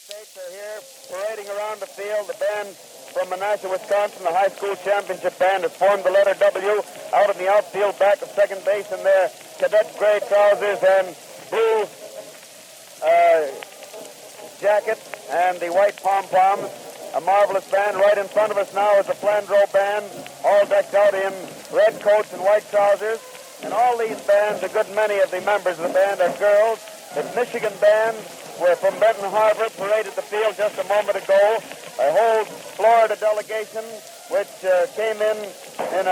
States are here parading around the field. The band from Menasha, Wisconsin, the high school championship band, has formed the letter W out in the outfield back of second base in their cadet gray trousers and blue jacket and the white pom-poms. A marvelous band. Right in front of us now is the Flandreau band, all decked out in red coats and white trousers. And all these bands, a good many of the members of the band are girls. The Michigan band from Benton Harbor paraded the field just a moment ago. A whole Florida delegation, which came in an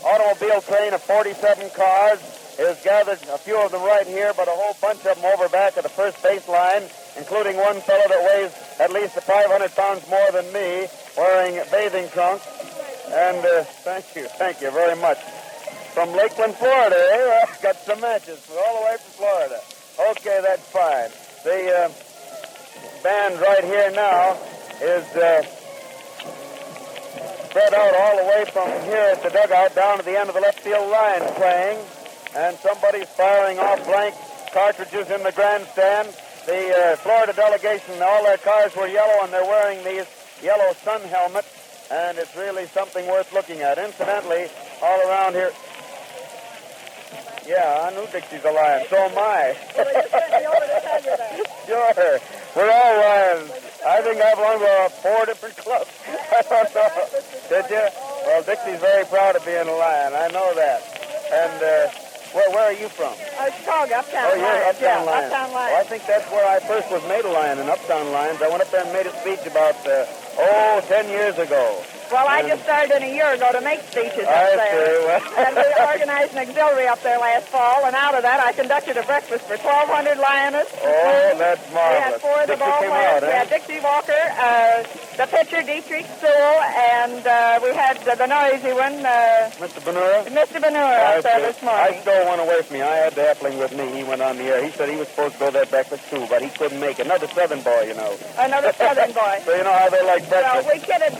automobile train of 47 cars, is gathered, a few of them right here, but a whole bunch of them over back at the first base line, including one fellow that weighs at least 500 pounds more than me, wearing bathing trunks. And thank you very much. From Lakeland, Florida, eh? Well, got some matches all the way from Florida. Okay, that's fine. The band right here now is spread out all the way from here at the dugout down to the end of the left field line playing, and somebody's firing off blank cartridges in the grandstand. The Florida delegation, all their cars were yellow, and they're wearing these yellow sun helmets, and it's really something worth looking at. Incidentally, all around here... Yeah, I knew Dixie's a lion. So am I. Well, you sent me over to tell you that. Sure. We're all lions. I think I belong to 4 different clubs. I don't know. Did you? Well, Dixie's very proud of being a lion. I know that. And where are you from? Chicago, Uptown Lions. Oh, you're Uptown Lions. Uptown Lions. Well, I think that's where I first was made a lion, in Uptown Lions. I went up there and made a speech about, 10 years ago. Well, I just started a year ago to make speeches up I there. see. Well. And we organized an auxiliary up there last fall, and out of that I conducted a breakfast for 1,200 lionists. Oh, that's We had marvelous. 4 of the Dixie ball came players. out, eh? We had Dixie Walker, the pitcher, Dietrich Sewell, and we had the noisy one, Mr. Benura? Mr. Benura up there this morning. I stole one away from me. I had the Epling with me. He went on the air. He said he was supposed to go to that breakfast too, but he couldn't make it. Another Southern boy, you know. Another Southern boy. So you know how they like Well, breakfast. we kidded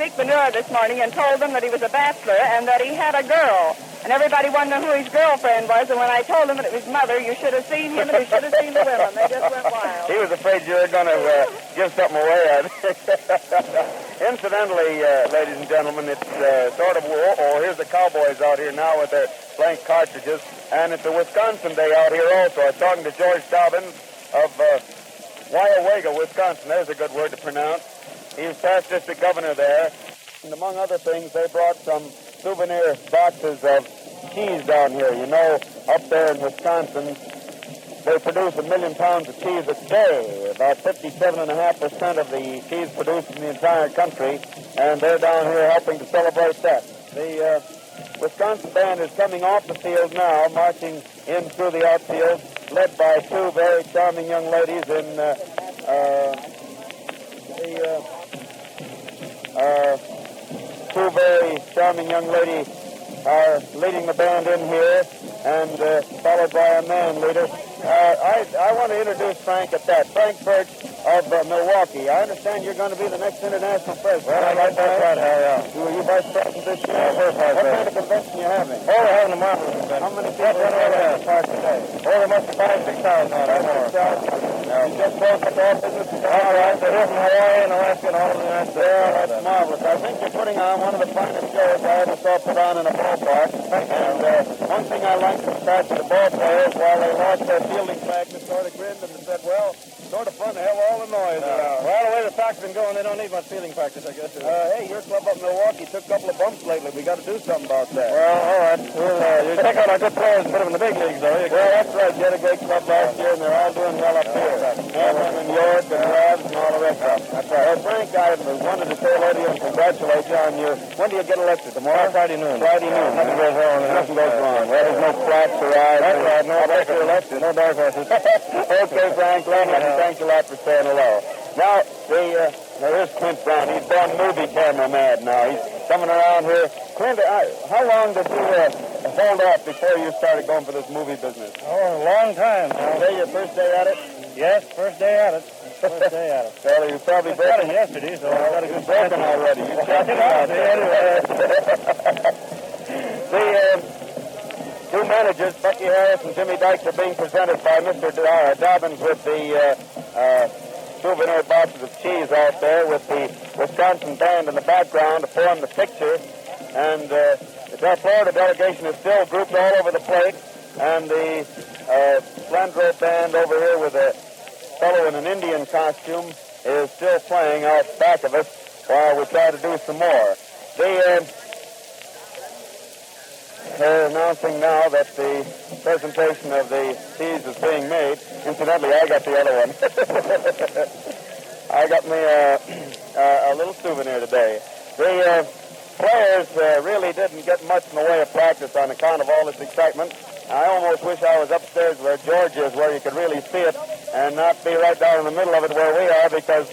Zeke Benura this morning and told him that he was a bachelor and that he had a girl. And everybody wanted to know who his girlfriend was, and when I told him that it was mother, you should have seen him and you should have seen the women. They just went wild. He was afraid you were going to give something away. Incidentally, ladies and gentlemen, it's sort of, here's the Cowboys out here now with their blank cartridges, and it's a Wisconsin day out here also. I was talking to George Dobbins of Wyowega, Wisconsin. There's a good word to pronounce. He was past district governor there. And among other things, they brought some souvenir boxes of cheese down here. You know, up there in Wisconsin, they produce 1 million pounds of cheese a day, about 57.5% of the cheese produced in the entire country, and they're down here helping to celebrate that. The Wisconsin band is coming off the field now, marching in through the outfield, led by 2 very charming young ladies in two very charming young ladies are leading the band in here, and followed by a man leader. I want to introduce Frank at that. Frank Birch of Milwaukee. I understand you're going to be the next international president. Well, I like that, yeah. Are you vice president this year? First vice What president. kind of convention are you having? Oh, we're having a marvelous convention. How many people are there at the park today? Oh, there must be 5,000, 6,000 out there. You just closed up all business? All right, they're here from Hawaii and Alaska and all of the United States. Yeah, that's marvelous. I think you're putting on one of the finest shows I ever saw put on in a ballpark. And one thing I liked to start with the ball players while they lost their fielding practice, sort of grinned and said, well, sort of fun to have all the noise around. Well, the way the Sox have been going, they don't need much fielding practice, I guess. Hey, your club up in Milwaukee took a couple of bumps lately. We got to do something about that. Well, all right. We'll you check out our good players and put them in the big leagues, though. Well, that's right. You had a great club last year, and they're all doing well up here. Hamlin and York and Ravs and all the rest of them. That's right. Well, Frank, I wanted to say hello to you and congratulate you on your... When do you get elected? Tomorrow? Friday noon. Friday noon. Nothing goes wrong. Nothing goes wrong. Well, there's no flats or eyes. That's right. No dark horses. No dark horses. Okay, Frank. Thanks a lot for saying hello. Now, here's Clint Brown. He's gone movie camera mad now. He's coming around here. Clint, how long did you hold off before you started going for this movie business? Oh, a long time. Today your first day at it? Yes, first day at it. First day at it. Well, you probably I got it broken. yesterday, so I got a good Broken already. You checked it out. The two managers, Bucky Harris and Jimmy Dykes, are being presented by Mr. Dobbins with the souvenir boxes of cheese out there with the Wisconsin band in the background to form the picture. And the Florida delegation is still grouped all over the plate. And the Flandreau band over here with a fellow in an Indian costume is still playing out back of us while we try to do some more. They're announcing now that the presentation of the cheese is being made. Incidentally, I got the other one. I got me a little souvenir today. The players really didn't get much in the way of practice on account of all this excitement. I almost wish I was upstairs where George is, where you could really see it, and not be right down in the middle of it where we are, because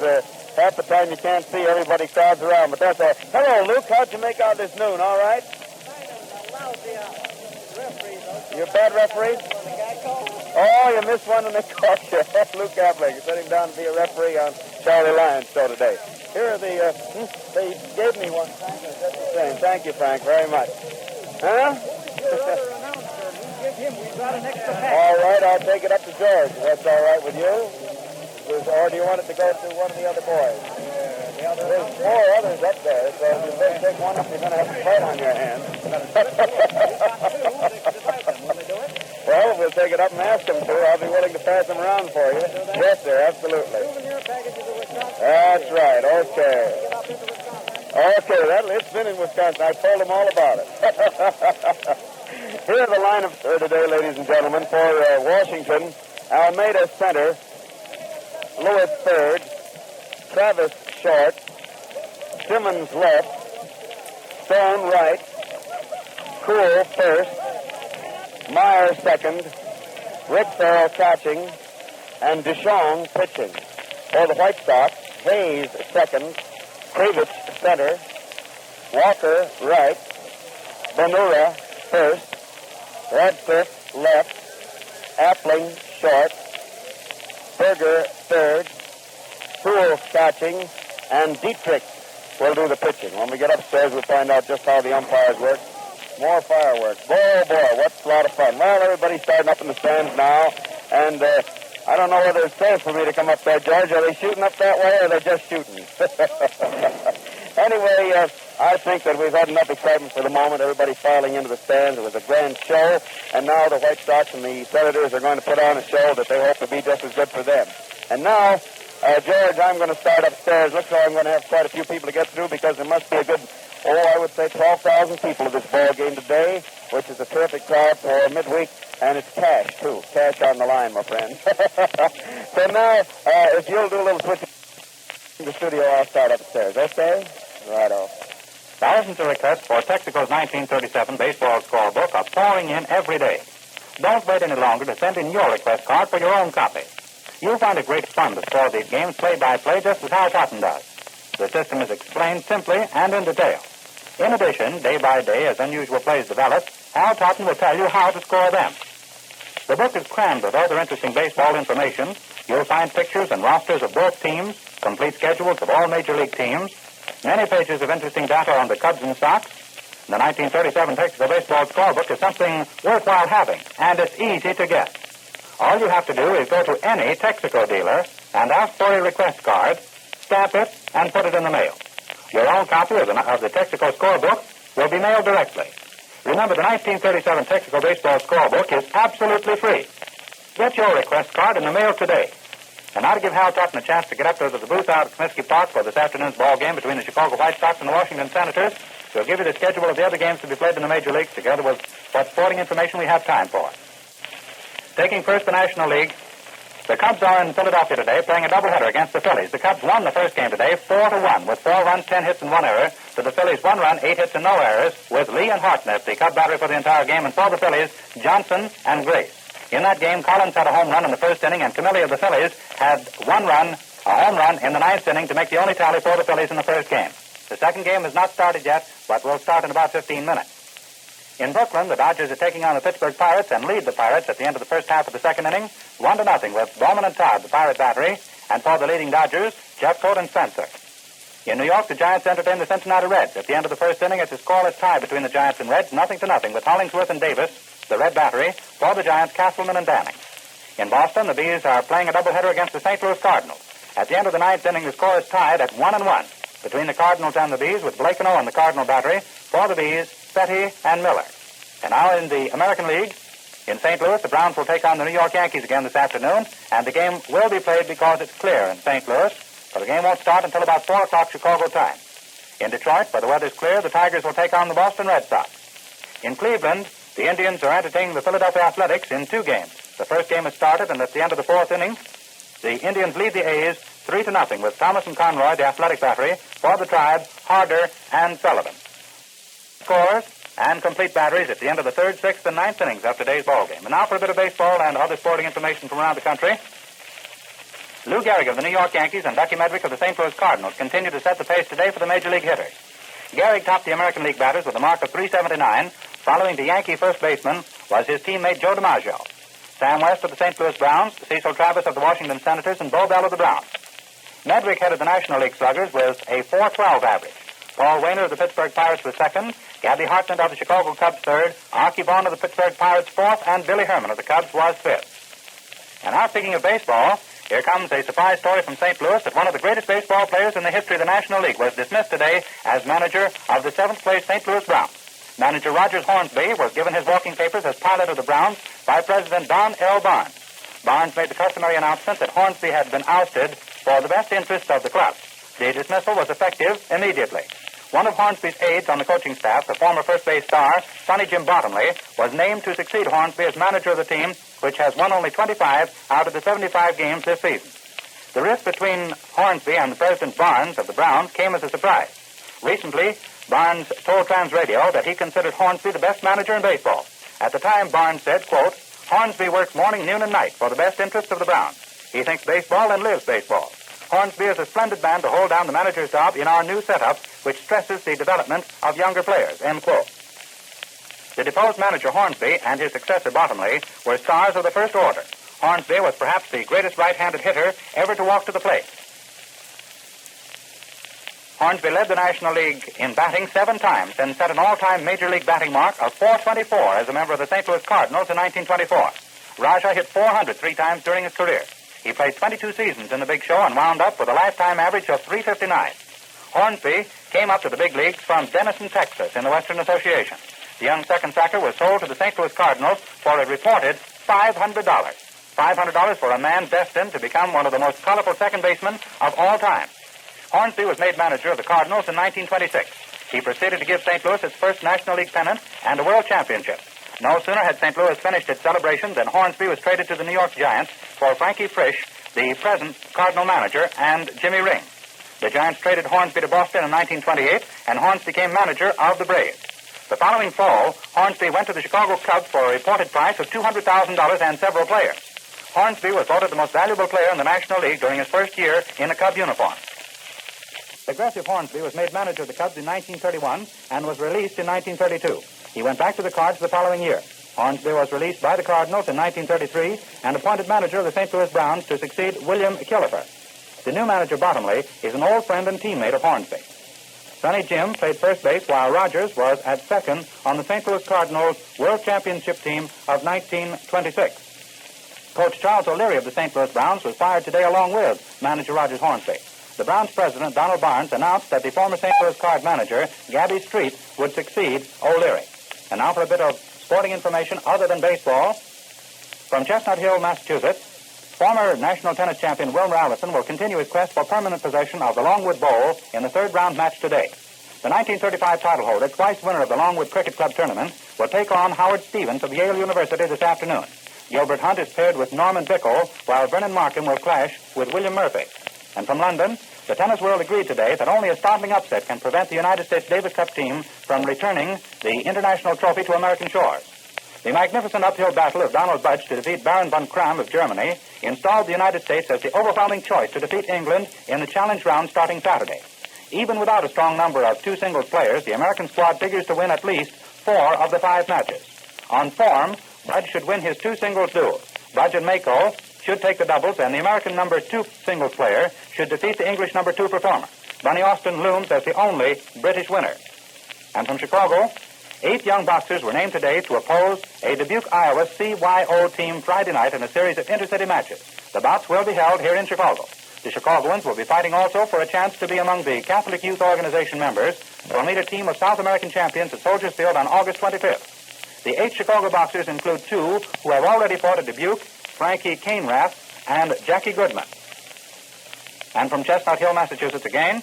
half the time you can't see, everybody crowds around. But that's all. Hello, Luke. How'd you make out this noon? All right? You're a bad referee? Oh, you missed one and they caught you. Luke Appling sent him down to be a referee on Charlie Lyon's show today. Here are the, they gave me one, Frank. That's the same. Thank you, Frank, very much. Huh? All right, I'll take it up to George. That's all right with you? Or do you want it to go to one of the other boys? There's 4 others up there, so if you better take one up, you're going to have a fight on your hands. Well, we'll take it up and ask them to. I'll be willing to pass them around for you. Yes, sir, absolutely. That's right, okay. Okay, it's been in Wisconsin. I told them all about it. Here's the lineup for today, ladies and gentlemen. For Washington, Almeida center, Lewis third, Travis short, Simmons left, Stone right, Cool first, Meyer second, Rick Farrell catching, and DeShong pitching. For the White Sox, Hayes second, Krivich center, Walker right, Bonura first, Radcliffe left, Appling short, Berger third, Poole catching, and Dietrich will do the pitching. When we get upstairs, we'll find out just how the umpires work. More fireworks. Boy, what's a lot of fun. Well, everybody's starting up in the stands now, and I don't know whether it's safe for me to come up there, George. Are they shooting up that way, or are they just shooting? Anyway, I think that we've had enough excitement for the moment. Everybody filing into the stands. It was a grand show, and now the White Sox and the Senators are going to put on a show that they hope to be just as good for them. And now, George, I'm going to start upstairs. Looks like I'm going to have quite a few people to get through because there must be a good, I would say 12,000 people at this ball game today, which is a terrific crowd for midweek, and it's cash, too. Cash on the line, my friend. So now, if you'll do a little switching in the studio, I'll start upstairs. Okay? Righto. Thousands of requests for Texaco's 1937 baseball scorebook are pouring in every day. Don't wait any longer to send in your request card for your own copy. You'll find it great fun to score these games play-by-play just as Hal Totten does. The system is explained simply and in detail. In addition, day by day, as unusual plays develop, Hal Totten will tell you how to score them. The book is crammed with other interesting baseball information. You'll find pictures and rosters of both teams, complete schedules of all major league teams, many pages of interesting data on the Cubs and Sox. The 1937 Texaco Baseball Scorebook is something worthwhile having, and it's easy to get. All you have to do is go to any Texaco dealer and ask for a request card, stamp it, and put it in the mail. Your own copy of the Texaco Scorebook will be mailed directly. Remember, the 1937 Texaco Baseball Scorebook is absolutely free. Get your request card in the mail today. And now to give Hal Totten a chance to get up to the booth out at Comiskey Park for this afternoon's ball game between the Chicago White Sox and the Washington Senators, we'll give you the schedule of the other games to be played in the major leagues, together with what sporting information we have time for. Taking first the National League, the Cubs are in Philadelphia today playing a doubleheader against the Phillies. The Cubs won the first game today 4-1 with 4 runs, 10 hits, and 1 error. To the Phillies, 1 run, 8 hits, and no errors, with Lee and Hartnett, the Cub battery for the entire game, and for the Phillies, Johnson and Grace. In that game, Collins had a home run in the first inning, and Camilli of the Phillies had 1 run, a home run in the ninth inning to make the only tally for the Phillies in the first game. The second game has not started yet, but will start in about 15 minutes. In Brooklyn, the Dodgers are taking on the Pittsburgh Pirates and lead the Pirates at the end of the first half of the second inning, 1-0 with Bowman and Todd, the Pirate battery, and for the leading Dodgers, Jeffcoat and Spencer. In New York, the Giants entertain the Cincinnati Reds. At the end of the first inning, it's a scoreless tie between the Giants and Reds, 0-0, with Hollingsworth and Davis, the Red battery, for the Giants, Castleman and Danning. In Boston, the Bees are playing a doubleheader against the St. Louis Cardinals. At the end of the ninth inning, the score is tied at 1-1 between the Cardinals and the Bees, with Blake and Owen, the Cardinal battery, for the Bees, Petty and Miller. And now in the American League, in St. Louis, the Browns will take on the New York Yankees again this afternoon, and the game will be played because it's clear in St. Louis, so the game won't start until about 4 o'clock Chicago time. In Detroit, where the weather's clear, the Tigers will take on the Boston Red Sox. In Cleveland, the Indians are entertaining the Philadelphia Athletics in 2 games. The first game has started, and at the end of the 4th inning, the Indians lead the A's 3-0 with Thomas and Conroy, the athletic battery, for the Tribe, Harder, and Sullivan. Scores and complete batteries at the end of the 3rd, 6th, and 9th innings of today's ball game. And now for a bit of baseball and other sporting information from around the country. Lou Gehrig of the New York Yankees and Ducky Medwick of the St. Louis Cardinals continue to set the pace today for the Major League hitters. Gehrig topped the American League batters with a mark of 379. Following the Yankee first baseman was his teammate Joe DiMaggio. Sam West of the St. Louis Browns, Cecil Travis of the Washington Senators, and Bo Bell of the Browns. Medwick headed the National League sluggers with a .412 average. Paul Wainer of the Pittsburgh Pirates was second, Gabby Hartnett of the Chicago Cubs third, Archie Vaughn of the Pittsburgh Pirates fourth, and Billy Herman of the Cubs was fifth. And now, speaking of baseball, here comes a surprise story from St. Louis that one of the greatest baseball players in the history of the National League was dismissed today as manager of the 7th-place St. Louis Browns. Manager Rogers Hornsby was given his walking papers as pilot of the Browns by President Don L. Barnes. Barnes made the customary announcement that Hornsby had been ousted for the best interests of the club. The dismissal was effective immediately. One of Hornsby's aides on the coaching staff, the former first base star, Sonny Jim Bottomley, was named to succeed Hornsby as manager of the team, which has won only 25 out of the 75 games this season. The rift between Hornsby and the President Barnes of the Browns came as a surprise. Recently, Barnes told Trans Radio that he considered Hornsby the best manager in baseball. At the time, Barnes said, quote, "Hornsby works morning, noon, and night for the best interests of the Browns. He thinks baseball and lives baseball. Hornsby is a splendid man to hold down the manager's job in our new setup, which stresses the development of younger players," end quote. The deposed manager Hornsby and his successor Bottomley were stars of the first order. Hornsby was perhaps the greatest right-handed hitter ever to walk to the plate. Hornsby led the National League in batting 7 times and set an all-time Major League batting mark of .424 as a member of the St. Louis Cardinals in 1924. Raja hit .400 3 times during his career. He played 22 seasons in the big show and wound up with a lifetime average of .359. Hornsby came up to the big leagues from Denison, Texas, in the Western Association. The young second-setter was sold to the St. Louis Cardinals for a reported $500. $500 for a man destined to become one of the most colorful second basemen of all time. Hornsby was made manager of the Cardinals in 1926. He proceeded to give St. Louis its first National League pennant and a World Championship. No sooner had St. Louis finished its celebration than Hornsby was traded to the New York Giants for Frankie Frisch, the present Cardinal manager, and Jimmy Ring. The Giants traded Hornsby to Boston in 1928, and Hornsby became manager of the Braves. The following fall, Hornsby went to the Chicago Cubs for a reported price of $200,000 and several players. Hornsby was voted the most valuable player in the National League during his first year in a Cub uniform. Aggressive Hornsby was made manager of the Cubs in 1931 and was released in 1932. He went back to the Cards the following year. Hornsby was released by the Cardinals in 1933 and appointed manager of the St. Louis Browns to succeed William Killefer. The new manager, Bottomley, is an old friend and teammate of Hornsby. Sonny Jim played first base while Rogers was at second on the St. Louis Cardinals World Championship team of 1926. Coach Charles O'Leary of the St. Louis Browns was fired today along with manager Rogers Hornsby. The Browns president, Donald Barnes, announced that the former St. Louis Card manager, Gabby Street, would succeed O'Leary. And now for a bit of sporting information other than baseball. From Chestnut Hill, Massachusetts, former national tennis champion Wilmer Allison will continue his quest for permanent possession of the Longwood Bowl in the 3rd round match today. The 1935 title holder, twice winner of the Longwood Cricket Club tournament, will take on Howard Stevens of Yale University this afternoon. Gilbert Hunt is paired with Norman Bickle, while Brennan Markham will clash with William Murphy. And from London, the tennis world agreed today that only a startling upset can prevent the United States Davis Cup team from returning the international trophy to American shores. The magnificent uphill battle of Donald Budge to defeat Baron von Kram of Germany installed the United States as the overwhelming choice to defeat England in the challenge round starting Saturday. Even without a strong number of 2 singles players, the American squad figures to win at least 4 of the 5 matches. On form, Budge should win his 2 singles duels. Budge and Mako should take the doubles, and the American number 2 singles player should defeat the English number 2 performer. Bunny Austin looms as the only British winner. And from Chicago, 8 young boxers were named today to oppose a Dubuque, Iowa CYO team Friday night in a series of intercity matches. The bouts will be held here in Chicago. The Chicagoans will be fighting also for a chance to be among the Catholic Youth Organization members who will meet a team of South American champions at Soldiers Field on August 25th. The 8 Chicago boxers include 2 who have already fought at Dubuque, Frankie Cainrath and Jackie Goodman. And from Chestnut Hill, Massachusetts again,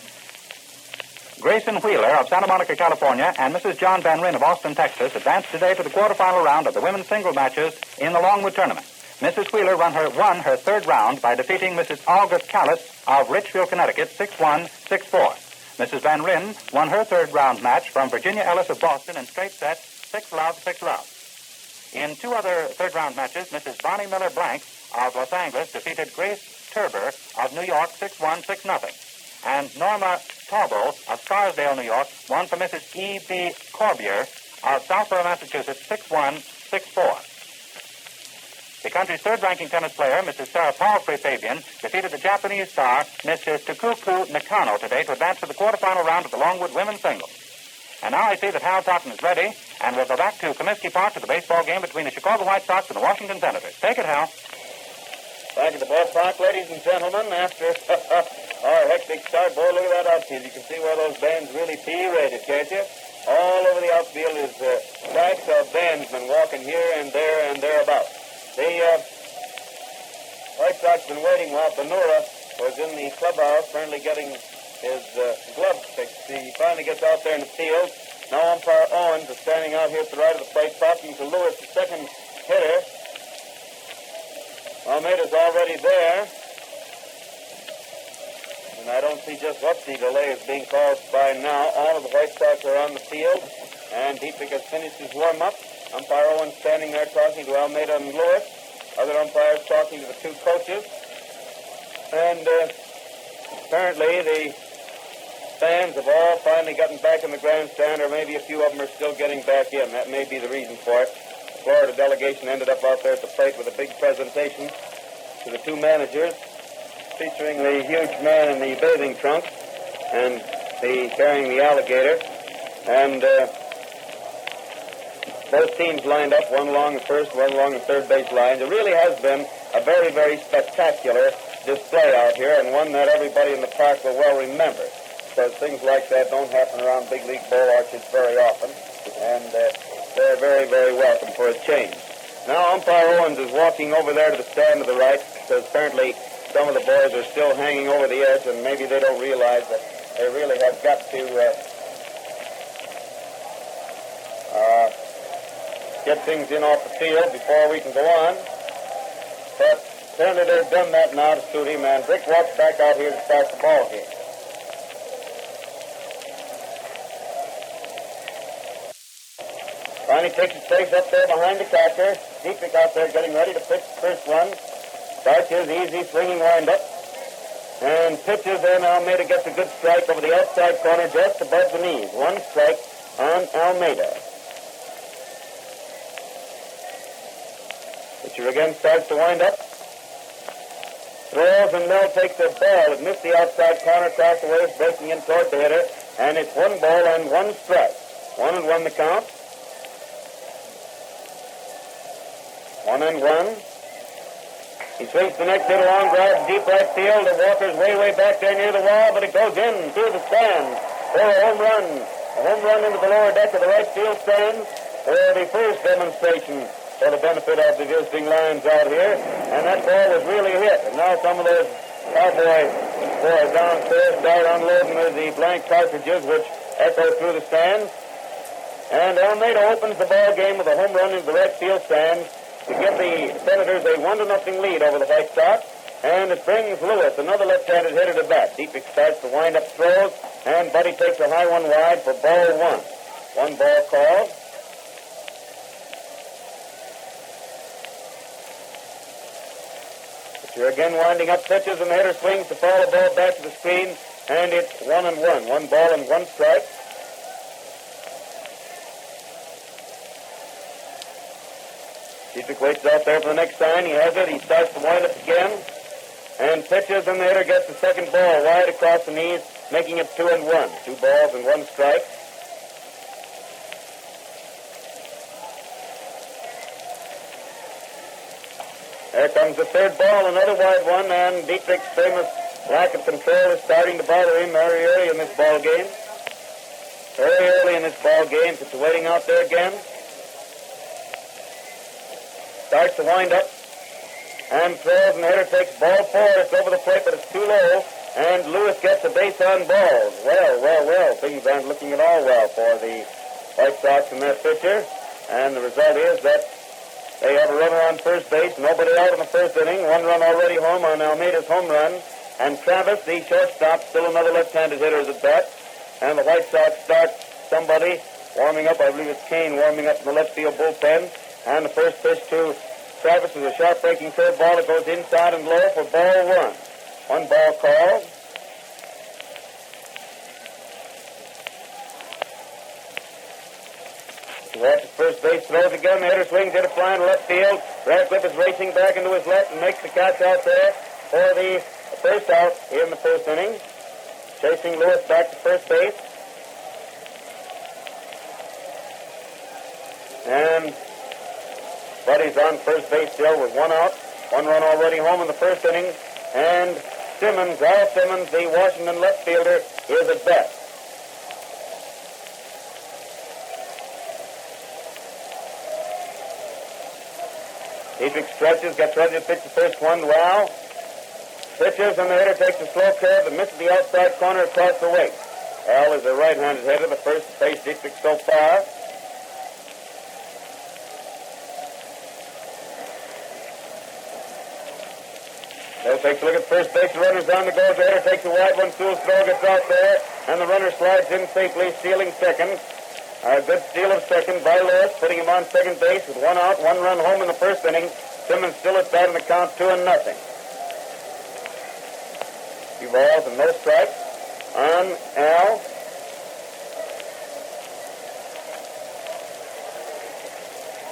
Grayson Wheeler of Santa Monica, California, and Mrs. John Van Ryn of Austin, Texas, advanced today to the quarterfinal round of the women's single matches in the Longwood tournament. Mrs. Wheeler won her third round by defeating Mrs. August Callis of Richfield, Connecticut, 6-1, 6-4. Mrs. Van Ryn won her third round match from Virginia Ellis of Boston in straight sets, 6-love, 6-love. In 2 other third-round matches, Mrs. Bonnie Miller Blank of Los Angeles defeated Grace Turber of New York 6-1, 6-0. And Norma Taubo of Scarsdale, New York, won from Mrs. E.B. Corbier of Southborough, Massachusetts 6-1, 6-4. The country's third-ranking tennis player, Mrs. Sarah Palfrey Fabian, defeated the Japanese star, Mrs. Takuku Nakano, today to advance to the quarterfinal round of the Longwood women's singles. And now I see that Hal Totten is ready, and we'll go back to Comiskey Park to the baseball game between the Chicago White Sox and the Washington Senators. Take it, Hal. Back at the ballpark, ladies and gentlemen, after our hectic start, boy, look at that outfield. You can see where those bands really P-rated, can't you? All over the outfield is stacks of bandsmen walking here and thereabouts. The White Sox been waiting while Benura was in the clubhouse, apparently getting his gloves fixed. He finally gets out there in the field. Now umpire Owens is standing out here at the right of the plate, talking to Lewis, the second hitter. Almeida's already there. And I don't see just what the delay is being caused by now. All of the White Sox are on the field, and Dietrich has finished his warm-up. Umpire Owens standing there talking to Almeida and Lewis. Other umpires talking to the 2 coaches. And apparently the fans have all finally gotten back in the grandstand, or maybe a few of them are still getting back in. That may be the reason for it. The Florida delegation ended up out there at the plate with a big presentation to the 2 managers, featuring the huge man in the bathing trunk and carrying the alligator. And both teams lined up, one along the first, one along the third base line. It really has been a very, very spectacular display out here, and one that everybody in the park will well remember, because things like that don't happen around big league ball orchards very often, and they're very, very welcome for a change. Now umpire Owens is walking over there to the stand to the right, because apparently some of the boys are still hanging over the edge, and maybe they don't realize that they really have got to get things in off the field before we can go on. But apparently they've done that now to suit him, and Rick walks back out here to start the ball game. Finally takes his place up there behind the catcher. Dietrich out there getting ready to pitch the first one. Starts his easy swinging windup. And pitches in. Almeida gets a good strike over the outside corner just above the knees. 1 strike on Almeida. Pitcher again starts to wind up. Throws, and Mel takes a ball. It missed the outside corner, across the waves, breaking in toward the hitter. And it's 1 ball and 1 strike. 1-1 the count. 1-1. He swings the next hit, a long drive, deep right field. The Walker's way back there near the wall, but it goes in through the stands for a home run. A home run into the lower deck of the right field stands for the first demonstration for the benefit of the visiting Lions out here. And that ball was really hit. And now some of those cowboy boys downstairs start unloading the blank cartridges, which echo through the stands. And Almeida opens the ball game with a home run into the right field stands to give the Senators a 1-0 lead over the White Sox. And it brings Lewis, another left-handed hitter, to bat. Dietrich starts to wind up throws, and Buddy takes a high one wide for ball 1. 1 ball called. Pitcher again winding up pitches, and the hitter swings to foul the ball back to the screen, and it's 1-1. 1 ball and 1 strike. Dietrich waits out there for the next sign. He has it. He starts to wind up again. And pitches, and the hitter gets the second ball wide across the knees, making it 2-1. 2 balls and 1 strike. There comes the third ball, another wide one, and Dietrich's famous Lack of control is starting to bother him very early in this ball game. Very early in this ball game. It's waiting out there again. Starts to wind up. And throws, and the hitter takes ball 4. It's over the plate, but it's too low. And Lewis gets a base on balls. Well. Things aren't looking at all well for the White Sox and that pitcher. And the result is that they have a runner on first base. Nobody out in the first inning. One run already home on Almeida's home run. And Travis, the shortstop, still another left-handed hitter, is at bat. And the White Sox start somebody warming up. I believe it's Kane warming up in the left field bullpen. And the first pitch to Travis is a sharp-breaking curveball that goes inside and low for ball 1. 1 ball call. At the first base, throws again. The hitter swings, hit a fly in left field. Radcliffe is racing back into his left and makes the catch out there for the first out in the first inning. Chasing Lewis back to first base. And Buddy's on first base still with 1 out. 1 run already home in the first inning. And Simmons, Al Simmons, the Washington left fielder, is at bat. Dietrich stretches, gets ready to pitch the first one. Wow. Pitches, and the hitter takes a slow curve and misses the outside corner across the way. Al is a right-handed hitter, the first to face Dietrich so far. Al takes a look at first base. The runner's on the go. The hitter takes a wide one. Sewell's throw gets out there, and the runner slides in safely, stealing second. A good steal of second by Lewis, putting him on second base with 1 out, 1 run home in the first inning. Simmons still at bat in the count 2-0. 2 balls and no strikes on Al.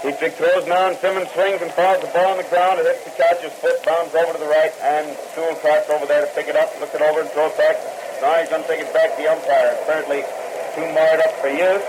Dietrich throws now, and Simmons swings and falls the ball on the ground. It hits the catcher's foot, bounds over to the right, and Sewell trots over there to pick it up, looks it over and throws it back. Now he's going to take it back to the umpire. Apparently too marred up for use.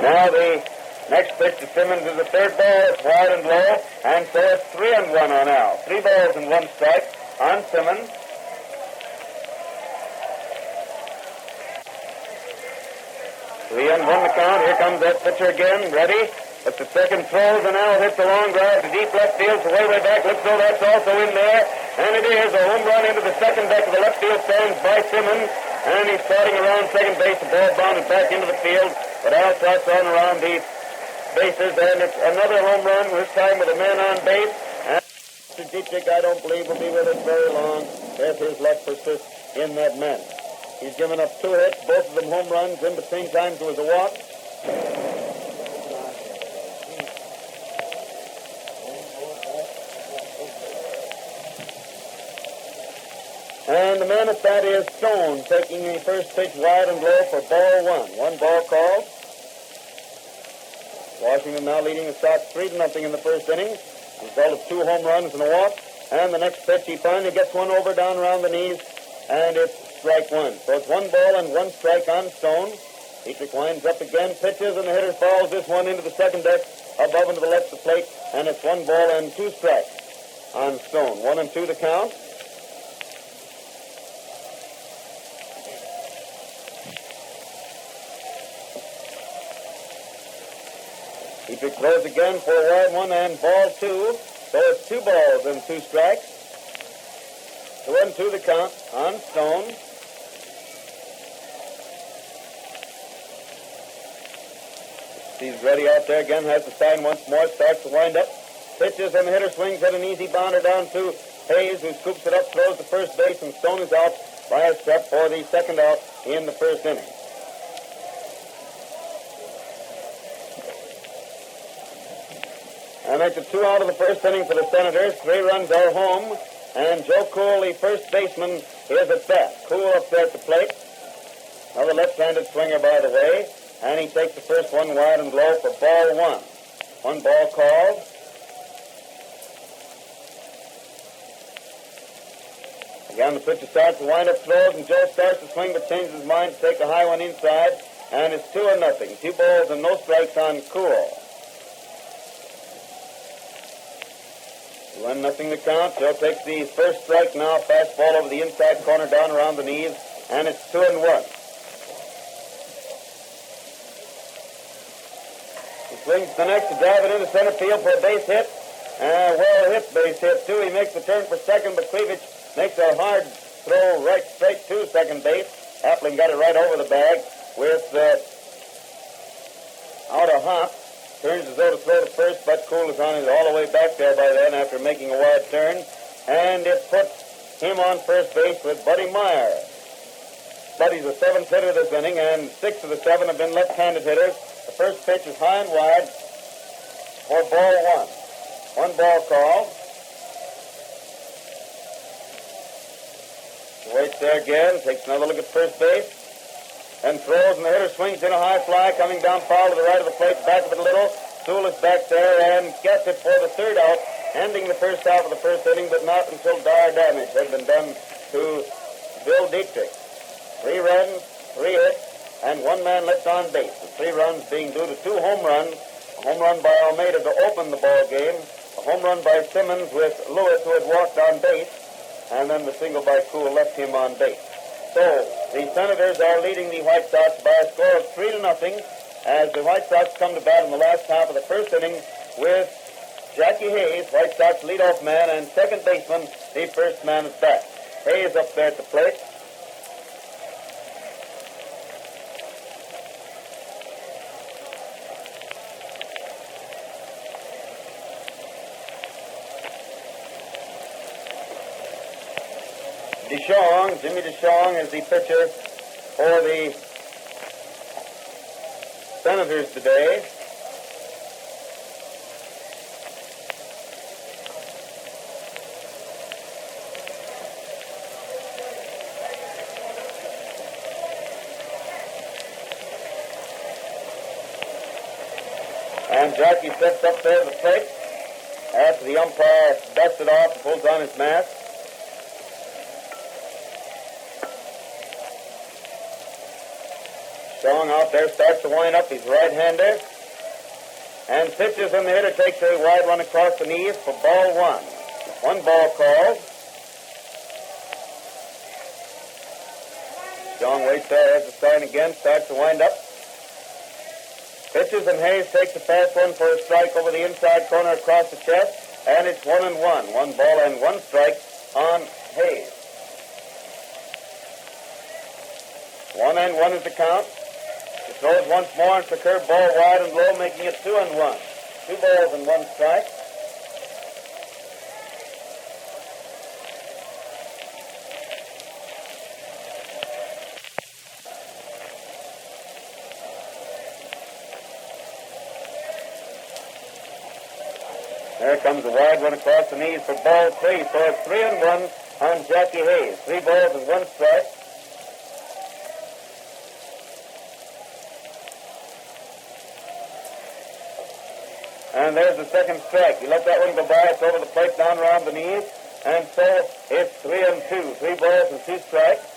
Now the next pitch to Simmons is the third ball. It's wide and low, and so it's 3-1 on Al. 3 balls and 1 strike on Simmons. 3-1 the count. Here comes that pitcher again, ready. But the second throws, and Al hits a long drive to deep left field, so way back. Looks though that's also in there, and it is a home run into the second deck of the left field stands by Simmons, and he's starting around second base. The ball bounded back into the field. But Al trots on around the bases, and it's another home run, this time with a man on base. And Mr. Dietrich, I don't believe, will be with us very long if his luck persists in that manner. He's given up 2 hits, both of them home runs. In between times there was a walk. And the man at bat is Stone, taking the first pitch wide and low for ball 1. 1 ball called. Washington now leading the Sox 3-0 in the first inning. Result of 2 home runs and a walk. And the next pitch, he finally gets one over down around the knees, and it's strike 1. So it's 1 ball and 1 strike on Stone. Dietrich winds up again, pitches, and the hitter falls this one into the second deck, above and to the left of the plate, and it's 1 ball and 2 strikes on Stone. 1-2 the count. Dietrich throws again for a wide one and ball 2. So it's 2 balls and 2 strikes. 2-2 the count on Stone. He's ready out there again, has the sign once more, starts to wind up. Pitches, and the hitter swings at an easy bounder down to Hayes, who scoops it up, throws to first base, and Stone is out by a step for the second out in the first inning. And it's a 2 out of the first inning for the Senators. 3 runs are home. And Joe Cool, the first baseman, is at bat. Cool up there at the plate. Another left-handed swinger, by the way. and he takes the first one wide and low for ball one. One ball called. Again, the pitcher starts to wind up slow, and Joe starts to swing but changes his mind to take a high one inside, and it's 2-0. 2 balls and no strikes on Cool. 1-0 the count. Joe takes the first strike now. Fastball over the inside corner down around the knees, and it's 2-1. He swings the next to drive it into center field for a base hit. Well hit base hit, too. He makes the turn for second, but Krivich makes a hard throw right straight to second base. Appling got it right over the bag with out a hop. Turns as though to throw to first, but Cool is on it all the way back there by then after making a wide turn. And it puts him on first base with Buddy Meyer. Buddy's a seventh hitter this inning, and 6 of the 7 have been left-handed hitters. The first pitch is high and wide for ball one. One ball call. He waits there again, takes another look at first base, and throws, and the hitter swings in a high fly, coming down foul to the right of the plate, back of it a little. Sewell is back there and gets it for the third out, ending the first half of the first inning, but not until dire damage had been done to Bill Dietrich. 3 runs, 3 hits, and 1 man left on base. The 3 runs being due to 2 home runs, a home run by Almeida to open the ball game, a home run by Simmons with Lewis, who had walked on base, and then the single by Cool left him on base. So, the Senators are leading the White Sox by a score of 3-0 as the White Sox come to bat in the last half of the first inning with Jackie Hayes, White Sox leadoff man, and second baseman, the first man at bat. Hayes up there at the plate. Jimmy DeShong is the pitcher for the Senators today. And Jackie steps up there to the plate after the umpire dusts it off and pulls on his mask. Strong out there, starts to wind up. He's right-hander. And pitches, and the hitter takes a wide one across the knees for ball one. One ball called. Strong waits there, has the sign again, starts to wind up. Pitches, and Hayes takes a fast one for a strike over the inside corner across the chest, and it's 1-1. 1 ball and 1 strike on Hayes. 1-1 is the count. He throws once more, and it's a curve ball wide and low, making it 2-1. 2 balls and 1 strike. There comes a wide one across the knees for ball 3. So it's 3-1 on Jackie Hayes. 3 balls and 1 strike. And there's the second strike. He let that one go by. It's over the plate down around the knees. And so it's 3-2. 3 balls and 2 strikes.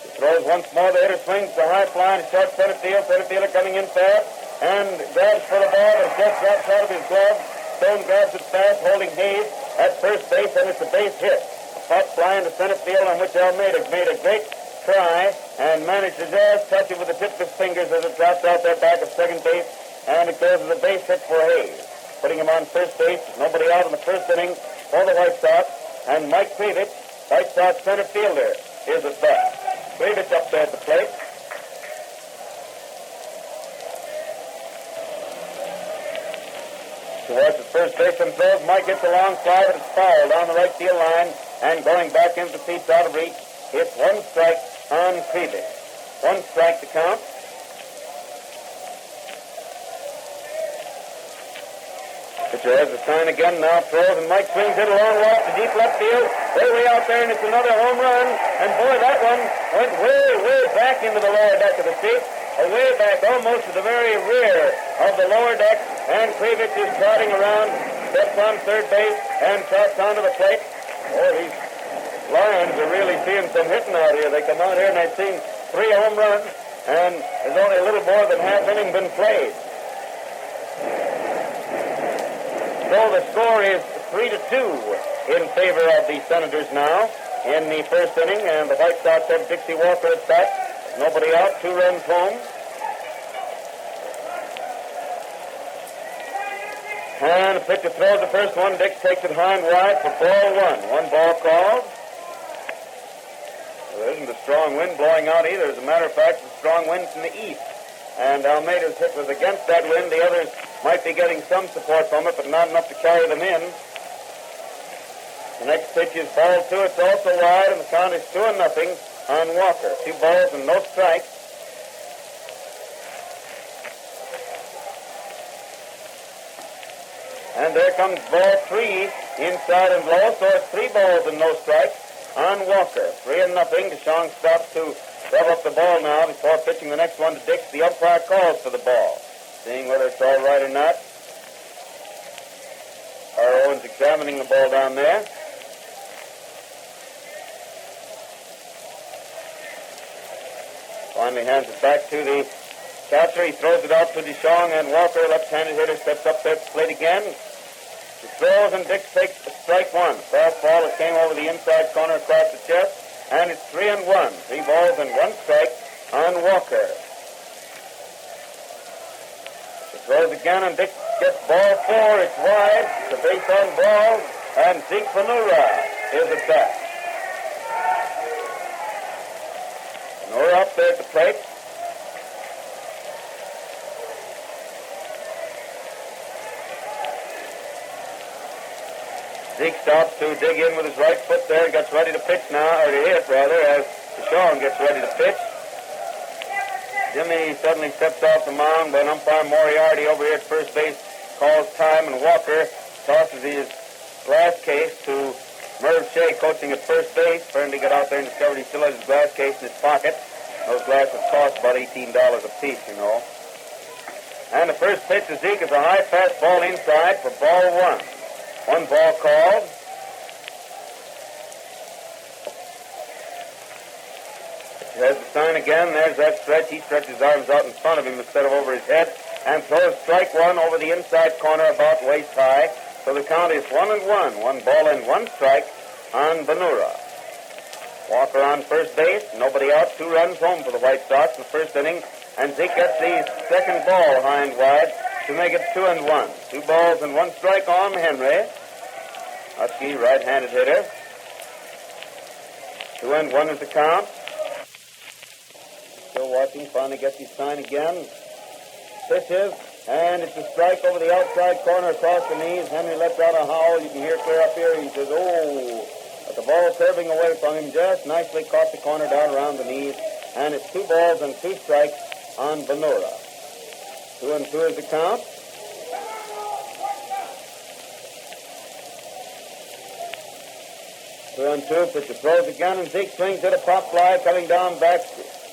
He throws once more. The hitter swings the high fly and short center field. Center fielder coming in fast and grabs for the ball, but it just drops out of his glove. Stone grabs it fast, holding Hayes at first base, and it's a base hit. A pop fly into center field on which Almeida made a great try and managed to just touch it with the tip of his fingers as it drops out there back of second base, and it goes as a base hit for Hayes. Putting him on first base, nobody out in the first inning for the White Sox, and Mike Krivich, White Sox center fielder, is at bat. Krivich up there at the plate. Towards the first baseman throws. Mike hits a long fly, but it's foul down the right field line, and going back into the seats out of reach. It's 1 strike on Krivich. 1 strike to count. The Pitcher has the sign again, now throws, and Mike swings it a long walk to deep left field. Way out there, and it's another home run. And boy, that one went way back into the lower deck of the seat. Way back, almost to the very rear of the lower deck. And Krivich is trotting around, steps on third base, and trots onto the plate. Oh, these Lions are really seeing some hitting out here. They come out here and they've seen 3 home runs, and there's only a little more than half inning been played. So the score is 3-2 in favor of the Senators now in the first inning, and the White Sox have Dixie Walker at bat. Nobody out, 2 runs home. And the pitcher throws the first one. Dix takes it high and wide for ball 1. 1 ball called. Well, there isn't a strong wind blowing out either. As a matter of fact, it's a strong wind from the east. And Almeida's hit was against that wind. The others might be getting some support from it, but not enough to carry them in. The next pitch is ball 2. It's also wide, and the count is 2-0 on Walker. 2 balls and no strikes. And there comes ball 3 inside and low, so it's 3 balls and no strikes on Walker. 3-0. DeShong stops to rev up the ball now before pitching the next one to Dix. The umpire calls for the ball, seeing whether it's all right or not. Owen's examining the ball down there. Finally hands it back to the catcher. He throws it out to DeShong, and Walker, left-handed hitter, steps up there to the plate again. He throws, and Dix takes strike 1. Fastball that came over the inside corner across the chest, and it's 3-1. 3 balls and 1 strike on Walker. He throws again, and Dix gets ball 4. It's wide. The base on ball, and Zeke Vanura is at bat. Vanura up there at the plate. Zeke stops to dig in with his right foot there and gets ready to pitch now, or to hit rather, as DeShong gets ready to pitch. Jimmy suddenly steps off the mound, but umpire Moriarty over here at first base calls time, and Walker tosses his glass case to Merv Shea, coaching at first base, for him to get out there and discover he still has his glass case in his pocket. Those glasses cost about $18 a piece, you know. And the first pitch to Zeke is a high fastball inside for ball 1. 1 ball called. He has the sign again. There's that stretch. He stretches his arms out in front of him instead of over his head and throws strike 1 over the inside corner about waist high. So the count is 1-1. 1 ball and 1 strike on Vanura. Walker on first base. Nobody out. 2 runs home for the White Sox in the first inning. And Zeke gets the second ball high and wide to make it 2-1. 2 balls and 1 strike on Henry. Husky, right-handed hitter. 2-1 is the count. Still watching, finally gets his sign again. Pitches, and it's a strike over the outside corner across the knees. Henry lets out a howl. You can hear clear up here. He says, oh, but the ball curving away from him just nicely caught the corner down around the knees. And it's 2 balls and 2 strikes on Vanura. 2-2 is the count. Two and two, pitcher throws again, and Zeke swings at a pop fly coming down back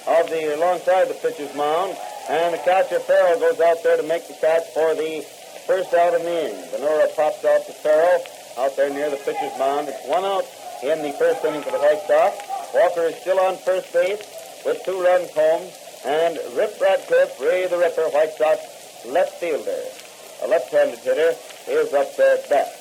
of the alongside the pitcher's mound, and the catcher Farrell goes out there to make the catch for the first out in the inning. Vanura pops out to Farrell out there near the pitcher's mound. It's 1 out in the first inning for the White Sox. Walker is still on first base with 2 runs home, and Rip Radcliffe, Ray the Ripper, White Sox left fielder, a left-handed hitter, is up there at bat.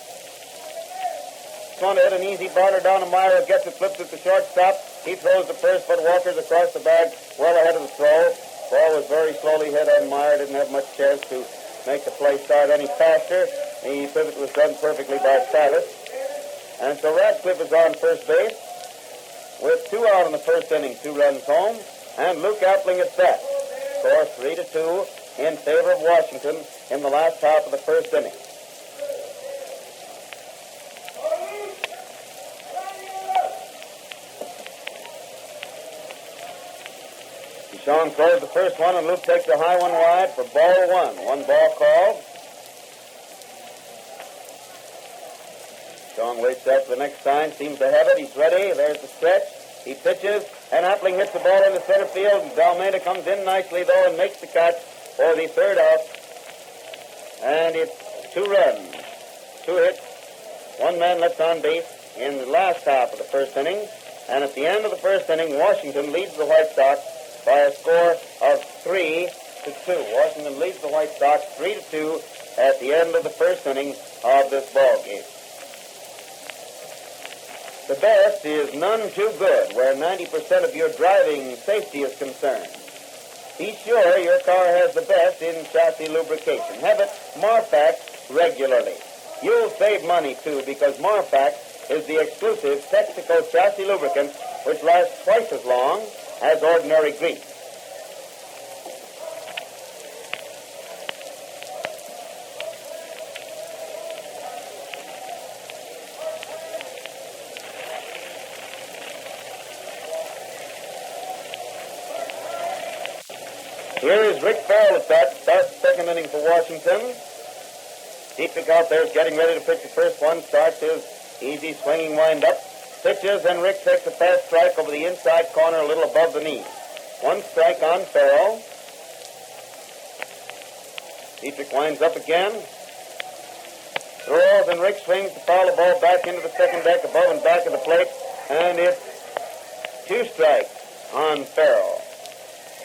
Going to hit an easy batter down to Myra, gets it, flips it to shortstop. He throws the first, but Walker's across the bag, well ahead of the throw. Ball was very slowly hit on Myra, didn't have much chance to make the play start any faster. The pivot was done perfectly by Silas. And so Radcliffe is on first base with 2 out in the first inning, 2 runs home, and Luke Appling at bat. Score 3-2 in favor of Washington in the last half of the first inning. Sean throws the first one, and Luke takes a high one wide for ball 1. 1 ball called. Strong waits out for the next sign, seems to have it. He's ready. There's the stretch. He pitches, and Appling hits the ball into center field. Almeida comes in nicely, though, and makes the catch for the third out. And it's 2 runs, 2 hits, 1 man left on base in the last half of the first inning. And at the end of the first inning, Washington leads the White Sox by a score of 3-2. Washington leads the White Sox 3-2 at the end of the first inning of this ball game. The best is none too good, where 90% of your driving safety is concerned. Be sure your car has the best in chassis lubrication. Have it Marfax regularly. You'll save money, too, because Marfax is the exclusive Texaco chassis lubricant which lasts twice as long as ordinary grease. Here is Rick Farrell at bat. Starts the second inning for Washington. Dietrich out there is getting ready to pitch the first one. Starts his easy swinging wind-up. Pitches, and Rick takes a fast strike over the inside corner a little above the knee. 1 strike on Farrell. Dietrich winds up again. Throws, and Rick swings to foul the ball back into the second deck above and back of the plate. And it's 2 strikes on Farrell.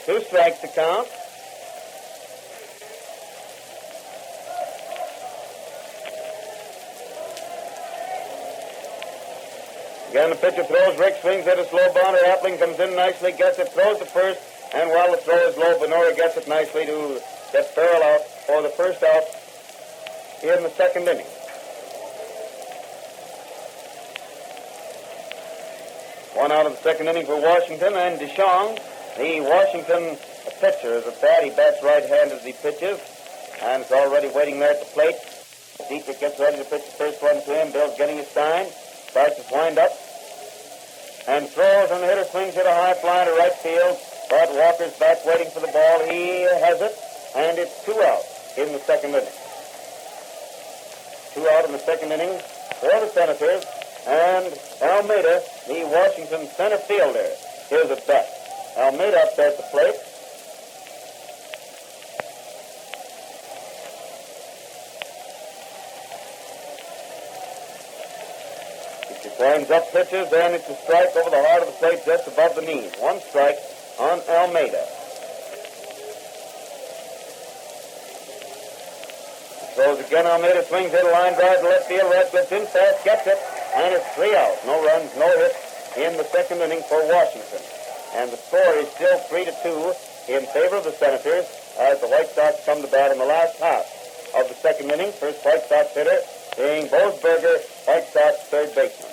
2 strikes to count. Again, the pitcher throws. Rick swings at a slow bounder. Appling comes in nicely, gets it, throws to first, and while the throw is low, Benora gets it nicely to get Farrell out for the first out here in the second inning. One out of the second inning for Washington, and DeShong, the Washington pitcher, is a bat. He bats right-handed as he pitches, and is already waiting there at the plate. Dietrich gets ready to pitch the first one to him. Bill's getting his sign. Starts his wind-up and throws, and the hitter swings it a high fly to right field. But Walker's back waiting for the ball. He has it, and it's 2 out in the second inning. 2 out in the second inning for the Senators, and Almeida, the Washington center fielder, is at bat. Almeida up there at the plate. Winds up, pitches, and it's a strike over the heart of the plate just above the knees. 1 strike on Almeida. Throws again. Almeida swings hit a line drive to left field. Ratcliffe's in fast, gets it, and it's 3 out. No runs, no hits in the second inning for Washington. And the score is still 3-2 in favor of the Senators as the White Sox come to bat in the last half of the second inning. First White Sox hitter being Bosberger, White Sox third baseman.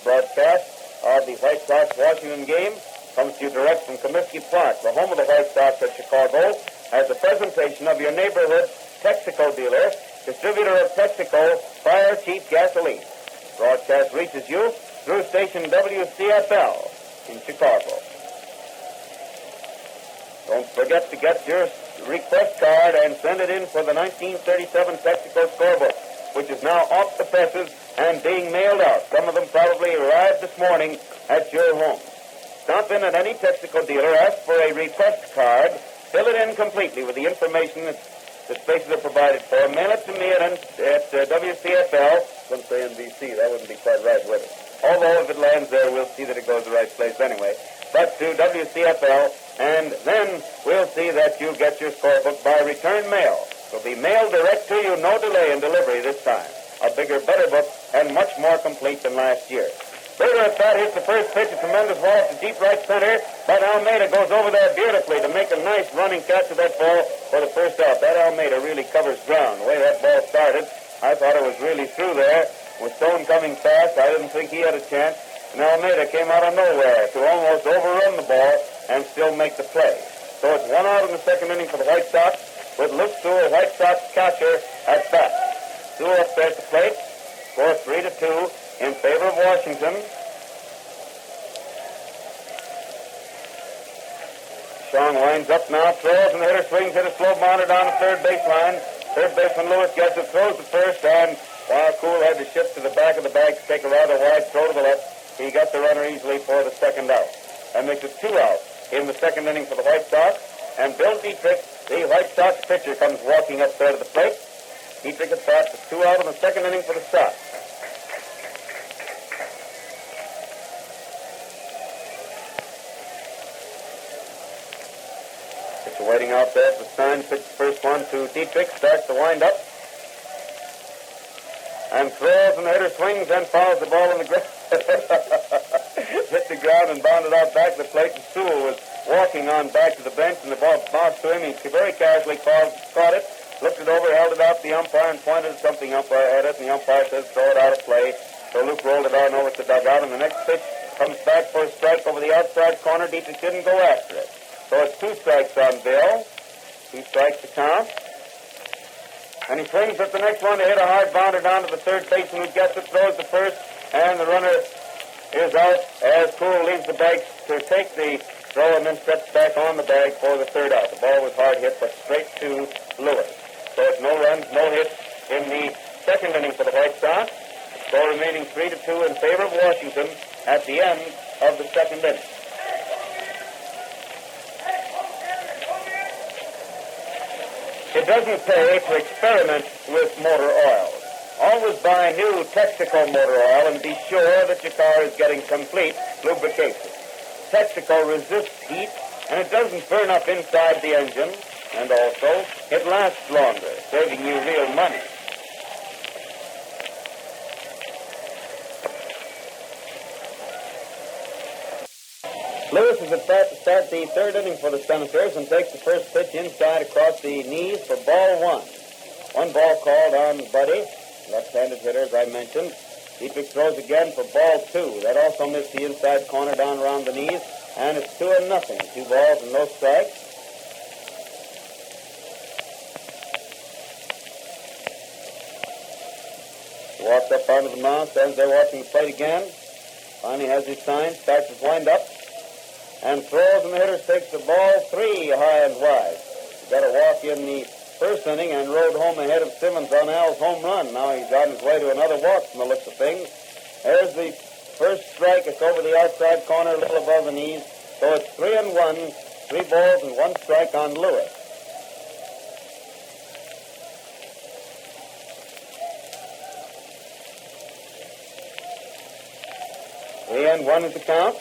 Broadcast of the White Sox-Washington game comes to you direct from Comiskey Park, the home of the White Sox at Chicago, as a presentation of your neighborhood Texaco dealer, distributor of Texaco Fire Chief Gasoline. Broadcast reaches you through station WCFL in Chicago. Don't forget to get your request card and send it in for the 1937 Texaco scorebook, which is now off the presses and being mailed out. Some of them probably arrived this morning at your home. Stop in at any Texaco dealer, ask for a request card, fill it in completely with the information that the spaces are provided for. Mail it to me at WCFL. Don't say NBC, that wouldn't be quite right with it. Although if it lands there, we'll see that it goes the right place anyway. But to WCFL, and then we'll see that you get your scorebook by return mail. It'll be mailed direct to you, no delay in delivery this time. A bigger, better book, and much more complete than last year. Berger at bat hits the first pitch, a tremendous ball to deep right center, but Almeida goes over there beautifully to make a nice running catch of that ball for the first out. That Almeida really covers ground. The way that ball started, I thought it was really through there. With Stone coming fast, I didn't think he had a chance, and Almeida came out of nowhere to almost overrun the ball and still make the play. So it's 1 out in the second inning for the White Sox, with Luke Sewell, White Sox catcher, at bat. Sewell up there at the plate, score 3-2 in favor of Washington. Sean winds up now, throws, and the hitter swings, hit a slow bounder down the third baseline. Third baseman Lewis gets it, throws to first, and While Cool had to shift to the back of the bag to take a rather wide throw to the left, he got the runner easily for the second out. That makes it 2 outs in the second inning for the White Sox. And Bill Dietrich, the White Sox pitcher, comes walking up there to the plate. Dietrich at bat for 2 out in the second inning for the Sox. Pitcher waiting out there for Stein. Pitch the first one to Dietrich. Starts to wind up. And throws, and the hitter swings and fouls the ball on the ground. Hit the ground and bounded out back to the plate. And Sewell was walking on back to the bench, and the ball bounced to him. He very casually caught it, looked it over, held it out to the umpire, and pointed at something umpire had it, and the umpire says throw it out of play. So Luke rolled it on over to the dugout, and the next pitch comes back for a strike over the outside corner. Dietrich didn't go after it. So it's 2 strikes on Bill. 2 strikes to count. And he swings at the next one to hit a hard bounder down to the third baseman, who gets it, throws the first, and the runner is out as Cool leaves the bag to take the throw and then steps back on the bag for the third out. The ball was hard hit, but straight to Lewis. So it's no runs, no hits in the second inning for the White Sox. Score remaining 3-2 in favor of Washington at the end of the second inning. It doesn't pay to experiment with motor oils. Always buy new Texaco motor oil and be sure that your car is getting complete lubrication. Texaco resists heat, and it doesn't burn up inside the engine, and also it lasts longer, saving you real money. Lewis is at bat to start the third inning for the Senators and takes the first pitch inside across the knees for ball 1. 1 ball called on Buddy, left-handed hitter, as I mentioned. Dietrich throws again for ball 2. That also missed the inside corner down around the knees, and it's 2-0. 2 balls and no strikes. He walks up onto the mound, stands there watching the plate again. Finally has his sign, starts his wind-up, and throws, and the hitter takes the ball 3 high and wide. He got a walk in the first inning and rode home ahead of Simmons on Al's home run. Now he's on his way to another walk from the looks of things. There's the first strike. It's over the outside corner, a little above the knees. So it's 3-1, 3 balls and 1 strike on Lewis. Three and 1 is the count.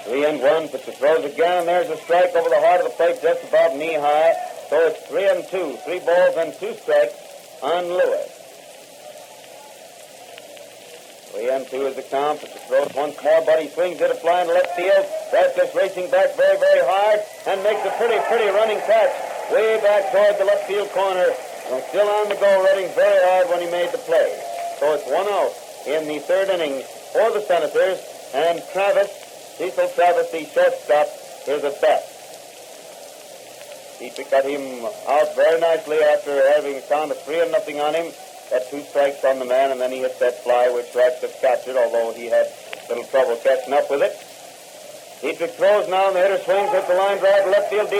Three and 1, but the throws again, and there's a strike over the heart of the plate just about knee high. So it's 3-2, 3 balls and 2 strikes on Lewis. 3-2 is the count, but the throws once more. Buddy swings it a fly in left field. That's just racing back very, very hard and makes a pretty, pretty running catch way back toward the left field corner. And still on the go, running very hard when he made the play. So it's 1 out in the third inning for the Senators, and Cecil Travis, the shortstop, is at bat. Dietrich got him out very nicely after having found a 3-0 on him. Got 2 strikes on the man, and then he hit that fly, which Radcliffe captured, although he had little trouble catching up with it. Dietrich throws now, and the hitter swings, hits the line drive to left field.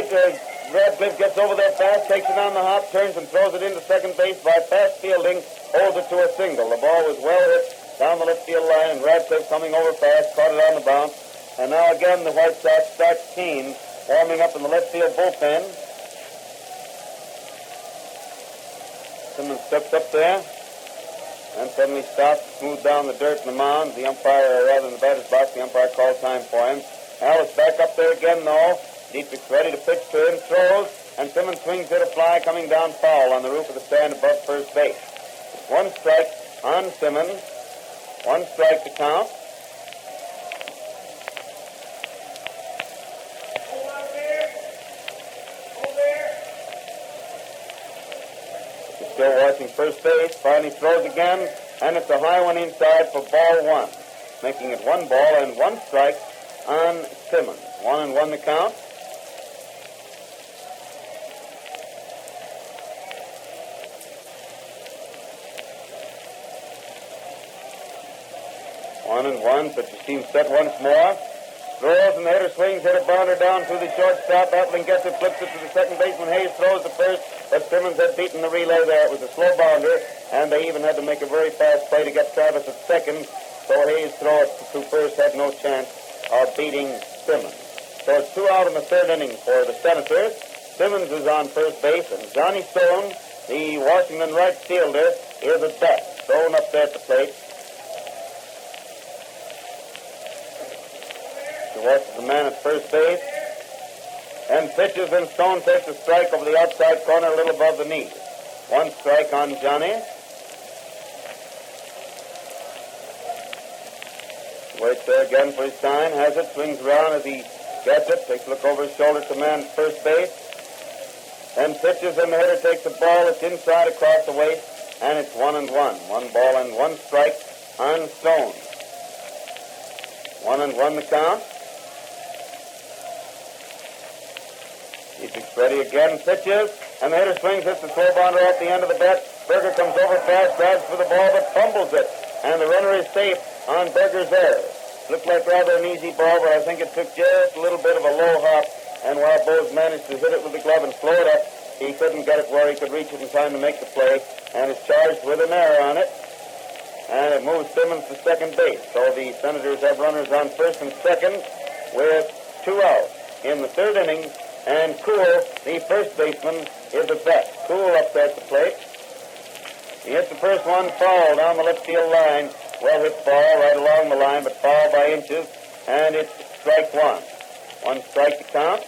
Radcliffe gets over there fast, takes it on the hop, turns and throws it into second base by fast fielding, holds it to a single. The ball was well hit down the left field line, and Radcliffe coming over fast, caught it on the bounce. And now again the White Sox start Keane warming up in the left field bullpen. Simmons steps up there and suddenly stops, smooth down the dirt in the mound. The umpire, rather than the batter's box, the umpire called time for him. Al is back up there again, though. Dietrich's ready to pitch to him, throws, and Simmons swings hit a fly coming down foul on the roof of the stand above first base. 1 strike on Simmons, 1 strike to count. Still watching first base, finally throws again, and it's a high one inside for ball 1, making it 1 ball and 1 strike on Simmons. 1-1 the count. One, but you seem set once more. Throws and the hitter swings, hit a bounder down to the shortstop. Appling gets it, flips it to the second baseman. Hayes throws the first, but Simmons had beaten the relay there. It was a slow bounder, and they even had to make a very fast play to get Travis at second. So Hayes' throw to first had no chance of beating Simmons. So it's 2 out in the third inning for the Senators. Simmons is on first base, and Johnny Stone, the Washington right fielder, is at bat. Stone up there at the plate. He watches the man at first base and pitches, and Stone takes a strike over the outside corner a little above the knee. 1 strike on Johnny. Waits there again for his sign, has it, swings around as he gets it, takes a look over his shoulder to the man at first base, and pitches, and the hitter takes the ball. It's inside across the waist, and it's 1-1. 1 ball and 1 strike on Stone. 1-1 the count. He picks ready again, pitches, and the hitter swings, hits the throw bounder at the end of the bat. Berger comes over fast, grabs for the ball, but fumbles it, and the runner is safe on Berger's error. Looked like rather an easy ball, but I think it took just a little bit of a low hop, and while Bose managed to hit it with the glove and slow it up, he couldn't get it where he could reach it in time to make the play, and is charged with an error on it, and it moves Simmons to second base. So the Senators have runners on first and second with 2 out in the third inning. And Cool, the first baseman, is at bat. Cool up there at the plate. He hits the first one foul down the left field line. Well hit ball right along the line, but foul by inches. And it's strike 1. 1 strike to count.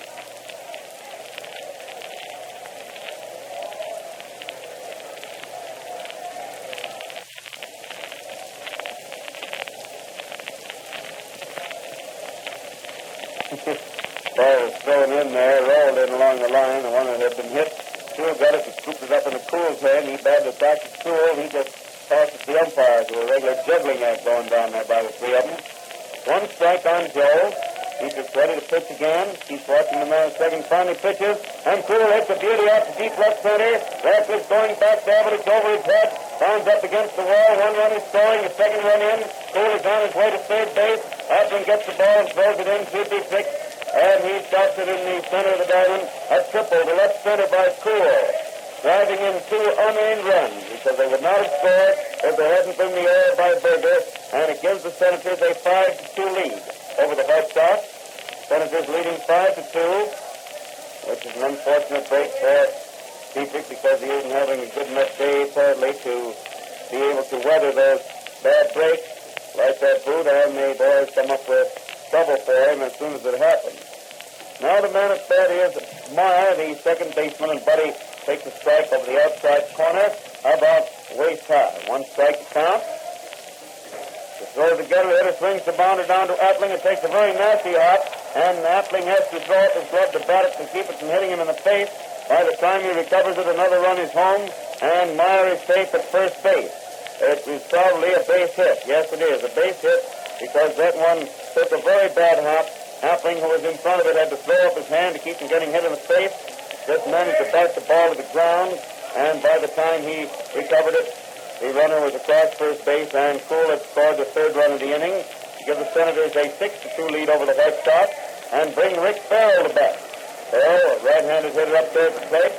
Ball was thrown in there, rolled in along the line. The one that had been hit, Cool got it and scooped it up in the Cool's hand. He batted it back to Cool. He just tossed it to the umpires. There was a regular juggling act going down there by the 3 of them. 1 strike on Joe. He's just ready to pitch again. Keeps watching the man at second. Finally pitches, and Cool hits a beauty out to deep left center. Ratcliffe's going back to have it. It's over his head. Bounds up against the wall. 1 run is scoring. The second run in. Cool is on his way to third base. Appling gets the ball and throws it in. 2-3-6. And he stops it in the center of the diamond. A triple to left center by Cool. Driving in 2 unearned runs because they would not have scored if there hadn't been the error by Berger. And it gives the Senators a 5-2 lead over the White Sox. Senators leading 5-2, which is an unfortunate break for Dietrich because he isn't having a good enough day, apparently, to be able to weather those bad breaks like that boot, and the boys come up with trouble for him as soon as it happens. Now the man at bat is Meyer, the second baseman, and Buddy takes a strike over the outside corner about waist high. 1 strike to count. The throw together, the hitter swings the bounder down to Appling. It takes a very nasty hop, and Appling has to throw it his glove to bat it to keep it from hitting him in the face. By the time he recovers it, another run is home, and Meyer is safe at first base. It is probably a base hit. Yes, it is, a base hit, because that one took a very bad hop. Appling, who was in front of it, had to throw up his hand to keep from getting hit in the face. Just managed to bat the ball to the ground, and by the time he recovered it, the runner was across first base, and Cool had scored the 3rd run of the inning to give the Senators a 6-2 lead over the White Sox and bring Rick Farrell to bat. Farrell, a right-handed hitter up there at the plate.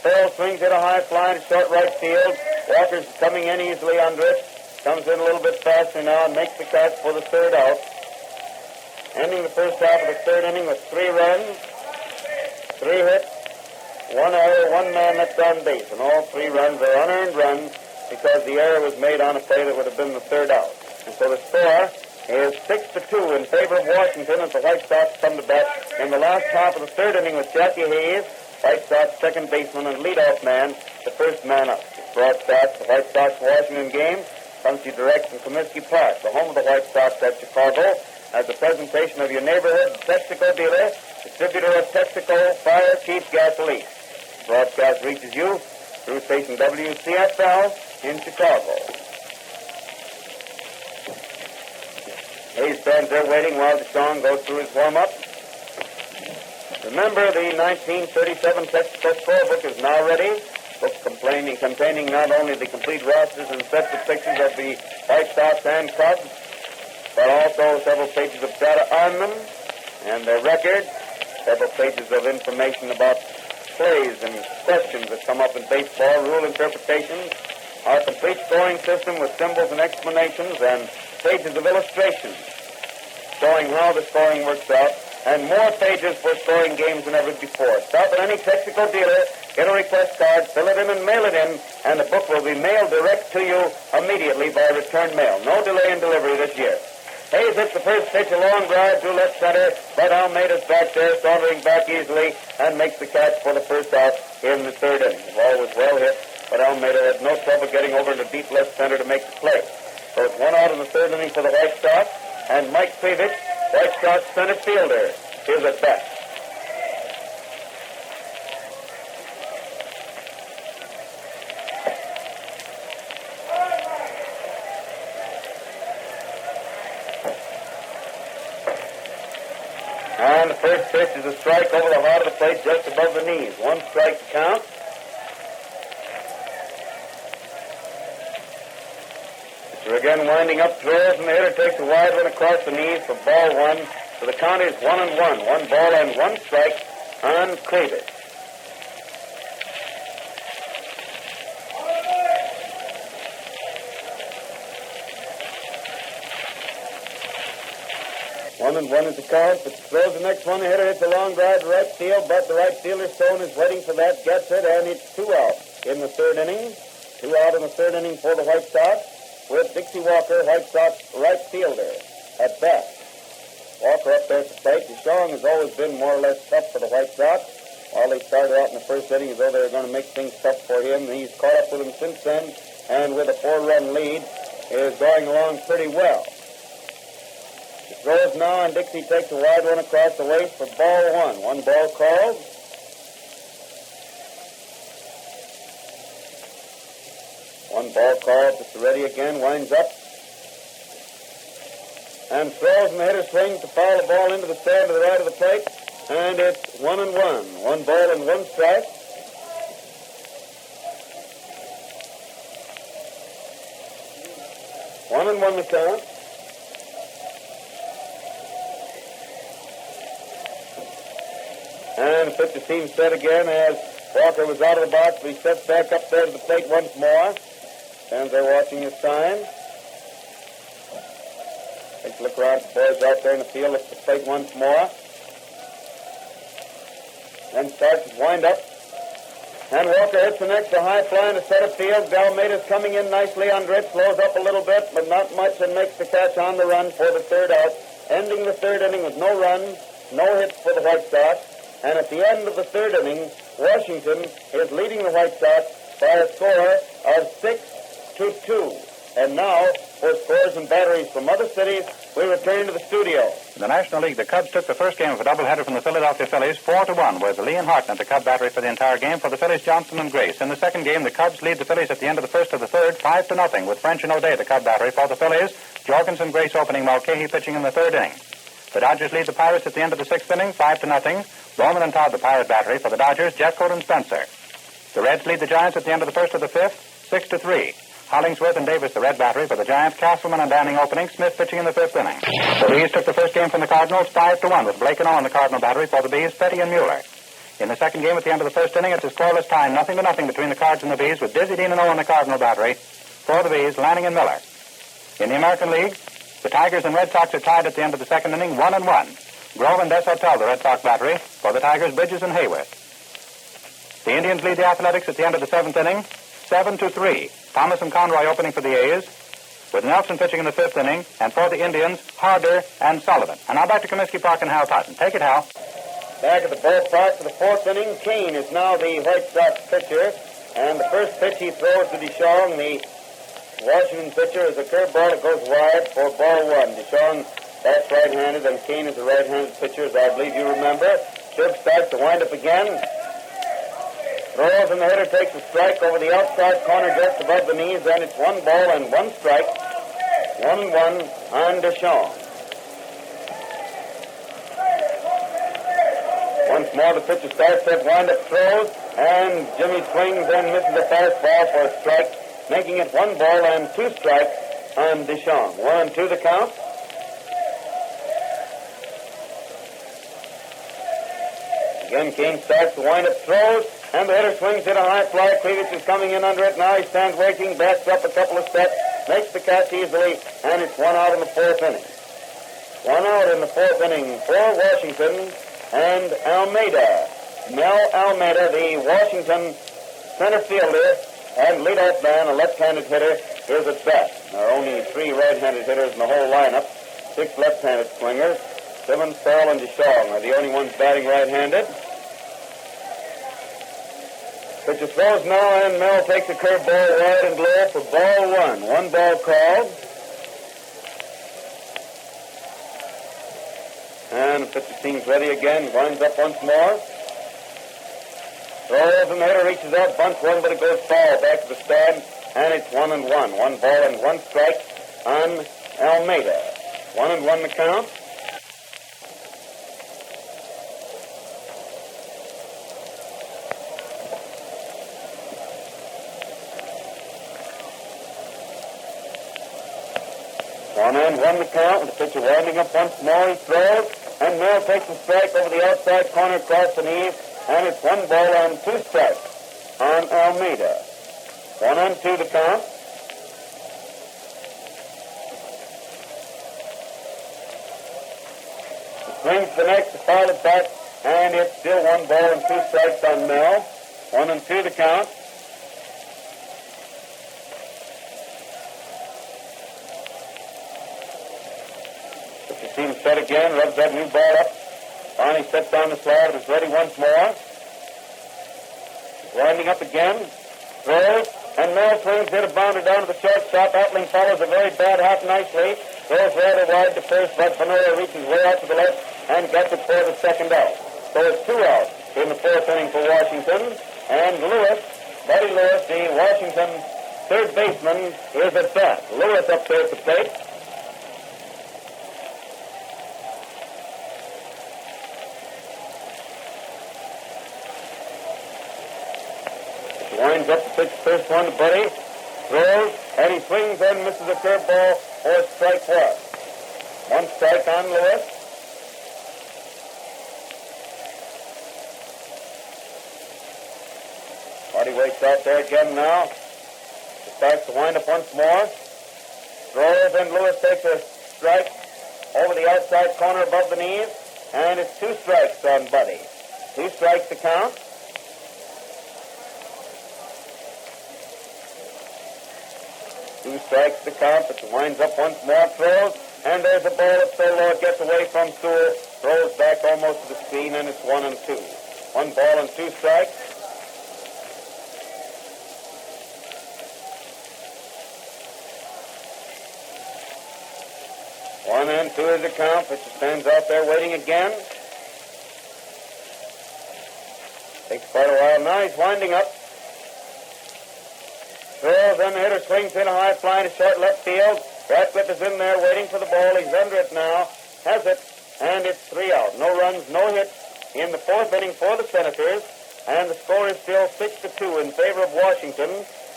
Farrell swings hit a high fly to short right field. Walker's coming in easily under it. Comes in a little bit faster now and makes the catch for the 3rd out. Ending the first half of the 3rd inning with 3 runs, 3 hits, 1 error, 1 man that's on base. And all 3 runs are unearned runs because the error was made on a play that would have been the 3rd out. And so the score is 6-2 in favor of Washington as the White Sox come to bat in the last half of the 3rd inning with Jackie Hayes, White Sox second baseman and leadoff man, the first man up. Broadcast the White Sox-Washington game comes to you direct from Comiskey Park, the home of the White Sox at Chicago, as a presentation of your neighborhood Texaco dealer, distributor of Texaco Fire Chief Gasoline. Broadcast reaches you through station WCFL in Chicago. Hayes stands there waiting while Deshaun goes through his warm-up. Remember, the 1937 Texaco scorebook is now ready. Book containing not only the complete rosters and sets of pictures of the White Sox and Cubs, but also several pages of data on them and their record, several pages of information about plays and questions that come up in baseball, rule interpretations, our complete scoring system with symbols and explanations, and pages of illustrations showing how the scoring works out, and more pages for scoring games than ever before. Stop at any Texaco dealer, get a request card, fill it in and mail it in, and the book will be mailed direct to you immediately by return mail. No delay in delivery this year. Hayes hits the first pitch, a long drive to left center, but Almeida's back there, sauntering back easily, and makes the catch for the first out in the third inning. The ball was well hit, but Almeida had no trouble getting over into deep left center to make the play. So it's one out in the third inning for the White Sox, and Mike Krivich, White Sox center fielder, is at bat. And the first pitch is a strike over the heart of the plate just above the knees. One strike to count. Pitcher again winding up, throws, and the hitter takes a wide one across the knees for ball one. So the count is 1-1. 1 ball and 1 strike on Krivich. One and one is the count, but throws the next one. The hitter hits a long drive to right field, but the right fielder Stone is waiting for that, gets it, and it's 2 out in the third inning. 2 out in the third inning for the White Sox, with Dixie Walker, White Sox right fielder, at bat. Walker up there at the plate. DeShong has always been more or less tough for the White Sox. While they started out in the first inning as though they were going to make things tough for him, he's caught up with them since then, and with a 4-run lead, is going along pretty well. He throws now, and Dixie takes a wide one across the waist for ball one. 1 ball called. One ball called. Ready again, winds up, and throws, and the hitter swings to foul the ball into the stand to the right of the plate, and it's 1-1. 1 ball and 1 strike. One and one the count. And the pitcher seems set again as Walker was out of the box, but he steps back up there to the plate once more. Stands there watching his sign. Takes a look around at the boys out there in the field, looks at the plate once more. Then starts his wind-up. And Walker hits the next, a high fly into center field. Dalmaida's coming in nicely under it, slows up a little bit, but not much, and makes the catch on the run for the third out, ending the third inning with no runs, no hits for the White Sox. And at the end of the third inning, Washington is leading the White Sox by a score of 6-2. And now, for scores and batteries from other cities, we return to the studio. In the National League, the Cubs took the first game of a doubleheader from the Philadelphia Phillies 4-1, with Lee and Hartnett the Cub battery for the entire game. For the Phillies, Johnson and Grace. In the second game, the Cubs lead the Phillies at the end of the first of the third, 5-0, with French and O'Day the Cub battery for the Phillies. Jorgensen, Grace opening, Mulcahy pitching in the third inning. The Dodgers lead the Pirates at the end of the sixth inning, 5-0. Bowman and Todd the Pirate battery for the Dodgers, Jeffcoat and Spencer. The Reds lead the Giants at the end of the first of the fifth, 6-3. Hollingsworth and Davis the Red battery for the Giants, Castleman and Danning opening, Smith pitching in the fifth inning. The Bees took the first game from the Cardinals 5-1, with Blake and Owen the Cardinal battery for the Bees, Petty and Mueller. In the second game at the end of the first inning, it's a scoreless tie, 0-0 between the Cards and the Bees, with Dizzy Dean and Owen the Cardinal battery for the Bees, Lanning and Miller. In the American League, the Tigers and Red Sox are tied at the end of the second inning, 1-1. Grove and Deshotel the Red Sox battery for the Tigers, Bridges and Haywood. The Indians lead the Athletics at the end of the seventh inning, 7-3. Thomas and Conroy opening for the A's, with Nelson pitching in the fifth inning, and for the Indians, Harder and Sullivan. And now back to Comiskey Park and Hal Totten. Take it, Hal. Back at the ballpark for the fourth inning, Kane is now the White Sox pitcher, and the first pitch he throws to DeShong, the Washington pitcher, is a curveball that goes wide for ball one. DeShong bats right-handed, and Kane is a right-handed pitcher, as I believe you remember. Shiv starts to wind up again. Throws, and the hitter takes a strike over the outside corner just above the knees, and it's 1 ball and 1 strike. 1-1 on DeShong. Once more, the pitcher starts that wind-up throws, and Jimmy swings and misses a fastball for a strike, making it 1 ball and 2 strikes on DeShong. 1-2 the count. Again, King starts to wind up throws, and the hitter swings it a high fly. Cleavage is coming in under it. Now he stands waiting, backs up a couple of steps, makes the catch easily, and it's one out in the fourth inning. One out in the fourth inning for Washington and Almeida. Mel Almeida, the Washington center fielder and leadoff man, a left-handed hitter, is at bat. There are only 3 right-handed hitters in the whole lineup, 6 left-handed swingers. Simmons, Farrell, and DeShaw are the only ones batting right-handed. Pitcher throws now, and Mel takes a curveball wide and low for ball 1. 1 ball called. And the pitcher seems ready again, winds up once more. Throws, and the hitter reaches out, bunts one, but it goes foul back to the stand, and it's 1-1. 1 ball and 1 strike on Almeida. 1-1 the count. One the count, with the pitcher winding up once more. He throws, and Mel takes a strike over the outside corner across the knees, and it's 1 ball and 2 strikes on Almeida. 1-2 the count. He swings the next, foul it back, and it's still 1 ball and 2 strikes on Mel. 1-2 the count. Seems set again, rubs that new ball up. Finally steps down the slab and is ready once more. Winding up again. Throws, and Mel swings, hit a bounder down to the shortstop. Atling follows a very bad hop nicely. Throws rather wide to first, but Venora reaches way out to the left and gets it for the second out. So it's 2 out in the fourth inning for Washington. And Lewis, Buddy Lewis, the Washington third baseman, is at bat. Lewis up there at the plate. Winds up the pitch, first one to Buddy. Throws, and he swings and misses a curveball for strike 1. 1 strike on Lewis. Buddy waits out there again now. He starts to wind up once more. Throws, and Lewis takes a strike over the outside corner above the knees. And it's 2 strikes on Buddy. 2 strikes to count. 2 strikes to count, but winds up once more, throws, and there's a ball up so low it gets away from Sewell, throws back almost to the screen, and it's 1-2. 1 ball and 2 strikes. One and 2 is the count, but she stands out there waiting again. Takes quite a while now. He's winding up. Throws, and the hitter swings in a high fly to short left field. Ratcliffe is in there waiting for the ball. He's under it now. Has it, and it's 3 out. No runs, no hits in the fourth inning for the Senators. And the score is still 6-2 in favor of Washington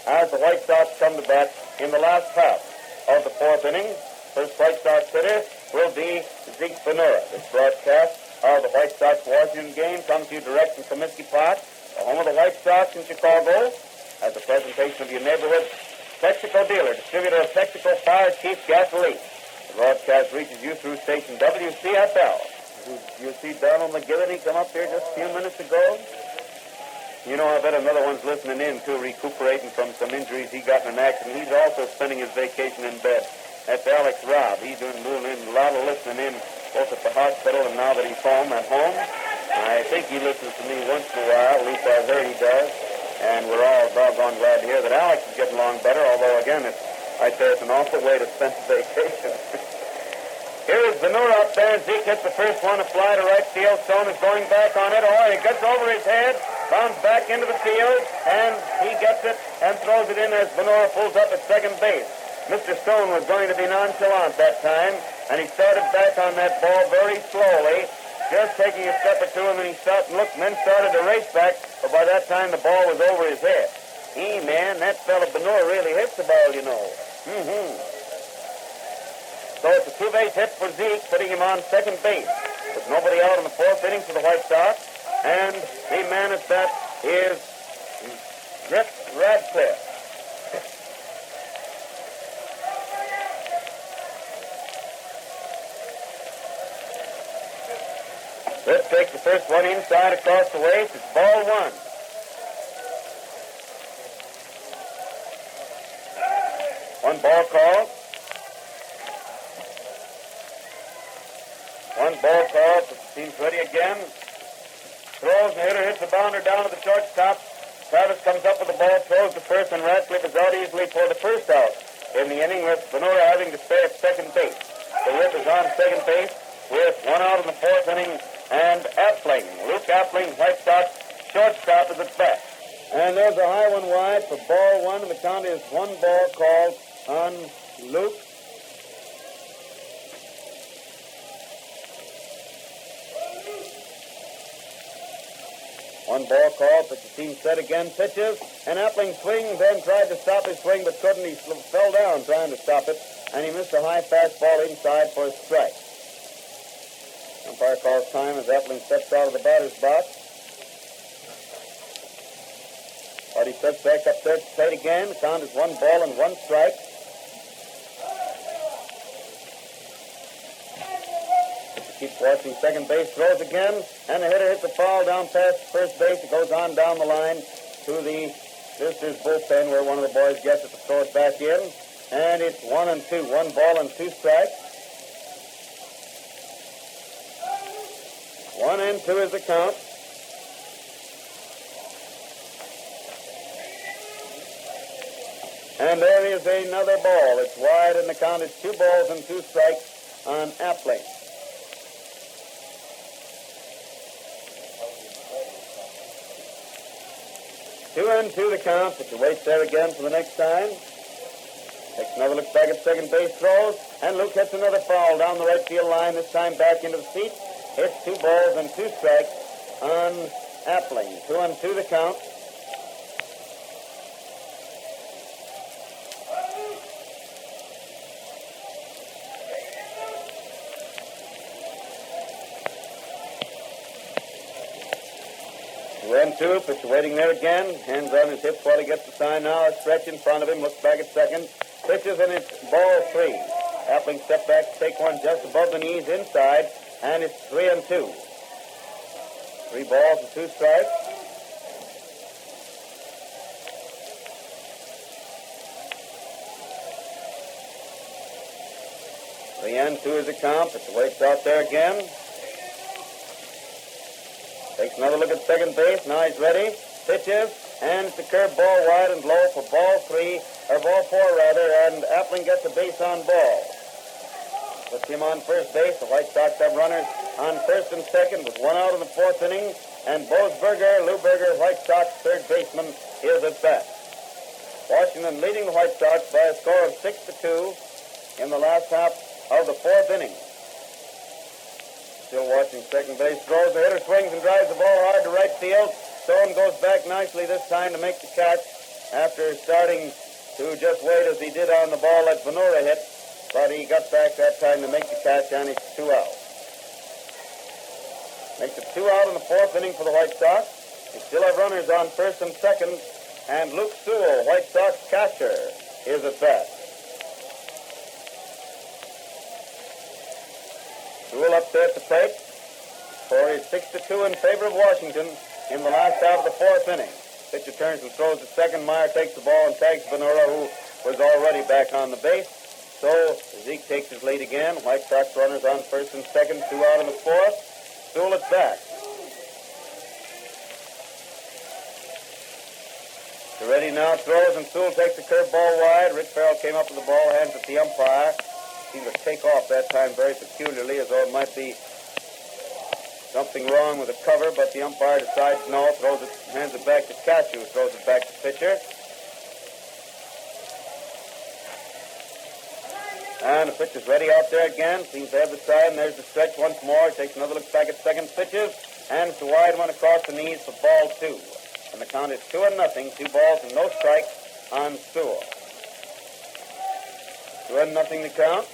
as the White Sox come to bat in the last half of the fourth inning. First White Sox hitter will be Zeke Venura. This broadcast of the White Sox-Washington game comes to you direct from Comiskey Park, the home of the White Sox in Chicago, as a presentation of your neighborhood Texaco dealer, distributor of Texaco Fire Chief Gasoline. The broadcast reaches you through station WCFL. You see Donald McGillity come up here just a few minutes ago? You know, I bet another one's listening in, too, recuperating from some injuries he got in an accident. He's also spending his vacation in bed. That's Alex Robb. He's doing a lot of listening in, both at the hospital and now that he's home at home. I think he listens to me once in a while. At least I've heard he does. And we're all doggone glad to hear that Alex is getting along better, although, again, I'd say it's an awful way to spend the vacation. Here's Venura up there, and Zeke hits the first one, a fly to right field. Stone is going back on it. Oh, it gets over his head, bounces back into the field, and he gets it and throws it in as Venura pulls up at second base. Mr. Stone was going to be nonchalant that time, and he started back on that ball very slowly, just taking a step or two, and then he stopped and looked, and then started to race back, but by that time the ball was over his head. Man, that fella Venura really hits the ball, you know. So it's a 2-base hit for Zeke, putting him on second base. With nobody out in the fourth inning for the White Sox. And the man at bat is Rip Radcliffe. Rip takes the first one inside across the waist. It's ball one. One ball call. One ball call. The team's ready again. Throws, and the hitter hits the bounder down to the shortstop. Travis comes up with the ball, throws to first, and Radcliffe is out easily for the first out in the inning, with Ventura having to stay at second base. The Rip is on second base with one out in the fourth inning, and Appling, Luke Appling, White Sox, shortstop is at bat. And there's a high one wide for ball one, and the count is one ball called on Luke. One ball called, but the team set again, pitches, and Appling swings, then tried to stop his swing, but couldn't. He fell down trying to stop it, and he missed a high fastball inside for a strike. Umpire calls time as Appling steps out of the batter's box. But he steps back up there to plate again. The count is one ball and one strike. Keeps watching second base, throws again, and the hitter hits a foul down past first base. It goes on down the line to the visitors' bullpen, where one of the boys gets it to throw it back in. And it's 1-2. One ball and two strikes. 1-2 is the count. And there is another ball. It's wide, and the count is 2 balls and 2 strikes on Appling. 2-2 the count, but you wait there again for the next time. Takes another look back at second base, throws, and Luke hits another foul down the right field line, this time back into the seat. Hits 2 balls and 2 strikes on Appling. 2-2 the count. Two, but waiting there again. Hands on his hips while he gets the sign now. A stretch in front of him. Looks back at second. Pitches, and it's ball 3. Appling step back to take one just above the knees inside, and it's 3-2. 3 balls and 2 strikes. The end 2 is the count, but the waits out there again. Takes another look at second base. Now he's ready. Pitches, and it's a curve ball wide and low for ball 3, or ball 4 rather, and Appling gets a base on ball. Puts him on first base. The White Sox have runners on first and second with 1 out in the 4th inning, and Lou Berger, White Sox third baseman, is at bat. Washington leading the White Sox by a score of 6-2 in the last half of the 4th inning. Still watching second base, throws, the hitter swings and drives the ball hard to right field. Stone goes back nicely this time to make the catch after starting to just wait as he did on the ball that Ventura hit, but he got back that time to make the catch, and it's 2 out. Makes it 2 out in the 4th inning for the White Sox. They still have runners on first and second, and Luke Sewell, White Sox catcher, is at bat. Sewell up there at the plate for his 6-2 in favor of Washington in the last half of the 4th inning. Pitcher turns and throws to second. Meyer takes the ball and tags Venura, who was already back on the base. So Zeke takes his lead again. White Sox runners on first and second, 2 out in the 4th. Sewell at bat. Ready now, throws, and Sewell takes the curve ball wide. Rick Farrell came up with the ball, hands at the umpire. Seemed to take off that time very peculiarly, as though it might be something wrong with the cover, but the umpire decides no, throws it, hands it back to Cashew, who throws it back to pitcher. And the pitcher's ready out there again. Seems to have the side, and there's the stretch once more. Takes another look back at second, pitches, and it's a wide one across the knees for ball 2. And the count is 2-0, 2 balls and no strikes on Sewell. 2-0 the count.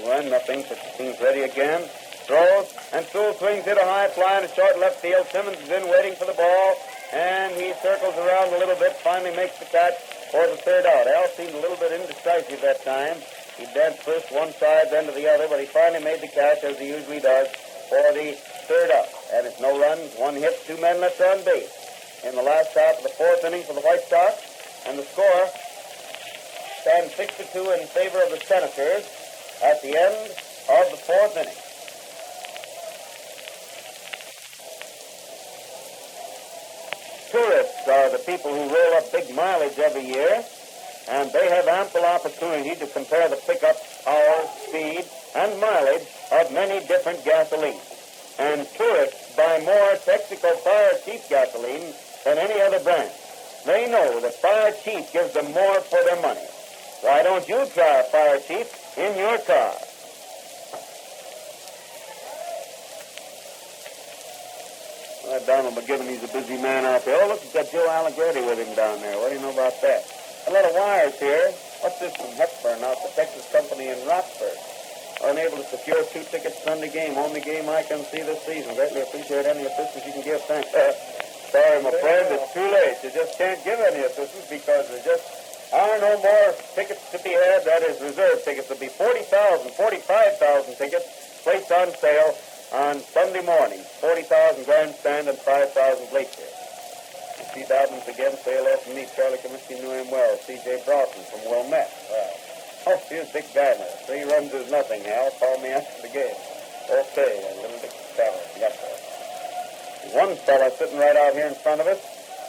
1, nothing. Pitching's ready again. Throws, and Sewell swings hit a high fly in a short left field. Simmons is in waiting for the ball, and he circles around a little bit, finally makes the catch for the third out. Al seemed a little bit indecisive that time. He danced first one side, then to the other, but he finally made the catch, as he usually does, for the third out. And it's no runs, 1 hit, 2 men left on base in the last half of the 4th inning for the White Sox, and the score stands 6-2 in favor of the Senators at the end of the 4th inning. Tourists are the people who roll up big mileage every year, and they have ample opportunity to compare the pickup, power, speed, and mileage of many different gasolines. And tourists buy more Texaco Fire Chief gasoline than any other brand. They know that Fire Chief gives them more for their money. Why don't you try Fire Chief in your car? Donald McGibbon, he's a busy man out there. Oh, look, he's got Joe Allegretti with him down there. What do you know about that? A lot of wires here. What's this from Hepburn out the Texas Company in Rockford? Unable to secure 2 tickets Sunday game. Only game I can see this season. Greatly appreciate any assistance you can give. Thanks. Sorry, my friend, it's too late. You just can't give any assistance because there just are no more tickets to be had. That is, reserve tickets. There'll be 40,000, 45,000 tickets placed on sale on Sunday morning. 40,000 grandstand and 5,000 late here. C. Dobbins again, say hello from me. Charlie Comiskey knew him well. C.J. Broughton from Wilmette. Oh, here's Dick Gardner. 3 runs is nothing, Al. Call me after the game. Okay, and little Dick Travis. Got that. One fella sitting right out here in front of us,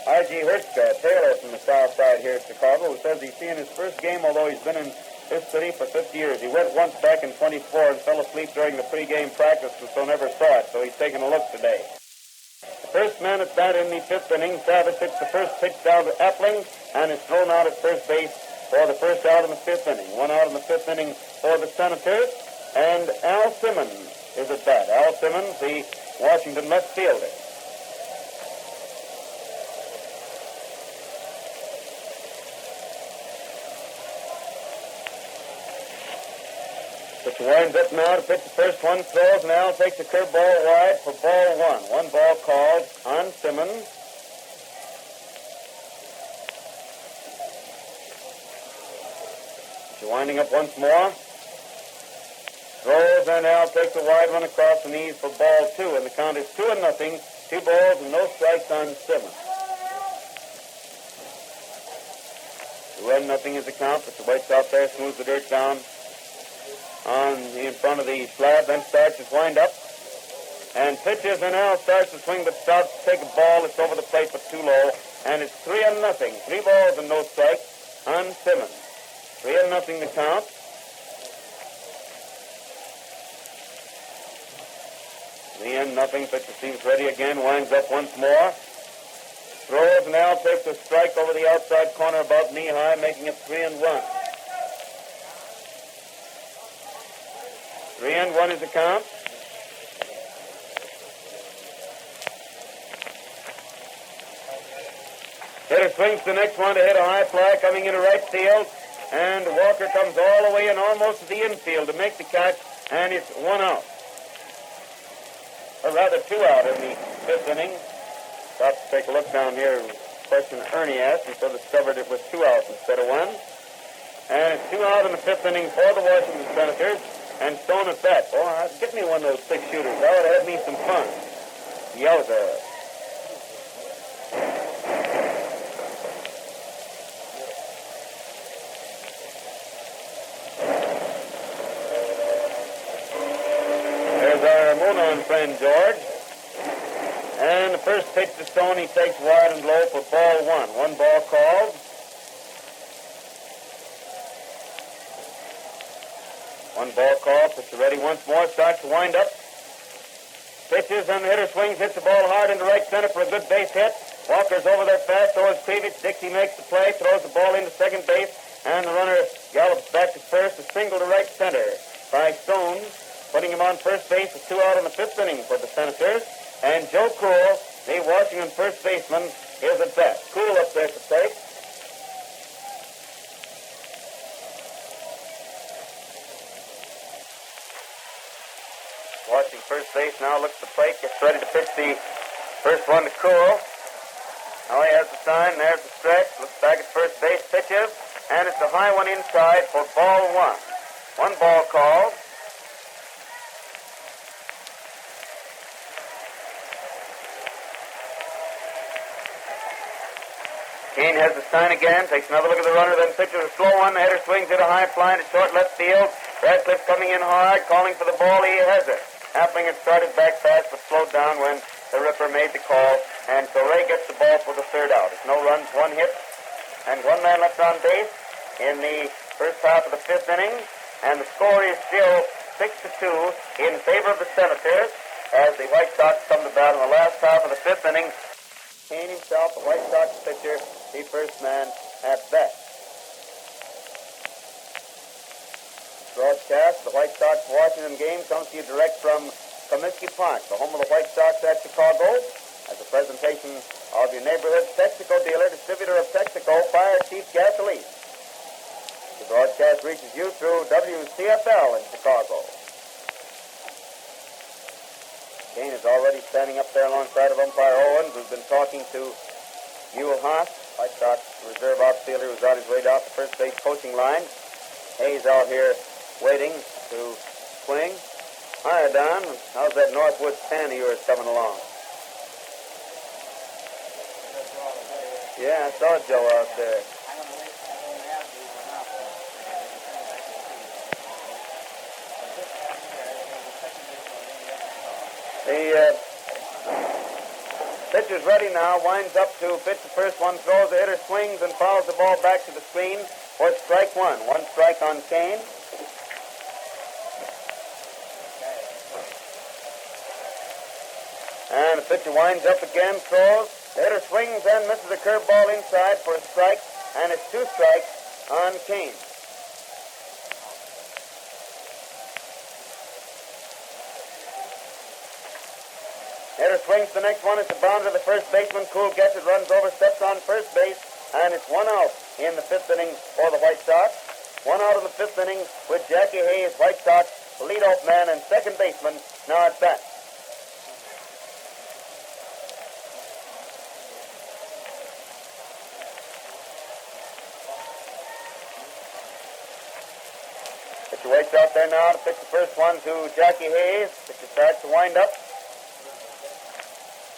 R.G. Hertzka, Taylor from the south side here at Chicago, who says he's seeing his first game, although he's been in this city for 50 years. He went once back in 24 and fell asleep during the pregame practice and so never saw it, so he's taking a look today. The first man at bat in the 5th inning, Savage hits the first pitch down to Epling, and is thrown out at first base for the first out in the 5th inning. 1 out in the 5th inning for the Senators, and Al Simmons is at bat. Al Simmons, the Washington left fielder. Pitch winds up now to pitch the first one, throws, and Al takes a curveball wide for ball 1. 1 ball called on Simmons. Pitch winding up once more. Throws, and Al takes a wide one across the knees for ball 2, and the count is 2-0. 2 balls and no strikes on Simmons. 2-0 is the count, but the Whites out there smooths the dirt down in front of the slab, then starts his wind-up, and pitches, and Al starts to swing, but stops to take a ball that's over the plate but too low, and it's 3-0. 3 balls and no strikes on Simmons. 3-0 the count. Nothing. Pitcher seems ready again, winds up once more. Throws, and Al takes a strike over the outside corner about knee-high, making it 3-1. 3-1 is the count. Hitter swings the next one to hit a high fly coming into right field, and Walker comes all the way in almost to the infield to make the catch, and it's 1 out. Or rather 2 out in the 5th inning. Stop to take a look down here. Question Ernie asked, and so discovered it was 2 outs instead of 1. And it's 2 out in the 5th inning for the Washington Senators. And Stone at bat. Oh, get me one of those 6 shooters. That would have had me some fun. Yowza. There's our Moonon friend, George. And the first pitch to Stone, he takes wide and low for ball 1. 1 ball called. One ball call, pitcher ready once more, starts to wind up. Pitches, and the hitter swings, hits the ball hard into right center for a good base hit. Walker's over there fast, so is Krivich. Dixie makes the play, throws the ball into second base, and the runner gallops back to first, a single to right center by Stone, putting him on first base with 2 out in the 5th inning for the Senators. And Joe Cool, the Washington first baseman, is at bat. Cool up there to plate. watching first base now, looks at the plate, gets ready to pitch the first one to cool. Now he has the sign, there's the stretch, looks back at first base, pitches, and it's a high one inside for ball one. One ball called. Kane has the sign again, takes another look at the runner, then pitches a slow one. The hitter swings it a high fly to short left field. Radcliffe coming in hard, calling for the ball. He has it. Appling had started back fast, but slowed down when the Ripper made the call. And so Ray gets the ball for the third out. It's no runs, one hit, and one man left on base in the first half of the fifth inning. And the score is still 6-2 in favor of the Senators as the White Sox come to bat in the last half of the fifth inning. Kane himself, the White Sox pitcher, the first man at bat. Broadcast, the White Sox-Washington game comes to you direct from Comiskey Park, the home of the White Sox at Chicago, as a presentation of your neighborhood Texaco dealer, distributor of Texaco Fire Chief Gasoline. The broadcast reaches you through WCFL in Chicago. Kane is already standing up there alongside of umpire Owens, who's been talking to Ewell Haas, White Sox reserve outfielder who's on his way down the first base coaching line. Hayes out here waiting to swing. Hi, Don. How's that Northwood tan of yours coming along? Yeah, I saw Joe out there. The pitcher's ready now, winds up to pitch the first one, throws, the hitter swings and fouls the ball back to the screen for strike one. One strike on Kane. And the pitcher winds up again, throws, the hitter swings and misses a curveball inside for a strike, and it's two strikes on Kane. Hitter swings the next one. It's a bounder. The first baseman, Cool, gets it, runs over, steps on first base, and it's one out in the fifth inning for the White Sox. One out in the fifth inning with Jackie Hayes, White Sox leadoff man and second baseman, now at bat. Pitcher waits out there now to pitch the first one to Jackie Hayes. Pitcher starts to wind up.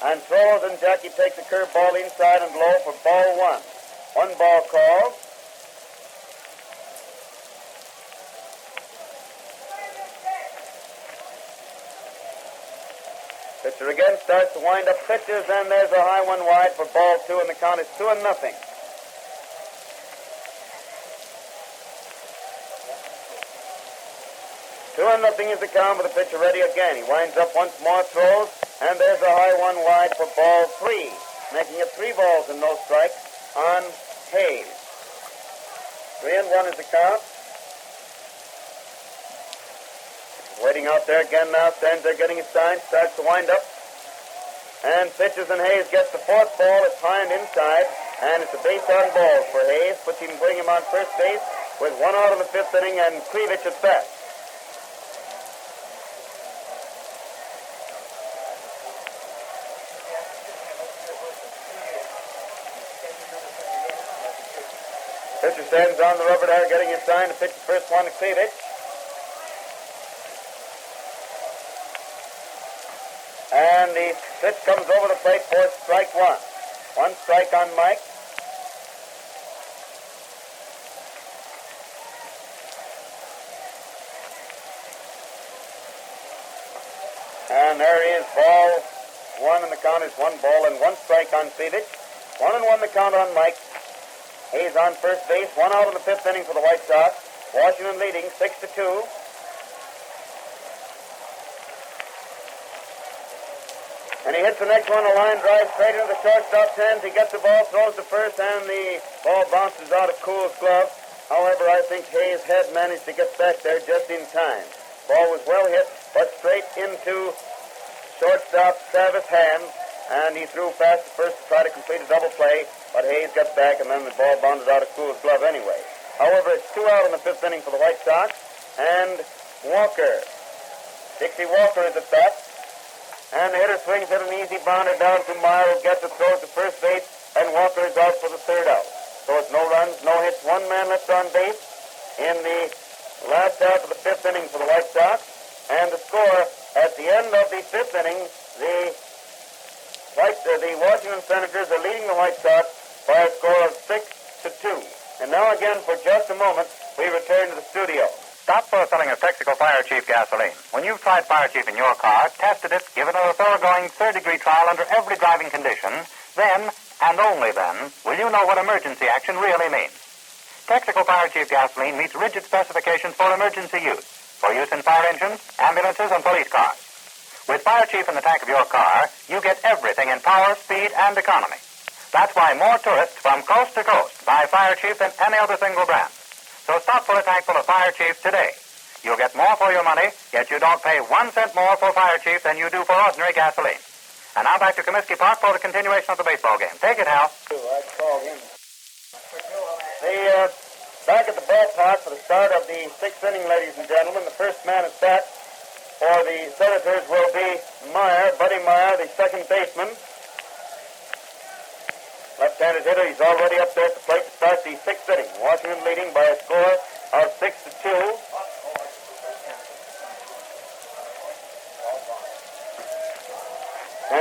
And throws, and Jackie takes a curveball inside and low for ball one. One ball called. Pitcher again starts to wind up, pitches, and there's a high one wide for ball two, and the count is 2-0. 2-0 is the count with the pitcher ready again. He winds up once more, throws, and there's a high one wide for ball three, making it 3 balls and no strikes on Hayes. 3-1 is the count. Waiting out there again now, stands there getting his sign, starts to wind up, and pitches, and Hayes gets the fourth ball. It's high and inside, and it's a base on balls for Hayes, which can bring him on first base with one out in the fifth inning and Krivich at bat. Pitcher stands on the rubber there, getting his sign to pitch the first one to Krivich. And the pitch comes over the plate for strike one. One strike on Mike. And there he is, ball one, and the count is 1 ball and 1 strike on Krivich. 1-1 the count on Mike. Hayes on first base, 1 out in the fifth inning for the White Sox. Washington leading 6-2. And he hits the next one, a line drive straight into the shortstop's hands. He gets the ball, throws to first, and the ball bounces out of Cool's glove. However, I think Hayes had managed to get back there just in time. Ball was well hit, but straight into shortstop Travis' hands, and he threw past the first to try to complete a double play, but Hayes got back, and then the ball bounded out of Cool's glove anyway. However, it's 2 out in the fifth inning for the White Sox, and Walker Dixie Walker is at bat. And the hitter swings it an easy bounder down to Meyer, who gets the throw to first base, and Walker is out for the third out. So it's no runs, no hits, one man left on base in the last half of the fifth inning for the White Sox. And the score at the end of the fifth inning, the Washington Senators are leading the White Sox by a score of 6-2. And now again, for just a moment, we return to the studio. Stop for filling of Texaco Fire Chief gasoline. When you've tried Fire Chief in your car, tested it, given it a thoroughgoing third-degree trial under every driving condition, then, and only then, will you know what emergency action really means. Texaco Fire Chief gasoline meets rigid specifications for emergency use, for use in fire engines, ambulances, and police cars. With Fire Chief in the tank of your car, you get everything in power, speed, and economy. That's why more tourists from coast to coast buy Fire Chief than any other single brand. So stop for a tank full of Fire Chief today. You'll get more for your money, yet you don't pay 1 cent more for Fire Chief than you do for ordinary gasoline. And now back to Comiskey Park for the continuation of the baseball game. Take it, Hal. Back at the ballpark for the start of the sixth inning, ladies and gentlemen. The first man at bat for the Senators will be Meyer, Buddy Meyer, the second baseman. Left-handed hitter, he's already up there at the plate to start the sixth inning. Washington leading by a score of 6-2.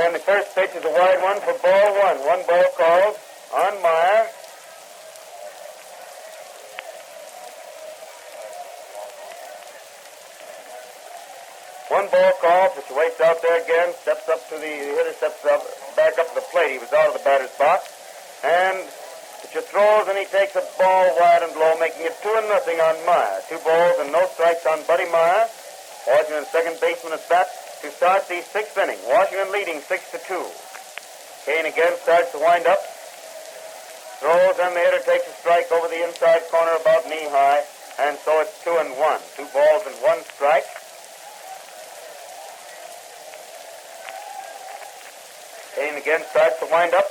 And the first pitch is a wide one for ball one. One ball called on Meyer. One ball call, which waits out there again, steps up to the hitter, steps up, back up to the plate. He was out of the batter's box. And pitcher throws, and he takes a ball wide and low, making it 2-0 on Meyer. 2 balls and no strikes on Buddy Meyer. Washington second baseman at bat to start the sixth inning. Washington leading 6-2. Kane again starts to wind up. Throws, and the hitter takes a strike over the inside corner about knee-high. And so it's 2-1. 2 balls and 1 strike. Kane again starts to wind up.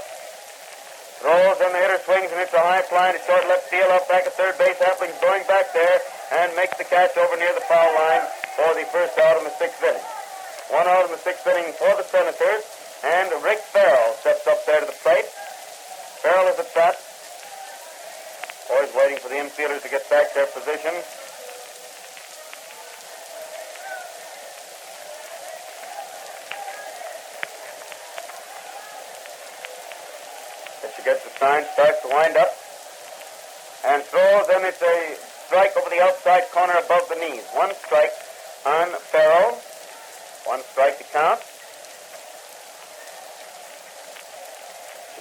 Throws, and the hitter swings, and it's a high fly to short left field, up back at third base. Appling's going back there and makes the catch over near the foul line for the first out in the sixth inning. 1 out in the sixth inning for the Senators, and Rick Farrell steps up there to the plate. Farrell is at bat. Boys waiting for the infielders to get back their position. Pitcher gets the sign, starts to wind up, and throws, and it's a strike over the outside corner above the knees. 1 strike on Farrell. 1 strike to count.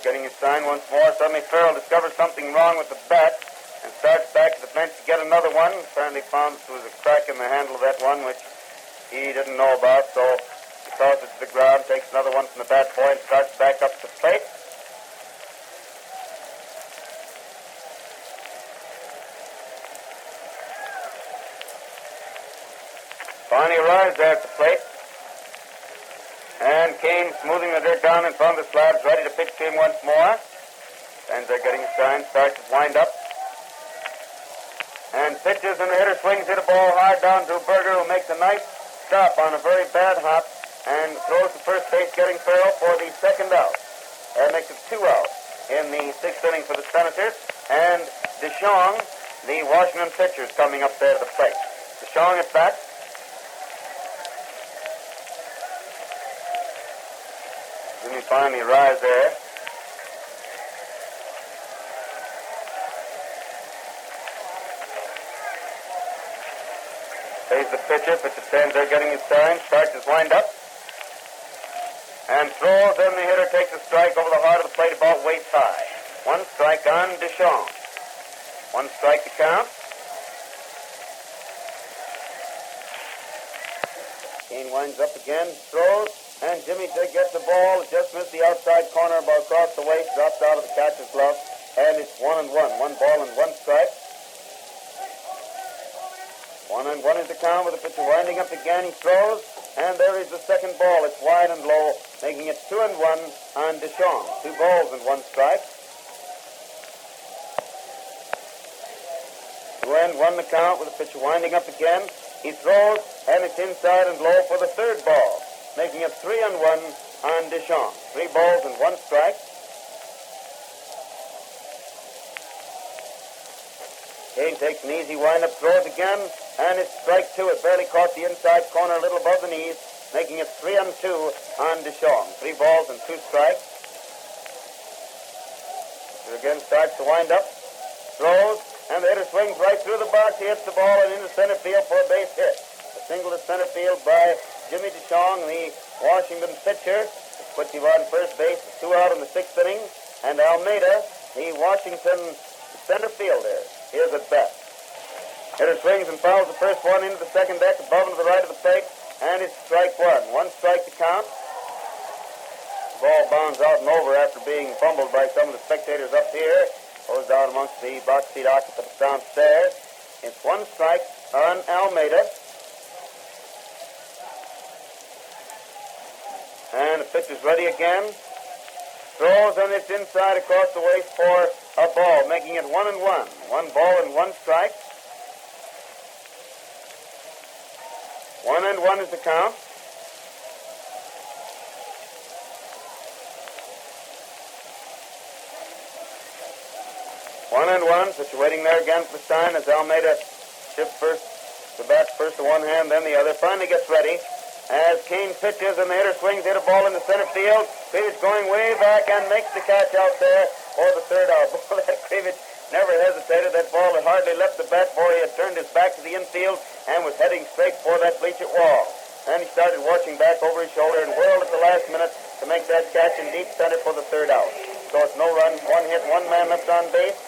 Getting his sign once more. Suddenly Farrell discovers something wrong with the bat and starts back to the bench to get another one. Apparently found there was a crack in the handle of that one, which he didn't know about, so he throws it to the ground, takes another one from the bat boy, and starts back up to the plate. Finally arrives there at the plate. And Kane smoothing the dirt down in front of the slabs, ready to pitch to him once more. Stands there getting his sign, starts to wind up. And pitches, and the hitter swings, hit a ball hard down to Berger, who makes a nice stop on a very bad hop and throws to first base, getting Farrell for the second out. That makes it 2 out in the sixth inning for the Senators. And DeShong, the Washington pitcher, is coming up there to the plate. DeShong at bat. Jimmy finally arrives there. Plays the pitcher stands there getting his sign, starts his wind-up, and throws, and the hitter takes a strike over the heart of the plate about waist high. 1 strike on DeShong. 1 strike to count. Kane winds up again, throws, and Jimmy gets the ball, just missed the outside corner, about across the waist, drops out of the catcher's glove, and it's 1-1. 1 ball and 1 strike. 1-1 is the count with the pitcher winding up again. He throws, and there is the second ball. It's wide and low, making it 2-1 on DeShong. 2 balls and 1 strike. 2-1 the count with the pitcher winding up again. He throws, and it's inside and low for the third ball, making it 3-1 on Deschamps. 3 balls and 1 strike. Kane takes an easy wind-up, throws again, and it's strike 2. It barely caught the inside corner a little above the knees, making it 3-2 on Deschamps. 3 balls and 2 strikes. He again starts to wind up, throws, and the hitter swings right through the box. He hits the ball and into center field for a base hit. A single to center field by Jimmy Deschamps, the Washington pitcher. Puts him on first base, 2 out in the 6th inning. And Almeida, the Washington center fielder, is at bat. Hitter swings and fouls the first one into the second deck, above and to the right of the plate, and it's strike 1. 1 strike to count. The ball bounds out and over after being fumbled by some of the spectators up here. Goes down amongst the box seat occupants downstairs. It's 1 strike on Almeida. And the pitch is ready again. Throws, and it's inside across the waist for a ball, making it 1-1. 1 ball and 1 strike. 1-1 is the count. One and one, situating there again for the sign as Almeida shifts first the bat first to one hand, then the other. Finally gets ready as Kane pitches and the hitter swings, hit a ball in the center field. Krivich going way back and makes the catch out there for the third out. Boy, that Krivich never hesitated. That ball had hardly left the bat before he had turned his back to the infield and was heading straight for that bleacher wall. And he started watching back over his shoulder and whirled at the last minute to make that catch in deep center for the third out. So it's no run, 1 hit, 1 man left on base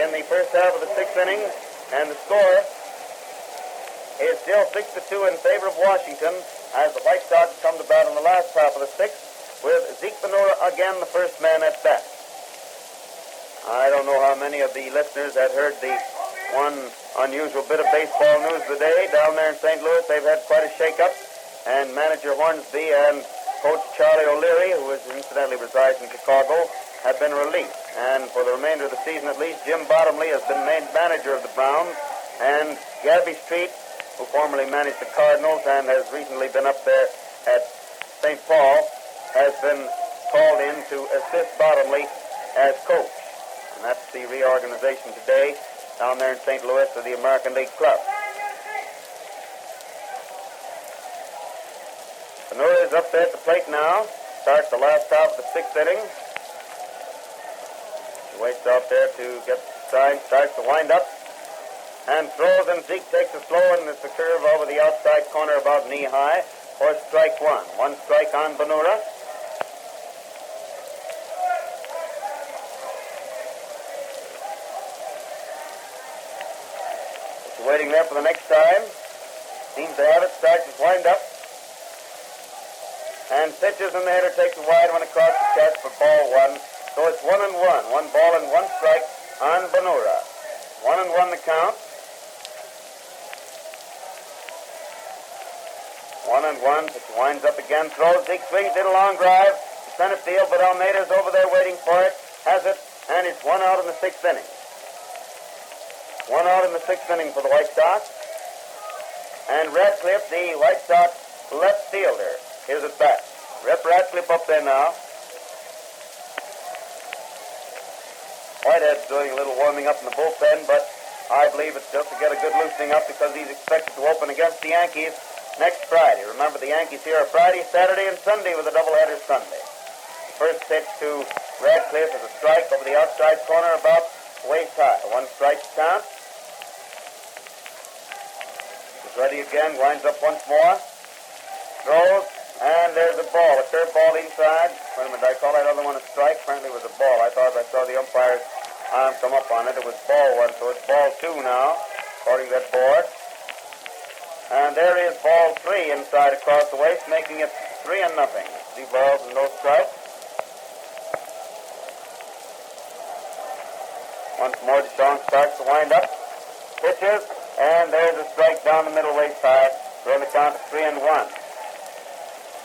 in the first half of the 6th inning. And the score is still 6-2 in favor of Washington as the White Sox come to bat in the last half of the 6th with Zeke Benura again the first man at bat. I don't know how many of the listeners had heard the one unusual bit of baseball news today. Down there in St. Louis, they've had quite a shake-up, and manager Hornsby and Coach Charlie O'Leary, who incidentally resides in Chicago, have been released. And for the remainder of the season at least, Jim Bottomley has been made manager of the Browns, and Gabby Street, who formerly managed the Cardinals and has recently been up there at St. Paul, has been called in to assist Bottomley as coach. And that's the reorganization today down there in St. Louis of the American League Club. Benura is up there at the plate now. Starts the last half of the 6th inning. He waits out there to get the sign, starts to wind up, and throws, and Zeke takes a slow, and it's a curve over the outside corner about knee-high for strike 1. 1 strike on Benura. He's waiting there for the next time. Seems to have it, starts his wind up, and pitches, and the hitter takes a wide one across the chest for ball 1. So it's 1-1. 1 ball and 1 strike on Benura. 1-1 the count. 1-1, but he winds up again, throws, Zeke swings, did a long drive to center field, but Almeida's over there waiting for it, has it, and it's 1 out in the 6th inning. 1 out in the 6th inning for the White Sox. And Radcliffe, the White Sox left fielder, is at bat. Rip Radcliffe up there now. Whitehead's doing a little warming up in the bullpen, but I believe it's just to get a good loosening up because he's expected to open against the Yankees next Friday. Remember, the Yankees here are Friday, Saturday, and Sunday with a doubleheader Sunday. The first pitch to Radcliffe is a strike over the outside corner about waist high. 1 strike to count. He's ready again, winds up once more. Throws, and there's a ball, a curve ball inside. Wait a minute, did I call that other one a strike? Apparently it was a ball. I thought I saw the umpire's arm come up on it. It was ball 1, so it's ball 2 now, according to that board. And there is ball 3 inside across the waist, making it 3-0. 3 balls and no strikes. Once more, Deschamps starts to wind up. Pitches, and there's a strike down the middle waist high. We're on the count of 3-1.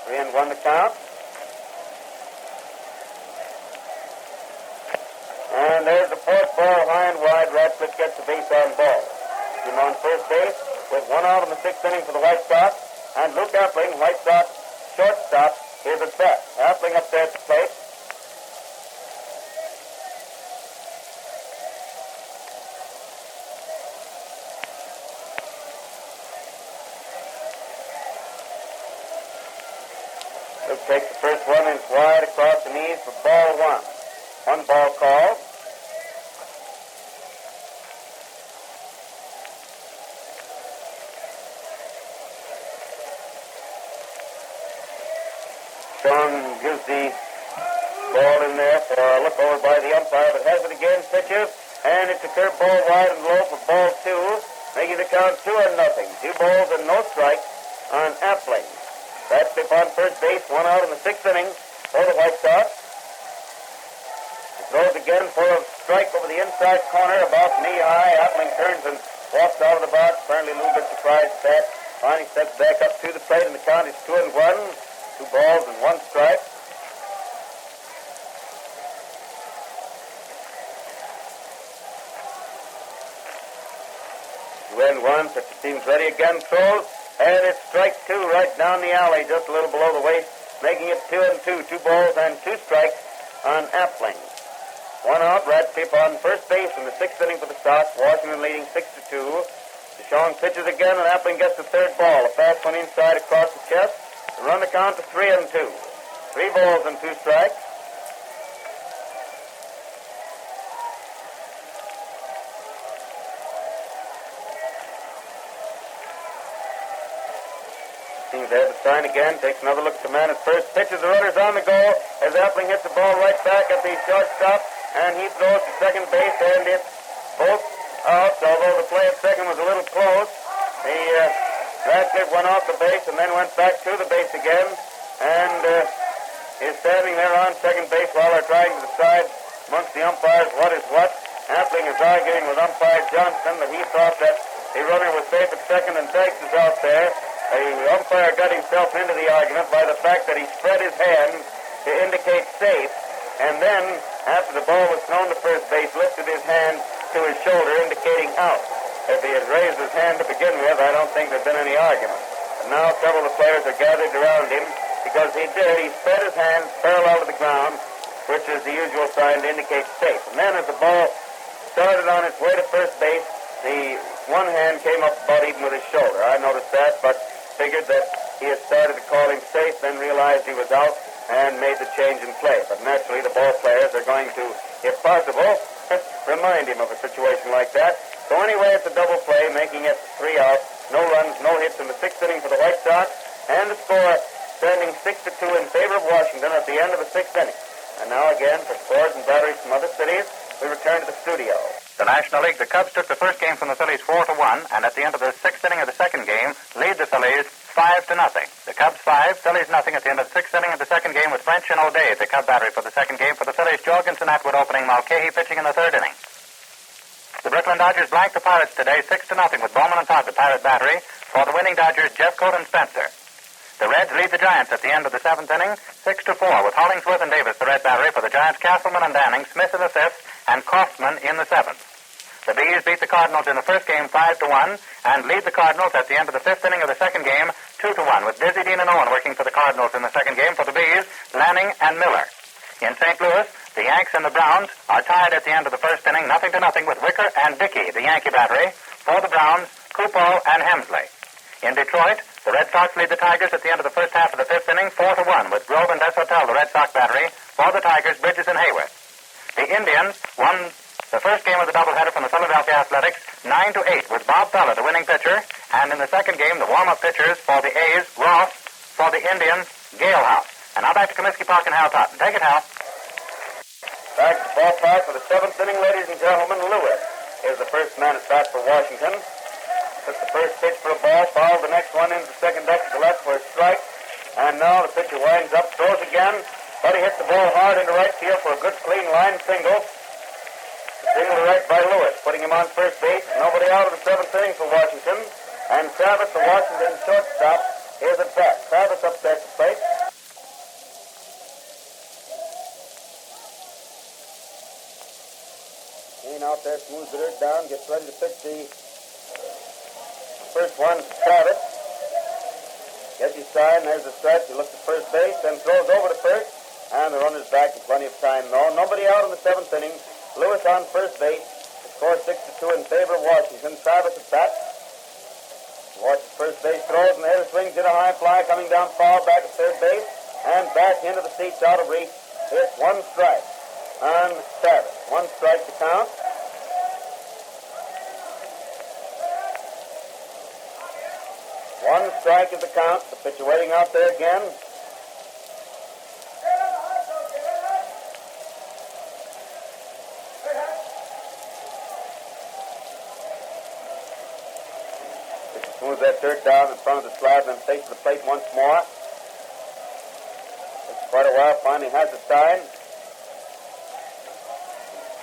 3-1 the count. And there's the 4th ball high and wide. Radcliffe gets the base on ball. him on first base with 1 out in the 6th inning for the White Sox. And Luke Appling, White Sox shortstop, is at bat. Appling up there at the plate. Luke takes the first one in wide across the knees for ball 1. 1 ball called. Sean gives the ball in there for a look over by the umpire, but has it again, pitches, and it's a curve ball wide and low for ball 2, making the count 2-0. 2 balls and no strikes on Appling. That's Pip on first base, 1 out in the 6th inning for the White Sox. He throws again for a strike over the inside corner, about knee-high. Appling turns and walks out of the box, apparently a little bit surprised at that. Finally steps back up to the plate, and the count is 2-1. 2 balls and 1 strike. When one, such seems ready again, throws, and it's strike 2 right down the alley, just a little below the waist, making it 2-2. 2 balls and 2 strikes on Appling. 1 out, Radcliffe on first base in the 6th inning for the Sox. Washington leading 6-2. DeShong pitches again, and Appling gets the 3rd ball. A fast one inside across the chest. To run the count to 3-2. 3 balls and 2 strikes. Seems to have the sign again. Takes another look at the man at first. Pitches the runners on the go as Appling hits the ball right back at the shortstop. And he throws to second base, and it's both out, although the play at second was a little close. Radcliffe went off the base and then went back to the base again, and is standing there on second base while they're trying to decide amongst the umpires what is what. Appling is arguing with umpire Johnston that he thought that the runner was safe at second and Sykes is out there. The umpire got himself into the argument by the fact that he spread his hand to indicate safe, and then, after the ball was thrown to first base, lifted his hand to his shoulder, indicating out. If he had raised his hand to begin with, I don't think there'd been any argument. And now several of the players are gathered around him because he spread his hands parallel to the ground, which is the usual sign to indicate safe. And then as the ball started on its way to first base, the one hand came up about even with his shoulder. I noticed that, but figured that he had started to call him safe, then realized he was out and made the change in play. But naturally, the ball players are going to, if possible, remind him of a situation like that. So anyway, it's a double play, making it 3 out. No runs, no hits in the 6th inning for the White Sox. And the score standing 6-2 in favor of Washington at the end of the 6th inning. And now again, for scores and batteries from other cities, we return to the studio. The National League, the Cubs took the first game from the Phillies 4-1, and at the end of the 6th inning of the second game, lead the Phillies 5-0. The Cubs 5, Phillies nothing at the end of the 6th inning of the second game with French and O'Day at the Cub battery for the second game. For the Phillies, Jorgensen, Atwood opening, Mulcahy pitching in the 3rd inning. The Brooklyn Dodgers blanked the Pirates today 6-0 with Bowman and Todd the Pirate battery. For the winning Dodgers, Jeffcoat and Spencer. The Reds lead the Giants at the end of the 7th inning 6-4 with Hollingsworth and Davis the Red battery. For the Giants, Castleman and Danning, Smith in the 5th, and Kaufman in the 7th. The Bees beat the Cardinals in the first game 5-1 and lead the Cardinals at the end of the 5th inning of the second game 2-1 with Dizzy, Dean, and Owen working for the Cardinals in the second game. For the Bees, Lanning and Miller. In St. Louis, the Yanks and the Browns are tied at the end of the first inning 0-0 with Wicker and Dickey, the Yankee battery. For the Browns, Cupo and Hemsley. In Detroit, the Red Sox lead the Tigers at the end of the first half of the 5th inning 4-1 with Grove and Deshotel, the Red Sox battery. For the Tigers, Bridges and Hayward. The Indians won the first game of the doubleheader from the Philadelphia Athletics 9-8 with Bob Feller, the winning pitcher. And in the second game, the warm-up pitchers for the A's, Ross. For the Indians, Galehouse. And now back to Comiskey Park and Hal Totten. Take it, Hal. Back to the ballpark for the 7th inning, ladies and gentlemen. Lewis is the first man at bat for Washington. Took the first pitch for a ball, fouled the next one into the second deck to the left for a strike. And now the pitcher winds up, throws again, but he hits the ball hard into right field for a good clean line single. Single to right by Lewis, putting him on first base. Nobody out of the 7th inning for Washington. And Travis, the Washington shortstop, is at bat. Travis up there at the plate. Kane out there, smooths the dirt down, gets ready to pitch the first one, Travis. Gets his sign, there's the stretch. He looks at first base, then throws over to first. And the runner's back in plenty of time, though. Nobody out in the seventh inning. Lewis on first base. The score 6-2 in favor of Washington. Travis at bat. Watches first base throws, and the hitter swings in a high fly, coming down foul, back at third base, and back into the seats out of reach. It's one strike on Travis. One strike to count. One strike is the count. The pitcher waiting out there again. Pitcher smooths that dirt down in front of the slab and then takes the plate once more. It's quite a while. Finally has the sign.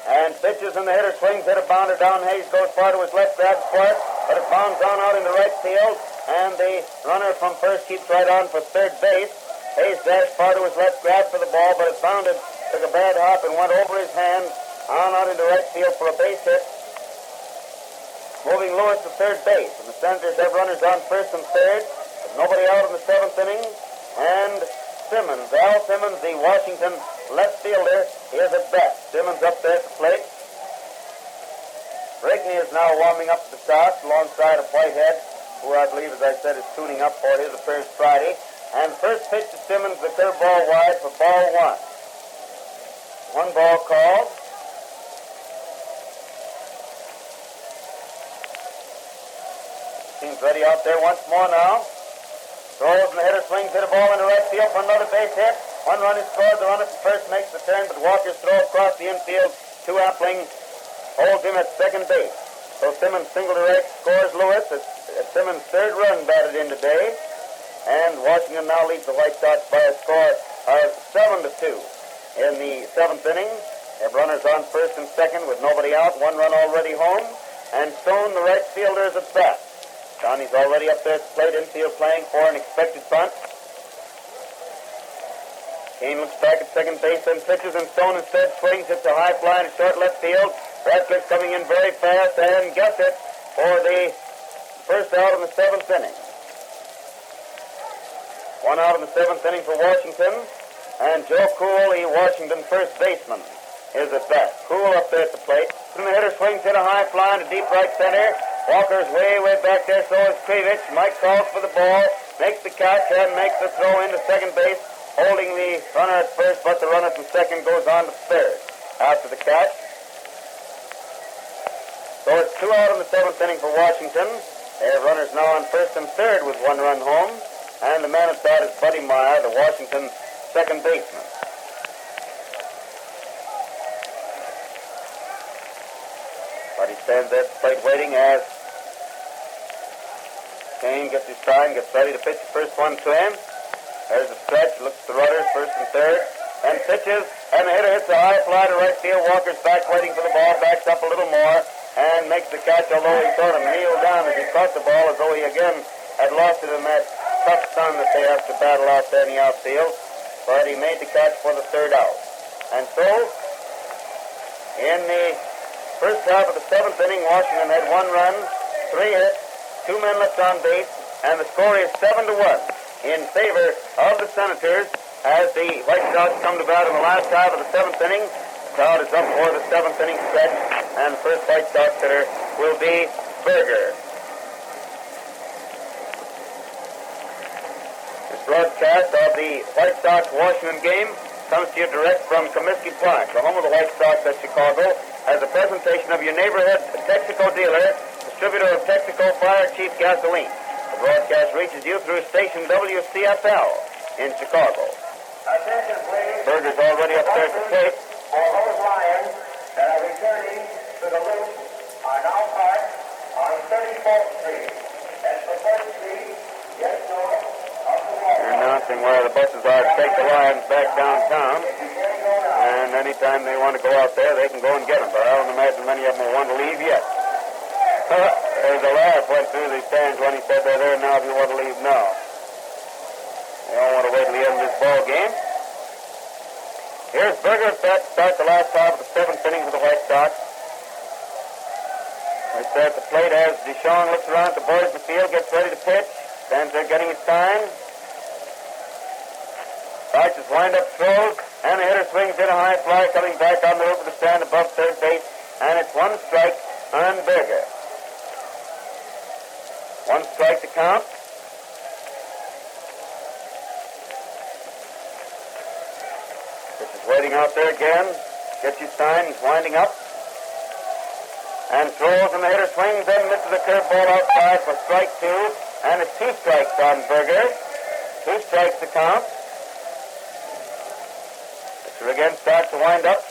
And pitches and the hitter swings, hit a bounder down. Hayes goes far to his left, grabs for it, but it bounds on out into right field. And the runner from first keeps right on for third base. Hayes dashed far to his left, grabbed for the ball, but it bounded, took a bad hop and went over his hand, on out into right field for a base hit. Moving Lewis to third base. And the Senators have runners on first and third. There's nobody out in the seventh inning. And Simmons, Al Simmons, the Washington left fielder, is at bat. Simmons up there at the plate. Rigney is now warming up at the start alongside of Whitehead, who I believe, as I said, is tuning up for his appearance Friday. And first pitch to Simmons, the curveball wide for ball one. One ball called. Team's ready out there once more now. Throws and the hitter swings, hit a ball into right field for another base hit. One run is scored. The runner from first makes the turn, but Walker's throw across the infield to Appling holds him at second base. So Simmons single to right scores Lewis. It's Simmons' third run batted in today. And Washington now leads the White Sox by a score of 7-2 in the seventh inning. They have runners on first and second with nobody out. One run already home. And Stone, the right fielder, is at bat. Johnny's already up there at the plate, infield playing for an expected bunt. Kane looks back at second base and pitches, and Stone instead swings, hits a high fly to short left field. Radcliffe coming in very fast and gets it for the first out in the seventh inning. One out in the seventh inning for Washington. And Joe Cool, the Washington first baseman, is at bat. Cool up there at the plate. And the hitter swings, hit a high fly into deep right center. Walker's way back there, so is Krivich. Mike calls for the ball, makes the catch, and makes the throw into second base, holding the runner at first, but the runner from second goes on to third after the catch. So it's 2 out in the seventh inning for Washington. They have runners now on first and third with one run home. And the man at bat is Buddy Meyer, the Washington second baseman. Buddy stands there at the plate waiting as Kane gets his sign, gets ready to pitch the first one to him. There's a stretch, looks at the runners, first and third, and pitches, and the hitter hits a high fly to right field. Walker's back waiting for the ball, backs up a little more, and makes the catch, although he sort of kneeled down as he caught the ball, as though he again had lost it in that tough sun that they have to battle out there in the outfield. But he made the catch for the third out. And so, in the first half of the seventh inning, Washington had one run, 3 hits, 2 men left on base, and the score is 7-1 in favor of the Senators as the White Sox come to bat in the last half of the seventh inning. The crowd is up for the seventh inning stretch, and the first White Sox hitter will be Berger. This broadcast of the White Sox-Washington game comes to you direct from Comiskey Park, the home of the White Sox at Chicago, as a presentation of your neighborhood Texaco dealer, distributor of Texaco Fire Chief Gasoline. The broadcast reaches you through station WCFL in Chicago. Attention, please. Berger's already up there at the plate. For those Lions that are returning to the loop are now parked on 34th Street. That's the first street, yes, north of the wall. They're announcing where the buses are to take the Lions back downtown. And anytime they want to go out there, they can go and get them. But I don't imagine many of them will want to leave yet. There's a laugh went through the stands when he said they're there now if you want to leave now. They don't want to wait till the end of this ball game. Here's Berger at bat to start the last half of the seventh inning for the White Sox. Right there at the plate as Deshawn looks around at the boys in the field, gets ready to pitch. Stands there getting his sign. Starts his wind-up throws, and the hitter swings in a high fly, coming back on the roof of the stand above third base, and it's one strike on Berger. One strike to count. This is waiting out there again. Gets his sign. He's winding up. And throws, and the hitter swings and misses a curveball outside for strike two. And it's two strikes on Berger. Two strikes to count. Pitcher again starts to wind up.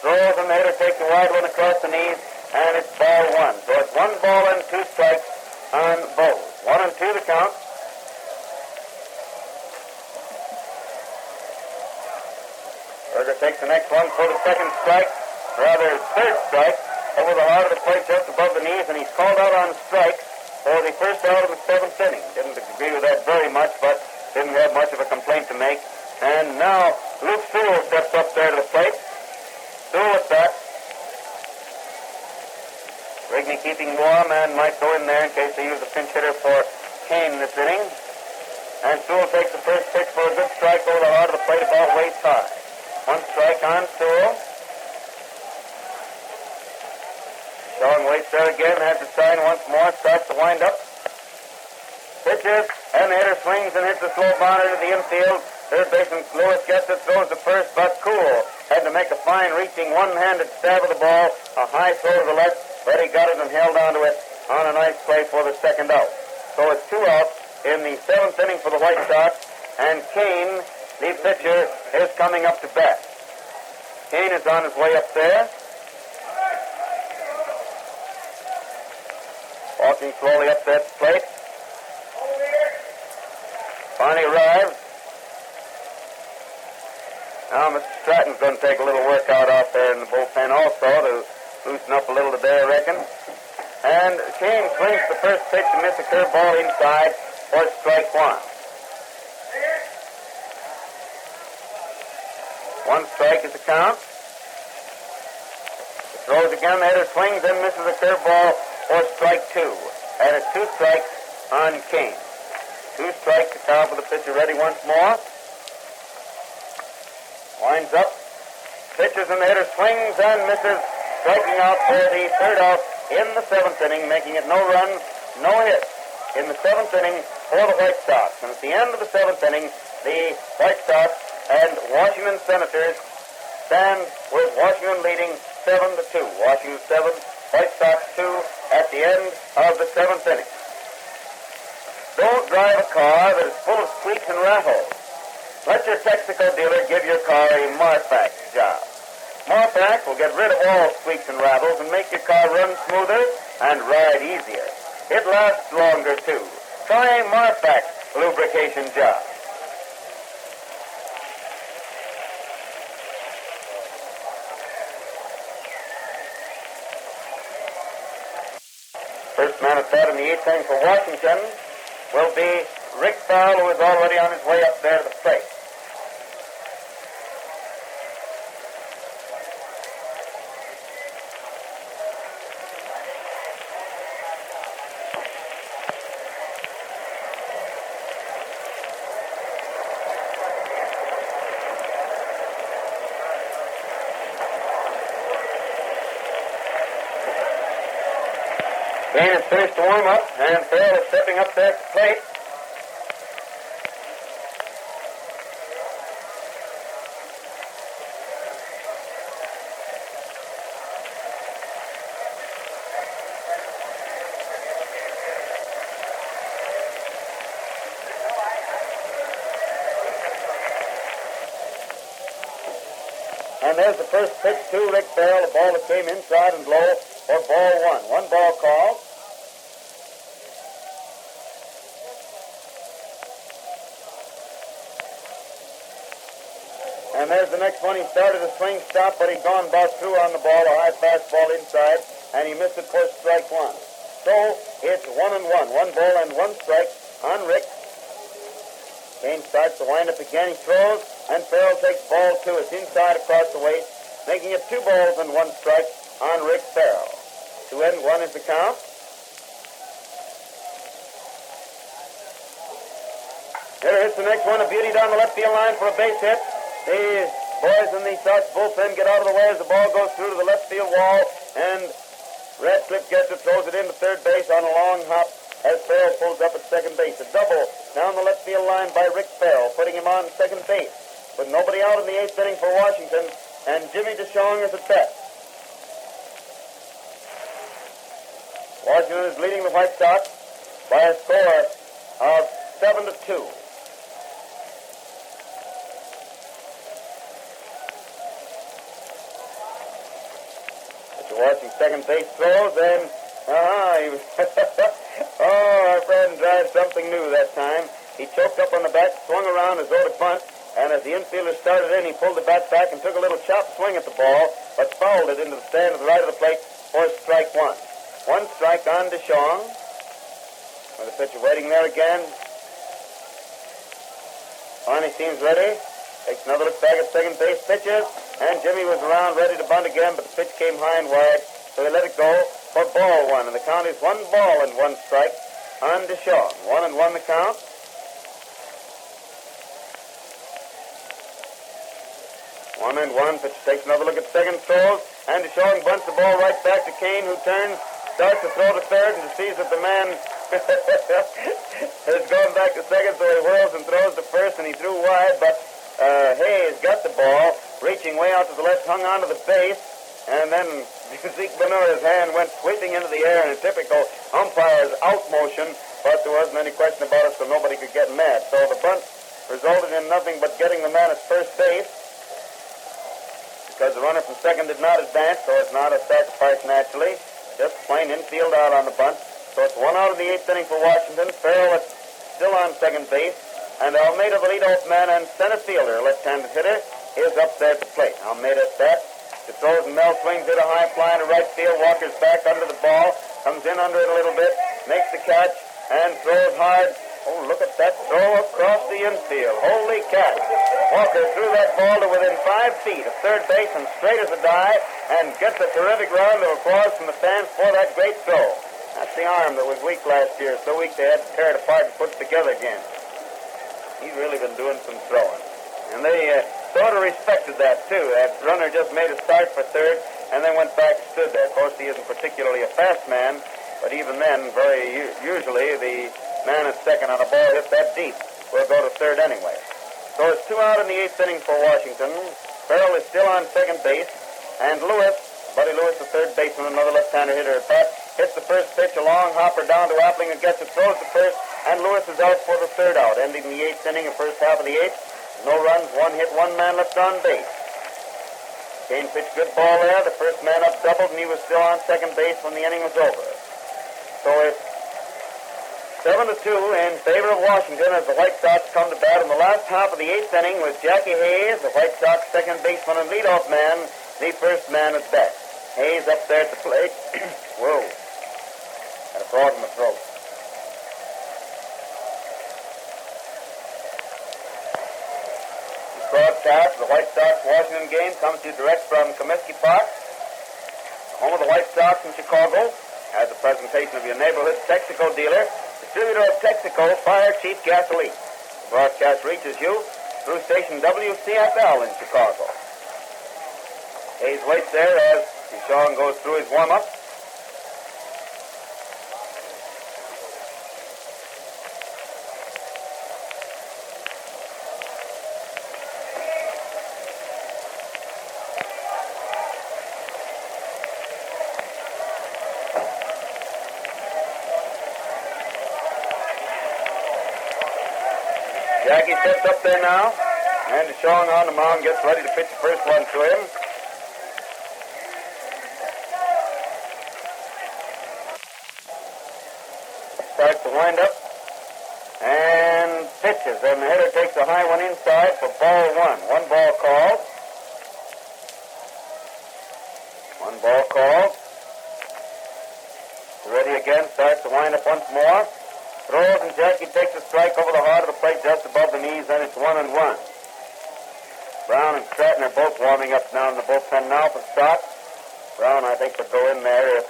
Throws, and the hitter takes a wide one across the knees. And it's ball one. So it's 1 ball and 2 strikes on Bowles. 1 and 2 to count. Berger takes the next one for the second strike, rather third strike, over the heart of the plate just above the knees, and he's called out on strikes for the first out of the 7th inning. Didn't agree with that very much, but didn't have much of a complaint to make. And now Luke Sewell steps up there to the plate. Sewell at bat. Rigney keeping warm and might go in there in case they use a pinch hitter for Kane this inning. And Sewell takes the first pitch for a good strike over the heart of the plate about waist high. One strike on Sewell. Sean waits there again, has the sign once more, starts to wind up. Pitches, and the hitter swings and hits a slow bounder to the infield. Third baseman Lewis gets it, throws to first, but Cool had to make a fine reaching one-handed stab of the ball, a high throw to the left, but he got it and held onto it on a nice play for the second out. So it's 2 outs in the 7th inning for the White Sox, and Kane, the pitcher, is coming up to bat. Kane is on his way up there. Walking slowly up that plate. Finally arrives. Now Mr. Stratton's going to take a little workout out there in the bullpen also to loosen up a little today, I reckon. And Kane swings the first pitch and misses a curveball inside for strike one. One strike is the count. He throws again, the hitter swings and misses a curveball for strike two. And it's 2 strikes on Kane. 2 strikes to count for the pitcher ready once more. Winds up. Pitches and the hitter swings and misses, striking out for the third out in the 7th inning, making it no runs, no hits in the 7th inning for the White Sox. And at the end of the 7th inning, the White Sox and Washington Senators stand with Washington leading 7-2. Washington 7, White Sox 2 at the end of the 7th inning. Don't drive a car that is full of squeaks and rattles. Let your Texaco dealer give your car a Marfax job. Marfax will get rid of all squeaks and rattles and make your car run smoother and ride easier. It lasts longer, too. Try a Marfax lubrication job. First man at bat in the 8th inning for Washington will be Rick Fowle, who is already on his way up there to the plate. Kane has finished the warm-up, and Farrell is stepping up there at the plate. And there's the first pitch to Rick Farrell, a ball that came inside and low for ball one. 1 ball call. And there's the next one. He started a swing stop, but he'd gone about through on the ball, a high fastball inside, and he missed it for strike one. So it's 1-1. 1 ball and 1 strike on Rick. Kane starts to wind up again. He throws, and Farrell takes ball 2. It's inside across the waist, making it 2 balls and 1 strike on Rick Farrell. 2-1 is the count. Hitter hits the next one, a beauty down the left field line for a base hit. The boys in the Sox bullpen get out of the way as the ball goes through to the left field wall, and Radcliffe gets it, throws it into third base on a long hop as Farrell pulls up at second base. A double down the left field line by Rick Farrell, putting him on second base. With nobody out in the eighth inning for Washington, and Jimmy DeShong is at bat. Washington is leading the White Sox by a score of 7-2. Watching second base throws, and our friend tried something new that time. He choked up on the bat, swung around as though to bunt, and as the infielder started in, he pulled the bat back and took a little chop swing at the ball, but fouled it into the stand to the right of the plate for strike one. One strike on DeShong. With the pitcher waiting there again. Finally seems ready. Takes another look back at second base, pitches, and Jimmy was around ready to bunt again, but the pitch came high and wide, so they let it go for ball one. And the count is 1 ball and 1 strike on DeShong. 1-1 the count. One and one. Pitcher takes another look at second, throws, and DeShong bunts the ball right back to Kane, who turns, starts to throw to third, and sees that the man is going back to second, so he whirls and throws to first, and he threw wide, but Hayes got the ball, reaching way out to the left, hung onto the base, and then Zeke Benura's hand went sweeping into the air in a typical umpire's out motion, but there wasn't any question about it, so nobody could get mad. So the bunt resulted in nothing but getting the man at first base, because the runner from second did not advance, so it's not a sacrifice naturally. Just plain infield out on the bunt. So it's 1 out of the 8th inning for Washington. Farrell is still on second base. And Almeida, the leadoff man and center fielder, left-handed hitter, is up there at the plate. Almeida at bat. The throws and Mel swings it a high fly to right field. Walker's back under the ball. Comes in under it a little bit. Makes the catch and throws hard. Oh, look at that throw across the infield. Holy cat. Walker threw that ball to within 5 feet of third base and straight as a die and gets a terrific round of applause from the fans for that great throw. That's the arm that was weak last year. So weak they had to tear it apart and put it together again. He's really been doing some throwing. And they sort of respected that, too. That runner just made a start for third and then went back and stood there. Of course, he isn't particularly a fast man, but even then, very usually, the man at second on a ball hit that deep will go to third anyway. So it's 2 out in the 8th inning for Washington. Farrell is still on second base, and Lewis, Buddy Lewis, the third baseman, another left-hander hitter at bat, hits the first pitch, a long hopper down to Appling and gets it, throws to first, and Lewis is out for the third out, ending the 8th inning, the first half of the 8th. No runs, 1 hit, 1 man left on base. Kane pitched good ball there. The first man up doubled, and he was still on second base when the inning was over. So it's 7-2 in favor of Washington as the White Sox come to bat in the last half of the 8th inning with Jackie Hayes, the White Sox second baseman and leadoff man, the first man at bat. Hayes up there at the plate. Whoa. Got a frog in the throat. This broadcast of the White Sox-Washington game comes to you direct from Comiskey Park, home of the White Sox in Chicago, as a presentation of your neighborhood Texaco dealer, distributor of Texaco Fire Chief Gasoline. The broadcast reaches you through station WCFL in Chicago. Hayes waits there as DeShong goes through his warm-up. Jackie steps up there now, and DeShong on the mound gets ready to pitch the first one to him. Starts to wind up, and pitches, and the hitter takes a high one inside for ball one. 1 ball called. 1 ball called. Ready again, starts to wind up once more. Throws, and Jackie takes a strike over the heart of the plate just above the knees, and it's 1-1. Brown and Stratton are both warming up now in the bullpen now for Stock. Brown, I think, would go in there if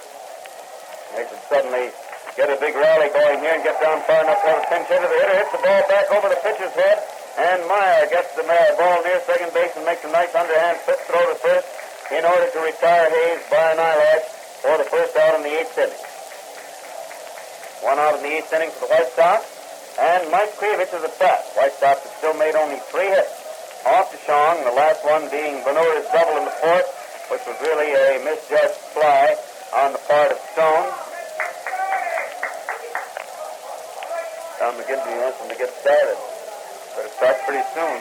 They should suddenly get a big rally going here and get down far enough to have a pinch hitter. The hitter hits the ball back over the pitcher's head, and Meyer gets the ball near second base and makes a nice underhand flip throw to first in order to retire Hayes by an eyelash for the first out in the 8th inning. One out in the 8th inning for the White Sox, and Mike Krivich is at bat. White Sox have still made only 3 hits off to Shong, the last one being Benura's double in the 4th, which was really a misjudged fly on the part of Stone. Tom McGinty wants him to get started, but it starts pretty soon.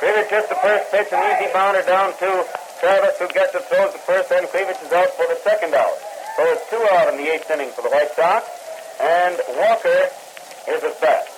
Krivich hits the first pitch, an easy bounder down to Travis, who gets it, throws the first, and Krivich is out for the second out. So it's 2 out in the 8th inning for the White Sox, and Walker is at bat.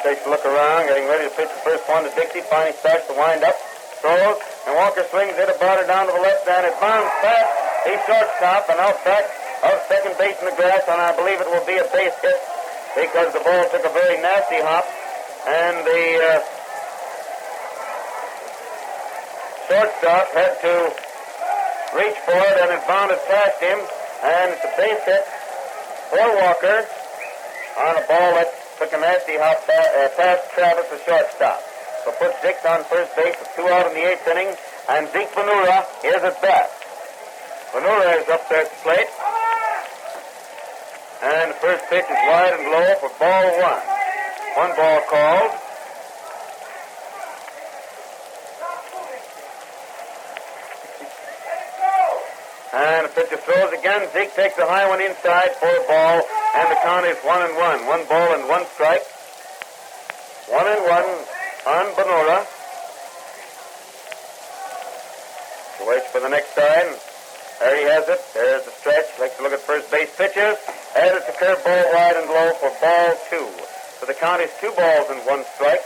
Takes a look around, getting ready to pitch the first one to Dixie. Finally starts to wind up, throws, and Walker swings it, a bounder down to the left hand. It bounds past the shortstop and out back of second base in the grass, and I believe it will be a base hit because the ball took a very nasty hop, and the shortstop had to reach for it, and it bounded past him, and it's a base hit for Walker on a ball that took a nasty hop past Travis, the shortstop. So puts Dix on first base with 2 out in the 8th inning, and Zeke Benura is at bat. Benura is up there at the plate, and the first pitch is wide and low for ball 1. 1 ball called. And the pitcher throws again. Zeke takes a high one inside for a ball, and the count is 1-1. 1 ball and 1 strike. 1-1 on Benura. He waits for the next sign. There he has it. There's the stretch. Likes to look at first base pitches. And it's a curveball wide and low for ball 2. So the count is 2 balls and 1 strike.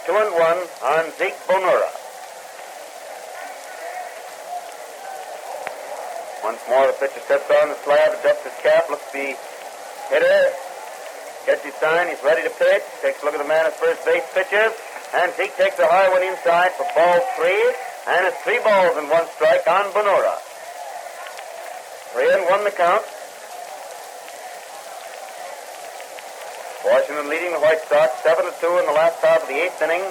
2-1 on Zeke Benura. Once more, the pitcher steps on the slab, adjusts his cap, looks at the hitter, gets his sign, he's ready to pitch, takes a look at the man at first base, pitches, and Zeke takes a high one inside for ball 3, and it's 3 balls and 1 strike on Benura. 3-1 the count. Washington leading the White Sox 7-2 in the last half of the 8th inning.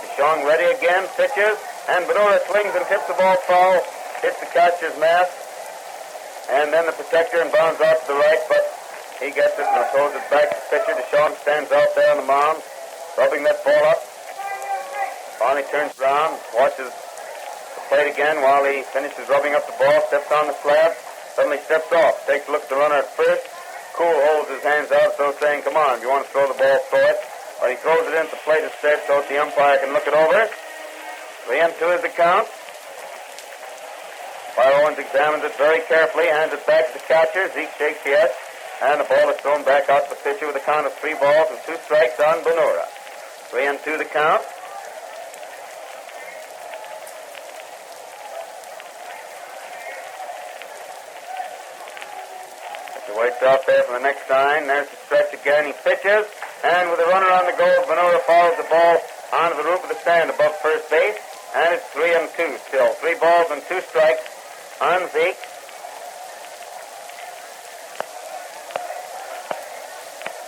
DeShong ready again, pitches, and Benura swings and tips the ball foul, hits the catcher's mask, and then the protector and bounds out to the right, but he gets it and throws it back to the pitcher. DeShong stands out there on the mound, rubbing that ball up. Finally turns around, watches the plate again while he finishes rubbing up the ball, steps on the slab, suddenly steps off, takes a look at the runner at first. Cool holds his hands out, so saying, come on, if you want to throw the ball, throw it. But he throws it into the plate instead so the umpire can look it over. 3-2 is the count. While Owens examines it very carefully, hands it back to the catcher. Zeke shakes the head, and the ball is thrown back out to the pitcher with a count of 3 balls and 2 strikes on Benura. 3-2 the count. Pitcher waits out there for the next sign. There's the stretch again. He pitches, and with the runner on the go, Benura follows the ball onto the roof of the stand above first base, and it's 3-2 still. 3 balls and 2 strikes on Zeke.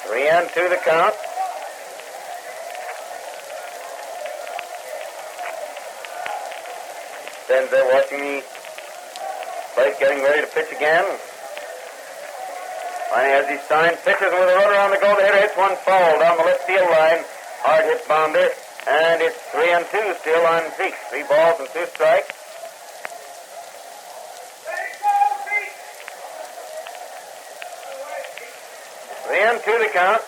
3-2 the count. Stands there watching the plate, getting ready to pitch again. Finally has his sign, pitches with a runner on the go. The hitter hits one foul down the left field line. Hard hit bounder, and it's 3-2 still on Zeke. 3 balls and 2 strikes. 3-2 the count.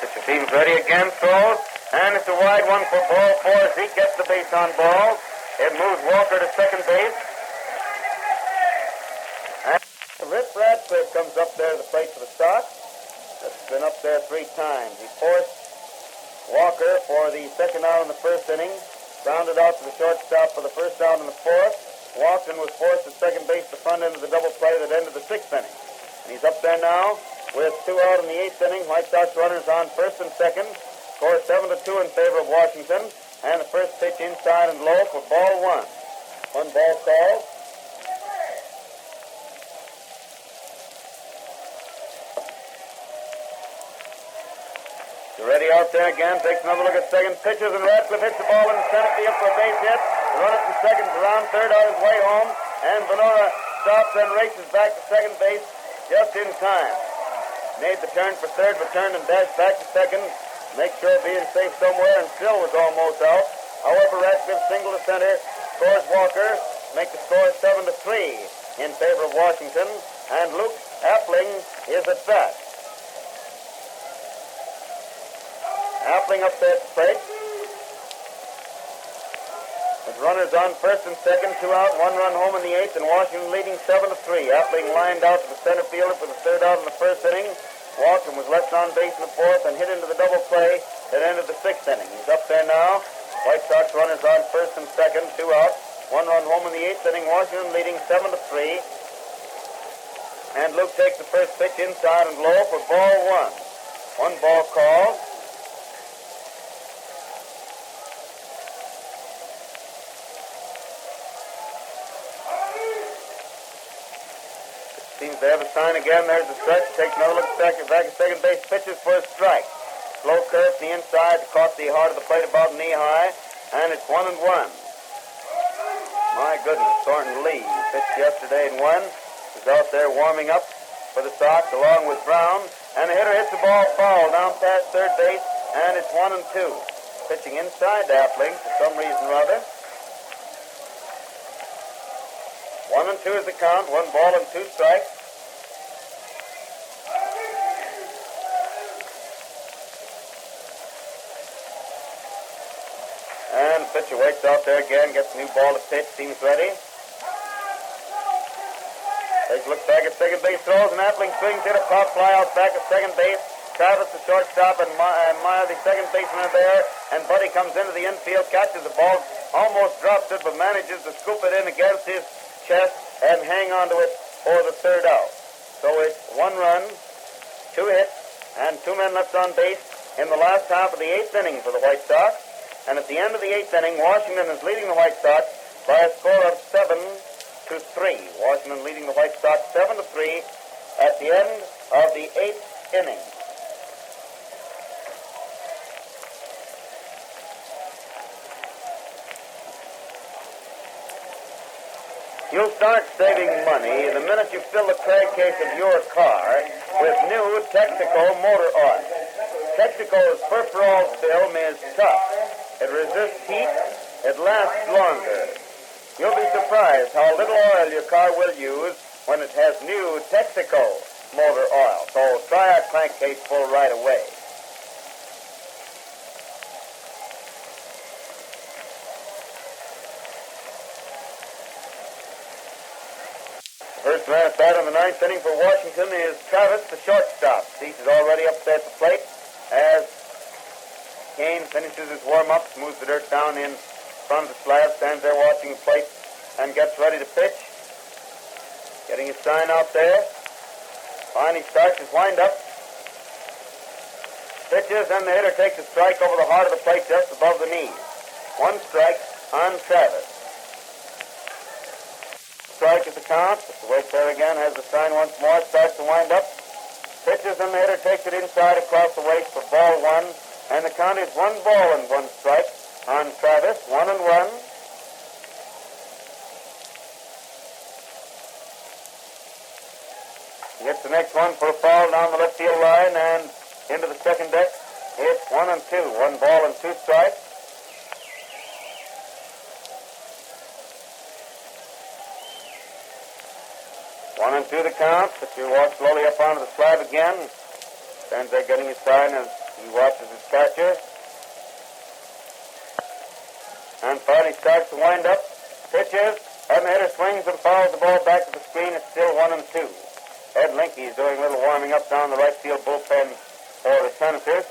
Pitcher seems ready again, throws, and it's a wide one for ball 4. Zeke gets the base on ball. It moves Walker to second base. And Rip Radcliffe comes up there to the plate for the Sox. That's been up there 3 times. He forced Walker for the second out in the first inning, Grounded out to the shortstop for the first out in the fourth. Walked and was forced at second base, the front end of the double play that ended the sixth inning. And he's up there now with 2 out in the eighth inning. White Sox runners on first and second. Score 7-2 in favor of Washington. And the first pitch inside and low for ball one. 1 ball call. Ready out there again, takes another look at second, pitches, and Ratcliffe hits the ball in the center field for a base hit. The runner from second is around third on his way home, and Venora stops and races back to second base just in time. Made the turn for third, but turned and dashed back to second, make sure of being safe somewhere, and still was almost out. However, Ratcliffe single to center, scores Walker, make the score 7-3 in favor of Washington, and Luke Appling is at bat. Appling up there at the plate. With runners on first and second, 2 out, 1 run home in the eighth, and Washington leading 7-3. Appling lined out to the center fielder for the third out in the first inning. Walked and was left on base in the fourth and hit into the double play that ended the sixth inning. He's up there now. White Sox runners on first and second, 2 out, 1 run home in the eighth inning. Washington leading 7-3. And Luke takes the first pitch inside and low for ball one. 1 ball call. Seems to have a sign again. There's the stretch. Takes another look back at second base. Pitches for a strike. Slow curve to the inside. Caught the heart of the plate about knee high. And it's 1-1. My goodness, Thornton Lee pitched yesterday and won. Was out there warming up for the Sox along with Brown. And the hitter hits the ball foul down past third base. And it's 1-2. Pitching inside to Appling for some reason or other. 1-2 is the count. 1 ball and 2 strikes. And the pitcher waits out there again, gets a new ball to pitch, seems ready. Takes a look back at second base, throws, and Appling swings, hit a pop fly out back at second base. Travis, the shortstop, and Meyer, the second baseman, are there. And Buddy comes into the infield, catches the ball, almost drops it, but manages to scoop it in against his chest and hang onto it for the third out. So it's 1 run, 2 hits, and 2 men left on base in the last half of the eighth inning for the White Sox. And at the end of the eighth inning, Washington is leading the White Sox by a score of 7-3. Washington leading the White Sox 7-3 at the end of the eighth inning. You'll start saving money the minute you fill the craig case of your car with new Texaco motor oil. Texaco's furfural film is tough. It resists heat. It lasts longer. You'll be surprised how little oil your car will use when it has new Texaco motor oil. So try our crankcase full right away. First man at bat in the ninth inning for Washington is Travis, the shortstop. Cease is already up there at the plate as Kane finishes his warm-up, moves the dirt down in front of the slab, stands there watching the plate, and gets ready to pitch. Getting his sign out there. Finally starts his wind-up. Pitches, and the hitter takes a strike over the heart of the plate just above the knees. 1 strike on Travis. Strike at the count. The waits there again, has the sign once more, starts to wind up. Pitches, and the hitter takes it inside across the waist for ball 1. And the count is 1 ball and 1 strike on Travis, 1-1. He hits the next one for a foul down the left field line and into the second deck. It's 1-2, 1 ball and 2 strikes. One and two the count. Pitcher walks slowly up onto the slab again. Stands there getting his sign as he watches his catcher. And finally starts to wind up. Pitches, and the hitter swings and fouls the ball back to the screen. It's still 1-2. Ed Linke is doing a little warming up down the right field bullpen for the Senators.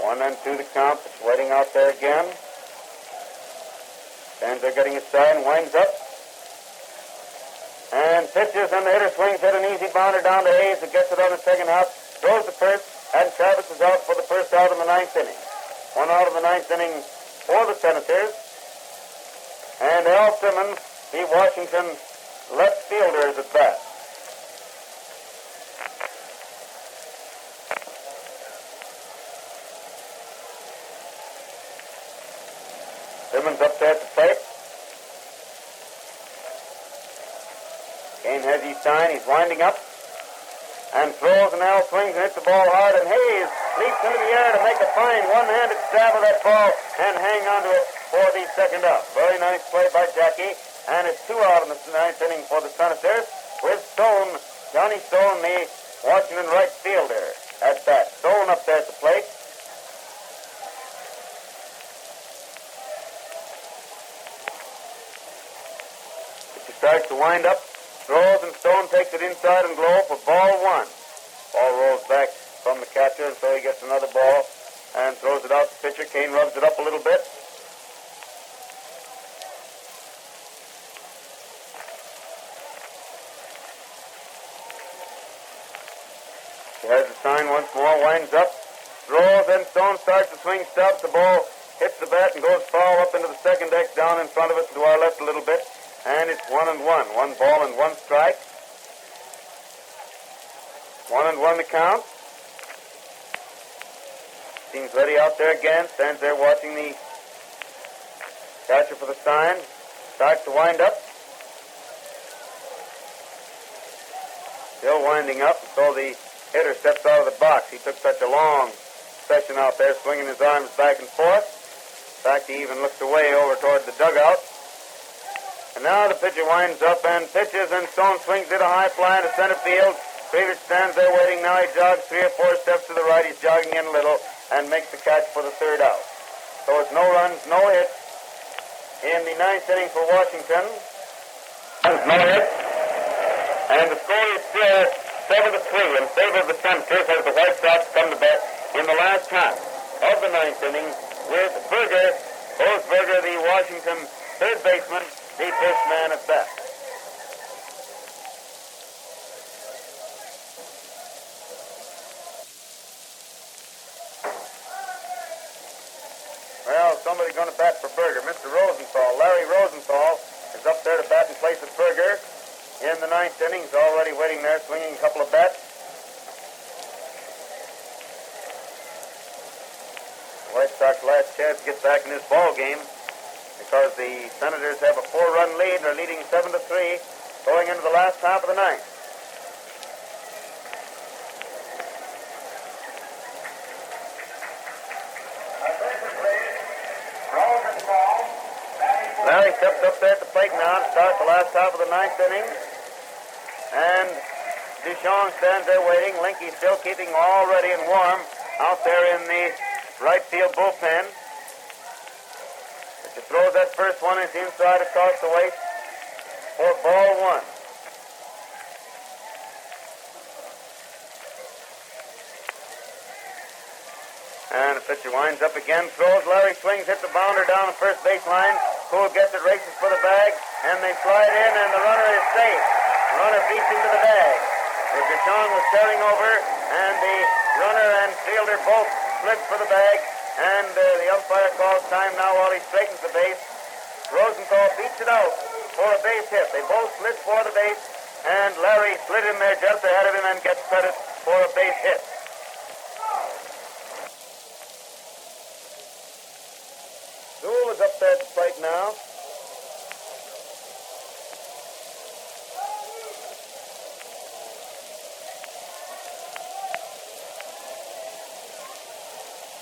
1-2 the count. It's waiting out there again. Stands there getting his sign, winds up. And pitches, and the hitter swings, hit an easy bounder down to Hayes, who gets it on the second half, throws the first, and Travis is out for the first out in the ninth inning. 1 out of the ninth inning for the Senators. And Al Simmons, the Washington left fielder, is at bat. Simmons up there at the plate. Kane has his sign. He's winding up and throws, and Al swings and hits the ball hard, and Hayes leaps into the air to make a fine one-handed stab of that ball and hang onto it for the second out. Very nice play by Jackie, and it's 2 out in the ninth inning for the Senators with Stone, Johnny Stone, the Washington right fielder, at bat. Stone up there at the plate. He starts to wind up. Throws, and Stone takes it inside and low for ball 1. Ball rolls back from the catcher, and so he gets another ball and throws it out to the pitcher. Kane rubs it up a little bit. He has the sign once more, winds up, throws, and Stone starts to swing, stops. The ball hits the bat and goes foul up into the second deck down in front of us to our left a little bit. And it's 1-1. 1 ball and 1 strike. 1-1 the count. Seems ready out there again. Stands there watching the catcher for the sign. Starts to wind up. Still winding up. So the hitter steps out of the box. He took such a long session out there, swinging his arms back and forth. In fact, he even looks away over toward the dugout. And now the pitcher winds up and pitches, and Stone swings it a high fly to center field. Krivich stands there waiting. Now he jogs 3 or 4 steps to the right. He's jogging in a little and makes the catch for the third out. So it's no runs, no hits in the ninth inning for Washington. No hits. And the score is still 7-3 in favor of the Senators as the White Sox come to bat in the last half of the ninth inning with Berger, Berger, the Washington third baseman, the first man at bat. Well, somebody's going to bat for Berger. Mr. Rosenthal, Larry Rosenthal, is up there to bat in place of Berger in the ninth inning. He's already waiting there, swinging a couple of bats. The White Sox last chance to get back in this ball game, because the Senators have a 4-run lead. They're leading 7-3 going into the last half of the ninth. Larry steps up there at the plate now to start the last half of the ninth inning. And Duchamp stands there waiting. Linky still keeping all ready and warm out there in the right field bullpen. To throw that first one is inside across the waist for ball 1. And the pitcher winds up again, throws. Larry swings, hits the bounder down the first baseline. Poole gets it, races for the bag, and they slide in, and the runner is safe. The runner beats into the bag. The Duchamp was staring over, and the runner and fielder both slid for the bag. And the umpire calls time now while he straightens the base. Rosenthal beats it out for a base hit. They both slid for the base, and Larry slid in there just ahead of him and gets credit for a base hit. Sewell is up there at the plate now.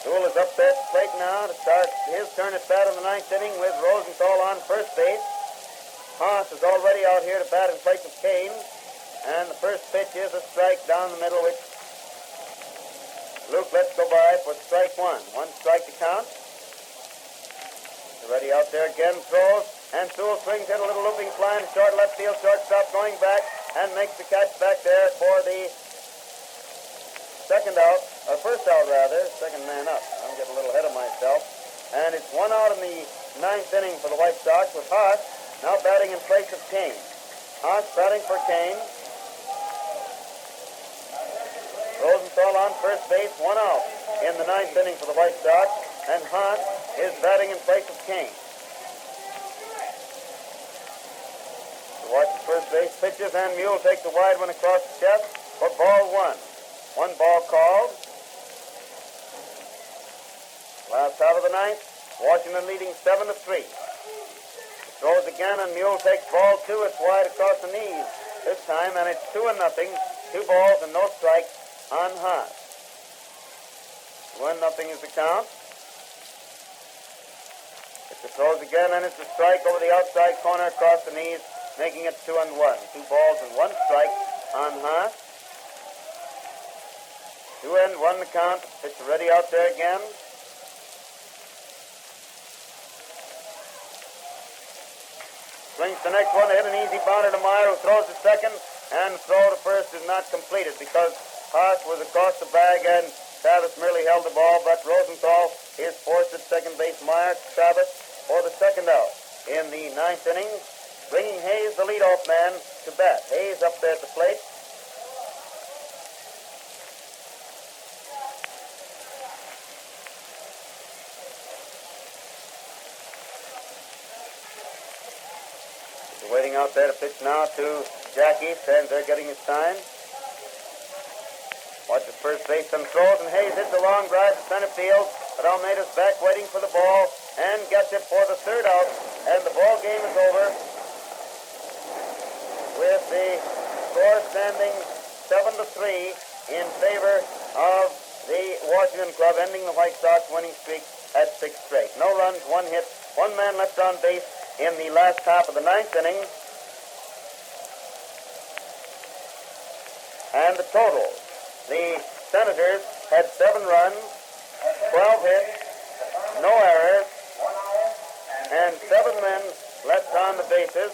Sewell is up there at the plate now to start his turn at bat in the ninth inning with Rosenthal on first base. Haas is already out here to bat in place of Kane. And the first pitch is a strike down the middle, which Luke lets go by for strike 1. 1 strike to count. Ready out there again, throws, and Sewell swings, hit a little looping fly in short left field, shortstop going back, and makes the catch back there for the second out. or first out rather, second man up. I'm getting a little ahead of myself. And it's 1 out in the 9th inning for the White Sox with Haas now batting in place of Kane. Haas batting for Kane. Rosenthal on first base, 1 out in the 9th inning for the White Sox, and Haas is batting in place of Kane. To watch the first base pitches, and Mule takes a wide one across the chest for ball 1. 1 ball called. Last out of the 9th, Washington leading 7-3. Throws again, and Mule takes ball 2. It's wide across the knees this time, and it's 2-0. 2 balls and no strikes on Haas. 1-0 is the count. It throws again, and it's a strike over the outside corner across the knees, making it 2-1. 2 balls and 1 strike on Haas. 2-1 the count. Pitcher ready out there again. Swings the next one, hit an easy bounder to Meyer, who throws to second, and throw to first is not completed because Haas was across the bag and Travis merely held the ball, but Rosenthal is forced at second base. Meyer, Travis for the second out in the 9th inning, bringing Hayes, the leadoff man, to bat. Hayes up there at the plate. Waiting out there to pitch now to Jackie, and they're getting his sign. Watches first base and throws, and Hayes hits a long drive to center field, but Almeida's back waiting for the ball and gets it for the third out, and the ball game is over with the score standing 7-3 in favor of the Washington club, ending the White Sox winning streak at 6 straight. No runs, 1 hit, 1 man left on base in the last half of the 9th inning. And the total, the Senators had 7 runs, 12 hits, no errors, and 7 men left on the bases.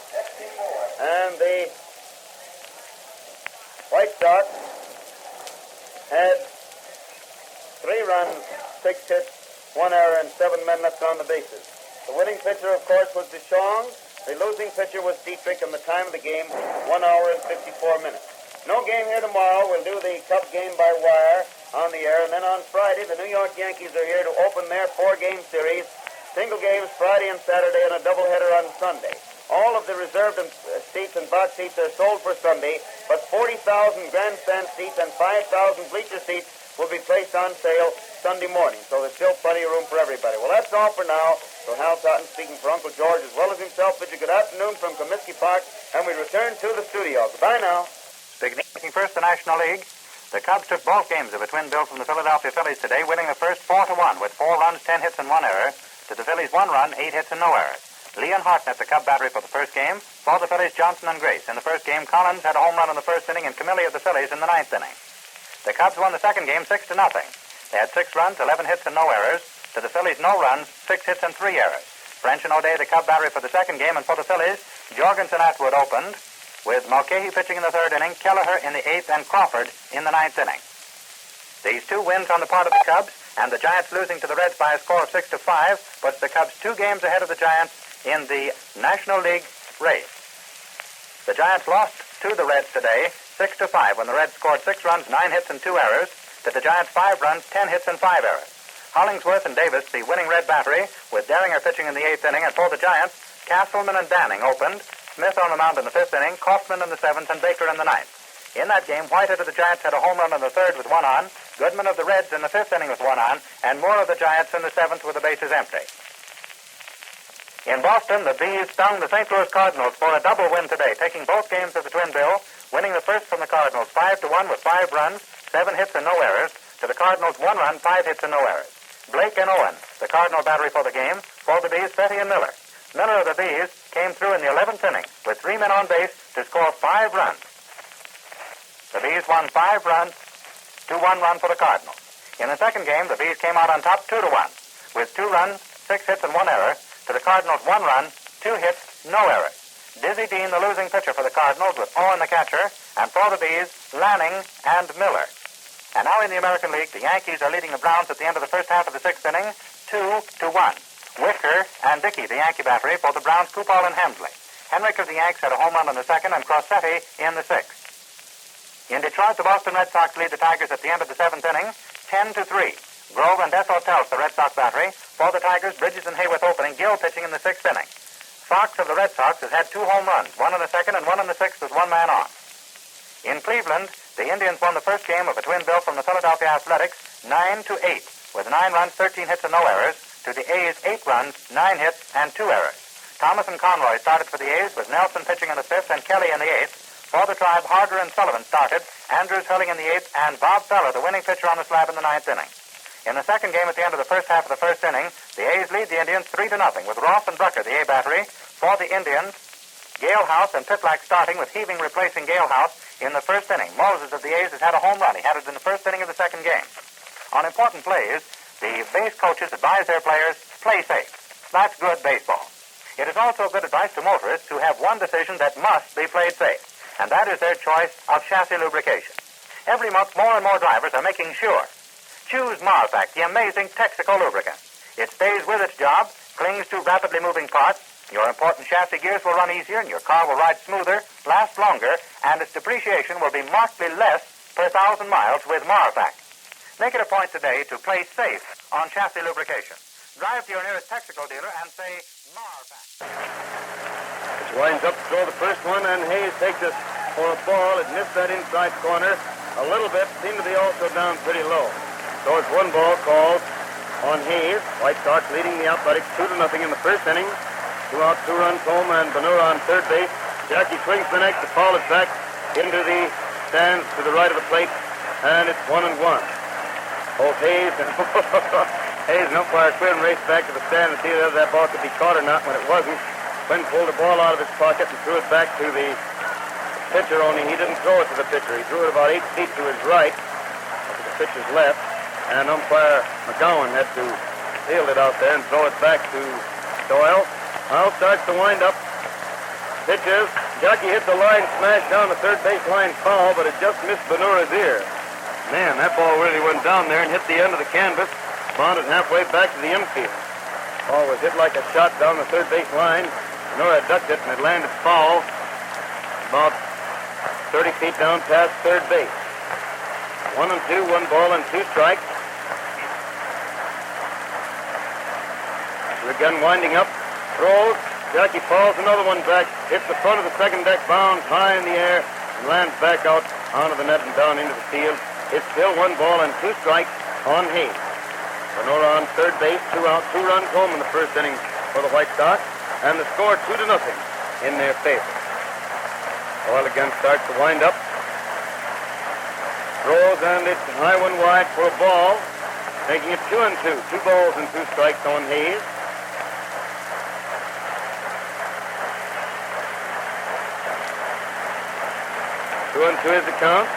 And the White Sox had 3 runs, 6 hits, 1 error, and 7 men left on the bases. The winning pitcher, of course, was DeShong. The losing pitcher was Dietrich, and the time of the game, 1 hour and 54 minutes. No game here tomorrow. We'll do the Cup game by wire on the air, and then on Friday, the New York Yankees are here to open their 4-game series. Single games Friday and Saturday, and a doubleheader on Sunday. All of the reserved seats and box seats are sold for Sunday, but 40,000 grandstand seats and 5,000 bleacher seats will be placed on sale Sunday morning, so there's still plenty of room for everybody. Well, that's all for now. So Hal Totten speaking for Uncle George as well as himself. Bid you good afternoon from Comiskey Park, and we return to the studio. Goodbye now. Speaking first, the National League. The Cubs took both games of a twin bill from the Philadelphia Phillies today, winning the first 4-1 with 4 runs, 10 hits, and 1 error. To the Phillies, 1 run, 8 hits, and no errors. Leon Hartnett, the Cub battery for the first game, saw the Phillies Johnson and Grace. In the first game, Collins had a home run in the first inning, and Camilli of the Phillies in the 9th inning. The Cubs won the second game 6-0. They had 6 runs, 11 hits, and no errors. To the Phillies, no runs, 6 hits, and 3 errors. French and O'Day, the Cub battery for the second game, and for the Phillies, Jorgensen Atwood opened, with Mulcahy pitching in the 3rd inning, Kelleher in the 8th, and Crawford in the 9th inning. These 2 wins on the part of the Cubs, and the Giants losing to the Reds by a score of 6-5, puts the Cubs 2 games ahead of the Giants in the National League race. The Giants lost to the Reds today, 6-5, when the Reds scored 6 runs, 9 hits, and 2 errors. To the Giants, 5 runs, 10 hits, and 5 errors. Hollingsworth and Davis, the winning Red battery, with Derringer pitching in the 8th inning, and for the Giants, Castleman and Danning opened, Smith on the mound in the 5th inning, Kaufman in the 7th, and Baker in the 9th. In that game, Whitehead of the Giants had a home run in the 3rd with 1 on, Goodman of the Reds in the 5th inning with 1 on, and Moore of the Giants in the 7th with the bases empty. In Boston, the Bees stung the St. Louis Cardinals for a double win today, taking both games of the twin bill, winning the first from the Cardinals 5-1 with 5 runs, 7 hits, and no errors. To the Cardinals, 1 run, 5 hits, and no errors. Blake and Owen, the Cardinal battery for the game. For the Bees, Fetty and Miller. Miller of the Bees came through in the 11th inning with 3 men on base to score 5 runs. The Bees won 5 runs to 1 run for the Cardinals. In the second game, the Bees came out on top 2-1 with 2 runs, 6 hits, and 1 error. To the Cardinals, 1 run, 2 hits, no errors. Dizzy Dean, the losing pitcher for the Cardinals, with Owen the catcher, and for the Bees, Lanning and Miller. And now in the American League, the Yankees are leading the Browns at the end of the first half of the sixth inning, 2-1. Whitaker and Dickey, the Yankee battery, for the Browns, Coupal and Hemsley. Henrik of the Yanks had a home run in the second, and Crossetti in the sixth. In Detroit, the Boston Red Sox lead the Tigers at the end of the seventh inning, 10-3. Grove and Desautels, the Red Sox battery. For the Tigers, Bridges and Hayworth opening, Gill pitching in the sixth inning. Fox of the Red Sox has had 2 home runs, one in the second and one in the sixth with one man on. In Cleveland, the Indians won the first game of a twin bill from the Philadelphia Athletics, 9-8, with 9 runs, 13 hits, and no errors, to the A's 8 runs, 9 hits, and 2 errors. Thomas and Conroy started for the A's, with Nelson pitching in the fifth and Kelly in the eighth. For the Tribe, Harder and Sullivan started, Andrews Hurling in the eighth, and Bob Feller, the winning pitcher, on the slab in the ninth inning. In the second game at the end of the first half of the first inning, the A's lead the Indians 3-0, with Ross and Brucker, the A battery. For the Indians, Gale House and Pitlack starting, with Heaving replacing Gale House in the first inning. Moses of the A's has had a home run. He had it in the first inning of the second game. On important plays, the base coaches advise their players, play safe. That's good baseball. It is also good advice to motorists who have one decision that must be played safe, and that is their choice of chassis lubrication. Every month, more and more drivers are making sure. Choose Marvac, the amazing Texaco lubricant. It stays with its job, clings to rapidly moving parts. Your important chassis gears will run easier, and your car will ride smoother, last longer, and its depreciation will be markedly less per 1,000 miles with Marvac. Make it a point today to play safe on chassis lubrication. Drive to your nearest Texaco dealer and say Marvac. It winds up to throw the first one, and Hayes takes it for a ball. It missed that inside corner a little bit. Seemed to be also down pretty low. So it's 1 ball called on Hayes. White Sox leading the Athletics 2-0 in the first inning. 2 out, 2 runs home, and Benura on third base. Jackie swings the next. The ball is back into the stands to the right of the plate, and it's 1-1. Both Hayes and umpire Quinn raced back to the stand to see whether that ball could be caught or not. When it wasn't, Quinn pulled the ball out of his pocket and threw it back to the pitcher, only he didn't throw it to the pitcher. He threw it about 8 feet to his right, to the pitcher's left, and umpire McGowan had to field it out there and throw it back to Doyle. Now starts to wind up. Pitches. Jackie hit the line smash down the third base line foul, but it just missed Benura's ear. Man, that ball really went down there and hit the end of the canvas, bounded halfway back to the infield. Ball was hit like a shot down the third base line. Benura ducked it, and it landed foul about 30 feet down past third base. 1-2, 1 ball and 2 strikes. The gun winding up, throws. Jackie falls, another one back, hits the front of the second deck, bounds high in the air, and lands back out onto the net and down into the field. It's still 1 ball and 2 strikes on Hayes. Benura on third base, 2 out, 2 runs home in the first inning for the White Sox, and the score 2-0 in their favor. Doyle again starts to wind up. Throws, and it's high one wide for a ball, making it 2-2. 2 balls and 2 strikes on Hayes. 2-2 is the count.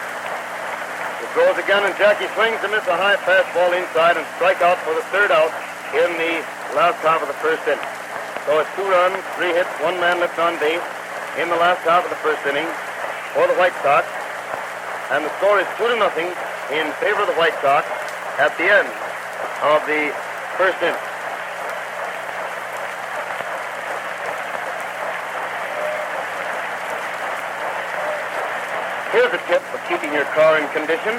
It goes again, and Jackie swings to miss a high fastball inside and strike out for the 3rd out in the last half of the first inning. So it's 2 runs, 3 hits, 1 man left on base in the last half of the first inning for the White Sox. And the score is 2-0 in favor of the White Sox at the end of the first inning. Here's a tip for keeping your car in condition.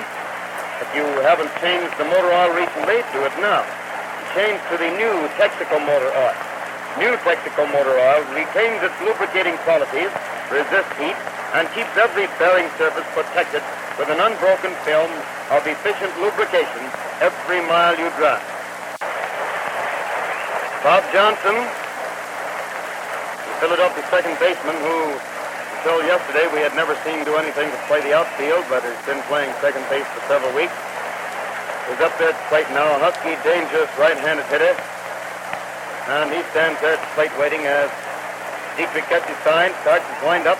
If you haven't changed the motor oil recently, do it now. Change to the new Texaco motor oil. New Texaco motor oil retains its lubricating qualities, resists heat, and keeps every bearing surface protected with an unbroken film of efficient lubrication every mile you drive. Bob Johnson, the Philadelphia second baseman, who until yesterday we had never seen do anything to play the outfield, but has been playing second base for several weeks, is up there at the plate now, a husky, dangerous right-handed hitter. And he stands there at the plate waiting as Dietrich gets his sign, starts his wind-up,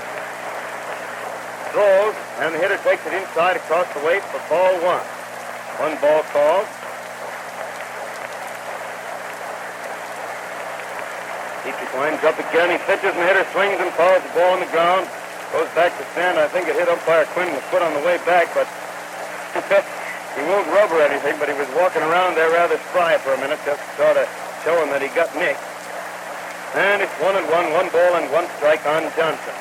throws, and the hitter takes it inside across the weight for ball 1. 1 ball called. Dietrich winds up again. He pitches, and the hitter swings and fouls the ball on the ground. Goes back to stand. I think it hit umpire Quinn in the foot on the way back, but He won't rub or anything, but he was walking around there rather spry for a minute, just sort of showing that he got nicked. And it's 1-1, 1 ball and 1 strike on Johnson.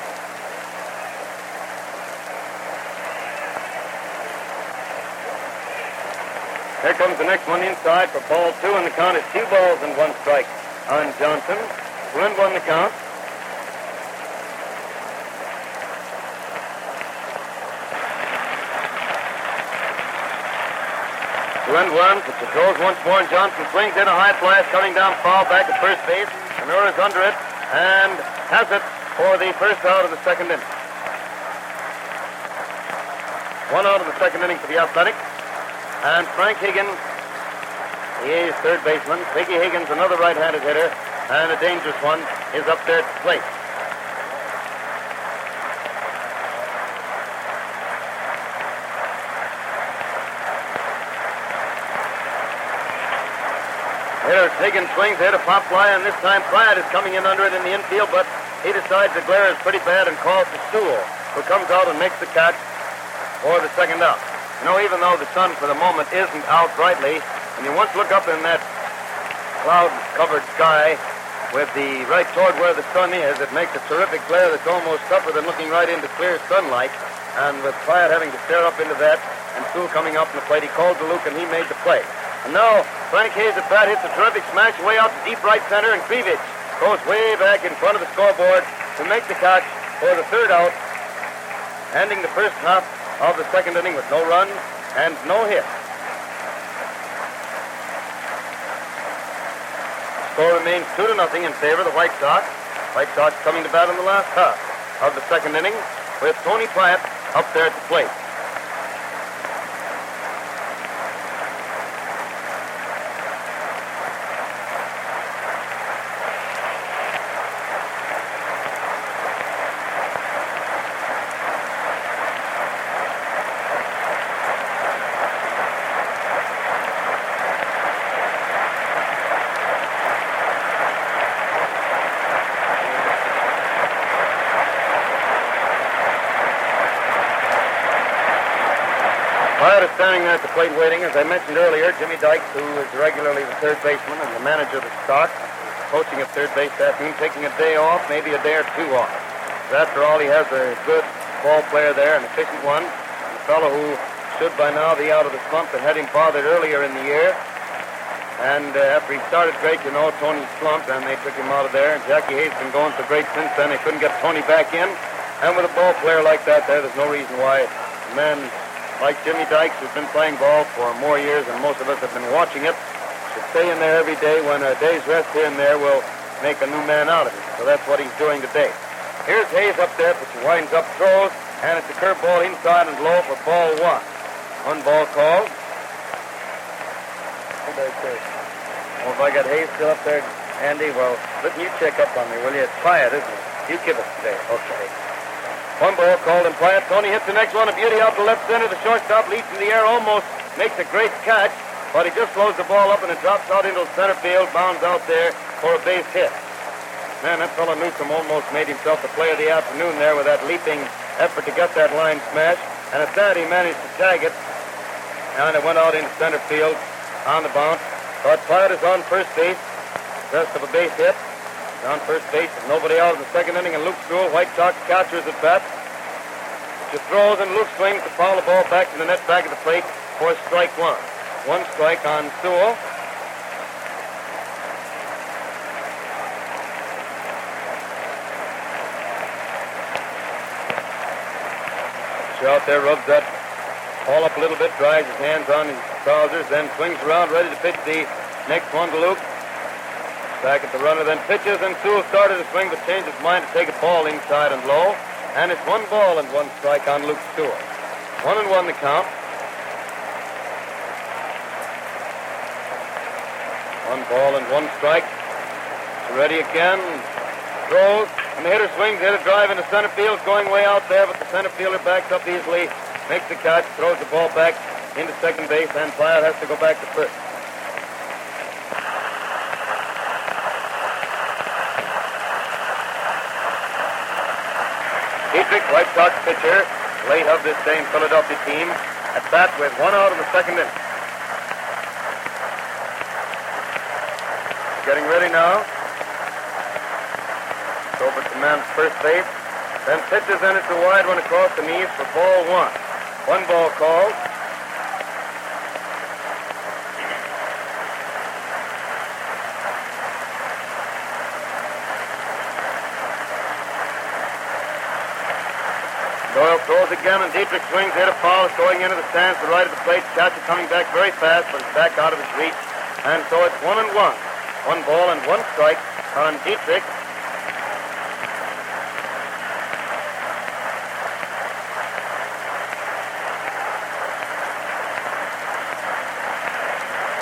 Here comes the next one inside for ball 2, and the count is 2 balls and 1 strike on Johnson. 2-1 the count. One, but the throws once more, and Johnson swings in a high fly, cutting down foul back at first base. Manure is under it and has it for the first out of the second inning. 1 out of the second inning for the Athletics. And Frank Higgins, he is third baseman. Piggy Higgins, another right-handed hitter, and a dangerous one, is up there at the plate. Hitter Higgins swings, hit a pop fly, and this time Pryor is coming in under it in the infield, but he decides the glare is pretty bad and calls for Sewell, who comes out and makes the catch for the second out. You know, even though the sun for the moment isn't out brightly, when you once look up in that cloud-covered sky with the right toward where the sun is, it makes a terrific glare that's almost tougher than looking right into clear sunlight. And with Pryor having to stare up into that and Sewell coming up in the plate, he called to Luke and he made the play. And now Frank Hayes at bat hits a terrific smash way out to deep right center, and Krivich goes way back in front of the scoreboard to make the catch for the third out, ending the first half of the second inning with no run and no hit. Score remains 2-0 in favor of the White Sox. White Sox coming to bat in the last half of the second inning with Tony Platt up there at the plate. Standing there at the plate waiting, as I mentioned earlier, Jimmy Dykes, who is regularly the third baseman and the manager of the Sox, coaching at third base this afternoon, taking a day off, maybe a day or two off. But after all, he has a good ball player there, an efficient one, a fellow who should by now be out of the slump that had him bothered earlier in the year. And after he started great, you know, Tony slumped, and they took him out of there. And Jackie Hayes has been going so great since then, they couldn't get Tony back in. And with a ball player like that there's no reason why a man like Jimmy Dykes, who's been playing ball for more years than most of us have been watching it, should stay in there every day when a day's rest here and there will make a new man out of him. So that's what he's doing today. Here's Hayes up there, but he winds up, throws, and it's a curveball inside and low for ball 1. 1 ball called. What did I say? Well, if I got Hayes still up there, Andy, well, listen, you check up on me, will you? It's quiet, isn't it? You give us today. Okay. 1 ball called and quiet. Tony hits the next one. A beauty out to left center. The shortstop leaps in the air, almost makes a great catch, but he just throws the ball up and it drops out into center field, bounds out there for a base hit. Man, that fellow Newsom almost made himself the play of the afternoon there with that leaping effort to get that line smash. And at that, he managed to tag it, and it went out into center field on the bounce. But Platt is on first base, just of a base hit. On first base, with nobody out in the second inning, and Luke Sewell, White Sox catcher, is at bat. She throws and Luke swings to foul the ball back to the net back of the plate for strike 1. 1 strike on Sewell. She out there rubs that ball up a little bit, dries his hands on his trousers, then swings around ready to pitch the next one to Luke. Back at the runner, then pitches, and Sewell started to swing, but changed his mind to take a ball inside and low. And it's 1 ball and 1 strike on Luke Sewell. 1-1 the count. 1 ball and 1 strike. Ready again. Throws, and the hitter swings, hit a drive into center field, going way out there, but the center fielder backs up easily, makes the catch, throws the ball back into second base, and Platt has to go back to first. Dietrich, White Sox pitcher, late of this same Philadelphia team, at bat with 1 out of the second inning. Getting ready now. Over to man's first base. Then pitches in it to wide one across the knees for ball 1. 1 ball called. Doyle throws again, and Dietrich swings, hit a foul. It's going into the stands to the right of the plate. Catcher coming back very fast, but it's back out of his reach. And so it's 1-1. 1 ball and 1 strike on Dietrich.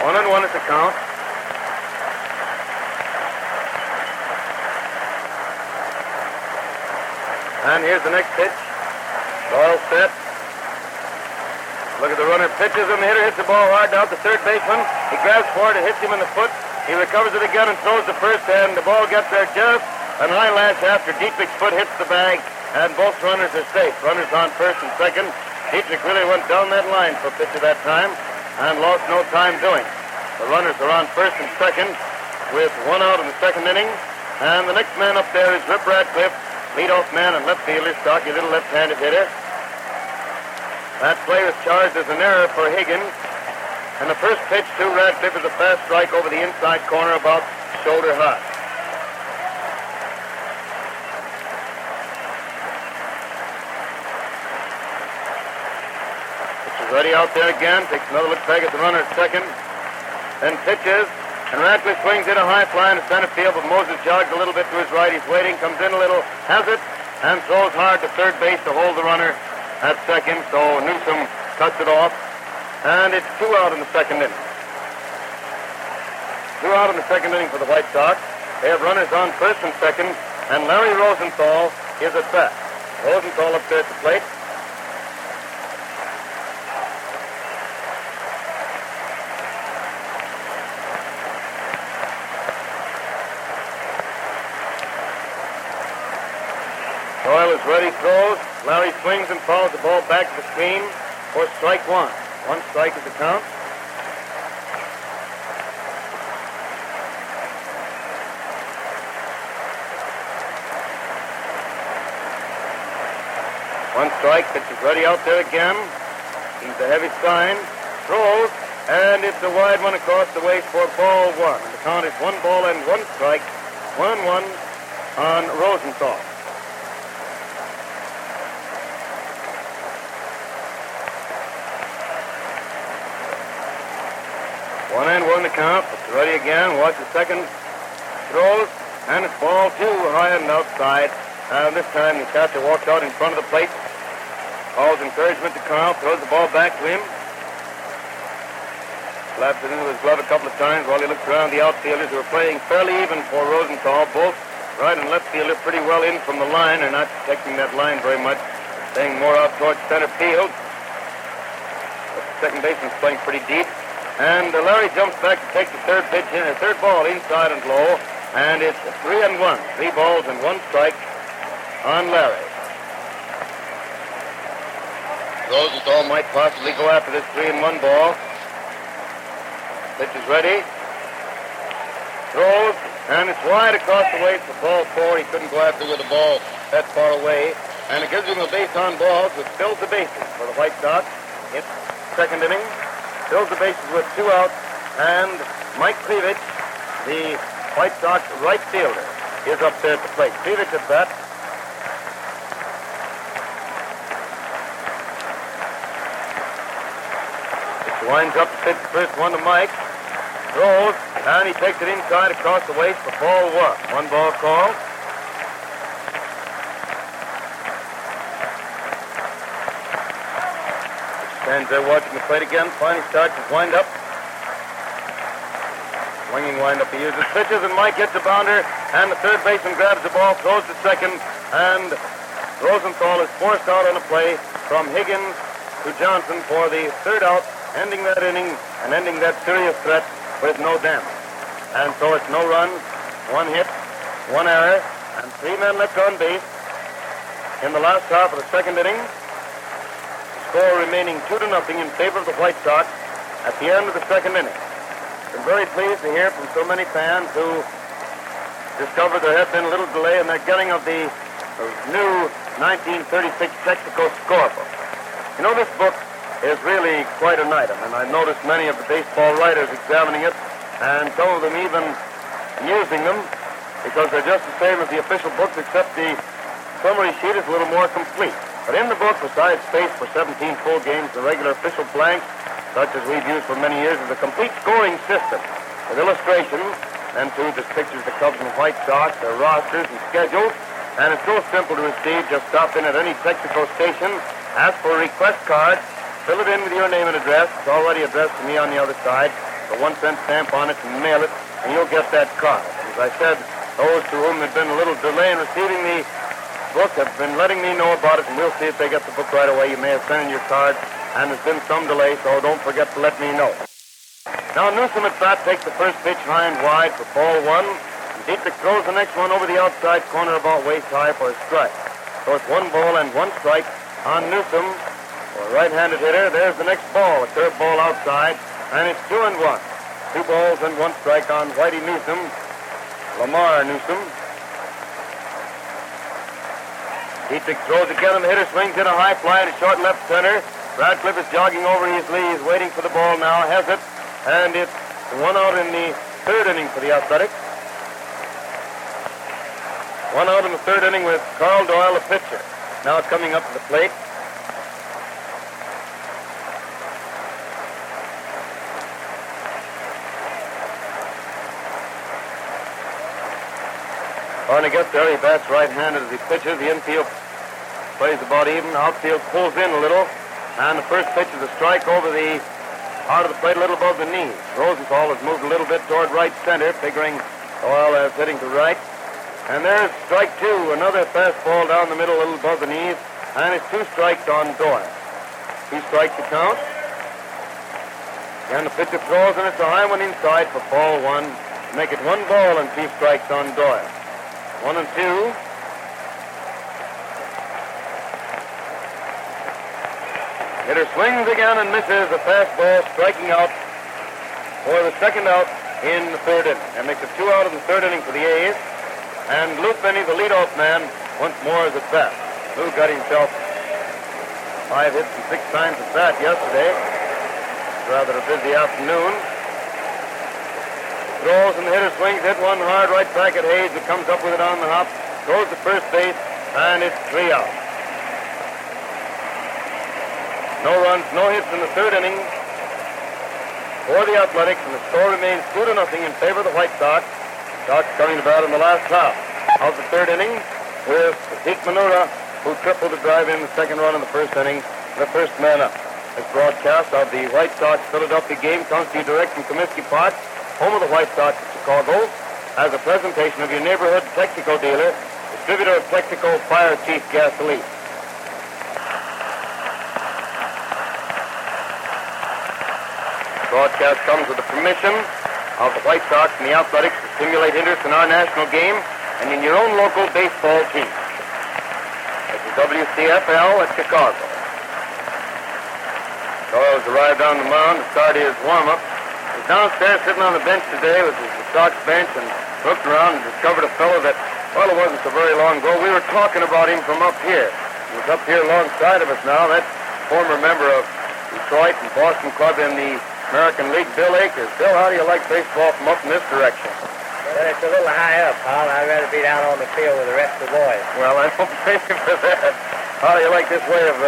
One and 1 is the count. And here's the next pitch. Doyle set. Look at the runner. Pitches and the hitter hits the ball hard out to third baseman. He grabs for it. It hits him in the foot. He recovers it again and throws the first, and the ball gets there just an eyelash after Dietrich's foot hits the bag, and both runners are safe. Runners on first and second. Dietrich really went down that line for a pitch at that time and lost no time doing it. The runners are on first and second with 1 out in the second inning, and the next man up there is Rip Radcliffe, leadoff man and left fielder, stocky little left-handed hitter. That play was charged as an error for Higgins. And the first pitch to Radcliffe is a fast strike over the inside corner about shoulder high. Pitch is ready out there again. Takes another look back at the runner at second. Then pitches. And Radcliffe swings in a high fly into center field, but Moses jogs a little bit to his right. He's waiting, comes in a little, has it, and throws hard to third base to hold the runner at second. So Newsom cuts it off. And it's 2 out in the second inning. 2 out in the second inning for the White Sox. They have runners on first and second, and Larry Rosenthal is at bat. Rosenthal up there at the plate. Doyle is ready, throws. Larry swings and follows the ball back to the screen for strike 1. 1 strike is the count. One strike, pitch is ready out there again. He's a heavy sign. Throws, and it's a wide one across the waist for ball 1. The count is 1 ball and 1 strike. 1-1 on Rosenthal. One and 1 the count. It's ready again. Watch the second. Throws, and it's ball 2 high and outside. This time the catcher walks out in front of the plate. Calls encouragement to Carl. Throws the ball back to him. Slaps it into his glove a couple of times while he looks around the outfielders who are playing fairly even for Rosenthal. Both right and left fielder pretty well in from the line. They're not protecting that line very much. Staying more out towards center field. But the second baseman's playing pretty deep. And Larry jumps back to take the third pitch in, third ball inside and low, and it's 3-1. 3 balls and 1 strike on Larry. Rosenthal might possibly go after this 3-1 ball. Pitch is ready. Throws, and it's wide across the waist for ball 4. He couldn't go after with the ball that far away, and it gives him a base on balls, which fills the bases for the White Sox. It's second inning. Fills the bases with 2 outs, and Mike Krivich, the White Sox right fielder, is up there at the plate. Krivich at bat. It winds up to pitch the first one to Mike. Throws, and he takes it inside across the waist for ball 1. 1 ball call. Stands there watching the plate again. Finally starts his wind-up. Swinging wind-up he uses. Pitches, and Mike hits a bounder, and the third baseman grabs the ball, throws to second, and Rosenthal is forced out on a play from Higgins to Johnson for the third out, ending that inning and ending that serious threat with no damage. And so it's no run, 1 hit, 1 error, and 3 men left on base in the last half of the second inning. score remaining 2-0 in favor of the White Sox at the end of the second inning. I'm very pleased to hear from so many fans who discovered there had been a little delay in their getting of the new 1936 Texaco scorebook. You know, this book is really quite an item, and I've noticed many of the baseball writers examining it, and some of them even using them, because they're just the same as the official books, except the summary sheet is a little more complete. But in the book, besides space for 17 full games, the regular official blanks, such as we've used for many years, is a complete scoring system with illustrations, and too, just pictures of the Cubs and White Sox, their rosters and schedules, and it's so simple to receive. Just stop in at any Texaco station, ask for a request card, fill it in with your name and address. It's already addressed to me on the other side, a 1-cent stamp on it, and mail it, and you'll get that card. As I said, those to whom there's been a little delay in receiving the book have been letting me know about it, and we'll see if they get the book right away. You may have sent in your card, and there's been some delay, so don't forget to let me know. Now Newsom at bat takes the first pitch high and wide for ball one, and Dietrich throws the next one over the outside corner about waist high for a strike. So it's 1 ball and 1 strike on Newsom. For a right-handed hitter, there's the next ball, a curve ball outside, and it's 2-1. 2 balls and 1 strike on Whitey Newsom, Lamar Newsom. Dietrich throws again, and the hitter swings in a high fly to short left center. Radcliffe is jogging over easily. He's waiting for the ball now, has it, and it's 1 out in the third inning for the Athletics. 1 out in the third inning with Carl Doyle, the pitcher, now coming up to the plate. Trying to get there, he bats right-handed as he pitches. The infield plays about even. Outfield pulls in a little. And the first pitch is a strike over the heart of the plate, a little above the knees. Rosenthal has moved a little bit toward right center, figuring Doyle as hitting to right. And there's strike 2, another fastball down the middle, a little above the knees. And it's 2 strikes on Doyle. 2 strikes to count. And the pitcher throws, and it's a high one inside for ball 1. Make it 1 ball and 2 strikes on Doyle. 1 and 2. Hitter swings again and misses a fastball, striking out for the second out in the third inning. That makes it 2 out in the third inning for the A's. And Lou Finney, the leadoff man, once more is at bat. Lou got himself 5 hits and 6 times at bat yesterday. Rather a busy afternoon. Throws and the hitter swings, hit one hard right back at Hayes, who comes up with it on the hop, goes to first base, and it's 3 out. No runs, no hits in the third inning for the Athletics, and the score remains 2-0 in favor of the White Sox. Sox coming to bat in the last half of the third inning with Zeke Manura, who tripled to drive in the second run in the first inning, the first man up. This broadcast of the White Sox Philadelphia game comes to you direct from Comiskey Park, home of the White Sox of Chicago, as a presentation of your neighborhood Texaco dealer, distributor of Texaco Fire Chief Gasoline. Broadcast comes with the permission of the White Sox and the Athletics to stimulate interest in our national game and in your own local baseball team. This is WCFL at Chicago. Doyle's arrived on the mound to start his warm-up. He's downstairs sitting on the bench today with the Sox bench and looked around and discovered a fellow that, well, it wasn't so very long ago. We were talking about him from up here. He was up here alongside of us now. That's former member of Detroit and Boston Club in the American League, Bill Akers. Bill, how do you like baseball from up in this direction? Well, it's a little high up, Paul. I'd rather be down on the field with the rest of the boys. Well, I don't blame you for that. How do you like this way of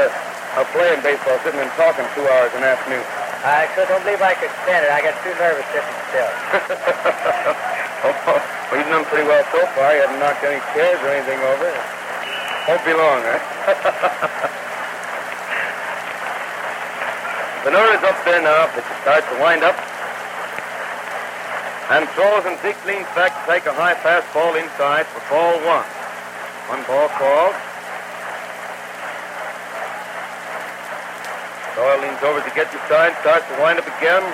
playing baseball, sitting and talking 2 hours an afternoon? I don't believe I could stand it. I got too nervous sitting still. Well, you've done pretty well so far. You haven't knocked any chairs or anything over. Won't be long, huh? Benura's up there now. It starts to wind up. And throws, and Zeke leans back to take a high fastball inside for ball 1. 1 ball called. Doyle leans over to get the side, starts to wind up again.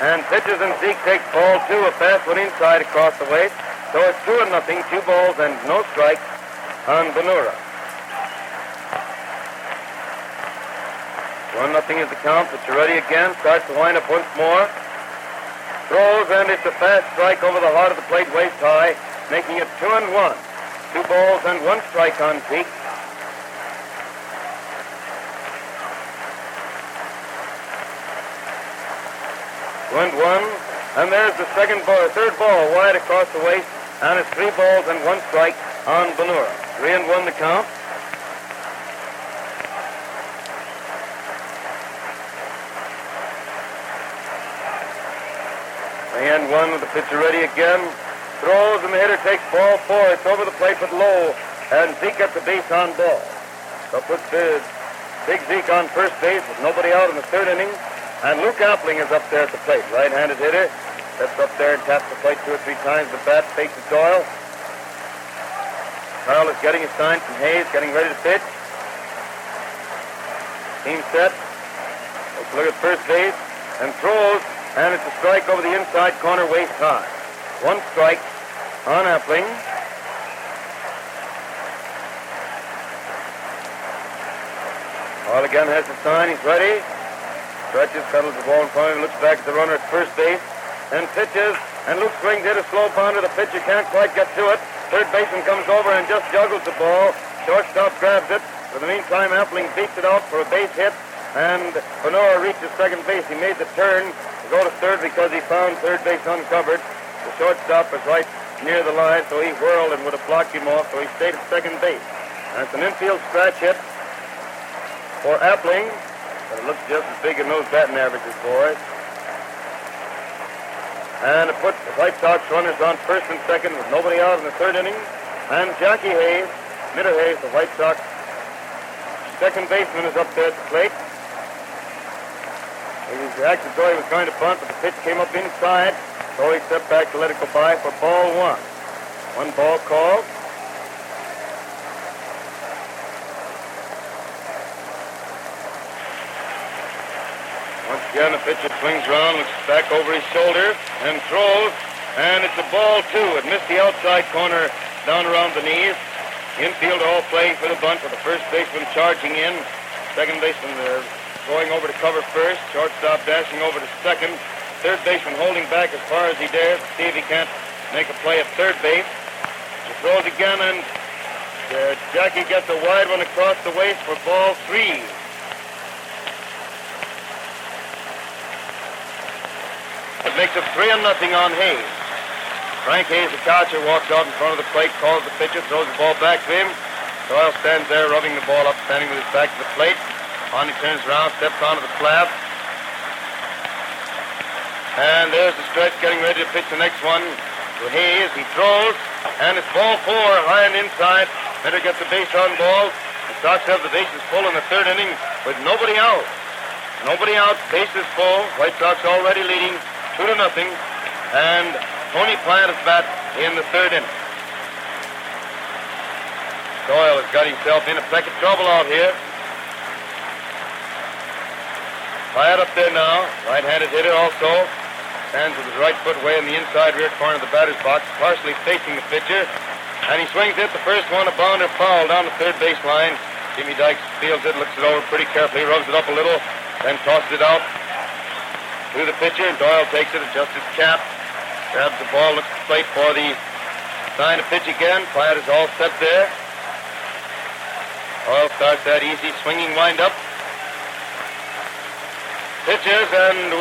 And pitches, and Zeke takes ball 2, a fast one inside across the waist. So it's 2-0, 2 balls and no strikes on Benura. 1-0 is the count, but you're ready again. Starts to wind up once more. Throws, and it's a fast strike over the heart of the plate, waist high, making it 2-1. 2 balls and 1 strike on Zeke. 2-1, and there's the third ball wide across the waist, and it's 3 balls and 1 strike on Benura. 3-1 the count. And 1 with the pitcher ready again. Throws, and the hitter takes ball 4. It's over the plate but low, and Zeke gets the base on ball. So puts Big Zeke on first base with nobody out in the 3rd inning. And Luke Appling is up there at the plate. Right-handed hitter. Steps up there and taps the plate 2 or 3 times. The bat faces Doyle. Carl is getting a sign from Hayes, getting ready to pitch. Team set. Takes a look at first base and throws. And it's a strike over the inside corner, waist high. 1 strike on Appling. All again has the sign. He's ready. Stretches, settles the ball in front of him, looks back at the runner at first base, and pitches. And Luke swings hit a slow bounder. The pitcher can't quite get to it. Third baseman comes over and just juggles the ball. Shortstop grabs it. For the meantime, Appling beats it out for a base hit. And Benora reaches second base. He made the turn to go to third because he found third base uncovered. The shortstop was right near the line, so he whirled and would have blocked him off, so he stayed at second base. And it's an infield scratch hit for Appling, but it looks just as big as those batting averages, boys. And it puts the White Sox runners on first and second with nobody out in the 3rd inning. And Jackie Hayes, Mitter Hayes, the White Sox second baseman, is up there at the plate. He acted as though he was going to bunt, but the pitch came up inside, so he stepped back to let it go by for ball 1. 1 ball called. Once again, the pitcher swings around, looks back over his shoulder, and throws, and it's a ball 2. It missed the outside corner down around the knees. Infield all playing for the bunt, with the first baseman charging in. Second baseman going over to cover first. Shortstop dashing over to second. Third baseman holding back as far as he dares to see if he can't make a play at third base. He throws again, and Jackie gets a wide one across the waist for ball 3. It makes it 3-0 on Hayes. Frank Hayes, the catcher, walks out in front of the plate, calls the pitcher, throws the ball back to him. Doyle stands there rubbing the ball up, standing with his back to the plate. He turns around, steps onto the slab. And there's the stretch, getting ready to pitch the next one to Hayes. He throws, and it's ball 4, high and inside. Mitter gets the base on ball. The Sox have the bases full in the 3rd inning with nobody out. Nobody out, bases full. White Sox already leading 2-0. And Tony Plant is bat in the 3rd inning. Doyle has got himself in a peck of trouble out here. Pyatt up there now, right-handed hitter also. Stands with his right foot way in the inside rear corner of the batter's box, partially facing the pitcher. And he swings it, the first one, a bounder foul down the third baseline. Jimmy Dykes fields it, looks it over pretty carefully, rubs it up a little, then tosses it out to the pitcher. Doyle takes it, adjusts his cap, grabs the ball, looks at the plate for the sign to pitch again. Pyatt is all set there. Doyle starts that easy swinging wind-up. Pitches, and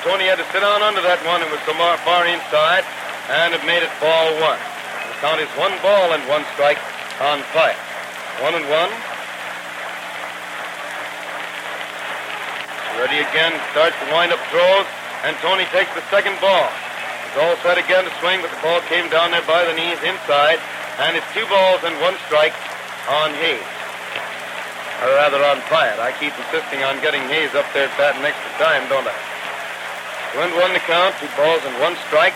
Tony had to sit down under that one. It was so far inside, and it made it ball 1. The count is 1 ball and 1 strike on Pyatt. 1-1. Ready again, starts to wind up throws, and Tony takes the second ball. It's all set again to swing, but the ball came down there by the knees inside, and it's 2 balls and 1 strike on Hayes. Or rather on Pyatt. I keep insisting on getting Hayes up there batting extra time, don't I? 2-1 the count, 2 balls and 1 strike.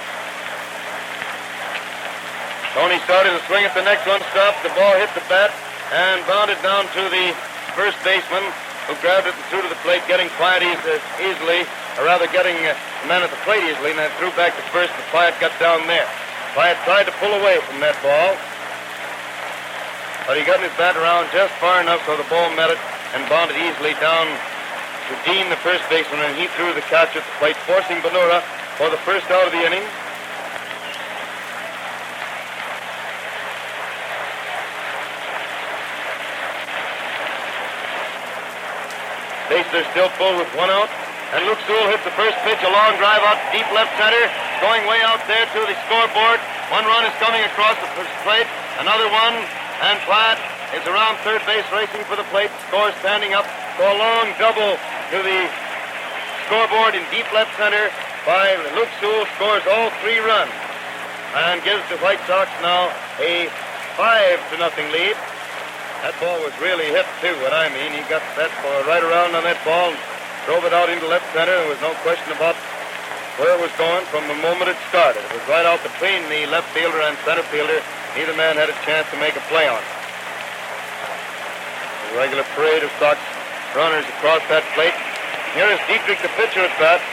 Tony started to swing at the next one, stopped, the ball hit the bat, and bounded down to the first baseman, who grabbed it and threw to the plate, getting Pyatt easily, or rather getting the man at the plate easily, and then threw back to first, but Pyatt got down there. Pyatt tried to pull away from that ball, but he got his bat around just far enough so the ball met it and bounded easily down to Dean, the first baseman, and he threw the catch at the plate, forcing Benura for the first out of the inning. Bases are still full with one out, and Luke Sewell hits the first pitch, a long drive out deep left center, going way out there to the scoreboard. One run is coming across the first plate, another one, and Platt is around third base racing for the plate, scores standing up, so a long double to the scoreboard in deep left center by Luke Sewell, scores all 3 runs, and gives the White Sox now a 5-0 lead. That ball was really hit, too, what I mean. He got that ball right around on that ball and drove it out into left center. There was no question about where it was going from the moment it started. It was right out between the left fielder and center fielder. Neither man had a chance to make a play on it. A regular parade of Sox runners across that plate. Here is Dietrich, the pitcher at bat.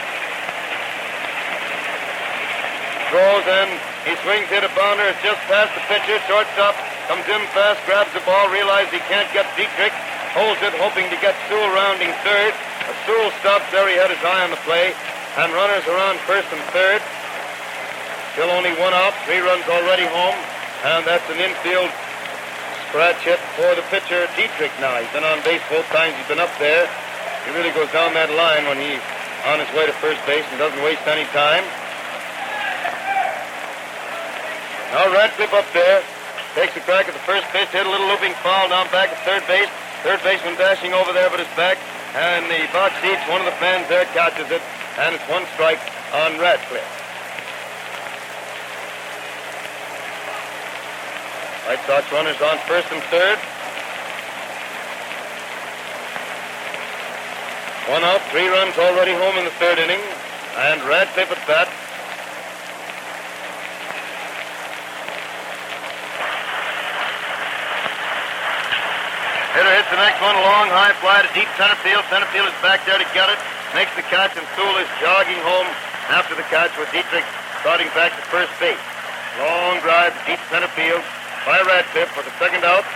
Throws and he swings, hit a bounder. It's just past the pitcher. Shortstop comes in fast, grabs the ball, realizes he can't get Dietrich, holds it, hoping to get Sewell rounding third. But Sewell stops there. He had his eye on the play. And runners around first and third. Still only 1 out. 3 runs already home. And that's an infield scratch hit for the pitcher, Dietrich now. He's been on base both times he's been up there. He really goes down that line when he's on his way to first base and doesn't waste any time. Now Radcliffe up there. Takes a crack at the first pitch, hit a little looping foul down back at third base. Third baseman dashing over there, but it's back. And the box seats, one of the fans there catches it. And it's 1 strike on Radcliffe. White Sox runners on first and third. 1 out, 3 runs already home in the third inning. And Radcliffe at bat. Hitter hits the next one, a long high fly to deep center field. Center field is back there to get it. Makes the catch, and Sewell is jogging home after the catch with Dietrich starting back to first base. Long drive to deep center field by Radcliffe for the second out.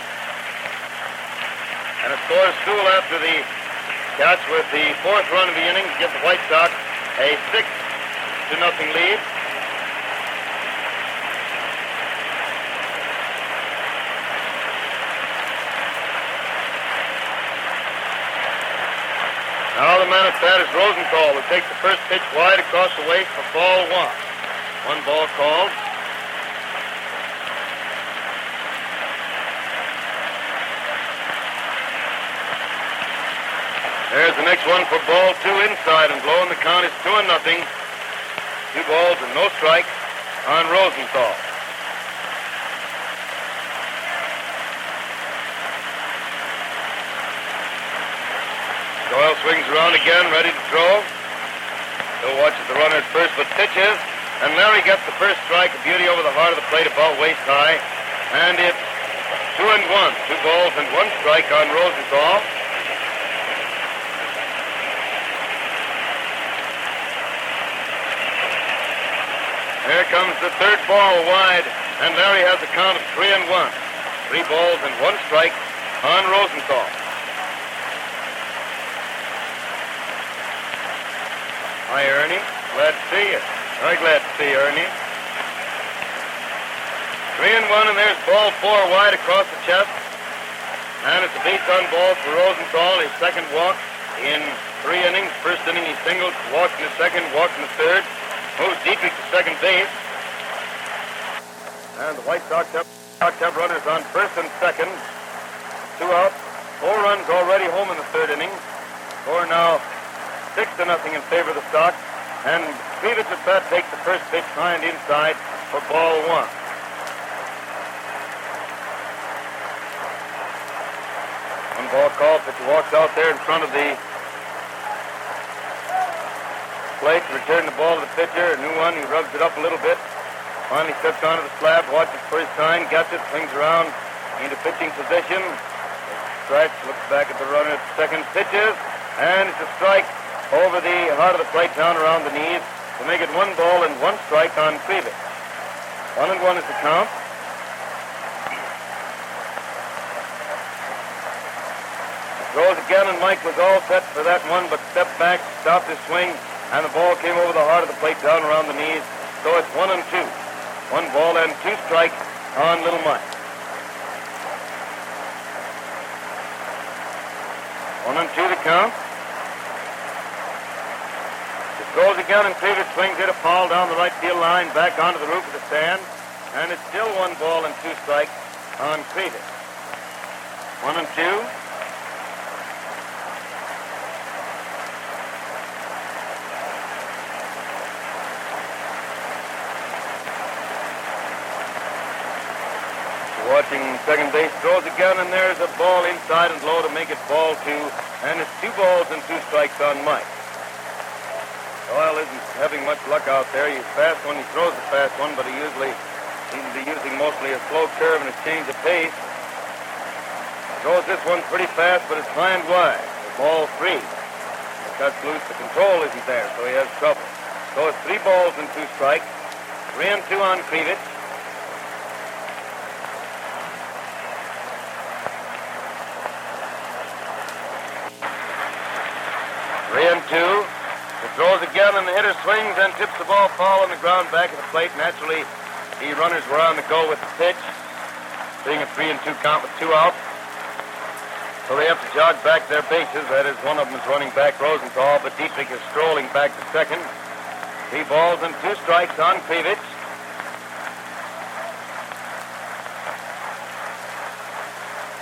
And it scores Sewell after the catch with the 4th run of the inning to give the White Sox a 6-0 lead. Now the man at bat is Rosenthal, who takes the first pitch wide across the waist for ball 1. 1 ball called. There's the next one for ball 2 inside and low, and the count is 2-0. 2 balls and no strikes on Rosenthal. Doyle swings around again, ready to throw. Still watches the runner at first, but pitches. And Larry gets the first strike, a beauty over the heart of the plate, about waist high. And it's 2-1. 2 balls and 1 strike on Rosenthal. Here comes the 3rd ball wide, and Larry has a count of 3-1. 3 balls and 1 strike on Rosenthal. Hi, Ernie. Glad to see you. Very glad to see you, Ernie. 3-1, and there's ball 4 wide across the chest. And it's a base on ball for Rosenthal. His second walk in 3 innings. First inning he singled, walked in the second, walked in the third. Moves Dietrich to second base. And the White Sox have runners on first and second. 2 out. 4 runs already home in the third inning. Score now 6-0 in favor of the Sox. And Tinnitus at bat takes the first pitch high and inside for ball 1. 1 ball call. Pitcher walks out there in front of the plate to return the ball to the pitcher. A new one. He rubs it up a little bit. Finally steps onto the slab, watches for his sign, gets it, swings around into pitching position. Strikes, looks back at the runner at second, pitches, and it's a strike over the heart of the plate down around the knees to make it 1 ball and 1 strike on Krivik. 1-1 is the count. Throws again, and Mike was all set for that one, but stepped back, stopped his swing, and the ball came over the heart of the plate down around the knees. So it's 1-2. 1 ball and 2 strikes on Little Mike. 1-2 to count. He throws again, and Cleaver swings it a foul down the right field line, back onto the roof of the stand, and it's still 1 ball and 2 strikes on Cleaver. 1-2. Watching second base, throws again, and there's a ball inside and low to make it ball 2, and it's 2 balls and 2 strikes on Mike. Doyle isn't having much luck out there. He's fast when he throws the fast one, but he usually seems to be using mostly a slow curve and a change of pace. Throws this one pretty fast, but it's high and wide. Ball 3. It cuts loose. The control isn't there, so he has trouble. So it's 3 balls and 2 strikes. 3-2 on Krivich. 3-2. He throws again, and the hitter swings and tips the ball foul on the ground back of the plate. Naturally, the runners were on the go with the pitch, being a 3-2 count with 2 outs. So they have to jog back their bases. That is, one of them is running back Rosenthal, but Dietrich is strolling back to second. 3 balls and 2 strikes on Krivich.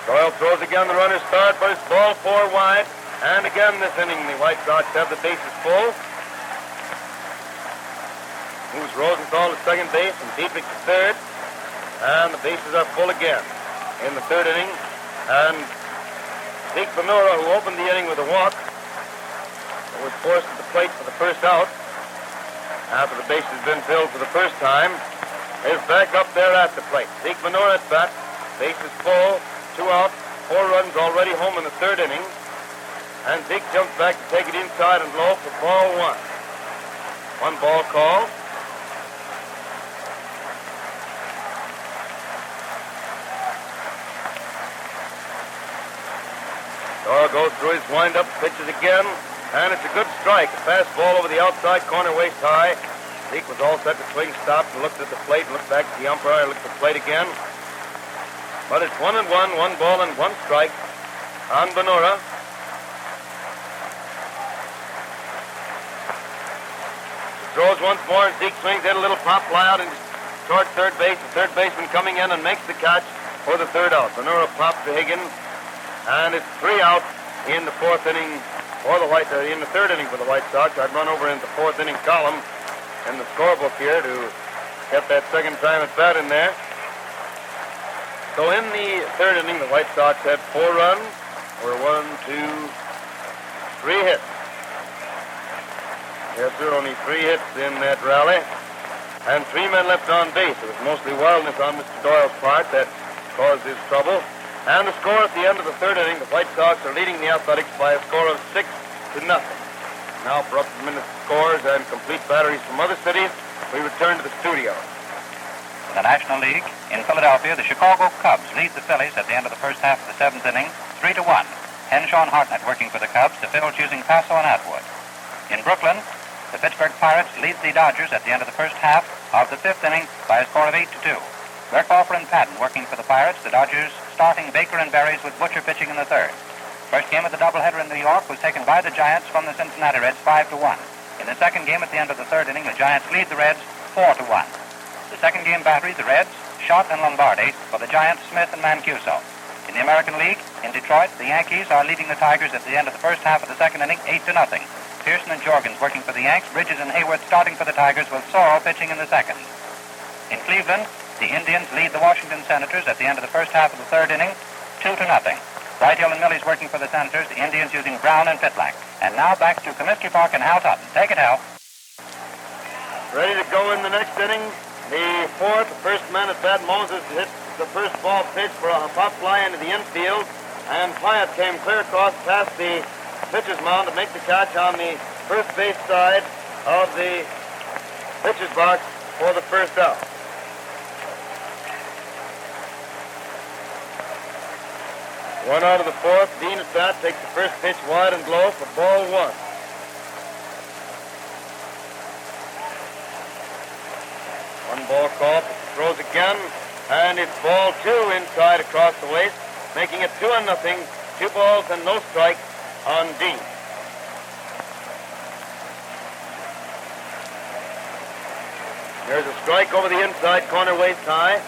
Doyle throws again. The runners start, but it's ball 4 wide. And again this inning, the White Sox have the bases full. Moves Rosenthal to second base and Dietrich to third. And the bases are full again in the 3rd inning. And Zeke Benura, who opened the inning with a walk, was forced at the plate for the first out after the base has been filled for the first time, is back up there at the plate. Zeke Benura at bat. Base is full. 2 outs. 4 runs already home in the 3rd inning. And Zeke jumps back to take it inside and low for ball 1. 1 ball call. Doyle goes through his windup, pitches again, and it's a good strike. A fastball over the outside corner, waist high. Zeke was all set to swing, stopped and looked at the plate, looked back at the umpire, looked at the plate again. But it's 1-1, 1 ball and 1 strike on Benura. Throws once more, and Zeke swings, hit a little pop fly out and toward third base. The third baseman coming in and makes the catch for the 3rd out. Benura pops to Higgins, and it's 3 out in the 4th inning for the in the 3rd inning for the White Sox. I'd run over into the 4th inning column in the scorebook here to get that second time at bat in there. So in the 3rd inning, the White Sox had 4 runs, or 1, 2, 3 hits. Yes, sir, only 3 hits in that rally. And 3 men left on base. It was mostly wildness on Mr. Doyle's part that caused his trouble. And the score at the end of the 3rd inning, the White Sox are leading the Athletics by a score of 6-0. Now for up-to-minute scores and complete batteries from other cities, we return to the studio. In the National League, in Philadelphia, the Chicago Cubs lead the Phillies at the end of the first half of the 7th inning, 3-1. Henshaw and Hartnett working for the Cubs to fill choosing Paso and Atwood. In Brooklyn, the Pittsburgh Pirates lead the Dodgers at the end of the first half of the 5th inning by a score of 8-2. Werkhofer and Patton working for the Pirates, the Dodgers starting Baker and Berries with Butcher pitching in the 3rd. First game of the doubleheader in New York was taken by the Giants from the Cincinnati Reds 5-1. In the second game at the end of the 3rd inning, the Giants lead the Reds 4-1. The second game battery, the Reds, Schott and Lombardi, for the Giants, Smith and Mancuso. In the American League, in Detroit, the Yankees are leading the Tigers at the end of the first half of the 2nd inning 8-0. Pearson and Jorgens working for the Yanks, Bridges and Hayward starting for the Tigers with Sorrell pitching in the 2nd. In Cleveland, the Indians lead the Washington Senators at the end of the first half of the 3rd inning, 2-0. Whitehill and Millie's working for the Senators, the Indians using Brown and Pitlack. And now back to Comiskey Park and Hal Totten. Take it, Hal. Ready to go in the next inning. The 4th, the first man at bat, Moses hit the first ball pitch for a pop fly into the infield, and Pyatt came clear across past the pitcher's mound to make the catch on the first base side of the pitcher's box for the first out. One out of the fourth. Dean at bat takes the first pitch wide and low for ball one. One ball call. Throws again, and it's ball two inside across the waist, making it 2-0. 2 balls and no strike on Dean. There's a strike over the inside corner waist high.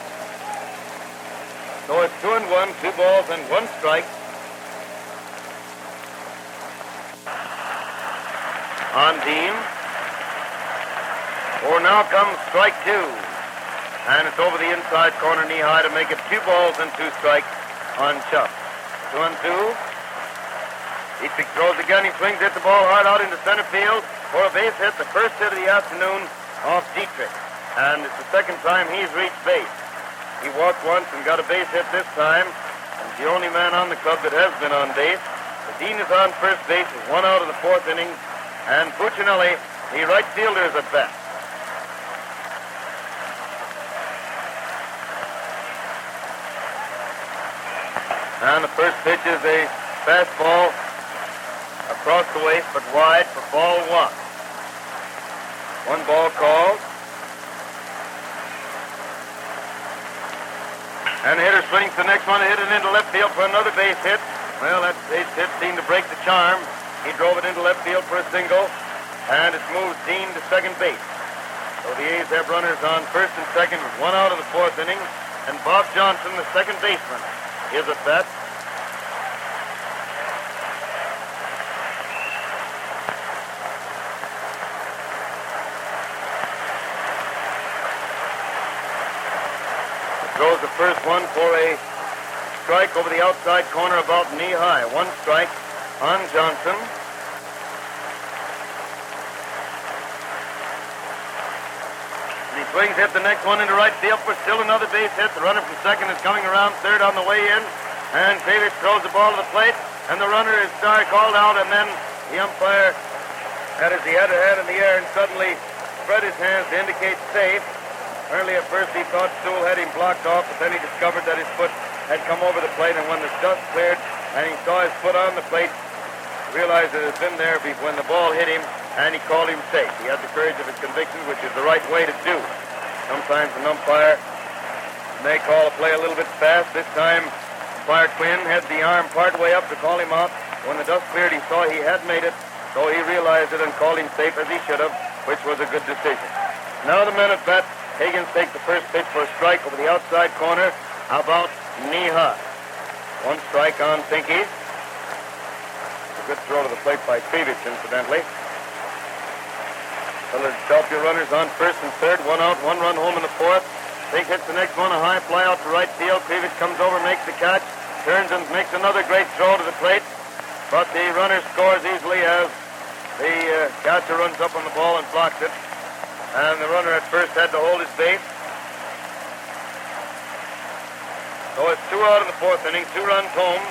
So it's 2-1, 2 balls and 1 strike on Dean. Or now comes strike 2. And it's over the inside corner knee high to make it 2 balls and 2 strikes on Chuck. 2-2. Dietrich throws again. He swings, hits the ball hard out into center field for a base hit, the first hit of the afternoon off Dietrich. And it's the second time he's reached base. He walked once and got a base hit this time. And he's the only man on the club that has been on base. The Dean is on first base with 1 out of the 4th inning. And Puccinelli, the right fielder, is at bat. And the first pitch is a fastball across the waist, but wide for ball 1. 1 ball called. And the hitter swings the next one, hit it into left field for another base hit. Well, that base hit seemed to break the charm. He drove it into left field for a single, and it moves Dean to second base. So the A's have runners on first and second with 1 out of the 4th inning, and Bob Johnson, the second baseman, is at bat. Throws the first one for a strike over the outside corner about knee high. 1 strike on Johnson. And he swings, hit the next one into right field for still another base hit. The runner from second is coming around third on the way in. And Davis throws the ball to the plate. And the runner is called out. And then the umpire had his head in the air and suddenly spread his hands to indicate safe. Apparently at first he thought Sewell had him blocked off, but then he discovered that his foot had come over the plate, and when the dust cleared and he saw his foot on the plate, he realized it had been there when the ball hit him, and he called him safe. He had the courage of his convictions, which is the right way to do. Sometimes an umpire may call a play a little bit fast. This time, umpire Quinn had the arm part way up to call him out. When the dust cleared, he saw he had made it, so he realized it and called him safe as he should have, which was a good decision. Now the men at bat. Higgins takes the first pitch for a strike over the outside corner, about knee high. 1 strike on Pinky. A good throw to the plate by Krivich, incidentally. Philadelphia runners on first and third, 1 out, 1 run home in the 4th. Pink hits the next one, a high fly out to right field. Krivich comes over, makes the catch, turns and makes another great throw to the plate. But the runner scores easily as the catcher runs up on the ball and blocks it. And the runner at first had to hold his base. So it's 2 out of the 4th inning, 2 runs home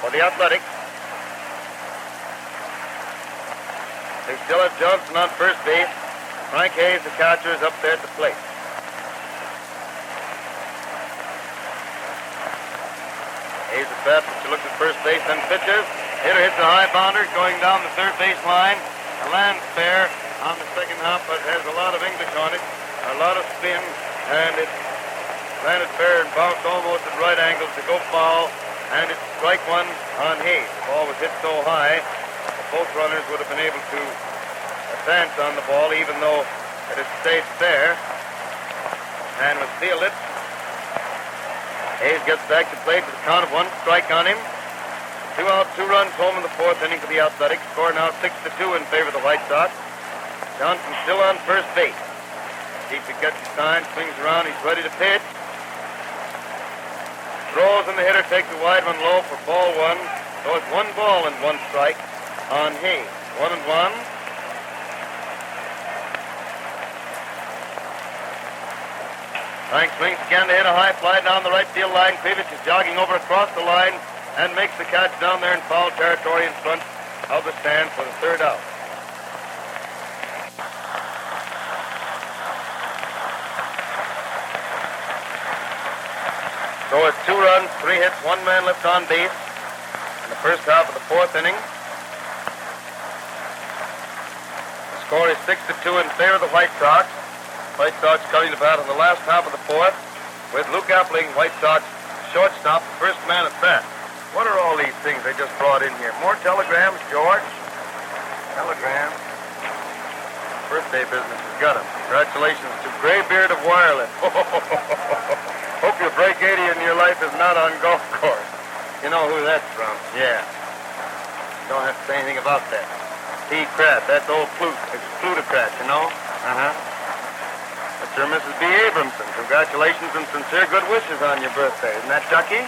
for the Athletics. They still have Johnson on first base. Frank Hayes, the catcher, is up there at the plate. Hayes at bat, looks at first base, then pitches. Hitter hits a high bounder going down the third base line. A land fair on the second hop, but has a lot of English on it, a lot of spin, and it landed fair and bounced almost at right angles to go foul, and it's strike 1 on Hayes. The ball was hit so high that both runners would have been able to advance on the ball, even though it had stayed fair, and was fielded. Hayes gets back to plate with a count of 1 strike on him. 2 out, 2 runs home in the 4th inning for the Athletics. Score now 6-2 in favor of the White Sox. Johnson still on first base. Dietrich gets his sign, swings around, he's ready to pitch. Throws and the hitter takes a wide one low for ball 1. So it's 1 ball and 1 strike on Hayes. 1-1. Frank swings again to hit a high fly down the right field line. Krivich is jogging over across the line and makes the catch down there in foul territory in front of the stand for the 3rd out. So it's 2 runs, 3 hits, 1 man left on base. the first half of the fourth inning. The score is 6-2 in favor of the White Sox. White Sox cutting the bat in the last half of the fourth with Luke Appling, White Sox shortstop, the first man at bat. What are all these things they just brought in here? More telegrams, George? Telegrams. Birthday business has got him. Congratulations to Graybeard of Wireless. Hope your break 80 in your life is not on golf course. You know who that's from. Yeah. Don't have to say anything about that. T. Kraft, that's old plutocrat, you know? Uh-huh. Mr. and Mrs. B. Abramson, congratulations and sincere good wishes on your birthday. Isn't that Ducky?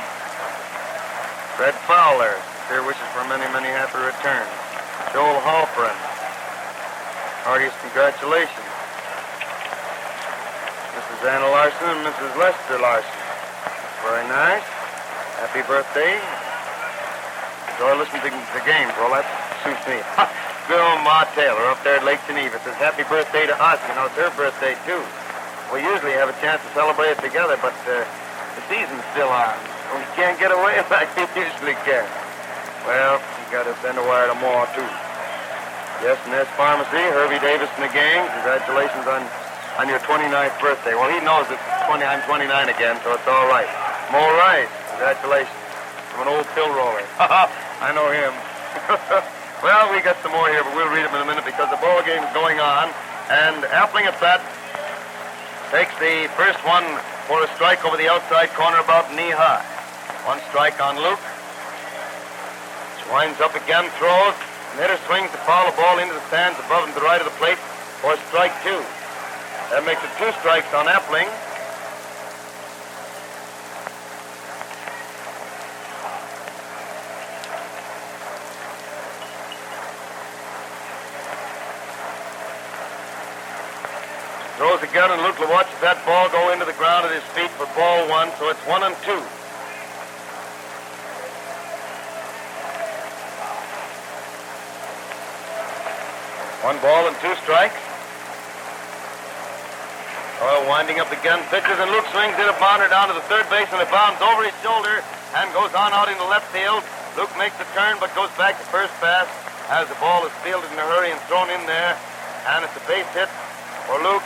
Fred Fowler, sincere wishes for many, many happy returns. Joel Halperin, heartiest congratulations. Mrs. Anna Larson and Mrs. Lester Larson. Very nice. Happy birthday. Enjoy listening to the games. Well, that suits me. Good old Ma Taylor up there at Lake Geneva says happy birthday to us. You know, it's her birthday, too. We usually have a chance to celebrate it together, but the season's still on. We can't get away like we usually can. Well, you got to send a wire to Ma, too. Yes, Ness Pharmacy, Herbie Davis and the gang, congratulations on your 29th birthday. Well, he knows that I'm 29 again, so it's all right. Mo Rice, congratulations. I'm an old pill roller. I know him. Well, we got some more here, but we'll read them in a minute because the ball game's going on. And Appling at bat takes the first one for a strike over the outside corner about knee high. One strike on Luke. Winds up again, throws, and the hitter swings to foul the ball into the stands above and to the right of the plate for strike two. That makes it 2 strikes on Appling. Throws again, and Luke watches that ball go into the ground at his feet for ball 1, so it's 1-2. One ball and 2 strikes. Doyle winding up again, pitches, and Luke swings it a bounder down to the third base, and it bounds over his shoulder and goes on out into left field. Luke makes the turn, but goes back to first base as the ball is fielded in a hurry and thrown in there, and it's a base hit for Luke.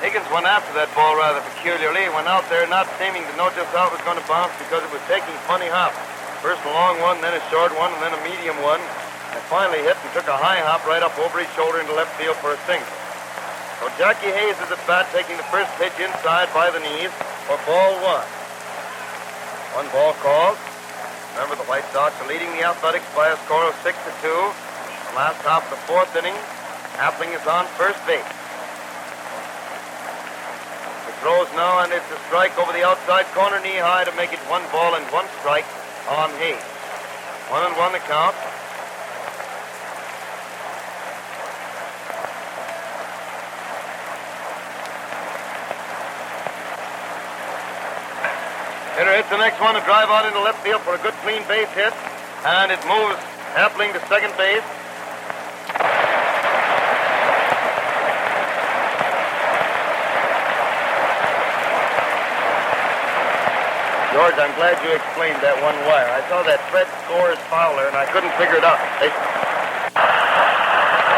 Higgins went after that ball rather peculiarly. He went out there not seeming to know just how it was going to bounce because it was taking funny hops. First a long one, then a short one, and then a medium one. And finally hit and took a high hop right up over his shoulder into left field for a single. So Jackie Hayes is at bat, taking the first pitch inside by the knees for ball 1. One ball called. Remember, the White Sox are leading the Athletics by a score of 6-2. The last half of the fourth inning, Appling is on first base. He throws now, and it's a strike over the outside corner knee high to make it 1 ball and 1 strike on Hayes. 1-1 the count. Hitter hits the next one to drive out into left field for a good clean base hit, and it moves Appling to second base. George, I'm glad you explained that one wire. I saw that Fred scores Fowler, and I couldn't figure it out. I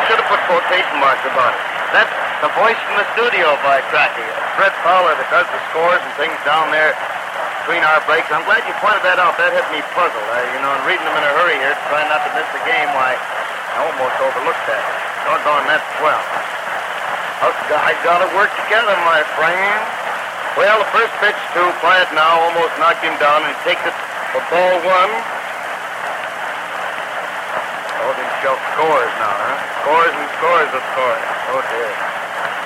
should have put quotation marks about it. That's the voice from the studio by Crackle. Fred Fowler that does the scores and things down there between our breaks. I'm glad you pointed that out. That had me puzzled. And reading them in a hurry here, trying not to miss the game, why, I almost overlooked that. Doggone, that's swell. I got to work together, my friend. Well, the first pitch to Quiet now almost knocked him down, and he takes it for ball 1. Oh, himself scores now, huh? Scores and scores of scores. Oh, dear.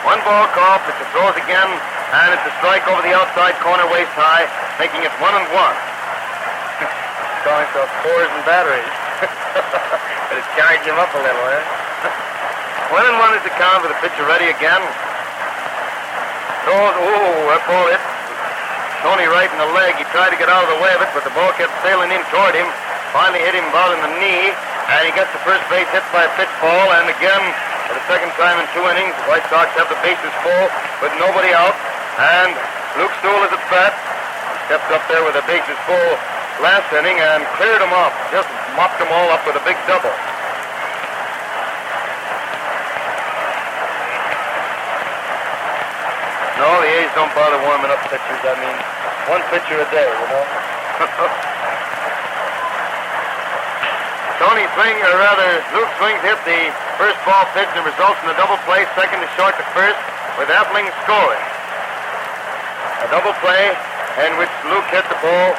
1 ball call, pitch throws again, and it's a strike over the outside corner waist high, making it 1-1. Calling himself scores and batteries. But it's carried him up a little, eh? 1-1 is the count with the pitcher ready again. Throws, that ball hit Tony right in the leg. He tried to get out of the way of it, but the ball kept sailing in toward him. Finally hit him about in the knee, and he gets the first base hit by a pitch ball, and again, for the second time in 2 innings, the White Sox have the bases full with nobody out, and Luke Stool is at bat. He steps up there with the bases full last inning and cleared them off. Just mopped them all up with a big double. No, the A's don't bother warming up pitchers. I mean, one pitcher a day, you know. Luke swings hit the first ball pitch and results in a double play, second to short to first, with Appling scoring. A double play in which Luke hit the ball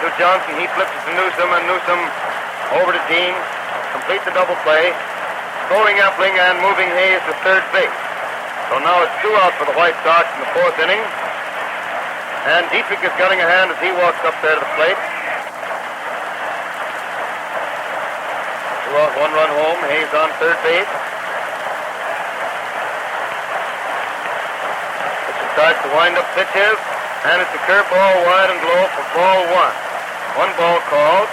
to Johnson. He flips it to Newsom, and Newsom over to Dean. Complete the double play, scoring Appling and moving Hayes to third base. So now it's 2 out for the White Sox in the 4th inning. And Dietrich is getting a hand as he walks up there to the plate. 2 out, 1 run home. Hayes on third base. Pitcher starts to wind up pitches. And it's a curveball wide and low for ball 1. 1 ball called.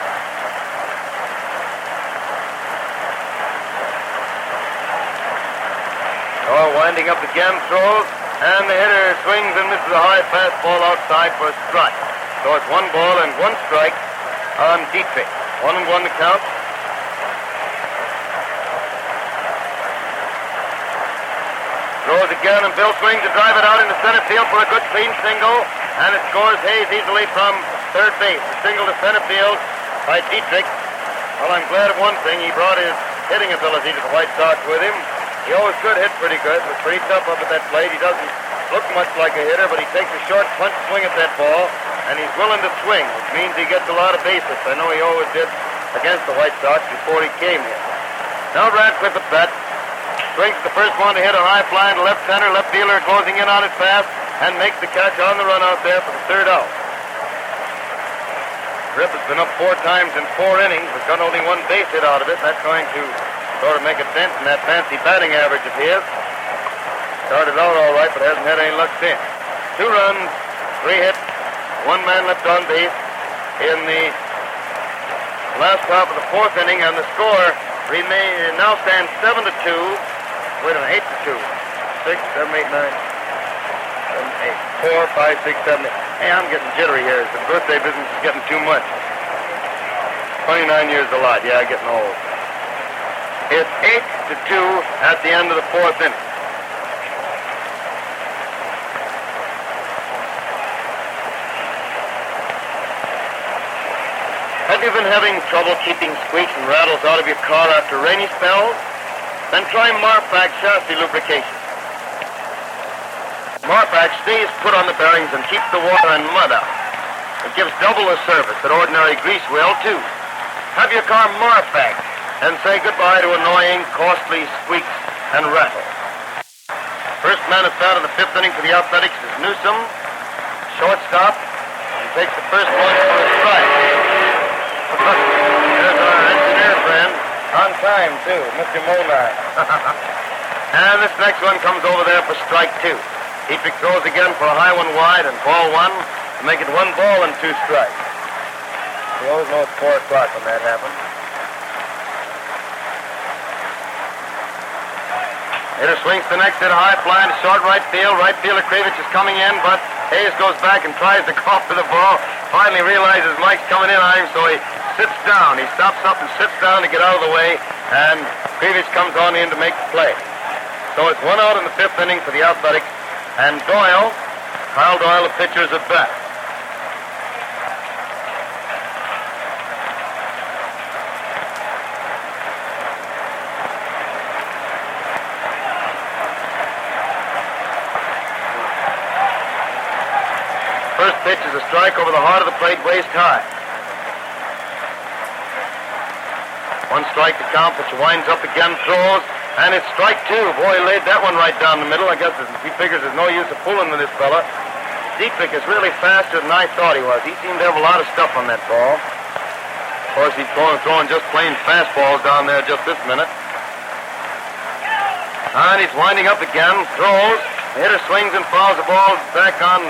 Winding up again, throws, and the hitter swings and misses a high fastball outside for a strike. So it's 1 ball and 1 strike on Dietrich. 1-1 to count. Throws again, and Bill swings to drive it out into center field for a good clean single, and it scores Hayes easily from third base. A single to center field by Dietrich. Well, I'm glad of one thing. He brought his hitting ability to the White Sox with him. He always could hit pretty good. Was pretty tough up at that plate. He doesn't look much like a hitter, but he takes a short punch swing at that ball, and he's willing to swing, which means he gets a lot of bases. I know he always did against the White Sox before he came here. Now Radcliffe at bat. Swings the first one to hit a high fly to left center. Left fielder closing in on it fast and makes the catch on the run out there for the 3rd out. Rip has been up 4 times in 4 innings. Has got only 1 base hit out of it. That's going to sort of make a dent in that fancy batting average of his. Started out all right, but hasn't had any luck since. 2 runs, 3 hits, 1 man left on base in the last half of the 4th inning, and the score now stands 7-2. Wait a minute, 8-2. 6, 7, 8, 9, 7, 8, 4, 5, 6, 7, 8. Hey, I'm getting jittery here. The birthday business is getting too much. 29 years a lot. Yeah, I'm getting old. It's 8-2 at the end of the 4th inning. Have you been having trouble keeping squeaks and rattles out of your car after rainy spells? Then try Marpac chassis lubrication. Marpac stays put on the bearings and keeps the water and mud out. It gives double the service that ordinary grease will, too. Have your car Marpac and say goodbye to annoying, costly squeaks and rattles. First man at bat in the 5th inning for the Athletics is Newsom. Shortstop. He takes the first one for a strike. There's our engineer friend. On time, too, Mr. Molnar. And this next one comes over there for strike 2. Dietrich throws again for a high one wide and ball 1 to make it 1 ball and 2 strikes. You always know it's 4 o'clock when that happens. Hitter swings the next hit, a high fly to short right field. Right fielder Kravich is coming in, but Hayes goes back and tries to cough to the ball. Finally realizes Mike's coming in on him, so he sits down. He stops up and sits down to get out of the way, and Kravich comes on in to make the play. So it's 1 out in the 5th inning for the Athletics, and Kyle Doyle, the pitcher, is at bat. First pitch is a strike over the heart of the plate, waist high. 1 strike to count, pitcher winds up again, throws, and it's strike 2. Boy, he laid that one right down the middle. I guess he figures there's no use of fooling with this fella. Dietrich is really faster than I thought he was. He seemed to have a lot of stuff on that ball. Of course, he's throwing just plain fastballs down there just this minute. And he's winding up again, throws. The hitter swings and fouls the ball back on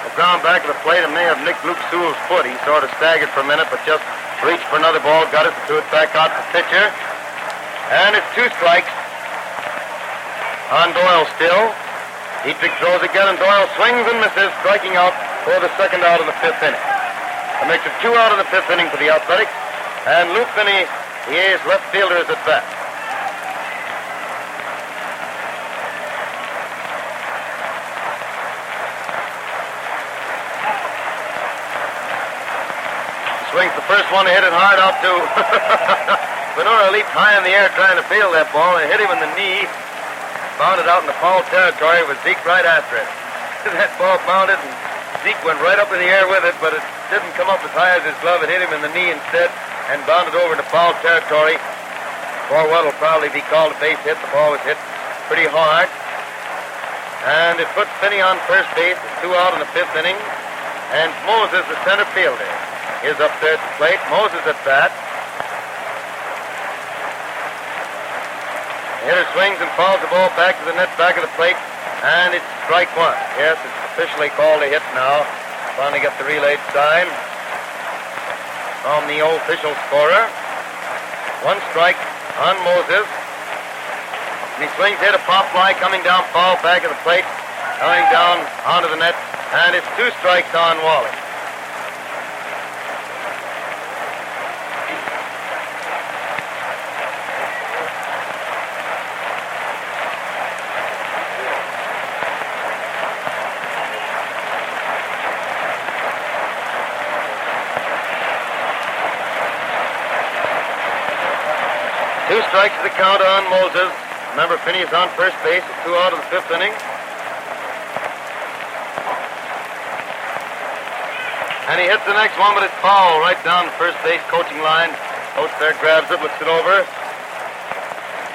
the ground back of the plate. It may have nicked Luke Sewell's foot. He sort of staggered for a minute, but just reached for another ball, got it, threw it back out to the pitcher. And it's 2 strikes on Doyle still. Dietrich throws again, and Doyle swings and misses, striking out for the 2nd out of the 5th inning. That makes it 2 out in the 5th inning for the Athletics. And Lou Finney, the A's left fielder, is at bat. Swings the first one, hit it hard out to Venora. Leaped high in the air trying to field that ball and hit him in the knee. Bounded out in the foul territory with Zeke right after it. That ball bounded and Zeke went right up in the air with it, but it didn't come up as high as his glove. It hit him in the knee instead and bounded over to foul territory. For what will probably be called a base hit. The ball was hit pretty hard. And it puts Finney on first base. It's 2 out in the 5th inning. And Moses, the center fielder, is up there at the plate. Moses at bat. The hitter swings and fouls the ball back to the net, back of the plate, and it's strike 1. Yes, it's officially called a hit now. Finally got the relayed sign from the official scorer. 1 strike on Moses. And he swings, hit a pop fly coming down foul back of the plate, coming down onto the net, and it's 2 strikes on Wally. Two strikes to the count on Moses. Remember, Finney is on first base. It's 2 out of the 5th inning. And he hits the next one, but it's foul right down the first base coaching line. Coach there grabs it, looks it over.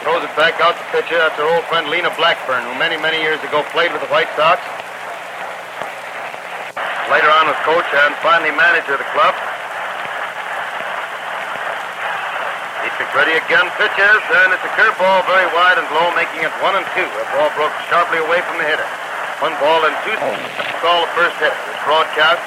Throws it back out to pitcher. That's our old friend Lena Blackburn, who many, many years ago played with the White Sox. Later on was coach and finally manager of the club. Ready again, pitches, and it's a curveball very wide and low, making it 1-2. That ball broke sharply away from the hitter. 1 ball and 2 strikes. Call the first hit. This broadcast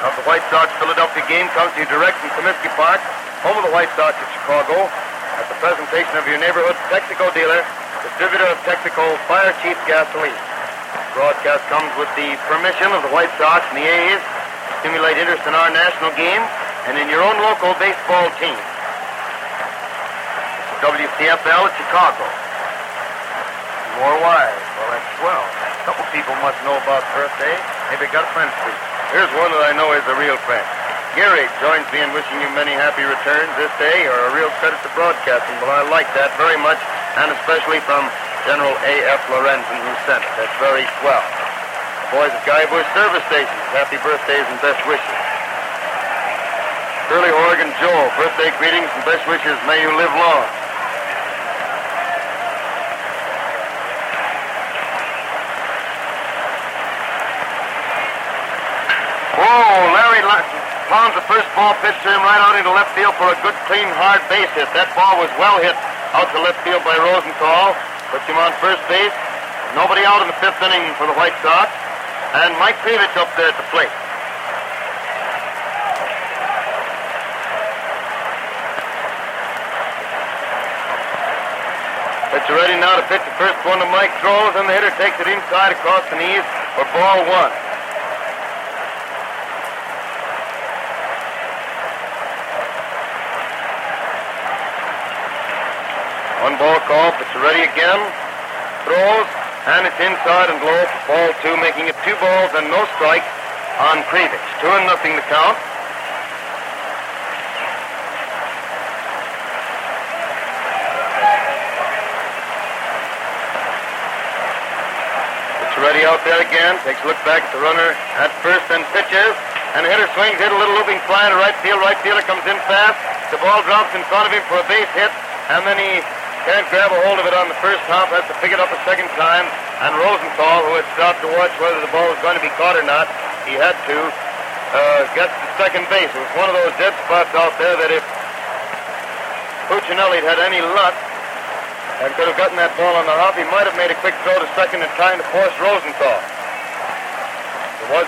of the White Sox Philadelphia game comes to you direct from Comiskey Park, home of the White Sox of Chicago, at the presentation of your neighborhood Texaco dealer, distributor of Texaco Fire Chief gasoline. This broadcast comes with the permission of the White Sox and the A's to stimulate interest in our national game and in your own local baseball team. WCFL at Chicago. More wires. Well, that's swell. A couple people must know about birthday. Maybe got a friend for you. Here's one that I know is a real friend. Gary joins me in wishing you many happy returns this day, or a real credit to broadcasting. Well, I like that very much, and especially from General A.F. Lorenzen, who sent it. That's very swell. The boys at Guy Bush Service Stations, happy birthdays and best wishes. Curly Oregon Joe, birthday greetings and best wishes. May you live long. Whoa, Larry pounds the first ball pitched to him right out into left field for a good, clean, hard base hit. That ball was well hit out to left field by Rosenthal. Puts him on first base. Nobody out in the 5th inning for the White Sox. And Mike Krivich up there at the plate. Pitcher ready now to pitch the first one to Mike throws, and the hitter takes it inside across the knees for ball 1. 1 ball call, pitcher ready again, throws, and it's inside and low for ball 2, making it 2 balls and no strikes on Krivich. 2-0 the count. Pitcher ready out there again, takes a look back at the runner at first and pitches, and the hitter swings, hit a little looping fly to right field. Right fielder comes in fast. The ball drops in front of him for a base hit, and then he can't grab a hold of it on the first hop, has to pick it up a second time, and Rosenthal, who had stopped to watch whether the ball was going to be caught or not, he had to get to second base. It was one of those dead spots out there that if Puccinelli had any luck and could have gotten that ball on the hop, he might have made a quick throw to second in time to force Rosenthal.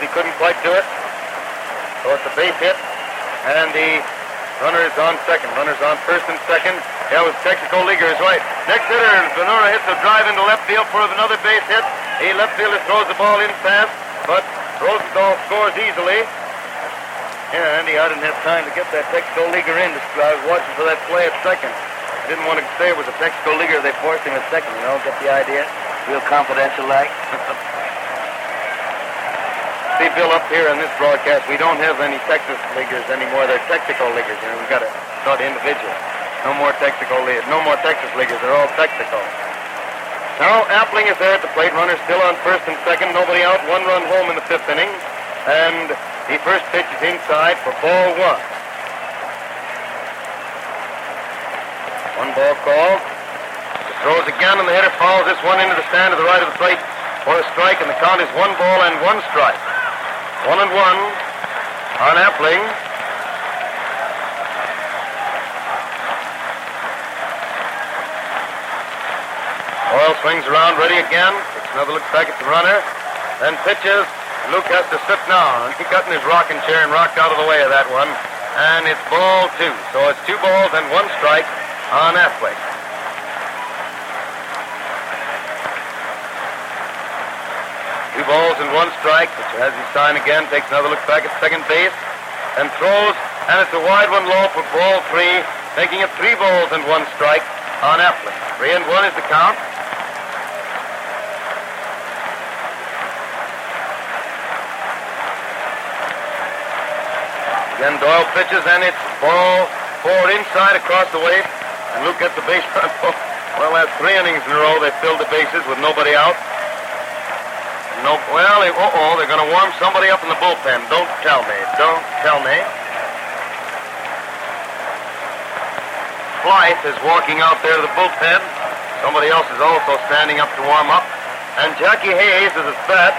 He couldn't quite do it. So it's a base hit, and the runner is on second. Runner's on first and second. That was Texaco Leaguer is right. Next hitter, Venora hits a drive into left field for another base hit. The left fielder throws the ball in fast, but Rosenthal scores easily. Yeah, Andy, I didn't have time to get that Texaco leaguer in. I was watching for that play at second. I didn't want to say it was a Texaco leaguer. They forced him at second, you know. Get the idea? Real confidential like. See, Bill, up here in this broadcast, we don't have any Texas leaguers anymore. They're Texaco leaguers. You know, we've got to start individual. No more Texas leaguers. They're all Texaco. Now, Appling is there at the plate. Runner still on first and second. Nobody out. One run home in the fifth inning. And the first pitch is inside for ball one. One ball call. He throws again, and the hitter fouls this one into the stand to the right of the plate for a strike, and the count is 1 ball and 1 strike. 1-1 on Appling. Doyle swings around, ready again. Takes another look back at the runner. Then pitches. Luke has to sit now. And he got in his rocking chair and rocked out of the way of that one. And it's ball 2. So it's 2 balls and 1 strike on Appling. Two balls and 1 strike, which has his sign again. Takes another look back at second base. And throws. And it's a wide one low for ball 3. Making it 3 balls and 1 strike on Appling. 3-1 is the count. Again, Doyle pitches, and it's ball 4 inside across the way. And Luke gets the base run. Well, that's 3 innings in a row. They filled the bases with nobody out. They're going to warm somebody up in the bullpen. Don't tell me. Blythe is walking out there to the bullpen. Somebody else is also standing up to warm up. And Jackie Hayes is at bat.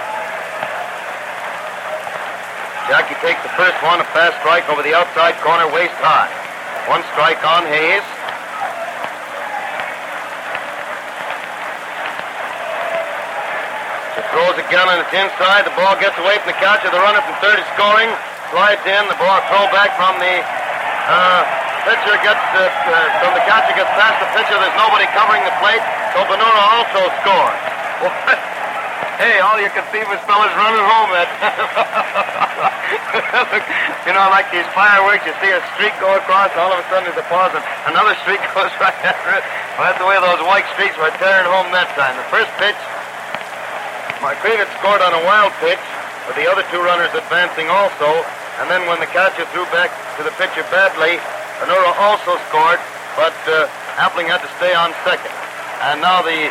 Jackie takes the first one, a fast strike over the outside corner, waist high. 1 strike on Hayes. He throws again, and it's inside. The ball gets away from the catcher. The runner from third is scoring. Slides in. The ball throw back from the pitcher gets from the catcher gets past the pitcher. There's nobody covering the plate. So Benura also scores. Hey, all you can see was fellas running home that. You know, like these fireworks, you see a streak go across, and all of a sudden there's a pause, and another streak goes right after it. Well, that's the way those white streaks were tearing home that time. The first pitch, McCreevett scored on a wild pitch, with the other 2 runners advancing also, and then when the catcher threw back to the pitcher badly, Benura also scored, but Appling had to stay on second. And now the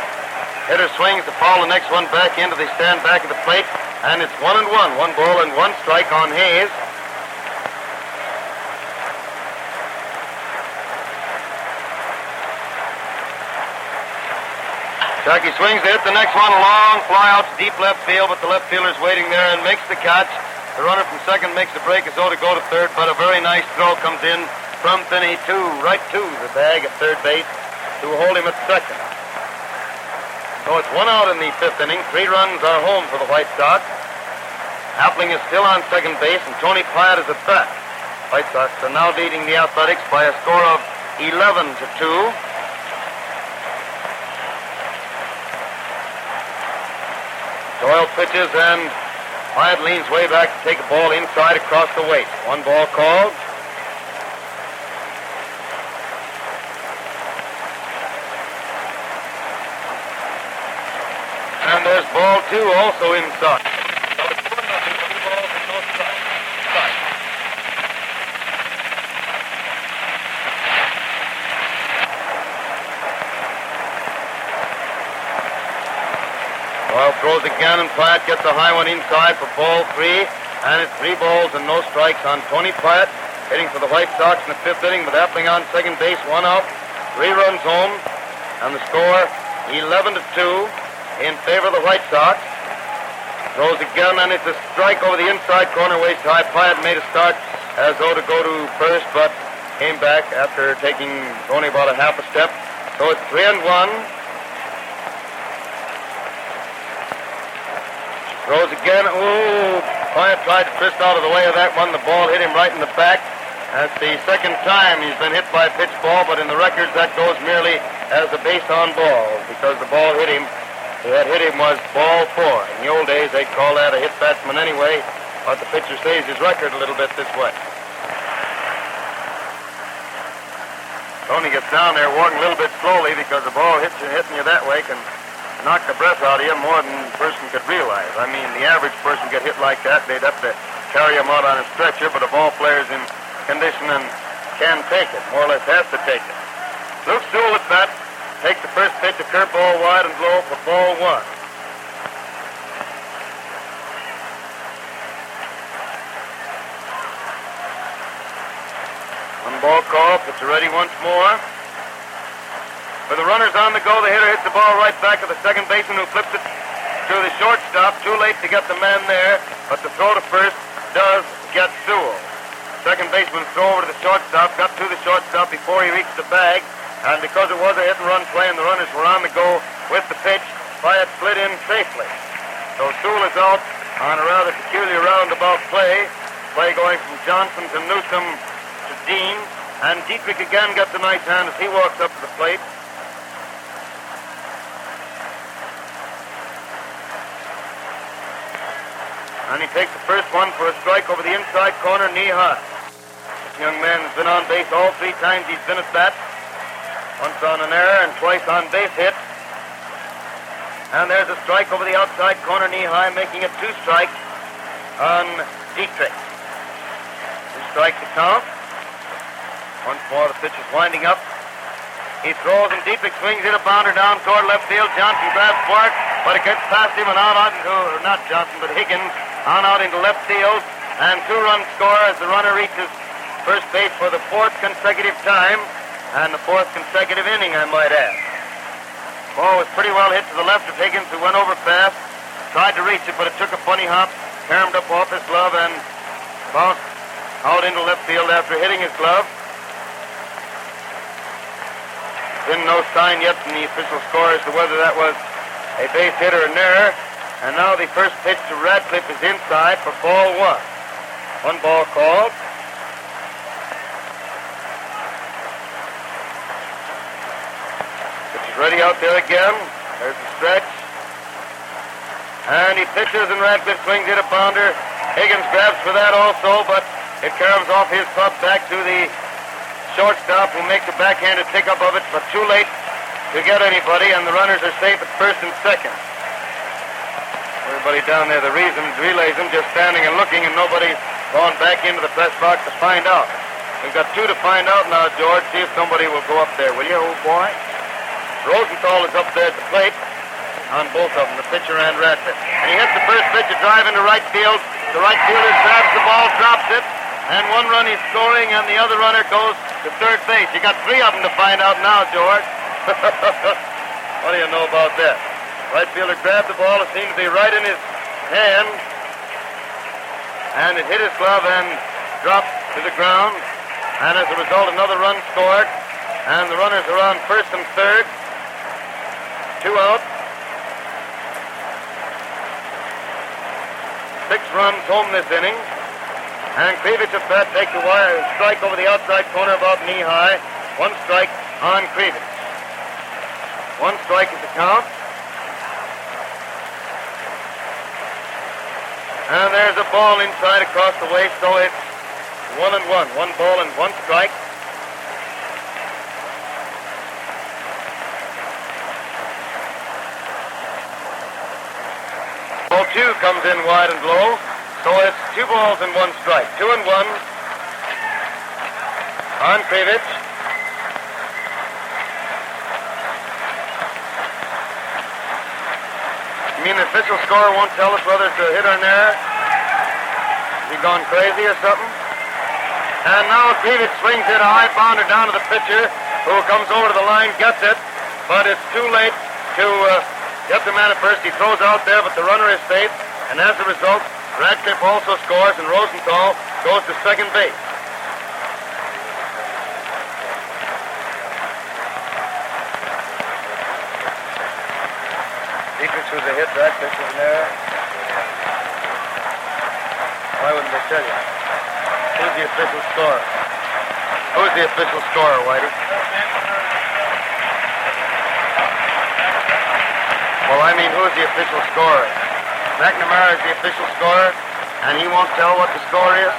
hitter swings to foul the next one back into the stand back of the plate, and it's 1-1. 1 ball and 1 strike on Hayes. Jackie swings to hit the next one, a long fly out to deep left field, but the left fielder's waiting there and makes the catch. The runner from second makes the break as though to go to third, but a very nice throw comes in from Finney right to the bag at third base to hold him at second. So it's 1 out in the 5th inning. 3 runs are home for the White Sox. Appling is still on second base, and Tony Platt is at bat. White Sox are now leading the Athletics by a score of 11-2. Doyle pitches, and Platt leans way back to take a ball inside across the waist. 1 ball called. And there's ball 2 also inside. So it's 4-0, 2 balls and no strike. Doyle throws again, and Platt gets a high one inside for ball 3. And it's 3 balls and no strikes on Tony Platt, hitting for the White Sox in the 5th inning with Appling on second base, 1 out, 3 runs home, and the score 11-2. In favor of the White Sox. Throws again, and it's a strike over the inside corner, waist high. Platt made a start as though to go to first, but came back after taking only about a half a step. So it's 3-1. Throws again. Ooh, Platt tried to twist out of the way of that one. The ball hit him right in the back. That's the second time he's been hit by a pitch ball, but in the records that goes merely as a base on ball because the ball hit him. That hit him was ball 4. In the old days, they'd call that a hit batsman anyway, but the pitcher saves his record a little bit this way. Tony gets down there walking a little bit slowly because the ball hitting you that way can knock the breath out of you more than a person could realize. I mean, the average person get hit like that, they'd have to carry him out on a stretcher, but a ball player's in condition and can take it, more or less has to take it. Luke Sewell at bat, takes the first pitch, a curveball wide and low for ball one. One ball call, pitcher ready once more. With the runners on the go, the hitter hits the ball right back to the second baseman who flips it to the shortstop. Too late to get the man there, but the throw to first does get Sewell. Second baseman throw over to the shortstop, got to the shortstop before he reached the bag, and because it was a hit-and-run play and the runners were on the go with the pitch, Wyatt slid in safely. So Sewell is out on a rather peculiar roundabout play going from Johnson to Newsom to Dean, and Dietrich again gets a nice hand as he walks up to the plate. And he takes the first one for a strike over the inside corner, knee high. This young man has been on base all 3 times he's been at bat. Once on an error and twice on base hit. And there's a strike over the outside corner, knee high, making it 2 strikes on Dietrich. 2 strikes to count. Once more, the pitch is winding up. He throws and Dietrich swings it a bounder down toward left field. Johnson grabs for it, but it gets past him and out into, not Johnson, but Higgins, on out into left field. And 2-run score as the runner reaches first base for the 4th consecutive time, and the 4th consecutive inning, I might add. Ball was pretty well hit to the left of Higgins, who went over fast, tried to reach it, but it took a funny hop, caromed up off his glove, and bounced out into left field after hitting his glove. Been no sign yet from the official score as to whether that was a base hit or an error. And now the first pitch to Radcliffe is inside for ball 1. 1 ball called. Pitch is ready out there again. There's the stretch. And he pitches and Radcliffe swings it a bounder. Higgins grabs for that also, but it caroms off his club back to the shortstop, who makes a backhanded pick-up of it, but too late to get anybody, and the runners are safe at first and second. Everybody down there, the reason relays them, just standing and looking, and nobody's gone back into the press box to find out. We've got 2 to find out now, George. See if somebody will go up there, will you, old boy? Rosenthal is up there at the plate on both of them, the pitcher and Radcliffe. And he hits the first pitch, a drive into right field. The right fielder grabs the ball, drops it, and 1 run he's scoring, and the other runner goes to third base. You got 3 of them to find out now, George. What do you know about that? Right fielder grabbed the ball. It seemed to be right in his hand, and it hit his glove and dropped to the ground. And as a result, another run scored, and the runners are on first and third. 2 out. 6 runs home this inning. And Krivich at bat takes a wire strike over the outside corner about knee high. 1 strike on Krivich. 1 strike is the count. And there's a ball inside across the waist, so it's 1-1. 1 ball and 1 strike. Ball 2 comes in wide and low. So it's 2 balls and 1 strike. 2-1 on Krivich. You mean the official score won't tell us whether it's a hit or an error? Has he gone crazy or something? And now Krivich swings it a high bounder down to the pitcher, who comes over to the line, gets it, but it's too late to get the man at first. He throws out there, but the runner is safe, and as a result, Radcliffe also scores, and Rosenthal goes to second base. Dietrich was a hit, Radcliffe was an error. Why wouldn't they tell you? Who's the official scorer? Who's the official scorer, Whitey? Well, I mean, who's the official scorer? McNamara is the official scorer, and he won't tell what the score is?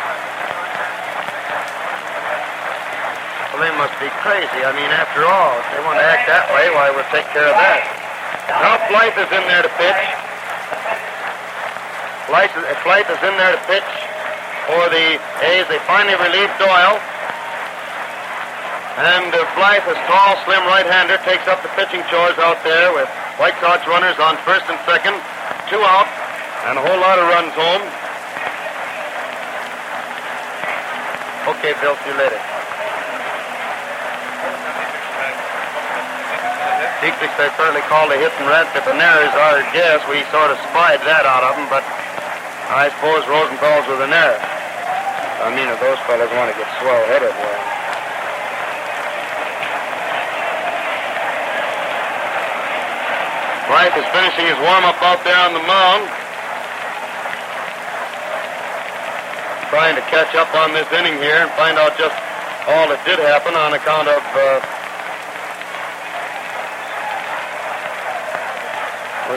Well, Well, they must be crazy. I mean, after all, if they want to act that way, why, we'll take care of that. Now Blythe is in there to pitch. Blythe is in there to pitch for the A's. They finally relieved Doyle. And Blythe, a tall, slim right-hander, takes up the pitching chores out there with White Sox runners on first and second, 2 out, and a whole lot of runs home. Okay, Bill, see you later. Dietrich, they certainly called a hit and run. If the error is our guess, we sort of spied that out of them, but I suppose Rosenthal's with an error. I mean, if those fellas want to get swell-headed, well. Blythe is finishing his warm-up out there on the mound. Trying to catch up on this inning here and find out just all that did happen on account of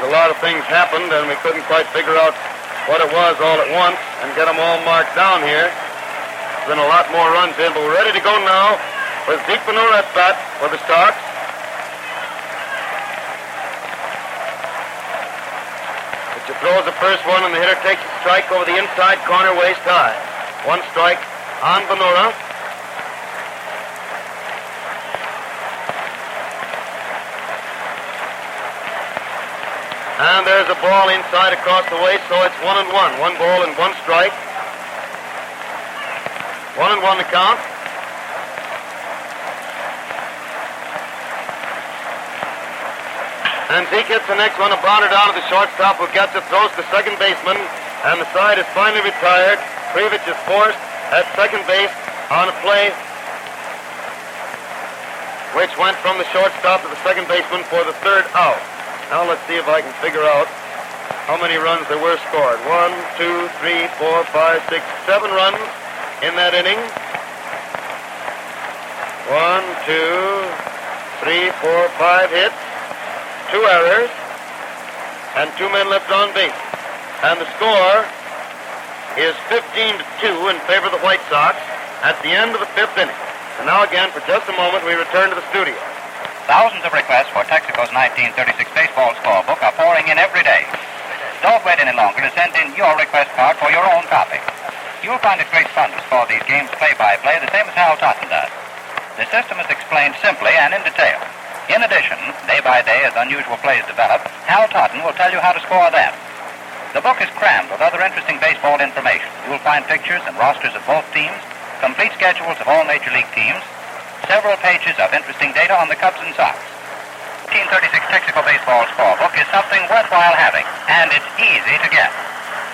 a lot of things happened and we couldn't quite figure out what it was all at once and get them all marked down here. There's been a lot more runs in, but we're ready to go now with Zeke Benura at bat for the Starks. Pitcher throws the first one and the hitter takes a strike over the inside corner, waist high. 1 strike on Benura. And there's a ball inside across the waist, so it's 1-1. 1 ball and 1 strike. 1-1 the count. And Zeke hits the next one, a bounder down to the shortstop who gets it, throws to second baseman, and the side is finally retired. Krivich is forced at second base on a play which went from the shortstop to the second baseman for the 3rd out. Now let's see if I can figure out how many runs there were scored. 1, 2, 3, 4, 5, 6, 7 runs in that inning. 1, 2, 3, 4, 5 hits, 2 errors, and 2 men left on base. And the score is 15-2 in favor of the White Sox at the end of the 5th inning. And now again, for just a moment, we return to the studio. Thousands of requests for Texaco's 1936 baseball scorebook are pouring in every day. Don't wait any longer to send in your request card for your own copy. You'll find it great fun to score these games play-by-play the same as Hal Totten does. The system is explained simply and in detail. In addition, day by day as unusual plays develop, Hal Totten will tell you how to score them. The book is crammed with other interesting baseball information. You'll find pictures and rosters of both teams, complete schedules of all major league teams, several pages of interesting data on the Cubs and Sox. 1936 Texaco Baseball Scorebook is something worthwhile having, and it's easy to get.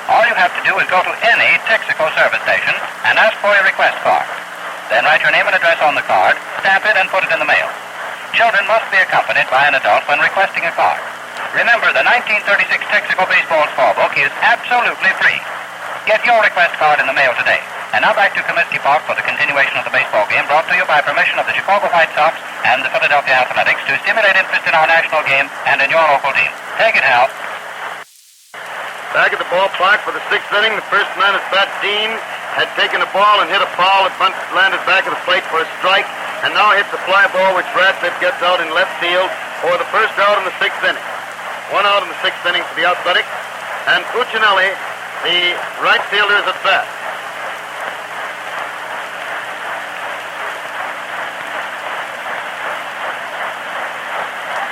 All you have to do is go to any Texaco service station and ask for a request card. Then write your name and address on the card, stamp it, and put it in the mail. Children must be accompanied by an adult when requesting a card. Remember, the 1936 Texaco Baseball Scorebook is absolutely free. Get your request card in the mail today. And now back to Comiskey Park for the continuation of the baseball game, brought to you by permission of the Chicago White Sox and the Philadelphia Athletics to stimulate interest in our national game and in your local team. Take it, Hal. Back at the ballpark for the 6th inning, the first man at bat, Dean, had taken the ball and hit a foul that landed back at the plate for a strike, and now hits a fly ball which Radcliffe gets out in left field for the first out in the 6th inning. 1 out in the 6th inning for the Athletics, and Puccinelli, the right fielder, is at bat.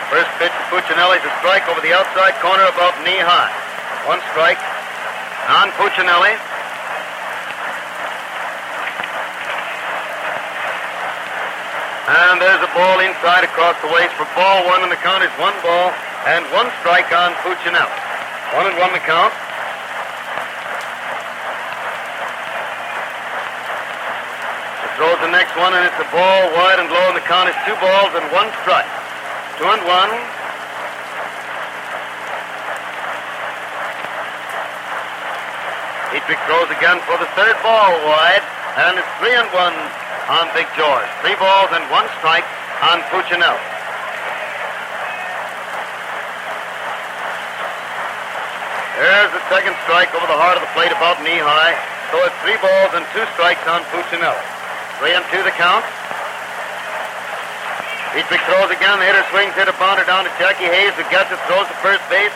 First pitch to Puccinelli is a strike over the outside corner about knee high. 1 strike on Puccinelli. And there's a ball inside across the waist for ball 1, and the count is 1 ball and 1 strike on Puccinelli. 1-1 the count. He throws the next one, and it's a ball wide and low, and the count is 2 balls and 1 strike. 2-1. Dietrich throws again for the 3rd ball wide, and it's 3-1 on Big George. 3 balls and 1 strike on Puccinelli. There's the 2nd strike over the heart of the plate about knee high. So it's 3 balls and 2 strikes on Puccinelli. 3-2 the count. Dietrich throws again. The hitter swings, hit a bounder down to Jackie Hayes, who gets it, throws to first base.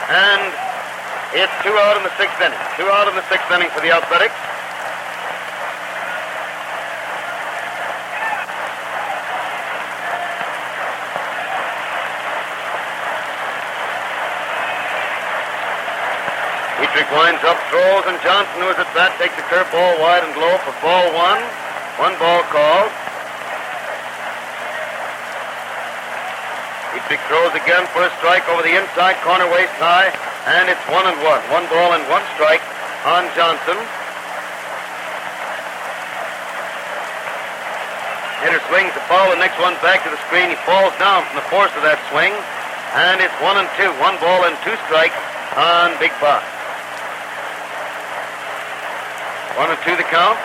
And it's 2 out in the 6th inning. 2 out in the 6th inning for the Athletics. Dietrich winds up, throws, and Johnson, who is at bat, takes the curveball wide and low for ball 1. 1 ball called. Dietrich throws again for a strike over the inside corner, waist high, and it's 1-1. 1 ball and 1 strike on Johnson. Hitter swings the ball, the next one back to the screen. He falls down from the force of that swing, and it's 1-2. 1 ball and 2 strikes on Big Bob. 1-2 the count.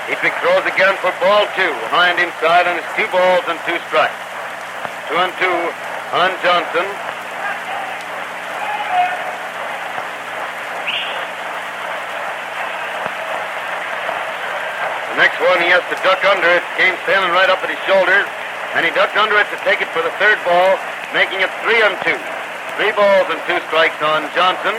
Dietrich throws again for ball 2, high and inside, and it's 2 balls and 2 strikes. 2-2 on Johnson. The next one he has to duck under it. Came standing right up at his shoulders, and he ducked under it to take it for the 3rd ball, making it 3-2. 3 balls and 2 strikes on Johnson.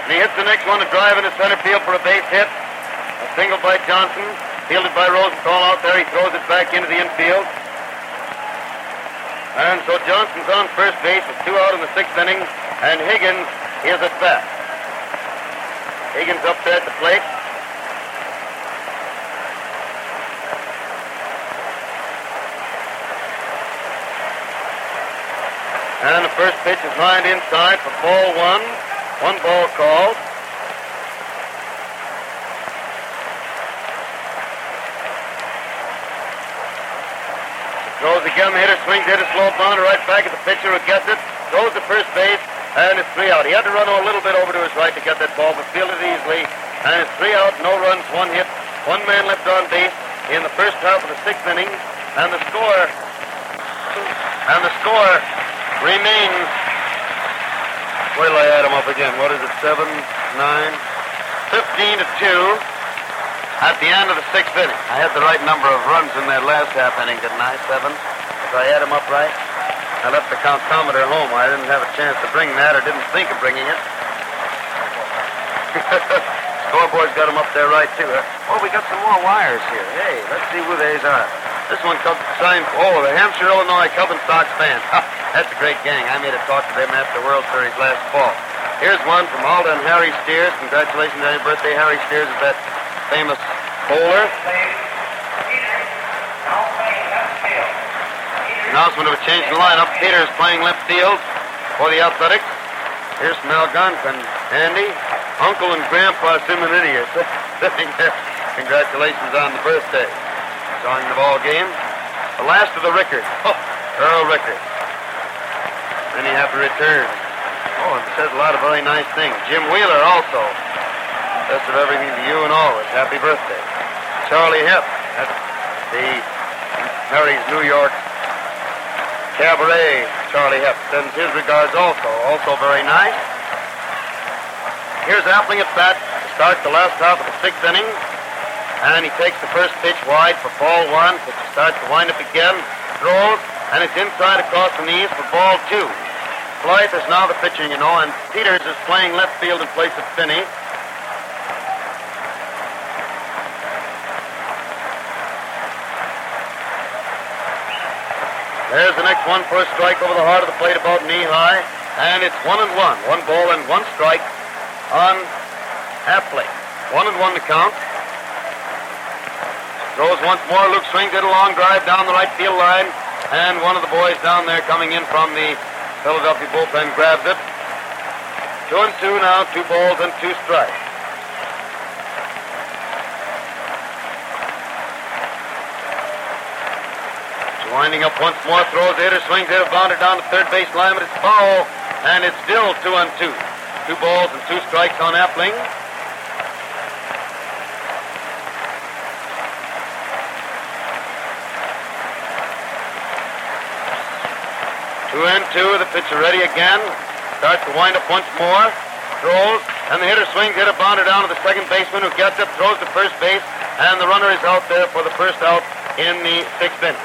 And he hits the next one, a drive into center field for a base hit. A single by Johnson, fielded by Rosenthal out there. He throws it back into the infield. And so Johnson's on first base with 2 out in the 6th inning, and Higgins is at bat. Higgins up there at the plate. And the first pitch is lined inside for ball 1. 1 ball called. Throws again, the hitter swings, hit a slow bounder right back at the pitcher who gets it, throws to first base, and it's 3 out. He had to run a little bit over to his right to get that ball, but fielded it easily, and it's 3 out, no runs, 1 hit, 1 man left on base in the first half of the 6th inning, and the score remains. Where will I add them up again? What is it? 7, 9, 15-2 at the end of the 6th inning. I had the right number of runs in that last half inning, didn't I? 7. Did I add them up right? I left the countdometer home. I didn't have a chance to bring that, or didn't think of bringing it. Scoreboard's got them up there right, too. Oh, we got some more wires here. Hey, let's see who these are. This one comes signed, the Hampshire, Illinois Cub and Sox fans. That's a great gang. I made a talk to them after the World Series last fall. Here's one from Alda and Harry Steers. Congratulations on your birthday. Harry Steers is that famous bowler. Announcement of a change in the lineup. Peter's playing left field for the Athletics. Here's from Algonquin. Andy, Uncle and Grandpa Simonidi are sitting there. Congratulations on the birthday. Joining the ball game. The last of the Rickards. Earl Rickard. Then he had to return. And it says a lot of very nice things. Jim Wheeler also. Best of everything to you and always. Happy birthday. Charlie Hep. That's the Harry's New York Cabaret. Charlie Hep sends his regards also. Also very nice. Here's Appling at bat to start the last half of the 6th inning. And he takes the first pitch wide for ball 1. Pitch starts to wind up again. Throws. And it's inside across the knees for ball 2. Blythe is now the pitcher, and Peters is playing left field in place of Finney. There's the next one for a strike over the heart of the plate about knee high. And it's 1-1. 1 ball and 1 strike on Appling. 1-1 to count. Throws once more. Luke swings it a long drive down the right field line. And one of the boys down there coming in from the Philadelphia bullpen grabs it. 2-2 now. 2 balls and 2 strikes. Winding up once more. Throws the hitter. Swings it. Bounder down the third base line. But it's foul. And it's still 2-2. 2 balls and 2 strikes on Appling. 2-2, the pitcher ready again. Starts to wind up once more. Throws, and the hitter swings, hit a bounder down to the second baseman who gets it, throws to first base, and the runner is out there for the first out in the sixth inning.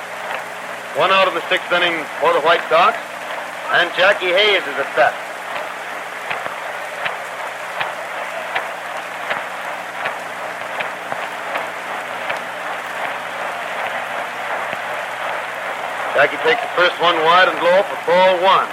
1 out in the sixth inning for the White Sox, and Jackie Hayes is at bat. Jackie takes the first one wide and low for ball 1.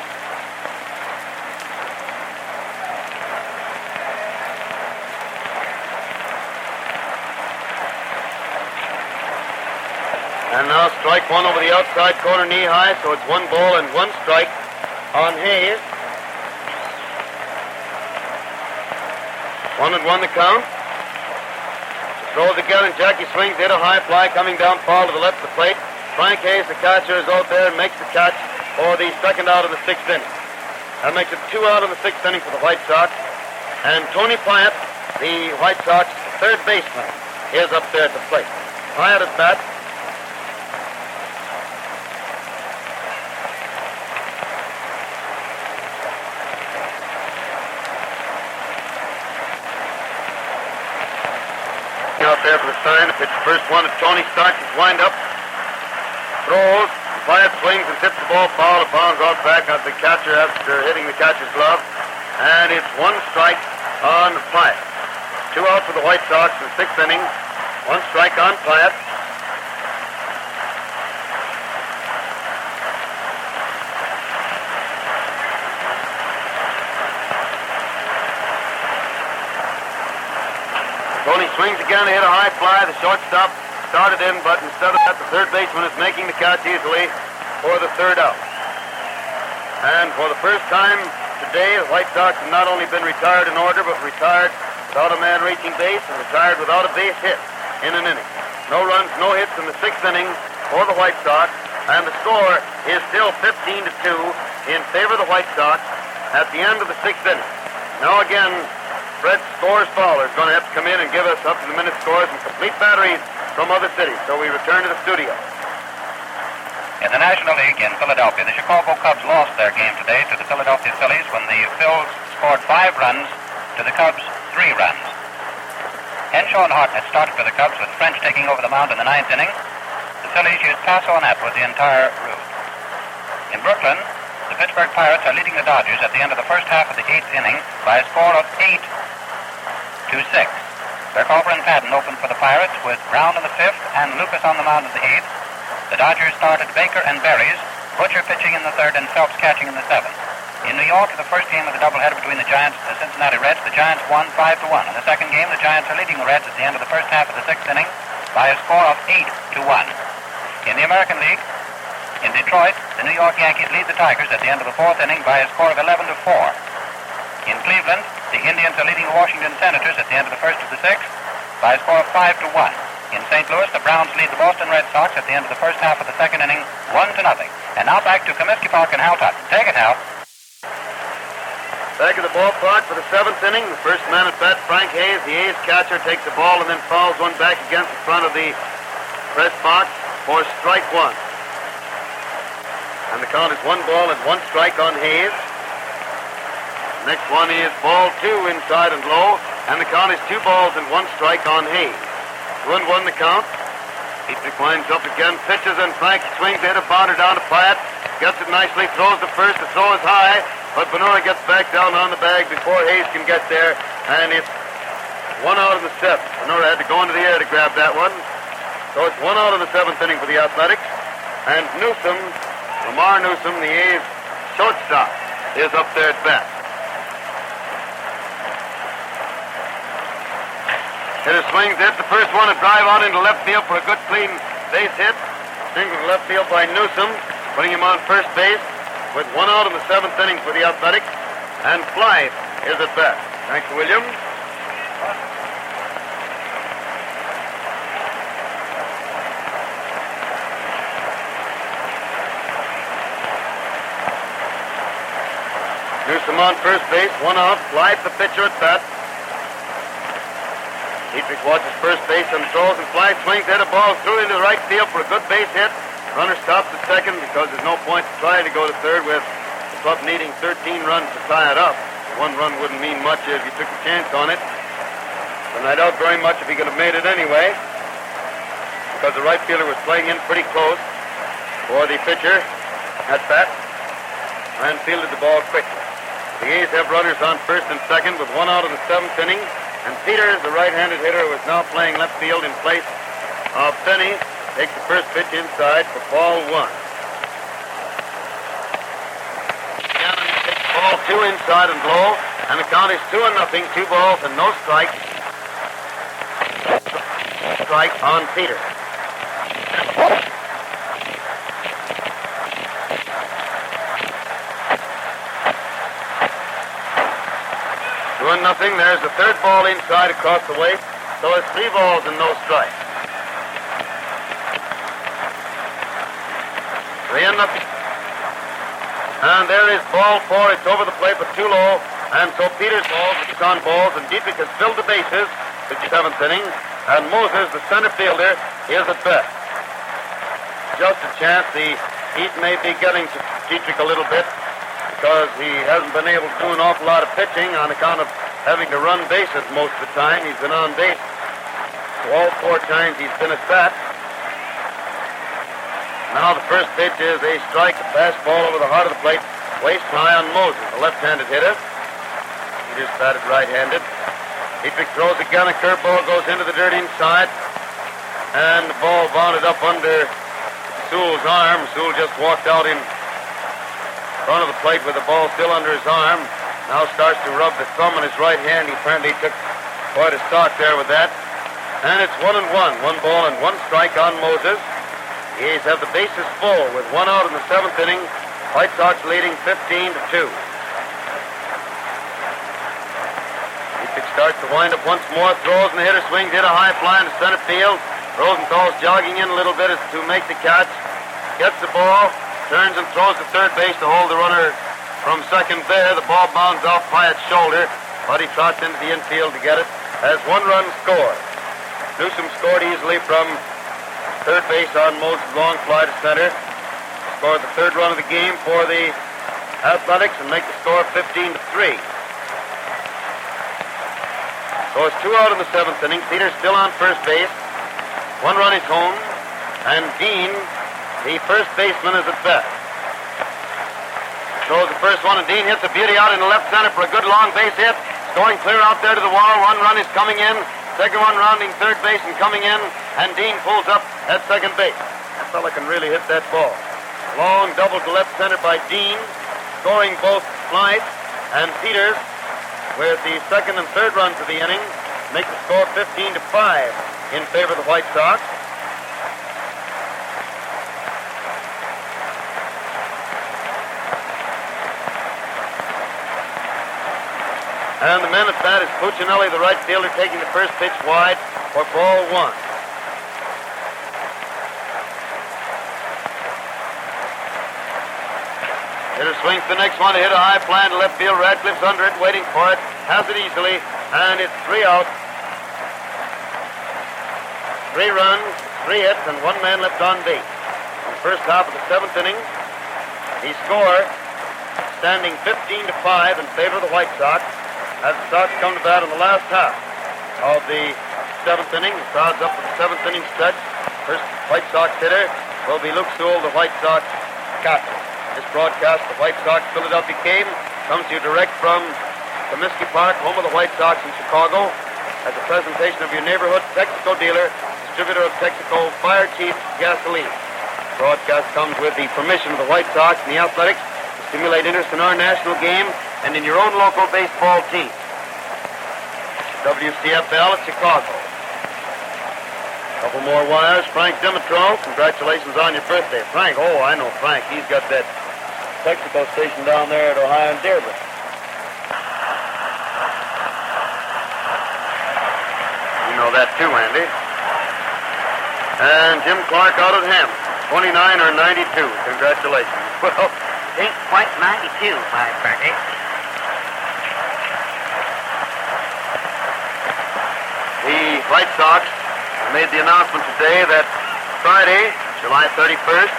And now strike 1 over the outside corner knee high, so it's 1 ball and 1 strike on Hayes. 1-1 the count. Throws again, and Jackie swings, hit a high fly coming down foul to the left of the plate. Frank Hayes, the catcher, is out there and makes the catch for the second out of the sixth inning. That makes it 2 out of the sixth inning for the White Sox. And Tony Pyatt, the White Sox third baseman, is up there at the plate. Pyatt at bat. Out there for the sign to pitch the first one. Tony starts his windup, throws, Pyatt swings and tips the ball foul. It bounds off back at the catcher after hitting the catcher's glove, and it's 1 strike on Pyatt. 2 out for the White Sox in the sixth inning. 1 strike on Pyatt. Tony swings again, hit a high fly. The shortstop started in, but instead of that, the third baseman is making the catch easily for the third out. And for the first time today, the White Sox have not only been retired in order, but retired without a man reaching base and retired without a base hit in an inning. No runs, no hits in the sixth inning for the White Sox, and the score is still 15-2 in favor of the White Sox at the end of the sixth inning. Now again, Fred Scores Fowler is going to have to come in and give us up-to-the-minute scores and complete batteries from other cities. So we return to the studio. In the National League in Philadelphia, the Chicago Cubs lost their game today to the Philadelphia Phillies when the Phils scored 5 runs to the Cubs' 3 runs. Henshaw and Hartnett started for the Cubs with French taking over the mound in the 9th inning. The Phillies used Paso and Atwood the entire route. In Brooklyn, the Pittsburgh Pirates are leading the Dodgers at the end of the first half of the 8th inning by a score of 8-6. Berkover and Padden opened for the Pirates with Brown in the 5th and Lucas on the mound in the 8th. The Dodgers started Baker and Berries, Butcher pitching in the 3rd and Phelps catching in the 7th. In New York, the first game of the doubleheader between the Giants and the Cincinnati Reds, the Giants won 5-1. In the second game, the Giants are leading the Reds at the end of the first half of the 6th inning by a score of 8-1. In the American League, in Detroit, the New York Yankees lead the Tigers at the end of the 4th inning by a score of 11-4. In Cleveland, the Indians are leading the Washington Senators at the end of the first of the 6th by a score of 5-1. In St. Louis, the Browns lead the Boston Red Sox at the end of the first half of the second inning, 1-0. And now back to Comiskey Park and Hal Tutton. Take it, Hal. Back at the ballpark for the 7th inning. The first man at bat, Frank Hayes. The A's catcher takes the ball and then fouls one back against the front of the press box for strike 1. And the count is 1 ball and 1 strike on Hayes. The next one is ball 2 inside and low, and the count is 2 balls and 1 strike on Hayes. 2-1 the count. Dietrich winds up again, pitches, and Frank swings, hit a bounder down to Pyatt. Gets it nicely, throws the first. The throw is high, but Benora gets back down on the bag before Hayes can get there, and it's 1 out of the 7th. Benora had to go into the air to grab that one. So it's 1 out of the 7th inning for the Athletics, and Newsom, Lamar Newsom, the A's shortstop, is up there at bat. Hitter swings, hits the first one, a drive on into left field for a good clean base hit. Single to left field by Newsom, putting him on first base with 1 out in the 7th inning for the Athletics. And Blythe is at bat. Thanks, William. Newsom on first base, 1 out. Blythe the pitcher at bat. Dietrich watches first base and throws, and Blythe swings, hit a ball through into the right field for a good base hit. Runner stops at second because there's no point to try to go to third with the club needing 13 runs to tie it up. 1 run wouldn't mean much if you took a chance on it. And I doubt very much if he could have made it anyway. because the right fielder was playing in pretty close for the pitcher at bat and fielded the ball quickly. The A's have runners on first and second with one out in the seventh inning, and Peters, the right-handed hitter, who is now playing left field in place of Finney, takes the first pitch inside for ball one. Gannon takes ball two inside and low, and the count is 2-0, 2 balls and no strikes. Strike on Peters. 2-0. There's the third ball inside across the waist, so it's 3 balls and no strikes. 3-0. And there is ball 4. It's over the plate but too low, and so Peters balls, it's on balls, and Dietrich has filled the bases for the 7th inning, and Moses, the center fielder, is at best. Just a chance. The heat may be getting to Dietrich a little bit because he hasn't been able to do an awful lot of pitching on account of having to run bases most of the time. He's been on base. So all 4 times he's been at bat. Now the first pitch is a strike, a fastball over the heart of the plate, waist high on Moses, a left-handed hitter. He just batted right-handed. Dietrich throws again, a curveball goes into the dirt inside, and the ball bounded up under Sewell's arm. Sewell just walked out in front of the plate with the ball still under his arm. Now starts to rub the thumb on his right hand. He apparently took quite a stock there with that. And it's 1-1, 1 ball and 1 strike on Moses. The A's have the bases full with 1 out in the 7th inning. White Sox leading 15-2. Dietrich starts to wind up once more, throws, and the hitter swings, hit a high fly into center field. Rosenthal's jogging in a little bit to make the catch. Gets the ball, turns and throws to third base to hold the runner from second there. The ball bounds off Hyatt's shoulder, but he trots into the infield to get it. Has 1 run scored. Newsom scored easily from third base on Moses' long fly to center. Scored the 3rd run of the game for the Athletics and make the score 15-3. So it's 2 out in the 7th inning. Peters still on first base. 1 run is home, and Dean, the first baseman, is at bat. Throws the first one, and Dean hits a beauty out in the left center for a good long base hit. It's going clear out there to the wall. 1 run is coming in. Second one rounding third base and coming in, and Dean pulls up at second base. That fella can really hit that ball. Long double to left center by Dean, scoring both flights, and Peters, with the 2nd and 3rd runs of the inning, make the score 15-5 in favor of the White Sox. And the man at bat is Puccinelli, the right fielder, taking the first pitch wide for ball 1. Hitter swings the next one to hit a high fly to left field. Radcliffe's under it, waiting for it. Has it easily, and it's 3 out. 3 runs, 3 hits, and 1 man left on base. In the first half of the 7th inning, he scored, standing 15-5 in favor of the White Sox. As the Sox come to bat in the last half of the 7th inning, the crowd's up for the 7th inning stretch. First White Sox hitter will be Luke Sewell, the White Sox captain. This broadcast of the White Sox Philadelphia game comes to you direct from Comiskey Park, home of the White Sox in Chicago, as a presentation of your neighborhood Texaco dealer, distributor of Texaco Fire Chief gasoline. The broadcast comes with the permission of the White Sox and the Athletics to stimulate interest in our national game and in your own local baseball team. WCFL at Chicago. Couple more wires. Frank Dimitrov, congratulations on your birthday. Frank, oh, I know Frank. He's got that Texaco station down there at Ohio and Dearborn. You know that too, Andy. And Jim Clark out at Hammond, 29 or 92. Congratulations. Well, Ain't quite 92, my birthday. The White Sox made the announcement today that Friday, July 31st,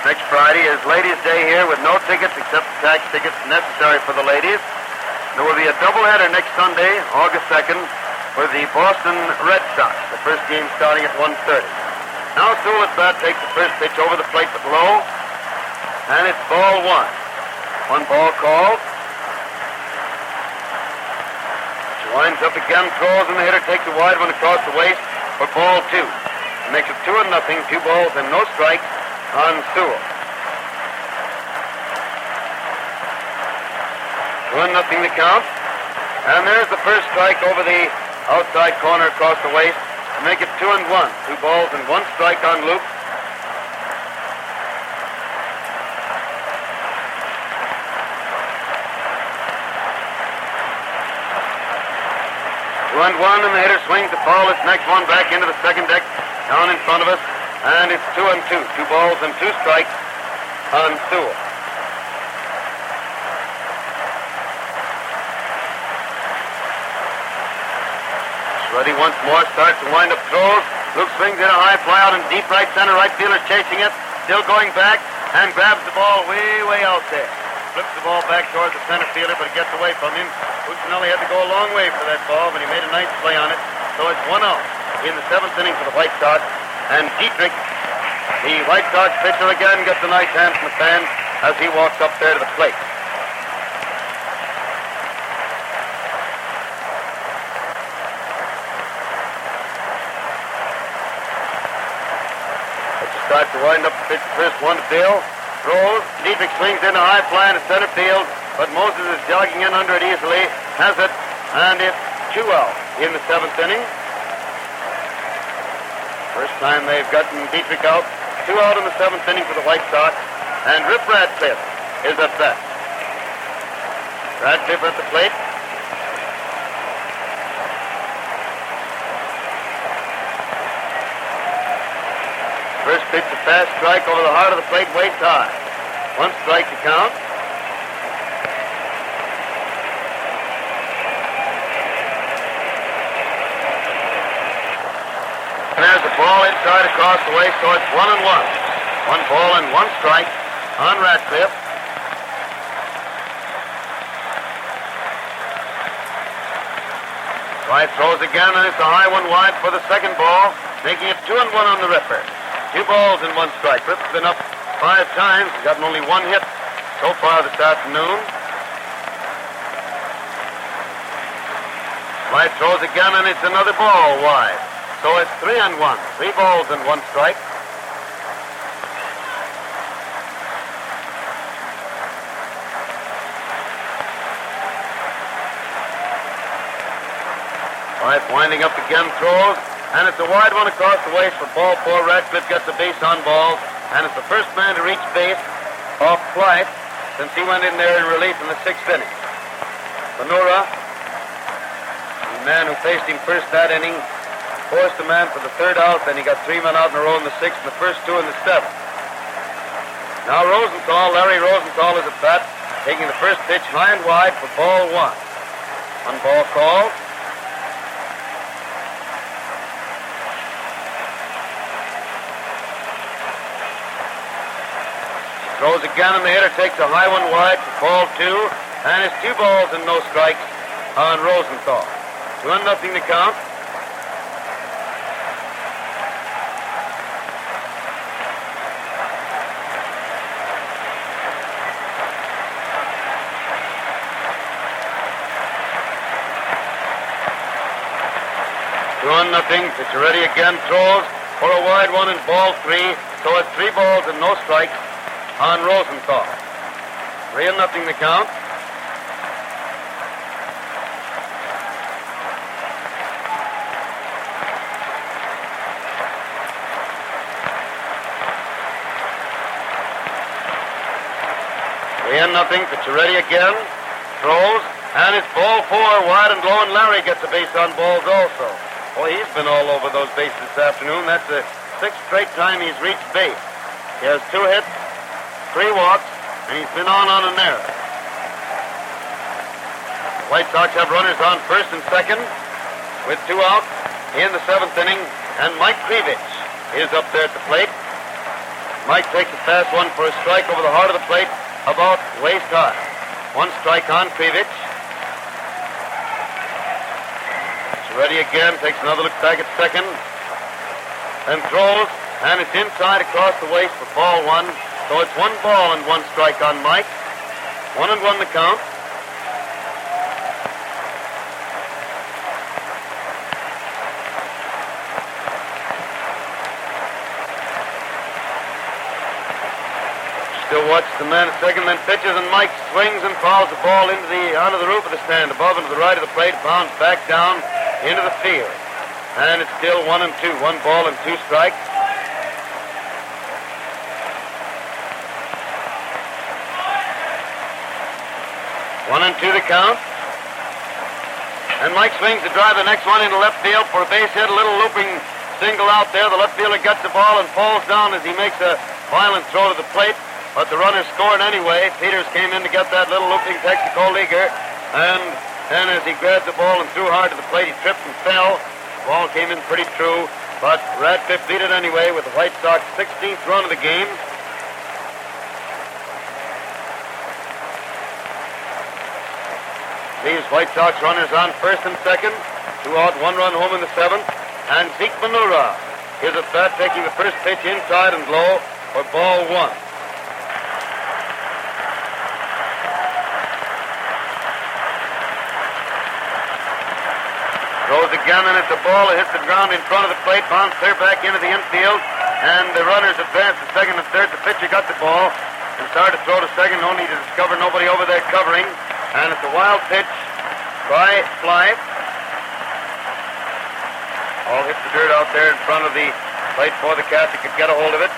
next Friday, is Ladies' Day here with no tickets except the tax tickets necessary for the ladies. There will be a doubleheader next Sunday, August 2nd, for the Boston Red Sox. The first game starting at 1:30. Now Sewell at bat takes the first pitch over the plate but low. And it's ball one. One ball called. She winds up again, throws, and the hitter takes a wide one across the waist for ball two. It makes it 2-0, 2 balls and no strikes on Sewell. 2-0 the count. And there's the first strike over the outside corner across the waist to make it 2-1. 2 balls and 1 strike on Luke. 2-1, and the hitter swings the ball. This next one back into the second deck, down in front of us, and it's 2-2. 2 balls and 2 strikes on Sewell. Ready once more, starts to wind up throws. Luke swings in a high fly out in deep right center. Right fielder chasing it, still going back, and grabs the ball way out there. Flips the ball back towards the center fielder, but it gets away from him. Puccinelli had to go a long way for that ball, but he made a nice play on it. So it's 1 out in the 7th inning for the White Sox. And Dietrich, the White Sox pitcher, again gets a nice hand from the fans as he walks up there to the plate. Starts to wind up the pitch. First one to Bill. Throws. Dietrich swings in a high fly into center field, but Moses is jogging in under it easily. Has it, and it's 2 out in the 7th inning. First time they've gotten Dietrich out. 2 out in the 7th inning for the White Sox. And Rip Radcliffe is at bat. Radcliffe at the plate. First pitch, a fast strike over the heart of the plate, waist high. 1 strike to count. And there's the ball inside across the waist, so it's 1-1. 1 ball and 1 strike on Radcliffe. Right throws again, and it's a high one wide for the second ball, making it 2-1 on the Ripper. 2 balls and 1 strike. Rip's been up 5 times. He's gotten only 1 hit so far this afternoon. Right throws again, and it's another ball wide. So it's 3-1. 3 balls and 1 strike. Right, winding up again, throws. And it's a wide one across the waist for ball 4. Radcliffe gets a base on balls, and it's the first man to reach base off Clyde since he went in there in relief in the 6th inning. Benura, the man who faced him first that inning, forced a man for the 3rd out, then he got 3 men out in a row in the 6th, and the first 2 in the 7th. Now Rosenthal, Larry Rosenthal is at bat, taking the first pitch high and wide for ball 1. 1 ball called. Throws again, and the hitter takes a high one wide for ball 2, and it's 2 balls and no strikes on Rosenthal. 2-0 to count. Nothing. Pitcher ready again. Throws for a wide one in ball 3. So it's 3 balls and no strikes on Rosenthal. 3-0 the count. Nothing. Pitcher ready again. Throws, and it's ball 4, wide and low, and Larry gets a base on balls also. Boy, he's been all over those bases this afternoon. That's the 6th straight time he's reached base. He has 2 hits, 3 walks, and he's been on and there. The White Sox have runners on first and second with 2 outs in the 7th inning, and Mike Krivich is up there at the plate. Mike takes a fast one for a strike over the heart of the plate, about waist high. 1 strike on Krivich. Ready again, takes another look back at second, and throws, And it's inside across the waist for ball one. So it's 1 ball and 1 strike on Mike. 1-1 the count. Still watches the man at second, then pitches, and Mike swings and fouls the ball onto the roof of the stand, above and to the right of the plate, bounds back down into the field. And it's still 1-2, 1 ball and 2 strikes. One and 2 the count. And Mike swings to drive the next one into left field for a base hit, a little looping single out there. The left fielder gets the ball and falls down as he makes a violent throw to the plate. But the runner scored anyway. Peters came in to get that little looping Texaco-leaguer. And then as he grabbed the ball and threw hard to the plate, he tripped and fell. The ball came in pretty true. But Radcliffe beat it anyway with the White Sox 16th run of the game. Leaves White Sox runners on first and second. 2 out, 1 run home in the 7th. And Zeke Manura is at bat, taking the first pitch inside and low for ball 1. Throws again, and it's a ball that hits the ground in front of the plate, bounced clear back into the infield, and the runners advanced to second and third. The pitcher got the ball and started to throw to second, only to discover nobody over there covering. And it's a wild pitch by Fly. All hits the dirt out there in front of the plate before the catcher could get a hold of it.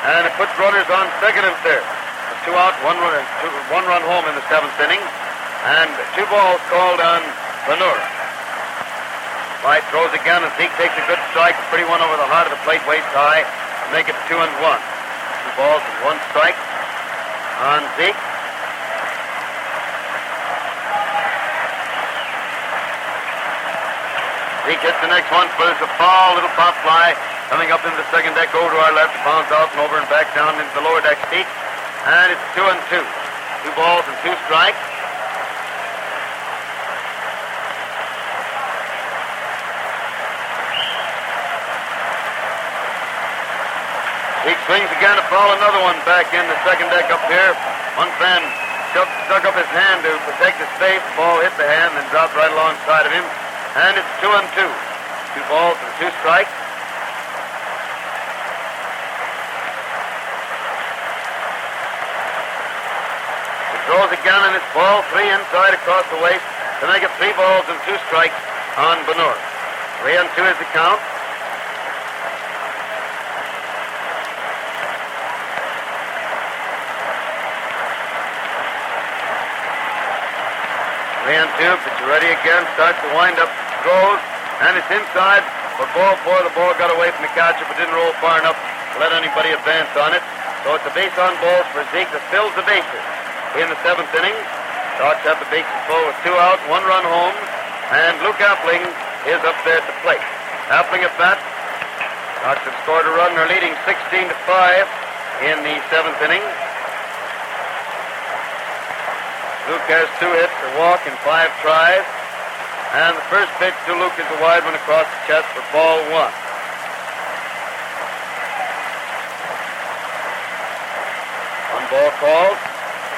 And it puts runners on second and third. 2 out, 1 run home in the 7th inning. And 2 balls called on Venura. White throws again, and Zeke takes a good strike. A pretty one over the heart of the plate, waist high, to make it 2-1. 2 balls and 1 strike on Zeke. Zeke hits the next one, but it's a foul, little pop fly coming up into the second deck over to our left, bounce out and over and back down into the lower deck seat. And it's 2-2. 2 balls and 2 strikes. Zeke swings again to foul another one back in the second deck up here. One fan stuck up his hand to protect his face. The ball hit the hand and dropped right alongside of him. And it's 2-2. 2 balls and 2 strikes. He throws again, and it's ball 3 inside across the waist to make it 3 balls and 2 strikes on Benur. 3-2 is the count. And 2, pitcher ready again, starts to wind up, throws, and it's inside for ball 4. The ball got away from the catcher, but didn't roll far enough to let anybody advance on it. So it's a base on balls for Zeke that fills the bases in the 7th inning. Sox have the bases full with 2 out, 1 run home, and Luke Appling is up there at the plate. Appling at bat. Sox have scored a run. They're leading 16-5 in the 7th inning. Luke has 2 hits, a walk, and 5 tries. And the first pitch to Luke is a wide one across the chest for ball 1. 1 ball called.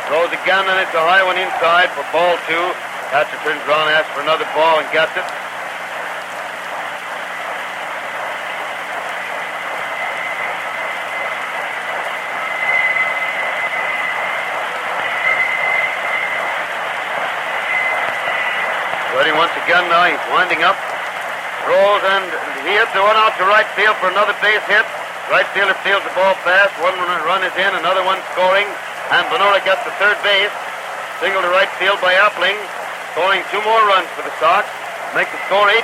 Throws again, and it's a high one inside for ball 2. Catcher turns around, asks for another ball, and gets it. Ready once again now. He's winding up. Throws, and he hits the one out to right field for another base hit. Right fielder fields the ball fast. 1 run is in, another one scoring. And Benora gets the third base. Single to right field by Appling. Scoring 2 more runs for the Sox. Make the score 18-5.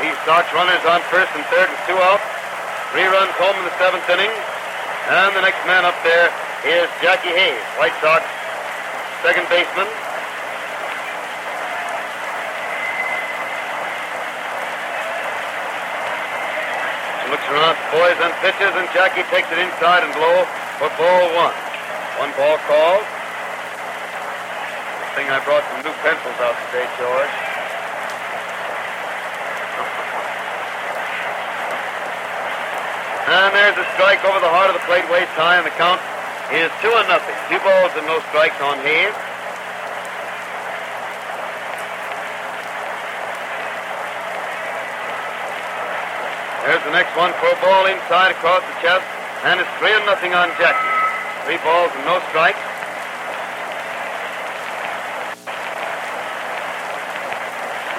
These Sox runners on first and third and 2 out. 3 runs home in the 7th inning. And the next man up there is Jackie Hayes, White Sox second baseman. He looks around at the boys and pitches, and Jackie takes it inside and low for ball 1. 1 ball called. Good thing I brought some new pencils out today, George. And there's a strike over the heart of the plate, waist high, and the count is 2-0. 2 balls and no strikes on Hayes. There's the next one for a ball inside across the chest, and it's 3-0 on Jackie. 3 balls and no strikes.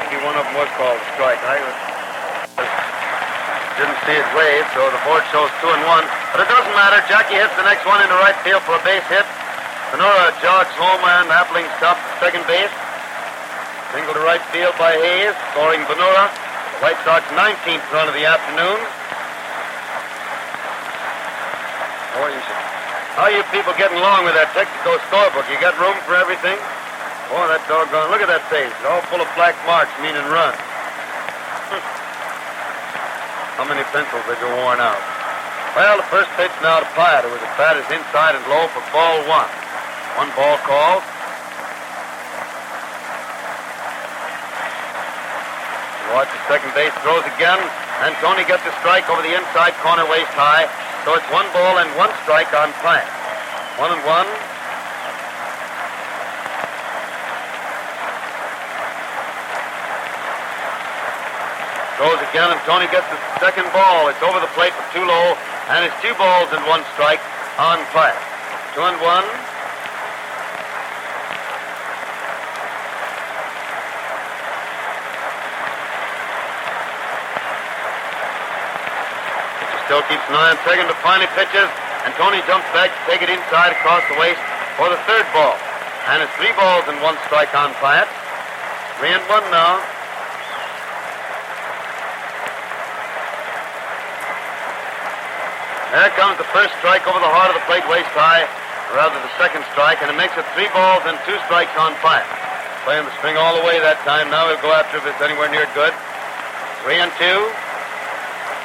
Maybe one of them was called a strike. I didn't see it wave, so the board shows 2-1. But it doesn't matter. Jackie hits the next one into right field for a base hit. Sonora jogs home, and Appling stops at second base. Single to right field by Hayes, scoring Benora. The White Sox 19th run of the afternoon. How you people getting along with that Texaco scorebook? You got room for everything? Boy, that doggone, look at that face. It's all full of black marks, meaning run. How many pencils they go worn out? Well, the first pitch now to Pyatt, who was as bad as inside and low for ball 1. 1 ball called. Watch the second base, throws again, and Tony gets a strike over the inside corner waist high. So it's 1 ball and 1 strike on Pyatt. 1-1. Throws again, and Tony gets the second ball. It's over the plate for too low, and it's 2 balls and 1 strike on Pyatt. 2-1. Still keeps an eye on second, but finally pitches, and Tony jumps back to take it inside across the waist for the 3rd ball. And it's 3 balls and 1 strike on Pyatt. 3-1 now. There comes the first strike over the heart of the plate, waist high, or rather the second strike, and it makes it 3 balls and 2 strikes on Pyatt. Playing the string all the way that time. Now he'll go after if it's anywhere near good. 3-2.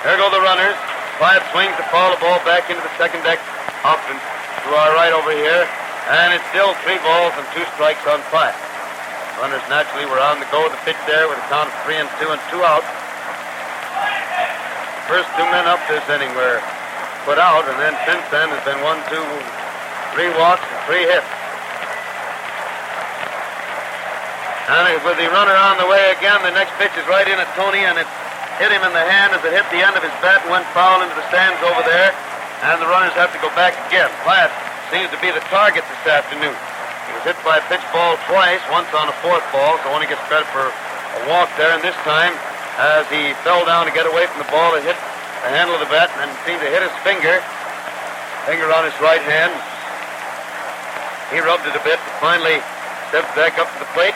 There go the runners. Pyatt swings to foul the ball back into the second deck, up and to our right over here, and it's still 3 balls and 2 strikes on Pyatt. Runners naturally were on the go with the pitch there with a count of 3-2 and 2 out. First 2 men up this inning were put out, and then since then has been 1, 2, 3 walks and 3 hits. And with the runner on the way again, the next pitch is right in at Tony, and it's hit him in the hand as it hit the end of his bat and went foul into the stands over there, and the runners have to go back again. Pyatt seems to be the target this afternoon. He was hit by a pitch ball twice, once on a 4th ball, so only gets credit for a walk there, and this time, as he fell down to get away from the ball, it hit the handle of the bat and seemed to hit his finger on his right hand. He rubbed it a bit, but finally stepped back up to the plate.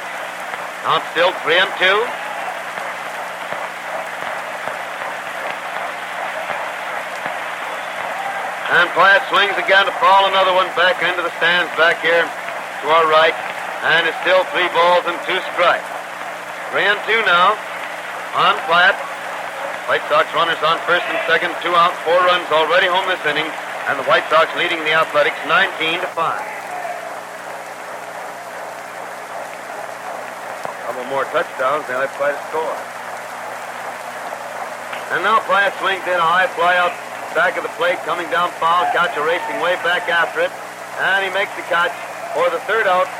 Count still 3-2. And Pyatt swings again to foul another one back into the stands back here to our right. And it's still 3 balls and 2 strikes. 3-2 now on Pyatt. White Sox runners on first and second, 2 out, 4 runs already home this inning. And the White Sox leading the Athletics 19-5. Couple more touchdowns, now they try to score. And now Pyatt swings in a high fly out back of the plate, coming down foul, catcher racing way back after it, and he makes the catch for the 3rd out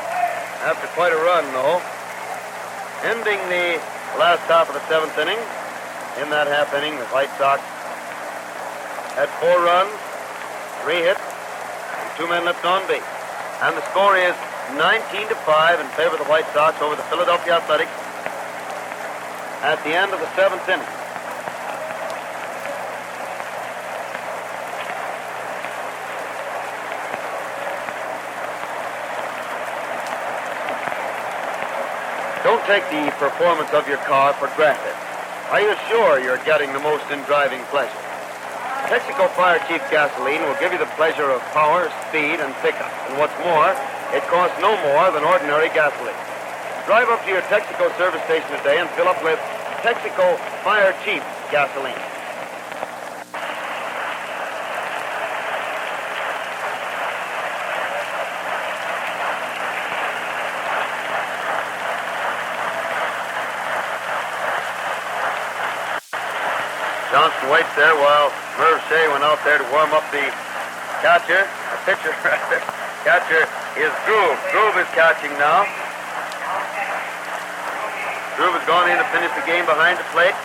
after quite a run, though. Ending the last half of the 7th inning. In that half inning, the White Sox had 4 runs, 3 hits, and 2 men left on base. And the score is 19-5 in favor of the White Sox over the Philadelphia Athletics at the end of the 7th inning. Don't take the performance of your car for granted. Are you sure you're getting the most in driving pleasure? Texaco Fire Chief gasoline will give you the pleasure of power, speed, and pickup. And what's more, it costs no more than ordinary gasoline. Drive up to your Texaco service station today and fill up with Texaco Fire Chief gasoline. Johnson waits there while Merv Shea went out there to warm up the pitcher, rather. Catcher is Groove. Groove is catching now. Groove has gone in to finish the game behind the plate.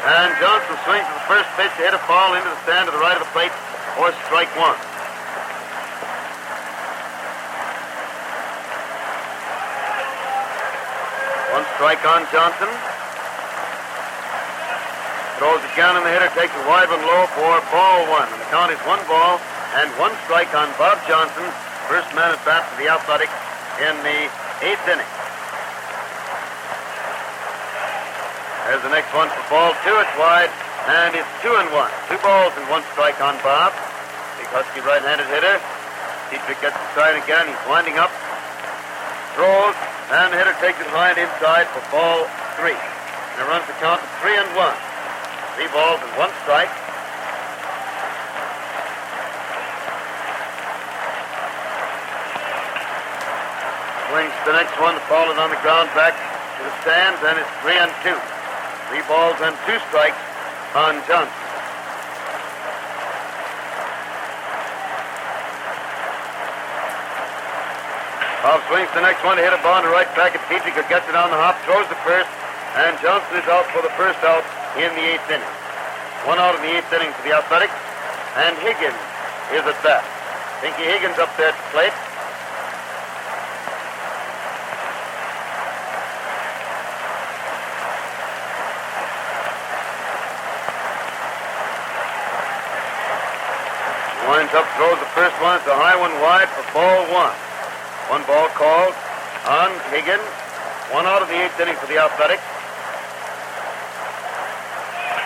And Johnson swings to the first pitch to hit a ball into the stand to the right of the plate for strike one. One strike on Johnson. Throws again, and the hitter takes it wide and low for ball one. And the count is 1 ball and 1 strike on Bob Johnson, first man at bat for the Athletics in the 8th inning. There's the next one for ball 2. It's wide, and it's 2-1. 2 balls and 1 strike on Bob. Big husky right-handed hitter. Dietrich gets the side again. He's winding up. Throws, and the hitter takes it high and inside for ball 3. And it runs the count to 3-1. 3 balls and 1 strike. Swings the next one, falling on the ground back to the stands, and it's 3-2. 3 balls and 2 strikes on Johnson. Bob swings the next one to hit a ball to right back at Dietrich, who gets it on the hop, throws the first, and Johnson is out for the first out in the 8th inning. 1 out in the 8th inning for the Athletics, and Higgins is at bat. Pinky Higgins up there at the plate. Winds up, throws the first one. It's a high one wide for ball 1. 1 ball called on Higgins. 1 out of the 8th inning for the Athletics.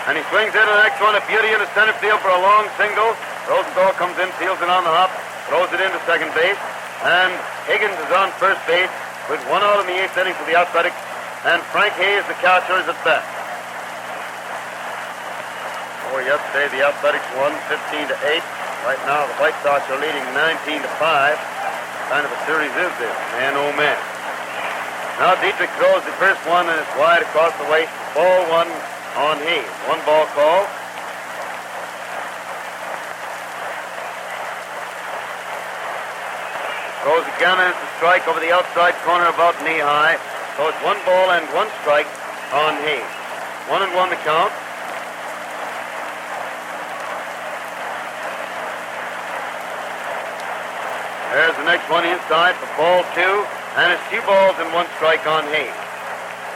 And he swings into the next one, a beauty into center field for a long single. Rosenthal comes in, fields it on the hop, throws it into second base. And Higgins is on first base with 1 out in the 8th inning for the Athletics. And Frank Hayes, the catcher, is at bat. Yesterday, the Athletics won 15-8. Right now, the White Sox are leading 19-5. Kind of a series is this, man oh man. Now Dietrich throws the first one, and it's wide across the waist. Ball 1 on Hayes. 1 ball call. Throws again, and it's a strike over the outside corner about knee high. So it's 1 ball and 1 strike on Hayes. 1-1 the count. There's the next one inside for ball 2, and it's 2 balls and 1 strike on Hayes.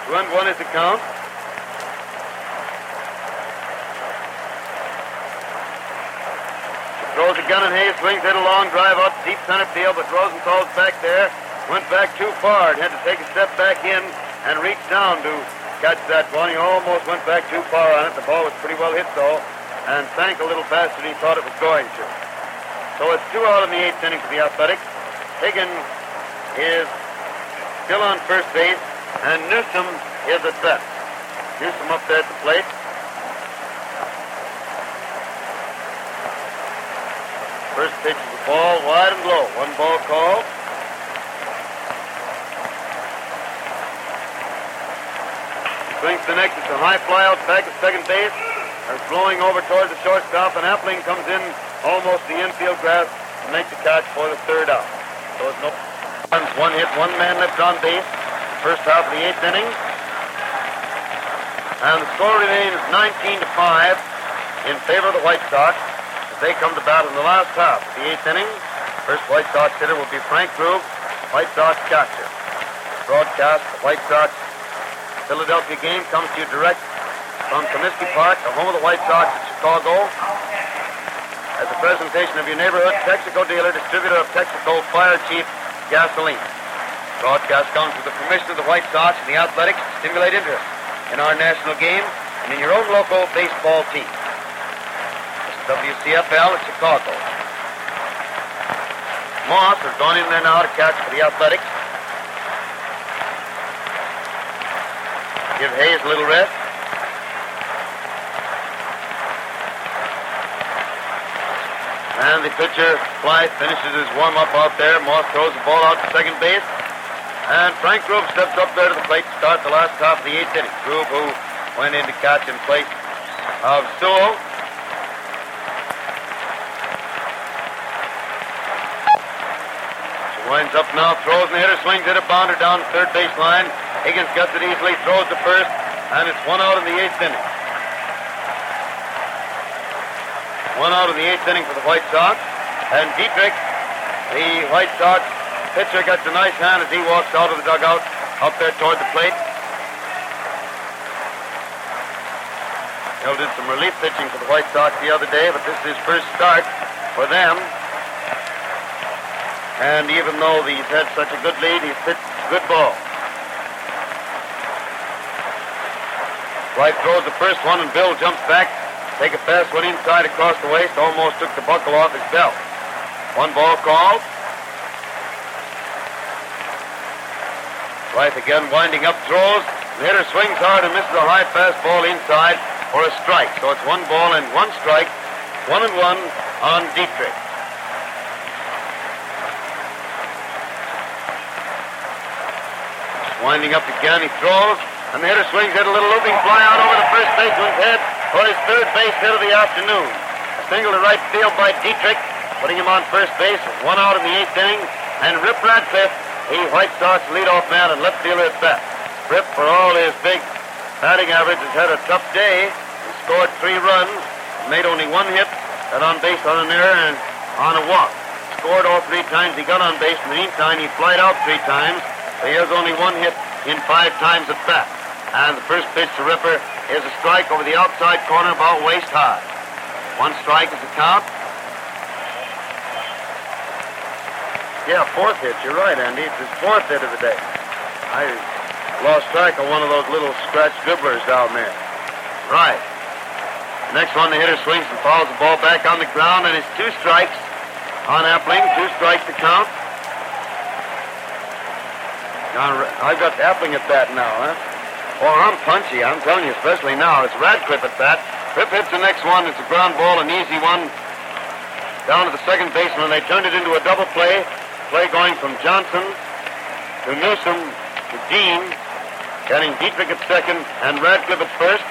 2-1 is the count. Throws a gun, and Hayes swings it a long drive out deep center field, but Rosenthal's back there. Went back too far and had to take a step back in and reach down to catch that one. He almost went back too far on it. The ball was pretty well hit, though, and sank a little faster than he thought it was going to. So it's 2 out in the 8th inning for the Athletics. Higgins is still on first base, and Newsom is at bat. Newsom up there at the plate. First pitch is the ball, wide and low. 1 ball called. Swings the next. It's a high fly out back at second base. It's blowing over towards the shortstop, and Appling comes in almost the infield grass and makes the catch for the 3rd out. So it's no runs, 1 hit, 1 man left on base. First half of the 8th inning. And the score remains 19-5 in favor of the White Sox as they come to bat in the last half of the 8th inning. First White Sox hitter will be Frank Groove, White Sox catcher. Broadcast, the White Sox Philadelphia game comes to you direct from Comiskey Park, the home of the White Sox in Chicago. As a presentation of your neighborhood Texaco dealer, distributor of Texaco Fire Chief gasoline. Broadcast comes with the permission of the White Sox and the Athletics to stimulate interest in our national game and in your own local baseball team. This is WCFL in Chicago. Moss has gone in there now to catch for the Athletics. Give Hayes a little rest. And the pitcher, Blythe, finishes his warm-up out there. Moss throws the ball out to second base. And Frank Groove steps up there to the plate to start the last half of the 8th inning. Groove, who went in to catch in place of Sewell. She winds up now, throws, and the hitter swings it, a bounder down the third baseline. Higgins gets it easily, throws to first, and it's 1 out in the 8th inning. 1 out in the 8th inning for the White Sox. And Dietrich, the White Sox pitcher, gets a nice hand as he walks out of the dugout up there toward the plate. Hill did some relief pitching for the White Sox the other day, but this is his first start for them. And even though he's had such a good lead, he's pitched a good ball. Wright throws the first one, and Bill jumps back. Take a fast one inside across the waist, almost took the buckle off his belt. 1 ball called. Wright again winding up, throws. The hitter swings hard and misses a high fastball inside for a strike. So it's 1 ball and 1 strike. 1-1 on Dietrich. Winding up again, he throws, and the hitter swings it, a little looping fly out over the first baseman's head for his 3rd base hit of the afternoon. A single to right field by Dietrich, putting him on first base. 1 out in the 8th inning, and Rip Radcliffe, the White Sox leadoff man and left fielder at bat. Rip, for all his big batting average, has had a tough day. He scored 3 runs, made only 1 hit, got on base on an error and on a walk. Scored all 3 times he got on base. In the meantime, he flied out 3 times. So he has only 1 hit in 5 times at bat. And the first pitch to Ripper is a strike over the outside corner about waist high. 1 strike is the count. Yeah, 4th hit. You're right, Andy. It's his 4th hit of the day. I lost track of one of those little scratch dribblers down there. Right. Next one, the hitter swings and fouls the ball back on the ground, and it's 2 strikes on Appling. 2 strikes to count. I've got Appling at bat now, huh? Oh, I'm punchy. I'm telling you, especially now. It's Radcliffe at bat. Rip hits the next one. It's a ground ball, an easy one. Down to the second baseman. They turned it into a double play. Play going from Johnson to Newsom to Dean. Getting Dietrich at second and Radcliffe at first.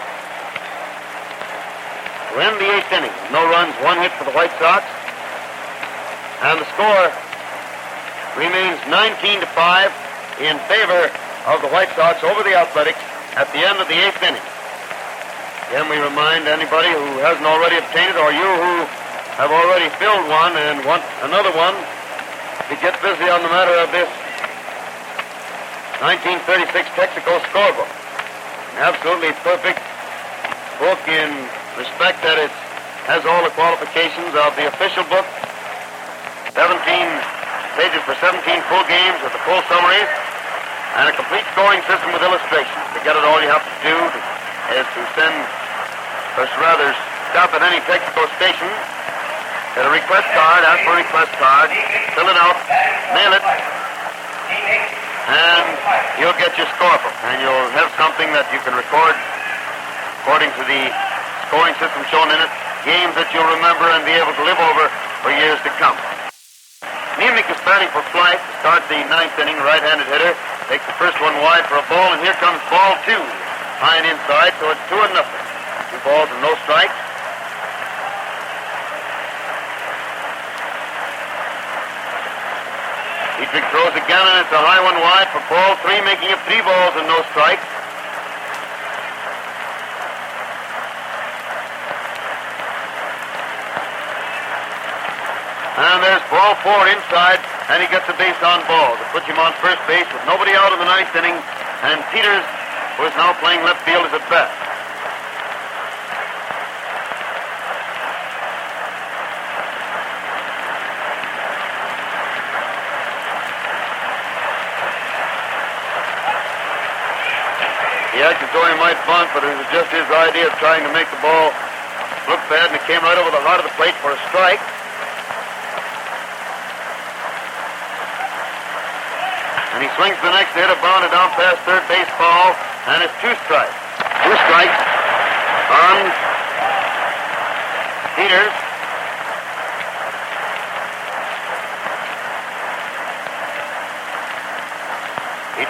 To end the 8th inning. No runs, 1 hit for the White Sox. And the score remains 19-5 in favor of the White Sox over the Athletics at the end of the 8th inning. Again, we remind anybody who hasn't already obtained it, or you who have already filled one and want another one, to get busy on the matter of this 1936 Texaco scorebook. An absolutely perfect book in respect that it has all the qualifications of the official book. 17 pages for 17 full games with the full summaries, and a complete scoring system with illustrations. To get it, all you have to do is to send, or rather stop at any Texaco station, get a request card, ask for a request card, fill it out, mail it, and you'll get your scorebook. And you'll have something that you can record according to the scoring system shown in it, games that you'll remember and be able to live over for years to come. Nemec is batting for Flight to start the 9th inning. Right-handed hitter takes the first one wide for a ball, and here comes ball 2. High and inside, so it's 2-0. 2 balls and no strikes. Dietrich throws again, and it's a high one wide for ball 3, making it 3 balls and no strikes. And there's ball 4 inside, and he gets a base on ball. That puts him on first base with nobody out in the 9th inning, and Peters, who is now playing left field, is at bat. He acted as though he might bunt, but it was just his idea of trying to make the ball look bad, and it came right over the heart of the plate for a strike. And he swings the next hit, a bounder down past third base foul, and it's 2 strikes. 2 strikes on Peters.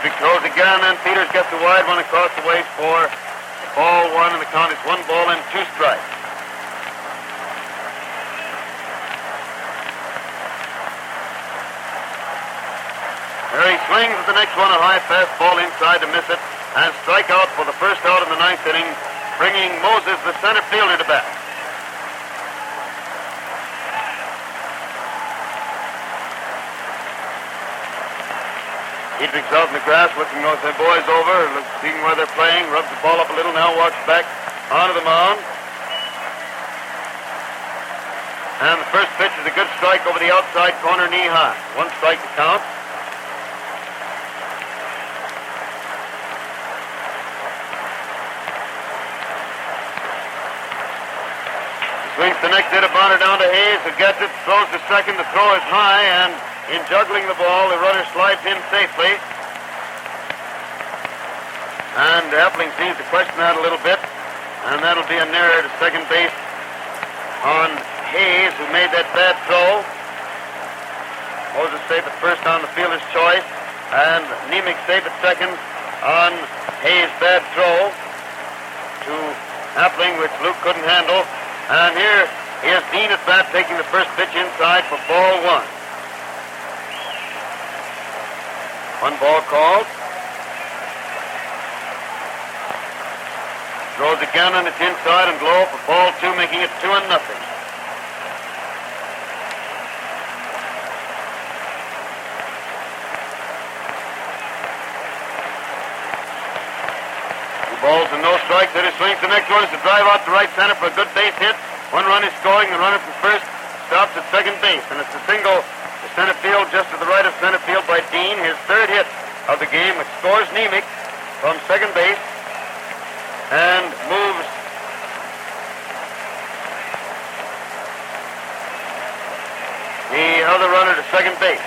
Dietrich throws again, and Peters gets the wide one across the waist for ball one, and the count is 1 ball and 2 strikes. There he swings at the next one, a high fastball inside to miss it, and strike out for the first out in the 9th inning, bringing Moses, the center fielder, to bat. Dietrich's out in the grass looking those boys over, seeing where they're playing, rubs the ball up a little, now walks back onto the mound. And the first pitch is a good strike over the outside corner, knee high. 1 strike to count. Swings the next hit, a bounder down to Hayes, who gets it, throws to second. The throw is high, and in juggling the ball, the runner slides in safely. And Appling seems to question that a little bit, and that'll be an error to second base on Hayes, who made that bad throw. Moses saved at first on the fielder's choice, and Nemec saved at second on Hayes' bad throw to Appling, which Luke couldn't handle. And here is Dean at bat, taking the first pitch inside for ball 1. 1 ball called. Throws again, and it's inside and low for ball 2, making it 2-0. Balls and no strikes. Then he swings the next one. It's a drive out to right center for a good base hit. 1 run is scoring. The runner from first stops at second base. And it's a single to center field, just to the right of center field by Dean. His 3rd hit of the game, which scores Nemec from second base and moves the other runner to second base.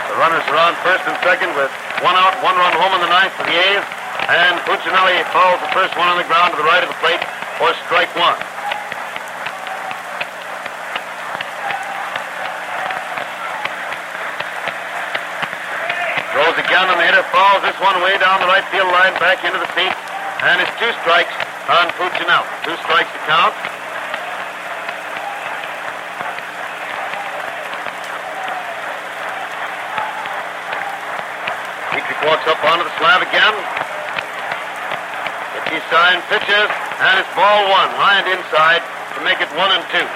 The runners are on first and second with 1 out, 1 run home in the 9th for the A's, and Puccinelli fouls the first one on the ground to the right of the plate for strike 1. Throws again, and the hitter fouls this one way down the right field line, back into the seat, and it's 2 strikes on Puccinelli. 2 strikes to count. Walks up onto the slab again. He sign pitches, and it's ball 1, high and inside to make it 1-2.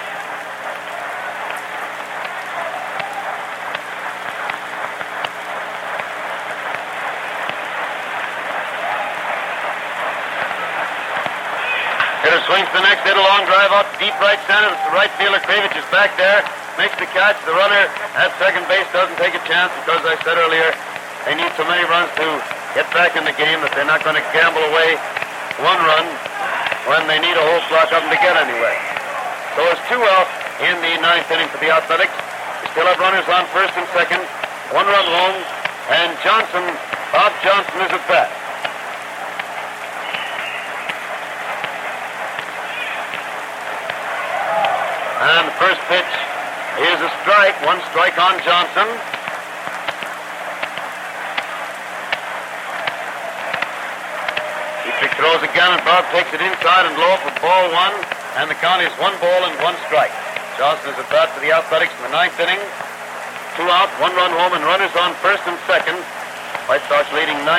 Hitter swings the next hit, a long drive out to deep right center. The right fielder Kravich is back there, makes the catch. The runner at second base doesn't take a chance because I said earlier, they need so many runs to get back in the game that they're not going to gamble away 1 run when they need a whole flock of them to get anyway. So it's 2 out in the 9th inning for the Athletics. We still have runners on first and second, 1 run home, and Bob Johnson is at bat. And the first pitch is a strike, 1 strike on Johnson. He throws again, and Bob takes it inside and low for ball 1, and the count is 1 ball and 1 strike. Johnson is at bat for the Athletics in the 9th inning. 2 out, 1 run home, and runners on first and second. White Sox leading 19-6,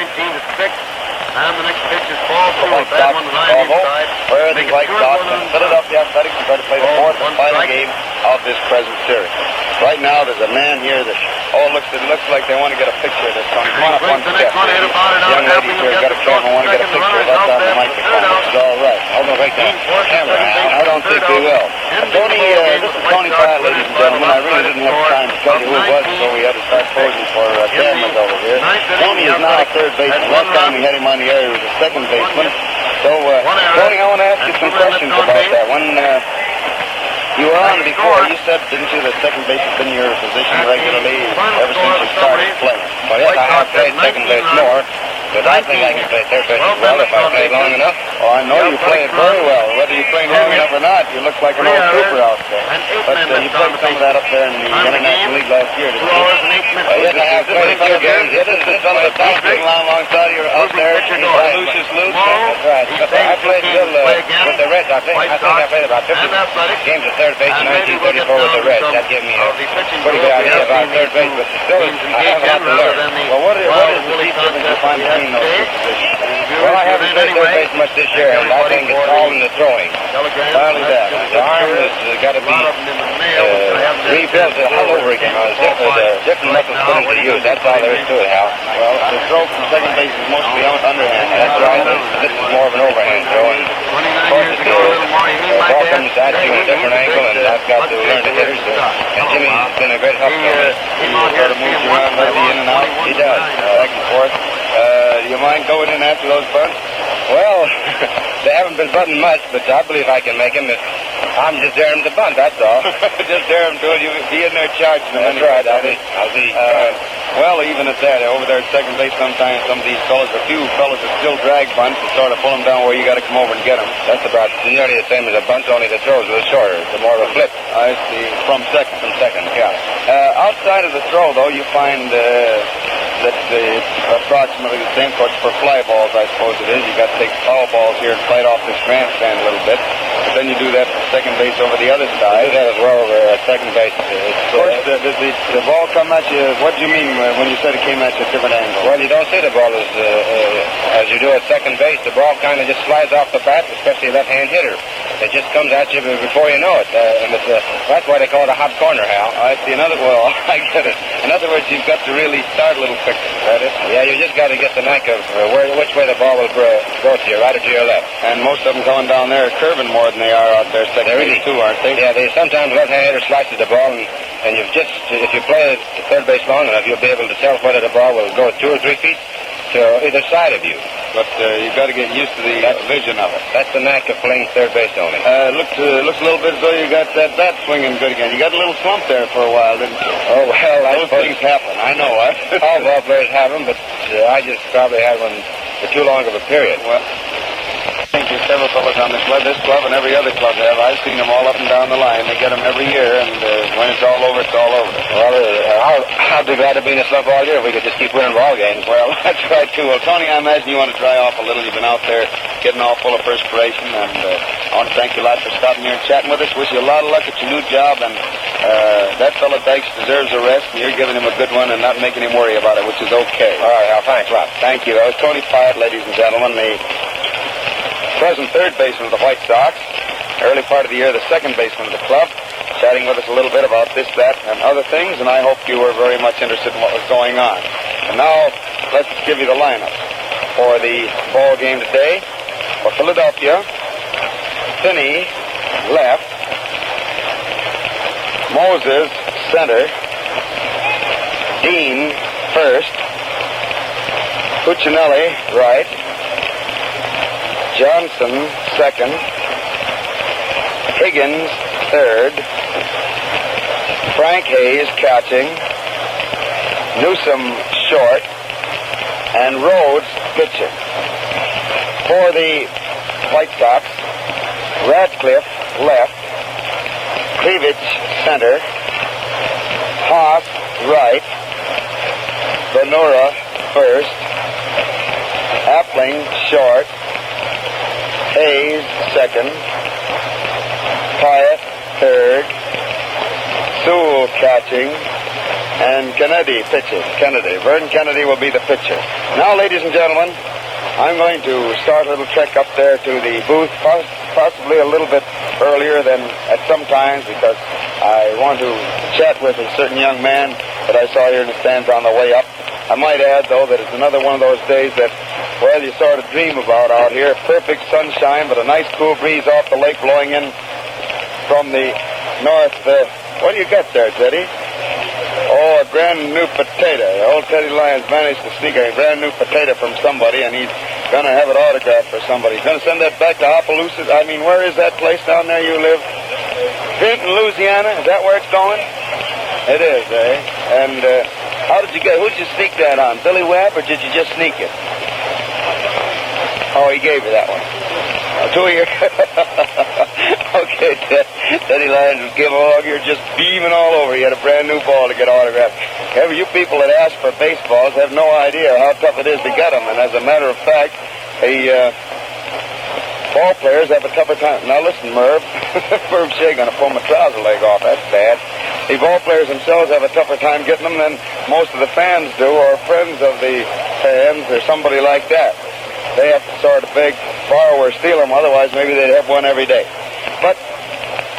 and the next pitch is ball 2. That one high inside. Where the White Sox and Philadelphia Athletics are going to play the 4th and final game of this present series. Right now, there's a man here that it looks like they want to get a picture of this one. Come on up one step. Young lady here got a camera, want to get a picture of us on the microphone. It's all right. I'll go right down. Camera, I don't think we will. Tony, this is Tony Pyle, ladies and gentlemen. I really didn't have time to tell you who it was, so we had to start posing for cameras over here. Tony is now a 3rd baseman. Last time we had him on the air, he was a 2nd baseman. So, Tony, I want to ask you some questions about that. When you were on before, you said, didn't you, that second base has been your position regularly ever since you started playing? Well, yes, I have played second base more, but I think I can play third base as well if I play long enough. Oh, I know you play it very well. Whether you play long enough or or not, you look like an old trooper out there. But you played some of that up there in the International League last year, didn't you? Yes, I have played a few games. This is the fellow that's sitting alongside you out there. Lucius Luke. That's right. I played still with the Reds. I think I played about 50 games at third base in 1934 with the Reds. That gave me a pretty good idea about third base, but still, I have a lot to learn. Well, what is the deep difference you find between those two positions? Well, I haven't played third base much this year, and I think it's all in the throwing. Not only that, the arm has got to be rebuilt all over again. There's different muscles put into use. That's all there is to it, Hal. Well, the throw from second base is mostly underhand. That's right. This is more of an overhand throw, and of course, the ball comes at you at a different angle, and I've got to learn to hit it. And Jimmy's been a great help to me. He sort of moves around maybe in and out. He does, back and forth. Do you mind going in after those bunts? Well, they haven't been bunting much, but I believe I can make them if I'm just daring them to bunt, that's all. Just dare them to it. You be in there charging them. That's right. I'll be well, even at that, over there at second base sometimes some of these fellas, a few fellas that still drag bunts to sort of pull them down where you got to come over and get them. That's about nearly the same as a bunt, only the throw's a little shorter. It's more of a flip. I see. From second, yeah. Outside of the throw, though, you find that it's approximately the same for fly balls, I suppose it is. You got to take foul balls here and fight off this grandstand a little bit. But then you do that for second base over the other side. I do that as well over second base. Of course, does the ball come at you? What do you mean when you said it came at you at different angles? Well, you don't see the ball as you do at second base. The ball kind of just slides off the bat, especially a left-hand hitter. It just comes at you before you know it. And that's why they call it a hot corner, Hal. I see. I get it. In other words, you've got to really start a little quicker. Is that it? Yeah, you just got to get the knack of which way the ball will go to your right or to your left. And most of them coming down there are curving more than they are out there second base too, aren't they? Yeah, they sometimes left-hand hitter slices the ball, and you've just, if you play third base long enough, you'll be able to tell whether the ball will go 2 or 3 feet to either side of you. But you've got to get used to the vision of it. That's the knack of playing third base only. Looks a little bit as though you got that bat swinging good again. You got a little slump there for a while, didn't you? Oh, well, those things happen. I know it. All ball players have them, but I just probably had one for too long of a period. Well, I think there's several fellas on this club and every other club have. I've seen them all up and down the line. They get them every year, and when it's all over, it's all over. Well, I'd be glad to be in a slump all year if we could just keep winning ball games. Well, that's right, too. Well, Tony, I imagine you want to dry off a little. You've been out there getting all full of perspiration, and I want to thank you a lot for stopping here and chatting with us. Wish you a lot of luck at your new job, and that fella Dykes deserves a rest, and you're giving him a good one and not making him worry about it, which is okay. All right, Al, thanks a lot. Thank you. That was Tony Pyatt, ladies and gentlemen, the present third baseman of the White Sox, early part of the year the second baseman of the club, chatting with us a little bit about this, that, and other things, and I hope you were very much interested in what was going on. And now, let's give you the lineup for the ball game today. For Philadelphia, Finney, left, Moses, center, Dean, first, Cuccinelli, right, Johnson, second, Higgins, third, Frank Hayes, catching, Newsom, short, and Rhodes, pitching. For the White Sox, Radcliffe, left, Cleavage, center, Haas, right, Benura, first, Appling, short, Hayes, second, Pyatt, third, Sewell catching, and Kennedy pitching. Vernon Kennedy will be the pitcher. Now, ladies and gentlemen, I'm going to start a little trek up there to the booth, possibly a little bit earlier than at some times, because I want to chat with a certain young man that I saw here in the stands on the way up. I might add, though, that it's another one of those days that, well, you sort of dream about out here. Perfect sunshine, but a nice cool breeze off the lake blowing in from the north. What do you got there, Teddy? Oh, a brand new potato. Old Teddy Lyons managed to sneak a brand new potato from somebody, and he's going to have it autographed for somebody. He's going to send that back to Opelousas. I mean, where is that place down there you live? Vinton, Louisiana? Is that where it's going? It is, eh? And how did you get? Who'd you sneak that on? Billy Webb, or did you just sneak it? Oh, he gave you that one. 2 years. Okay. sidelines and give a hug. You're just beaming all over. You had a brand new ball to get autographed. You people that ask for baseballs have no idea how tough it is to get them. And as a matter of fact, ball players have a tougher time. Now listen, Merv. Merv Shea going to pull my trouser leg off. That's bad. The ball players themselves have a tougher time getting them than most of the fans do, or friends of the fans, or somebody like that. They have to sort of beg, borrow, or steal them. Otherwise, maybe they'd have one every day. But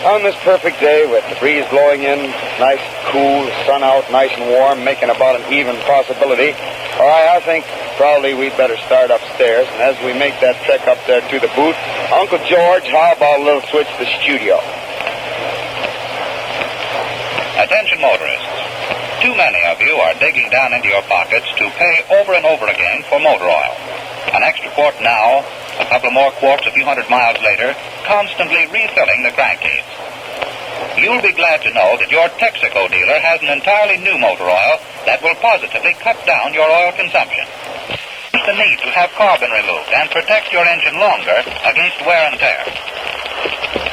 on this perfect day with the breeze blowing in, nice, cool, the sun out, nice and warm, making about an even possibility, I think probably we'd better start upstairs. And as we make that trek up there to the booth, Uncle George, how about a little switch to the studio? Attention motorists. Too many of you are digging down into your pockets to pay over and over again for motor oil. An extra quart now, a couple more quarts a few hundred miles later, constantly refilling the crankcase. You'll be glad to know that your Texaco dealer has an entirely new motor oil that will positively cut down your oil consumption. The need to have carbon removed and protect your engine longer against wear and tear.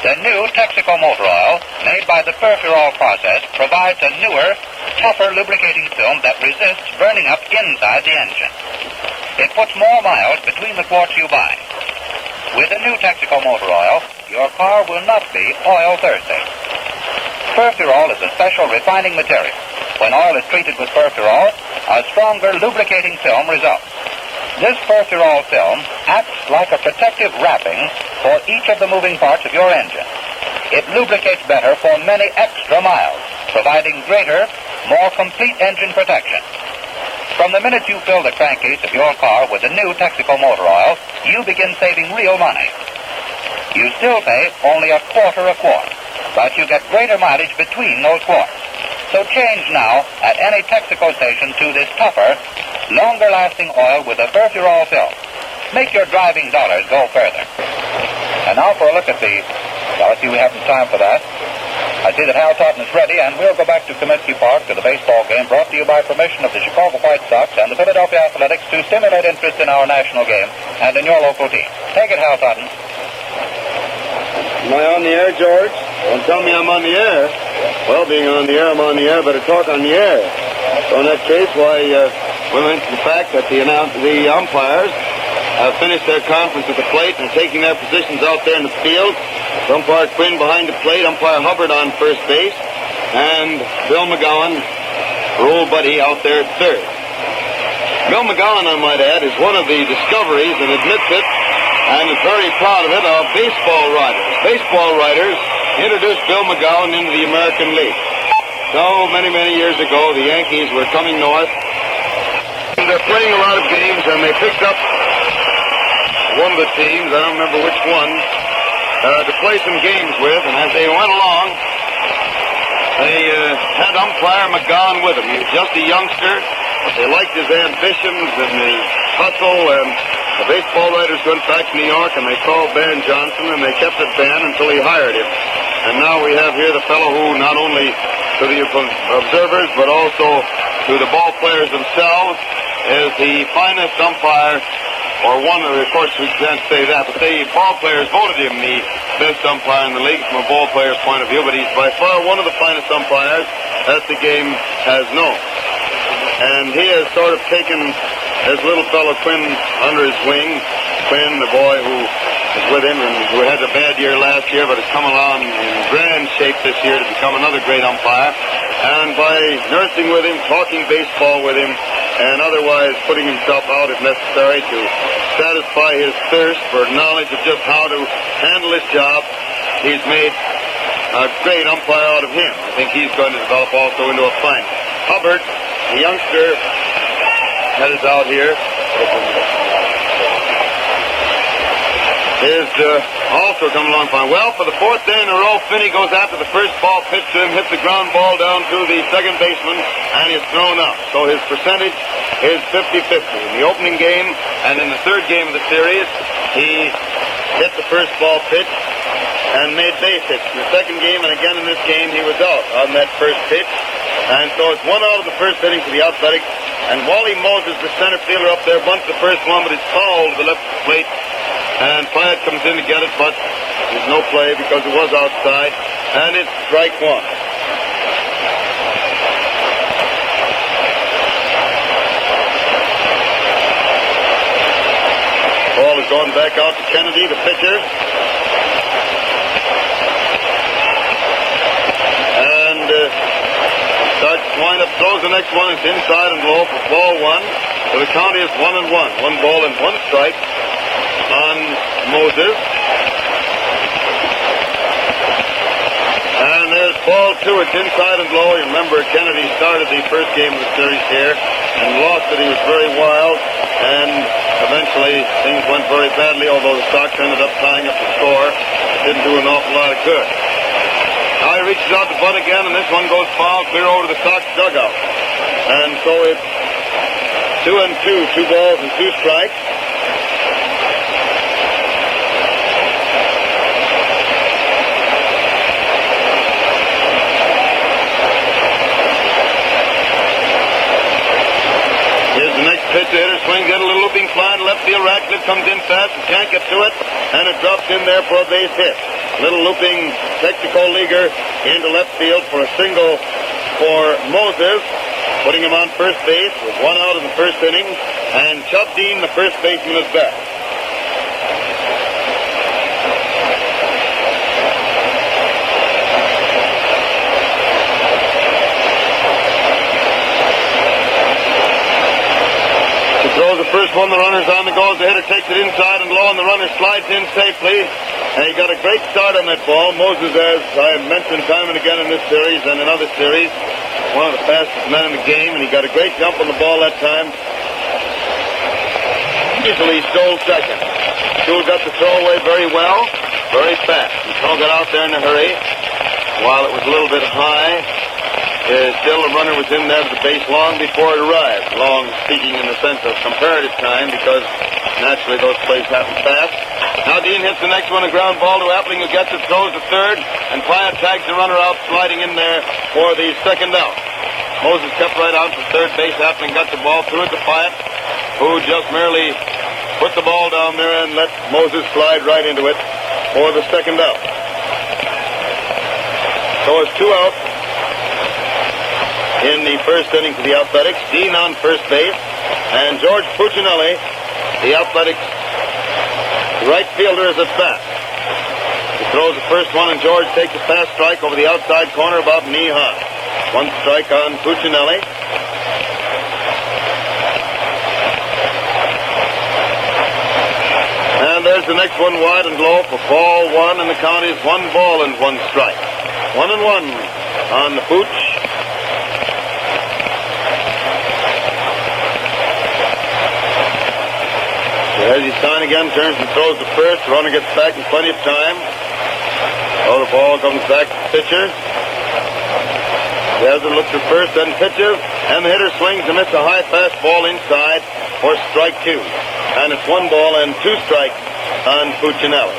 The new Texaco motor oil, made by the Perfurol process, provides a newer, tougher lubricating film that resists burning up inside the engine. It puts more miles between the quarts you buy. With the new Texaco motor oil, your car will not be oil thirsty. Perfurol is a special refining material. When oil is treated with Perfurol, a stronger lubricating film results. This Perfurol film acts like a protective wrapping for each of the moving parts of your engine. It lubricates better for many extra miles, providing greater, more complete engine protection. From the minute you fill the crankcase of your car with the new Texaco motor oil, you begin saving real money. You still pay only a quarter a quart, but you get greater mileage between those quarts. So change now at any Texaco station to this tougher, longer-lasting oil with a Perfurol film. Make your driving dollars go further. And now for a look at the... Well, I see we haven't time for that. I see that Hal Totten is ready, and we'll go back to Comiskey Park to the baseball game brought to you by permission of the Chicago White Sox and the Philadelphia Athletics to stimulate interest in our national game and in your local team. Take it, Hal Totten. Am I on the air, George? Don't tell me I'm on the air. Well, being on the air, I'm on the air. Better talk on the air. So in that case, why, we went to the fact that the umpires have finished their conference at the plate and taking their positions out there in the field. Umpire Quinn behind the plate, umpire Hubbard on first base, and Bill McGowan, her old buddy, out there at third. Bill McGowan, I might add, is one of the discoveries, and admits it, and is very proud of it, of baseball writers. Baseball writers introduced Bill McGowan into the American League. So many years ago, the Yankees were coming north, and they're playing a lot of games, and they picked up one of the teams, I don't remember which one, to play some games with, and as they went along, they had umpire McGowan with them. He was just a youngster, but they liked his ambitions and his hustle, and the baseball writers went back to New York, and they called Van Johnson, and they kept it Van until he hired him. And now we have here the fellow who, not only to the observers, but also to the ball players themselves, is the finest umpire, or one of course we can't say that, but the ball players voted him the best umpire in the league from a ball player's point of view, but he's by far one of the finest umpires that the game has known. And he has sort of taken this little fellow Quinn under his wing. Quinn, the boy who is with him and who had a bad year last year, but has come along in grand shape this year to become another great umpire. And by nursing with him, talking baseball with him, and otherwise putting himself out if necessary to satisfy his thirst for knowledge of just how to handle his job, he's made a great umpire out of him. I think he's going to develop also into a fine. Hubbard, the youngster, headed out here, is also coming along fine. Well, for the fourth day in a row, Finney goes after the first ball pitched to him, hits the ground ball down to the second baseman, and is thrown out. So his percentage is 50-50. In the opening game and in the third game of the series, he hit the first ball pitch and made base hits. In the second game and again in this game, he was out on that first pitch. And so it's one out of the first inning for the Athletics. And Wally Moses, the center fielder up there, bunts the first one, but it's fouled to the left plate. And Pyatt comes in to get it, but there's no play because it was outside. And it's strike one. Ball is going back out to Kennedy, the pitcher. And throws the next one. It's inside and low for ball one. So the count is 1-1. 1 ball and 1 strike on Moses. And there's ball two. It's inside and low. You remember Kennedy started the first game of the series here and lost it. He was very wild, and eventually things went very badly, although the Sox ended up tying up the score. It didn't do an awful lot of good. Now he reaches out the butt again, and this one goes foul clear over to the Sox dugout. And so it's 2-2, 2 balls and 2 strikes. Here's the next pitch. The hitter swings in a little looping fly to left field. Ratcliffe comes in fast and can't get to it, and it drops in there for a base hit. Little looping Texaco leaguer into left field for a single for Moses, putting him on first base with 1 out in the first inning, and Chubb Dean, the first baseman, is back. He throws the first one, the runner's on the go. The hitter takes it inside and low, and the runner slides in safely. And he got a great start on that ball. Moses, as I have mentioned time and again in this series and in other series, one of the fastest men in the game, and he got a great jump on the ball that time. Easily stole second. Stool got the throw away very well, very fast. The throw got out there in a hurry. While it was a little bit high, still the runner was in there at the base long before it arrived. Long speaking in the sense of comparative time, because naturally those plays happen fast. Now Dean hits the next one, a ground ball to Appling, who gets it, throws to third, and Pyatt tags the runner out, sliding in there for the second out. Moses kept right out for third base. Appling got the ball, threw it to Pyatt, who just merely put the ball down there and let Moses slide right into it for the second out. So it's 2 out in the first inning for the Athletics. Dean on first base, and George Puccinelli, the Athletics right fielder, is at bat. He throws the first one, and George takes a fast strike over the outside corner about knee high. 1 strike on Puccinelli. And there's the next one, wide and low for ball 1, and the count is 1 ball and 1 strike. 1-1 on the Pooch. As he's sign again, turns and throws the first. The runner gets back in plenty of time. Oh, the ball comes back to the pitcher. Gazza looks at first, then pitches, and the hitter swings and misses a high fastball inside for strike 2. And it's 1 ball and 2 strikes on Puccinelli.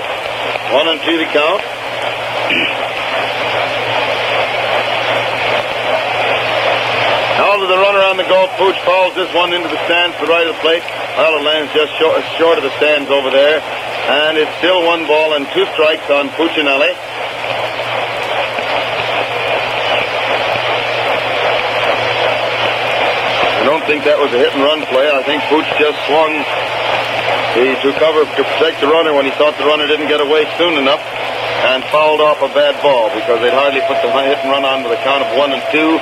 1-2 the count. Now to the runner on the go. Pooch fouls this one into the stands to the right of the plate. Well, it lands just short of the stands over there. And it's still 1 ball and 2 strikes on Puccinelli. I don't think that was a hit-and-run play. I think Pooch just swung to cover to protect the runner when he thought the runner didn't get away soon enough, and fouled off a bad ball, because they'd hardly put the hit-and-run on to the count of 1 and 2.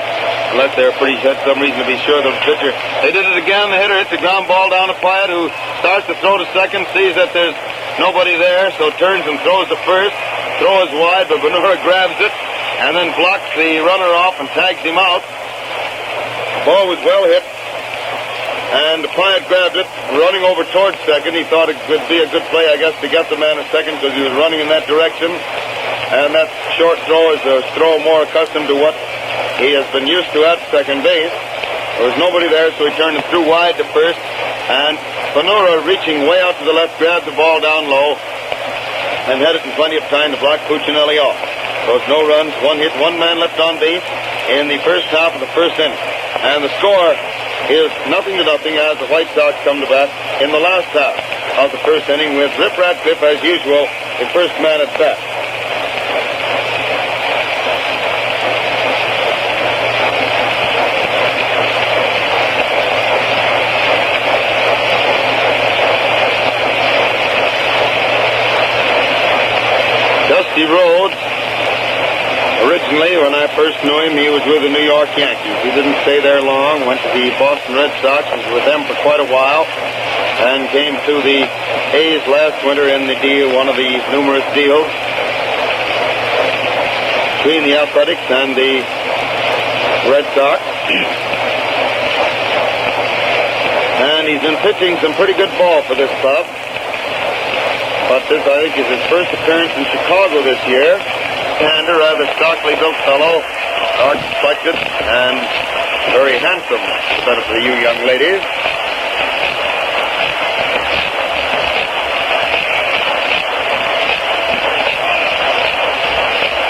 Unless they're had some reason to be sure the pitcher. They did it again. The hitter hits a ground ball down to Pyatt, who starts to throw to second, sees that there's nobody there, so turns and throws to first. Throw is wide, but Benura grabs it and then blocks the runner off and tags him out. The ball was well hit, and Pyatt grabbed it, running over towards second. He thought it would be a good play, I guess, to get the man at second, because he was running in that direction. And that short throw is a throw more accustomed to what he has been used to at second base. There was nobody there, so he turned and threw wide to first. And Benura, reaching way out to the left, grabbed the ball down low and had it in plenty of time to block Puccinelli off. So it's no runs, 1 hit, 1 man left on base in the first half of the first inning. And the score is 0-0 as the White Sox come to bat in the last half of the first inning, with Rip Ratcliffe, as usual, the first man at bat. Originally, when I first knew him, he was with the New York Yankees. He didn't stay there long, went to the Boston Red Sox, was with them for quite a while, and came to the A's last winter in the deal, one of the numerous deals between the Athletics and the Red Sox. And he's been pitching some pretty good ball for this club. But this, I think, is his first appearance in Chicago this year. And a rather stockily built fellow, dark complected, and very handsome, for the benefit of you young ladies.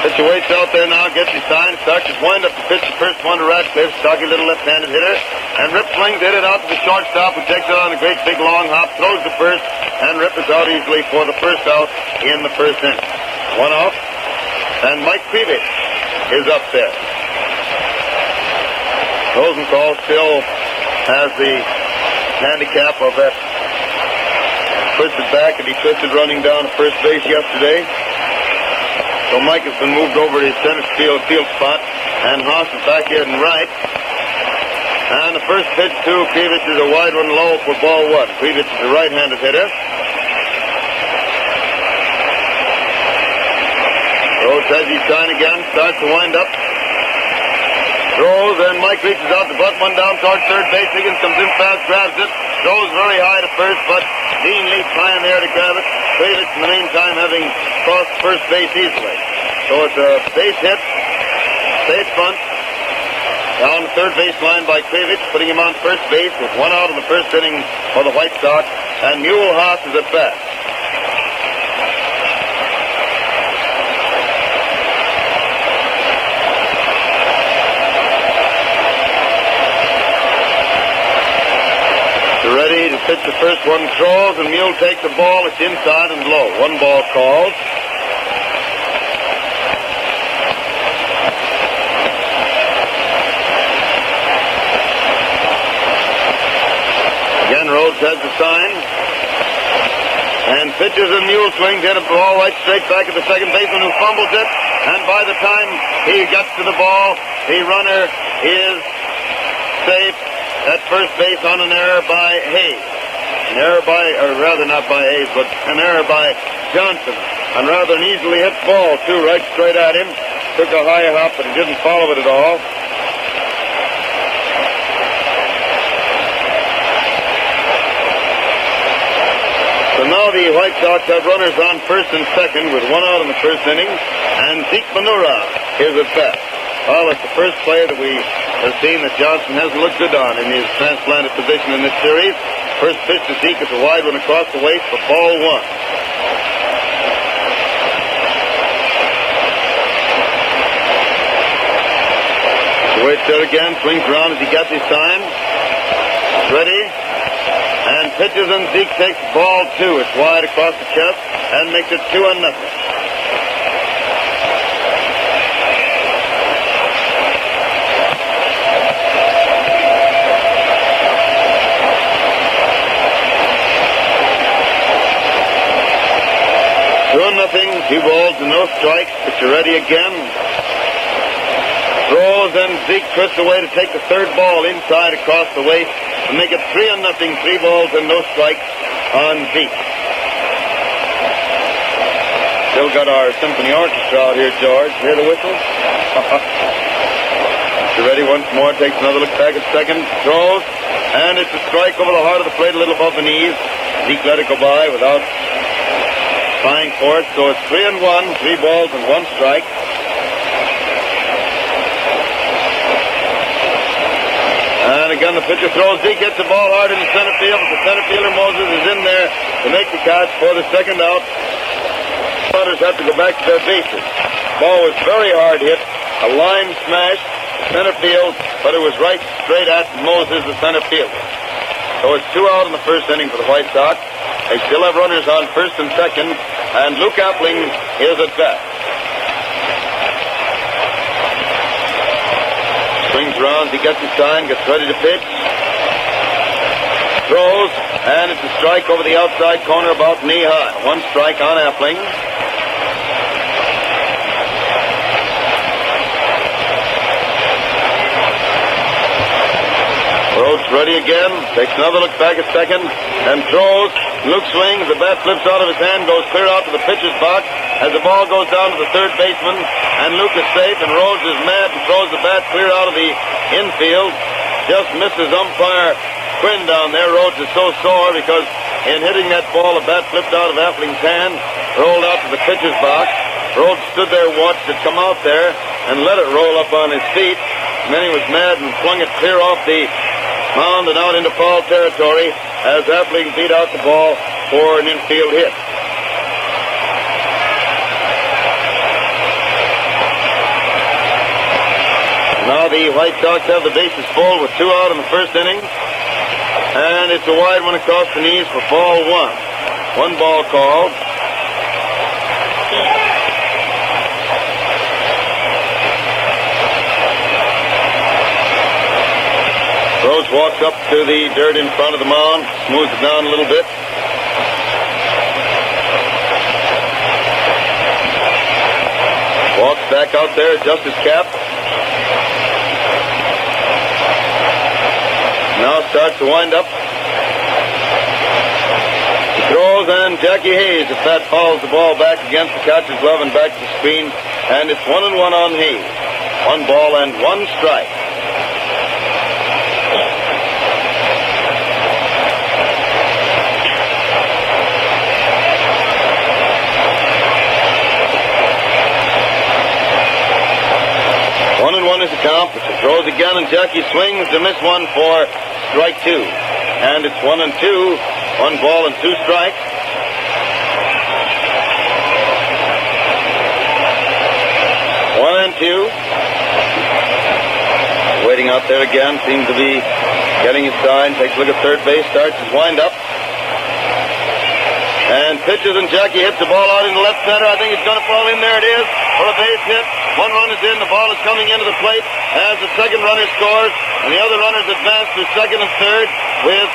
Pitcher waits out there now, gets his sign, starts his wind up to pitch the first one to Radcliffe, stocky little left-handed hitter, and Rip swings, hit it out to the shortstop, who takes it on a great big long hop, throws the first, and Rip is out easily for the first out in the first inning. One out, and Mike Krivich is up there. Rosenthal still has the handicap of that twisted back that he twisted running down to first base yesterday. So Mike has been moved over to his center field spot, and Haas is back here and right. And the first pitch to Krivich is a wide one low for ball one. Krivich is a right-handed hitter. Rhodes has his sign again, starts to wind up. Throws, and Mike reaches out to butt one down towards third base. Higgins comes in fast, grabs it, throws very high to first, but Dean leaps high in the air to grab it. Krivich, in the meantime, having crossed first base easily. So it's a base hit, base bunt, down the third base line by Krivich, putting him on first base with one out in the first inning for the White Sox, and Mule Haas is at bat. Ready to pitch the first one, throws, and Mule takes the ball. It's inside and low. One ball called. Again, Rhodes has the sign. And pitches and Mule swings, hit a ball right straight back at the second baseman, who fumbles it. And by the time he gets to the ball, the runner is safe at first base on an error by Hayes. An error by, or rather not by Hayes, but an error by Johnson. And rather an easily hit ball, too, right straight at him. Took a high hop, but he didn't follow it at all. So now the White Sox have runners on first and second with one out in the first inning, and Zeke Manura is at bat. Well, it's the first player that we have seen that Johnson hasn't looked good on in his transplanted position in this series. First pitch to Zeke is a wide one across the waist for ball one. He waits there again, swings around as he gets his time. Ready, and pitches, and Zeke takes ball two. It's wide across the chest and makes it 2-0. Nothing, 2 balls and no strikes. Pitcher ready again. Throws, and Zeke twists away to take the third ball inside across the waist to make it 3-0. 3 balls and no strikes on Zeke. Still got our symphony orchestra out here, George. Hear the whistle? Pitcher ready once more. Takes another look back at second. Throws, and it's a strike over the heart of the plate, a little above the knees. Zeke let it go by without trying for it, so it's 3-1, 3 balls and 1 strike. And again, the pitcher throws. Zeke gets the ball hard in the center field, but the center fielder Moses is in there to make the catch for the second out. Runners have to go back to their bases. Ball was very hard hit, a line smash, center field, but it was right straight at Moses, the center fielder. So it's 2 out in the first inning for the White Sox. They still have runners on first and second, and Luke Appling is at bat. Swings around, he gets his sign, gets ready to pitch. Throws, and it's a strike over the outside corner about knee high. 1 strike on Appling. ready again, takes another look back at second, and throws. Luke swings, the bat flips out of his hand, goes clear out to the pitcher's box as the ball goes down to the third baseman, and Luke is safe, and Rhodes is mad and throws the bat clear out of the infield. Just misses umpire Quinn down there. Rhodes is so sore because in hitting that ball, the bat flipped out of Appling's hand, rolled out to the pitcher's box. Rhodes stood there, watched it come out there, and let it roll up on his feet. And then he was mad and flung it clear off the mound and out into foul territory as Appling beat out the ball for an infield hit. Now the White Sox have the bases full with 2 out in the first inning. And it's a wide one across the knees for ball 1. 1 ball called. Rhodes walks up to the dirt in front of the mound, smooths it down a little bit. Walks back out there, adjusts his cap. Now starts to wind up. He throws, and Jackie Hayes, if that fouls the ball back against the catcher's glove and back to the screen, and it's 1-1 on Hayes. 1 ball and 1 strike. Is the count. He throws again, and Jackie swings to miss one for strike 2. And it's 1-2. 1 ball and 2 strikes. One and two. Waiting out there again. Seems to be getting his sign. Takes a look at third base. Starts his wind-up. And pitches, and Jackie hits the ball out into left center. I think it's going to fall in. There it is for a base hit. 1 run is in. The ball is coming into the plate as the second runner scores, and the other runners advance to second and third with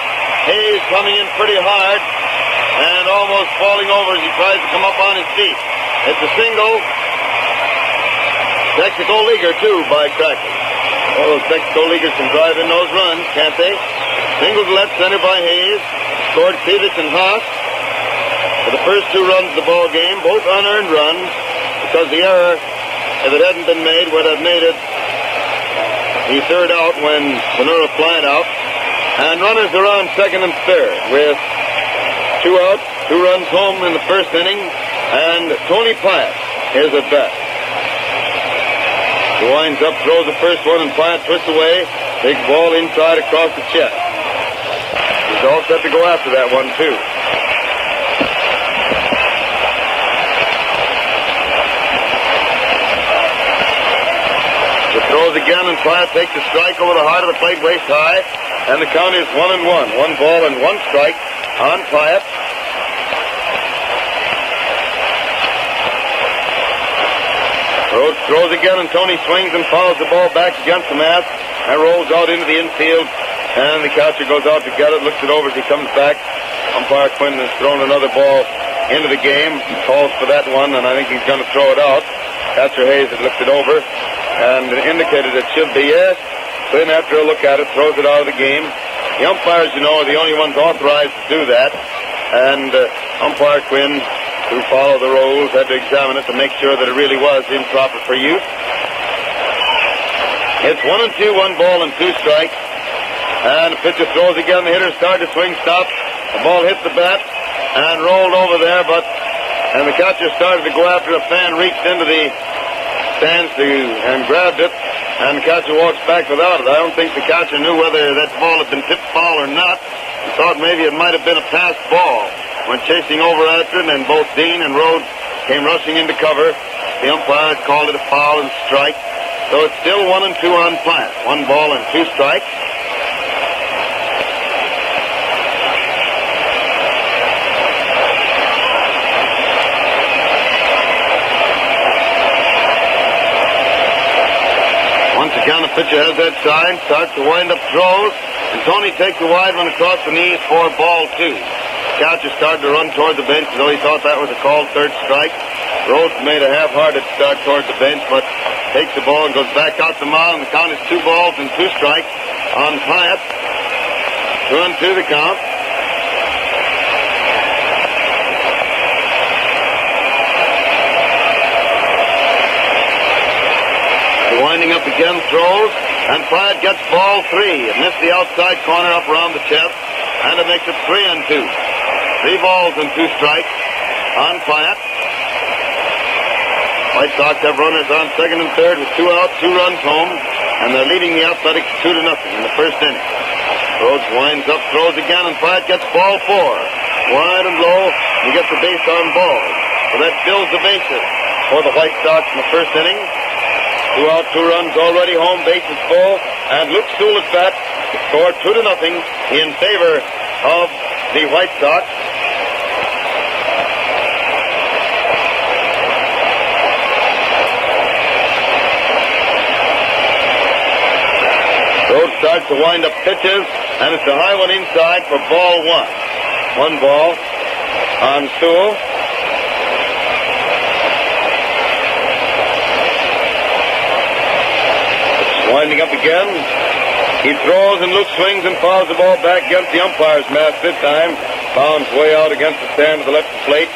Hayes coming in pretty hard and almost falling over as he tries to come up on his feet. It's a single. Texaco leaguer, too, by Crackle. All those Texaco leaguers can drive in those runs, can't they? Single to left center by Hayes. Scored Cleavage and Haas for the first 2 runs of the ball game, both unearned runs, because the error, if it hadn't been made, would have made it the third out when Sonora flied out. And runners are on second and third with 2 outs, 2 runs home in the first inning, and Tony Pyatt is at bat. He winds up, throws the first one, and Pyatt twists away, takes ball inside across the chest. He's all set to go after that one, too. The throws again, and Pyatt takes a strike over the heart of the plate, waist high, and the count is 1-1. 1 ball and 1 strike on Pyatt. Rhodes throws again, and Tony swings and fouls the ball back against the mat and rolls out into the infield, and the catcher goes out to get it, looks it over as he comes back. Umpire Quinn has thrown another ball into the game, calls for that one, and I think he's going to throw it out. Catcher Hayes had looked it over and indicated it should be yes. Quinn, after a look at it, throws it out of the game. The umpires, you know, are the only ones authorized to do that, and Umpire Quinn, who followed the rules, had to examine it to make sure that it really was improper for use. It's 1-2, 1 ball and 2 strikes. And the pitcher throws again. The hitter started to swing, stop. The ball hit the bat and rolled over there, and the catcher started to go after a fan, reached into the stands and grabbed it, and the catcher walks back without it. I don't think the catcher knew whether that ball had been tipped foul or not. He thought maybe it might have been a passed ball. Went chasing over after it, and both Dean and Rhodes came rushing into cover. The umpire called it a foul and strike. So it's still 1-2 on Pyatt. 1 ball and 2 strikes. Once again, the pitcher has that sign, starts to wind up throws, and Tony takes a wide one across the knees for ball 2. Catcher started to run toward the bench, though he thought that was a called third strike. Rhodes made a half-hearted start towards the bench, but takes the ball and goes back out the mound, and the count is 2 balls and 2 strikes on Pyatt. 2-2 the count. Winding up again, throws, and Pyatt gets ball 3. It missed the outside corner up around the chest, and it makes it 3-2. 3 balls and 2 strikes on Pyatt. White Sox have runners on second and third with 2 outs, 2 runs home, and they're leading the Athletics 2-0 in the first inning. Rhodes winds up, throws again, and Pyatt gets ball 4. Wide and low, and he gets the base on ball. So that fills the bases for the White Sox in the first inning. 2 out, 2 runs already, home base is full, and Luke Sewell at bat to score 2-0 in favor of the White Sox. Rhodes starts to wind up pitches, and it's a high one inside for ball 1. 1 ball on Sewell. Winding up again. He throws and Luke swings and fouls the ball back against the umpire's mask this time. Bounds way out against the stand of the left plate.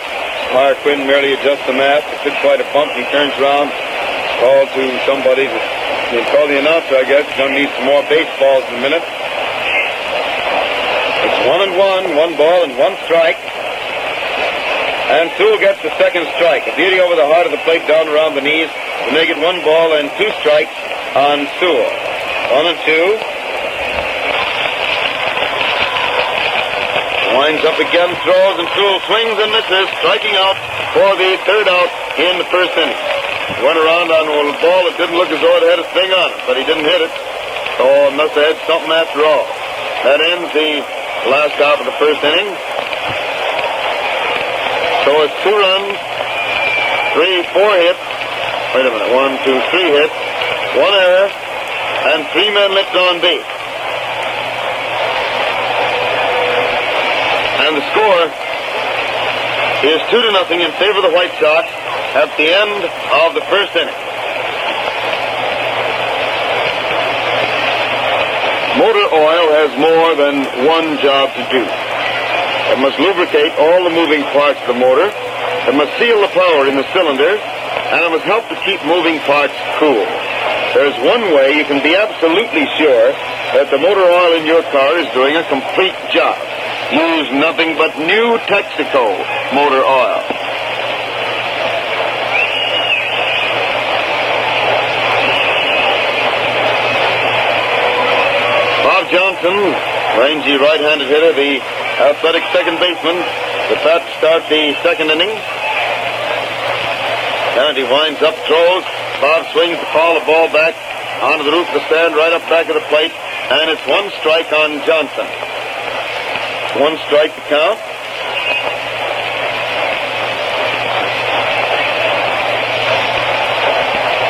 Umpire Quinn merely adjusts the mask. It took quite a bump. He turns around, calls to somebody. He'll call the announcer, I guess. He's going to need some more baseballs in a minute. It's 1-1, 1 ball and 1 strike. And Sewell gets the second strike. A beauty over the heart of the plate down around the knees to make it 1 ball and 2 strikes on Sewell. 1-2. Winds up again, throws, and Sewell swings and misses, striking out for the 3rd out in the first inning. Went around on a ball that didn't look as though it had a sting on it, but he didn't hit it. So it must have had something after all. That ends the last half of the first inning. So it's 2 runs, 4 hits. Wait a minute, 1, 2, 3 hits. 1 error, and 3 men left on base. And the score is 2-0 in favor of the White Sox at the end of the first inning. Motor oil has more than one job to do. It must lubricate all the moving parts of the motor. It must seal the power in the cylinder, and it must help to keep moving parts cool. There's one way you can be absolutely sure that the motor oil in your car is doing a complete job. Use nothing but new Texaco motor oil. Bob Johnson, rangy right-handed hitter, the Athletic second baseman, the bat to start the second inning. Kennedy winds up, throws. Bob swings to foul the ball back onto the roof of the stand, right up back of the plate, and it's 1 strike on Johnson. 1 strike to count.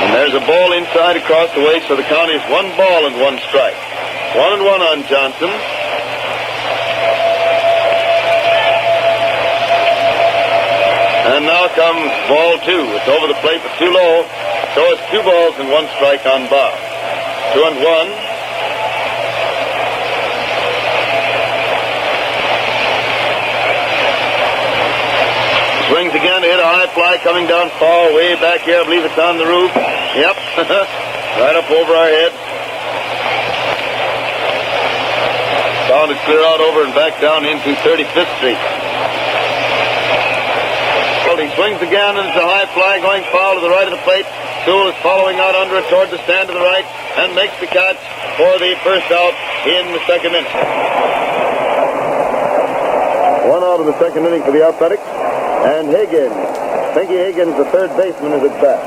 And there's a ball inside across the way, so the count is 1 ball and 1 strike. 1-1 on Johnson. And now comes ball 2. It's over the plate, but too low. So it's 2 balls and 1 strike on Bob. 2-1. Swings again to hit a high fly coming down far way back here. I believe it's on the roof. Yep. Right up over our heads. Bound it clear out over and back down into 35th Street. He swings again, and it's a high fly going foul to the right of the plate. Sewell is following out under it toward the stand to the right and makes the catch for the first out in the second inning. 1 out of the second inning for the Athletics. And Higgins, Pinky Higgins, the third baseman, is at bat.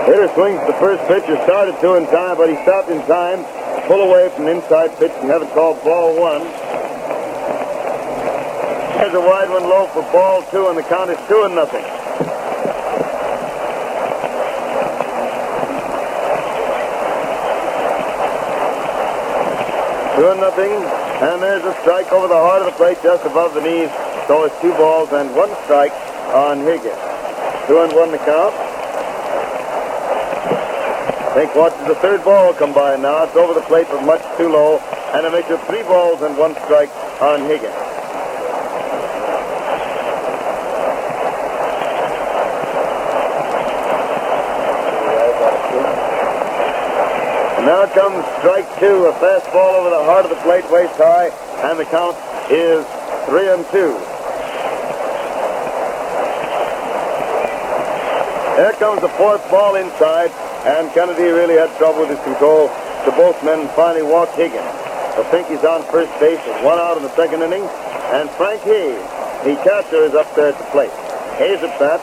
Hitter swings the first pitcher, started to in time, but he stopped in time to pull away from an inside pitch and have it called ball 1. There's a wide one low for ball 2, and the count is 2-0. 2-0, And there's a strike over the heart of the plate just above the knees. So it's 2 balls and 1 strike on Higgins. 2-1 the count. Think watches the 3rd ball come by now. It's over the plate but much too low. And it makes it 3 balls and 1 strike on Higgins. And now comes strike 2, a fastball over the heart of the plate, waist high, and the count is 3-2. There comes the 4th ball inside, and Kennedy really had trouble with his control. So both men finally walked Higgins. So Pinky's on first base with 1 out in the 2nd inning, and Frank Hayes, the catcher, is up there at the plate. Hayes at bat.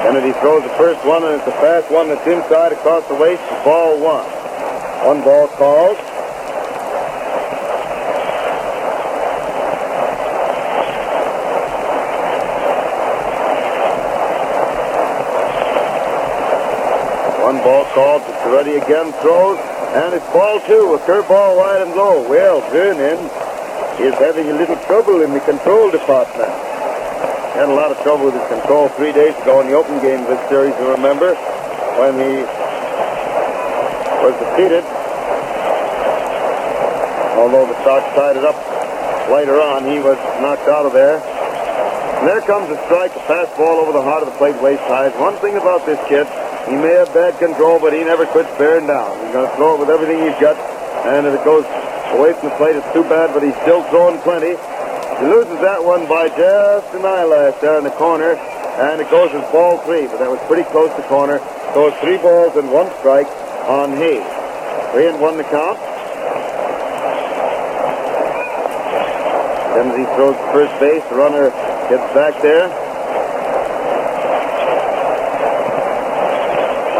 Kennedy throws the first one, and it's a fast one that's inside across the waist for ball 1. 1 ball called. One ball called. Ready again, throws, and it's ball 2, a curveball wide and low. Well, Vernon is having a little trouble in the control department. Had a lot of trouble with his control 3 days ago in the open game of this series, you remember, when he was defeated. Although the Sox tied it up later on, he was knocked out of there. And there comes a strike, a fastball over the heart of the plate, waist high. One thing about this kid, he may have bad control, but he never quits bearing down. He's going to throw it with everything he's got, and if it goes away from the plate, it's too bad, but he's still throwing plenty. He loses that one by just an eyelash there in the corner, and it goes as ball 3, but that was pretty close to corner. So it's 3 balls and 1 strike on Hayes. 3-1 the count. Kennedy throws to first base. The runner gets back there.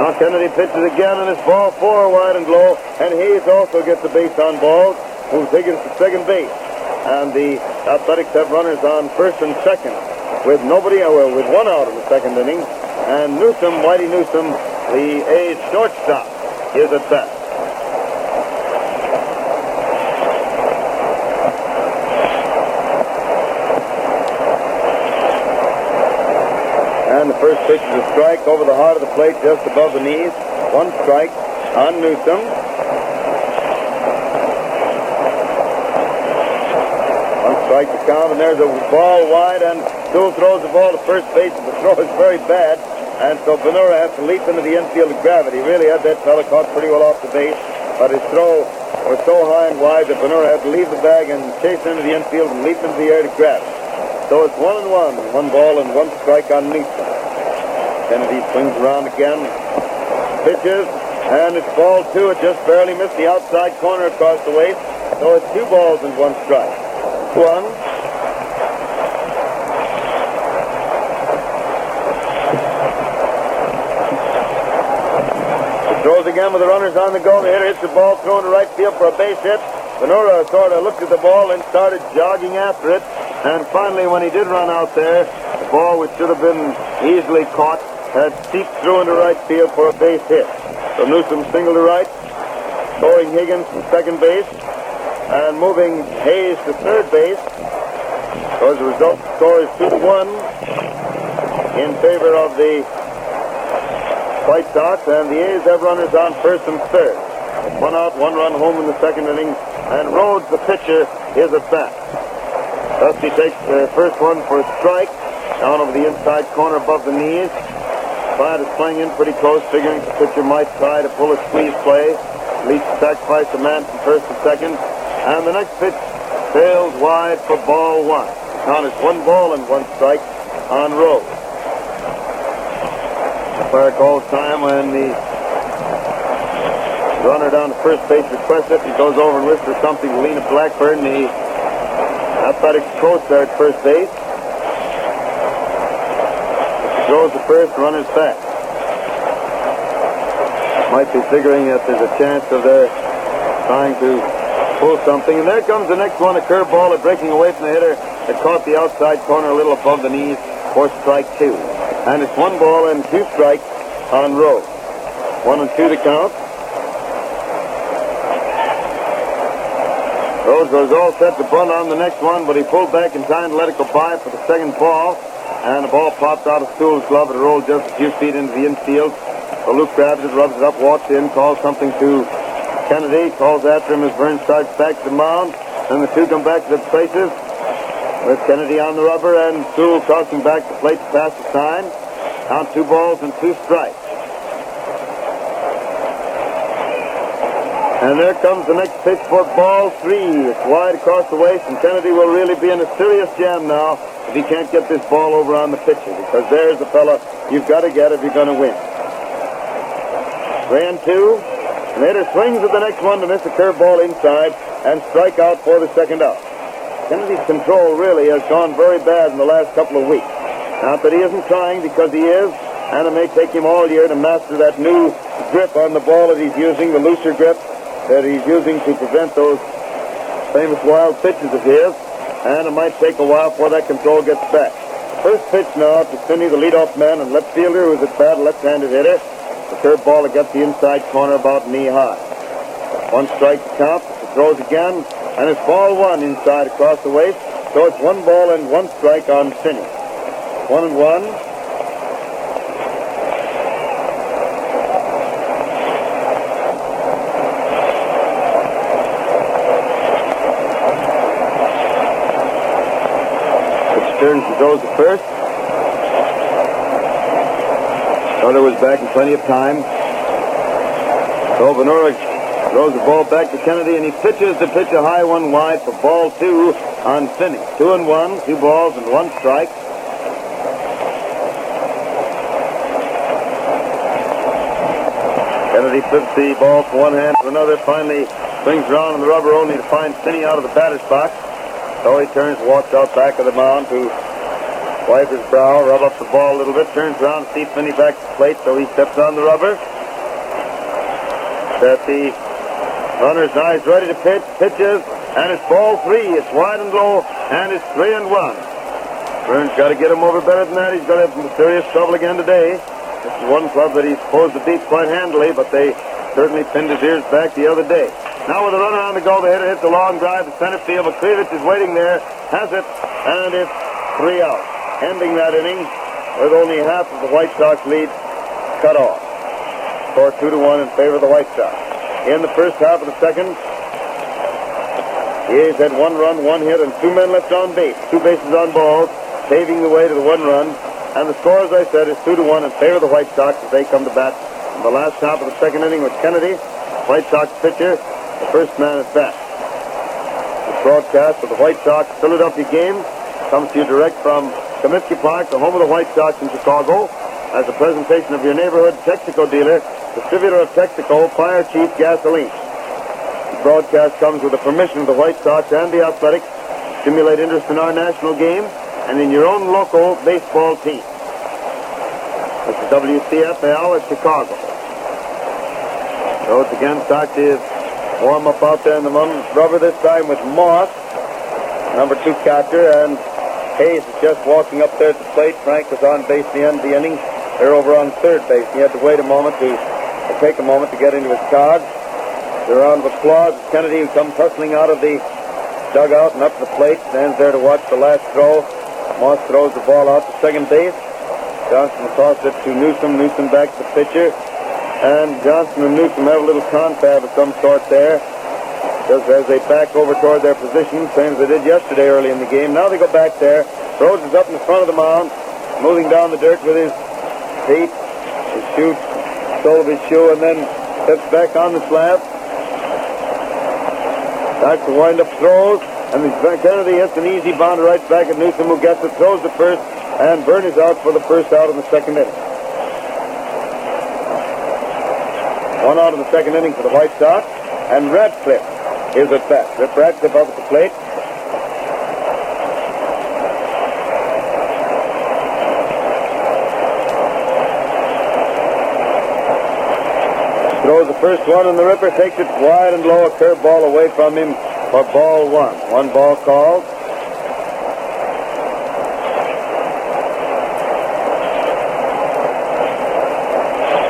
Now Kennedy pitches again, and it's ball 4 wide and low, and Hayes also gets a base on balls, moves Higgins to second base. And the Athletics have runners on first and second with with 1 out in the 2nd inning. And Newsom, Whitey Newsom, the A's shortstop, is at bat. And the first pitch is a strike over the heart of the plate just above the knees. 1 strike on Newsom. Strike the count, and there's a ball wide, and Sewell throws the ball to first base, and the throw is very bad, and so Benura has to leap into the infield to grab it. He really had that fella caught pretty well off the base, but his throw was so high and wide that Benura had to leave the bag and chase into the infield and leap into the air to grab it. So it's 1-1, 1 ball and 1 strike on Newsom. Kennedy swings around again, pitches, and it's ball 2. It just barely missed the outside corner across the waist, so it's 2 balls and 1 strike. 1. He throws again with the runners on the go. The hitter hits the ball thrown to right field for a base hit. Benura sort of looked at the ball and started jogging after it. And finally, when he did run out there, the ball, which should have been easily caught, had seeped through into right field for a base hit. So Newsom single to right, throwing Higgins from second base, and moving Hayes to third base. So as a result, the score is 2-1 in favor of the White Sox, and the A's have runners on first and third. 1 out, 1 run home in the 2nd inning, and Rhodes, the pitcher, is at bat. Thus he takes the first one for a strike, down over the inside corner above the knees. Bryant is playing in pretty close, figuring the pitcher might try to pull a squeeze play, at least sacrifice a man from first to second. And the next pitch sails wide for ball 1. Count is 1 ball and 1 strike on Rhodes. Umpire calls time when the runner down to first base requests it. He goes over and whispers something to Lena Blackburn, the Athletics coach there at first base. He throws the first, runner's back. Might be figuring that there's a chance of their trying to pull something. And there comes the next one, a curveball, breaking away from the hitter. It caught the outside corner a little above the knees for strike 2. And it's 1 ball and 2 strikes on Rose. 1 and 2 to count. Rose was all set to bunt on the next one, but he pulled back in time to let it go by for the second ball. And the ball popped out of Sewell's glove and rolled just a few feet into the infield. So Luke grabs it, rubs it up, walks in, calls something to Kennedy, calls after him as Burns starts back to the mound. Then the two come back to their places with Kennedy on the rubber and Sewell crossing back the plate to pass the sign. Count 2 balls and 2 strikes. And there comes the next pitch for ball 3. It's wide across the waist, and Kennedy will really be in a serious jam now if he can't get this ball over on the pitcher, because there's the fella you've got to get if you're going to win. 3 and 2. Nader swings at the next one to miss a curveball inside and strike out for the second out. Kennedy's control really has gone very bad in the last couple of weeks. Not that he isn't trying, because he is, and it may take him all year to master that new grip on the ball that he's using, the looser grip that he's using to prevent those famous wild pitches of his, and it might take a while before that control gets back. First pitch now to Finney, the leadoff man and left fielder, who's a bad left-handed hitter. The curveball that gets the inside corner about knee high. 1 strike to count. He throws again, and it's ball 1 inside across the waist. So it's 1 ball and 1 strike on Finney. 1 and 1. Turns and throws the first. Miller was back in plenty of time. So Ventura throws the ball back to Kennedy, and he pitches to pitch a high one wide for ball 2 on Finney. 2 and 1, 2 balls and 1 strike. Kennedy flips the ball from one hand to another, finally swings around on the rubber only to find Finney out of the batter's box. So he turns, walks out back of the mound to wipe his brow, rub up the ball a little bit, turns around to see Finney back to the plate, so he steps on the rubber. That the runner's eyes ready to pitch, pitches, and it's ball 3. It's wide and low, and it's 3 and 1. Burns got to get him over better than that. He's going to have some serious trouble again today. This is one club that he's supposed to beat quite handily, but they certainly pinned his ears back the other day. Now with a runner on the go, the hitter hits a long drive to center field. McClevich is waiting there, has it, and it's 3 out. Ending that inning with only half of the White Sox lead cut off. Score 2-1 in favor of the White Sox. In the first half of the second, the A's had 1 run, 1 hit, and 2 men left on base. 2 bases on balls, paving the way to the 1 run. And the score, as I said, is 2-1 in favor of the White Sox as they come to bat in the last half of the second inning with Kennedy, White Sox pitcher, the first man at bat. The broadcast of the White Sox Philadelphia game comes to you direct from Comiskey Park, the home of the White Sox in Chicago, as a presentation of your neighborhood Texaco dealer, distributor of Texaco Fire Chief Gasoline. The broadcast comes with the permission of the White Sox and the Athletics to stimulate interest in our national game and in your own local baseball team. This is WCFL at Chicago. So it's again stocked his warm-up out there in the rubber, this time with Moss, number 2 catcher, and Hayes is just walking up there at the plate. Frank was on base at the end of the inning. They're over on third base. He had to wait a moment to take a moment to get into his card. The round of applause. Kennedy, who comes hustling out of the dugout and up the plate, stands there to watch the last throw. Moss throws the ball out to second base. Johnson tosses it to Newsom. Newsom back to the pitcher. And Johnson and Newsom have a little confab of some sort there, just as they back over toward their position, same as they did yesterday early in the game. Now they go back there. Rhodes is up in the front of the mound, moving down the dirt with his feet, his shoe, sole of his shoe, and then steps back on the slab. Back to wind up throws, and Kennedy hits an easy bound right back at Newsom, who gets it, throws the first, and Byrne is out for the first out in the second inning. 1 out of the second inning for the White Sox, and Radcliffe is at bat. Rip Radcliffe up at the plate. Throws the first one, and the Ripper takes it wide and low, a curveball away from him for ball 1. 1 ball called.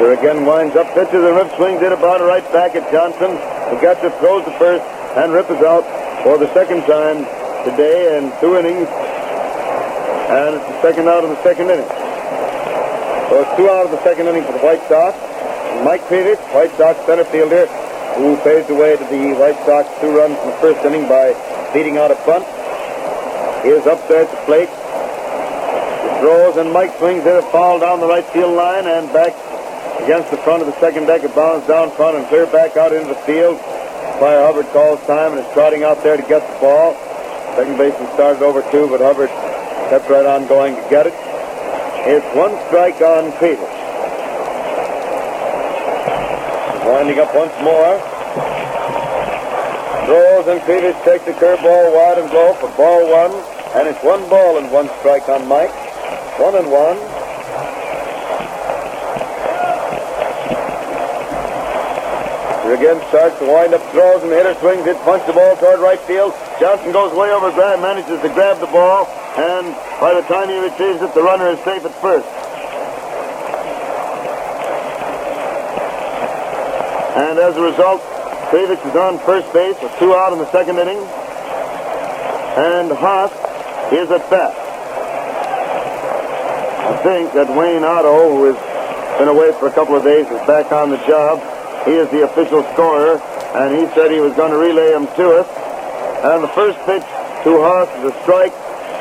Here again winds up, pitches, and Rip swings it about right back at Johnson. Who gets it, throws the first, and Rip is out for the second time today in 2 innings. And it's the second out of the second inning. So it's 2 out of the second inning for the White Sox. And Mike Peters, White Sox center fielder, who paved the way to the White Sox 2 runs in the first inning by beating out a bunt. He is up there at the plate. He throws, and Mike swings it, a foul down the right field line and back against the front of the second deck. It bounds down front and clear back out into the field. Umpire Hubbard calls time and is trotting out there to get the ball. Second baseman started over 2, but Hubbard kept right on going to get it. It's 1 strike on Peters. Winding up once more. Throws, and Peters takes the curveball wide and low for ball 1. And it's 1 ball and 1 strike on Mike. 1-1. Here again starts to wind up, throws, and the hitter swings it, punches the ball toward right field. Johnson goes way over, manages to grab the ball, and by the time he retrieves it, the runner is safe at first. And as a result, Krivich is on first base with 2 out in the second inning. And Haas is at bat. I think that Wayne Otto, who has been away for a couple of days, is back on the job. He is the official scorer, and he said he was going to relay him to us. And the first pitch to Haas is a strike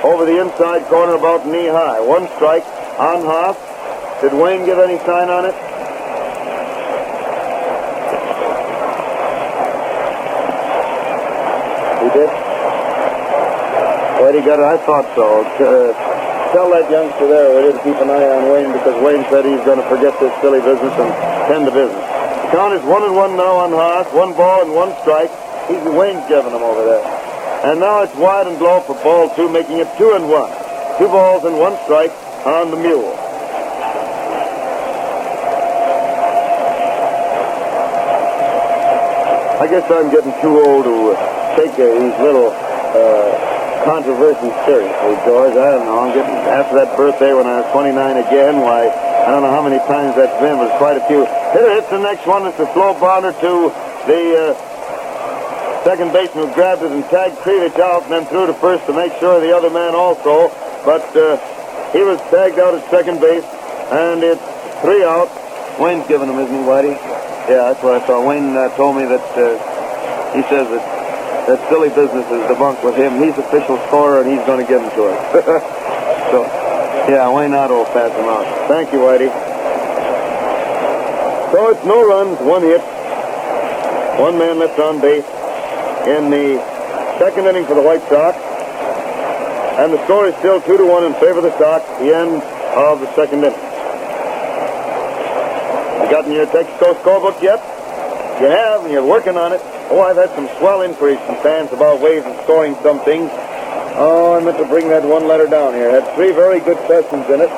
over the inside corner about knee high. 1 strike on Haas. Did Wayne give any sign on it? He did? Wait, he got it? I thought so. Tell that youngster there we did keep an eye on Wayne, because Wayne said he's going to forget this silly business and tend to business. The count is 1-1 now on Haas. 1 ball and 1 strike. Wayne's giving him over there. And now it's wide and low for ball 2, making it 2-1. 2 balls and 1 strike on the mule. I guess I'm getting too old to take these little controversies seriously, George. I don't know. I'm getting, after that birthday when I was 29 again, why, I don't know how many times that's been, but it's quite a few. Hitter hits the next one. It's a slow bounder to the second baseman who grabbed it and tagged Krivich out and then threw to first to make sure the other man also. But he was tagged out at second base, and it's 3 out. Wayne's giving him, isn't he, Whitey? Yeah, that's what I thought. Wayne told me that he says that silly business is debunked with him. He's official scorer, and he's going to give him to us. So, yeah, Wayne Otto will pass him out. Thank you, Whitey. So it's no runs, 1 hit. 1 man left on base in the second inning for the White Sox. And the score is still 2-1 in favor of the Sox at the end of the second inning. You gotten your Texaco scorebook yet? You have, and you're working on it. Oh, I've had some swell inquiries from fans about ways of scoring some things. Oh, I meant to bring that 1 letter down here. It had 3 very good questions in it.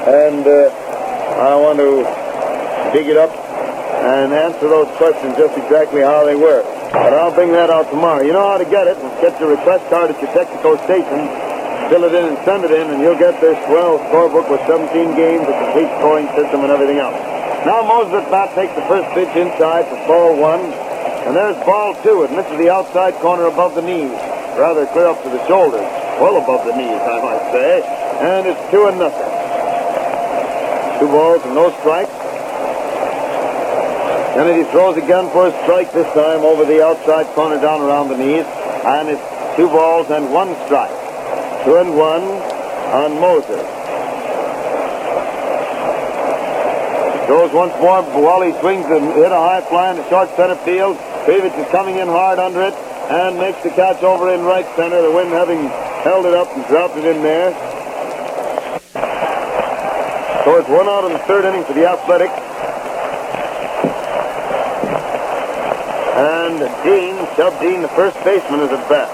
And I want to dig it up and answer those questions just exactly how they were. But I'll bring that out tomorrow. You know how to get it. Get your request card at your Texaco station, fill it in and send it in, and you'll get this swell scorebook with 17 games, a complete scoring system, and everything else. Now Moses at bat takes the first pitch inside for ball 1, and there's ball 2, and this is the outside corner above the knees, rather clear up to the shoulders, well above the knees, I might say, and it's 2-0. 2 balls and no strikes. Kennedy throws again for a strike, this time over the outside corner down around the knees, and it's 2 balls and 1 strike. 2-1 on Moses. Goes once more. Wally swings and hit a high fly in the short center field. Krivich is coming in hard under it and makes the catch over in right center. The wind having held it up and dropped it in there. So it's 1 out in the third inning for the Athletics. And Chubb Dean, the first baseman, is at bat.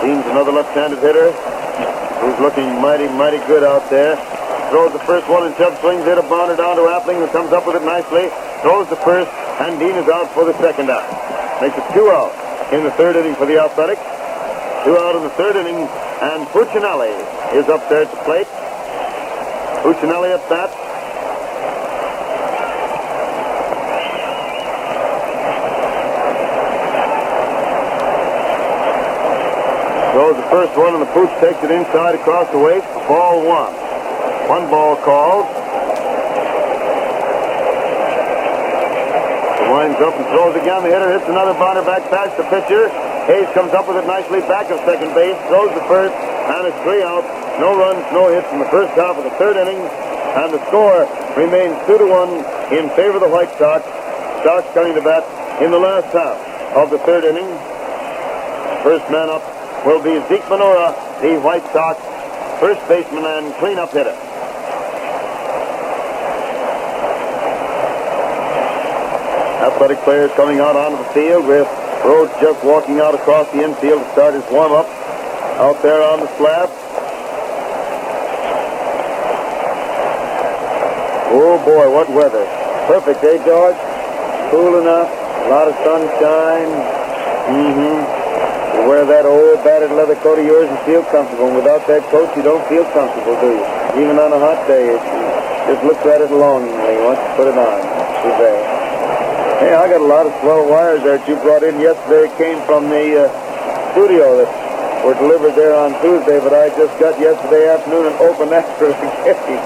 Dean's another left-handed hitter who's looking mighty, mighty good out there. Throws the first one, and Chubb swings it, a bounder down to Appling, who comes up with it nicely. Throws the first, and Dean is out for the second out. Makes it 2 out in the third inning for the Athletics. 2 out in the third inning, and Puccinelli is up there at the plate. Puccinelli at bat. Throws the first one, and the pooch takes it inside across the waist for ball one. One ball called. Winds up and throws again. The hitter hits another bounder back past the pitcher. Hayes comes up with it nicely back of second base, throws the first, and it's 3 out. No runs, no hits in the first half of the third inning, and the score remains 2-1 in favor of the White Sox. Sox coming to bat in the last half of the third inning. First man up will be Zeke Minora, the White Sox first baseman and cleanup hitter. Athletic players coming out onto the field with Rhodes just walking out across the infield to start his warm-up out there on the slab. Oh, boy, what weather. Perfect, eh, George? Cool enough, a lot of sunshine. You wear that old battered leather coat of yours and feel comfortable. And without that coat, you don't feel comfortable, do you? Even on a hot day, it just looks at it longingly once you put it on. Too bad. Hey, I got a lot of swell wires there that you brought in yesterday. It came from the studio that were delivered there on Tuesday, but I just got yesterday afternoon and opened that for the kitty.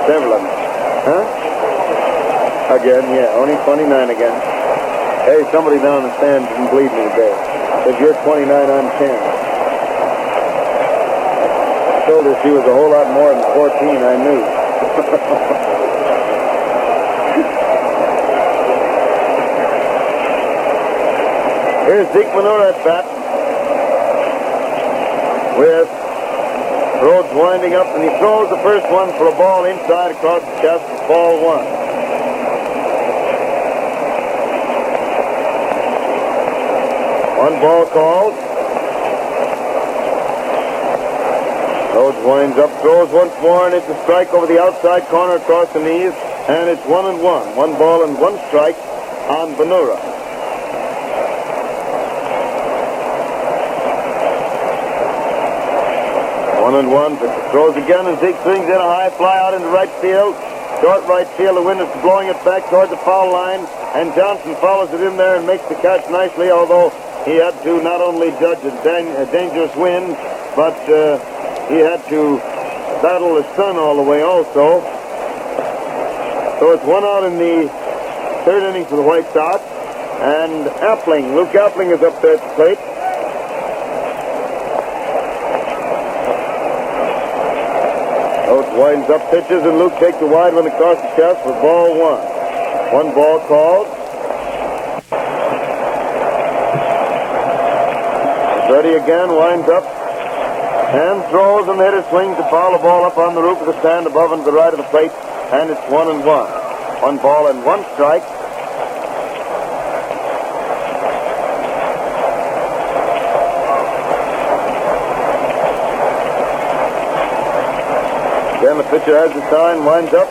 Several of them. Huh? Again, yeah. Only 29 again. Hey, somebody down in the stand didn't believe me today. Said, you're 29, I'm 10. I told her she was a whole lot more than 14, I knew. Here's Zeke Minora at bat with Rhodes winding up, and he throws the first one for a ball inside across the chest for ball one. One ball called. Rhodes winds up, throws once more, and it's a strike over the outside corner across the knees, and it's 1-1. 1 ball and 1 strike on Minora. 1-1, throws again, and Zeke swings in a high fly out into right field. Short right field, the wind is blowing it back toward the foul line, and Johnson follows it in there and makes the catch nicely, although he had to not only judge a dangerous wind, but he had to battle the sun all the way also. So it's 1 out in the third inning for the White Sox, and Luke Appling is up there at the plate. Winds up, pitches, and Luke takes a wide one across the chest for ball one. 1 ball called. Ready again, winds up, and throws, and the hitter swings to foul the ball up on the roof of the stand above and to the right of the plate, and it's 1-1. 1 ball and 1 strike. Then the pitcher has the sign, winds up,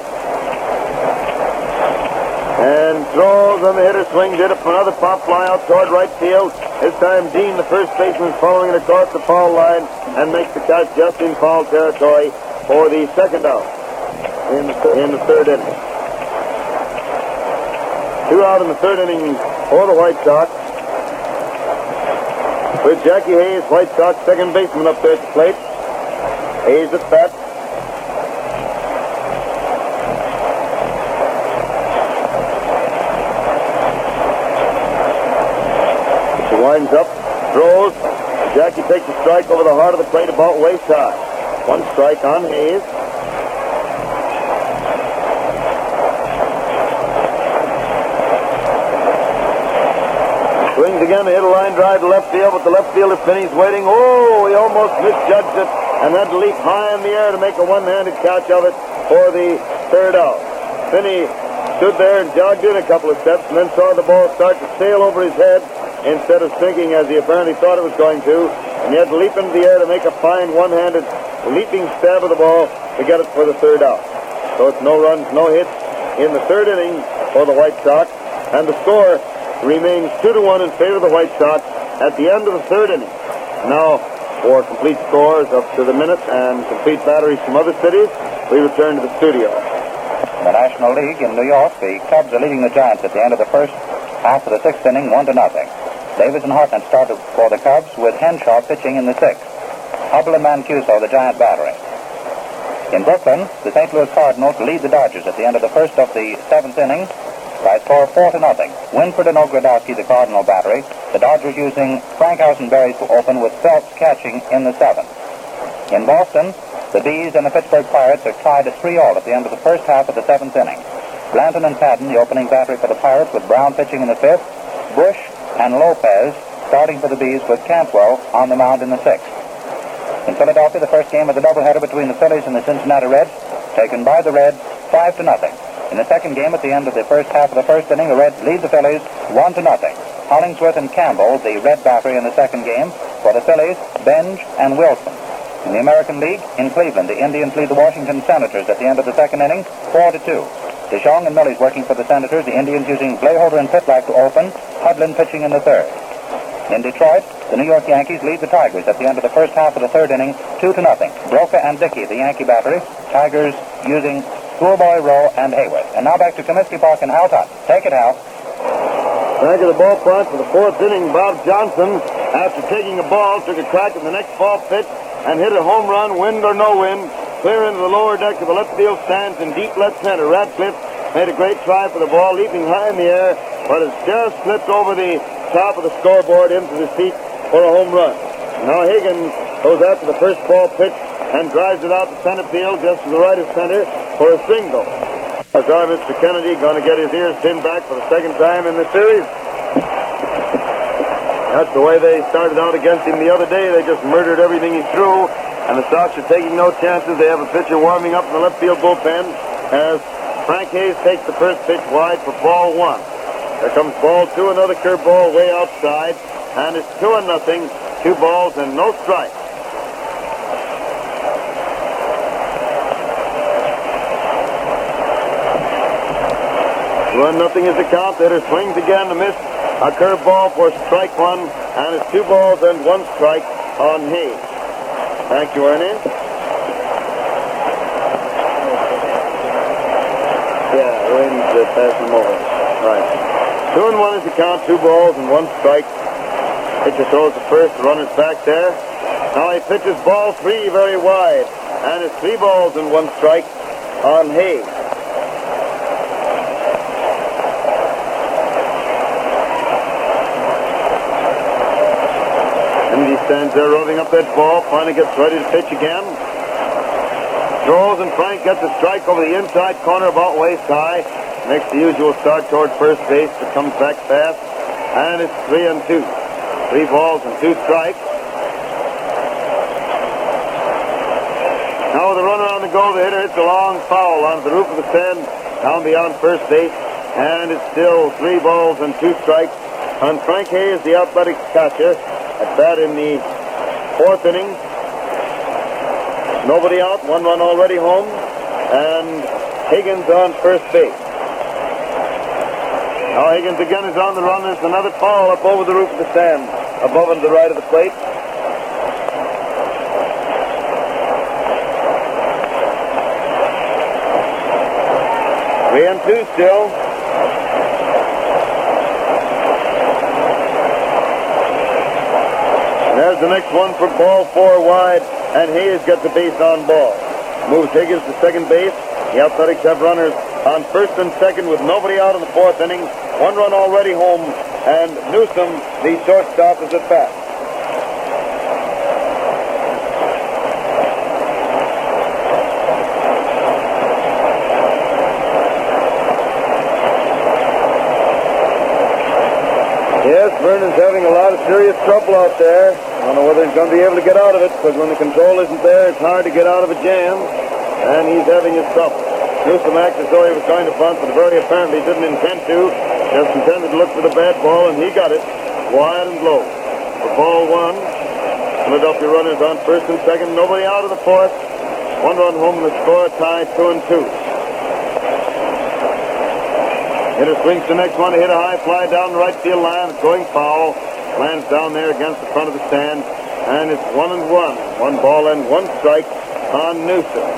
and throws, and the hitter swings it up for another pop fly out toward right field. This time Dean, the first baseman, following it across the foul line and makes the catch just in foul territory for the second out in the third inning. 2 out in the third inning for the White Sox, with Jackie Hayes, White Sox second baseman, up there at the plate. Hayes at bat. Winds up, throws. Jackie takes a strike over the heart of the plate about waist high. 1 strike on Hayes. Swings again to hit a line drive to left field, but the left fielder Finney's waiting. Oh, he almost misjudged it and had to leap high in the air to make a one-handed catch of it for the third out. Finney stood there and jogged in a couple of steps and then saw the ball start to sail over his head instead of sinking as he apparently thought it was going to, and he had to leap into the air to make a fine one-handed leaping stab of the ball to get it for the third out. So it's no runs, no hits in the third inning for the White Sox, and the score remains 2-1 in favor of the White Sox at the end of the third inning. Now, for complete scores up to the minute and complete batteries from other cities, we return to the studio. In the National League in New York, the Cubs are leading the Giants at the end of the first half of the 6th inning, 1-0. Davis and Hartnett started for the Cubs with Henshaw pitching in the 6th. Hubble and Mancuso, the giant battery. In Brooklyn, the St. Louis Cardinals lead the Dodgers at the end of the first of the 7th inning by a score of 4-0. Winford and Ogrodowski, the Cardinal battery. The Dodgers using Frankhausen Berry to open with Phelps catching in the 7th. In Boston, the Bees and the Pittsburgh Pirates are tied at 3-all at the end of the first half of the 7th inning. Blanton and Patton, the opening battery for the Pirates, with Brown pitching in the 5th. Bush and Lopez starting for the Bees with Cantwell on the mound in the 6th. In Philadelphia, the first game of the doubleheader between the Phillies and the Cincinnati Reds, taken by the Reds 5-0. In the second game at the end of the first half of the first inning, the Reds lead the Phillies 1-0. Hollingsworth and Campbell, the Red battery in the second game. For the Phillies, Benj and Wilson. In the American League, in Cleveland, the Indians lead the Washington Senators at the end of the second inning 4-2. DeJong and Millie's working for the Senators, the Indians using Blaholder and Pitlack to open, Hudlin pitching in the 3rd. In Detroit, the New York Yankees lead the Tigers at the end of the first half of the 3rd inning 2-0. Broca and Dickey, the Yankee battery. Tigers using Schoolboy, Rowe, and Hayworth. And now back to Comiskey Park and Hal Totten. Take it, Hal. Back at the ballpark for the 4th inning, Bob Johnson, after taking a ball, took a crack at the next ball pitch and hit a home run, wind or no wind, clear into the lower deck of the left field stands in deep left center. Radcliffe made a great try for the ball, leaping high in the air, but it just slipped over the top of the scoreboard into the seat for a home run. Now Higgins goes after the first ball pitch and drives it out to center field just to the right of center for a single. Our Mr. Kennedy going to get his ears pinned back for the second time in the series. That's the way they started out against him the other day. They just murdered everything he threw, and the Sox are taking no chances. They have a pitcher warming up in the left field bullpen as Frank Hayes takes the first pitch wide for ball 1. There comes ball 2, another curveball way outside, and it's 2-0, 2 balls and no strikes. 1-0 is the count. The hitter swings again to miss a curveball for strike 1, and it's 2 balls and 1 strike on Hayes. Thank you, Ernie. Yeah, Ernie's passing him over. Right. 2-1 is the count, 2 balls and 1 strike. Pitcher throws the first, the runner's back there. Now he pitches ball 3 very wide, and it's 3 balls and 1 strike on Hayes. And he stands there rolling up that ball, finally gets ready to pitch again. Throws, and Frank gets a strike over the inside corner about waist high. Makes the usual start toward first base, but comes back fast. And it's 3-2. 3 balls and 2 strikes. Now with a runner on the go, the hitter hits a long foul onto the roof of the stand down beyond first base. And it's still 3 balls and 2 strikes on Frank Hayes, the athletic catcher. At bat in the 4th inning. Nobody out, 1 run already home, and Higgins on first base. Now Higgins again is on the run. There's another foul up over the roof of the stand, above and to the right of the plate. Three and 2 still. There's the next one for ball 4 wide, and Hayes gets a base on ball. Moves Higgins to second base. The Athletics have runners on first and second with nobody out in the 4th inning. 1 run already home, and Newsom, the shortstop, is at bat. Yes, Vernon's having a lot of serious trouble out there. I don't know whether he's going to be able to get out of it, because when the control isn't there, it's hard to get out of a jam, and he's having his trouble. Newsom acted as though he was trying to bunt, but very apparently didn't intend to. Just intended to look for the bad ball, and he got it wide and low. For ball 1, Philadelphia runners on first and second, nobody out of the 4th. 1 run home, and the score tied 2-2. Hitter swings the next one to hit a high fly down the right field line. It's going foul. Lands down there against the front of the stand. And it's 1-1. 1 ball and 1 strike on Newsom.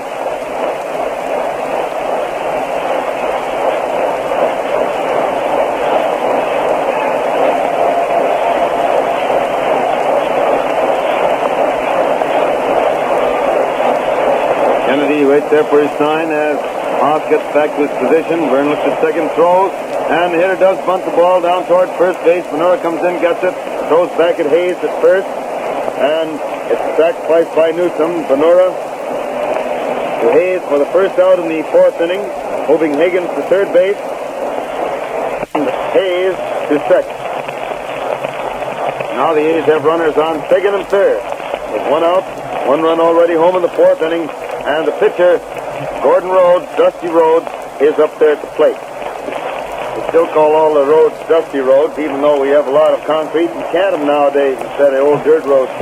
Dusty waits there for his sign as Hoff gets back to his position. Vern looks at second, throws, and the hitter does bunt the ball down toward first base. Venora comes in, gets it, throws back at Hayes at first, and it's sacrificed by Newsom. Venora to Hayes for the first out in the fourth inning, moving Higgins to third base, and Hayes to second. Now the A's have runners on second and third. With one out, one run already home in the fourth inning, and the pitcher, Gordon Rhodes, Dusty Rhodes, is up there at the plate. We still call all the roads Dusty Roads, even though we have a lot of concrete and macadam nowadays instead of old dirt roads.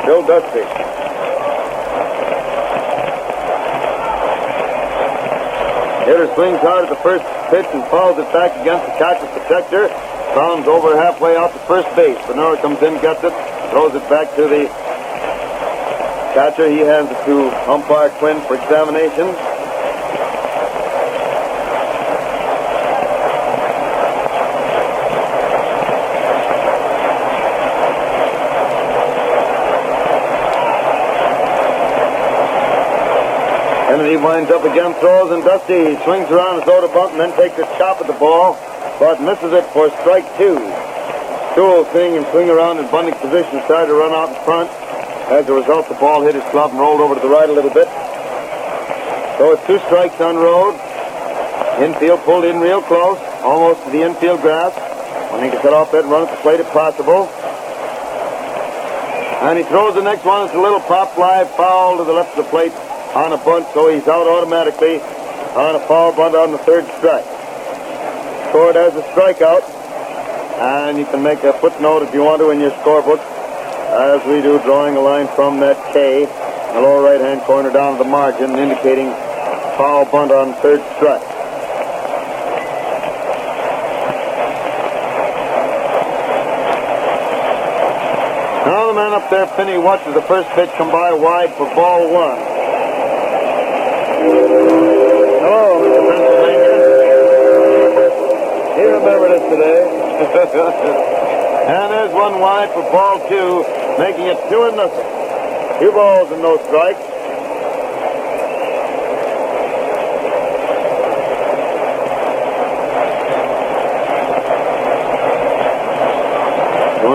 Still dusty. Hitter swings hard at the first pitch and fouls it back against the catcher's protector. Bounds over halfway out to first base. Venora comes in, gets it, throws it back to the catcher. He hands it to umpire Quinn for examination. Kennedy winds up again, throws, and Dusty swings around as though to bunt and then takes a chop at the ball, but misses it for strike two. Stool swing and swing around in bunting position, started to run out in front. As a result, the ball hit his glove and rolled over to the right a little bit. So it's 2 strikes on Rhodes. Infield pulled in real close, almost to the infield grass. When he can cut off that run at the plate if possible. And he throws the next one. It's a little pop fly, foul to the left of the plate on a bunt, so he's out automatically on a foul bunt on the third strike. Scored as a strikeout, and you can make a footnote if you want to in your scorebook, as we do, drawing a line from that K in the lower right-hand corner down to the margin, indicating foul bunt on third strike. Now the man up there, Finney, watches the first pitch come by wide for ball one. Hello, Mr. Pennsylvania. He remembered us today. And there's one wide for ball two, making it 2-0. 2 balls and no strikes.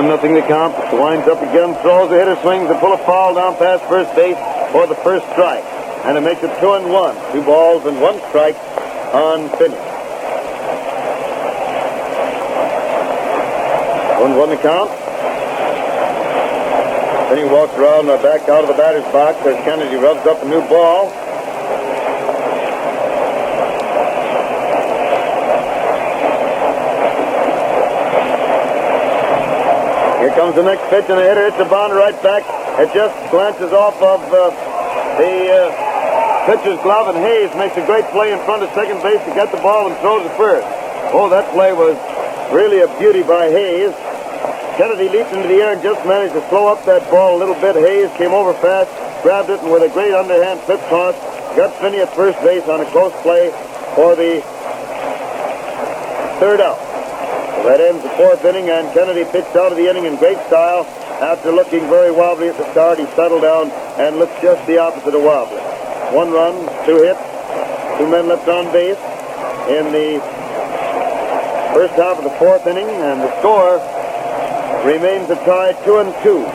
Nothing to count. Winds up again, throws, the hitter swings and pull a foul down past first base for the first strike. And it makes it 2-1. 2 balls and 1 strike on Finney. 1-1 to count. Finney walks around back out of the batter's box as Kennedy rubs up a new ball. Here comes the next pitch, and the hitter hits the bounder right back. It just glances off of the pitcher's glove, and Hayes makes a great play in front of second base to get the ball and throws it first. Oh, that play was really a beauty by Hayes. Kennedy leaped into the air and just managed to slow up that ball a little bit. Hayes came over fast, grabbed it, and with a great underhand flip toss, got Finney at first base on a close play for the third out. That ends the fourth inning, and Kennedy pitched out of the inning in great style. After looking very wobbly at the start, he settled down and looked just the opposite of wobbly. 1 run, 2 hits, 2 men left on base in the first half of the fourth inning, and the score remains a tie 2-2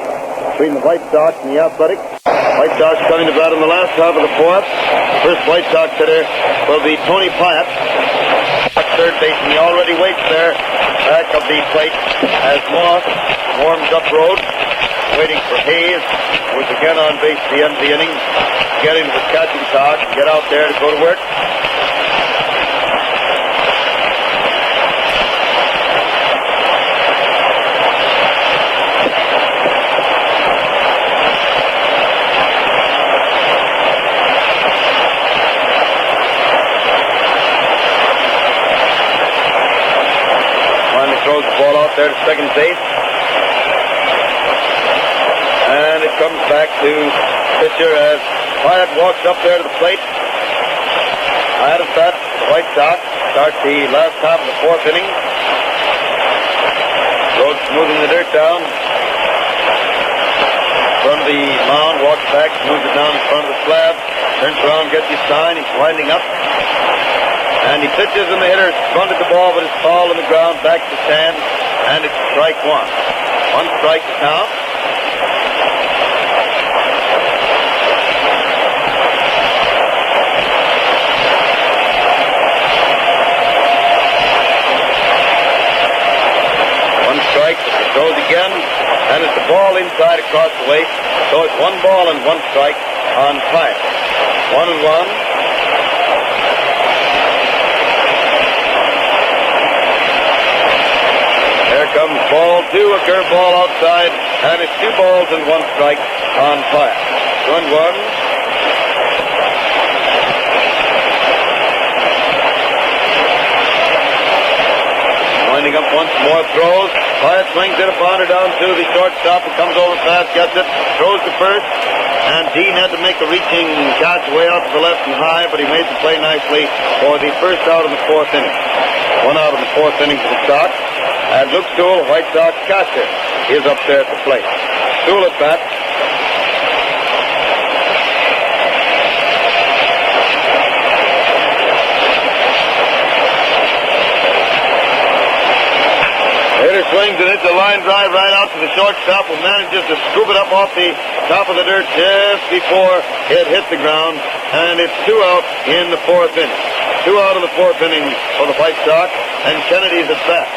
between the White Sox and the Athletics. White Sox coming to bat in the last half of the fourth. First White Sox hitter will be Tony Pyatt. Third base, and he already waits there back of the plate as Moss warms up Rhodes, waiting for Hayes, who is again on base at the end of the inning, get into the catching toss and get out there to go to work. Throws the ball out there to second base. And it comes back to pitcher as Pyatt walks up there to the plate. Out of that, the White Sox start the last half of the fourth inning. Rhodes smoothing the dirt down. From the mound, walks back, moves it down in front of the slab. Turns around, gets his sign. He's winding up. And he pitches, and the hitter bunted the ball, but it's fouled on the ground, back to the stand, and it's strike one. One strike to count. One strike, throws again, and it's the ball inside across the waist. So it's 1 ball and 1 strike on Pyatt. 1-1. There comes ball 2, a curveball outside, and it's 2 balls and 1 strike on Pyatt. 1-1. Winding up once more, throws. Pyatt swings it, a pounder down to the shortstop. It comes over fast, gets it, throws to first. And Dean had to make a reaching catch way out to the left and high, but he made the play nicely for the first out in the 4th inning. 1 out in the 4th inning for the Sox. And Luke Sewell, White Sox catcher, is up there at the plate. Sewell at bat. Hitter swings and hits a line drive right out to the shortstop, who manages to scoop it up off the top of the dirt just before it hit the ground. And it's 2 out in the 4th inning. 2 out in the 4th inning for the White Sox, and Kennedy's at bat.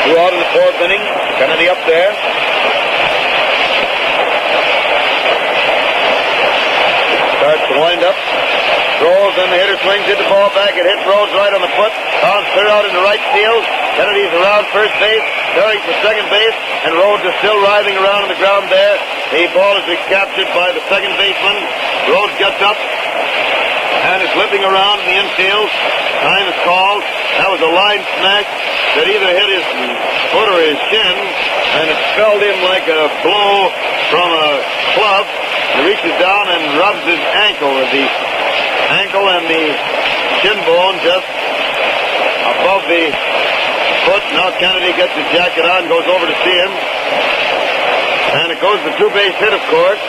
Two out in the 4th inning. Kennedy up there. Starts to wind up. Throws, and the hitter swings, hit the ball back. It hit Rhodes right on the foot. Bounce clear out into right field. Kennedy's around first base. Derrick to second base. And Rhodes is still writhing around on the ground there. The ball is recaptured by the second baseman. Rhodes gets up and is limping around in the infield. Time is called. That was a line smash that either hit his foot or his shin, and it felled him like a blow from a club. He reaches down and rubs his ankle with the ankle and the shin bone just above the foot. Now Kennedy gets his jacket on, goes over to see him, and it goes the 2-base hit, of course.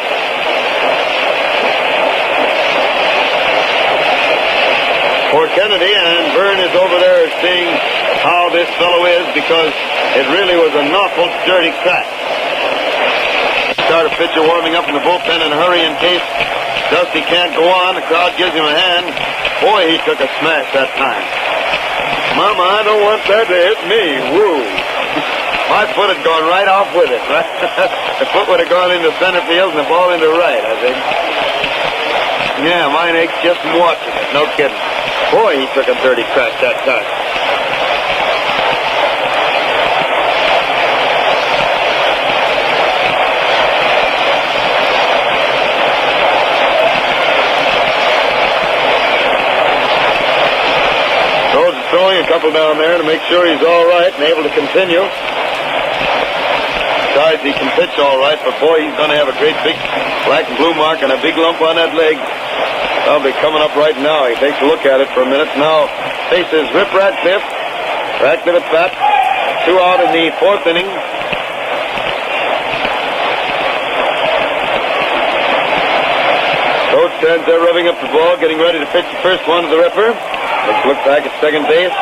For Kennedy, and Byrne is over there seeing how this fellow is, because it really was an awful dirty crack. Start a pitcher warming up in the bullpen in a hurry in case Dusty can't go on. The crowd gives him a hand. Boy, he took a smash that time. Mama, I don't want that to hit me. Woo. My foot had gone right off with it. Right? The foot would have gone into center field and the ball into right, I think. Yeah, mine aches just from watching it. No kidding. Boy, he took a dirty crack that time. Rhodes is throwing a couple down there to make sure he's all right and able to continue. Besides, he can pitch all right, but boy, he's going to have a great big black and blue mark and a big lump on that leg. That'll be coming up right now. He takes a look at it for a minute. Now faces Rip Ratcliffe. Ratcliffe at bat. 2 out in the 4th inning. Coach stands there rubbing up the ball, getting ready to pitch the first one to the Ripper. Let's look back at second base.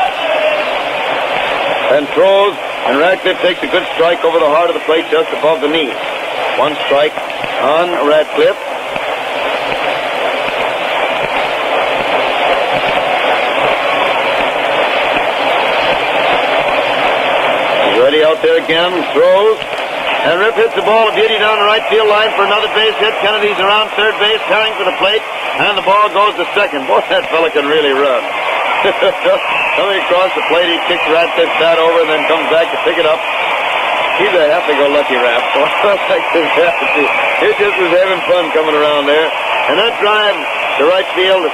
And throws, and Ratcliffe takes a good strike over the heart of the plate just above the knee. 1 strike on Ratcliffe. Ready out there again, throws, and Rip hits the ball of beauty down the right field line for another base hit. Kennedy's around third base, carrying for the plate, and the ball goes to second. Boy, that fella can really run. Coming across the plate, he kicks Ratcliffe's bat over and then comes back to pick it up. He's a happy-go-lucky Rat. He just was having fun coming around there. And that drive to right field, a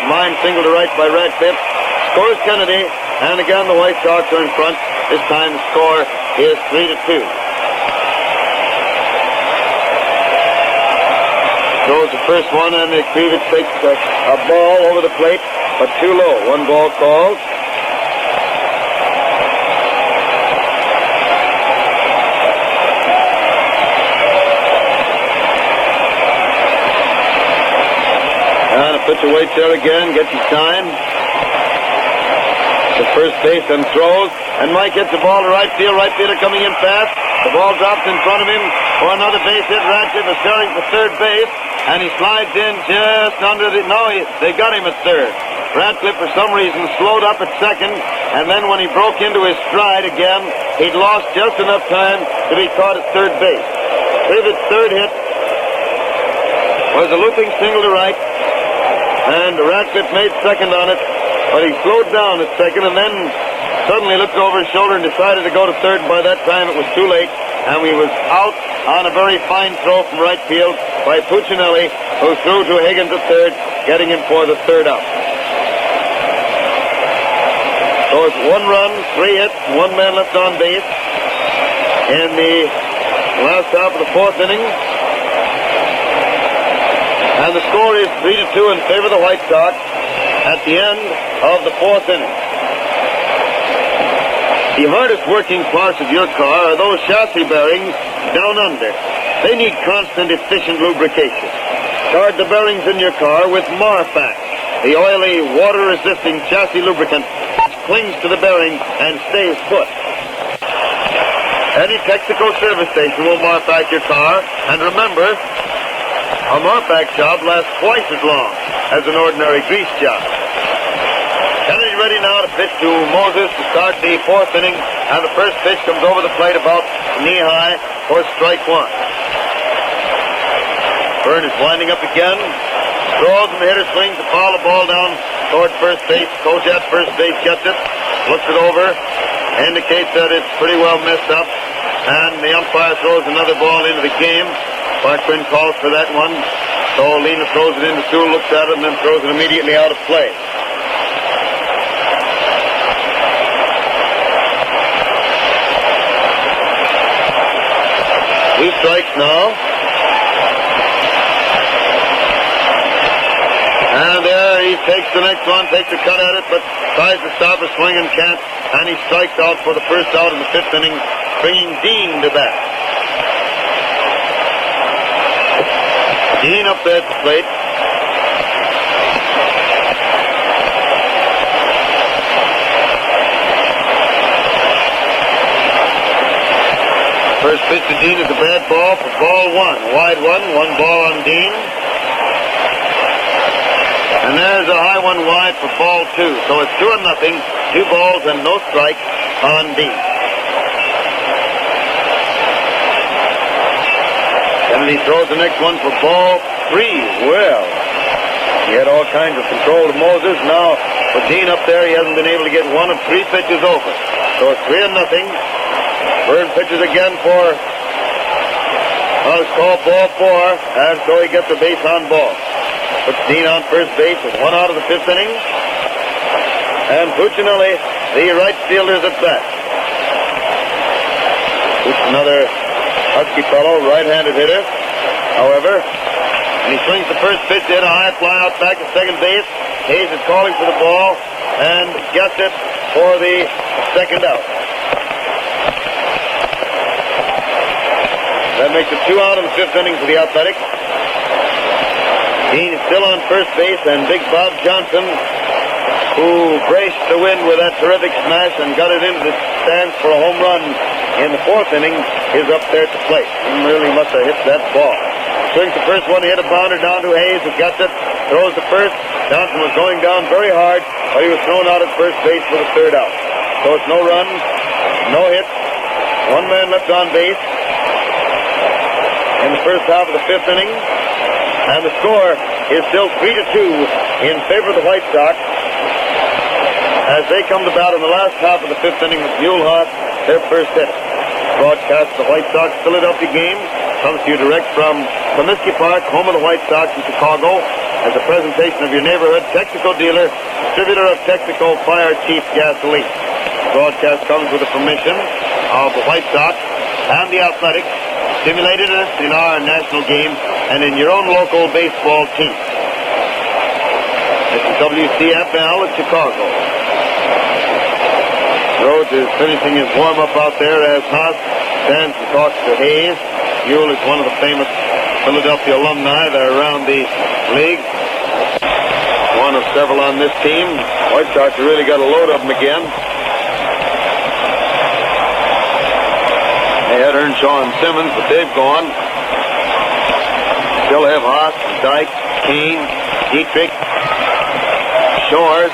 line single to right by Ratcliffe, scores Kennedy, and again the White Sox are in front. This time the score is 3-2. Throws the first one, and McPeevich takes a ball over the plate, but too low. 1 ball called. Pitcher waits there again, gets his time. The first base and throws, and Mike hits the ball to right field. Right fielder coming in fast. The ball drops in front of him for another base hit. Radcliffe is staring for third base, and he slides in just under the... No, they got him at third. Radcliffe, for some reason, slowed up at second, and then when he broke into his stride again, he'd lost just enough time to be caught at third base. David's third hit was a looping single to right, and Radcliffe made second on it. But he slowed down at second and then suddenly looked over his shoulder and decided to go to third. By that time, it was too late, and he was out on a very fine throw from right field by Puccinelli, who threw to Higgins at third, getting him for the third out. So it's 1 run, 3 hits, 1 man left on base in the last half of the 4th inning. And the score is 3-2 in favor of the White Sox at the end of the 4th inning. The hardest working parts of your car are those chassis bearings down under. They need constant, efficient lubrication. Guard the bearings in your car with Marfax, the oily, water-resisting chassis lubricant which clings to the bearing and stays put. Any Texaco service station will Marfax your car, and remember, a Marfax job lasts twice as long as an ordinary grease job. Kennedy's ready now to pitch to Moses to start the 4th inning, and the first pitch comes over the plate about knee-high for strike 1. Byrne is winding up again, throws and the hitter swings to foul the ball down toward first base. Coach at first base gets it, looks it over, indicates that it's pretty well messed up, and the umpire throws another ball into the game. Bartwin calls for that one, so Lena throws it into Sewell, looks at it, and then throws it immediately out of play. 2 strikes now. And there he takes the next one, takes a cut at it, but tries to stop a swing and can't. And he strikes out for the first out in the 5th inning, bringing Dean to bat. Dean up there at the plate. First pitch to Dean is a bad ball for ball 1. Wide 1 ball on Dean. And there's a high one wide for ball 2. So it's 2-0. 2 balls and no strike on Dean. Kennedy throws the next one for ball 3. Well, he had all kinds of control of Moses. Now, with Dean up there, he hasn't been able to get 1 of 3 pitches over. So it's 3-0. Byrne pitches again for, it's called ball 4, and so he gets a base on ball. Puts Dean on first base with 1 out of the 5th inning. And Puccinelli, the right fielder, is at bat. It's another husky fellow, right-handed hitter. However, and he swings the first pitch, hit a high fly out back to second base. Hayes is calling for the ball and gets it for the second out. That makes it 2 out in the 5th inning for the Athletics. Dean is still on first base, and Big Bob Johnson, who braced the wind with that terrific smash and got it into the stands for a home run in the 4th inning, is up there at the plate. He really must have hit that ball. Swings the first one, he hit a bounder down to Hayes, who gets it, throws the first. Johnson was going down very hard, but he was thrown out at first base for the third out. So it's no runs, no hits, 1 man left on base in the first half of the 5th inning, and the score is still 3-2 in favor of the White Sox as they come to bat in the last half of the 5th inning with Muehlhoff, their first hitter. Broadcast of the White Sox Philadelphia game comes to you direct from Comiskey Park, home of the White Sox in Chicago, as a presentation of your neighborhood Texaco dealer, distributor of Texaco Fire Chief Gasoline. The broadcast comes with the permission of the White Sox and the Athletics, stimulated us in our national game and in your own local baseball team. This is WCFL at Chicago. Rhodes is finishing his warm-up out there as Haas stands and talks to Hayes. Ewell is one of the famous Philadelphia alumni that are around the league. of several on this team. White Sox have really got a load of them again. They had Earnshaw and Simmons, but they've gone. Still have Haas, Dyke, Kane, Dietrich, Shores.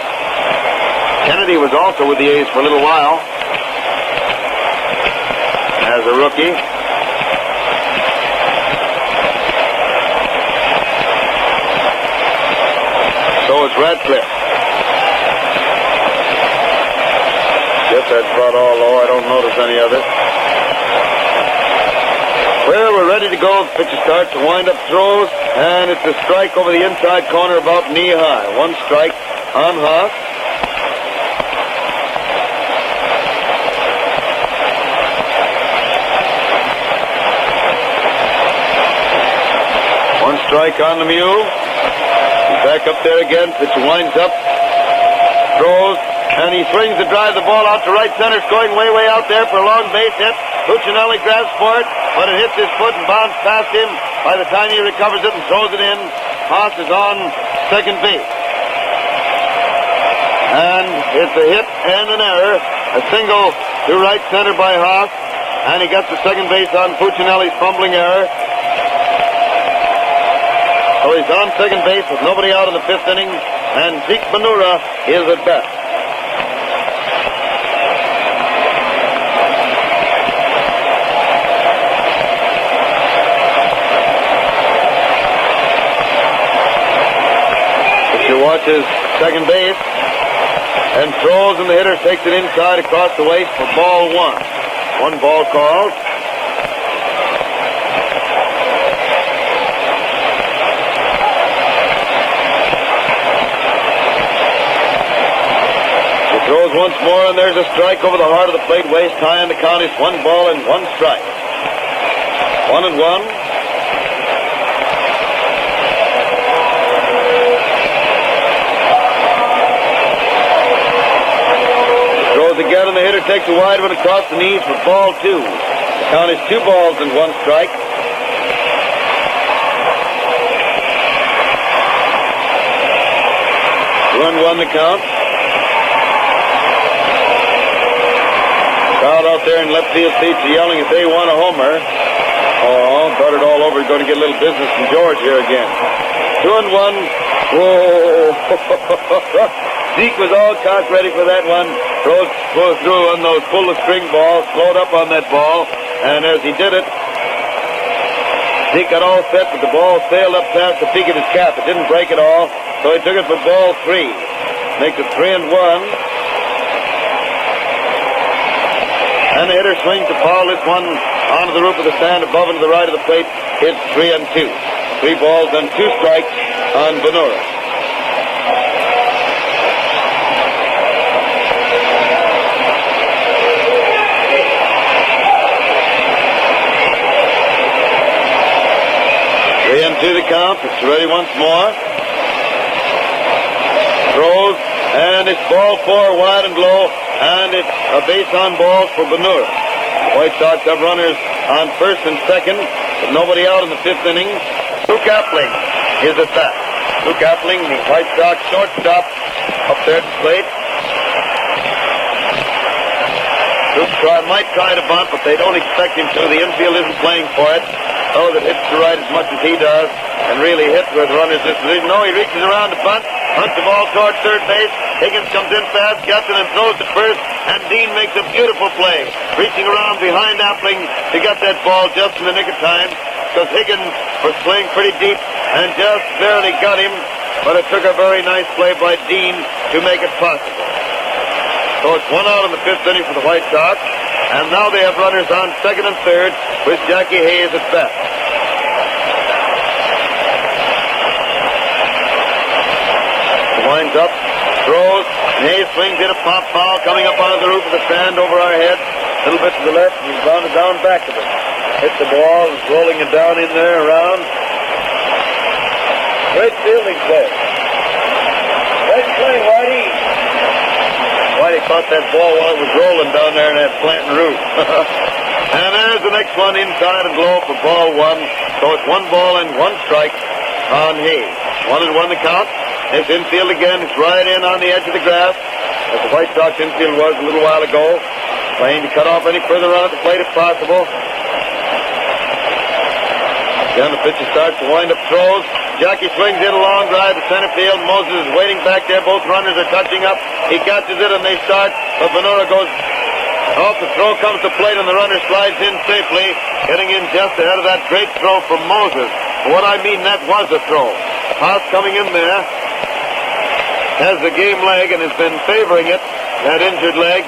Kennedy was also with the A's for a little while as a rookie. So is Radcliffe. Guess that's about all low. I don't notice any of it. Well, we're ready to go. The pitcher starts to wind up throws, and it's a strike over the inside corner about knee high. One strike on Haas. One strike on the Mew. He's back up there again. Pitcher winds up, throws, and he swings to drive the ball out to right center. It's going way, way out there for a long base hit. Puccinelli grabs for it, but it hits his foot and bounces past him. By the time he recovers it and throws it in, Haas is on second base. And it's a hit and an error. A single to right center by Haas, and he gets the second base on Puccinelli's fumbling error. So he's on second base with nobody out in the fifth inning, and Zeke Manura is at bat. Watches second base and throws, and the hitter takes it inside across the waist for ball one. One ball called. He throws once more, and there's a strike over the heart of the plate, waist high on the count. It's 1 ball and 1 strike. 1-1. Again, and the hitter takes a wide one across the knees for ball 2. The count is 2 balls and 1 strike. Run the count. Crowd out there in left field seats are yelling if they want a homer. Oh, got it all over. Going to get a little business from George here again. 2-1. Whoa. Zeke was all cocked ready for that one. Throws through on those pull-the-string balls, slowed up on that ball, and as he did it, Zeke got all set, but the ball sailed up past the peak of his cap. It didn't break at all, so he took it for ball 3. Makes it 3-1. And the hitter swings to foul this one onto the roof of the stand above and to the right of the plate. It's 3-2. 3 balls and 2 strikes on Benura. To the count. It's ready once more. Throws, and it's ball 4, wide and low, and it's a base on balls for Benura. The White Sox have runners on first and second, with nobody out in the 5th inning. Luke Appling is at bat. Luke Appling, the White Sox shortstop, up there at the plate. Luke might try to bunt, but they don't expect him to. The infield isn't playing for it. Oh, that hits to right as much as he does, and really hits with runners this position. No, he reaches around to bunt, hunts the ball towards third base. Higgins comes in fast, gets it, and throws it first, and Dean makes a beautiful play, reaching around behind Appling to get that ball just in the nick of time, because Higgins was playing pretty deep and just barely got him, but it took a very nice play by Dean to make it possible. So it's 1 out in the 5th inning for the White Sox. And now they have runners on second and third with Jackie Hayes at bat. Winds up, throws, and Hayes swings in a pop foul coming up out of the roof of the stand over our head. A little bit to the left, and he's rounded down back of it. Hit the ball, rolling it down in there around. Great fielding play. Great play, Whitey. Whitey caught that ball while it was rolling down there in that planting roof. And there's the next one inside and low for ball 1. So it's 1 ball and 1 strike on Hayes. 1-1 the count. It's infield again. It's right in on the edge of the grass, as the White Sox infield was a little while ago. Playing to cut off any further run at the plate if possible. Then the pitcher starts to wind up throws. Jackie swings in a long drive to center field. Moses is waiting back there. Both runners are touching up. He catches it and they start. But Ventura goes off. The throw comes to plate and the runner slides in safely, getting in just ahead of that great throw from Moses. What I mean, that was a throw. Haas coming in there has the game leg and has been favoring it, that injured leg,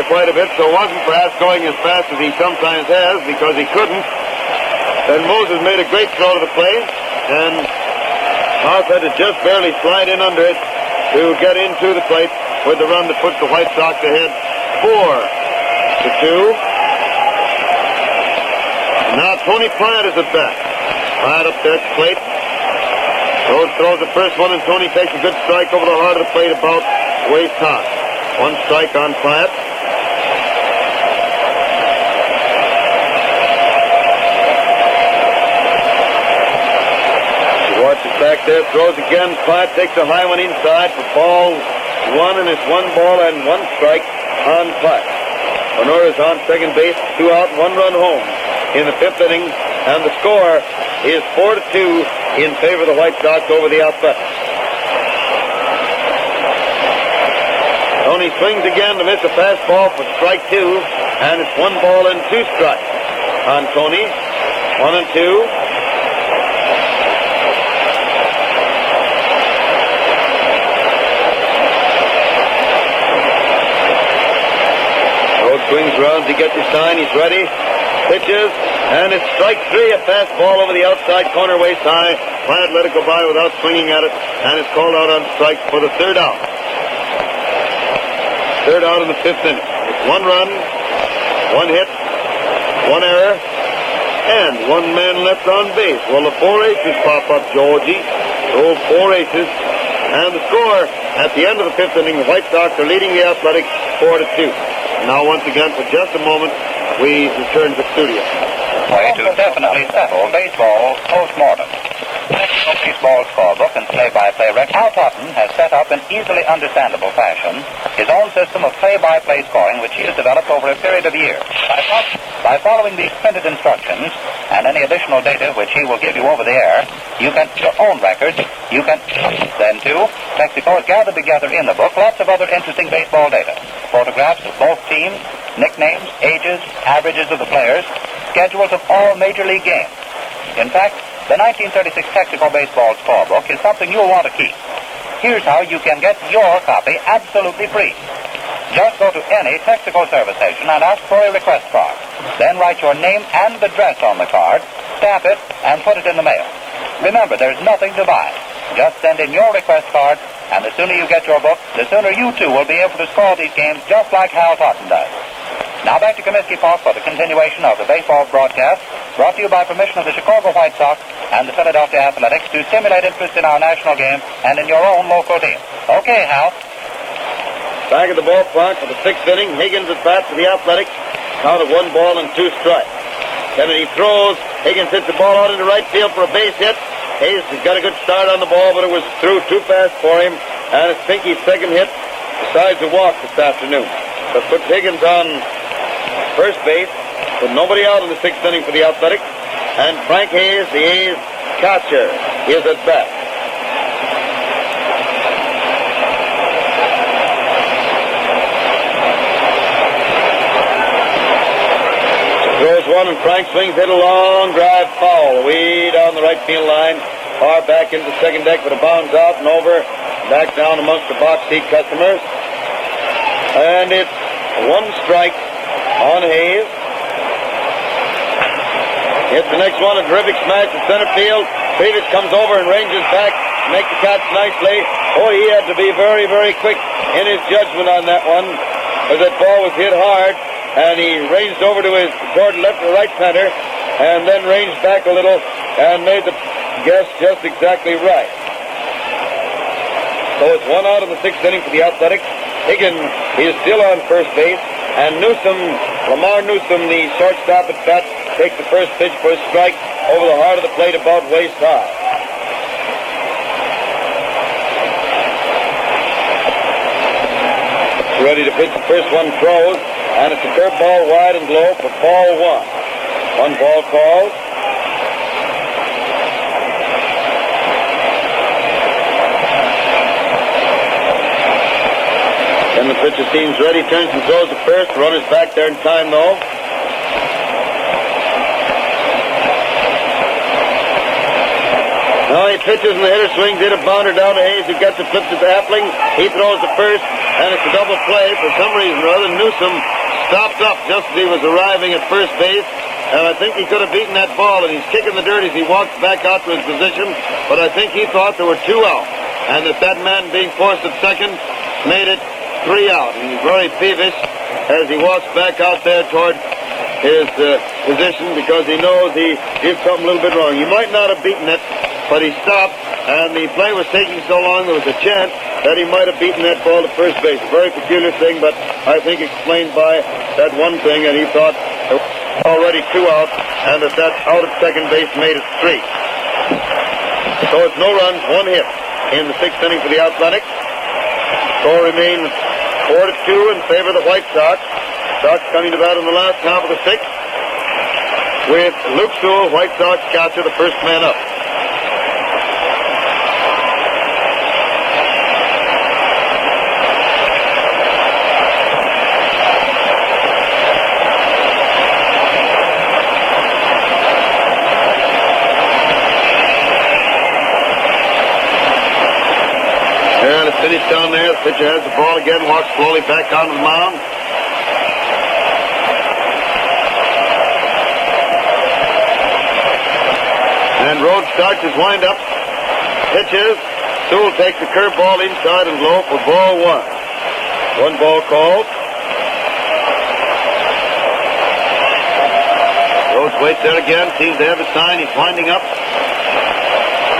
quite a bit. So wasn't perhaps going as fast as he sometimes has because he couldn't. And Moses made a great throw to the plate, and Haas had to just barely slide in under it to get into the plate with the run that puts the White Sox ahead 4-2. And now Tony Plant is at bat. Plant up there at the plate. Rhodes throws the first one, and Tony takes a good strike over the heart of the plate about waist high. One strike on Plant. Watches back there, throws again. Plant takes a high one inside for ball one, and it's 1 ball and 1 strike on Plant. Venura's on second base, 2 out, 1 run home in the 5th inning, and the score is 4-2 in favor of the White Sox over the Athletics. Tony swings again to miss a fastball for strike 2, and it's 1 ball and 2 strikes on Tony. 1-2. Swings around to get the sign. He's ready. Pitches. And it's strike 3. A fastball over the outside corner waist high. Plant let it go by without swinging at it. And it's called out on strikes for the 3rd out. 3rd out in the 5th inning. It's 1 run, 1 hit, 1 error, and 1 man left on base. Well, the 4 aces pop up, Georgie. Those 4 aces. And the score at the end of the 5th inning, the White Sox are leading the Athletics 4-2. Now, once again, for just a moment, we return to the studio. Way to definitely settle baseball post-mortem. National Baseball Scorebook and play-by-play record. Hal Totten has set up in easily understandable fashion his own system of play-by-play scoring, which he has developed over a period of years. By following these printed instructions and any additional data which he will give you over the air, you can your own records. You can then too. Mexico has gathered together in the book lots of other interesting baseball data, photographs of both teams, nicknames, ages, averages of the players, schedules of all major league games. In fact, the 1936 Texaco Baseball Scorebook is something you'll want to keep. Here's how you can get your copy absolutely free. Just go to any Texaco service station and ask for a request card. Then write your name and address on the card, stamp it, and put it in the mail. Remember, there's nothing to buy. Just send in your request card, and the sooner you get your book, the sooner you too will be able to score these games just like Hal Totten does. Now back to Comiskey Park for the continuation of the baseball broadcast, brought to you by permission of the Chicago White Sox and the Philadelphia Athletics to stimulate interest in our national game and in your own local team. Okay, Hal. Back at the ballpark for the 6th inning, Higgins at bat for the Athletics. Count of 1 ball and 2 strikes. Kennedy throws. Higgins hits the ball out into right field for a base hit. Hayes has got a good start on the ball, but it was through too fast for him. And it's Pinky's 2nd hit besides a walk this afternoon. That puts Higgins on first base with nobody out in the 6th inning for the Athletics. And Frank Hayes, the A's catcher, is at bat. Throws one, and Frank swings, hit a long drive foul way down the right field line, far back into the second deck, but it bounds out and over, back down amongst the box seat customers. And it's 1 strike on Hayes. Hits the next one, a terrific smash to center field. Previous comes over and ranges back to make the catch nicely. Oh, he had to be very, very quick in his judgment on that one, as that ball was hit hard. And he ranged over to toward left or right center, and then ranged back a little and made the guess just exactly right. So it's 1 out in the 6th inning for the Athletics. Higgins is still on first base, and Lamar Newsom, the shortstop at bat, takes the first pitch for a strike over the heart of the plate about waist high. ready to pitch the first one, throws, and it's a curveball wide and low for ball one. One ball called. Then the pitcher seems ready, turns and throws to first. Runner's back there in time, though. Now he pitches and the hitter swings in a bounder down to Hayes, who gets it, flips it to Appling. He throws to first, and it's a double play. For some reason or other, Newsom stopped up just as he was arriving at first base. And I think he could have beaten that ball, and he's kicking the dirt as he walks back out to his position. But I think he thought there were 2 out, and that man being forced at second made it 3 out. And he's very peevish as he walks back out there toward his position because he knows he did something a little bit wrong. He might not have beaten it, but he stopped, and the play was taking so long there was a chance that he might have beaten that ball to first base. A very peculiar thing, but I think explained by that one thing, and he thought there were already 2 out, and that out at second base made it 3. So it's no runs, 1 hit in the 6th inning for the Athletics. Score remains 4-2 in favor of the White Sox. Sox coming to bat in the last half of the 6th with Luke Sewell, White Sox catcher, the first man up. And it's finished down there. The pitcher has the ball again, walks slowly back onto the mound. And Rhodes starts his windup, pitches. Sewell takes the curveball inside and low for ball 1. 1 ball called. Rhodes waits there again, seems to have a sign. He's winding up.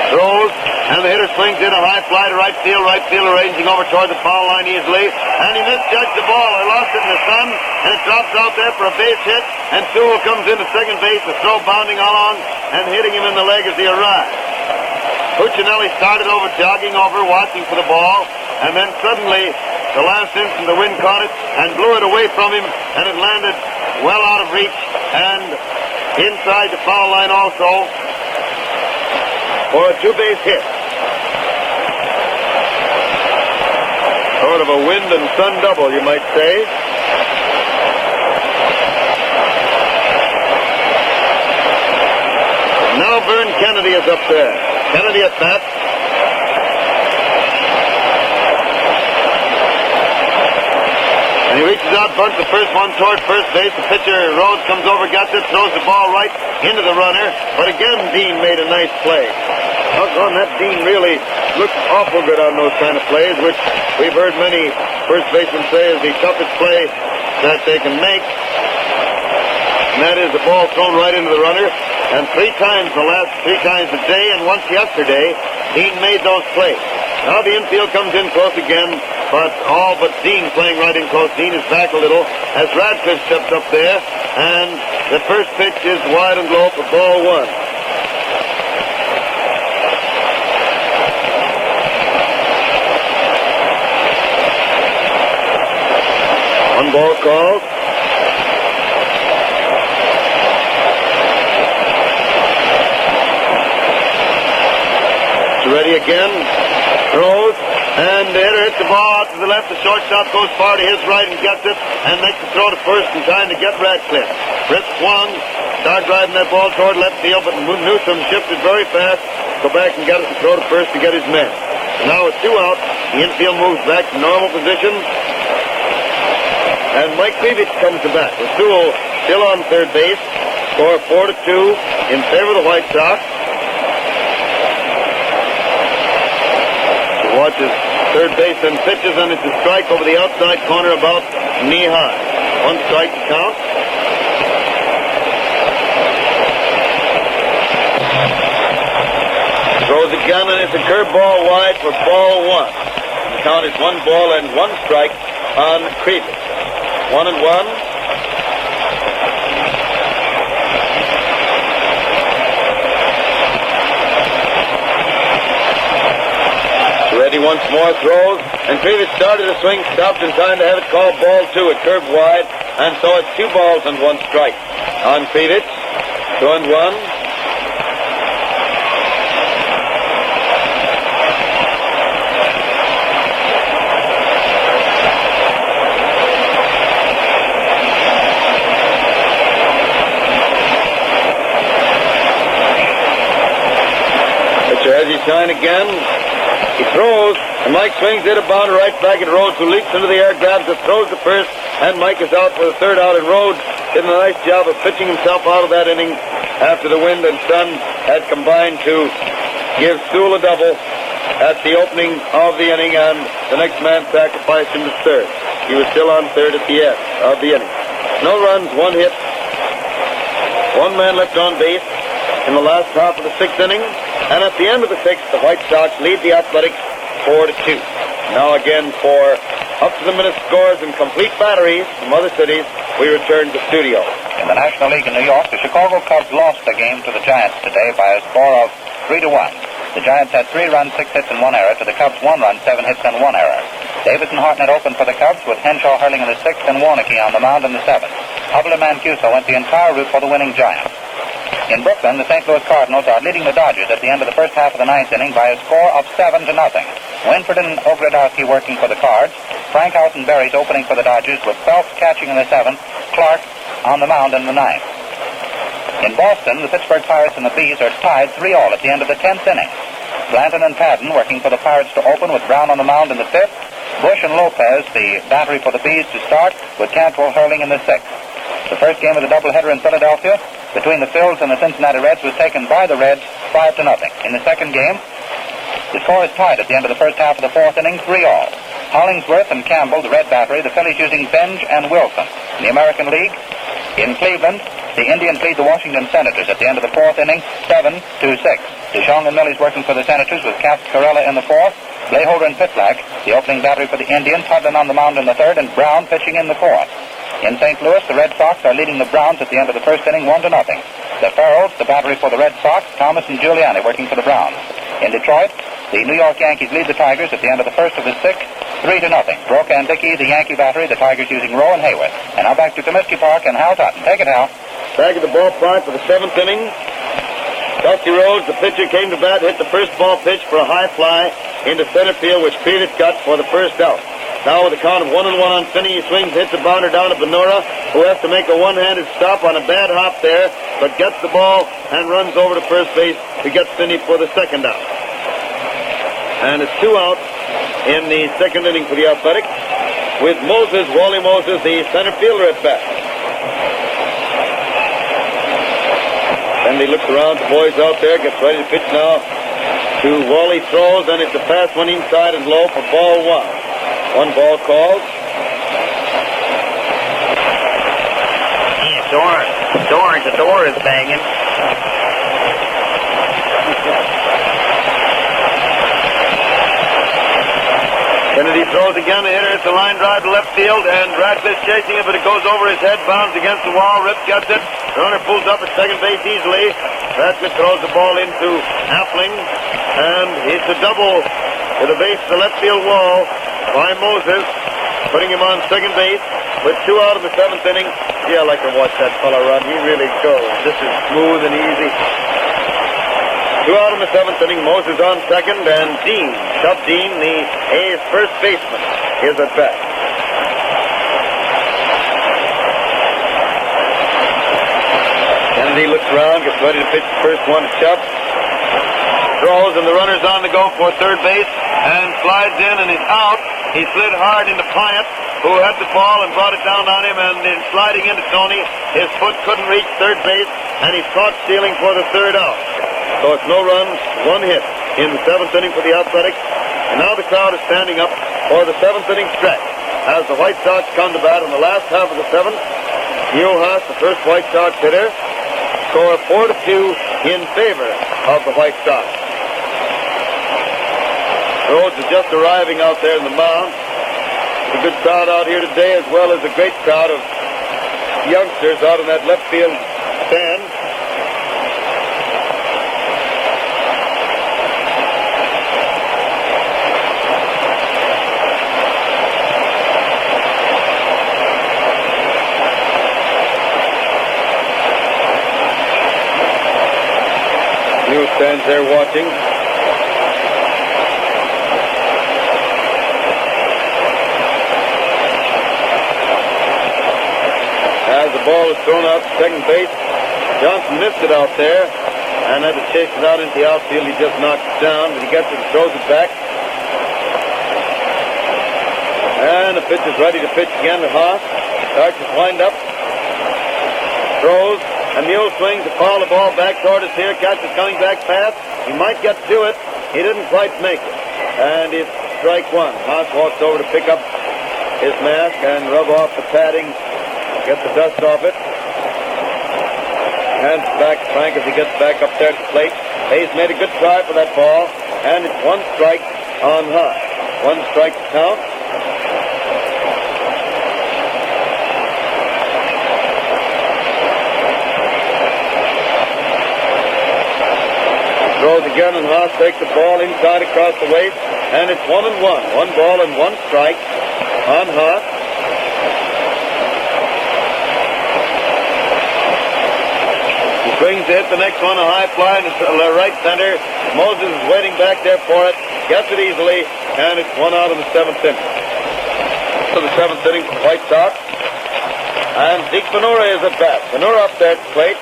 Throws, and the hitter swings in a high fly to right field. Right field arranging over toward the foul line easily, and he misjudged the ball. They lost it in the sun, and it drops out there for a base hit, and Sewell comes into second base, the throw bounding along and hitting him in the leg as he arrived. Puccinelli started over, jogging over, watching for the ball, and then suddenly, the last instant, the wind caught it and blew it away from him, and it landed well out of reach and inside the foul line also for a 2-base hit. Sort of a wind and sun double, you might say. Now Vern Kennedy is up there. Kennedy at bat. And he reaches out, bunts the first one toward first base. The pitcher, Rhodes, comes over, gets it, throws the ball right into the runner. But again, Dean made a nice play. On that, Dean really looks awful good on those kind of plays, which we've heard many first basemen say is the toughest play that they can make. And that is the ball thrown right into the runner. And 3 times today and once yesterday, Dean made those plays. Now the infield comes in close again, but all but Dean playing right in close. Dean is back a little as Radcliffe steps up there, and the first pitch is wide and low for ball 1. One ball called. It's ready again. Throws. And the hitter hits the ball out to the left. The shortstop goes far to his right and gets it and makes the throw to first in time to get Radcliffe. Britt swung. Started driving that ball toward left field, but Newsom shifted very fast. Go back and get it to throw to first to get his man. Now with 2 out, the infield moves back to normal position. And Mike Krivich comes to bat with Sewell still on third base. Score 4-2 in favor of the White Sox. So watches third base and pitches, and it's a strike over the outside corner about knee high. 1 strike to count. Throws again, and it's a curveball wide for ball 1. The count is 1 ball and 1 strike on Krivich. 1-1. Ready 1-0. once more throws, and Previch started to swing, stopped in time to have it called ball two. It curved wide, and so it's 2 balls and 1 strike on Previch. 2-1. As he shine again, he throws, and Mike swings it, a bounder right back at Rhodes, who leaps into the air, grabs it, throws the first, and Mike is out for the third out, and Rhodes did a nice job of pitching himself out of that inning after the wind and sun had combined to give Sewell a double at the opening of the inning, and the next man sacrificed him to third. He was still on third at the end of the inning. No runs, 1 hit, 1 man left on base in the last half of the 6th inning. And at the end of the 6th, the White Sox lead the Athletics 4-2. Now again for up-to-the-minute scores and complete batteries from other cities, we return to the studio. In the National League in New York, the Chicago Cubs lost the game to the Giants today by a score of 3-1. The Giants had 3 runs, 6 hits, and 1 error. To the Cubs, 1 run, 7 hits, and 1 error. Davis and Hartnett opened for the Cubs, with Henshaw hurling in the 6th and Warneke on the mound in the 7th. Hubble and Mancuso went the entire route for the winning Giants. In Brooklyn, the St. Louis Cardinals are leading the Dodgers at the end of the first half of the 9th inning by a score of 7-0. Winford and Ogrodowski working for the Cards. Frank House and Berries opening for the Dodgers, with Phelps catching in the 7th, Clark on the mound in the 9th. In Boston, the Pittsburgh Pirates and the Bees are tied 3-all at the end of the 10th inning. Blanton and Padden working for the Pirates to open, with Brown on the mound in the 5th. Bush and Lopez, the battery for the Bees, to start, with Cantwell hurling in the 6th. The first game of the doubleheader in Philadelphia between the Phils and the Cincinnati Reds was taken by the Reds 5-0. In the second game, the score is tied at the end of the first half of the 4th inning, 3-all. Hollingsworth and Campbell, the Red battery, the Phillies using Benge and Wilson. In the American League, in Cleveland, the Indians lead the Washington Senators at the end of the 4th inning, 7-6. DeJong and Millie's working for the Senators, with Cap Carella in the 4th, Blaholder and Pitlack, the opening battery for the Indians, Hudlin on the mound in the 3rd, and Brown pitching in the 4th. In St. Louis, the Red Sox are leading the Browns at the end of the first inning, 1-0. The Farrells, the battery for the Red Sox, Thomas and Giuliani working for the Browns. In Detroit, the New York Yankees lead the Tigers at the end of the first of the 6th, 3-0. Broke and Dickey, the Yankee battery, the Tigers using Rowe and Haywood. And now back to Comiskey Park and Hal Totten. Take it, Hal. Back at the ballpark for the 7th inning. Dusty Rhodes, the pitcher, came to bat, hit the first ball pitch for a high fly into center field, which Previch got for the first out. Now with a count of 1-1 on Finney, he swings, hits a bounder down to Benora, who has to make a one-handed stop on a bad hop there, but gets the ball and runs over to first base to get Finney for the second out. And it's 2 out in the 2nd inning for the Athletics, with Moses, Wally Moses, the center fielder at bat. And he looks around, the boys out there, gets ready to pitch now to Wally, throws, and it's a fast one inside and low for ball 1. 1 ball called. The door is banging. Kennedy throws again, the hitter, it's a line drive to left field, and Radcliffe's chasing it, but it goes over his head, bounds against the wall, Rip gets it, the runner pulls up at second base easily, Radcliffe throws the ball into Appling, and it's a double to the base of the left field wall by Moses, putting him on second base with 2 out of the 7th inning. Yeah, I like to watch that fellow run, he really goes, this is smooth and easy. 2 out in the 7th inning, Moses on second, and Dean, Shub Dean, the A's first baseman, is at bat. Kennedy looks around, gets ready to pitch the first one to Shub. Throws, and the runner's on the go for third base, and slides in, and he's out. He slid hard into Pyatt, who had the ball and brought it down on him, and in sliding into Tony, his foot couldn't reach third base, and he's caught stealing for the third out. So it's no runs, 1 hit in the 7th inning for the Athletics. And now the crowd is standing up for the 7th inning stretch as the White Sox come to bat in the last half of the 7th. Neil Haas, the first White Sox hitter, score 4-2 in favor of the White Sox. Rhodes is just arriving out there in the mound. There's a good crowd out here today, as well as a great crowd of youngsters out in that left field stand. stands there watching. As the ball is thrown out to second base, Johnson missed it out there and had to chase it out into the outfield. He just knocked it down, but he gets it and throws it back. And the pitcher's ready to pitch again to Haas. Starts his wind-up. Throws. And Mule swings to foul the ball back toward us here. Catcher's coming back fast. He might get to it. He didn't quite make it. And it's strike one. Haas walks over to pick up his mask and rub off the padding. Get the dust off it. Hands back to Frank as he gets back up there to the plate. Hayes made a good try for that ball. And it's one strike on Haas. One strike to count. Throws again, and Haas takes the ball inside across the waist, and it's 1-1. 1 ball and 1 strike on Haas. He swings to hit the next one, a high fly to right center. Moses is waiting back there for it, gets it easily, and it's 1 out in the 7th inning. So the 7th inning for White Sox, and Zeke Benura is at bat. Benura up there at the plate.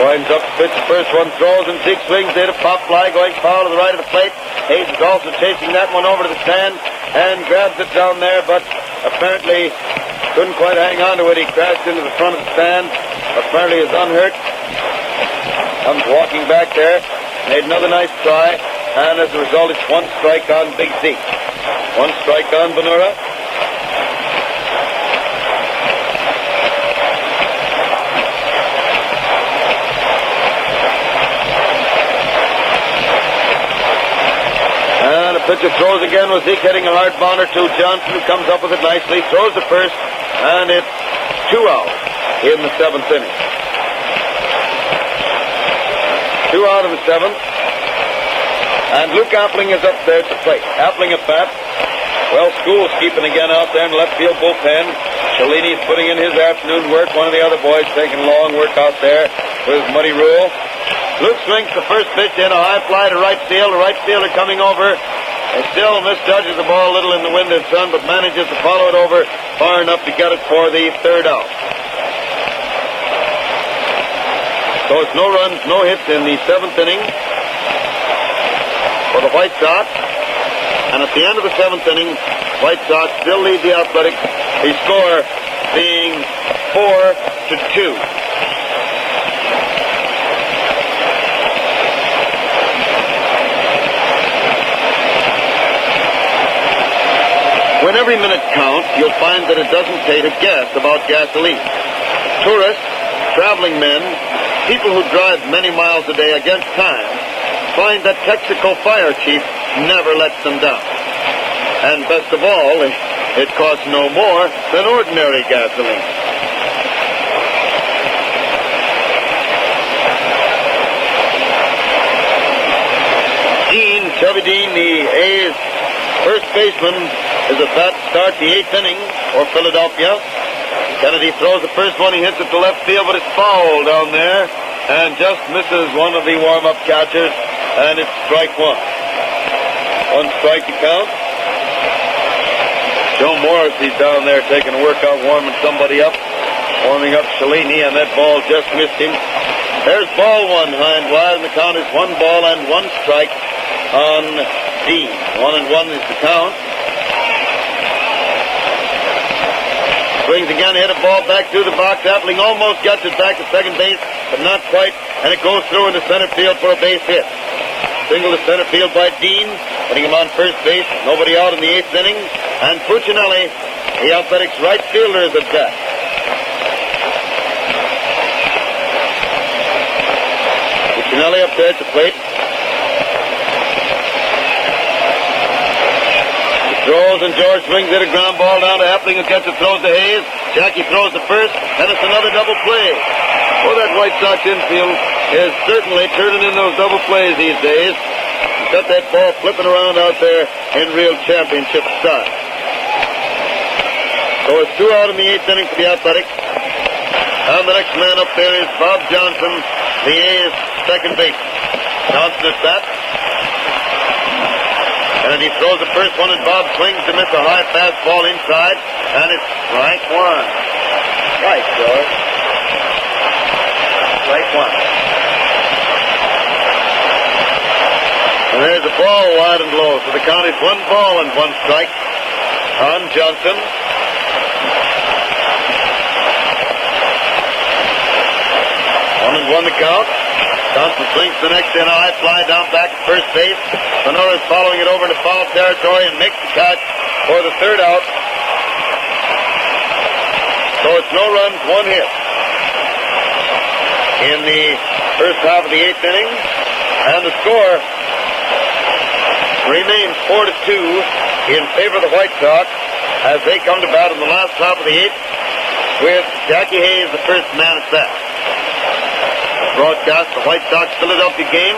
Winds up to pitch the first one, throws, and Zeke swings. They had a pop fly going foul to the right of the plate. Hayes is also chasing that one over to the stand and grabs it down there, but apparently couldn't quite hang on to it. He crashed into the front of the stand. Apparently is unhurt. Comes walking back there. Made another nice try, and as a result, it's 1 strike on Big Zeke. 1 strike on Benura. Pitcher throws again with Zeke hitting a hard bounder to Johnson, who comes up with it nicely, throws the first, and it's 2 out in the 7th inning. 2 out in the 7th. And Luke Appling is up there to plate. Appling at bat. Well, School's keeping again out there in the left field bullpen. Cellini's putting in his afternoon work. One of the other boys taking a long work out there with Muddy Rule. Luke swings the first pitch in, a high fly to right field. The right fielder coming over. He still misjudges the ball a little in the wind and sun, but manages to follow it over far enough to get it for the 3rd out. So it's no runs, no hits in the 7th inning for the White Sox. And at the end of the 7th inning, White Sox still lead the Athletics. The score being 4-2. When every minute counts, you'll find that it doesn't pay to guess about gasoline. Tourists, traveling men, people who drive many miles a day against time, find that Texaco Fire Chief never lets them down. And best of all, it costs no more than ordinary gasoline. Chubby Dean, the A's first baseman, is at bat to start the 8th inning for Philadelphia. Kennedy throws the first one. He hits it to left field, but it's foul down there and just misses one of the warm-up catchers, and it's strike 1. 1 strike to count. Joe Morris, he's down there taking a workout, warming somebody up, warming up Cellini, and that ball just missed him. There's ball 1 high and wide, and the count is 1 ball and 1 strike on Dean. 1-1 is the count. Swings again, hit a ball back through the box. Appling almost gets it back to second base, but not quite, and it goes through into center field for a base hit. Single to center field by Dean, putting him on first base. Nobody out in the 8th inning, and Puccinelli, the Athletics right fielder, is at bat. Puccinelli up there at the plate. Throws, and George swings it, a ground ball down to Appling, who gets it, throws to Hayes. Jackie throws the first, and it's another double play. Well, that White Sox infield is certainly turning in those double plays these days. got that ball flipping around out there in real championship style. So it's 2 out in the 8th inning for the Athletics. And the next man up there is Bob Johnson, the A's second base. Johnson at bat. And he throws the first one, and Bob swings to miss a high fastball inside, and it's strike one. Right, George. Strike one. And there's a ball wide and low, so the count is 1 ball and 1 strike on Johnson. 1-1 the count. Johnson swings the next in, a high fly down back at first base. Sonora's following it over into foul territory and makes the catch for the 3rd out. So it's no runs, 1 hit in the first half of the 8th inning. And the score remains 4-2 in favor of the White Sox as they come to bat in the last half of the 8th with Jackie Hayes the first man at bat. Broadcast the White Sox Philadelphia game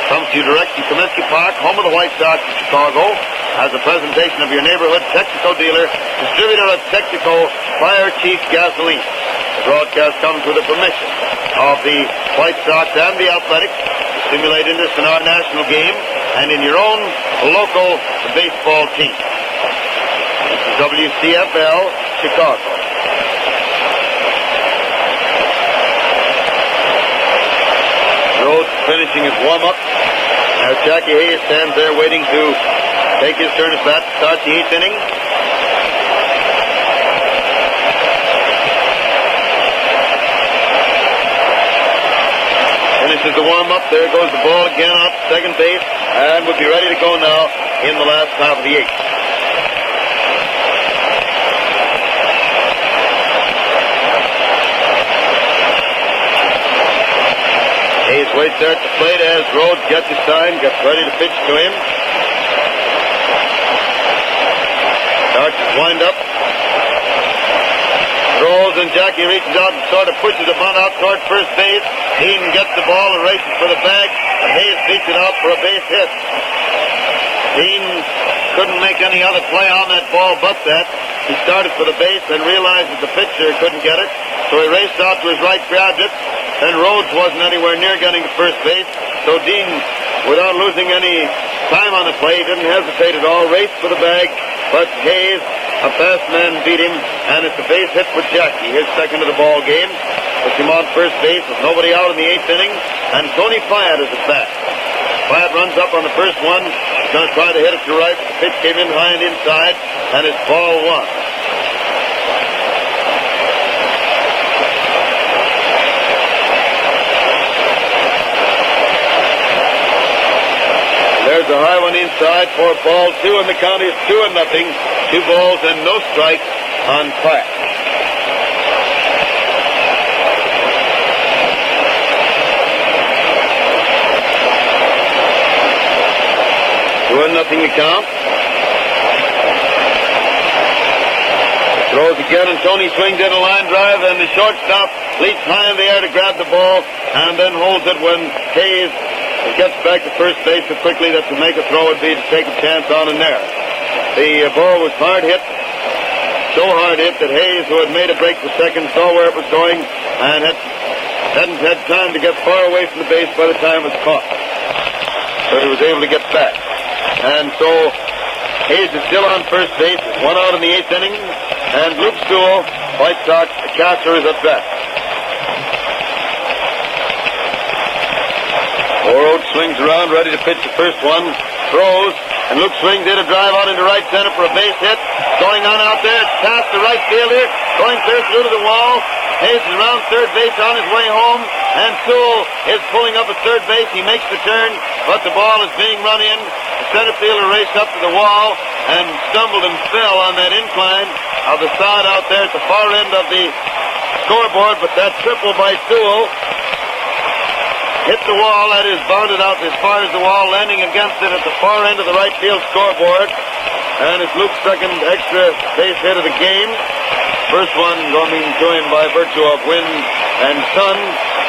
comes to you direct from Comiskey Park, home of the White Sox in Chicago, as a presentation of your neighborhood Texaco dealer, distributor of Texaco Fire Chief Gasoline. The broadcast comes with the permission of the White Sox and the Athletics to stimulate interest in our national game and in your own local baseball team. This is WCFL Chicago. Rhodes finishing his warm-up as Jackie Hayes stands there waiting to take his turn at bat to start the 8th inning. Finishes the warm-up. There goes the ball again out to second base, and we'll be ready to go now in the last half of the 8th. Hayes waits there at the plate as Rhodes gets his sign, gets ready to pitch to him. Starts his wind-up. Throws, and Jackie reaches out and sort of pushes the bunt out toward first base. Dean gets the ball and races for the bag, and Hayes beats it out for a base hit. Dean couldn't make any other play on that ball but that. He started for the base and realized that the pitcher couldn't get it, so he raced out to his right, grabbed it, and Rhodes wasn't anywhere near getting to first base, so Dean, without losing any time on the play, didn't hesitate at all, raced for the bag, but Hayes, a fast man, beat him, and it's a base hit for Jackie, his second of the ball game. Puts him on first base with nobody out in the 8th inning, and Tony Fyatt is at bat. Fyatt runs up on the first one. He's going to try to hit it to right. The pitch came in high and inside, and it's ball 1. There's a high one inside for ball 2, and the count is 2-0. 2 balls and no strikes on Fyatt. 2-0 the count. Throws again, and Tony swings in a line drive, and the shortstop leaps high in the air to grab the ball, and then holds it when Hayes gets back to first base so quickly that to make a throw would be to take a chance on and there. The ball was hard hit, so hard hit that Hayes, who had made a break for second, saw where it was going and hadn't had time to get far away from the base by the time it was caught. So he was able to get back. And so Hayes is still on first base, 1 out in the 8th inning, and Luke Sewell, White Sox catcher, is at bat. Rhodes swings around, ready to pitch the first one, throws, and Luke swings in a drive out into right center for a base hit. Going on out there, it's past the right fielder, going clear through to the wall. Hayes is around third base on his way home, and Sewell is pulling up at third base. He makes the turn, but the ball is being run in. The center fielder raced up to the wall and stumbled and fell on that incline of the side out there at the far end of the scoreboard, but that triple by Sewell hit the wall. That is bounded out as far as the wall, landing against it at the far end of the right field scoreboard. And it's Luke's second extra base hit of the game. First one going to him by virtue of wind and sun.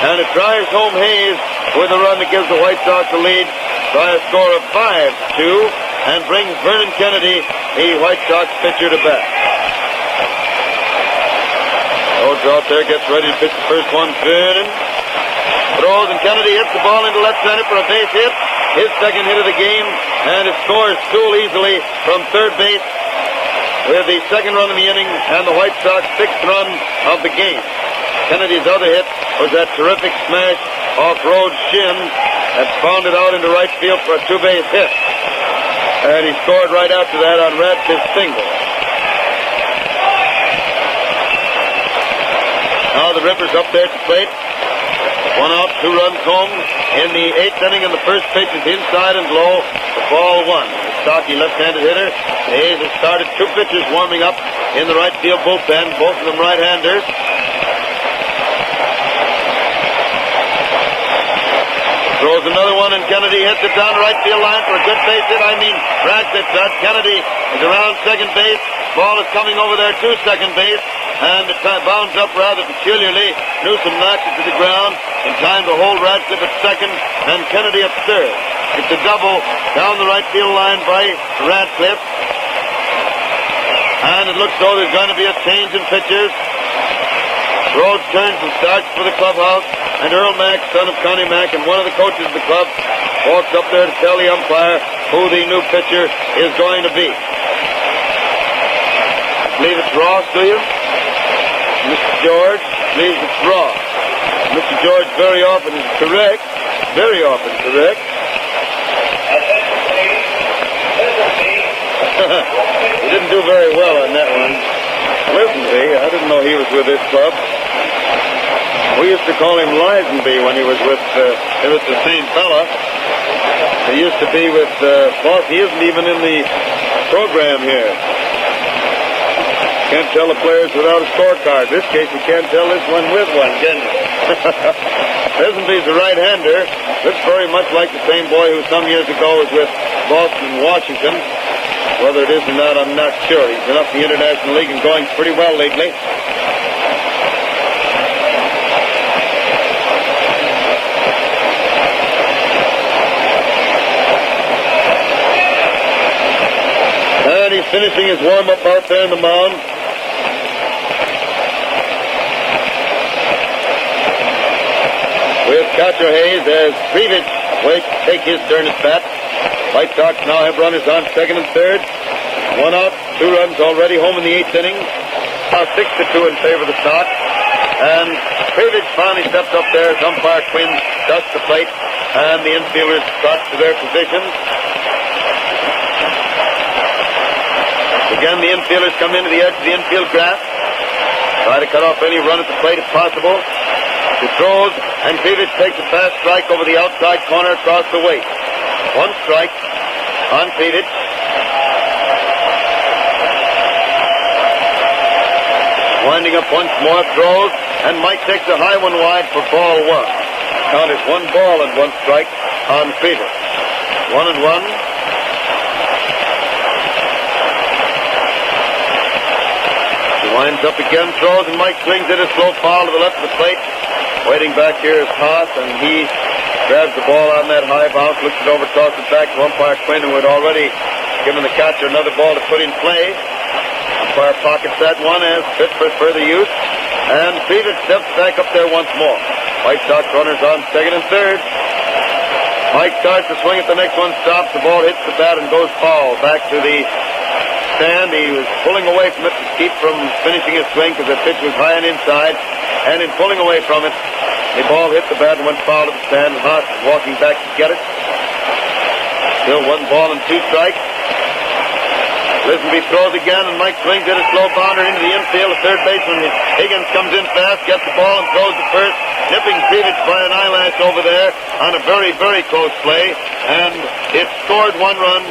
And it drives home Hayes with a run that gives the White Sox the lead by a score of 5-2 and brings Vernon Kennedy, the White Sox pitcher, to bat. Rhodes out there, gets ready to pitch the first one. Vernon throws, and Kennedy hits the ball into left center for a base hit. His second hit of the game, and it scores Stool easily from third base with the second run of the inning and the White Sox sixth run of the game. Kennedy's other hit was that terrific smash off Rhodes' shin that bounded out into right field for a two-base hit. And he scored right after that on Radcliffe's single. Now the Rippers up there at the plate. 1 out, 2 runs home. In the 8th inning, and the first pitch is inside and low for ball 1. The stocky left-handed hitter. The A's have started 2 pitchers warming up in the right field bullpen, both of them right-handers. Throws another one, and Kennedy hits it down the right field line for a good base hit. Radcliffe does. Kennedy is around second base. Ball is coming over there to second base, and it bounds up rather peculiarly. Newsom knocks it to the ground in time to hold Radcliffe at second and Kennedy at third. It's a double down the right field line by Radcliffe, and it looks though there's going to be a change in pitchers. Rhodes turns and starts for the clubhouse, and Earl Mack, son of Connie Mack, and one of the coaches of the club, walks up there to tell the umpire who the new pitcher is going to be. I believe it's Ross, do you? Mr. George believes it's Ross. Mr. George very often is correct. Very often correct. He didn't do very well on that one. Lisenby, I didn't know he was with this club. We used to call him Lisenby when he was with, it was the same fella. He used to be with, Boss. He isn't even in the program here. Can't tell the players without a scorecard. In this case, you can't tell this one with one, can you? Lisenby's a right-hander. Looks very much like the same boy who some years ago was with Boston and Washington. Whether it is or not, I'm not sure. He's been up in the International League and going pretty well lately. And he's finishing his warm-up out there in the mound. With catcher Hayes as Krivich waits to take his turn at bat. White Sox now have runners on second and third. 1 out, 2 runs already home in the 8th inning. Now 6-2 in favor of the Sox. And Krivich finally steps up there as umpire Quinn dusts the plate, and the infielders trot to their positions. Again, the infielders come into the edge of the infield grass. Try to cut off any run at the plate if possible. He throws, and Krivich takes a fast strike over the outside corner across the waist. 1 strike on Krivich. Winding up once more, throws, and Mike takes a high one wide for ball 1. Count is 1 ball and 1 strike on Krivich. 1-1. He winds up again, throws, and Mike swings it a slow foul to the left of the plate. Waiting back here is Haas, and he grabs the ball on that high bounce, looks it over, tosses it back to umpire Quinn, who had already given the catcher another ball to put in play. Umpire pockets that one as fit for further use, and Krivich steps back up there once more. White Sox runners on second and third. Mike starts to swing at the next one, stops, the ball hits the bat and goes foul back to the stand. He was pulling away from it to keep from finishing his swing because the pitch was high and inside, and in pulling away from it, the ball hit the bat and went foul to the stand, and Haas is walking back to get it. Still 1 ball and 2 strikes. Lisenby throws again, and Mike swings it a slow bounder into the infield. The third baseman, Higgins, comes in fast, gets the ball, and throws to first, nipping Krivich by an eyelash over there on a very, very close play, and it scored 1 run.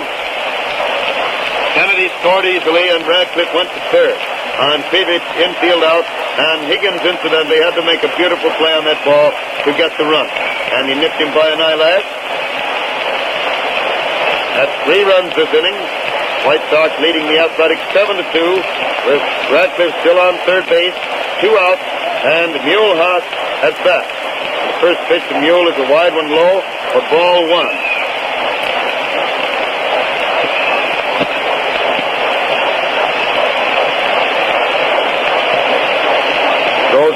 Kennedy scored easily, and Radcliffe went to third. On Krivich, infield out, and Higgins, incidentally, had to make a beautiful play on that ball to get the run. And he nipped him by an eyelash. That's 3 runs this inning. White Sox leading the Athletics 7-2, with Radcliffe still on third base, 2 out, and Mule Haas at bat. The first pitch to Mule is a wide one low for ball 1.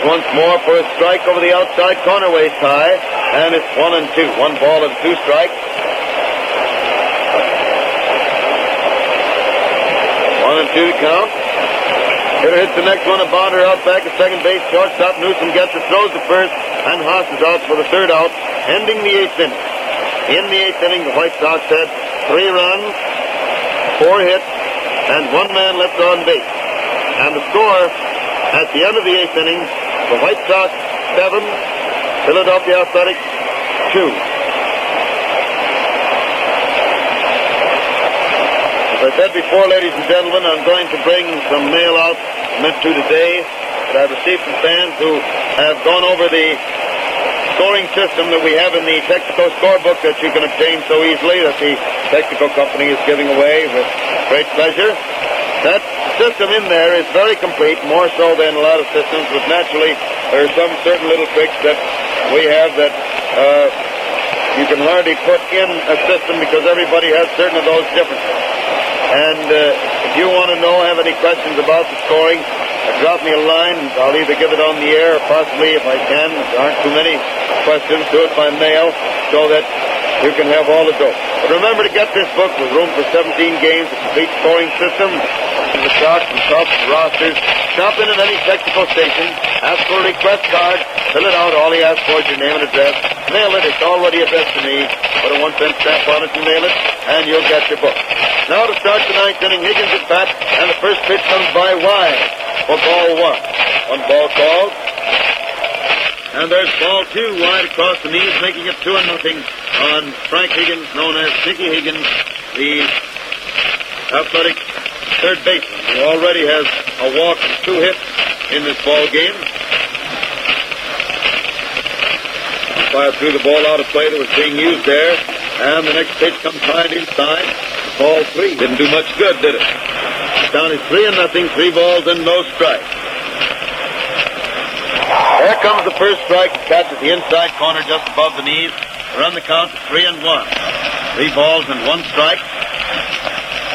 once more for a strike over the outside corner, waist high, and it's 1-2. 1 ball and 2 strikes. 1-2 to count. Hitter hits the next one, a bounder out back at second base. Shortstop Newsom gets it, throws the first, and Haas is out for the third out, ending the 8th inning. In the 8th inning, the White Sox had 3 runs, 4 hits, and 1 man left on base. And the score at the end of the 8th inning, the White Sox 7, Philadelphia Athletics 2. As I said before, ladies and gentlemen, I'm going to bring some mail out meant to today that I've received from fans who have gone over the scoring system that we have in the Texaco scorebook that you can obtain so easily, that the Texaco company is giving away with great pleasure. That system in there is very complete, more so than a lot of systems, but naturally there are some certain little tricks that we have that you can hardly put in a system because everybody has certain of those differences. And if you want to have any questions about the scoring, drop me a line. I'll either give it on the air or possibly, if I can, if there aren't too many questions, do it by mail so that you can have all the dope. But remember to get this book with room for 17 games, a complete scoring system, the stocks and tops, rosters. Shop in at any Texaco station, ask for a request card, fill it out. All he asks for is your name and address. Mail it. It's already addressed to me. Put a 1-cent stamp on it and mail it, and you'll get your book. Now to start the 9th inning, Higgins at bat, and the first pitch comes by wide for ball 1. 1 ball called. And there's ball 2 wide across the knees, making it 2-0 on Frank Higgins, known as Nicky Higgins, the Athletic third baseman, who already has a walk and 2 hits in this ball game. Fired through the ball out of play that was being used there, and the next pitch comes high inside. Ball 3 didn't do much good, did it? Down is 3-0, 3 balls and no strikes. There comes the first strike. Catch at the inside corner just above the knees. Run the count to 3-1. 3 balls and 1 strike.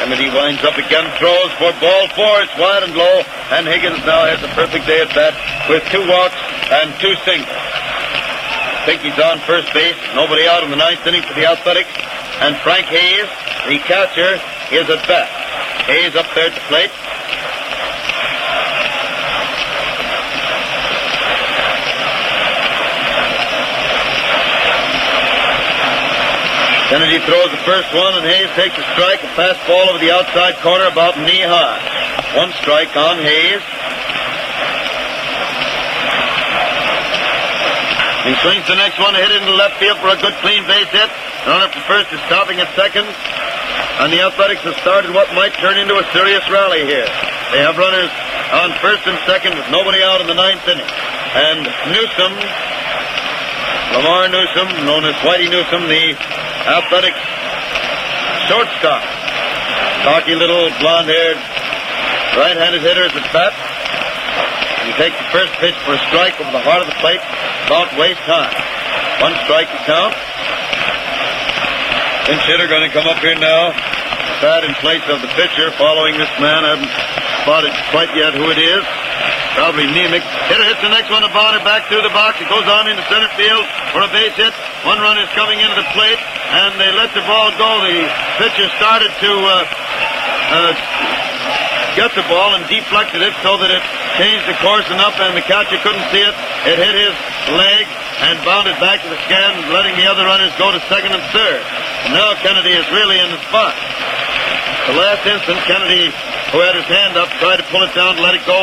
Kennedy winds up again, throws for ball 4. It's wide and low, and Higgins now has a perfect day at bat with 2 walks and 2 singles. I think he's on first base. Nobody out in the 9th inning for the Athletics. And Frank Hayes, the catcher, is at bat. Hayes up there at the plate. Kennedy throws the first one, and Hayes takes a strike. A fastball over the outside corner, about knee high. 1 strike on Hayes. He swings the next one, hit into left field for a good clean base hit. Runner for first is stopping at second. And the Athletics have started what might turn into a serious rally here. They have runners on first and second with nobody out in the 9th inning. And Newsom, Lamar Newsom, known as Whitey Newsom, the Athletics shortstop. Stocky little blonde-haired right-handed hitter is at bat. He takes the first pitch for a strike over the heart of the plate, about waist high. 1 strike to count. Pinch hitter going to come up here now. Bat in place of the pitcher, following this man. I haven't spotted quite yet who it is. Probably Nemec. Hitter hits the next one, a bounder back through the box. It goes on into center field for a base hit. 1 run is coming into the plate, and they let the ball go. The pitcher started to get the ball and deflected it so that it changed the course enough, and the catcher couldn't see it. It hit his leg and bounded back to the stand, letting the other runners go to second and third. And now Kennedy is really in the spot. The last instant, Kennedy, who had his hand up, tried to pull it down to let it go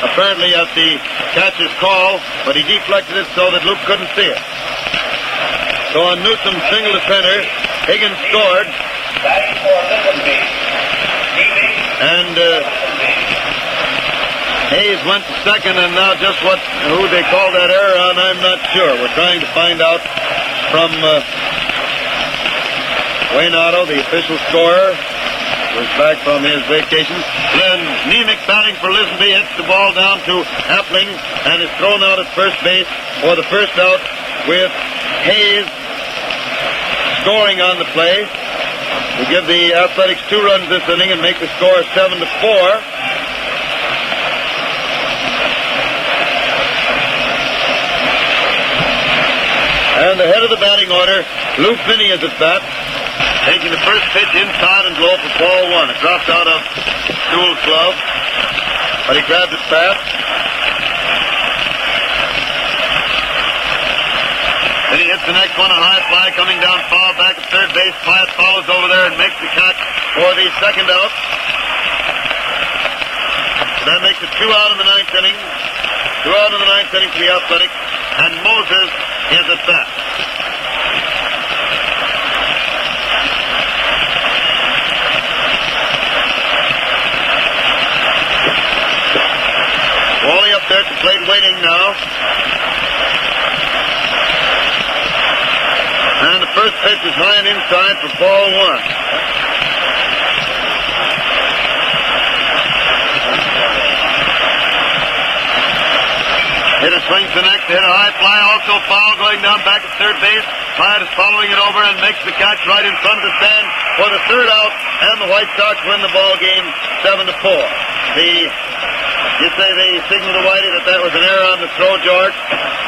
apparently at the catcher's call, but he deflected it so that Luke couldn't see it. So on Newsom's single to center, Higgins scored. And Hayes went to second, and now just who they called that error on, I'm not sure. We're trying to find out from Wayne Otto, the official scorer, was back from his vacation. Then Nemec batting for Lisenby hits the ball down to Appling and is thrown out at first base for the first out, with Hayes scoring on the play. We give the Athletics 2 runs this inning and make the score 7-4. And the head of the batting order, Lou Finney, is at bat, taking the first pitch inside and low for ball one. It dropped out of Sewell's glove, but he grabbed it fast. Then he hits the next one, a high fly coming down foul back at third base. Pyatt follows over there and makes the catch for the second out. So that makes it 2 out in the ninth inning. 2 out in the ninth inning for the Athletics. And Moses is at bat. Wally up there at the plate waiting now. And the first pitch is high and inside for ball one. Hitter swings the next, hit a high fly, also foul going down back at third base. Pyatt is following it over and makes the catch right in front of the stand for the third out, and the White Sox win the ball game 7-4. You say they signaled to Whitey that was an error on the throw, George?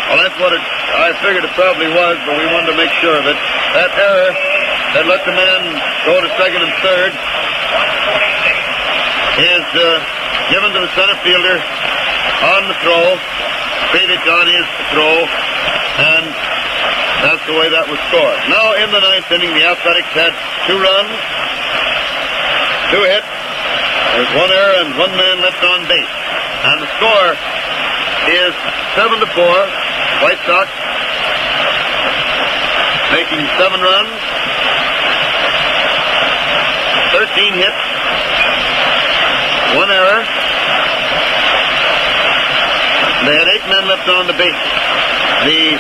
Well, that's what I figured it probably was, but we wanted to make sure of it. That error that let the man go to second and third is given to the center fielder on the throw. Faded on his throw, and that's the way that was scored. Now in the ninth inning, the Athletics had 2 runs, 2 hits. There's 1 error and 1 man left on base. And the score is 7-4. White Sox making 7 runs, 13 hits, 1 error. They had 8 men left on the base. The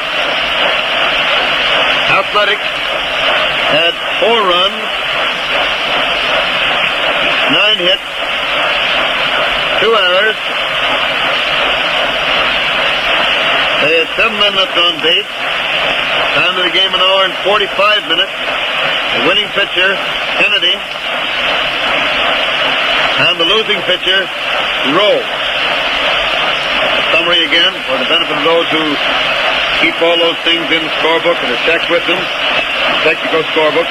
Athletics had 4 runs, 9 hits, 2 errors. They had 7 men left on base. Time of the game, 1 hour and 45 minutes. The winning pitcher, Kennedy, and the losing pitcher, Rowe. Summary again, for the benefit of those who keep all those things in the scorebook and are checked with them. Technical scorebook.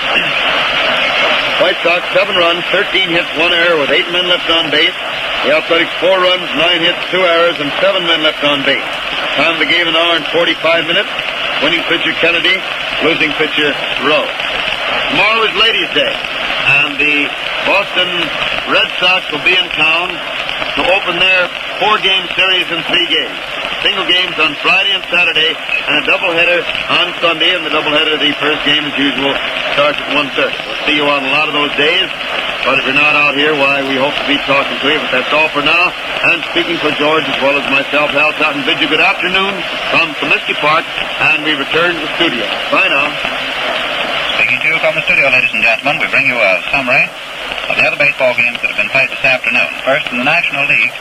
White Sox, 7 runs, 13 hits, 1 error with 8 men left on base. The Athletics, 4 runs, 9 hits, 2 errors, and 7 men left on base. Time of the game, 1 hour and 45 minutes. Winning pitcher, Kennedy. Losing pitcher, Rowe. Tomorrow is Ladies' Day, and the Boston Red Sox will be in town to open their 4-game series in 3 games. Single games on Friday and Saturday, and a doubleheader on Sunday, and the doubleheader, the first game as usual, starts at 1:30. We'll see you on a lot of those days, but if you're not out here, why, we hope to be talking to you, but that's all for now. And speaking for George as well as myself, Hal Totten bids you good afternoon from Comiskey Park, and we return to the studio. Bye now. Speaking to you from the studio, ladies and gentlemen, we bring you a summary of the other baseball games that have been played this afternoon. First, in the National League,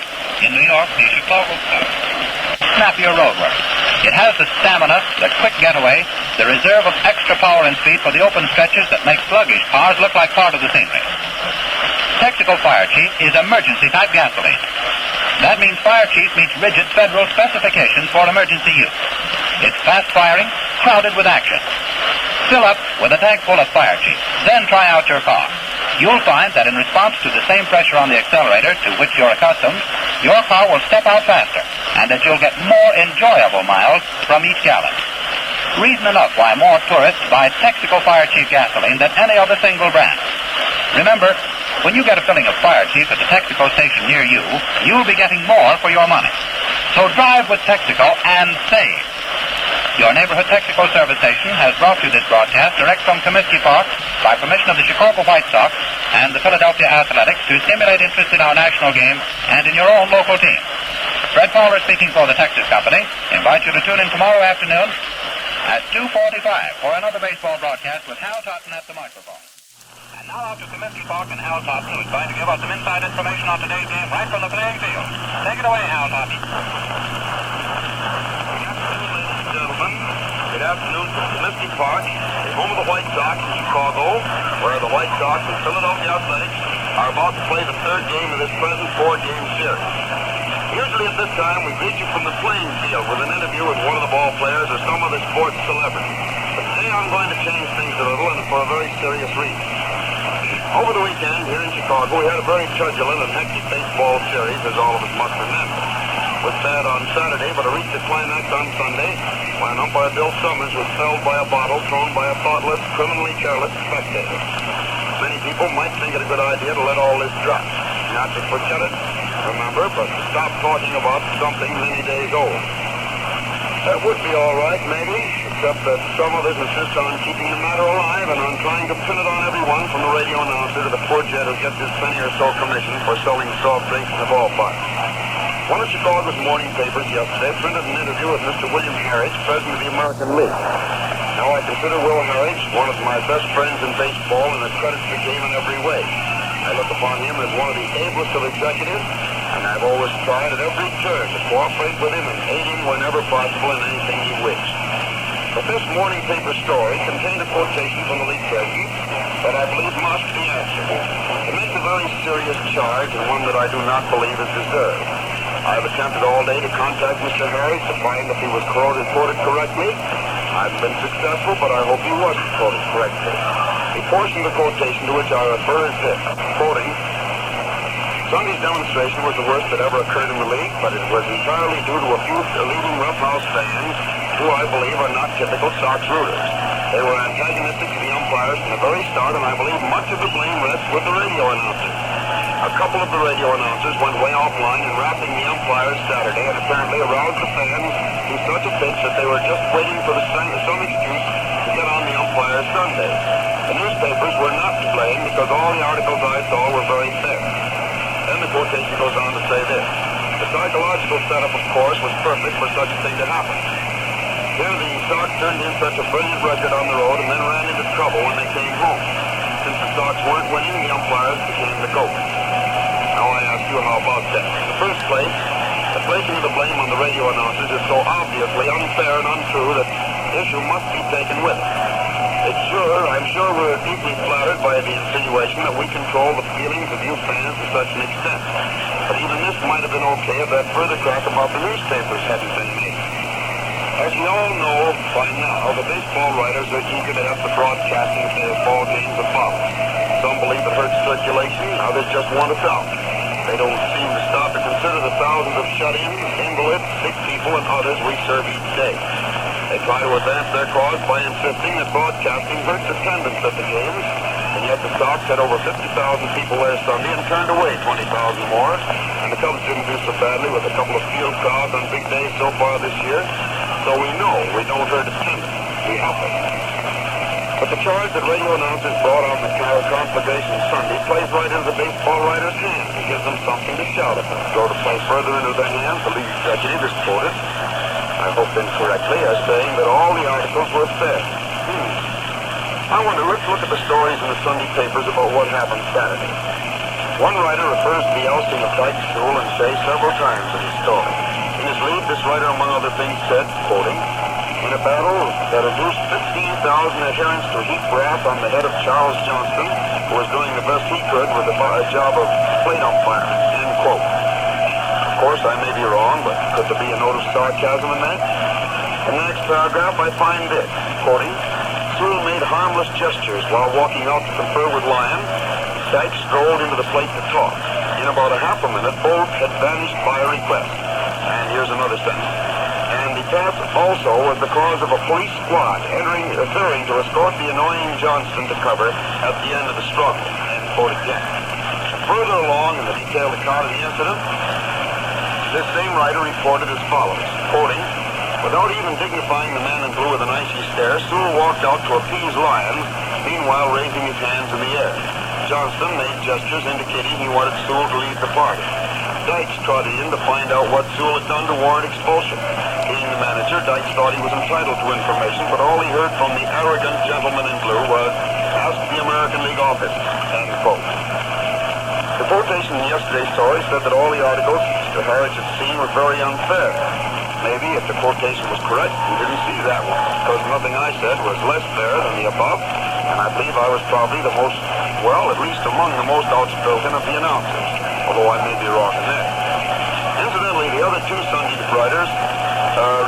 in New York, the Chicago Cubs. Snappier roadwork. It has the stamina, the quick getaway, the reserve of extra power and speed for the open stretches that make sluggish cars look like part of the scenery. Texaco Fire Chief is emergency-type gasoline. That means Fire Chief meets rigid federal specifications for emergency use. It's fast-firing, crowded with action. Fill up with a tank full of Fire Chief, then try out your car. You'll find that in response to the same pressure on the accelerator to which you're accustomed, your car will step out faster, and that you'll get more enjoyable miles from each gallon. Reason enough why more tourists buy Texaco Fire Chief gasoline than any other single brand. Remember, when you get a filling of Fire Chief at the Texaco station near you, you'll be getting more for your money. So drive with Texaco and save. Your neighborhood Texaco service station has brought you this broadcast direct from Comiskey Park by permission of the Chicago White Sox and the Philadelphia Athletics to stimulate interest in our national game and in your own local team. Fred Fowler, speaking for the Texas Company, invites you to tune in tomorrow afternoon at 2:45 for another baseball broadcast with Hal Totten at the microphone. And now out to Comiskey Park and Hal Totten, who's going to give us some inside information on today's game right from the playing field. Take it away, Hal Totten. Good afternoon from Comiskey Park, the home of the White Sox in Chicago, where the White Sox and Philadelphia Athletics are about to play the 3rd game of this present 4-game series. Usually at this time, we greet you from the playing field with an interview with one of the ball players or some of the sports celebrities. today I'm going to change things a little, and for a very serious reason. Over the weekend here in Chicago, we had a very turbulent and hectic baseball series, as all of us must remember. It was bad on Saturday, but it reached a climax on Sunday when umpire Bill Summers was felled by a bottle thrown by a thoughtless, criminally careless spectator. Many people might think it a good idea to let all this drop. Not to forget it, remember, but to stop talking about something many days old. That would be all right, maybe, except that some of us insist on keeping the matter alive and on trying to pin it on everyone from the radio announcer to the poor jet who gets his penny or so commission for selling soft drinks in the ballpark. One of Chicago's morning papers yesterday printed an interview with Mr. William Harridge, president of the American League. Now, I consider Will Harridge one of my best friends in baseball and a credit to the game in every way. I look upon him as one of the ablest of executives, and I've always tried at every turn to cooperate with him and aid him whenever possible in anything he wished. But this morning paper story contained a quotation from the league president that I believe must be answered. It makes a very serious charge and one that I do not believe is deserved. I've attempted all day to contact Mr. Harris to find if he was quoted correctly. I've been successful, but I hope he wasn't quoted correctly. The portion of the quotation to which I refer is this, quoting, Sunday's demonstration was the worst that ever occurred in the league, but it was entirely due to a few leading roughhouse fans who I believe are not typical Sox rooters. They were antagonistic to the umpires from the very start, and I believe much of the blame rests with the radio announcers. A couple of the radio announcers went way offline in rapping the umpires Saturday and apparently aroused the fans to such a pitch that they were just waiting for some excuse to get on the umpires Sunday. The newspapers were not to blame because all the articles I saw were very fair. Then the quotation goes on to say this. The psychological setup, of course, was perfect for such a thing to happen. Here the Sox turned in such a brilliant record on the road and then ran into trouble when they came home. Since the Sox weren't winning, the umpires became the GOAT. Now I ask you, how about that? In the first place, the placing of the blame on the radio announcers is so obviously unfair and untrue that the issue must be taken with it. I'm sure we're deeply flattered by the insinuation that we control the feelings of you fans to such an extent. But even this might have been okay if that further crack about the newspapers hadn't been made. As we all know by now, the baseball writers are eager to have the broadcasting of their ball games abolished. Some believe it hurts circulation, others just want us out. They don't seem to stop to consider the thousands of shut-ins, invalids, sick people, and others we serve each day. They try to advance their cause by insisting that broadcasting hurts attendance at the games, and yet the Sox had over 50,000 people there Sunday and turned away 20,000 more, and the Cubs didn't do so badly with a couple of field crowds on big days so far this year. So we know we don't hurt attendance, we help it. But the charge that radio announcers brought on the conflagration Sunday plays right into the baseball writers' hands and gives them something to shout at them. So to play further into their hands, the league executive is quoted, I hope incorrectly, as saying that all the articles were fair. I wonder, let's look at the stories in the Sunday papers about what happened Saturday. One writer refers to the ousting of Dyke, Sewell, and Shea several times in his story. In his lead, this writer, among other things, said, quoting, in a battle that reduced 15,000 adherents to heap wrath on the head of Charles Johnston, who was doing the best he could with a job of plate umpiring, end quote. Of course, I may be wrong, but could there be a note of sarcasm in that? In the next paragraph, I find this, quoting, Sewell made harmless gestures while walking out to confer with Lyon. Dyke strolled into the plate to talk. In about a half a minute, both had vanished by a request. And here's another sentence. And the death also was the cause of a police squad fearing to escort the annoying Johnston to cover at the end of the struggle. End quote again. Further along in the detailed account of the incident, this same writer reported as follows, quoting, without even dignifying the man in blue with an icy stare, Sewell walked out to appease Lyon, meanwhile raising his hands in the air. Johnston made gestures indicating he wanted Sewell to leave the party. Dykes trotted in to find out what Sewell had done to warrant expulsion. Being the manager, Dykes thought he was entitled to information, but all he heard from the arrogant gentleman in blue was, ask the American League office, end quote. The quotation in yesterday's story said that all the articles Mr. Harridge had seen were very unfair. Maybe if the quotation was correct, he didn't see that one, because nothing I said was less fair than the above, and I believe I was probably the most, well, at least among the most outspoken of the announcers, although I may be wrong in that. Incidentally, the other two Sunday writers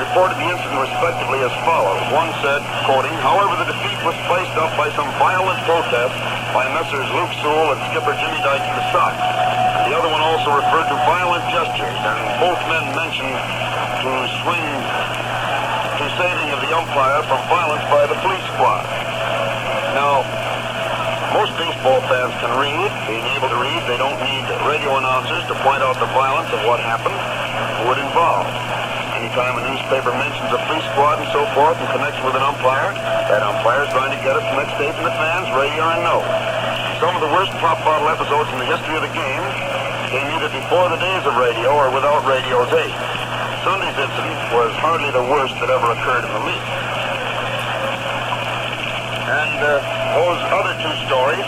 reported the incident respectively as follows. One said, quoting, however, the defeat was spiced up by some violent protest by Messrs. Luke Sewell and Skipper Jimmy Dykes of the Sox. The other one also referred to violent gestures, and both men mentioned to saving of the umpire from violence by the police squad. Now, most baseball fans can read. Being able to read, they don't need radio announcers to point out the violence of what happened and would involve. Anytime a newspaper mentions a police squad and so forth in connection with an umpire, that umpire is trying to get us the next statement that fans, radio or no. Some of the worst pop bottle episodes in the history of the game came either before the days of radio or without radio's aid. Sunday's incident was hardly the worst that ever occurred in the league. And those other two stories,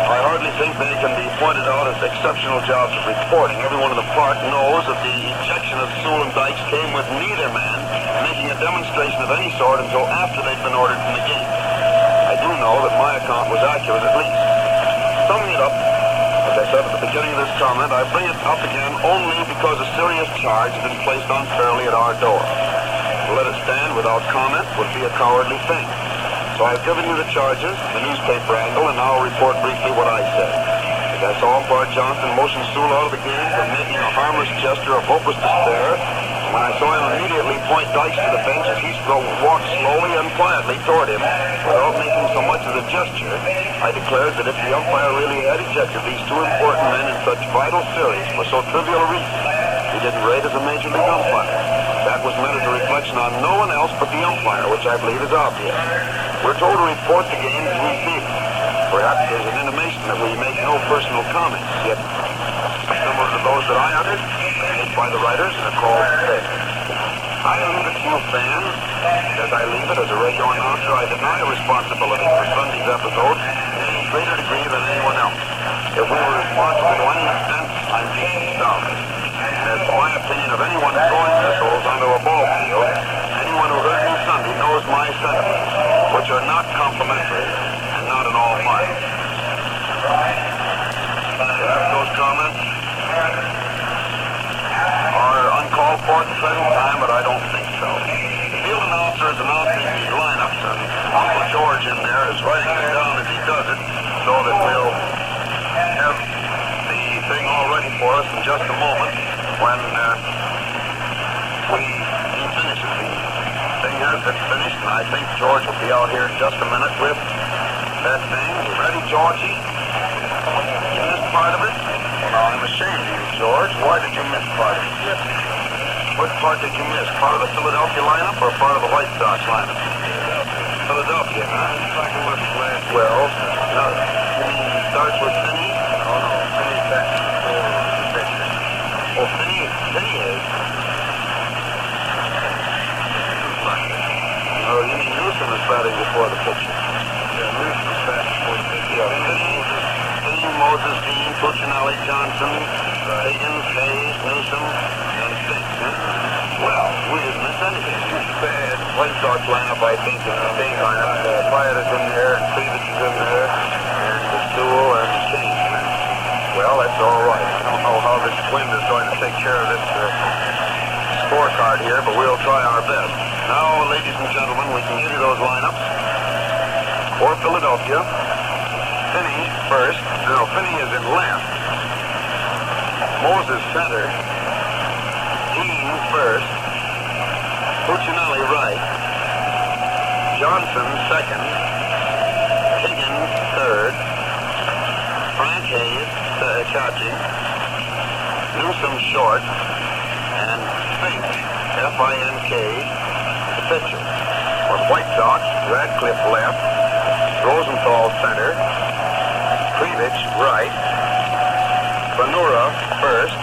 I hardly think they can be pointed out as exceptional jobs of reporting. Everyone in the park knows that the ejection of Sewell and Dykes came with neither man making a demonstration of any sort until after they'd been ordered from the game. I do know that my account was accurate at least. Summing it up, as I said at the beginning of this comment, I bring it up again only because a serious charge has been placed unfairly at our door. To let it stand without comment would be a cowardly thing. So I've given you the charges, the newspaper angle, and now I'll report briefly what I said. As I saw Bart Johnson motion Sewell out of the game for making a harmless gesture of hopeless despair, and when I saw him immediately point Dykes to the bench as he walked slowly and quietly toward him without making so much as a gesture, I declared that if the umpire really had ejected these two important men in such vital series for so trivial a reason, he didn't rate as a major league umpire. That was meant as a reflection on no one else but the umpire, which I believe is obvious. We're told to report the game as we see it. Perhaps there's an intimation that we make no personal comments, yet similar to those that I uttered, made by the writers and are called today. I leave it to you fans. As I leave it as a radio announcer, I deny responsibility for Sunday's episode in any greater degree than anyone else. If we were responsible to any extent, I'm being sorry. And as to my opinion of anyone throwing missiles onto a ball field, anyone who heard me Sunday knows my sentiments, which are not complimentary and not at all mild. Perhaps those comments are uncalled for at the present time, but I don't think so. The field announcer is announcing the lineups, and Uncle George in there is writing them down as he does it, so that we'll have the thing all ready for us in just a moment when he finishes. The thing has been finished, and I think George will be out here in just a minute with that thing. You ready, Georgie? You missed part of it? Well, I'm ashamed of you, George. Why did you miss part of it? What part did you miss? Part of the Philadelphia lineup or part of the White Sox lineup? Philadelphia, huh? Well, you mean he starts with Finney? No, Finney's back before the pitcher. Oh, Finney is. Oh, you mean Newsom is batting before the pitcher? Yeah, Newsom is batting before the pitcher. Yeah, Finney, Moses, Dean, Puccinelli, Johnson, Higgins, Hayes, Newsom, and Fink, huh? Well, we didn't miss anything. It's bad. White Sox lineup, I think, is the same lineup. Pyatt is in there, and Cleavage is in there, and Sewell and Kane. Well, that's all right. I don't know how this wind is going to take care of this scorecard here, but we'll try our best. Now, ladies and gentlemen, we can give you those lineups. For Philadelphia, Finney first. No, Finney is in left. Moses center. Dean first. Puccinelli right. Johnson second. Higgins third. Frank Hayes catching. Newsom short. And Fink, F-I-N-K, the pitcher. For the White Sox, Radcliffe left. Rosenthal center. Cleavage right. Vanura first.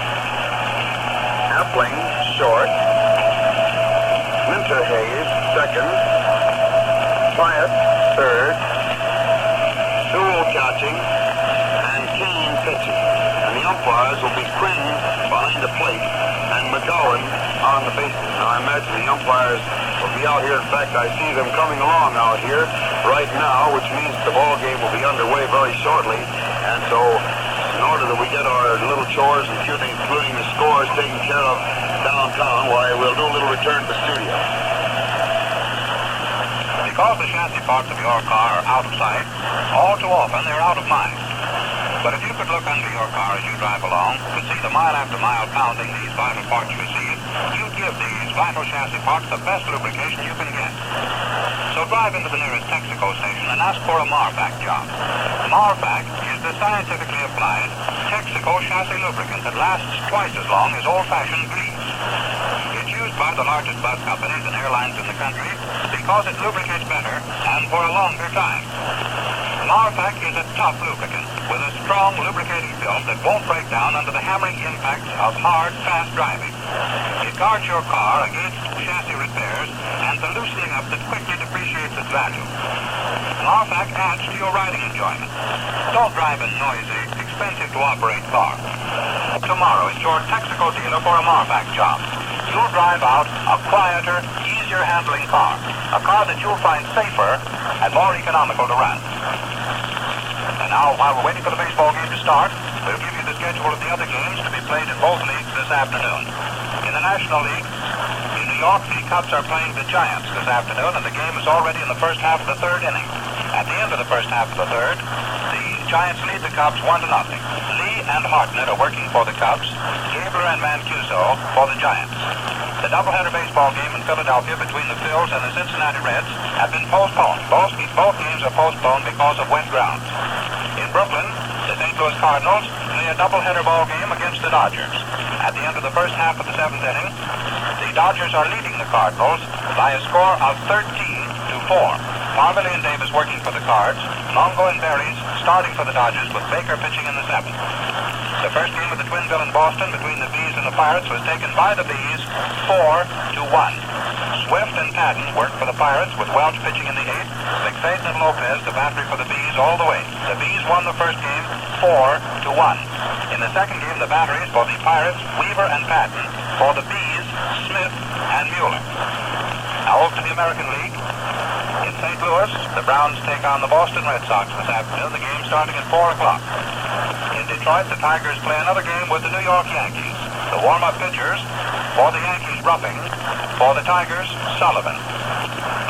Appling short. Minter Hayes second. Pyatt third. Sewell catching. And Kane pitching. And the umpires will be Quinn behind the plate and McGowan on the bases. Now I imagine the umpires will be out here. In fact, I see them coming along out here right now, which means the ball game will be underway very shortly. And so in order that we get our little chores, including the scores, taken care of downtown, why, we'll do a little return to the studio. Because the chassis parts of your car are out of sight, all too often they're out of mind. But if you could look under your car as you drive along, could see the mile after mile pounding these vital parts receive, you'd give these vital chassis parts the best lubrication you can get. So drive into the nearest Texaco station and ask for a Marvac job. Marvac is the scientifically applied Texaco chassis lubricant that lasts twice as long as old-fashioned grease. It's used by the largest bus companies and airlines in the country because it lubricates better and for a longer time. Marvac is a tough lubricant with a strong lubricating film that won't break down under the hammering impacts of hard, fast driving. It guards your car against chassis repairs and the loosening up that quickly depreciates its value. Marvac adds to your riding enjoyment. Don't drive a noisy, expensive-to-operate car. Tomorrow, it's your Texaco dealer for a Marvac job. You'll drive out a quieter, easier-handling car, a car that you'll find safer and more economical to run. And now, while we're waiting for the baseball game to start, we'll give you the schedule of the other games to be played in both leagues this afternoon. In the National League, in New York, the Cubs are playing the Giants this afternoon, and the game is already in the first half of the third inning. At the end of the first half of the third, the Giants lead the Cubs 1-0. Lee and Hartnett are working for the Cubs, Gabler and Mancuso for the Giants. The doubleheader baseball game in Philadelphia between the Phils and the Cincinnati Reds have been postponed. Both games are postponed because of wet grounds. In Brooklyn, the St. Louis Cardinals play a doubleheader ball game against the Dodgers. At the end of the first half of the seventh inning, the Dodgers are leading the Cardinals by a score of 13-4. Parmalee and Davis working for the Cards, Longo and Berries starting for the Dodgers with Baker pitching in the seventh. The first game of the Twin Bill in Boston between the Bees and the Pirates was taken by the Bees 4-1. Swift and Patton worked for the Pirates with Welch pitching in the eighth, McFadden and Lopez the battery for the Bees all the way. The Bees won the first game 4-1. In the second game, the batteries for the Pirates, Weaver and Patton, for the Bees, Smith and Mueller. Now over to the American League. In St. Louis, the Browns take on the Boston Red Sox this afternoon, the game starting at 4 o'clock. In Detroit, the Tigers play another game with the New York Yankees. The warm-up pitchers, for the Yankees, Rupping, for the Tigers, Sullivan.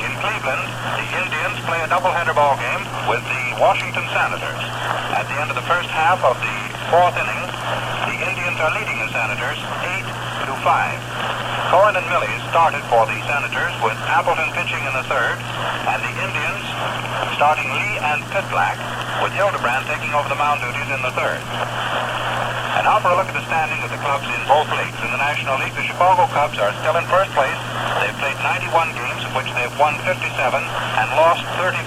In Cleveland, the Indians play a doubleheader ball game with the Washington Senators. At the end of the first half of the fourth inning, the Indians are leading the Senators 8-5. Cohen and Millie started for the Senators with Appleton pitching in the third, and the Indians starting Lee and Pitlack with Hildebrand taking over the mound duties in the third. And now for a look at the standing of the clubs in both leagues. In the National League, the Chicago Cubs are still in first place. They've played 91 games, of which they've won 57 and lost 34.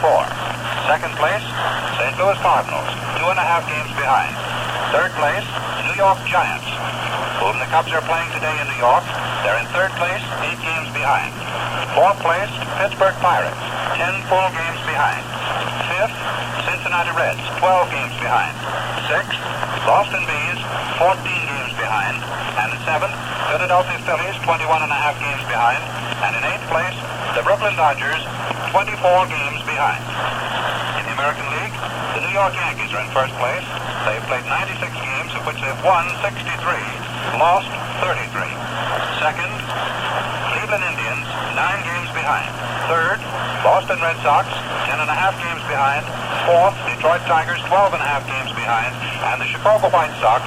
Second place, St. Louis Cardinals, 2.5 games behind. Third place, the New York Giants, whom the Cubs are playing today in New York. They're in third place, 8 games behind. Fourth place, Pittsburgh Pirates, 10 full games behind. Fifth, Cincinnati Reds, 12 games behind. Sixth, Boston Bees, 14 games behind. And in seventh, Philadelphia Phillies, 21.5 games behind. And in eighth place, the Brooklyn Dodgers, 24 games behind. In the American League, the New York Yankees are in first place. They've played 96 games, of which they've won 63, lost 33. Second, Cleveland Indians, 9 games behind. Third, Boston Red Sox, 10.5 games behind. Fourth, Detroit Tigers, 12.5 games behind. And the Chicago White Sox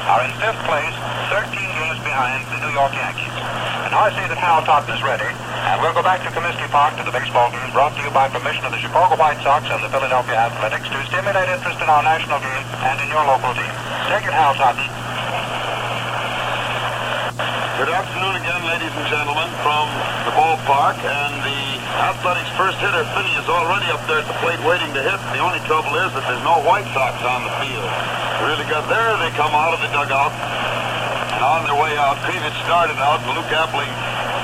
are in fifth place, 13 games behind the New York Yankees. And now I see that Hal Totten is ready, and we'll go back to Comiskey Park to the baseball game brought to you by permission of the Chicago White Sox and the Philadelphia Athletics to stimulate interest in our national game and in your local team. Take it, Hal Totten. Good afternoon again, ladies and gentlemen, from the ballpark. And the Athletics' first hitter, Finney, is already up there at the plate waiting to hit. The only trouble is that there's no White Sox on the field. Really good. There they come out of the dugout. And on their way out, Krivich started out, and Luke Appling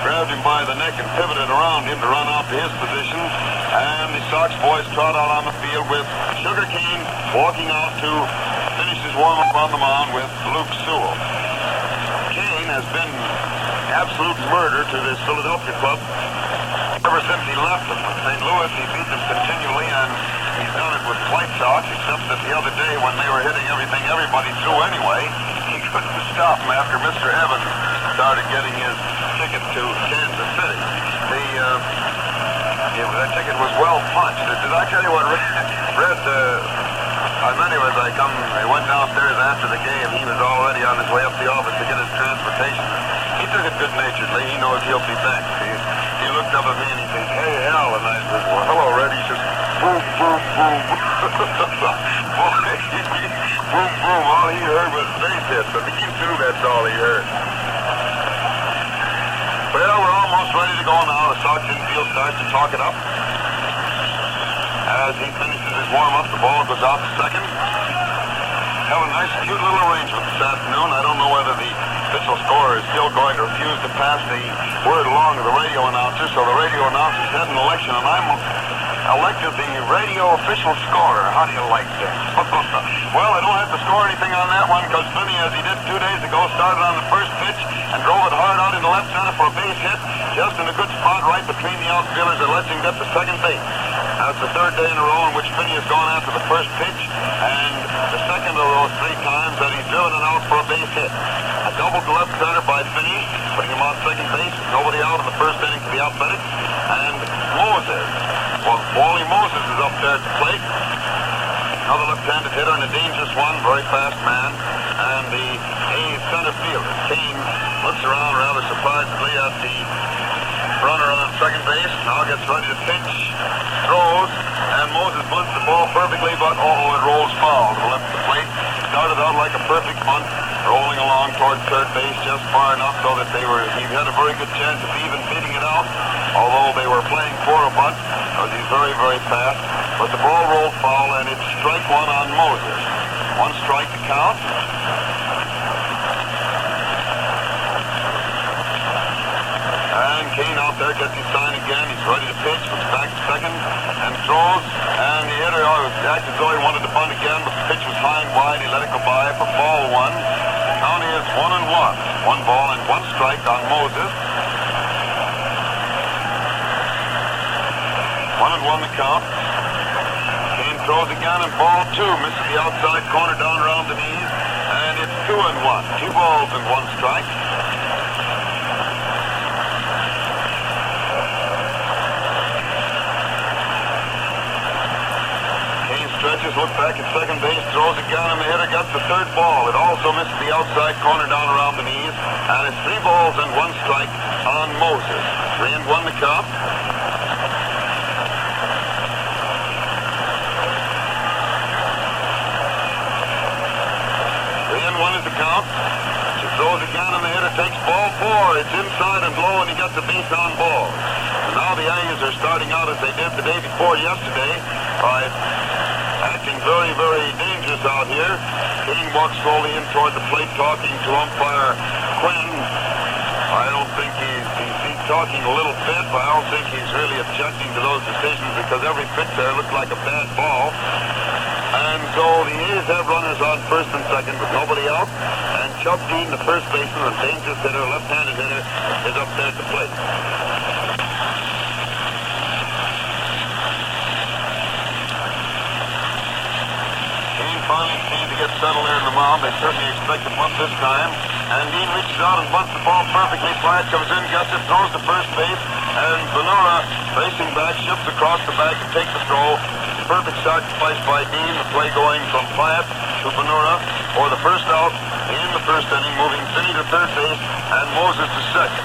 grabbed him by the neck and pivoted around him to run out to his position. And the Sox boys trot out on the field with Sugar Kane walking out to finish his warm-up on the mound with Luke Sewell. Kane has been absolute murder to this Philadelphia club ever since he left them. With St. Louis, he beat them continually, and He's done it with White Sox, except that the other day when they were hitting everything everybody threw anyway, he couldn't stop them after Mr. Evans started getting his ticket to Kansas City. That ticket was well punched. Did I tell you what Red anyways, I went downstairs after the game. He was already on his way up the office to get his transportation. He took it good-naturedly. He knows he'll be back. He looked up at me and he says, "Hey, Al," and I said, "Well, hello, Red." He says, "Boom, boom, boom." Boy, boom, boom. All he heard was base hits. But he knew that's all he heard. Well, we're almost ready to go now. The Sox infield starts to talk it up. As he finishes his warm-up, the ball goes out to second. Have a nice, cute little arrangement this afternoon. I don't know whether the official scorer is still going to refuse to pass the word along to the radio announcer, so the radio announcer's had an election, and I'm elected the radio official scorer. How do you like that? Well, I don't have to score anything on that one, because Finney, as he did 2 days ago, started on the first pitch and drove it hard out into left center for a base hit, just in a good spot right between the outfielders that lets him get to second base. That's the third day in a row in which Finney has gone after the first pitch, and the second of those 3 times that he's driven it out for a base hit. A double to left center by Finney, putting him on second base. Nobody out in the first inning for the Athletics. And Moses. Well, Wally Moses is up there at the plate. Another left-handed hitter and a dangerous one, very fast man. And the A's center fielder, Kane, looks around rather surprisingly at the runner on second base. Now gets ready to pitch, throws, and Moses bunts the ball perfectly, but it rolls foul to the left of the plate. Started out like a perfect bunt, rolling along toward third base just far enough so that he had a very good chance of even beating it out, although they were playing for a bunt, because he's very, very fast. But the ball rolled foul, and it's strike one on Moses. 1 strike to count. And Kane out there gets his sign again. He's ready to pitch, looks back to second, and throws. And the hitter acted as though he wanted to bunt again, but the pitch was high and wide. He let it go by for ball 1. The count is 1-1. 1 ball and 1 strike on Moses. 1-1 the count. Kane throws again, and ball 2 misses the outside corner down around the knees. And it's 2-1. 2 balls and 1 strike. Stretches, look back at second base, throws again, and the hitter gets the 3rd ball. It also misses the outside corner down around the knees, and it's 3 balls and 1 strike on Moses. 3-1 the count. Is the count. She throws again, and the hitter takes ball 4. It's inside and low, and he gets a base on ball. And now the A's are starting out as they did the day before yesterday by acting very, very dangerous out here. King walks slowly in toward the plate, talking to umpire Quinn. I don't think he's talking a little bit, but I don't think he's really objecting to those decisions, because every pitch there looked like a bad ball. And so the A's have runners on first and second with nobody out. And Chuck Dean, the first baseman, a dangerous hitter, left-handed hitter, is up there at the plate. Dean finally seemed to get settled there in the mound. They certainly expect a bunt this time. And Dean reaches out and bunts the ball perfectly. Bryant comes in, gets it, throws to first base. And Venura, facing back, shifts across the back and takes the throw. Perfect sacrifice by Dean. The play going from Pyatt to Venura for the first out in the first inning, moving Finney to third base and Moses to second.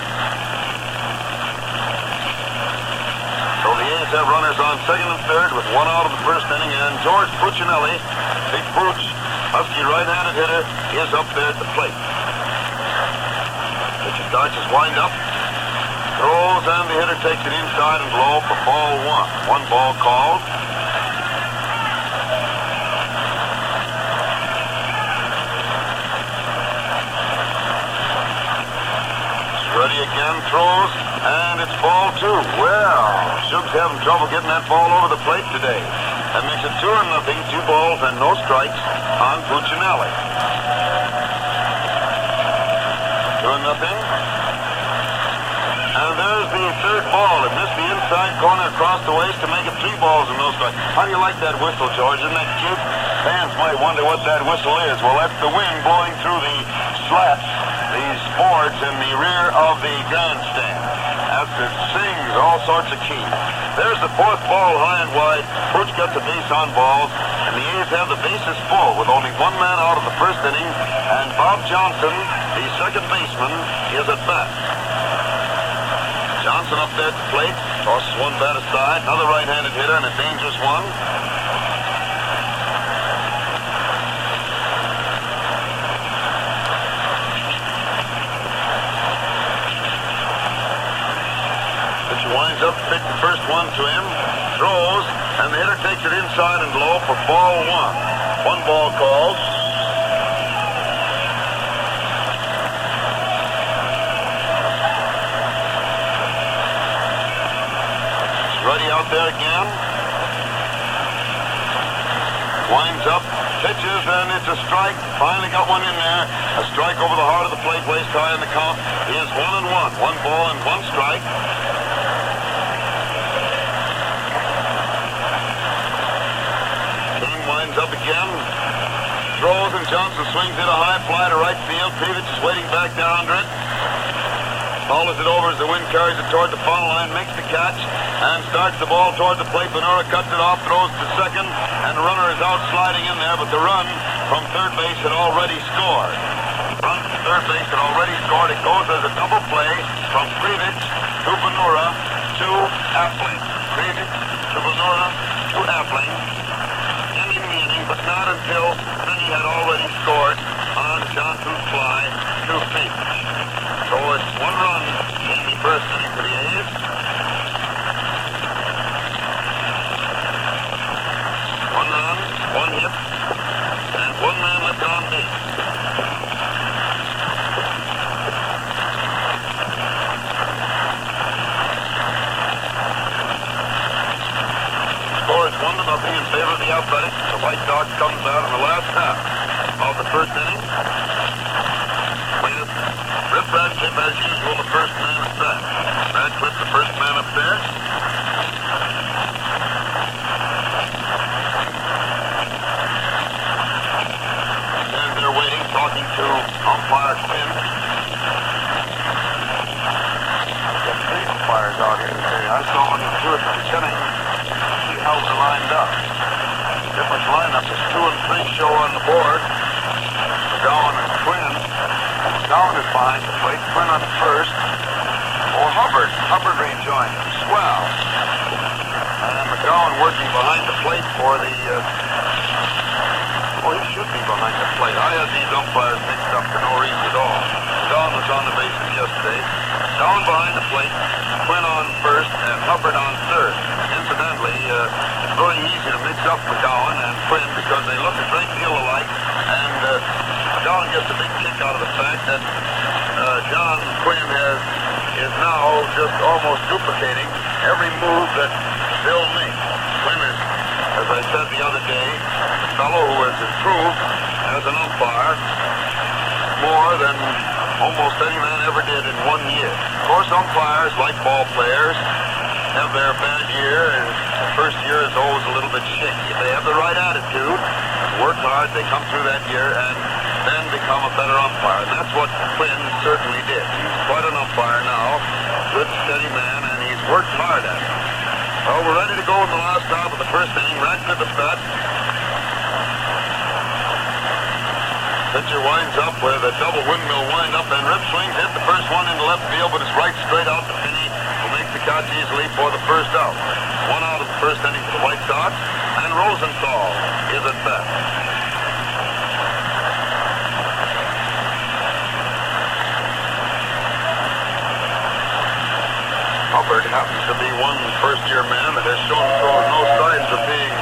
So the A's have runners on second and third with 1 out of the first inning, and George Puccinelli, Big Pooch, Husky right-handed hitter, is up there at the plate. Pitch starts his wind-up, throws, and the hitter takes it inside and low for ball 1. 1 ball called. Ready again, throws, and it's ball 2. Well, Shug's having trouble getting that ball over the plate today. That makes it 2-0, 2 balls and no strikes on Puccinelli. 2-0. And there's the third ball. It missed the inside corner across the waist to make it 3 balls and no strikes. How do you like that whistle, George? Isn't that cute? Fans might wonder what that whistle is. Well, that's the wind blowing through the slats, these boards in the rear of the grandstand. As it sings all sorts of keys. There's the 4th ball, high and wide. Pooch got the base on balls, and the A's have the bases full with only 1 man out of the first inning, and Bob Johnson, the second baseman, is at bat. Johnson up there at the plate, tosses one bat aside, another right-handed hitter, and a dangerous one. Winds up, pitch the first one to him, throws, and the hitter takes it inside and low for ball 1. 1 ball called. Ready out there again. Winds up, pitches, and it's a strike. Finally got one in there. A strike over the heart of the plate, waist high in the count. Is 1-1. 1 ball and 1 strike. Up again, throws, and Johnson swings in a high fly to right field. Pevich is waiting back there under it. Follows it over as the wind carries it toward the foul line, makes the catch, and starts the ball toward the plate. Benura cuts it off, throws to second, and the runner is out sliding in there, but the run from third base had already scored. Run from third base had already scored. It goes as a double play from Pevich to Benura to Appling. Pevich to Benura to Appling. But not until Finney had already scored on Johnson's fly to Pevich. So it's 1 run in the first inning for the A's. 1 run, 1 hit, and 1 man left on base. Score is 1-0 in favor of the Athletics. The White Sox comes out in the last half of the first inning with Rip Radcliffe, as usual, the first man at bat. Radcliffe, the first man up there. And they're waiting, talking to umpire Quinn. There's 3 umpires out here today. I saw one in 2 at the beginning. See how they're lined up. Different lineup is 2 and 3 show on the board. McGowan and Quinn. McGowan is behind the plate. Quinn on first. Oh, Hubbard. Hubbard rejoined him. Swell. And McGowan working behind the plate for the... he should be behind the plate. I had these umpires mixed up for no reason at all. McGowan was on the bases yesterday. McGowan behind the plate. Quinn on first and Hubbard on third. Incidentally, it's very easy to mix up McGowan and Quinn because they look a great deal alike, and McGowan gets a big kick out of the fact that John Quinn is now just almost duplicating every move that Bill makes. Quinn is, as I said the other day, a fellow who has improved as an umpire more than almost any man ever did in 1 year. Of course, umpires, like ball players, have their bad year, and the first year is always a little bit shaky. If they have the right attitude, work hard, they come through that year and then become a better umpire. And that's what Quinn certainly did. He's quite an umpire now, good, steady man, and he's worked hard at it. Well, we're ready to go in the last half of the first inning. Radcliffe at bat. Pitcher winds up with a double windmill wind-up, and Rip swings, hit the first one into left field, but it's right straight out to Finney, who makes the catch easily for the first out. 1 out of the first inning for the White Sox, and Rosenthal is at bat. Hubbard happens to be one first-year man that has shown no signs of being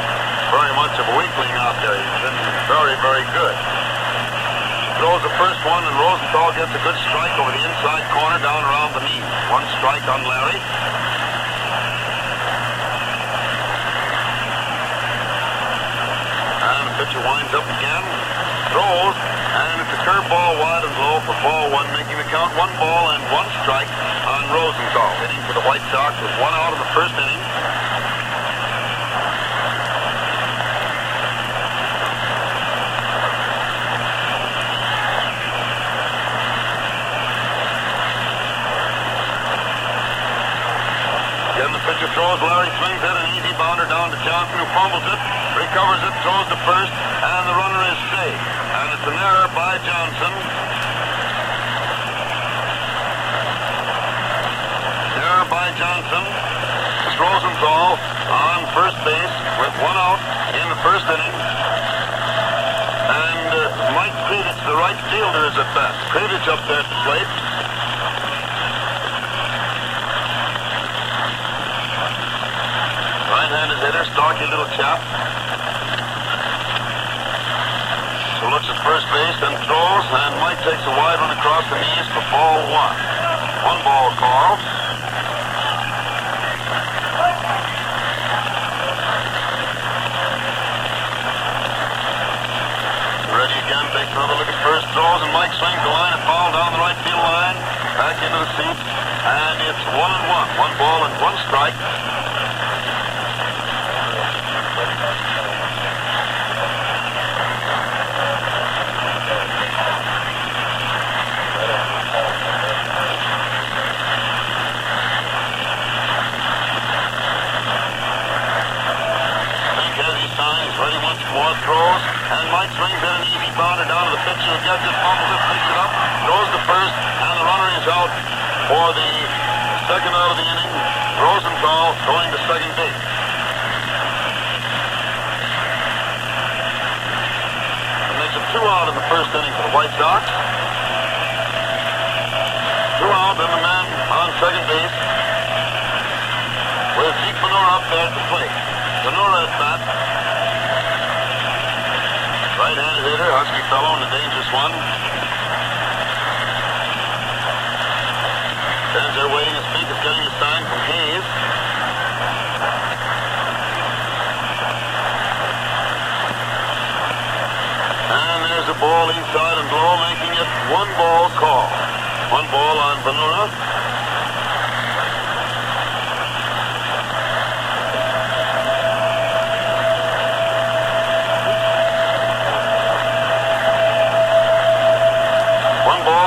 very much of a weakling out there. He's been very, very good. Throws the first one, and Rosenthal gets a good strike over the inside corner down around the knee. 1 strike on Larry. And the pitcher winds up again, throws, and it's a curveball wide and low for ball 1, making the count 1 ball and 1 strike on Rosenthal, hitting for the White Sox with 1 out in the first inning. Again, the pitcher throws. Larry swings it, an easy bounder down to Johnson, who fumbles it, recovers it, throws to first, and the runner is safe. And it's an error by Johnson. Error by Johnson. It's Rosenthal on first base with 1 out in the first inning. And Mike Creeditch, the right fielder, is at bat. Creeditch up there at the plate. Right-handed hitter, stocky little chap. So looks at first base, then throws, and Mike takes a wide one across the knees for ball 1. 1 ball call. Ready again, takes another look at first, throws, and Mike swings the line, a foul down the right field line, back into the seats, and it's 1-1. 1 ball and 1 strike. Ready once more, throws, and Mike swings in an easy bounder down to the pitcher who gets it, fumbles it, picks it up, throws to first, and the runner is out for the second out of the inning. Rosenthal going to second base. It makes it 2 out in the first inning for the White Sox. 2 out, and the man on second base with Zeke Venura up there at the plate. Venura at bat. Right-handed hitter, husky fellow, and a dangerous one. Stands there waiting to speak, is getting a sign from Hayes. And there's a ball inside and low, making it 1 ball call. 1 ball on Venura.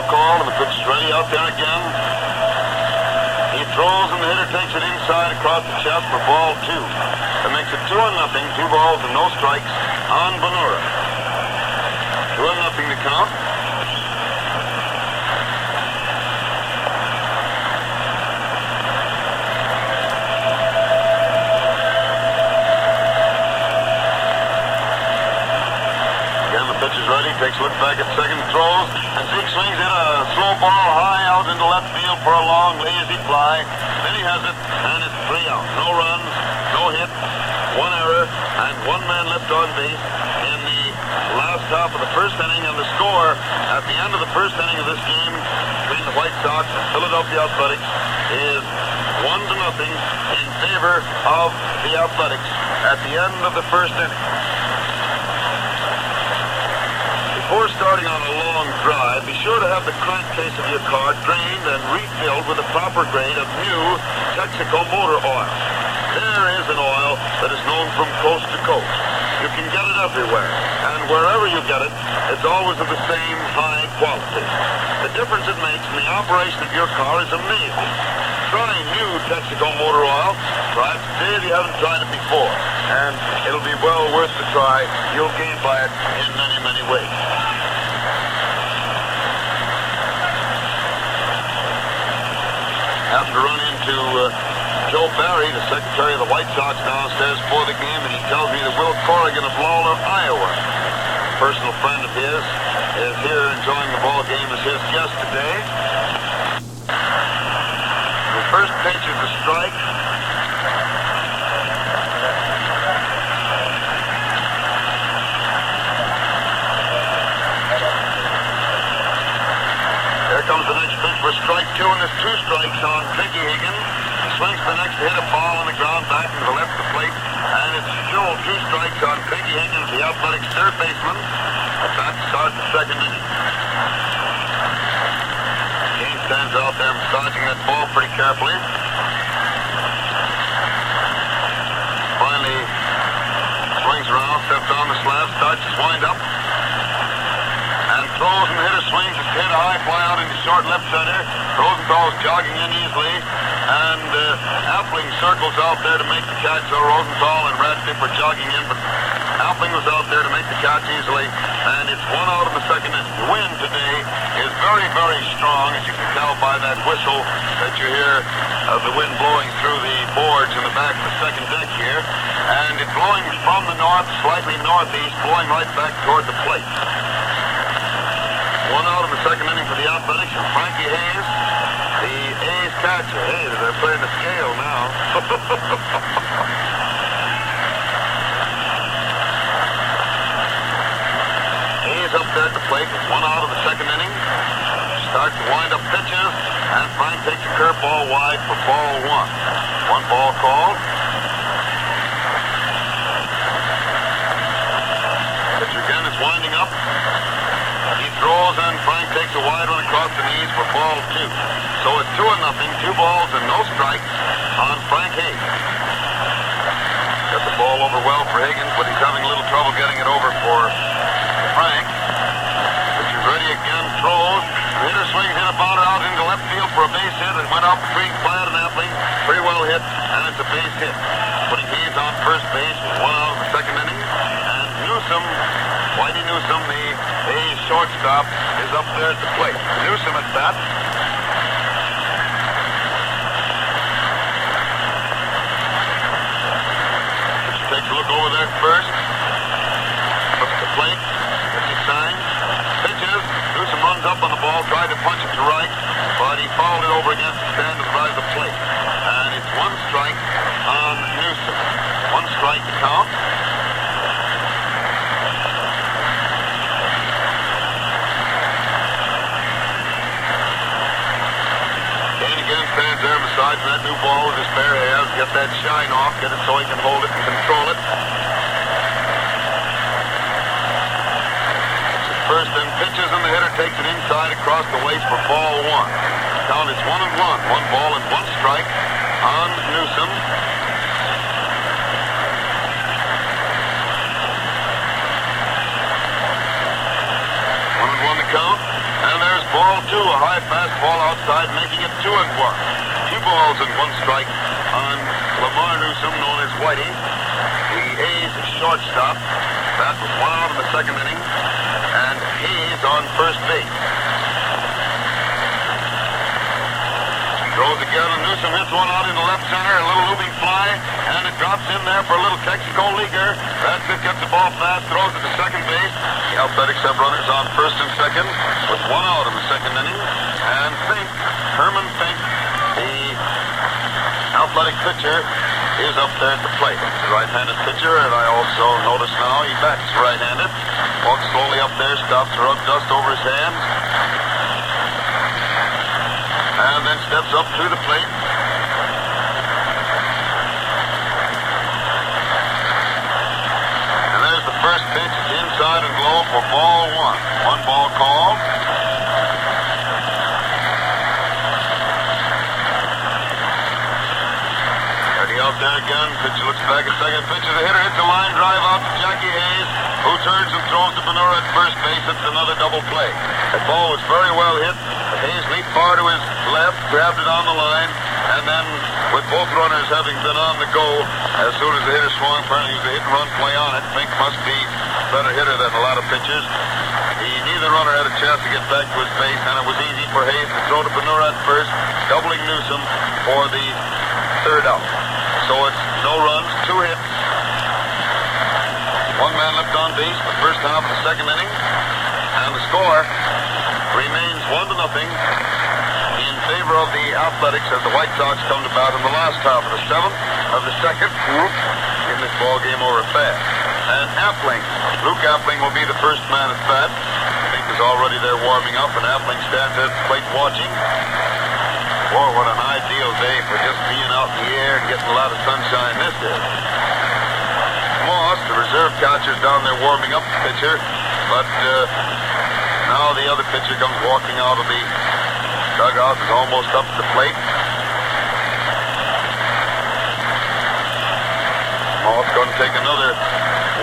Call, and the pitch is ready out there again. He throws, and the hitter takes it inside across the chest for ball 2. That makes it 2-0, 2 balls and no strikes on Venura. 2-0 the count. Pitch is ready, takes a look back at second, throws, and Zeke swings in a slow ball high out into left field for a long, lazy fly. Then he has it, and it's 3 out. No runs, no hit, 1 error, and 1 man left on base in the last half of the first inning. And the score at the end of the first inning of this game between the White Sox and Philadelphia Athletics is 1-0 in favor of the Athletics at the end of the first inning. Before starting on a long drive, be sure to have the crankcase of your car drained and refilled with a proper grade of new Texaco motor oil. There is an oil that is known from coast to coast. You can get it everywhere, and wherever you get it, it's always of the same high quality. The difference it makes in the operation of your car is amazing. Try new Texaco motor oil. Try it today if you haven't tried it before, and it'll be well worth the try. You'll gain by it in many, many ways. Happened to run into Joe Barry, the secretary of the White Sox, downstairs for the game, and he tells me that Will Corrigan of Lawler, Iowa, a personal friend of his, is here enjoying the ball game as his guest today. The first pitch is a strike. There comes the next pitch for strike 2, and there's 2 strikes on Piggy Higgins. He swings the next, hit a ball on the ground back into the left of the plate, and it's still 2 strikes on Piggy Higgins, the Athletics third baseman. About to start the second inning. Game stands out there massaging that ball pretty carefully. Finally swings around, steps on the slab, starts to wind up, and throws, and the hitter swings his head, a high fly out into short left center. Rosenthal's jogging in easily, and Appling circles out there to make the catch. So Rosenthal and Radcliffe are jogging in, but Appling was out there to make the catch easily, and it's 1 out in the second inning. The wind today is very, very strong, as you can tell by that whistle that you hear of the wind blowing through the boards in the back of the second deck here, and it's blowing from the north, slightly northeast, blowing right back toward the plate. 1 out in the second inning for the Athletics, and Frankie Hayes, the A's catcher. Hey, they're playing the scale now. Hayes up there at the plate with 1 out of the second inning. Starts to wind up pitches, and Frank takes a curveball wide for ball 1. 1 ball called. Pitcher again is winding up. He throws, and Frank takes a wide one across the knees for ball 2. So it's 2-0, 2 balls and no strikes on Frank Hayes. Got the ball over well for Higgins, but he's having a little trouble getting it over for Frank. Pitcher's ready again, throws. The hitter swings in a bounder out into left field for a base hit. It went out between Platt and Appling. Pretty well hit, and it's a base hit. Putting Hayes on first base with 1 out of the second inning. And Newsom, Whitey Newsom, the A's shortstop, is up there at the plate. Newsom at bat. Takes a look over there first. Looks at the plate. Gets his sign. Pitches. Newsom runs up on the ball, tried to punch it to right, but he fouled it over against the stand to the right of the plate. And it's 1 strike on Newsom. 1 strike to count. Stands there beside that new ball with his bare hands, get that shine off, get it so he can hold it and control it. First and pitches, and the hitter takes it inside across the waist for ball 1. Count is 1-1. 1 ball and 1 strike on Newsom. 1-1 to count. And there's ball 2, a high fastball outside, making it 2-1. 2 balls and 1 strike on Lamar Newsom, known as Whitey. The A's shortstop. That was 1 out in the second inning. And Hayes on first base. Throws again, and Newsom hits 1 out into left center, a little looping fly, and it drops in there for a little Texaco leaguer. That's it, gets the ball fast, throws it to second base. The Athletics have runners on first and second with 1 out in the second inning. And Fink, Herman Fink, the Athletic pitcher, is up there at the plate. He's a right-handed pitcher, and I also notice now he bats right-handed. Walks slowly up there, stops to rub dust over his hands, and then steps up to the plate. And there's the first pitch, inside and low for ball 1. 1 ball called. Ready out there again. Pitcher looks back at second. Pitcher, the hitter hits a line drive out to Jackie Hayes, who turns and throws to Benura at first base. It's another double play. That ball was very well hit. Hayes leaped far to his left, grabbed it on the line, and then with both runners having been on the go, as soon as the hitter swung, apparently it was a hit-and-run play on it. Fink must be a better hitter than a lot of pitchers. Neither runner had a chance to get back to his base, and it was easy for Hayes to throw to Benura at first, doubling Newsom for the 3rd out. So it's no runs, 2 hits. 1 man left on base the first half of the second inning, and the score remains 1-0 in favor of the Athletics as the White Sox come to bat in the last half of the 7th of the second in this ball game over fast. And Appling, Luke Appling will be the first man at bat. Fink is already there warming up, and Appling stands at the plate watching. Boy, what an ideal day for just being out in the air and getting a lot of sunshine this is. Moss, the reserve catcher, is down there warming up the pitcher, but now the other pitcher comes walking out of the dugout, is almost up to the plate. Small's going to take another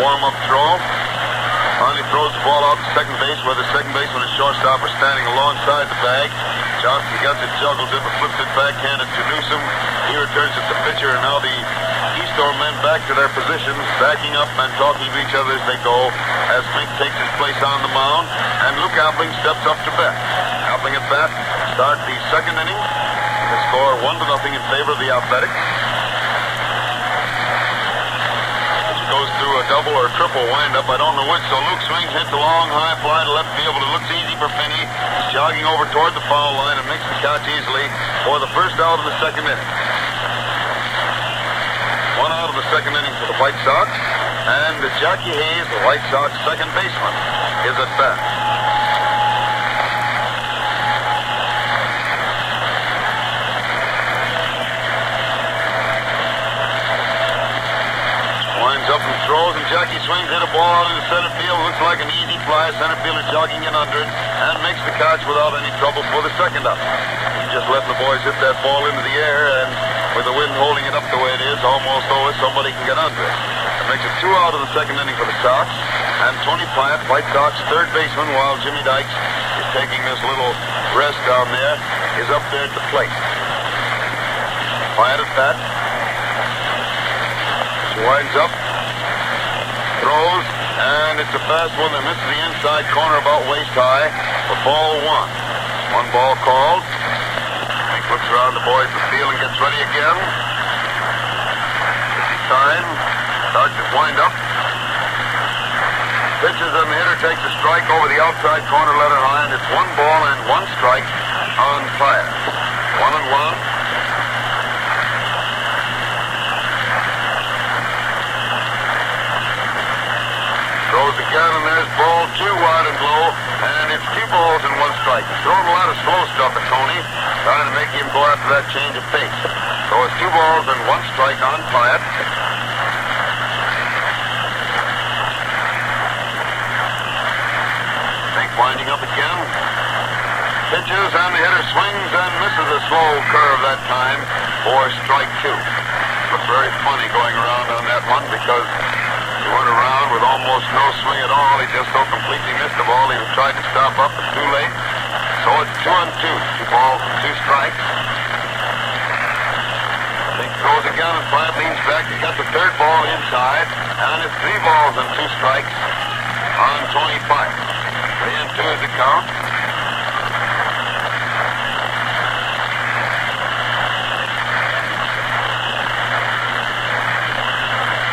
warm-up throw. Finally throws the ball out to second base, where the second baseman and shortstop are standing alongside the bag. Johnson gets it, juggles it, and flips it backhanded to Newsom. He returns it to pitcher, and now the Keystone men back to their positions, backing up and talking to each other as they go, as Mink takes his place on the mound, and Luke Appling steps up to bat. Appling at bat, start the second inning. The score 1-0 in favor of the Athletics. Goes through a double or triple windup, I don't know which. So Luke swings, hits a long high fly to left field, but it looks easy for Finney. He's jogging over toward the foul line and makes the catch easily for the first out of the second inning. 1 out of the second inning for the White Sox, and Jackie Hayes, the White Sox second baseman, is at bat. Winds up and throws, and Jackie swings, hit a ball out into center field. Looks like an easy fly. Center fielder jogging in under it, and makes the catch without any trouble for the second out. He's just letting the boys hit that ball into the air, and with the wind holding it up the way it is, almost always somebody can get under it. It makes it 2 out of the second inning for the Sox, and Tony Pyatt, White Sox third baseman, while Jimmy Dykes is taking this little rest down there, is up there at the plate. Pyatt at bat. Winds up, throws, and it's a fast one that misses the inside corner about waist high for ball 1. 1 ball called. Hank looks around the boys in the field and gets ready again. Time, starts his wind up. Pitches and the hitter takes a strike over the outside corner letter high, and it's 1 ball and 1 strike on Pyatt. 1-1. Throws again, and there's ball 2 wide and low, and it's 2 balls and 1 strike. He's throwing a lot of slow stuff at Tony, trying to make him go after that change of pace. So it's 2 balls and 1 strike on Pyatt. Hank winding up again. Pitches, and the hitter swings and misses a slow curve that time for strike 2. Looked very funny going around on that one, because he went around with almost no swing at all. He just so completely missed the ball. He tried to stop up, but too late. So it's 2-2. 2 balls and 2 strikes. He throws again, and Pyatt leans back to get the third ball inside. And it's 3 balls and 2 strikes on Tony Pyatt. 3-2 is the count.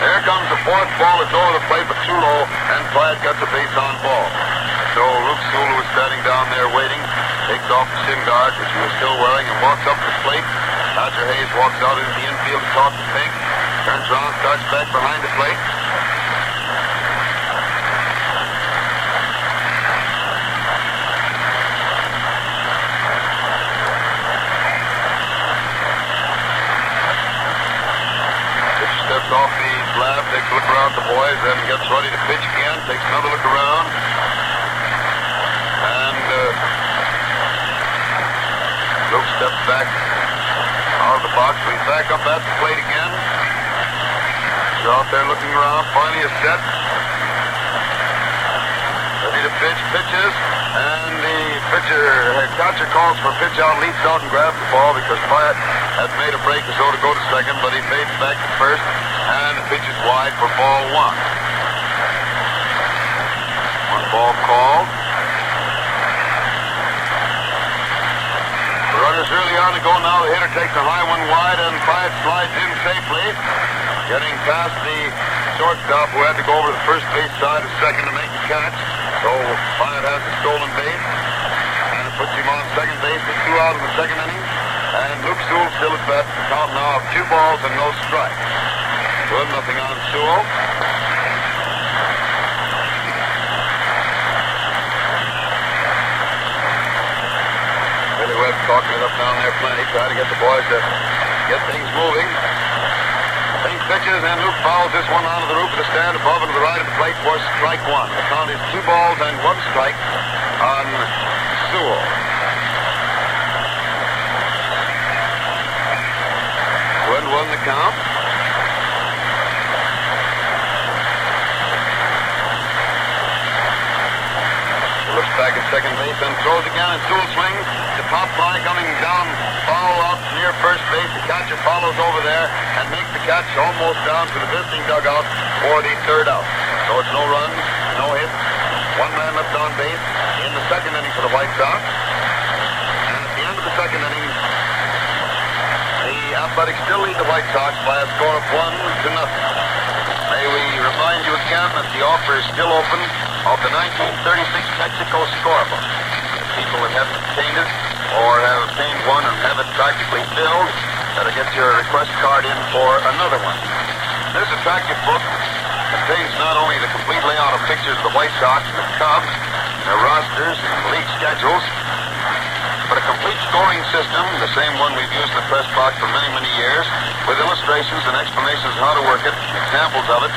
There comes the 4th ball. It's over the plate, but too low, and Pyatt gets a base on ball. So Luke Sewell, was standing down there waiting, takes off the shin guard, which he was still wearing, and walks up to the plate. Thatcher Hayes walks out into the infield to talk to Pink, turns around, starts back behind the plate. Steps off the slab, takes a look around at the boys, then gets ready to pitch again, takes another look around, and Luke steps back out of the box. So he's back up at the plate again. He's out there looking around, finally is set, ready to pitch, pitches, and the catcher calls for a pitch out, leaps out and grabs the ball, because Pyatt had made a break as though to go to second, but he fades back to first, and the pitch is wide for ball 1. 1 ball called. The runner's really on to go now. The hitter takes a high one wide, and Pyatt slides in safely, getting past the shortstop, who had to go over to the first base side of second to make the catch. So Pyatt has a stolen base, and it puts him on second base with 2 out in the second inning. And Luke Sewell still at bat. The count now of 2 balls and no strikes. 1-0 on Sewell. Billy Webb talking it up down there plenty, trying to get the boys to get things moving. Pink pitches, and Luke fouls this one onto the roof of the stand above and to the right of the plate for strike 1. The count is 2 balls and 1 strike on Sewell. 1-1 the count. second base, then throws again and dual swings. The pop fly coming down, foul out near first base. The catcher follows over there and makes the catch almost down to the visiting dugout for the third out. So it's no runs, no hits, one man left on base in the second inning for the White Sox. And at the end of the second inning, the Athletics still lead the White Sox by a score of 1-0. May we remind you again that the offer is still open of the 1936 Texaco scorebook. If people that haven't obtained it or have obtained one and have it practically filled, better get your request card in for another one. This attractive book contains not only the complete layout of pictures of the White Sox and the Cubs, their rosters and league schedules, but a complete scoring system, the same one we've used in the press box for many, many years, with illustrations and explanations of how to work it, examples of it,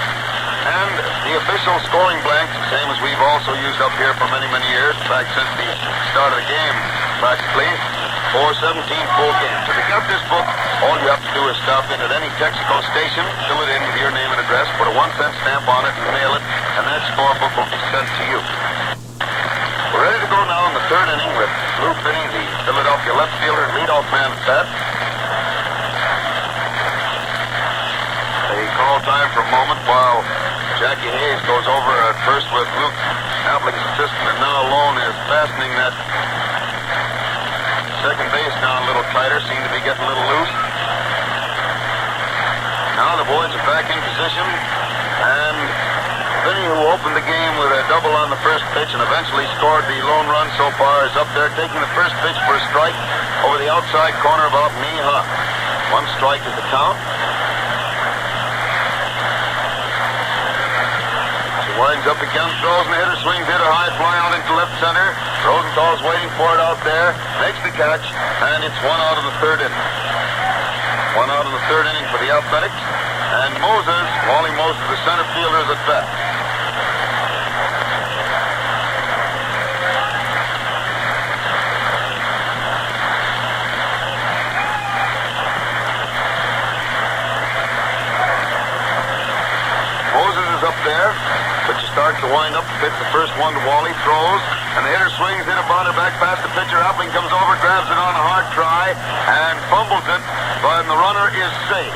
and the official scoring blanks, the same as we've also used up here for many, many years, in fact, since the start of the game, practically, for 17 full games. If you got this book, all you have to do is stop in at any Texaco station, fill it in with your name and address, put a 1-cent stamp on it, and mail it, and that scorebook will be sent to you. We're ready to go now in the third inning with Lou Finney, the Philadelphia left fielder, leadoff man at bat. They call time for a moment while Jackie Hayes goes over at first with Luke Appling's assistant, and now alone is fastening that second base down a little tighter, seem to be getting a little loose. Now the boys are back in position, and Finney, who opened the game with a double on the first pitch and eventually scored the lone run so far, is up there taking the first pitch for a strike over the outside corner about knee-high. One strike is the count. She winds up again, throws, and the hitter swings, hit a high fly out into left center. Rosenthal's waiting for it out there, makes the catch, and it's one out in the third inning. One out in the third inning for the Athletics, and Moses, Wally Moses, the center fielder, is at bat. Moses is up there. Pitcher starts to wind up. Hits the first one to Wally. Throws. And the hitter swings in a bounder back past the pitcher. Appling comes over, grabs it on a hard try, and fumbles it. But the runner is safe.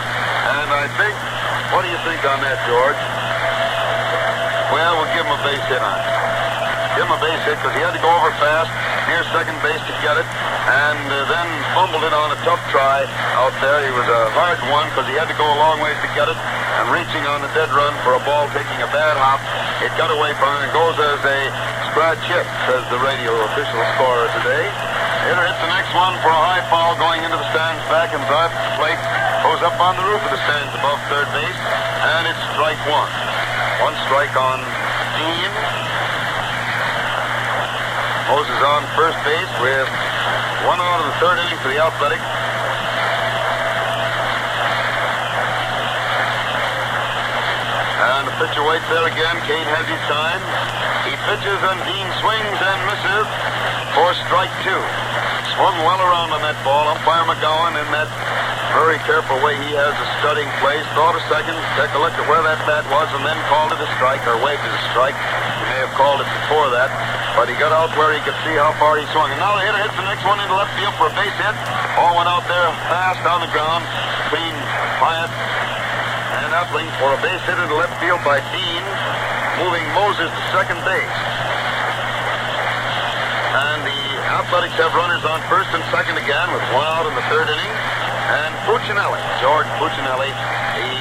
And I think, what do you think on that, George? Well, we'll give him a base hit on it. Give him a base hit because he had to go over fast near second base to get it, and then fumbled it on a tough try out there. He was a hard one because he had to go a long ways to get it, and reaching on the dead run for a ball taking a bad hop, it got away from him and goes as a scratch hit, says the radio official scorer today. Hitter hits the next one for a high foul going into the stands back and drives to the plate, goes up on the roof of the stands above third base, and it's strike one. One strike on Dean. Moses on first base with one out of the third inning for the Athletics. And the pitcher waits there again. Kane has his time. He pitches and Dean swings and misses for strike two. Swung well around on that ball. Umpire McGowan, in that very careful way he has of studying plays, thought a second, took a look at where that bat was, and then called it a strike, or waved it a strike. He may have called it before that, but he got out where he could see how far he swung. And now the hitter hits the next one into left field for a base hit. Ball went out there fast on the ground between Hyatt and Appling for a base hit into left field by Dean, moving Moses to second base. And the Athletics have runners on first and second again with one out in the third inning. And Puccinelli, George Puccinelli, the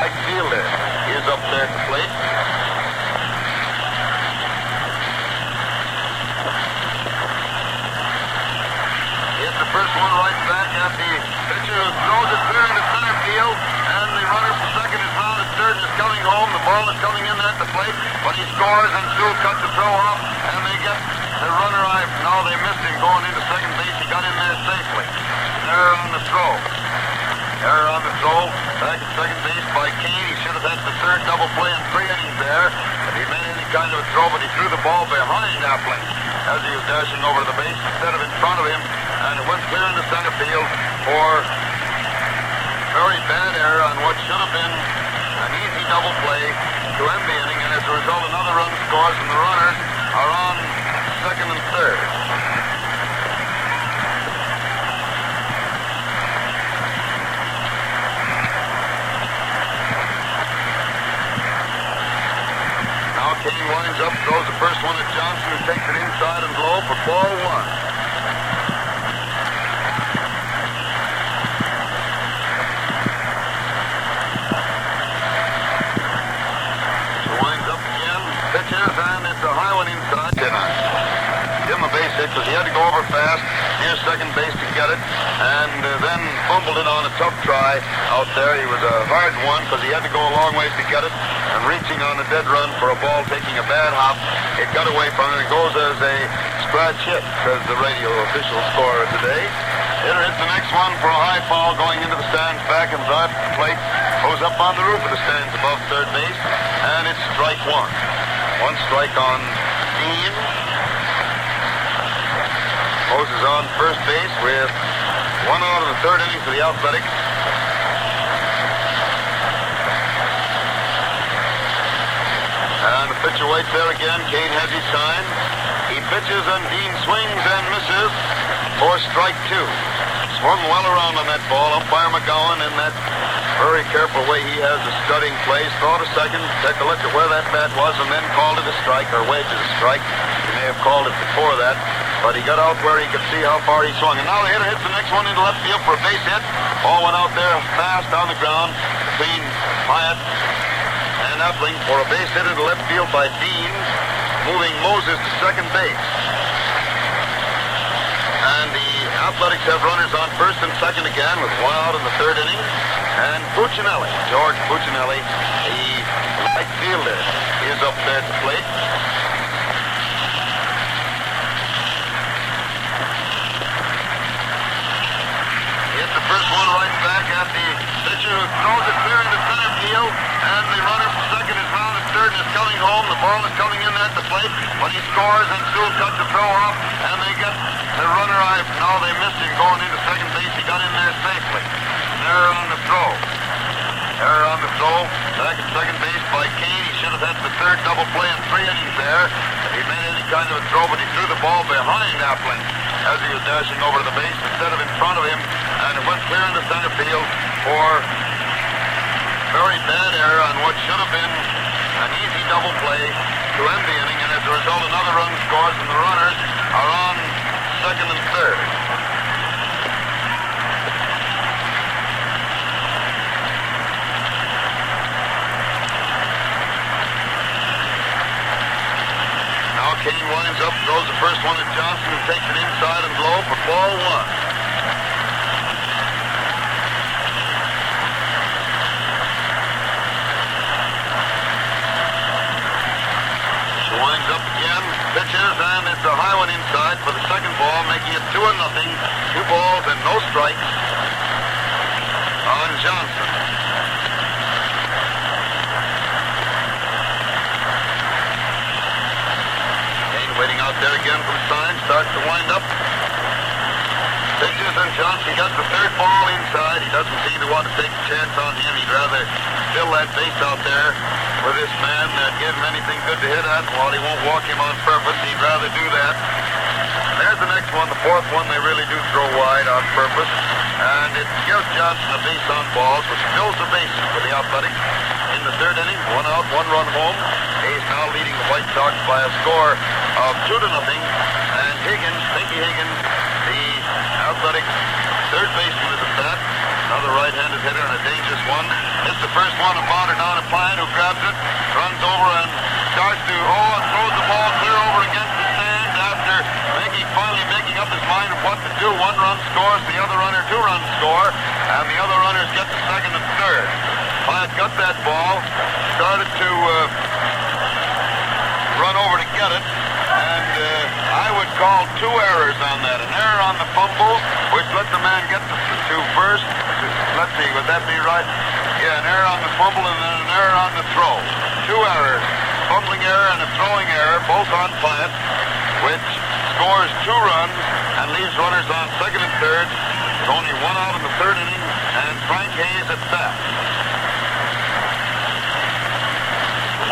right fielder, is up there at the plate. Hits the first one right back at the pitcher, who throws it clear into center field, and the runner from second is round at third and is coming home. The ball is coming in at the plate, but he scores, and Sewell cuts the throw off, and they get the runner. No, they missed him going into second base. He got in there safely. Error on the throw. Error on the throw. Back at second base by Kane. He should have had the third double play in 3 innings there if he made any kind of a throw, but he threw the ball behind Appling as he was dashing over to the base instead of in front of him, and it went clear into center field for very bad error on what should have been an easy double play to end the inning, and as a result another run scores, and the runners are on second and third. Now Kane winds up, throws the first one at Johnson, who takes it inside and low for ball one. Pitches, and it's a high one inside. Give him a base hit because he had to go over fast near second base to get it, and then fumbled it on a tough try out there. He was a hard one because he had to go a long ways to get it, and reaching on a dead run for a ball, taking a bad hop, it got away from him. It goes as a scratch hit, says the radio official scorer today. Hitter hits the next one for a high foul going into the stands, back and drives the plate, goes up on the roof of the stands above third base, and it's strike one. One strike on Dean. Moses on first base with one out of the third inning for the Athletics. And the pitcher waits there again. Kane has his sign. He pitches and Dean swings and misses for strike two. Swung well around on that ball. Umpire McGowan, in that very careful way he has of studying plays, thought a second, take a look at where that bat was, and then called it a strike, or waved it a strike. He may have called it before that, but he got out where he could see how far he swung. And now the hitter hits the next one into left field for a base hit. Ball went out there fast on the ground between Hyatt and Epling for a base hit into left field by Dean, moving Moses to second base. And the Athletics have runners on first and second again with one out in the third inning. And Puccinelli, George Puccinelli, the right fielder, is up there at the plate. Hit the first one right back at the pitcher, who throws it clear into center field. And the runner from second is round at third and is coming home. The ball is coming in at the plate, but he scores, and Sewell cuts the throw off, and they get the runner. Now they missed him going into second base. He got in there safely. Error on the throw. Error on the throw. Back at second base by Kane. He should have had the third double play in 3 innings there. He made any kind of a throw, but he threw the ball behind Epling as he was dashing over to the base instead of in front of him, and it went clear into center field for very bad error on what should have been an easy double play to end the inning, and as a result another run scores, and the runners are on second and third. Kane winds up, throws the first one at Johnson, who takes it inside and low for ball one. She winds up again, pitches, and it's a high one inside for the second ball, making it 2-0. 2 balls and no strikes on Johnson. Waiting out there again from sign, starts to wind up. Pitches, and Johnson got the third ball inside. He doesn't seem to want to take a chance on him. He'd rather fill that base out there with this man, give him anything good to hit at. While he won't walk him on purpose, he'd rather do that. There's the next one, the fourth one. They really do throw wide on purpose. And it gives Johnson a base on balls, which fills the bases for the Athletics. In the third inning, 1 out, 1 run home. Hayes now leading the White Sox by a score of 2-0. And Higgins, Pinky Higgins, the Athletics third baseman, is at bat. Another right-handed hitter and a dangerous one. Hits the first one and boundered down a Pine, who grabs it, runs over and starts to and throws the ball clear over against the stand after finally making up his mind of what to do. 1 run scores, the other runner 2 runs score, and the other runners get the second and third. Pyatt got that ball, started to run over to get it, and I would call 2 errors on that. An error on the fumble, which let the man get to first. Let's see, would that be right? Yeah, an error on the fumble and then an error on the throw. 2 errors, fumbling error and a throwing error, both on Pyatt, which scores 2 runs and leaves runners on second and third with only 1 out in the third inning, and Frank Hayes at bat.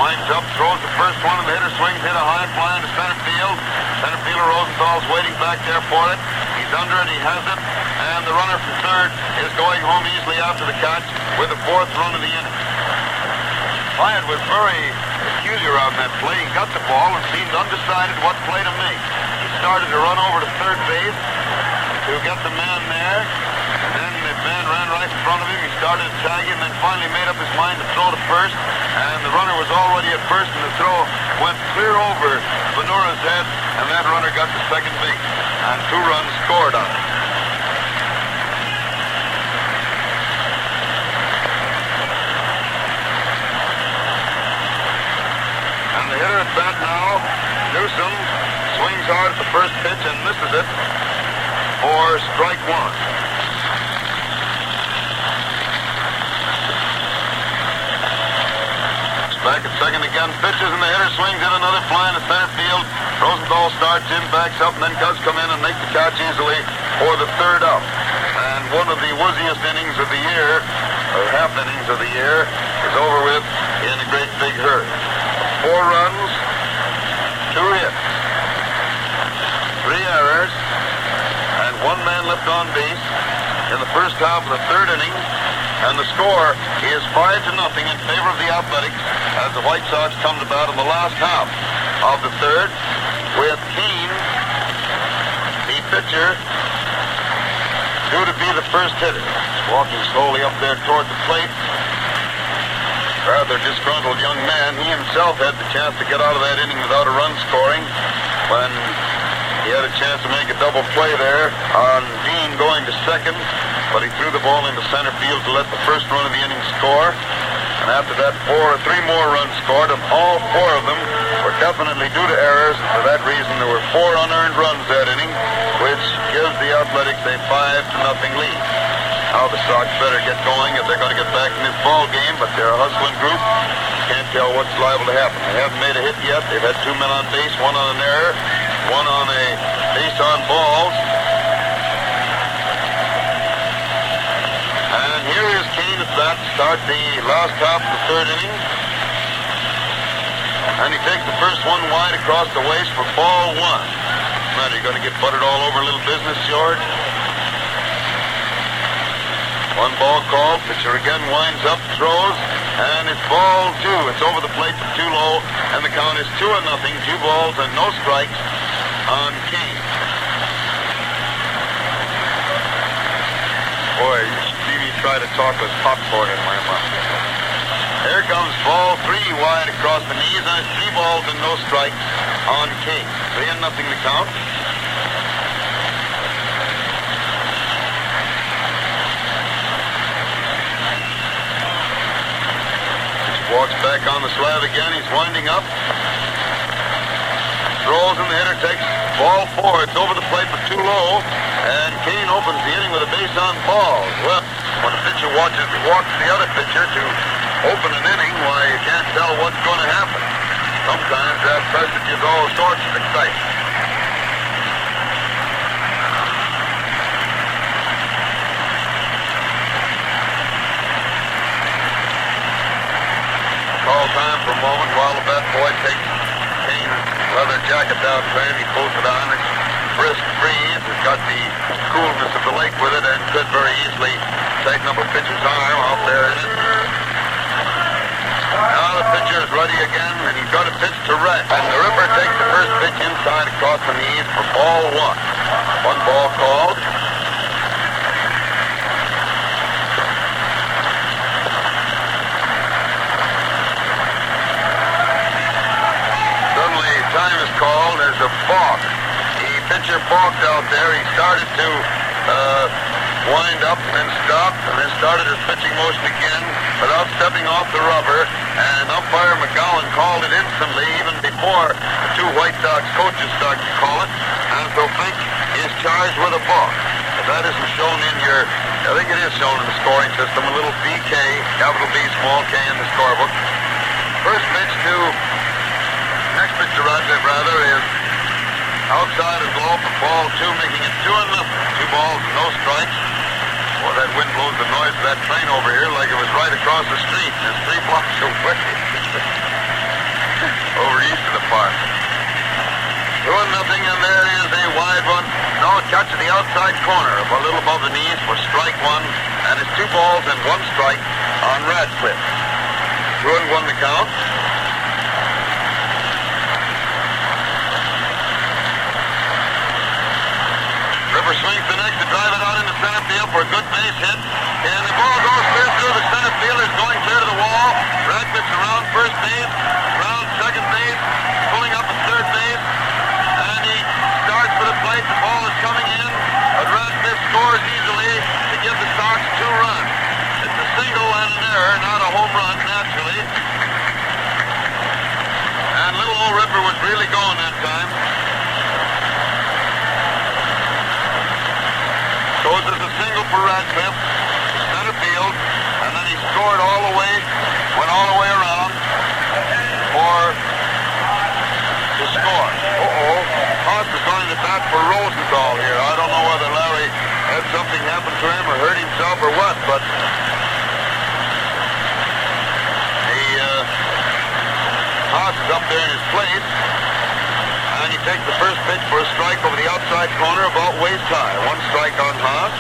Winds up, throws the first one, and the hitter swings, hit a high fly into center field. Center fielder Rosenthal's waiting back there for it. He's under it, he has it, and the runner from third is going home easily after the catch with the fourth run of the inning. Hyatt was very peculiar on that play. He got the ball and seemed undecided what play to make. He started to run over to third base to get the man there. And then the man ran right in front of him. He started to tag him, and then finally made up his mind to throw to first. And the runner was already at first, and the throw went clear over Venura's head, and that runner got to second base. And 2 runs scored on it. And the hitter at bat now, Newsom, swings hard at the first pitch and misses it for strike 1. Back at second again, pitches, and the hitter swings in another fly in the center field. Rosenthal starts in, backs up, and then does come in and make the catch easily for the third out. And one of the wooziest innings of the year, or half innings of the year, is over with in a great big hurry. 4 runs, 2 hits, 3 errors, and 1 man left on base in the first half of the third inning. And the score is 5-0 in favor of the Athletics as the White Sox come to bat in the last half of the third, with Keane, the pitcher, due to be the first hitter. He's walking slowly up there toward the plate. Rather disgruntled young man. He himself had the chance to get out of that inning without a run scoring when he had a chance to make a double play there on Dean going to second. But he threw the ball into center field to let the first run of the inning score. And after that, 3 more runs scored, and all 4 of them were definitely due to errors. And for that reason, there were 4 unearned runs that inning, which gives the Athletics a 5-0 lead. Now the Sox better get going if they're going to get back in this ball game, but they're a hustling group. Can't tell what's liable to happen. They haven't made a hit yet. They've had 2 men on base, 1 on an error, 1 on a base on balls. And here is Kane at bat to start the last half of the third inning. And he takes the first one wide across the waist for ball 1. Now, are you going to get buttered all over a little business, George? 1 ball called. Pitcher again winds up, throws, and it's ball 2. It's over the plate for too low, and the count is 2-0. 2 balls and no strikes on Kane. Boy, you should see me try to talk with popcorn in my mouth. Here comes ball 3 wide across the knees, and it's 3 balls and no strikes on Kane. 3-0 the count. Walks back on the slab again. He's winding up. Throws, and the hitter takes ball 4. It's over the plate but too low. And Kane opens the inning with a base on balls. Well, when a pitcher walks the other pitcher to open an inning, why, you can't tell what's going to happen. Sometimes that presages all sorts of excitement. Call time for a moment while the bat boy takes Kane's leather jacket down to him. He pulls it on. It's brisk breeze. It's got the coolness of the lake with it and could very easily tighten up a pitcher's arm out there in it. Now the pitcher is ready again, and he's got a pitch to Rex. And the Ripper takes the first pitch inside across the knees for ball 1. 1 ball called. Time is called. There's a balk. The pitcher balked out there. He started to wind up and then stopped and then started his pitching motion again without stepping off the rubber. And umpire McGowan called it instantly, even before the 2 White Sox coaches started to call it. And so Fink is charged with a balk. If that isn't shown in your, I think it is shown in the scoring system, a little BK, capital B, small K in the scorebook. First pitch to next pitch to Roger, rather, is outside and low for ball 2, making it 2-0. 2 balls and no strikes. Boy, that wind blows the noise of that train over here like it was right across the street. It's 3 blocks away. Over east of the park. 2-0, and there is a wide one. No, cut to the outside corner, a little above the knees for strike one, and it's 2 balls and 1 strike on Radcliffe. 2-1 the count. Ripper swings the next to drive it out into center field for a good base hit. And the ball goes clear through the center fielders, going clear to the wall. Radcliffe's around first base, around second base, pulling up at third base. And he starts for the plate. The ball is coming in. But Radcliffe scores easily to give the Sox 2 runs. It's a single and an error, not a home run, naturally. And little old Ripper was really going that time. Goes as a single for Radcliffe, center field, and then he scored all the way, went all the way around to score. Haas is going to bat for Rosenthal here. I don't know whether Larry had something happen to him or hurt himself or what, but Haas is up there in his place. And he takes the first pitch for a strike over the outside corner about waist high. 1 strike on Haas.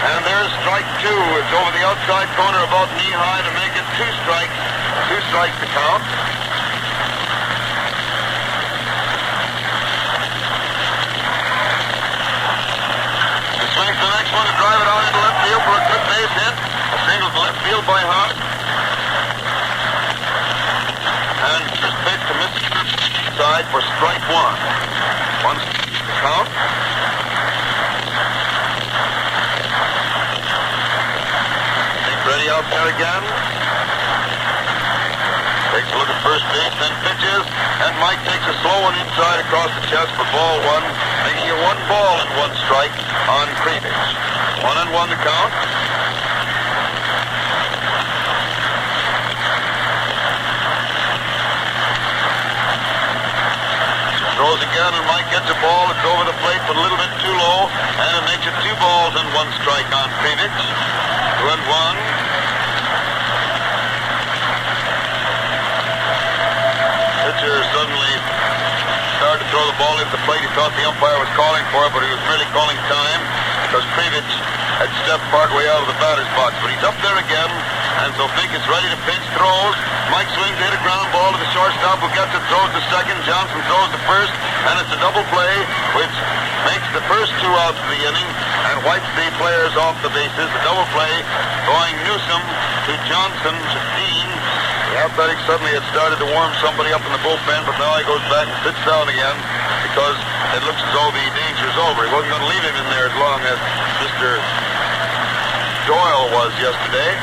And there's strike 2. It's over the outside corner about knee high to make it 2 strikes. 2 strikes to count. He swings the next one to drive it out into left field for a good base hit. Single to left field by Haas. And just pitch to miss side for strike 1. 1 to count. Think ready out there again. Takes a look at first base, then pitches. And Mike takes a slow one inside across the chest for ball 1, making it 1 ball and 1 strike on Krivich. 1-1 to count. Throws again, and Mike gets a ball. It's over the plate, but a little bit too low, and it makes it 2 balls and 1 strike on Krivich. 2-1. Pitcher suddenly started to throw the ball into the plate. He thought the umpire was calling for it, but he was really calling time because Krivich had stepped partway out of the batter's box. But he's up there again, and so Fink is ready to pinch, throws. Mike swings to hit a ground ball to the shortstop, who gets it, throws to second. Johnson throws to first, and it's a double play, which makes the first 2 outs of the inning and wipes the players off the bases. The double play going Newsom to Johnson to Dean. The Athletic suddenly had started to warm somebody up in the bullpen, but now he goes back and sits down again because it looks as though the danger is over. He wasn't going to leave him in there as long as Mr. Doyle was yesterday.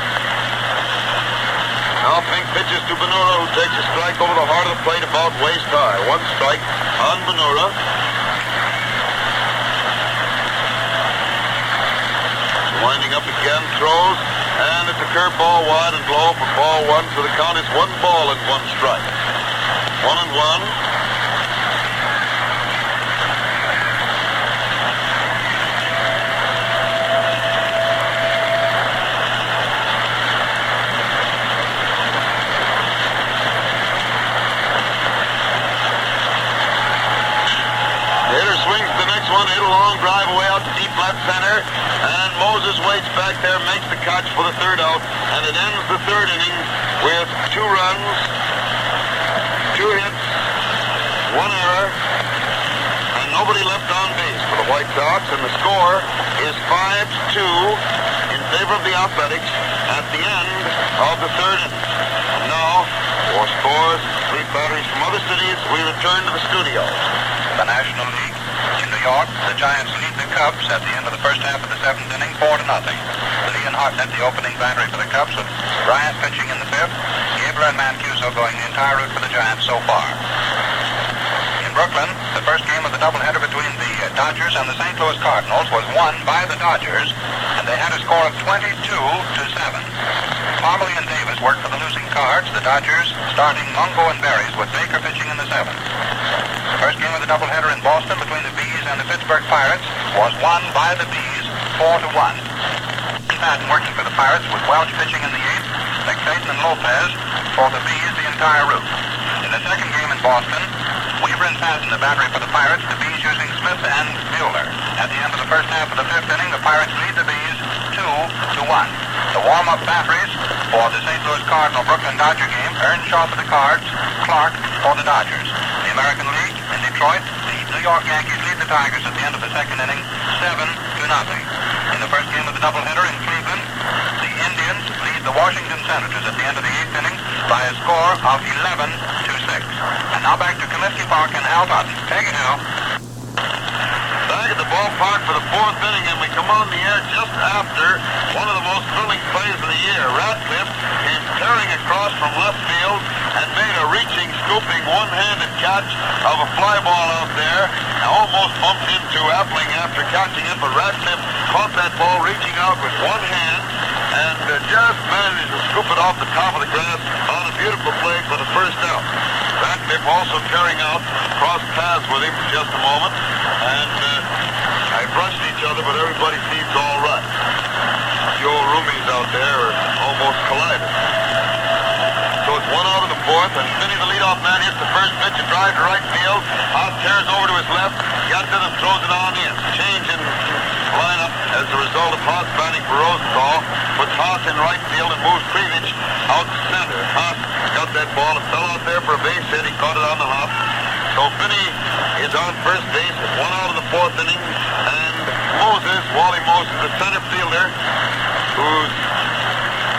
Now Fink pitches to Benura, who takes a strike over the heart of the plate about waist high. 1 strike on Benura. Winding up again, throws, and it's a curveball wide and low for ball 1. So the count is 1 ball and 1 strike. 1-1. Hit a long drive away out to deep left center, and Moses waits back there, makes the catch for the 3rd out, and it ends the 3rd inning with 2 runs, 2 hits, 1 error, and nobody left on base for the White Sox, and the score is 5-2 in favor of the Athletics at the end of the 3rd inning. And now, 4 scores, 3 batteries from other cities, we return to the studio. The National League. In New York, the Giants lead the Cubs at the end of the first half of the 7th inning, 4-0. Leon Hartnett, the opening batter for the Cubs, with Bryant pitching in the 5th. Gabler and Mancuso going the entire route for the Giants so far. In Brooklyn, the first game of the doubleheader between the Dodgers and the St. Louis Cardinals was won by the Dodgers, and they had a score of 22-7. Parmalee and Davis worked for the losing Cards. The Dodgers starting Mungo and Berries, with Baker pitching in the 7th. First game of the doubleheader in Boston between the Bees and the Pittsburgh Pirates was won by the Bees 4-1. Patton working for the Pirates with Welch pitching in the 8th. McFadden and Lopez for the Bees the entire route. In the second game in Boston, Weaver and Patton, the battery for the Pirates, the Bees using Smith and Mueller. At the end of the first half of the fifth inning, the Pirates lead the Bees 2-1. The warm-up batteries for the St. Louis Cardinal Brooklyn Dodger game, Earnshaw for the Cards, Clark for the Dodgers. The American League in Detroit, the New York Yankees lead the Tigers at the end of the second inning 7-0. In the first game of the doubleheader in Cleveland, the Indians lead the Washington Senators at the end of the eighth inning by a score of 11-6. And now back to Comiskey Park and Al Totten. Take it, Al. Back at the ballpark for the fourth inning, and we come on the air just after one of the most thrilling plays of the year. Radcliffe came tearing across from left field and made a reaching, scooping, one-handed catch of a fly ball out there. Almost bumped into Appling after catching it, but Radcliffe caught that ball reaching out with one hand and just managed to scoop it off the top of the grass on a beautiful play for the first out. Radcliffe also carrying out, crossed paths with him for just a moment, and I brushed each other, but everybody seems all right. The old roomies out there are almost collided. So it's one out of the fourth, and Finney, the leadoff man, hits the first pitch and drives to right field. Haas tears over to his left, gets it and throws it on in. Change in lineup as a result of Haas batting for Rosenthal. Puts Haas in right field and moves Krivich out to center. Haas got that ball and fell out there for a base hit. He caught it on the hop. So Finney is on first base with one out of the fourth inning, and Wally Moses, the center fielder, who's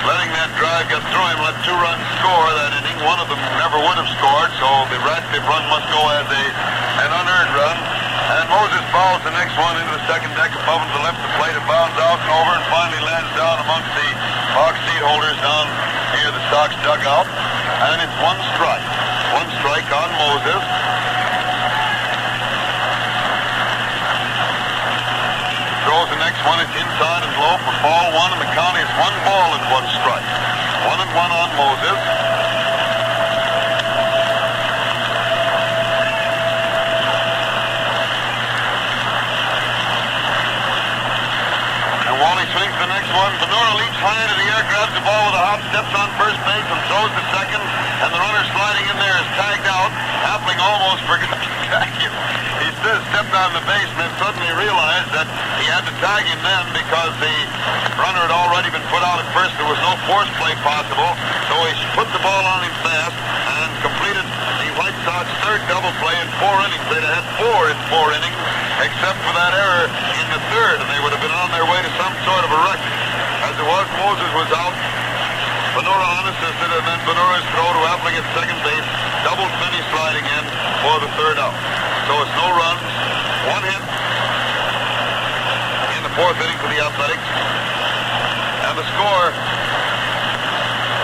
letting that drive get through him, let 2 runs score that inning. One of them never would have scored, so the Radcliffe run must go as an unearned run. And Moses fouls the next one into the second deck above him to the left of the plate. It bounds out and over and finally lands down amongst the box seat holders down near the Sox dugout. And it's one strike. One strike on Moses. Throws the next one, it's inside and low for ball 1, and the count is 1 ball and 1 strike. 1-1 on Moses. And Wally swings the next one. Benura leaps high into the air, grabs the ball with a hop, steps on first base and throws the second, and the runner sliding in there is tagged out. Appling almost forgot to tag him. He stepped on the base and then suddenly realized that he had to tag him then because the runner had already been put out at first. There was no force play possible, so he put the ball on him fast and completed the White Sox third double play in 4 innings. They'd have had 4 in 4 innings, except for that error in the third, and they would have been on their way to some sort of a record. As it was, Moses was out. Benura unassisted, and then Benura's throw to Appling at second base, double Finney sliding in for the third out. So it's no runs, 1 hit in the fourth inning for the Athletics, and the score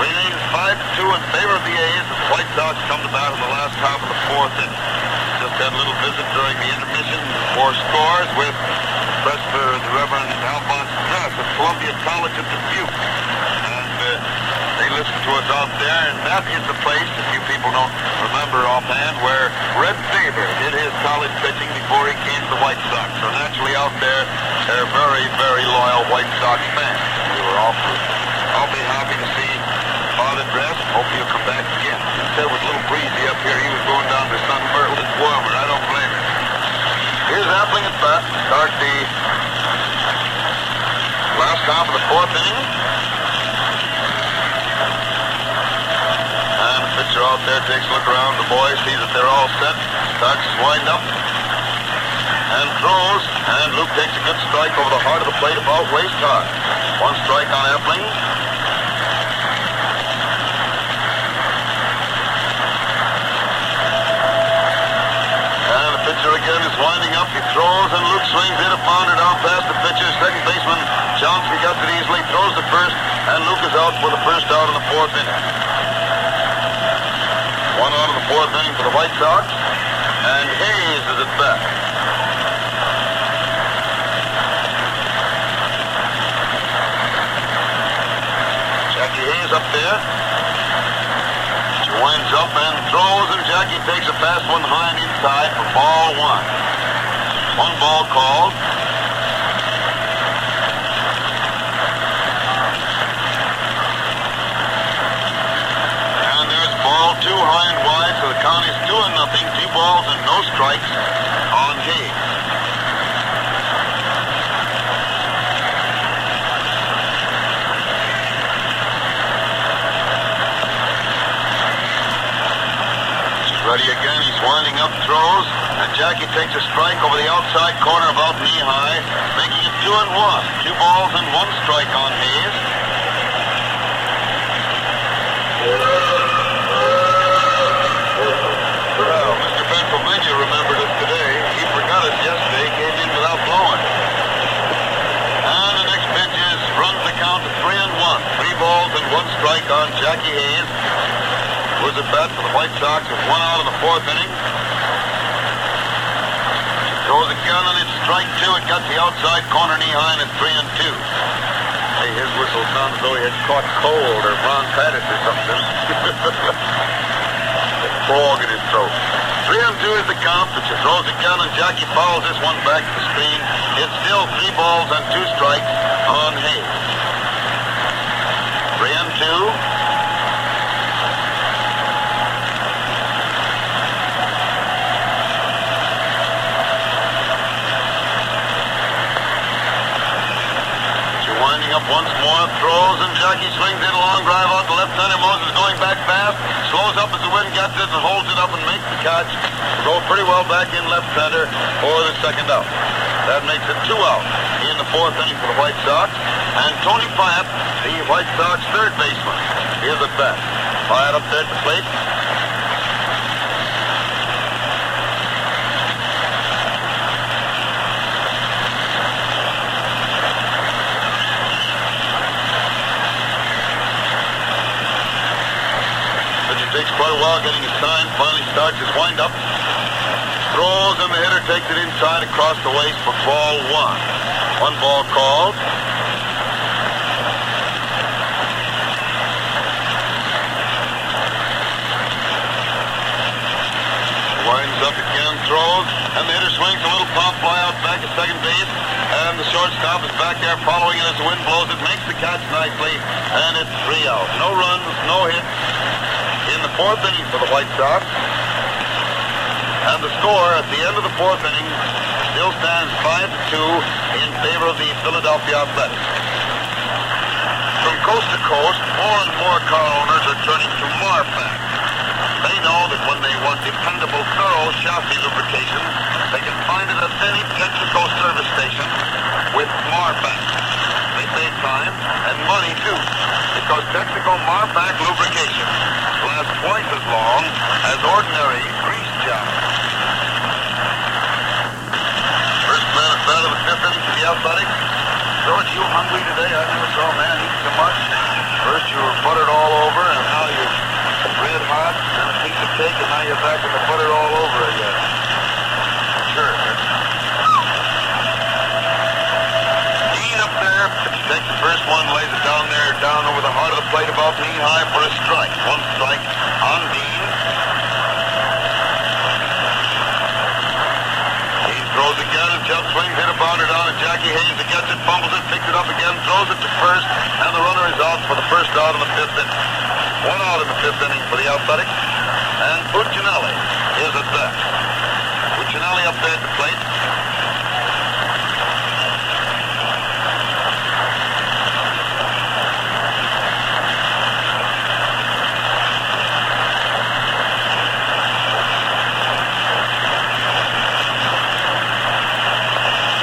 remains 5-2 in favor of the A's. The White Sox come to bat in the last half of the fourth inning. Just had a little visit during the intermission for scores with Professor the Reverend Alphonse Press at Columbia College at Dubuque. They listen to us out there, and that is the place, if you people don't remember offhand, where Red Faber did his college pitching before he came to the White Sox. So naturally out there, they're very, very loyal White Sox fans. We were awfully happy to see Father Dress. Hope he'll come back again. He said it was a little breezy up here. He was going down to Sunburn. It's warmer. I don't blame him. Here's Appling at bat. Start the last half of the fourth inning. Pitcher out there takes a look around the boys, sees that they're all set, starts to wind up, and throws, and Luke takes a good strike over the heart of the plate about waist high. 1 strike on Appling. And the pitcher again is winding up, he throws, and Luke swings in a pounder down past the pitcher. Second baseman Chomsky gets it easily, throws the first, and Luke is out for the first out in the fourth inning. 1 out of the fourth inning for the White Sox, and Hayes is at bat. Jackie Hayes up there. She winds up and throws, and Jackie takes a fast one high and inside for ball 1. 1 ball called. count is 2-0, 2 balls and no strikes on Hayes. He's ready again. He's winding up, throws, and Jackie takes a strike over the outside corner about knee-high, making it 2-1. 2 balls and 1 strike on Hayes. Well, Mr. Pennsylvania remembered it today. He forgot it yesterday, came in without blowing. And the next pitch is runs the count to 3-1. 3 balls and 1 strike on Jackie Hayes. Was at bat for the White Sox with 1 out in the 4th inning. Throws again and it's strike 2. It got the outside corner knee-high and it's 3-2. Hey, his whistle sounds as though he had caught cold or bronchitis or something. Frog in his throat. 3-2 is the count, but she throws again and Jackie fouls this one back to the screen. It's still 3 balls and 2 strikes on Hayes. 3-2. Winding up once more, throws, and Jackie swings in a long drive out to left center. Moses going back fast, slows up as the wind gets it and holds it up and makes the catch. Go pretty well back in left center for the second out. That makes it 2 out in the 4th inning for the White Sox. And Tony Pyatt, the White Sox third baseman, is at bat. Pyatt up there at the plate. Takes quite a while getting his sign, finally starts his windup. Throws and the hitter takes it inside across the waist for ball 1. 1 ball called. Winds up again, throws, and the hitter swings a little pop fly out back at second base, and the shortstop is back there following it as the wind blows it, makes the catch nicely, and it's 3 out. No runs, no hits in the 4th inning for the White Sox. And the score at the end of the 4th inning still stands 5-2 in favor of the Philadelphia Athletics. From coast to coast, more and more car owners are turning to Marpac. They know that when they want dependable, thorough chassis lubrication, they can find it at any Texaco service station with Marpac. They save time and money too, because Texaco Marpac lubrication lasts twice as long as ordinary grease job. First man at bat of the 5th inning for the Athletics. George, you hungry today? I never saw a man eat so much. First you were buttered all over, and now you're red hot, and a piece of cake, and now you're back with the butter all over again. Sure. Dean up there, takes the first one, lays it down there, down over the heart of the plate about knee-high for a strike. 1 strike on Dean. Dean throws again, and jump swings, hit a bounder down, and Jackie Hayes gets it, fumbles it, picks it up again, throws it to first, and the runner is out for the first out in the 5th inning. 1 out in the 5th inning for the Athletics, and Puccinelli is at bat. Puccinelli up there at the plate.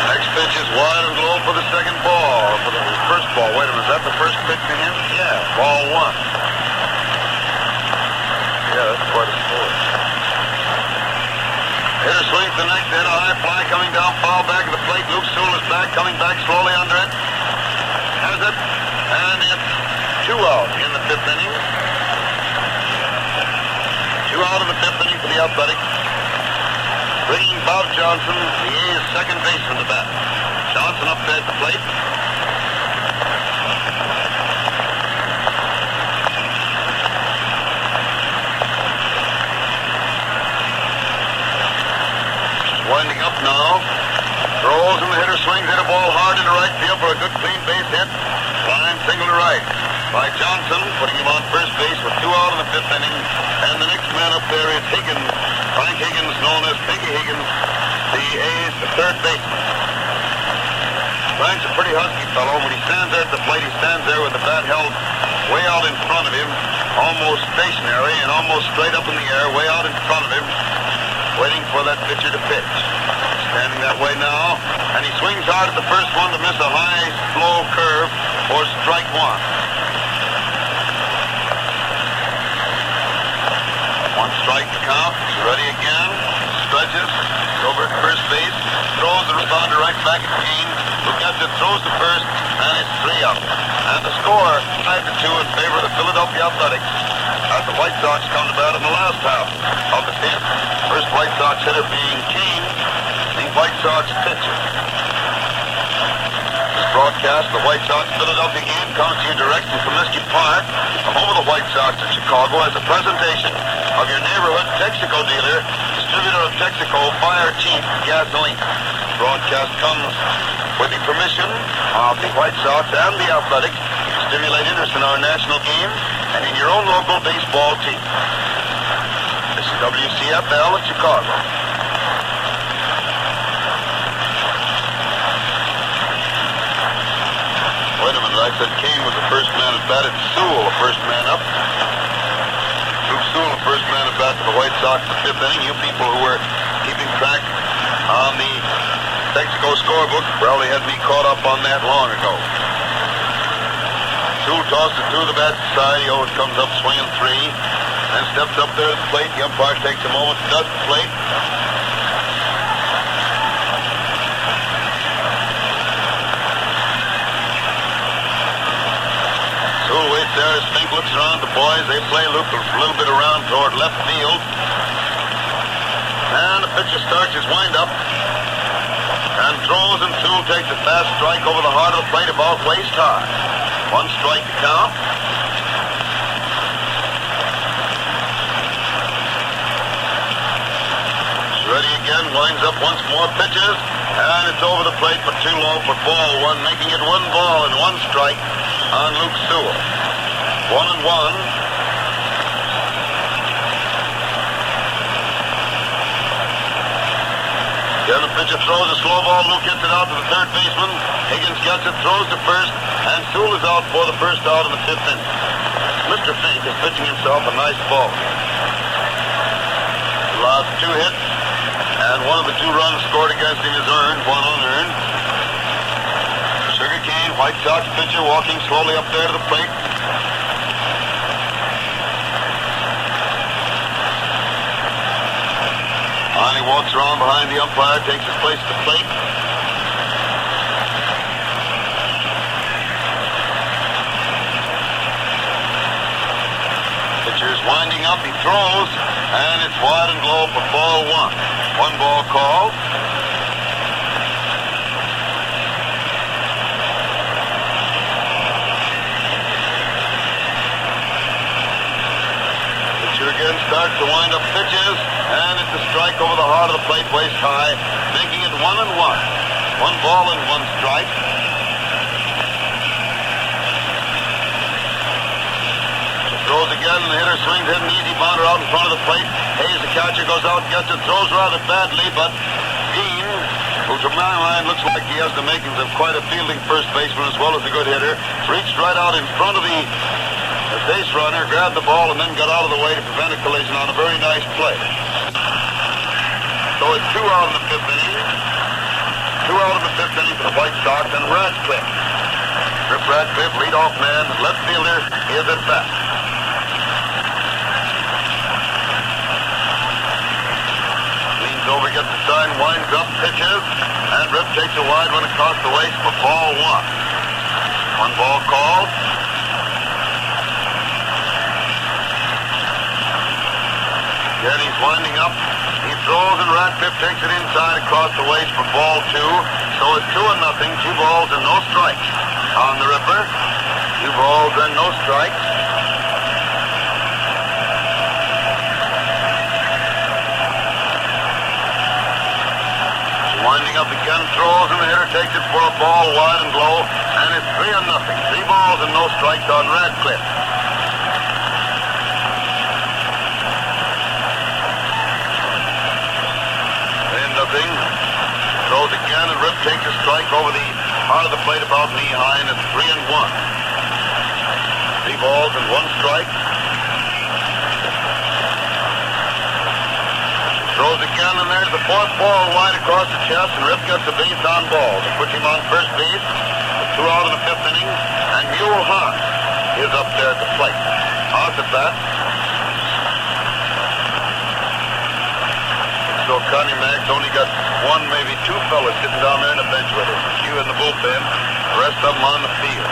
Next pitch is wide and low for the second ball, for the first ball. Wait a minute, is that the first pitch to him? Yeah, ball 1. Yeah, that's quite a score. Hitter swings the next hit, a high fly coming down, foul back of the plate. Luke Sewell is back, coming back slowly under it. Has it, and it's 2 out in the 5th inning. 2 out in the 5th inning for the Athletics. Bringing Bob Johnson, the A's second baseman, to bat. Johnson up there at the plate. Winding up now. Throws and the hitter swings, hit a ball hard into right field for a good clean base hit. Line single to right. by Johnson, putting him on first base with 2 out in the 5th inning. And the next man up there is Higgins, Frank Higgins, known as Pinky Higgins, the A's third baseman. Frank's a pretty husky fellow. When he stands there at the plate, he stands there with the bat held way out in front of him, almost stationary and almost straight up in the air, way out in front of him, waiting for that pitcher to pitch. Standing that way now, and he swings hard at the first one to miss a high, slow curve for strike 1. 1 strike to count. He's ready again. Stretches. Over at first base. Throws the rebounder right back at Kane, who gets it, throws to first, and it's 3 up. And the score, 5-2 in favor of the Philadelphia Athletics, as the White Sox come to bat in the last half of the 10th. First White Sox hitter being Kane, the White Sox pitcher. This broadcast, the White Sox Philadelphia game, comes to you direct from Comiskey Park, the home of the White Sox in Chicago, as a presentation of your neighborhood Texaco dealer, distributor of Texaco Fire Chief Gasoline. Broadcast comes with the permission of the White Sox and the Athletics to stimulate interest in our national game and in your own local baseball team. This is WCFL in Chicago. Wait a minute, I said Kane was the first man at bat. It's Sewell, the first man up. Luke Sewell, the first man at bat for the White Sox in the 5th inning. You people who were keeping track on the Texaco scorebook probably had me caught up on that long ago. Sewell tosses it to the bat side. He always comes up swinging 3 and steps up there at the plate. The umpire takes a moment to dust the plate. Sewell waits there as Fink looks around the boys. They play Luke a little bit around toward left field. And the pitcher starts his windup and throws, and Sewell takes a fast strike over the heart of the plate about waist high. 1 strike to count. He's ready again, winds up once more, pitches, and it's over the plate but too low for ball 1, making it 1 ball and 1 strike on Luke Sewell. 1-1. Then the pitcher throws a slow ball. Luke hits it out to the third baseman. Higgins gets it, throws to first, and Sewell is out for the first out in the 5th inning. Mr. Fink is pitching himself a nice ball. The last 2 hits, and one of the 2 runs scored against him is earned, 1 unearned. Sugar Cane, White Sox pitcher, walking slowly up there to the plate. And he walks around behind the umpire, takes his place at the plate. Pitcher's winding up, he throws, and it's wide and low for ball 1. 1 ball called. Again starts to wind up pitches, and it's a strike over the heart of the plate, waist high, making it 1-1. 1 ball and 1 strike. Throws again, and the hitter swings in an easy bounder out in front of the plate. Hayes, the catcher, goes out, gets it, throws rather badly, but Dean, who to my mind looks like he has the makings of quite a fielding first baseman as well as a good hitter, reached right out in front of the base runner, grabbed the ball, and then got out of the way to prevent a collision on a very nice play. So it's 2 out in the 5th inning. 2 out in the 5th inning for the White Sox, and Radcliffe. Rip Radcliffe, leadoff man, left fielder, is at bat. Leans over, gets the sign, winds up, pitches, and Rip takes a wide one across the waist for ball 1. 1 ball called. Then he's winding up. He throws, and Radcliffe takes it inside across the waist for ball 2. So it's 2-0, 2 balls and no strikes on the Ripper. 2 balls and no strikes. Winding up again, throws, and the hitter takes it for a ball wide and low, and it's 3-0. 3 balls and no strikes on Radcliffe. Thing. Throws again, and Rip takes a strike over the heart of the plate about knee-high, and it's 3-1. 3 balls and 1 strike. Throws again, and there's the 4th ball wide across the chest, and Rip gets a base on ball. They put him on first base, 2 out in the 5th inning, and Mule Haas is up there at the plate. Haas at bat. So Connie Mack's only got 1, maybe 2 fellas sitting down there in the bench with him. A few in the bullpen, the rest of them on the field.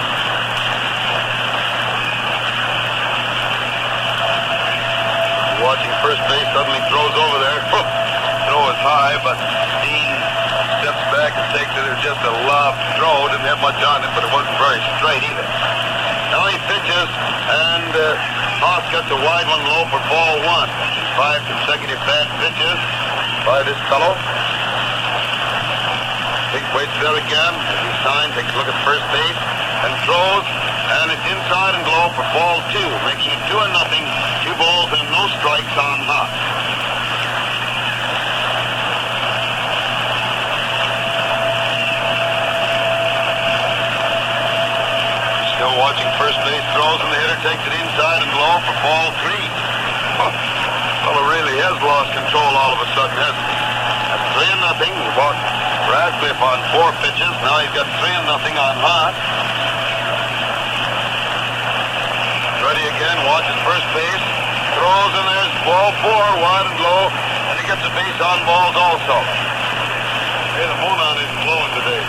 Watching first base, suddenly throws over there. Throw is high, but Dean steps back and takes it. It's just a lob throw. Didn't have much on it, but it wasn't very straight either. Now he pitches, and Haas gets a wide one low for ball 1. 5 consecutive bad pitches by this fellow. Big waits there again. As he signs, takes a look at first base and throws, and it's inside and low for ball 2, making it 2-0. 2 balls and no strikes on Haas. Still watching first base, throws, and the hitter takes it inside and low for ball 3. Fellow really has lost control all of a sudden, hasn't he? That's 3-0. He walked Radcliffe on 4 pitches. Now he's got 3-0 on Haas. Ready again, watches first base. Throws, and there's ball 4, wide and low. And he gets a base on balls also. Hey, the moon on isn't blowing today.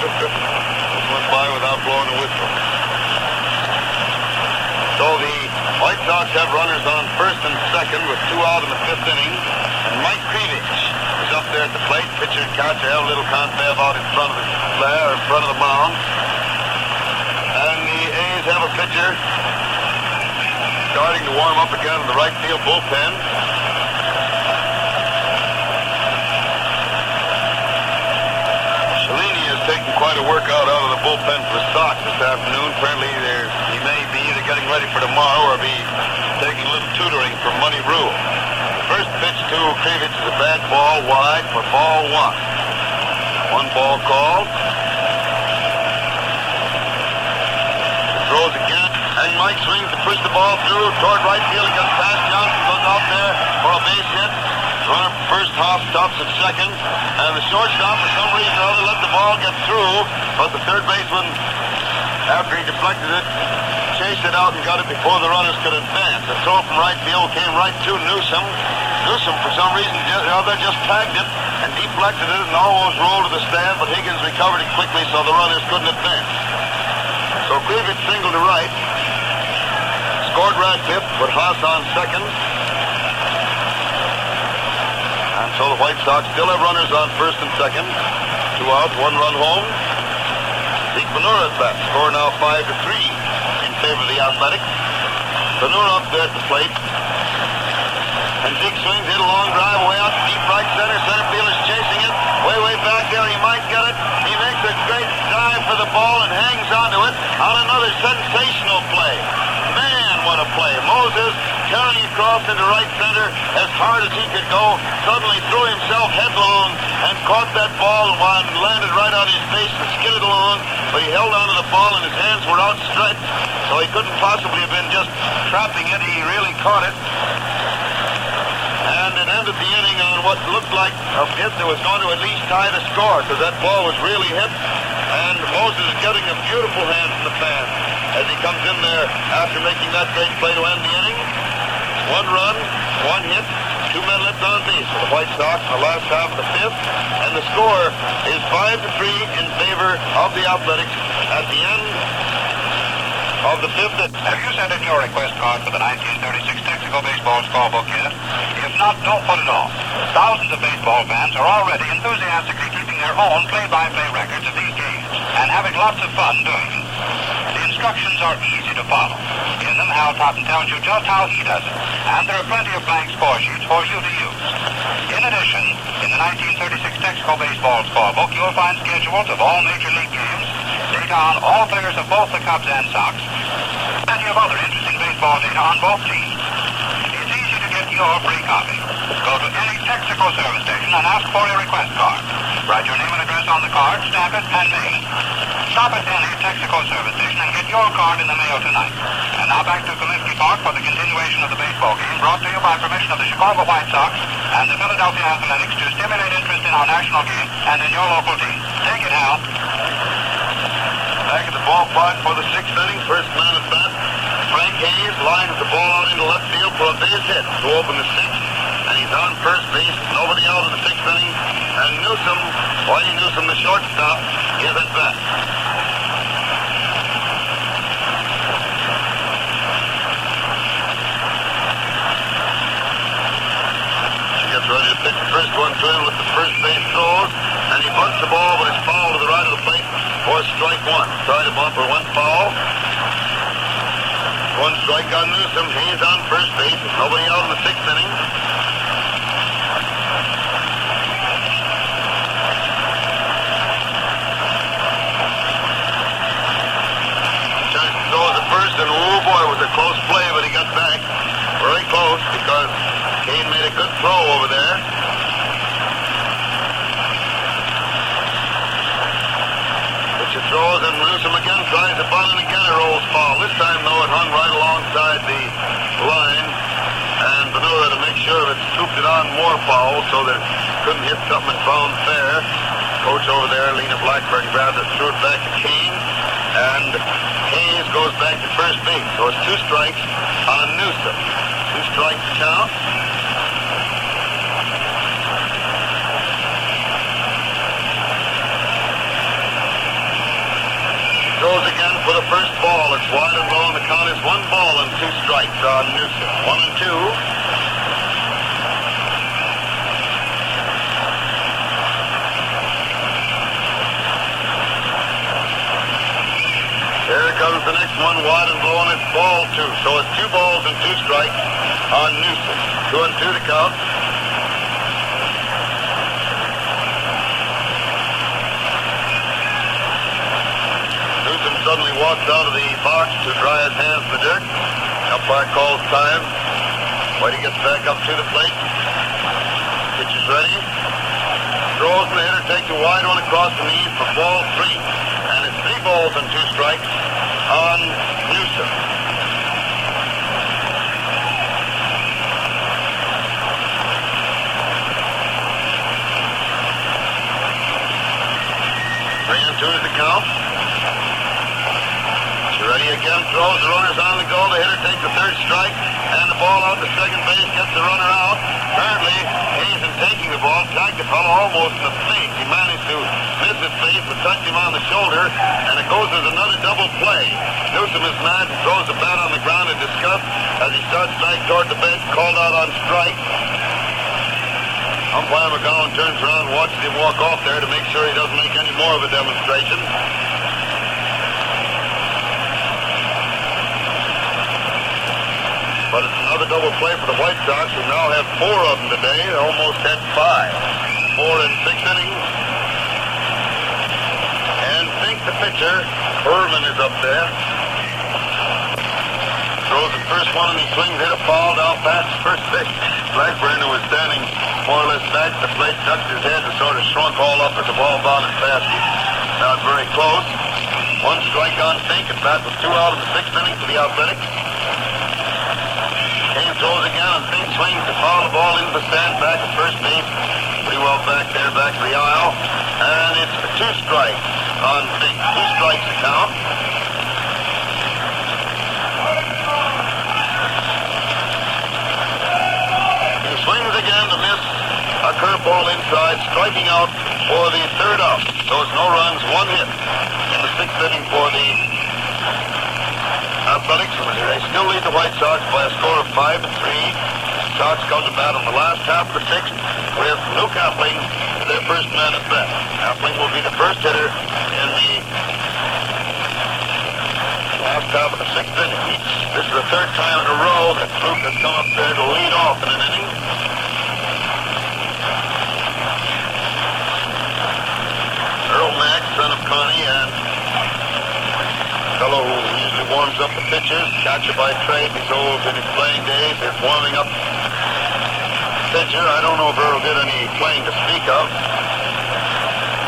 Just went by without blowing a whistle. So the White Sox have runners on first and second with 2 out in the 5th inning. And Mike Krivich is up there at the plate. Pitcher and catcher have a little confab out in front of the flare, in front of the mound. And the A's have a pitcher starting to warm up again in the right field bullpen. Cellini is taking quite a workout out of the bullpen for the Sox this afternoon. Apparently he may be either getting ready for tomorrow or be taking a little tutoring from Money Rule. The first pitch to Krivich is a bad ball wide for ball 1. 1 ball called. Throws again, and Mike swings to push the ball through toward right field. He gets past Johnson, goes out there for a base hit. Runner first, Hoff stops at second, and the shortstop, for some reason or other, let the ball get through, but the third baseman, after he deflected it, chased it out and got it before the runners could advance. The throw from right field came right to Newsom. Newsom, for some reason or other, just tagged it and deflected it and almost rolled to the stand, but Higgins recovered it quickly so the runners couldn't advance. So Krivich singled to right, scored Radcliffe, put Haas on second. And so the White Sox still have runners on first and second. 2 out, 1 run home. Zeke Benura at bat. Score now 5-3 in favor of the Athletics. Benura up there at the plate. And Zeke swings, hit a long drive way out to deep right center. Center fielder's chasing it. Way back there. He might get it. He makes a great dive for the ball and hangs onto it on another sensational play. Man, what a play. Moses carrying across into right center as hard as he could go, suddenly threw himself headlong and caught that ball and landed right on his face and skidded along, but he held onto the ball and his hands were outstretched, so he couldn't possibly have been just trapping it. He really caught it. And it ended the inning on what looked like a hit that was going to at least tie the score, because that ball was really hit. And Moses is getting a beautiful hand from the fan as he comes in there after making that great play to end the inning. 1 run, 1 hit, 2 men left on base for the White Sox in the last half of the 5th. And the score is 5-3 in favor of the Athletics at the end of the 5th. Have you sent in your request card for the 1936 Texaco Baseball Scorebook yet? If not, don't put it off. Thousands of baseball fans are already enthusiastically keeping their own play-by-play records of these games and having lots of fun doing it. The instructions are easy to follow. In them, Hal Totten tells you just how he does it, and there are plenty of blank score sheets for you to use. In addition, in the 1936 Texaco Texaco Baseball Scorebook, you'll find schedules of all major league games, data on all players of both the Cubs and Sox, plenty of other interesting baseball data on both teams. It's easy to get your free copy. Go to any Texaco service station and ask for a request card. Write your name and address on the card, stamp it, and mail it. Stop at any Texaco service station and get your card in the mail tonight. And now back to Comiskey Park for the continuation of the baseball game, brought to you by permission of the Chicago White Sox and the Philadelphia Athletics to stimulate interest in our national game and in your local team. Take it, Hal. Back at the ballpark for the sixth inning, first man at bat. Frank Hayes lines the ball out into left field for a base hit to open the sixth, and he's on first base. Nobody out in the sixth inning, and Newsom, Whitey Newsom, the shortstop, is at bat. He gets ready to pitch the first one to him with the first base throws, and he bunts the ball, but it's foul to the right of the plate for strike one. Tried a bumper, went foul. One strike on Newsom. Hayes on first base. There's nobody out in the sixth inning. Turns to throw at first, and oh boy, it was a close play, but he got back very close because Kane made a good throw over there. Throws, and Newsom again tries to bunt, and again it rolls foul. This time, though, it hung right alongside the line, and Benua, to make sure of it, scooped it on more foul so that it couldn't hit something and found fair. Coach over there, Lena Blackburn, grabbed it, threw it back to Kane, and Hayes goes back to first base. So it's two strikes on Newsom. Two strikes count. Goes again for the first ball. It's wide and low, and the count is 1 ball and 2 strikes on Newsom. 1 and 2. Here comes the next one, wide and low, and it's ball 2. So it's 2 balls and 2 strikes on Newsom. 2 and 2 to count. Suddenly walks out of the box to dry his hands in the dirt. Umpire calls time. Whitey gets back up to the plate. Pitch is ready. Throws, and the hitter takes a wide one across the knees for ball 3. And it's 3 balls and 2 strikes on Newsom. Three and 2 is the count. Ready again, throws, the runner's on the go, the hitter takes the third strike, and the ball out to second base, gets the runner out. Apparently, Hayes, in taking the ball, tagged the fellow almost in the face. He managed to miss his face, but touched him on the shoulder, and it goes as another double play. Newsom is mad and throws the bat on the ground in disgust as he starts back toward the bench, called out on strike. Umpire McGowan turns around and watches him walk off there to make sure he doesn't make any more of a demonstration. But it's another double play for the White Sox, who now have 4 of them today. They almost had 5. 4 in 6 innings. And Fink, the pitcher, Herman is up there. Throws the first one, and he swings, hit a foul down past first base. Blackburn, who was standing more or less back at the plate, ducked his head and sort of shrunk all up as the ball bounded past him. Not very close. 1 strike on Fink, and that was 2 out of the 6th inning for the Athletics. Kane throws again, and Fink swings to foul the ball into the stand back at first base. Pretty well back there, back of the aisle. And it's 2 strikes on Fink. 2 strikes to count. He swings again to miss a curveball inside, striking out for the 3rd out. So it's no runs, 1 hit in the 6th inning for the Athletics. They still lead the White Sox by a score of 5-3. The Sox come to bat on the last half of the 6th with Luke Appling, their first man at bat. Appling will be the first hitter in the last half of the 6th inning. This is the 3rd time in a row that Luke has come up there to lead off in an inning. warms up the pitchers. Catcher by trade. He's old in his playing days. Is warming up pitcher. I don't know if Earl did any playing to speak of,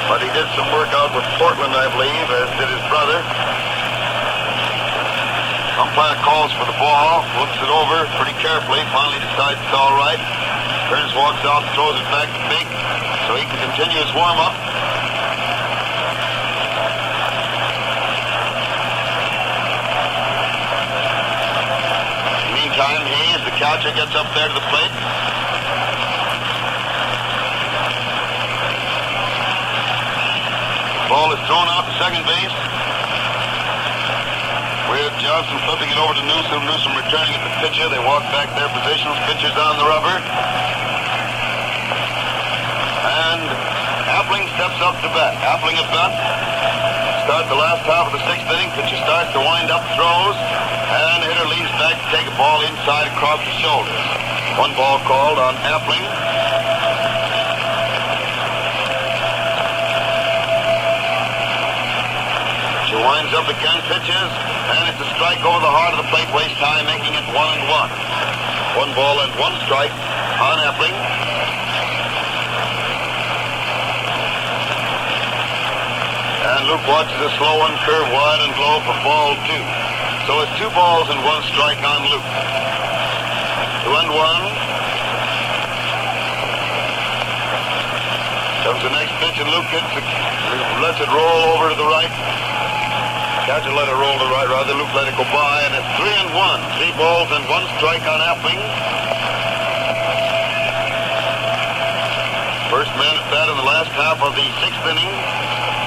but he did some work out with Portland, I believe, as did his brother. Umpire calls for the ball, looks it over pretty carefully, finally decides it's all right. Turns, walks out, throws it back to Fink so he can continue his warm-up. Meantime, Hayes, the catcher, gets up there to the plate. The ball is thrown out to second base, with Johnson flipping it over to Newsom. Newsom returning it to pitcher. They walk back their positions. Pitcher's on the rubber. And Appling steps up to bat. Appling at bat. Start the last half of the sixth inning. Pitcher starts to wind up, throws, and the hitter leans back to take a ball inside across the shoulders. One ball called on Appling. Pitcher winds up again, pitches, and it's a strike over the heart of the plate, waste time, making it 1-1. 1 ball and 1 strike on Appling. And Luke watches a slow one curve wide and low for ball 2. So it's 2 balls and 1 strike on Luke. 2-1. Comes the next pitch, and Luke lets it roll over to the right. Catcher let it roll to the right, rather. Luke let it go by, and it's 3-1. 3 balls and 1 strike on Appling. First man at bat in the last half of the 6th inning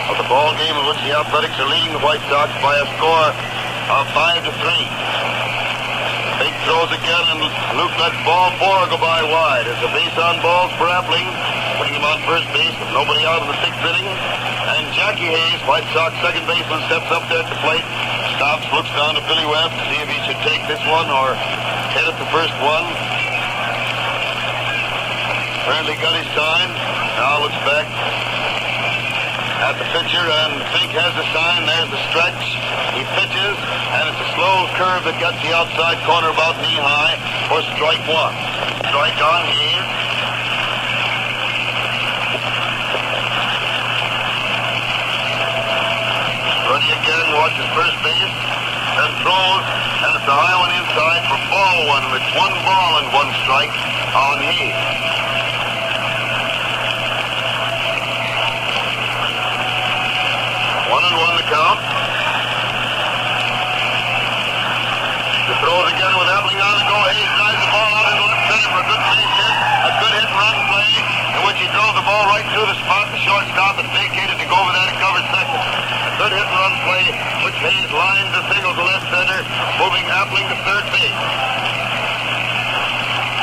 of the ball game, in which the Athletics are leading the White Sox by a score of 5-3. Fink throws again, and Luke lets ball 4 go by wide. It's a base on balls for Appling, putting him on first base with nobody out in the 6th inning. And Jackie Hayes, White Sox second baseman, steps up there at the plate, stops, looks down to Billy Webb to see if he should take this one or hit it the first one. Apparently got his sign. Now looks back at the pitcher, and Fink has the sign. There's the stretch. He pitches, and it's a slow curve that gets the outside corner about knee-high for strike 1. Strike on Hayes. Ruddy again watches first base, then throws, and it's a high one inside for ball 1. It's 1 ball and 1 strike on Hayes. 1-1 the count. The throws again with Appling on the go. Hayes drives the ball out into left center for a good base hit. A good hit and run play in which he drove the ball right through the spot. The shortstop is vacated to go over that and cover second. A good hit and run play which Hayes lines the single to left center, moving Appling to third base.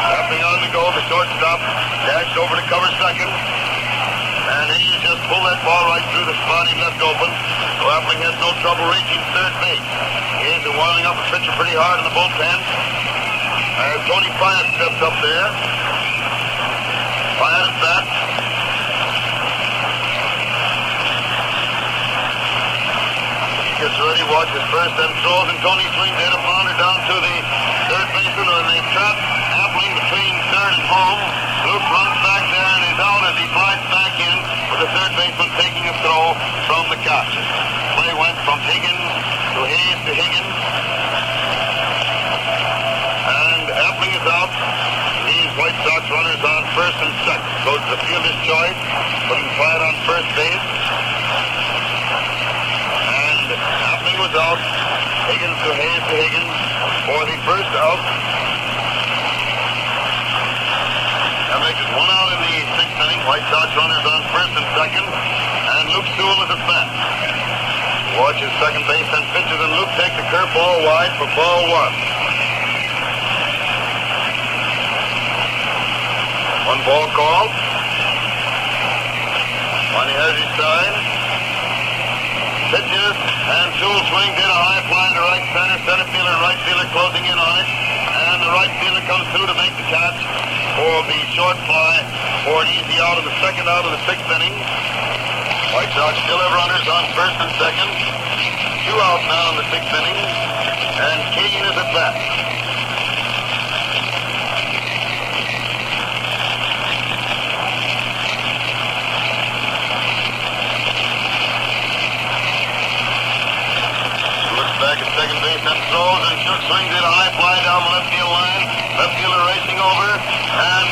Appling on the go. The shortstop dashed over to cover second. And Hayes just pulled that ball right through the spot he left open. So Appling has no trouble reaching third base. Hayes is winding up the pitcher pretty hard in the bullpen. As Tony Pyatt steps up there. Pyatt at bat. He gets ready, watches first, then throws, and Tony swings hit a flounder down to the third baseman, and they trap Appling between third and home. Luke runs back there and is out as he slides back in, with the third baseman taking a throw from the catcher. Play went from Higgins to Hayes to Higgins. And Appling is out. These White Sox runners on first and second. Goes to the fielder's choice, putting Pyatt on first base. And Appling was out. Higgins to Hayes to Higgins for the first out. That makes it 1 out in the 6th inning. White Sox runners on first and second. And Luke Sewell is at bat. Watches second base and pitches, and Luke takes a curveball wide for ball 1. 1 ball called. On the edge side. Pitches, and Sewell swings in a high fly to right center. Center fielder and right fielder closing in on it. And the right fielder comes through to make the catch for the short fly for an easy out of the second out of the 6th inning. White Sox still have runners on first and second. 2 out now in the 6th inning. And Keegan is at bat. Back at second base and throws and swings it a high fly down the left field line. Left fielder racing over, and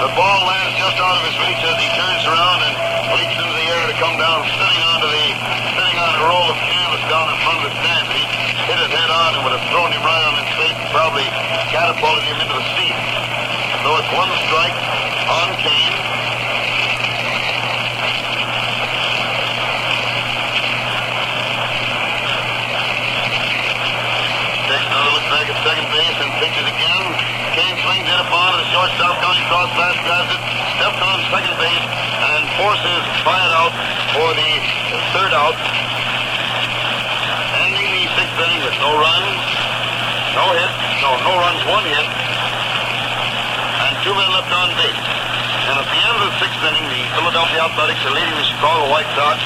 the ball lands just out of his reach as he turns around and leaps into the air to come down, sitting on a roll of canvas down in front of the stand. He hit it head on and would have thrown him right on his face and probably catapulted him into the seat. So it's one strike on Kane. Back at second base and pitches again. Kane swings it upon the shortstop coming across fast, grabs it, steps on second base, and forces Fiat out for the third out. Ending the sixth inning with no runs, no runs, one hit, and two men left on base. And at the end of the sixth inning, the Philadelphia Athletics are leading the Chicago White Sox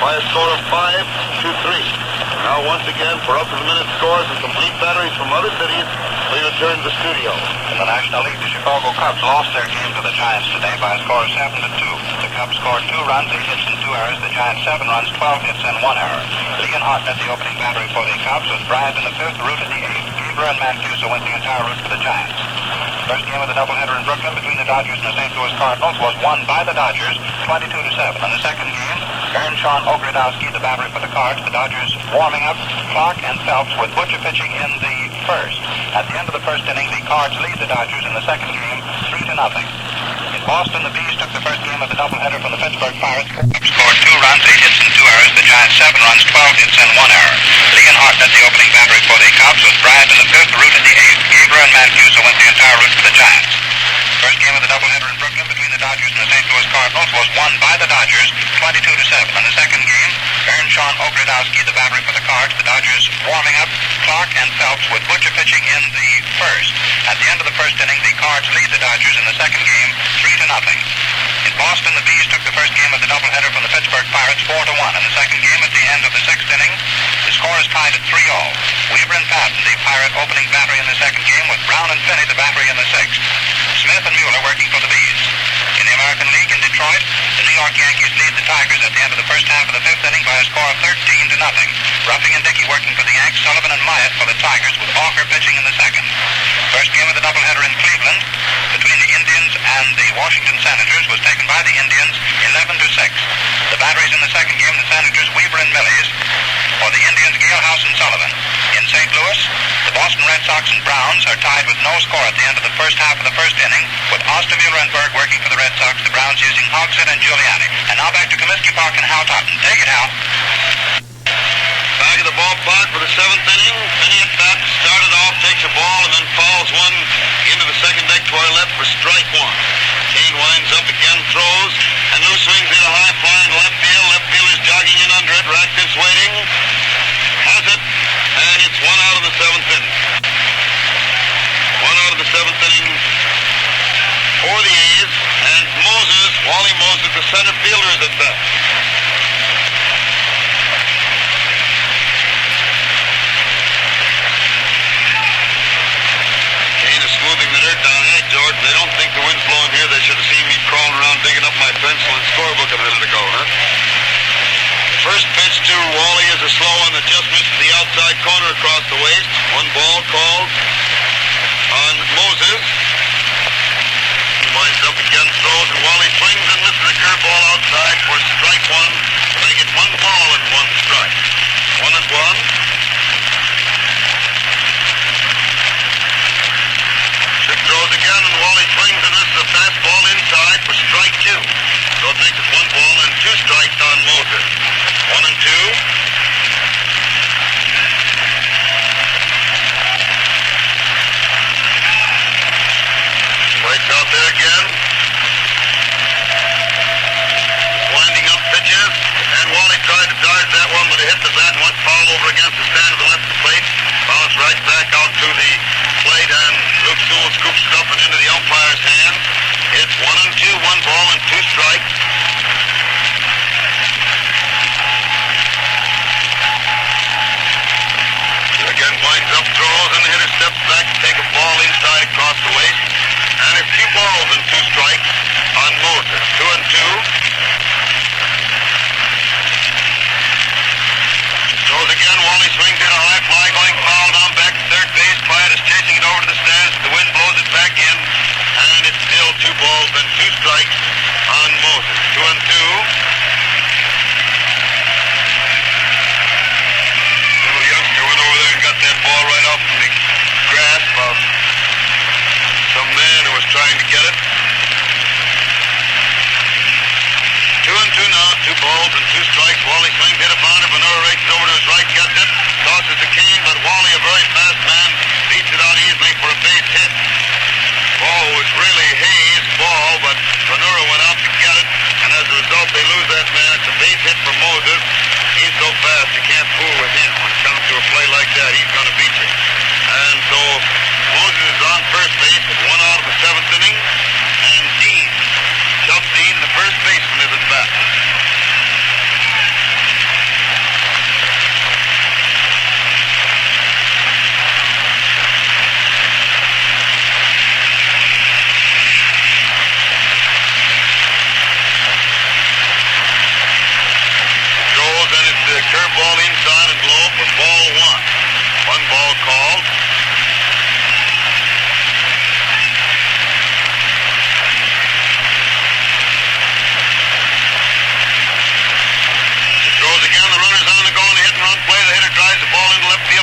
by a score of 5-3. Now, once again, for up-to-the-minute scores and complete batteries from other cities, we return to the studio. In the National League, the Chicago Cubs lost their game to the Giants today by a score of 7-2. The Cubs scored 2 runs, 8 hits, and 2 errors. The Giants 7 runs, 12 hits, and 1 error. Leon Hartnett, the opening battery for the Cubs, was Bryant in the 5th, Root in the 8th. Gaber and Mancuso went the entire route for the Giants. First game of the doubleheader in Brooklyn between the Dodgers and the St. Louis Cardinals was won by the Dodgers 22-7. In the second game, Earnshaw Ogrodowski, the battery for the Cards. The Dodgers warming up. Clark and Phelps with Butcher pitching in the first. At the end of the first inning, the Cards lead the Dodgers in the second game 3-0. In Boston, the Bees took the first game of the doubleheader from the Pittsburgh Pirates. Scored 2 runs, 8 hits, and 2 errors. The Giants 7 runs, 12 hits, and 1 error. Leon Hartnett, the opening battery for the Cubs, was Bryant in the 5th, Root in the 8th. Gaber and Mancuso went the entire route for the Giants. First game of the doubleheader in Brooklyn between the Dodgers and the St. Louis Cardinals was won by the Dodgers 22-7. In the second game, Earnshaw Ogrodowski, the battery for the Cards. The Dodgers warming up. Clark and Phelps with Butcher pitching in the first. At the end of the first inning, the Cards lead the Dodgers in the second game 3-0. In Boston, the Bees took the first game of the doubleheader from the Pittsburgh Pirates 4-1. In the second game, at the end of the sixth inning, the score is tied at 3-3. Weaver and Patton, the Pirate opening battery in the second game, with Brown and Finney, the battery in the sixth. Smith and Mueller working for the Bees. In the American League in Detroit, the New York Yankees lead the Tigers at the end of the first half of the fifth inning by a score of 13-0. Ruffing and Dickey working for the Yanks, Sullivan and Myatt for the Tigers, with Walker pitching in the second. First game of the doubleheader in Cleveland between the Indians and the Washington Senators was taken by the Indians 11-6. The batteries in the second game, the Senators, Weaver and Millies. For the Indians, Galehouse and Sullivan. In St. Louis, the Boston Red Sox and Browns are tied with no score at the end of the first half of the first inning, with Ostermuller and Berg working for the Red Sox, the Browns using Hogshead and Giuliani. And now back to Comiskey Park and Hal Totten. Take it, Hal. Back at the ballpark for the seventh inning. Finney at bat, started off, takes a ball, and then fouls one into the second deck to our left for strike one. Kane winds up again, throws, and loose swings in a high fly in left field. Left fielder's jogging in under it. Ratcliffe's waiting. Has it, and it's one out of the seventh inning. One out of the seventh inning for the A's, and Moses, Wally Moses, the center fielder, is at bat. Smoothing the dirt down. Hey, George, they don't think the wind's blowing here. They should have seen me crawling around digging up my pencil and scorebook a minute ago, huh? First pitch to Wally is a slow one that just misses the outside corner across the waist. One ball called on Moses. He winds up again, throws, and Wally swings and misses the curveball outside for strike one. So they get 1 ball and 1 strike. 1-1. Throws again, and Wally swings, and this is a fastball inside for strike 2. So it makes it 1 ball and 2 strikes on Moses. 1-2. Waits out there again. Winding up pitches, and Wally tried to dodge that one, but it hit the bat and went foul over against the stand of the left plate. Bounced right back out to the plate, and Luke Sewell scoops it up and into the umpire's hand. It's 1-2, 1 ball and 2 strikes. balls and 2 strikes on Moses. 2 and 2. Little youngster went over there and got that ball right off from the grasp of some man who was trying to get it. 2 and 2 now, 2 balls and 2 strikes. Wally swings, hit a bounder. Venura races over to his right, gets it, tosses the cane, but Wally, a very fast man, beats it out easily for a base hit. Ball was really Hayes' ball, but Venura went out to get it, and as a result, they lose that man. It's a base hit for Moses. He's so fast, you can't fool with him. When it comes to a play like that, he's going to beat you. And so Moses is on first base with 1 out of the 7th inning, and Chubb Dean, the first baseman, is at bat. Throws, and it's the curveball inside and low for ball 1. 1 ball called.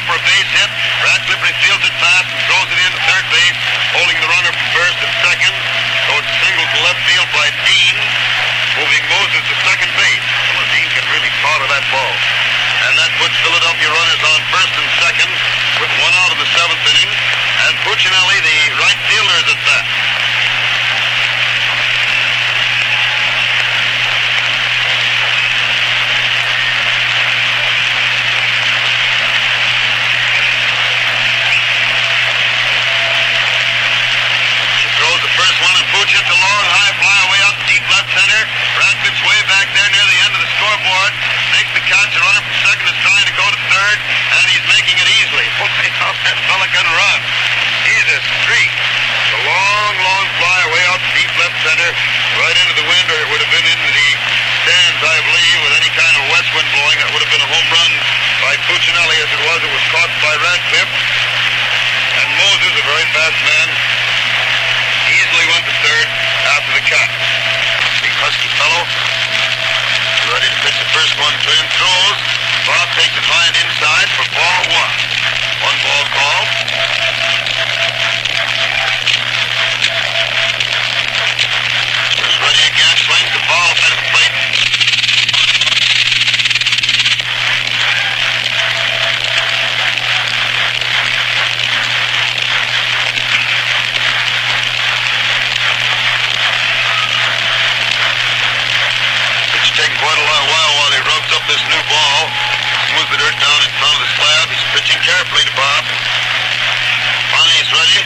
For a base hit, Radcliffe fields it fast and throws it into third base, holding the runner from first and second. So it's single to left field by Dean, moving Moses to second base. Well, Dean can really powder that ball. And that puts Philadelphia runners on first and second with 1 out of the 7th inning. And Puccinelli, the right fielder, is at bat. Hits a long, high fly away out deep left center. Radcliffe's way back there near the end of the scoreboard. Makes the catch. The runner from second is trying to go to third, and he's making it easily. Boy, how that fella can run. He's a streak. A long, long fly away out deep left center, right into the wind, or it would have been into the stands, I believe, with any kind of west wind blowing. That would have been a home run by Puccinelli. As it was caught by Radcliffe. And Moses, a very fast man, easily went to third after the catch. Big husky fellow. Ready to pitch the first one to him. Throws. Bob takes it high and inside for ball 1. 1 ball called. He's ready again. Swings the ball at the plate. Quite a while while he rubs up this new ball, smooths the dirt down in front of the slab. He's pitching carefully to Bob. Finally, he's ready.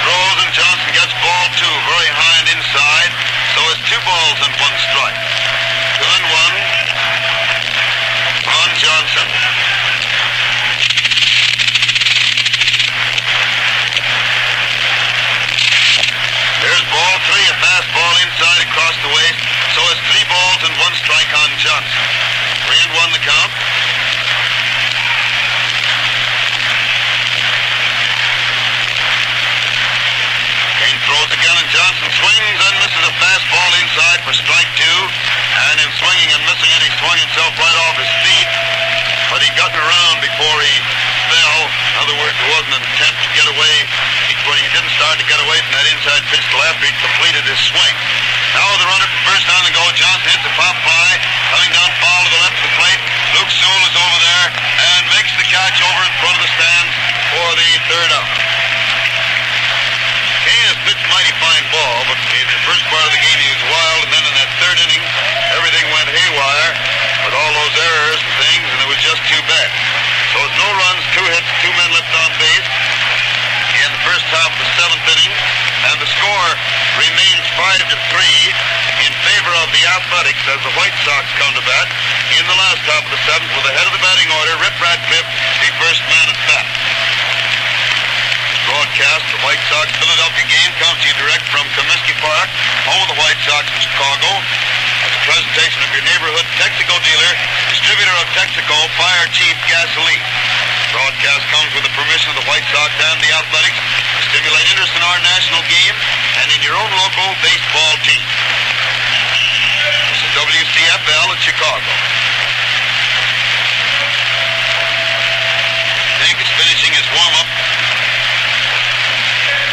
Throws, and Johnson gets ball 2, very high and inside. So it's 2 balls and 1 strike. 2 and 1 on Johnson. There's ball 3, a fastball inside across the waist. So it's 3 balls and 1 strike on Johnson. 3 and 1 the count. Kane throws again, and Johnson swings and misses a fastball inside for strike 2. And in swinging and missing it, he swung himself right off his feet. But he got around before he fell. In other words, it wasn't an attempt to get away. When he didn't start to get away from that inside pitch till after he'd completed his swing. Now the runner from first on the go. Johnson hits a pop fly, coming down foul to the left of the plate. Luke Sewell is over there and makes the catch over in front of the stands for the third out. Kane has pitched mighty fine ball, but in the first part of the game he was wild, and then in that third inning, everything went haywire with all those errors and things, and it was just too bad. So it's no runs, 2 hits, 2 men left on base in the first half of the 7th inning, and the score remains 5-3 in favor of the Athletics as the White Sox come to bat in the last half of the 7th with the head of the batting order, Rip Radcliffe, the first man at bat. Broadcast, the White Sox Philadelphia game comes to you direct from Comiskey Park, home of the White Sox in Chicago. It's a presentation of your neighborhood Texaco dealer, distributor of Texaco Fire Chief Gasoline. Broadcast comes with the permission of the White Sox and the Athletics to stimulate interest in our national game and in your own local baseball team. This is WCFL in Chicago. Hank is finishing his warm-up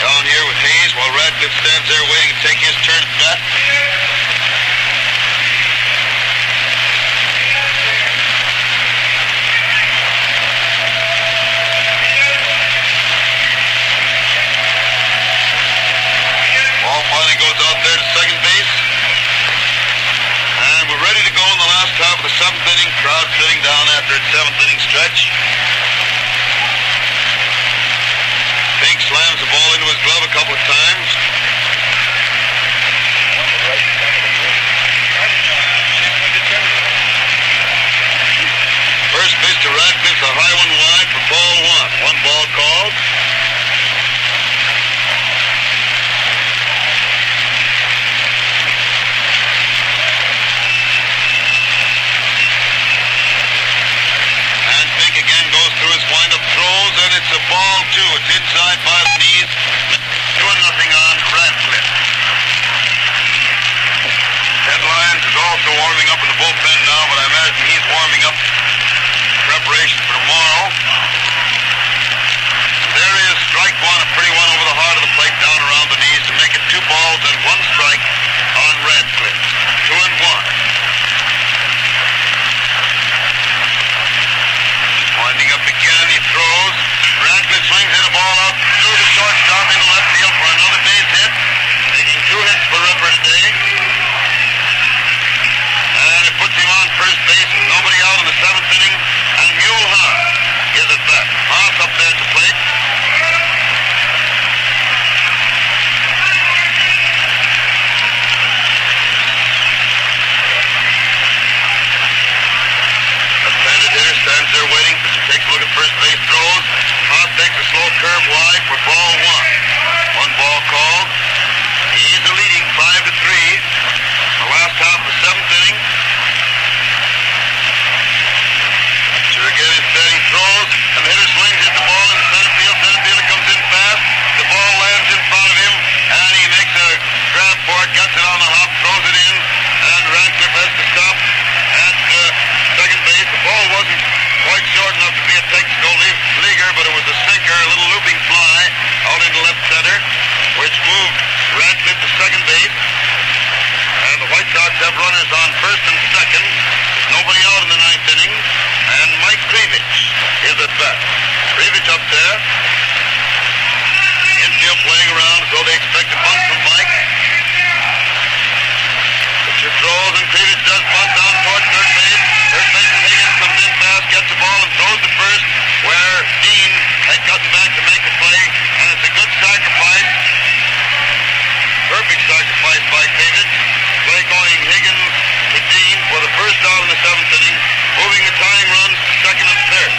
down here with Hayes while Radcliffe stands there waiting to take his turn at bat. Ball finally goes out there to second base. And we're ready to go in the last half of the seventh inning. Crowd sitting down after its seventh inning stretch. Pink slams the ball into his glove a couple of times. First pitch to Radcliffe, a high one wide for ball one. One ball called. And Pink again goes through his windup throws, and it's a ball two. It's inside by the knees. 2-0 on Radcliffe. Ted Lyons is also warming up in the bullpen now, but I imagine he's warming up in preparation for tomorrow. There is strike one, a pretty one over the heart of the plate down around the knees to make it 2 balls and 1 strike on Radcliffe. 2-1. Winding up again, he throws. Radcliffe swings hit a ball out through the shortstop into left field for another base hit. Making 2 hits for Ripper today. And it puts him on first base with nobody out in the 7th inning. And Mule Haas is at bat. Haas up there at the plate. Left-handed hitter stands there waiting. Takes a look at first base, throws. Haas takes a slow curve wide for ball one. 1 ball called. He's leading 5-3. The last half of the 7th inning. Again, instead he throws, and the hitter swings, hits the ball in the center field. Center fielder comes in fast. The ball lands in front of him, and he makes a grab for it, gets it on the hop, throws it in, and Radcliffe has to stop at second base. The ball wasn't quite short enough to be a technical leaguer, but it was a sinker, a little looping fly out into left center, which moved Radcliffe to second base. And the White Sox have runners on first and second. Nobody out in the 9th inning. And Mike Krivich is at bat. Krivich up there. Infield playing around as though they expect a bunt from Mike. Pitcher throws and Krivich does bunt down towards third base. Third baseman Higgins comes in fast, gets the ball and throws to first, where Dean had gotten back to make the play. And it's a good sacrifice. Perfect sacrifice by Krivich. Play going Higgins to Dean for the first out in the 7th inning, moving the tying runs to second and third.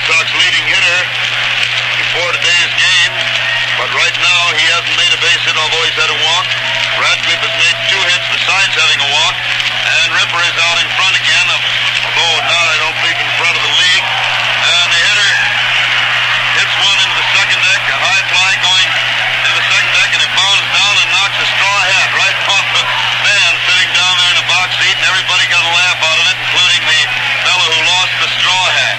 Sox leading hitter before today's game, but right now he hasn't made a base hit although he's had a walk. Radcliffe has made 2 hits besides having a walk. And Ripper is out in front again, although not, I don't think, in front of the league. And the hitter hits one into the second deck, a high fly going into the second deck, and it bounds down and knocks a straw hat right off the man sitting down there in the box seat, and everybody got a laugh out of it, including the fellow who lost the straw hat.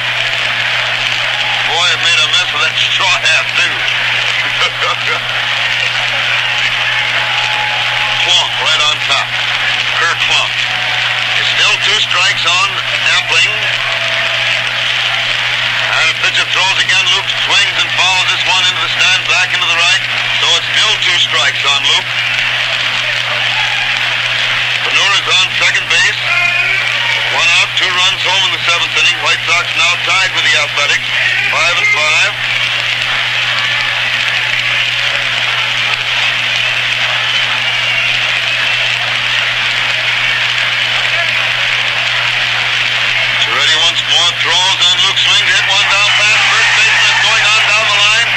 Boy, it made a mess of that straw hat, too. Plunk right on top. Kurt Plunk. It's still 2 strikes on Appling. And a pitcher throws again. Luke swings and follows this one into the stand, back into the right. So it's still 2 strikes on Luke. Panura's on second base. 1 out, 2 runs home in the 7th inning. White Sox now tied with the Athletics, 5-5. Ready once more, throws, and Luke swings, hit one down past first baseman, is going on down the line.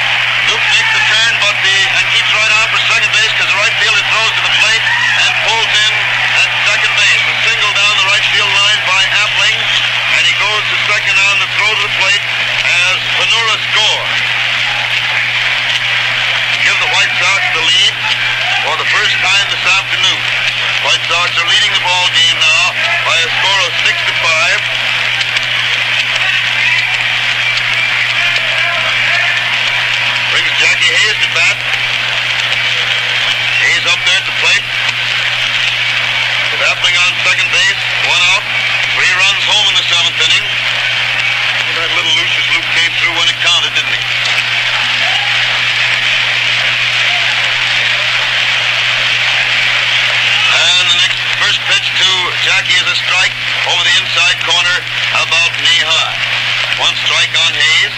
Luke makes the turn, and keeps right on for second base because the right fielder throws to the plate and pulls in at second base. A single down the right field line by Appling, and he goes to second on the throw to the plate as Panura scores. Give the White Sox the lead for the first time this afternoon. White Sox are leading the ball game now by a score of 6-5. Brings Jackie Hayes to bat. Hayes up there at the plate. With Appling on second base. 1 out. 3 runs home in the 7th inning. That little Lucius Luke came through when it counted, didn't he? And the next first pitch to Jackie is a strike over the inside corner about knee high. 1 strike on Hayes.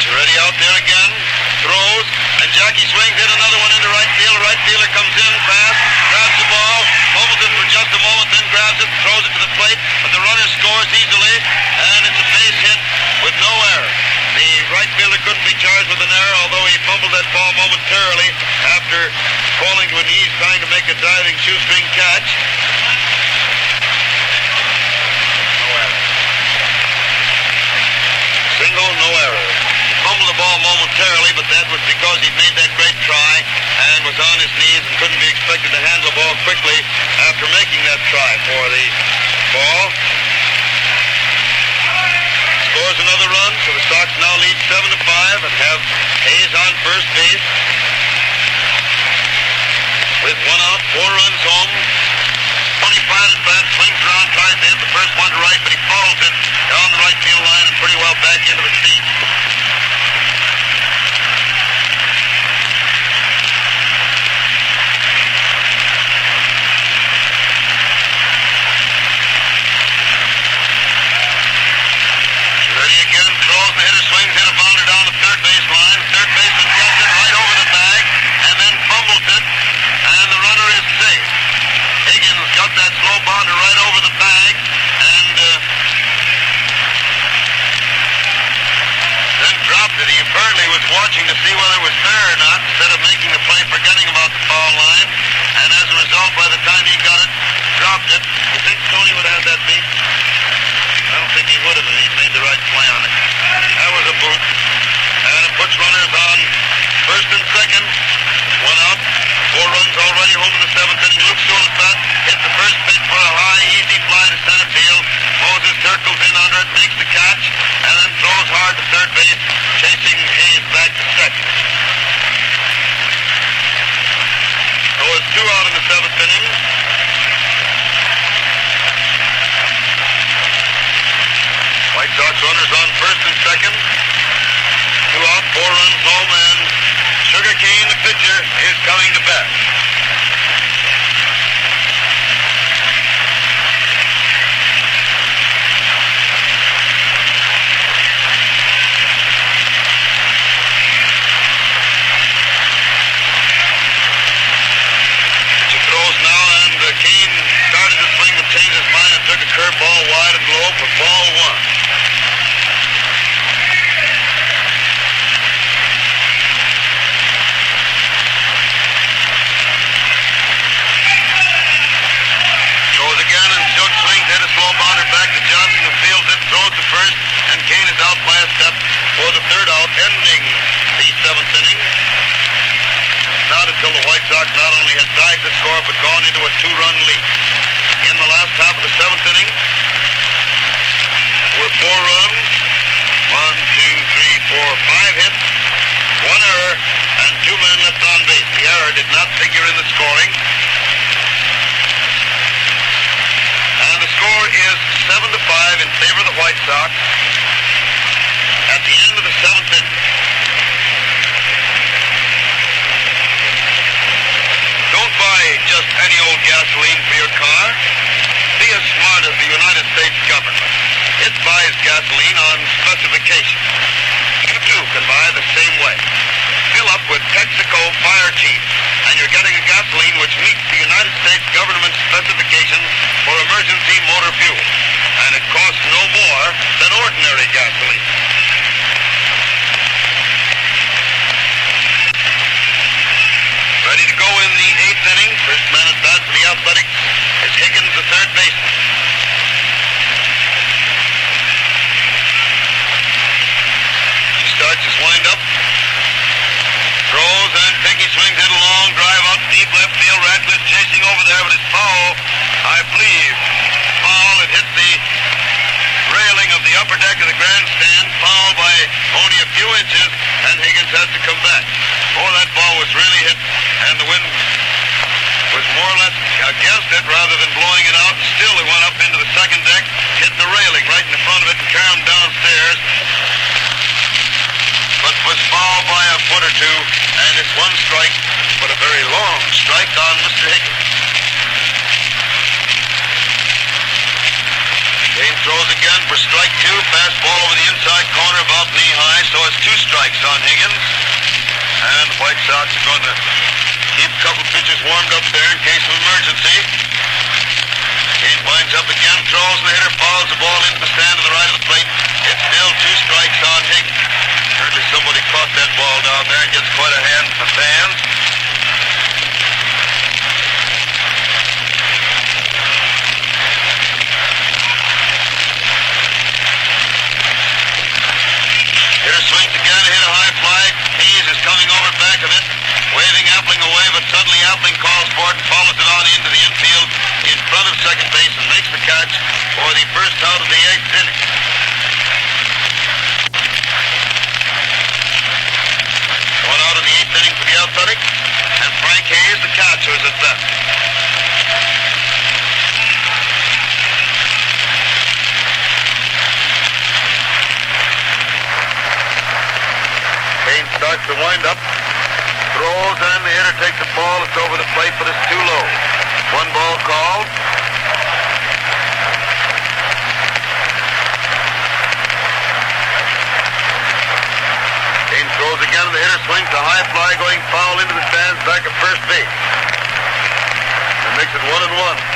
Ready out there again, throws, and Jackie swings, hit another one into right field. Right fielder comes in fast, grabs the ball, holds it for just a moment, then grabs it, throws it to the plate, but the runner scores easily, and it's a base hit with no error. The right fielder couldn't be charged with an error, although he fumbled that ball momentarily after falling to a knees trying to make a diving shoestring catch. No error. Single, no error. Fumbled the ball momentarily, but that was because he'd made that great try and was on his knees and couldn't be expected to handle the ball quickly after making that try for the ball. Scores another run, so the Sox now lead 7-5 and have Hayes on first base. With 1 out, 4 runs home. 25 at bat, swings around, tries to hit the first one to right, but he follows it down the right field line and pretty well back into the seat. Ready again, throws, the hitter swings, hit a bounder down the third base line. Third baseman gets it right over the bag and then fumbles it, and the runner is safe. Higgins got that slow bounder right over the bag, and then dropped it. He apparently was watching to see whether it was fair or not, instead of making the play, forgetting about the foul line, and as a result, by the time he got it, dropped it. You think Tony would have that beat? I don't think he would have. He made the right play on it. That was a boot. And it puts runners on first and second. 1 out. 4 runs already home in the 7th inning. Luke Sewell's bat hits the first pitch for a high, easy fly to center field. Moses circles in under it, makes the catch, and then throws hard to third base, chasing Hayes back to second. So it's 2 out in the 7th inning. White Sox runners on first and second. 2 out, 4 runs home, and Sugar Cane, the pitcher, is coming to bat. Pitcher throws now, and Cane started to swing but changed his mind and took a curveball wide and low for ball 1. first, and Kane is out by a step for the third out, ending the seventh inning. Not until the White Sox not only had tied the score, but gone into a two-run lead. In the last half of the seventh inning, were 4 runs, 5 hits, 1 error, and 2 men left on base. The error did not figure in the scoring. And the score is 7-5 in favor of the White Sox at the end of the seventh inning. Don't buy just any old gasoline for your car. Be as smart as the United States government. It buys gasoline on specification. You too can buy the same way. Fill up with Texaco Fire Chief, and you're getting a gasoline which meets the United States government specifications for emergency motor fuel. And it costs no more than ordinary gasoline. Ready to go in the eighth inning. First man at bat for the Athletics is Higgins, the third baseman. He starts his windup. Throws and Pinky swings it a long drive out deep left field. Radcliffe chasing over there, but it's foul. I believe foul. It hit the railing of the upper deck of the grandstand. Foul by only a few inches, and Higgins has to come back. Oh, that ball was really hit, and the wind was more or less against it rather than blowing it out. Still, it went up into the second deck, hit the railing right in the front of it, and carried him downstairs. But was fouled by a foot or two, and it's one strike, but a very long strike on Mr. Higgins. Kane throws again for strike 2. Fastball over the inside corner, about knee-high, so it's 2 strikes on Higgins. And the White Sox are going to keep a couple pitchers warmed up there in case of emergency. Kane winds up again, throws, and the hitter follows the ball into the stand to the right of the plate. It's still 2 strikes on Higgins. Certainly somebody caught that ball down there and gets quite a hand from the fans. Hitter swings again, hit a high fly. Hayes is coming over back of it, waving Appling away, but suddenly Appling calls for it and follows it on into the infield in front of second base and makes the catch for the first out of the 8th inning. One out in the 8th inning for the Athletics, and Frank Hayes, the catcher, is at bat. Kane starts to wind up, throws, and the hitter takes the ball. It's over the plate, but it's too low. 1 ball called. Kane throws again, and the hitter swings a high fly going foul into the stands back at first base. That makes it 1-1.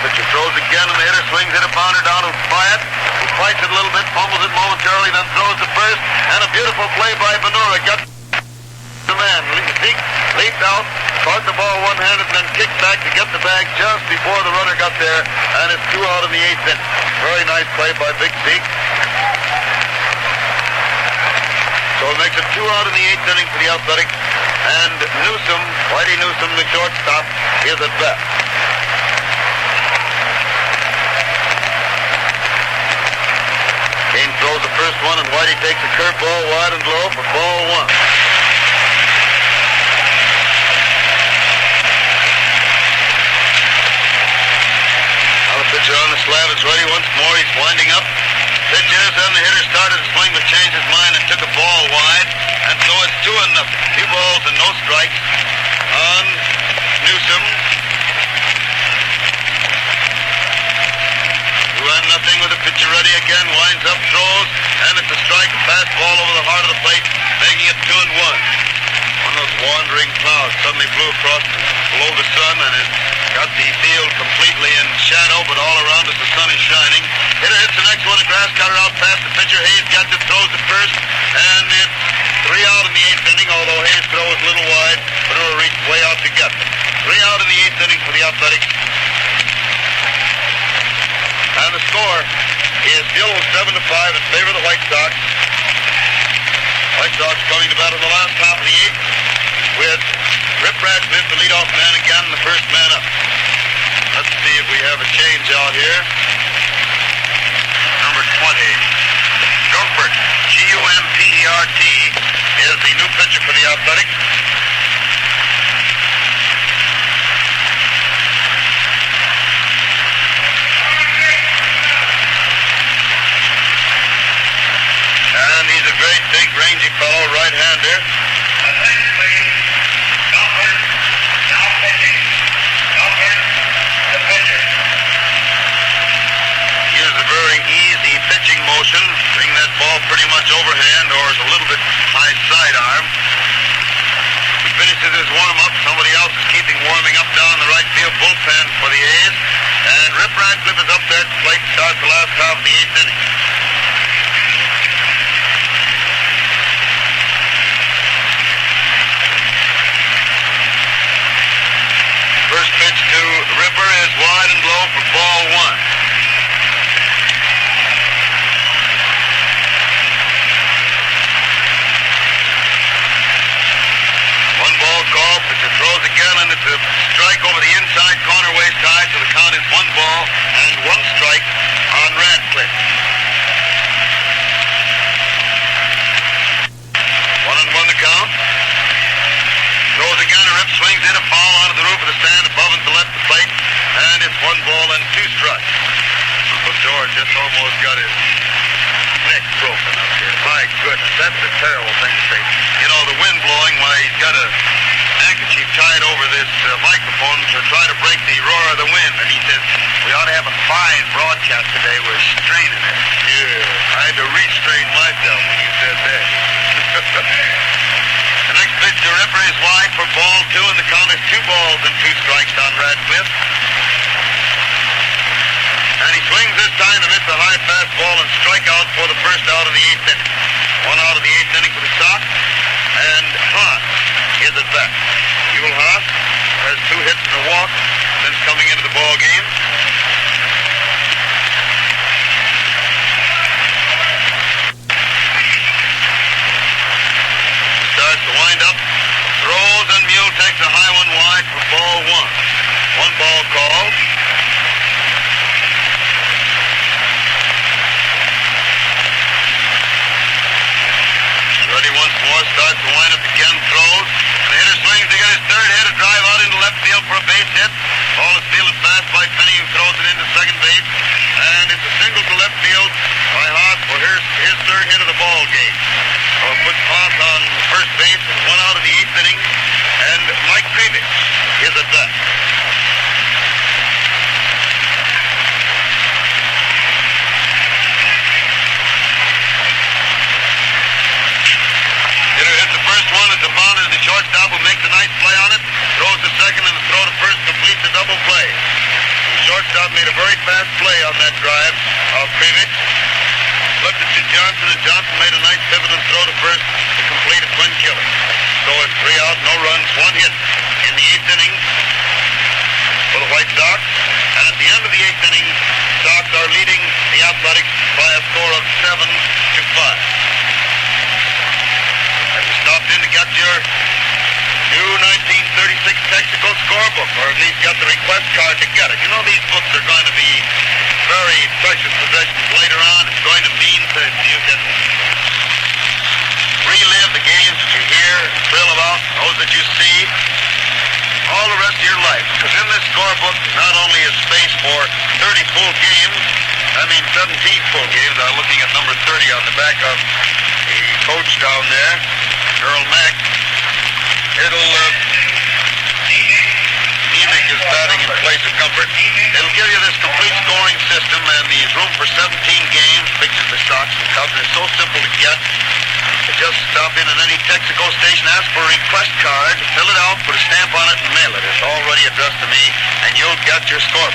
Pitcher throws again, and the hitter swings it, a bounder down to Wyatt, who fights it a little bit, fumbles it momentarily, then throws to first, and a beautiful play by Benura. Got the man. Zeke leaped out, caught the ball one-handed, and then kicked back to get the bag just before the runner got there, and it's 2 out in the 8th inning. Very nice play by Big Zeke. So it makes it 2 out in the 8th inning for the Athletics, and Newsom, Whitey Newsom, the shortstop, is at bat. Kane throws the first one, and Whitey takes a curveball wide and low for ball 1. Now the pitcher on the slab is ready once more. He's winding up. Pitches, and the hitter started to swing, but changed his mind and took a ball wide. And so it's 2-0. 2 balls and no strikes on Newsom. 2-0 with the pitcher ready again, winds up, throws, and it's a strike, a fastball over the heart of the plate, making it 2-1. One of those wandering clouds suddenly blew across the below the sun, and it got the field completely in shadow, but all around us the sun is shining. Hitter hits the next one, a grass cutter out past the pitcher. Hayes gets it, throws it first, and it's 3 out in the 8th inning, although Hayes' throw is a little wide. Manure reached way out to get it. 3 out in the 8th inning for the Athletics. And the score is still 7-5 in favor of the White Sox. White Sox coming to bat in the last half of the 8th with Rip Radcliffe, the leadoff man, again, the first man up. Let's see if we have a change out here. Number 20. Gumpert, Gumpert, is the new pitcher for the Athletics. And he's a great, big, rangy fellow, right-hander. Gumpert, now pitching. Gumpert, the pitcher. Here's a very easy pitching motion. Bring that ball pretty much overhand, or it's a little bit high sidearm. He finishes his warm-up. Somebody else is keeping warming up down the right field bullpen for the A's. And Rip Radcliffe is up there at the plate to start the last half of the 8th inning. First pitch to Ripper is wide and low for ball 1. One ball call, pitcher throws again, and it's a strike over the inside corner, waist high, so the count is 1 ball and 1 strike on Radcliffe. 1-1 the count. Throws again, and Rip swings in, a foul out of the roof of the stand above and to left the plate, and it's 1 ball and 2 strikes. Uncle George just almost got his neck broken up here. My goodness, that's a terrible thing to say. You know, the wind blowing, why, he's got a handkerchief tied over this microphone to try to break the roar of the wind, and he says, we ought to have a fine broadcast today. We're straining it. Yeah, I had to restrain myself when you said that. The next pitch to Ripper is wide for ball 2, and the count is 2 balls and 2 strikes on Radcliffe. And he swings this time to miss a high fastball and strike out for the first out of the 8th inning. 1 out of the 8th inning for the Sox. And Haas is at bat. Ewell Haas has 2 hits and a walk since coming into the ball game. Starts to wind up, throws, and Mule takes a high one wide for ball 1. 1 ball called. Ready once more, starts to wind up again, throws. The hitter swings to get his third hit, a drive out into left field for a base hit. Ball is fielded fast by Finney, who throws it into second base. And it's a single to left field by Haas for his third hit of the ball game. So it puts Haas on first base, 1 out of the 8th inning. And Mike Krivich is at bat. Hitter hits the first one, it's a bound to the shortstop, who makes a nice play on it, throws to second, and the throw to first completes a double play. The shortstop made a very fast play on that drive of Krivich. Flipped it to Johnson, and Johnson made a nice pivot and throw to first to complete a twin killer. So it's 3 out, no runs, 1 hit in the 8th inning for the White Sox. And at the end of the 8th inning, Sox are leading the Athletics by a score of 7-5. Have you stopped in to get your new 1936 Texaco scorebook, or at least got the request card to get it? You know, these books are going to be very precious possessions later on. It's going to mean that you can relive the games that you hear, thrill about, those that you see, all the rest of your life. Because in this scorebook, not only is space for 30 full games, 17 full games. I'm looking at number 30 on the back of the coach down there, Earl Mack. Emick is batting in place of Comfort. It'll give you this complete scoring system, and the room for 17 games, pictures the Sox and Cubs. It's so simple to get. Just stop in at any Texaco station, ask for a request card, fill it out, put a stamp on it, and mail it. It's all right anybody addressed to me, and you'll get your score.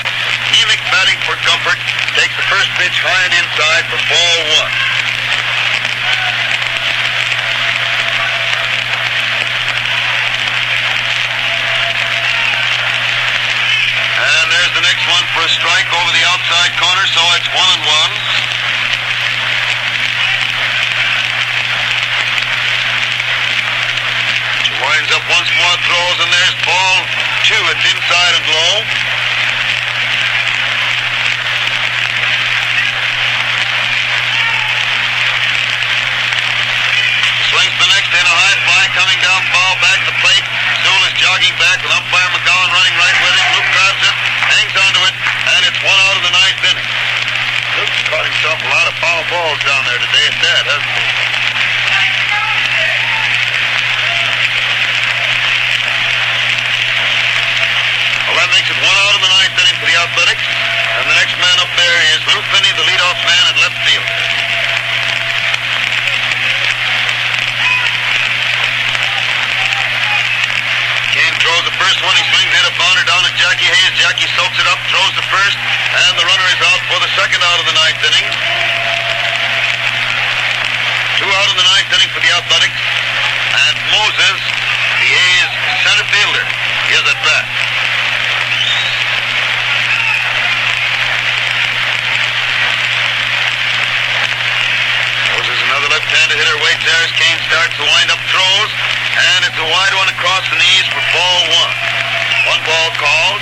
Neemick batting for Comfort takes the first pitch high and inside for ball one. And there's the next one for a strike over the outside corner, so it's 1-1. She winds up once more, throws, and there's ball two. It's inside and low. Swings the next in a high fly, coming down foul back to the plate. Sewell is jogging back with umpire McGowan running right with him. Luke grabs it, hangs onto it, and it's one out of the ninth inning. Luke's caught himself a lot of foul balls down there today at that, hasn't he? Well, that makes it one out of the ninth inning for the Athletics. And the next man up there is Lou Finney, the leadoff man at left field. Throws the first one, he swings hit a bounder down to Jackie Hayes. Jackie soaks it up, throws the first, and the runner is out for the second out of the ninth inning. 2 out of the ninth inning for the Athletics. And Moses, the A's center fielder, is at bat. Moses, another left-handed hitter, waits there as Kane starts to wind up throws. And it's a wide one across the knees for ball one. One ball called.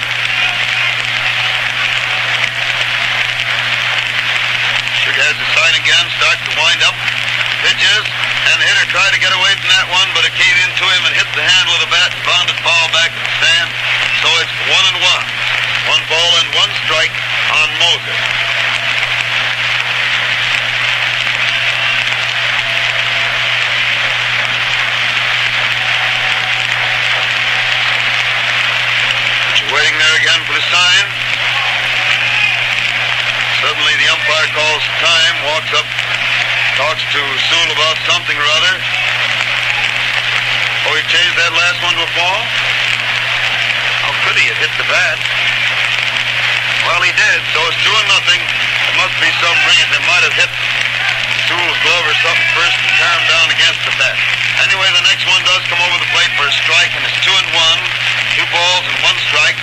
Sugar has the sign again, starts to wind up. Pitches, and the hitter tried to get away from that one, but it came into him and hit the handle of the bat and bounded foul back to the stand. So it's 1-1. 1 ball and 1 strike on Moses. Waiting there again for the sign. Suddenly the umpire calls time, walks up, talks to Sewell about something or other. Oh, he changed that last one to a ball? How could he? It hit the bat. Well, he did, so it's 2-0. There must be some reason. It might have hit Sewell's glove or something first and tear him down against the bat. Anyway, the next one does come over the plate for a strike, and it's 2-1. 2 balls and 1 strike.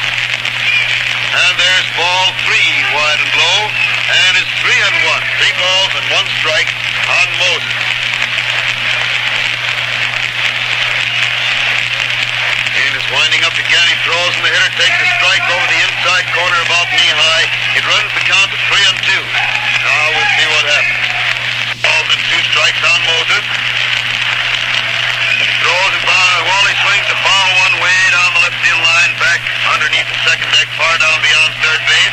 And there's ball 3 wide and low. And it's 3-1. 3 balls and 1 strike on Moses. Kane is winding up again. He throws and the hitter takes a strike over the inside corner about knee-high. It runs the count to 3-2. Now we'll see what happens. Balls and 2 strikes on Moses. Throws and Wally swings the foul one way down the left field line, back underneath the second deck, far down beyond third base,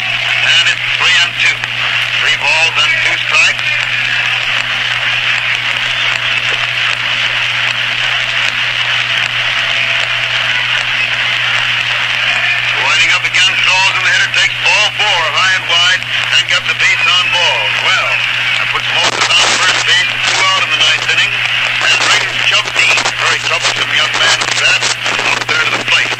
and it's 3-2. 3 balls and 2 strikes. Winding up again, throws, and the hitter takes ball 4, high and wide, and gets the base on balls. Well, that puts Moses on first base, 2 out in the ninth inning, and brings Chubb Dean, very troublesome young man at that, up there to the plate.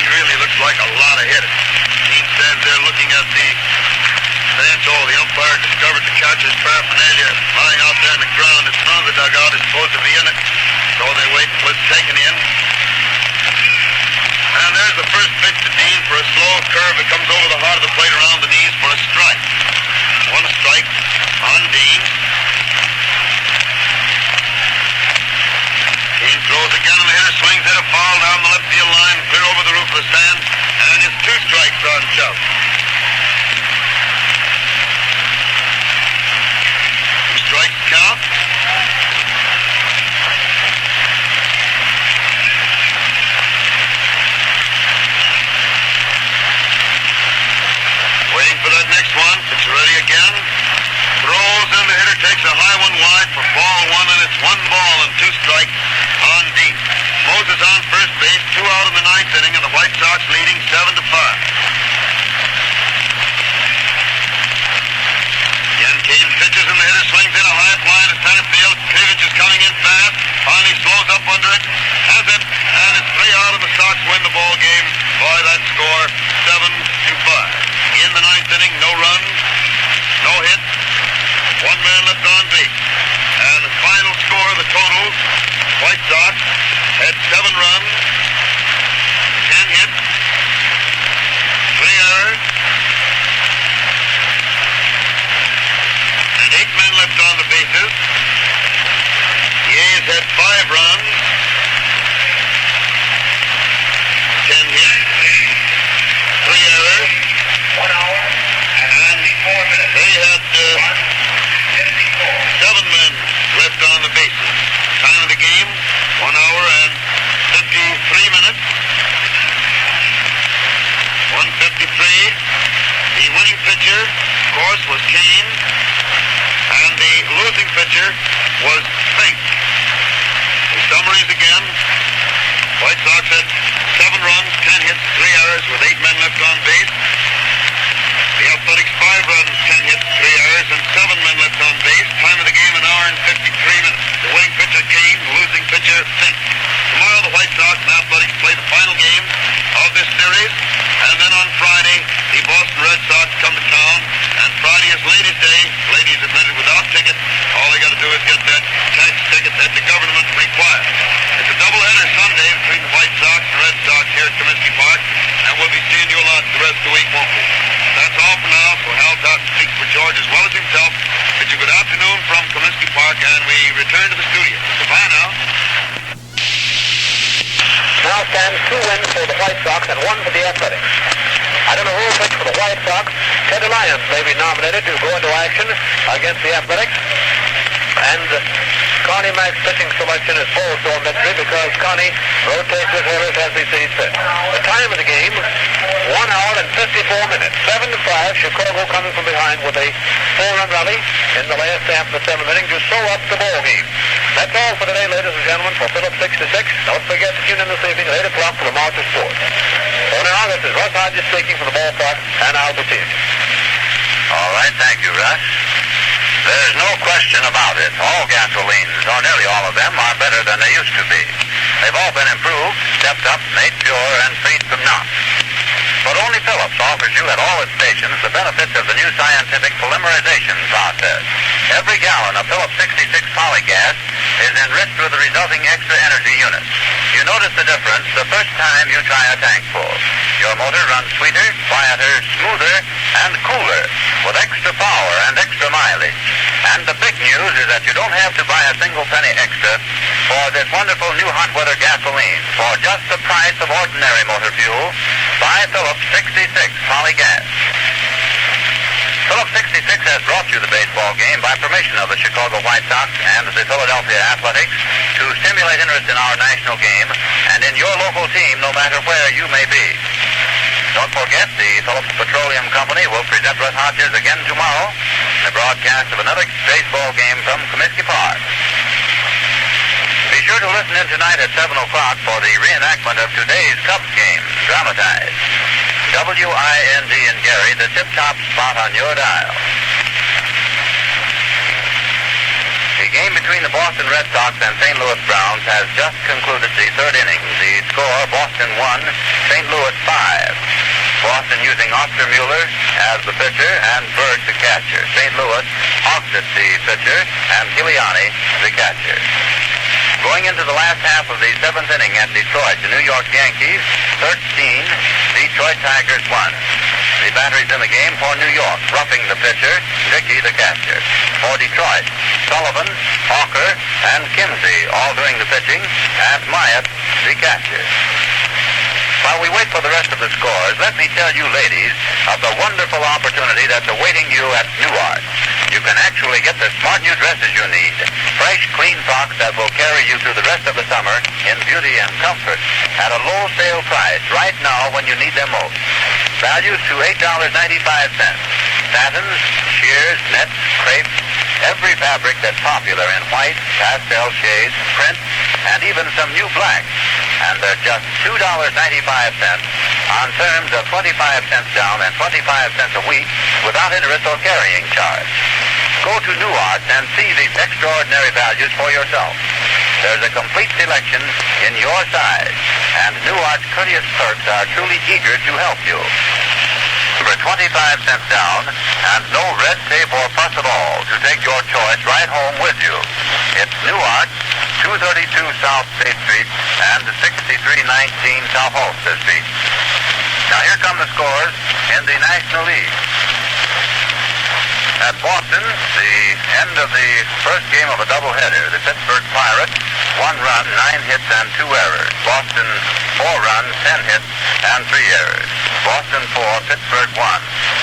He really looks like a lot of hitters. Dean stands there looking at the bench. Oh, the umpire discovered the catcher's paraphernalia lying out there on the ground in front of the dugout. It's supposed to be in it, so they wait until it's taken in. And there's the first pitch to Dean for a slow curve that comes over the heart of the plate around the knees for a strike. 1 strike on Dean. Dean throws again, and the hitter swings it a foul down the left field line, clear over the roof of the stand, and it's 2 strikes on Chubb. 2 strikes count. Waiting for that next one. It's ready again. Throws, and the hitter takes a high one wide for ball 1, and it's 1 ball and 2 strikes on Dean. Moses on first base, 2 out in the ninth inning, and the White Sox leading 7-5. Again, Kane pitches, and the hitter swings in a high fly to center field. Krivich is coming in fast. Finally slows up under it. Has it, and it's 3 out that score 7-5. In the ninth inning, no runs, no hits, one man left on base. And the final score, the total, White Sox had 7 runs, 10 hits, 3 errors, and 8 men left on the bases. The A's had 5 runs, 10 hits, 3 errors, 1 hour and 54 minutes. They had 7 men left on the bases. Time of the game, 1 hour and 53 minutes. 1:53. The winning pitcher, of course, was Kane, and the losing pitcher was Fink. The summaries again. White Sox had 7 runs, 10 hits, 3 errors with 8 men left on base. The Athletics 5 runs, 10 hits, 3 errors, and 7 men left on base. Time of the game, 1 hour and 53 minutes. The winning pitcher, Kane, the losing pitcher, Fink. Tomorrow, the White Sox and Athletics play the final game of this series, and then on Friday, the Boston Red Sox come to town, and Friday is Ladies' Day. Ladies admitted without ticket. All they got to do is get that tax ticket that the government requires. It's a doubleheader Sunday between the White Sox and Red Sox here at Comiskey Park, and we'll be seeing you a lot the rest of the week, won't we? That's all for now, so Hal Totten speaks for George as well as himself. It's a good afternoon from Comiskey Park, and we return to the studio. Goodbye now. Now stands 2 wins for the White Sox and 1 for the Athletics. I don't know who will pitch for the White Sox. Teddy Lyons may be nominated to go into action against the Athletics. And Connie Mack's pitching selection is also a mystery because Connie rotates his hitters as he sees fit. The time of the game, 1 hour and 54 minutes. 7-5, Chicago coming from behind with a 4-run rally in the last half of the 7th inning to sew up the ball game. That's all for today, ladies and gentlemen, for Phillips 66. Don't forget to tune in this evening at 8 o'clock for the March of Sports. So now, this is Russ Hodges speaking from the ballpark, and I'll be seeing you. All right, thank you, Russ. There's no question about it. All gasolines, or nearly all of them, are better than they used to be. They've all been improved, stepped up, made pure, and freed from NOx. But only Phillips offers you at all its stations the benefits of the new scientific polymerization process. Every gallon of Phillips 66 polygas is enriched with the resulting extra energy units. You notice the difference the first time you try a tank full. Your motor runs sweeter, quieter, smoother, and cooler, with extra power and extra mileage. And the big news is that you don't have to buy a single penny extra for this wonderful new hot weather gasoline. For just the price of ordinary motor fuel, buy Phillips 66 polygas. Phillips 66 has brought you the baseball game by permission of the Chicago White Sox and the Philadelphia Athletics to stimulate interest in our national game and in your local team no matter where you may be. Don't forget, the Phillips Petroleum Company will present Russ Hodges again tomorrow in the broadcast of another baseball game from Comiskey Park. Be sure to listen in tonight at 7 o'clock for the reenactment of today's Cubs game, dramatized. WIND in Gary, the tip-top spot on your dial. The game between the Boston Red Sox and St. Louis Browns has just concluded the 3rd inning. The score, Boston 1, St. Louis 5. Boston using Ostermuller as the pitcher and Bird the catcher. St. Louis, Hogsett the pitcher and Giuliani the catcher. Going into the last half of the 7th inning at Detroit, the New York Yankees 13, Detroit Tigers 1. The batteries in the game for New York, Roughing the pitcher, Dickey the catcher. For Detroit, Sullivan, Hawker, and Kinsey all doing the pitching, and Myatt the catcher. While we wait for the rest of the scores, let me tell you ladies of the wonderful opportunity that's awaiting you at Newark. You can actually get the smart new dresses you need. Fresh, clean frocks that will carry you through the rest of the summer in beauty and comfort at a low sale price right now when you need them most. Values to $8.95. Satins, sheers, nets, crepes, every fabric that's popular in white, pastel shades, print, and even some new blacks. And they're just $2.95 on terms of 25 cents down and 25 cents a week without interest or carrying charge. Go to Newark and see these extraordinary values for yourself. there's a complete selection in your size, and New Art's courteous clerks are truly eager to help you. For 25 cents down, and no red tape or fuss at all to take your choice right home with you. It's New Art, 232 South State Street and 6319 South Halsted Street. Now here come the scores in the National League. At Boston, the end of the first game of a doubleheader, the Pittsburgh Pirates, 1 run, 9 hits, and 2 errors. Boston, 4 runs, 10 hits, and 3 errors. Boston 4, Pittsburgh 1.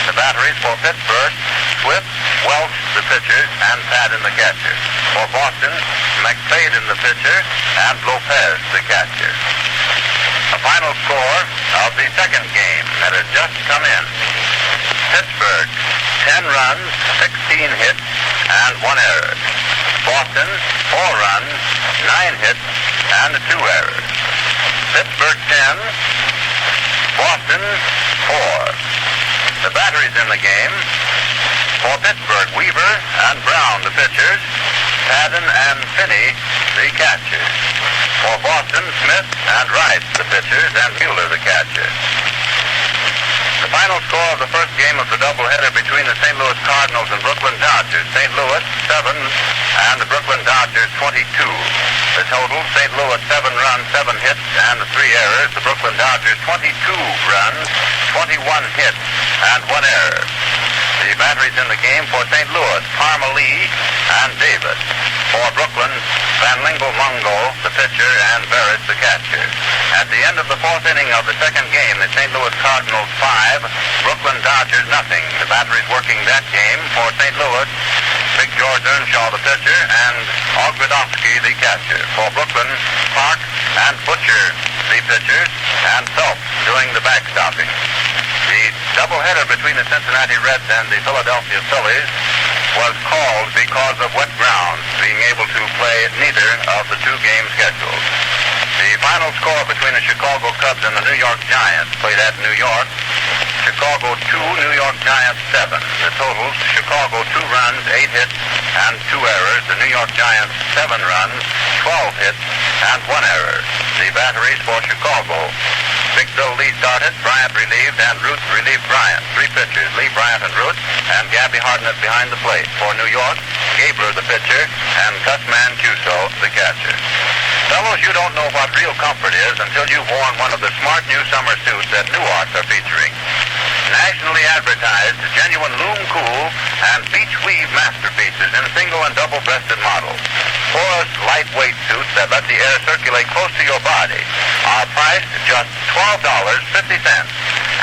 The batteries for Pittsburgh, Swift, Welch, the pitcher, and Patton, the catcher. For Boston, McFadden, the pitcher, and Lopez, the catcher. The final score of the second game that has just come in. Pittsburgh, 10 runs, 16 hits, and 1 error. Boston, 4 runs, 9 hits, and 2 errors. Pittsburgh 10, Boston 4. The batteries in the game. For Pittsburgh, Weaver and Brown, the pitchers. Padden and Finney, the catchers. For Boston, Smith and Rice, the pitchers, and Mueller, the catcher. The final score of the first game of the doubleheader between the St. Louis Cardinals and Brooklyn Dodgers. St. Louis, 7, and the Brooklyn Dodgers, 22. The total, St. Louis, 7 runs, 7 hits, and 3 errors. The Brooklyn Dodgers, 22 runs, 21 hits, and 1 error. The batteries in the game for St. Louis, Parma Lee and Davis. For Brooklyn, Van Lingle Mungo, the pitcher, and Barrett, the catcher. At the end of the fourth inning of the second game, the St. Louis Cardinals 5, Brooklyn Dodgers nothing. The batteries working that game for St. Louis, Big George Earnshaw, the pitcher, and Ogrodowski, the catcher. For Brooklyn, Park and Butcher, the pitchers, and Phelps doing the backstopping. The doubleheader between the Cincinnati Reds and the Philadelphia Phillies was called because of wet ground, being able to play neither of the two games scheduled. The final score between the Chicago Cubs and the New York Giants, played at New York, Chicago 2, New York Giants 7. The totals, Chicago 2 runs, 8 hits, and 2 errors. The New York Giants 7 runs, 12 hits, and 1 error. The batteries for Chicago, Big Bill Lee started, Bryant relieved, and Ruth relieved Bryant. 3 pitchers, Lee, Bryant, and Ruth, and Gabby Hardnett behind the plate. For New York, Gabler, the pitcher, and Gus Mancuso, the catcher. Fellows, you don't know what real comfort is until you've worn one of the smart new summer suits that New Arts are featuring. Nationally advertised, genuine loom cool and beach weave masterpieces in single and double-breasted models. Porous, lightweight suits that let the air circulate close to your body are priced just $12.50.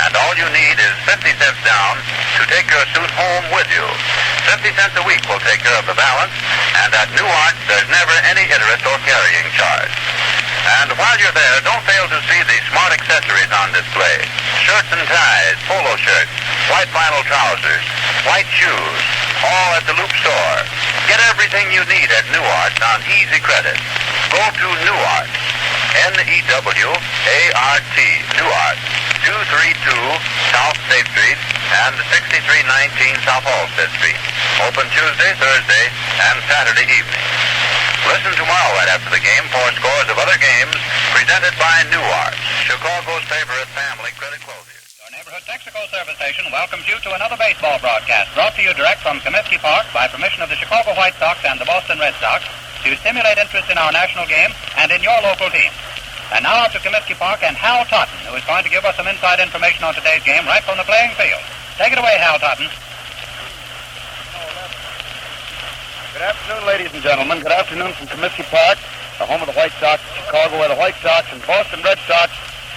And all you need is 50 cents down to take your suit home with you. 50 cents a week will take care of the balance, and at New Arts, there's never any interest or carrying charge. And while you're there, don't fail to see the smart accessories on display. Shirts and ties, polo shirts, white vinyl trousers, white shoes, all at the Loop store. Get everything you need at New Arts on easy credit. Go to New Arts, N-E-W-A-R-T, New Arts, 232 South State Street and 6319 South Halsted Street. Open Tuesday, Thursday, and Saturday evening. Listen tomorrow right after the game for scores of other games presented by New Arts, Chicago's favorite family credit clothier. Your neighborhood Texaco service station welcomes you to another baseball broadcast brought to you direct from Comiskey Park by permission of the Chicago White Sox and the Boston Red Sox to stimulate interest in our national game and in your local team. And now up to Comiskey Park and Hal Totten, who is going to give us some inside information on today's game right from the playing field. Take it away, Hal Totten. Good afternoon, ladies and gentlemen. Good afternoon from Comiskey Park, the home of the White Sox of Chicago, where the White Sox and Boston Red Sox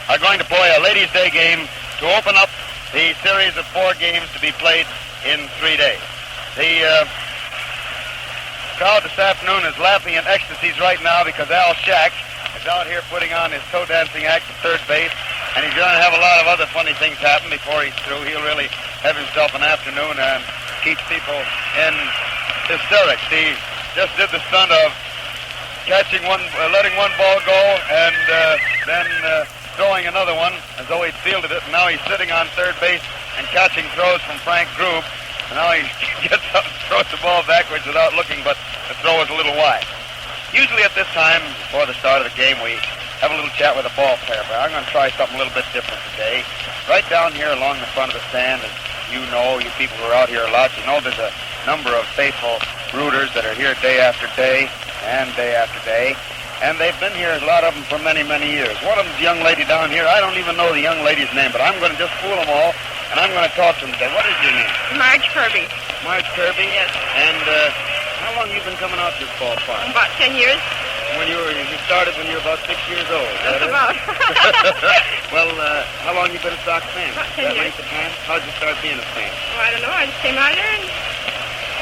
are going to play a Ladies' Day game to open up the series of 4 games to be played in 3 days. The crowd this afternoon is laughing in ecstasies right now because Al Shack is out here putting on his toe dancing act at third base, and he's going to have a lot of other funny things happen before he's through. He'll really have himself an afternoon and keep people in hysterics. He just did the stunt of catching one, letting one ball go, and then throwing another one as though he'd fielded it, and now he's sitting on third base and catching throws from Frank Grube. And now he gets up and throws the ball backwards without looking, but the throw is a little wide. Usually at this time, before the start of the game, we have a little chat with the ball player, but I'm going to try something a little bit different today. Right down here along the front of the stand, as you know, you people who are out here a lot, you know there's a number of faithful rooters that are here day after day and day after day. And they've been here, a lot of them, for many, many years. One of them's a young lady down here. I don't even know the young lady's name, but I'm going to just fool them all, and I'm going to talk to them today. What is your name? Marge Kirby. Marge Kirby? Yes. And how long have you been coming out to this ballpark? About 10 years. You started when you were about 6 years old. Just about. Well, how long you been a Sox fan? About 10 years. Length of time? How'd you start being a fan? Well, I don't know. I just came out here and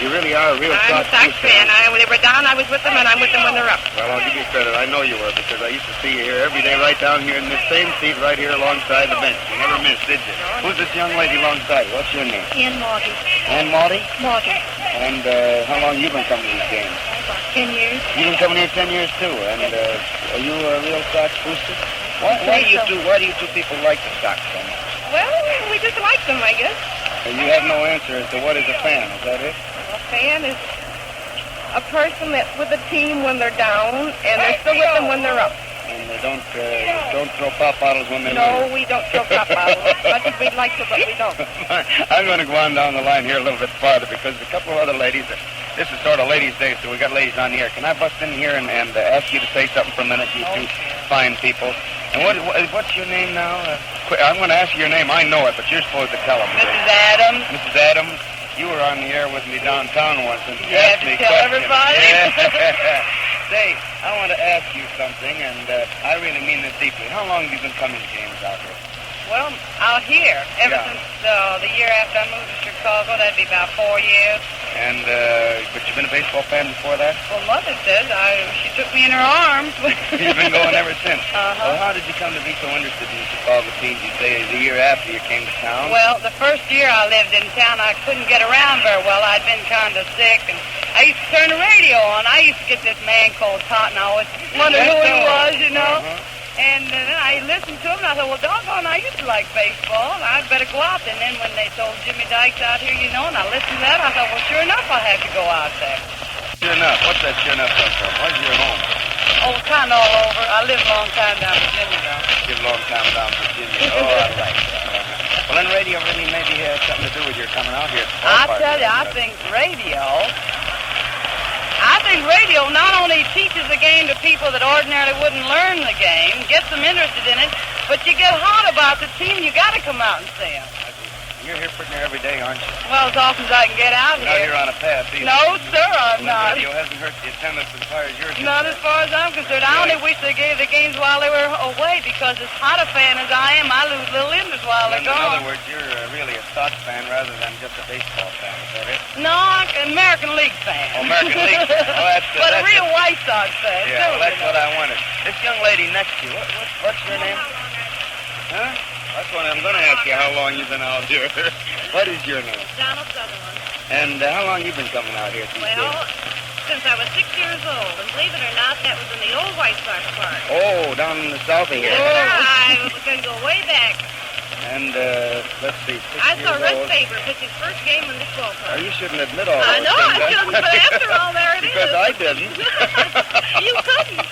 You really are a real I'm a Sox fan. When they were down, I was with them, and I'm with them when they're up. Well, I'll give you credit. I know you were, because I used to see you here every day right down here in this same seat right here alongside the bench. You never missed, did you? Who's this young lady alongside you? What's your name? Ann Maudie. Ann Maudie? Maudie. And how long you been coming to these games? About 10 years. You've been coming here 10 years, too. And are you a real Sox booster? Why do you two people like the Sox so much? Well, we just like them, I guess. You have no answer as to what is a fan. Is that it? A fan is a person that's with the team when they're down, and they're still with them when they're up. And they don't throw pop bottles when they lose. No, we don't throw pop bottles. Much as we'd like to, but we don't. I'm going to go on down the line here a little bit farther, because a couple of other ladies, this is sort of ladies' day, so we got ladies on the air. Can I bust in here and ask you to say something for a minute, you two fine people? And what's your name now? I'm going to ask you your name. I know it, but you're supposed to tell them. Mrs. Adams. Mrs. Adams, you were on the air with me downtown once and asked me tell questions. everybody. Yeah. Say, I want to ask you something, and I really mean this deeply. How long have you been coming to games out here? Well, out here, ever since the year after I moved to Chicago, that'd be about 4 years. And, but you've been a baseball fan before that? Well, Mother said she took me in her arms. You've been going ever since? Uh-huh. Well, how did you come to be so interested in the Chicago teams? You say the year after you came to town? Well, the first year I lived in town, I couldn't get around very well. I'd been kind of sick, and I used to turn the radio on. I used to get this man called Totten. I always wondered who he was, you know. Uh-huh. And then I listened to him, and I thought, well, doggone, I used to like baseball. I'd better go out there. And then when they told Jimmy Dykes out here, you know, and I listened to that, I thought, well, sure enough, I'll have to go out there. Sure enough. What's that sure enough come from? Where's your home? Oh, kind of all over. I lived a long time down in Virginia, though. You've a long time down in Virginia. Oh, I like that. Well, then radio really maybe had something to do with your coming out here. I tell you, I think radio not only teaches the game to people that ordinarily wouldn't learn the game, gets them interested in it, but you get hot about the team, you got to come out and see them. You're here pretty near every day, aren't you? Well, as often as I can get out You're not here on a pass, either. No, sir, I'm not. Radio hasn't hurt the attendance as far as yours. Not as far as I'm concerned. I only wish they gave the games while they were away, because as hot a fan as I am, I lose little interest while they're In gone. other words, you're really a Sox fan rather than just a baseball fan. Is that it? No, I'm an American League fan. Oh, American League fan. Oh, but a real White Sox fan, yeah, too. well, that's what I wanted. This young lady next to you, what's your name? Huh? That's what I'm going to ask you, how long you've been out here. What is your name? Donald Sutherland. And how long you been coming out here? Since I was 6 years old, and believe it or not, that was in the old White Sox park. Oh, down in the south of here. I was going to go way back. And, let's see, 6 I years saw Russ old. Faber pitch his first game in this ballpark. Oh, you shouldn't admit all I those know, things. I shouldn't, but after all, there it is. Because I didn't. You couldn't.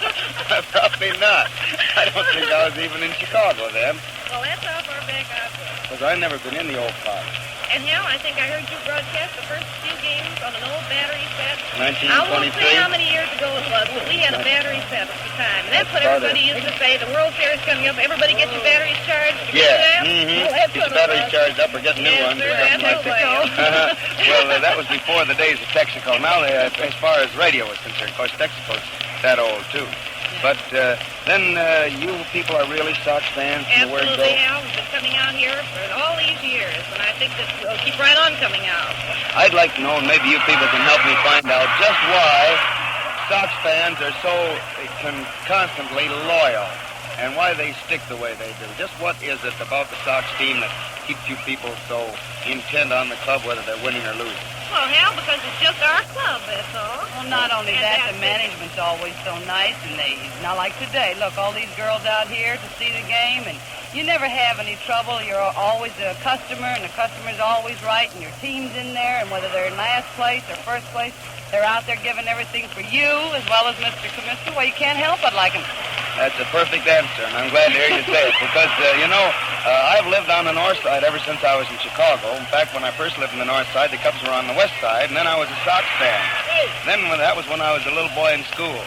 Probably not. I don't think I was even in Chicago then. Well, that's how far back I was. Because I've never been in the old park. And hell, I think I heard you broadcast the first few games on an old battery set. 1923. I won't say how many years ago it was, but we had a battery set at the time. And that's what everybody used to say. The World Series coming up, everybody get your batteries charged. Yeah. Mm-hmm. Well, that's Get your what it batteries was. charged up or get new ones. Or something like that. Well, that was before the days of Texaco. Now, as far as radio is concerned, of course, Texaco's that old, too. But then you people are really Sox fans from the word go. Absolutely, Al. We've been coming out here for all these years, and I think that we'll keep right on coming out. I'd like to know, and maybe you people can help me find out, just why Sox fans are so constantly loyal and why they stick the way they do. Just what is it about the Sox team that keeps you people so intent on the club, whether they're winning or losing? Well, hell, because it's just our club, that's all. Well, not only that, the management's always so nice, and not like today. Look, all these girls out here to see the game, and You never have any trouble. You're always a customer, and the customer's always right, and your team's in there, and whether they're in last place or first place, they're out there giving everything for you as well as Mr. Commissioner. Well, you can't help but like them. That's a perfect answer, and I'm glad to hear you say it, because, I've lived on the north side ever since I was in Chicago. In fact, when I first lived in the north side, the Cubs were on the west side, and then I was a Sox fan. That was when I was a little boy in school.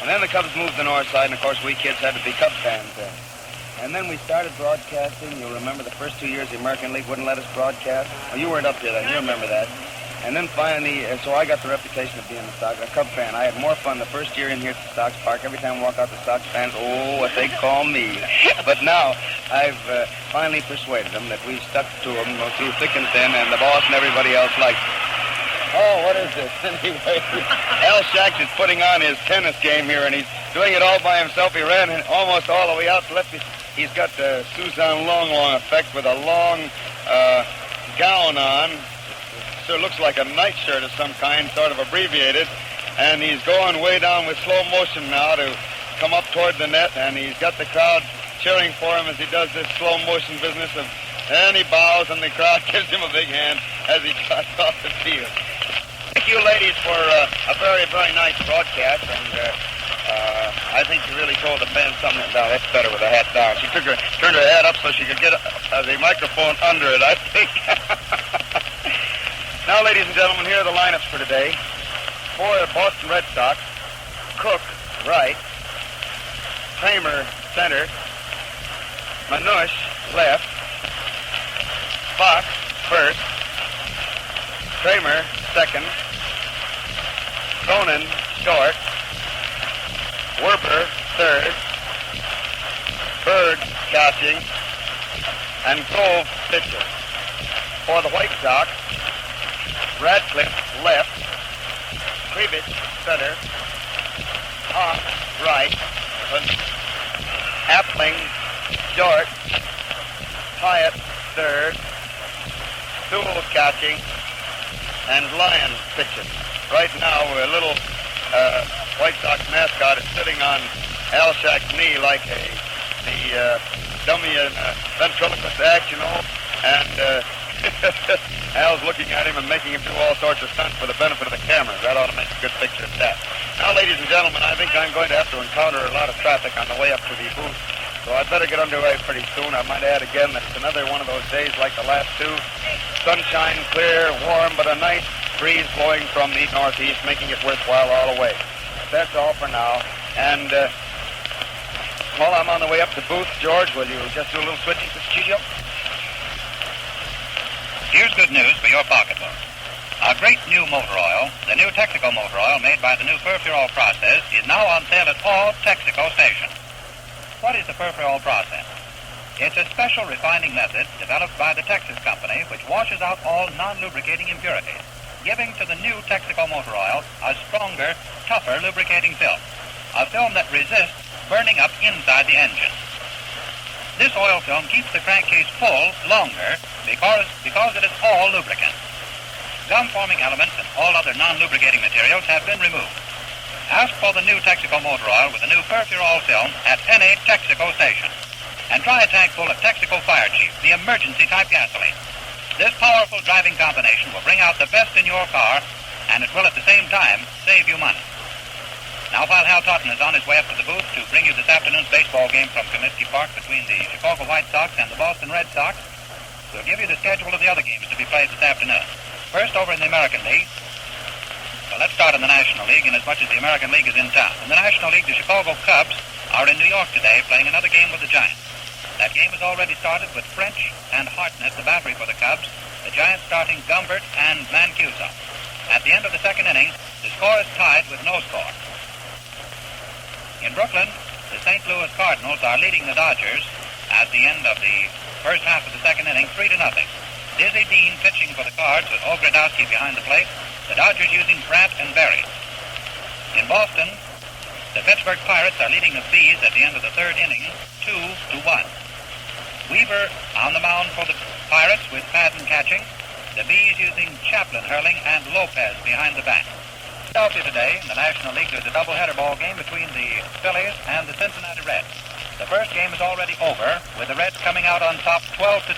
And then the Cubs moved to the north side, and, of course, we kids had to be Cubs fans then. And then we started broadcasting. You'll remember the first 2 years the American League wouldn't let us broadcast. Oh, you weren't up there then. You remember that. And then finally, so I got the reputation of being a Cub fan. I had more fun the first year in here at the Sox Park. Every time I walk out, the Sox fans, what they call me. But now I've finally persuaded them that we've stuck to them through thick and thin, and the boss and everybody else likes it. Oh, what is this? Anyway, Al Shax is putting on his tennis game here, and he's doing it all by himself. He ran almost all the way out to left. He's got the Suzanne Long effect with a long gown on. Sure looks like a nightshirt of some kind, sort of abbreviated. And he's going way down with slow motion now to come up toward the net, and he's got the crowd cheering for him as he does this slow motion business and he bows, and the crowd gives him a big hand as he trots off the field. Thank you, ladies, for a very, very nice broadcast, and I think you really told the fans something. No, that's better with the hat down. She turned her hat up so she could get the microphone under it, I think. Now, ladies and gentlemen, here are the lineups for today. For the Boston Red Sox, Cook, right. Kramer, center. Manush, left. Fox, first. Kramer, second. Sonnen, short. Werber, third. Berg, catching. And Cove, pitcher. For the White Sox, Radcliffe, left. Krivich, center. Hawk, right. Appling, short. Hyatt, third. Sewell catching. And Lyon pitching. Right now, a little White Sox mascot is sitting on Al Shack's knee like the dummy in ventriloquist act, and Al's looking at him and making him do all sorts of stunts for the benefit of the cameras. That ought to make a good picture of that. Now, ladies and gentlemen, I think I'm going to have to encounter a lot of traffic on the way up to the booth, so I'd better get underway pretty soon. I might add again that it's another one of those days like the last two. Sunshine, clear, warm, but a nice breeze blowing from the northeast, making it worthwhile all the way. That's all for now. And while I'm on the way up to the booth, George, will you just do a little switching to the studio? Here's good news for your pocketbook. Our great new motor oil, the new Texaco motor oil made by the new Furfural process, is now on sale at all Texaco stations. What is the Furfural process? It's a special refining method developed by the Texas company which washes out all non-lubricating impurities, giving to the new Texaco motor oil a stronger, tougher lubricating film, a film that resists burning up inside the engine. This oil film keeps the crankcase full longer because it is all lubricant. Gum-forming elements and all other non-lubricating materials have been removed. Ask for the new Texaco motor oil with the new Furfural film at any Texaco station. And try a tank full of Texaco Fire Chief, the emergency-type gasoline. This powerful driving combination will bring out the best in your car, and it will at the same time save you money. Now, while Hal Totten is on his way up to the booth to bring you this afternoon's baseball game from Comiskey Park between the Chicago White Sox and the Boston Red Sox, we'll give you the schedule of the other games to be played this afternoon. First, over in the American League. Well, let's start in the National League, inasmuch as the American League is in town. In the National League, the Chicago Cubs are in New York today playing another game with the Giants. That game has already started with French and Hartnett, the battery for the Cubs, the Giants starting Gumbert and Mancuso. At the end of the second inning, the score is tied with no score. In Brooklyn, the St. Louis Cardinals are leading the Dodgers at the end of the first half of the second inning, 3-0. Dizzy Dean pitching for the Cards with Ogrodowski behind the plate, the Dodgers using Pratt and Berry. In Boston, the Pittsburgh Pirates are leading the Bees at the end of the third inning, 2-1. Weaver on the mound for the Pirates with Patton catching, the Bees using Chaplin hurling and Lopez behind the bat. Philadelphia today in the National League, there's a doubleheader ball game between the Phillies and the Cincinnati Reds. The first game is already over, with the Reds coming out on top 12-2.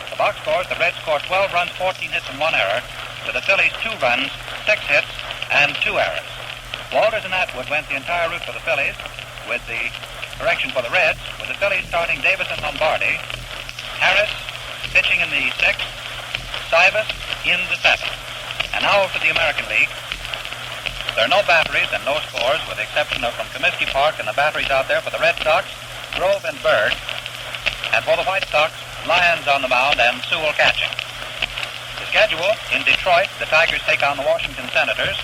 The box scores, the Reds scored 12 runs, 14 hits, and 1 error. To the Phillies, 2 runs, 6 hits, and 2 errors. Walters and Atwood went the entire route for the Phillies, with the correction for the Reds, with the Phillies starting Davis and Lombardi, Harris pitching in the 6th, Sivas in the 7th. And now for the American League. There are no batteries and no scores, with the exception of from Comiskey Park and the batteries out there for the Red Sox, Grove and Bird. And for the White Sox, Lyons on the mound and Sewell catching. The schedule: in Detroit, the Tigers take on the Washington Senators.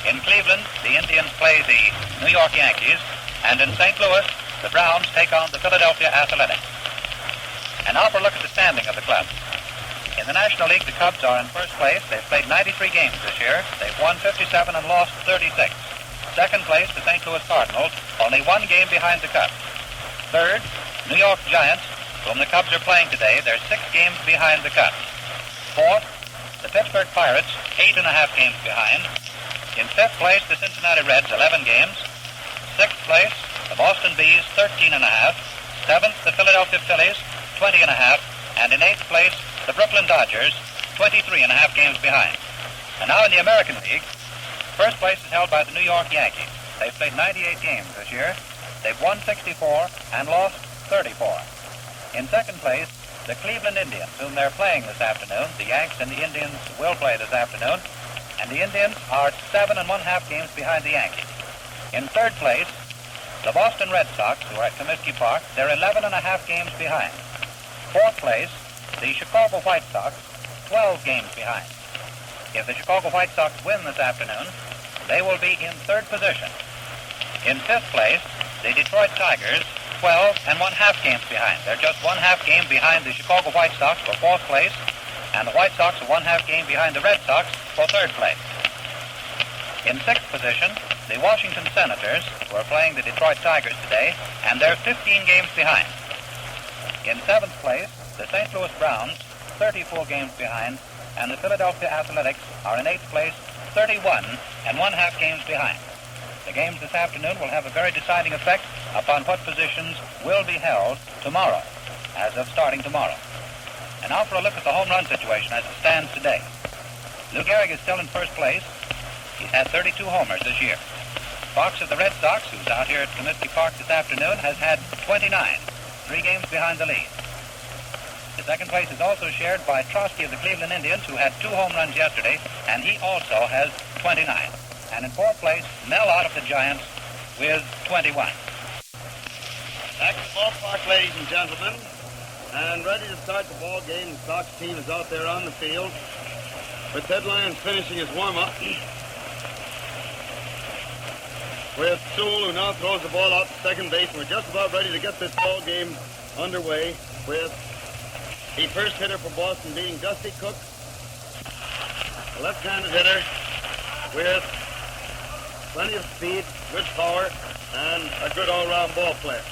In Cleveland, the Indians play the New York Yankees. And in St. Louis, the Browns take on the Philadelphia Athletics. And now for a look at the standing of the club. In the National League, the Cubs are in first place. They've played 93 games this year. They've won 57 and lost 36. Second place, the St. Louis Cardinals, only 1 game behind the Cubs. Third, New York Giants, whom the Cubs are playing today. They're 6 games behind the Cubs. Fourth, the Pittsburgh Pirates, 8.5 games behind. In fifth place, the Cincinnati Reds, 11 games. Sixth place, the Boston Bees, 13.5. Seventh, the Philadelphia Phillies, 20.5. And in eighth place, the Brooklyn Dodgers, 23.5 games behind. And now in the American League, first place is held by the New York Yankees. They've played 98 games this year. They've won 64 and lost 34. In second place, the Cleveland Indians, whom they're playing this afternoon. The Yanks and the Indians will play this afternoon. And the Indians are 7.5 games behind the Yankees. In third place, the Boston Red Sox, who are at Comiskey Park, they're 11.5 games behind. Fourth place, the Chicago White Sox, 12 games behind. If the Chicago White Sox win this afternoon, they will be in third position. In fifth place, the Detroit Tigers, 12.5 games behind. They're just 1/2 game behind the Chicago White Sox for fourth place, and the White Sox are 1/2 game behind the Red Sox for third place. In sixth position, the Washington Senators, who are playing the Detroit Tigers today, and they're 15 games behind. In seventh place, the St. Louis Browns, 34 games behind, and the Philadelphia Athletics are in eighth place, 31.5 games behind. The games this afternoon will have a very deciding effect upon what positions will be held tomorrow, as of starting tomorrow. And now for a look at the home run situation as it stands today. Lou Gehrig is still in first place. He's had 32 homers this year. Fox of the Red Sox, who's out here at Comiskey Park this afternoon, has had 29, 3 games behind the lead. The second place is also shared by Trotsky of the Cleveland Indians, who had 2 home runs yesterday, and he also has 29. And in fourth place, Mel out of the Giants with 21. Back to the ballpark, ladies and gentlemen, and ready to start the ball game. The Sox team is out there on the field, with Ted Lyons finishing his warm-up, with Sewell, who now throws the ball out to second base. We're just about ready to get this ball game underway with the first hitter for Boston being Dusty Cook, a left-handed hitter with plenty of speed, good power, and a good all-round ball player.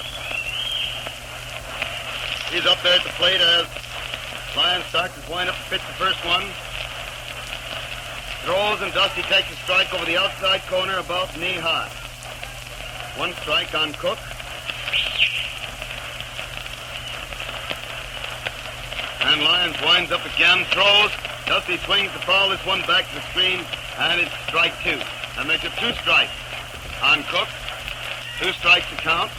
He's up there at the plate as Lyons starts his wind-up to pitch the first one. Throws, and Dusty takes a strike over the outside corner about knee-high. 1 strike on Cook. And Lyons winds up again, throws. Dusty swings the foul, this one back to the screen, and it's strike 2. That makes it 2 strikes on Cook. 2 strikes to count.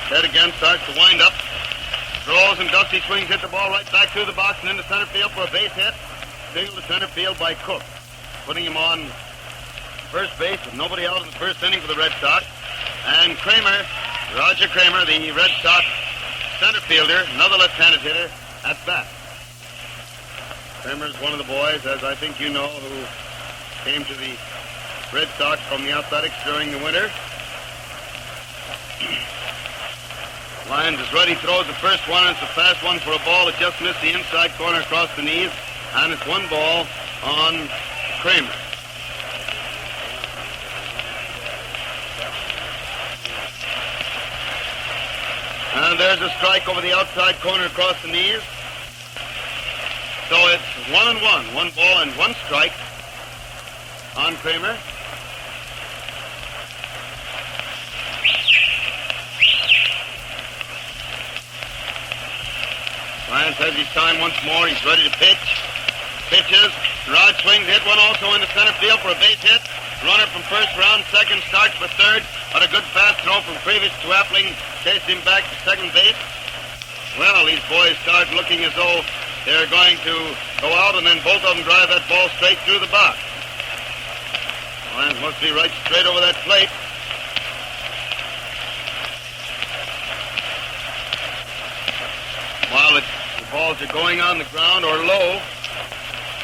Ted again starts to wind up. Throws, and Dusty swings, hit the ball right back through the box and into center field for a base hit. Single to center field by Cook, putting him on first base with nobody out in the first inning for the Red Sox. And Kramer, Roger Kramer, the Red Sox center fielder, another left-handed hitter, at bat. Kramer's one of the boys, as I think you know, who came to the Red Sox from the Athletics during the winter. Lyons is ready, throws the first one. It's a fast one for a ball that just missed the inside corner across the knees. And it's 1 ball on Kramer. And there's a strike over the outside corner across the knees. So it's 1-1. 1 ball and 1 strike on Kramer. Lyons has his time once more. He's ready to pitch. Pitches. Rod swings, hit one also in the center field for a base hit. Runner from first round, second, starts for third. But a good fast throw from Previous to Appling chased him back to second base. Well, these boys start looking as though they're going to go out, and then both of them drive that ball straight through the box. Lyons must be right straight over that plate. While the balls are going on the ground or low,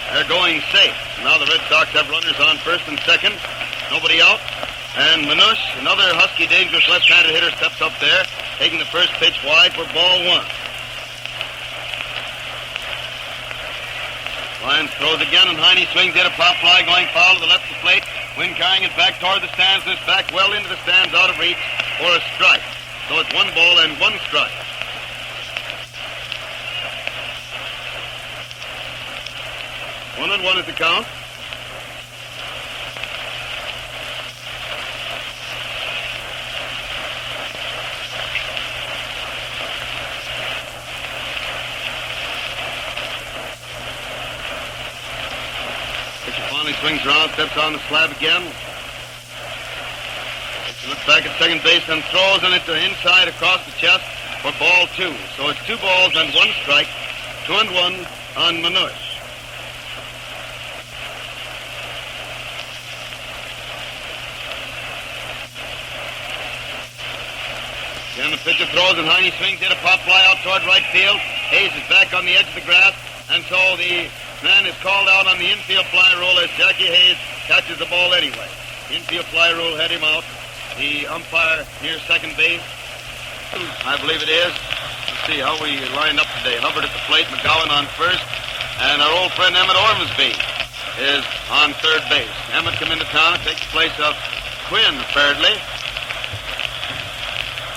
they're going safe. Now the Red Sox have runners on first and second. Nobody out. And Manush, another husky, dangerous left-handed hitter, steps up there, taking the first pitch wide for ball one. Lyons throws again, and Heine swings at a pop fly going foul to the left of the plate. Wind carrying it back toward the stands. This back well into the stands, out of reach for a strike. So it's 1 ball and 1 strike. One and one is the count. Pitcher finally swings around, steps on the slab again. Pitcher looks back at second base and throws, and it's inside across the chest for ball 2. So it's 2 balls and 1 strike. 2 and 1 on Manush. Again, the pitcher throws, and Heine swings, hit a pop fly out toward right field. Hayes is back on the edge of the grass, and so the man is called out on the infield fly rule as Jackie Hayes catches the ball anyway. Infield fly rule had him out. The umpire near second base, I believe it is. Let's see how we lined up today. Hubbard at the plate, McGowan on first, and our old friend Emmett Ormsby is on third base. Emmett come into town and takes the place of Quinn, apparently.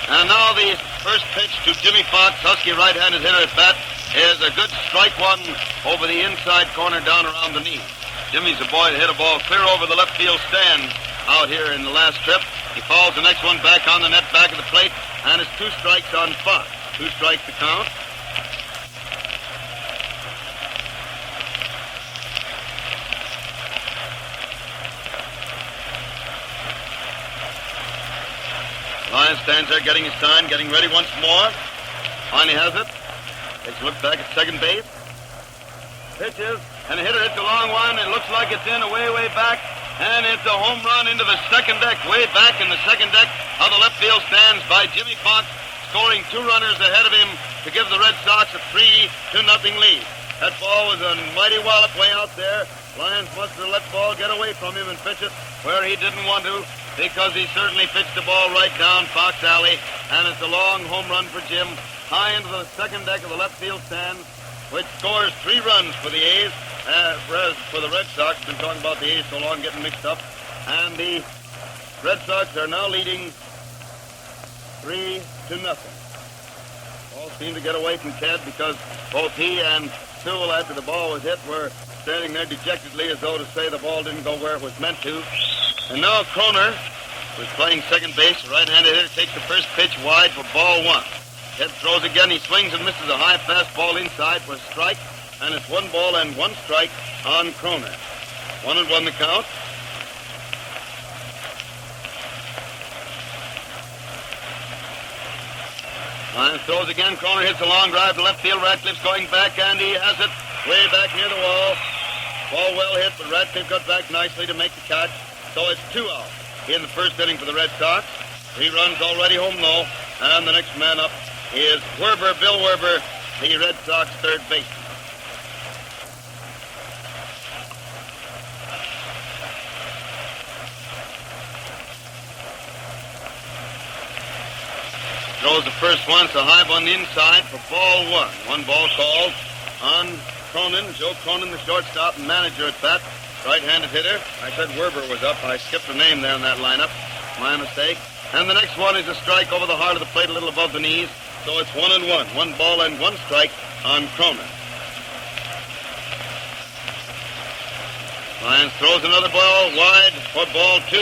And now the first pitch to Jimmy Fox, husky right-handed hitter at bat, is a good strike one over the inside corner down around the knee. Jimmy's a boy to hit a ball clear over the left field stand out here in the last trip. He fouls the next one back on the net back of the plate, and it's 2 strikes on Fox. 2 strikes to count. Lyons stands there getting his sign, getting ready once more. Finally has it. Takes a look back at second base. Pitches, and the hitter hits a long one. It looks like it's in way back. And it's a home run into the second deck, way back in the second deck of the left field stands by Jimmy Fox, scoring 2 runners ahead of him to give the Red Sox a 3-0 lead. That ball was a mighty wallop way out there. Lyons must have let the ball get away from him and pitch it where he didn't want to, because he certainly pitched the ball right down Fox Alley, and it's a long home run for Jim, high into the second deck of the left field stand, which scores 3 runs for the A's, whereas for the Red Sox, been talking about the A's so long, getting mixed up, and the Red Sox are now leading 3-0. All seemed to get away from Ted because both he and Sewell, after the ball was hit, were standing there dejectedly as though to say the ball didn't go where it was meant to. And now Kroner, who's playing second base, the right-handed hitter, takes the first pitch wide for ball 1. Ted throws again. He swings and misses a high fastball inside for a strike, and it's 1 ball and 1 strike on Kroner. 1 and 1 the count. Lyons throws again. Kroner hits a long drive to left field. Ratcliffe's going back, and he has it way back near the wall. Ball well hit, but Ratcliffe got back nicely to make the catch. So it's 2 out in the first inning for the Red Sox. 3 runs already home, though. And the next man up is Werber, Bill Werber, the Red Sox third baseman. Throws the first one, so high on the inside for ball 1. 1 ball called on Cronin. Joe Cronin, the shortstop and manager at bat. Right-handed hitter. I said Werber was up. I skipped a name there in that lineup. My mistake. And the next one is a strike over the heart of the plate, a little above the knees. So it's 1 and 1. 1 ball and 1 strike on Cronin. Lyons throws another ball wide for ball 2,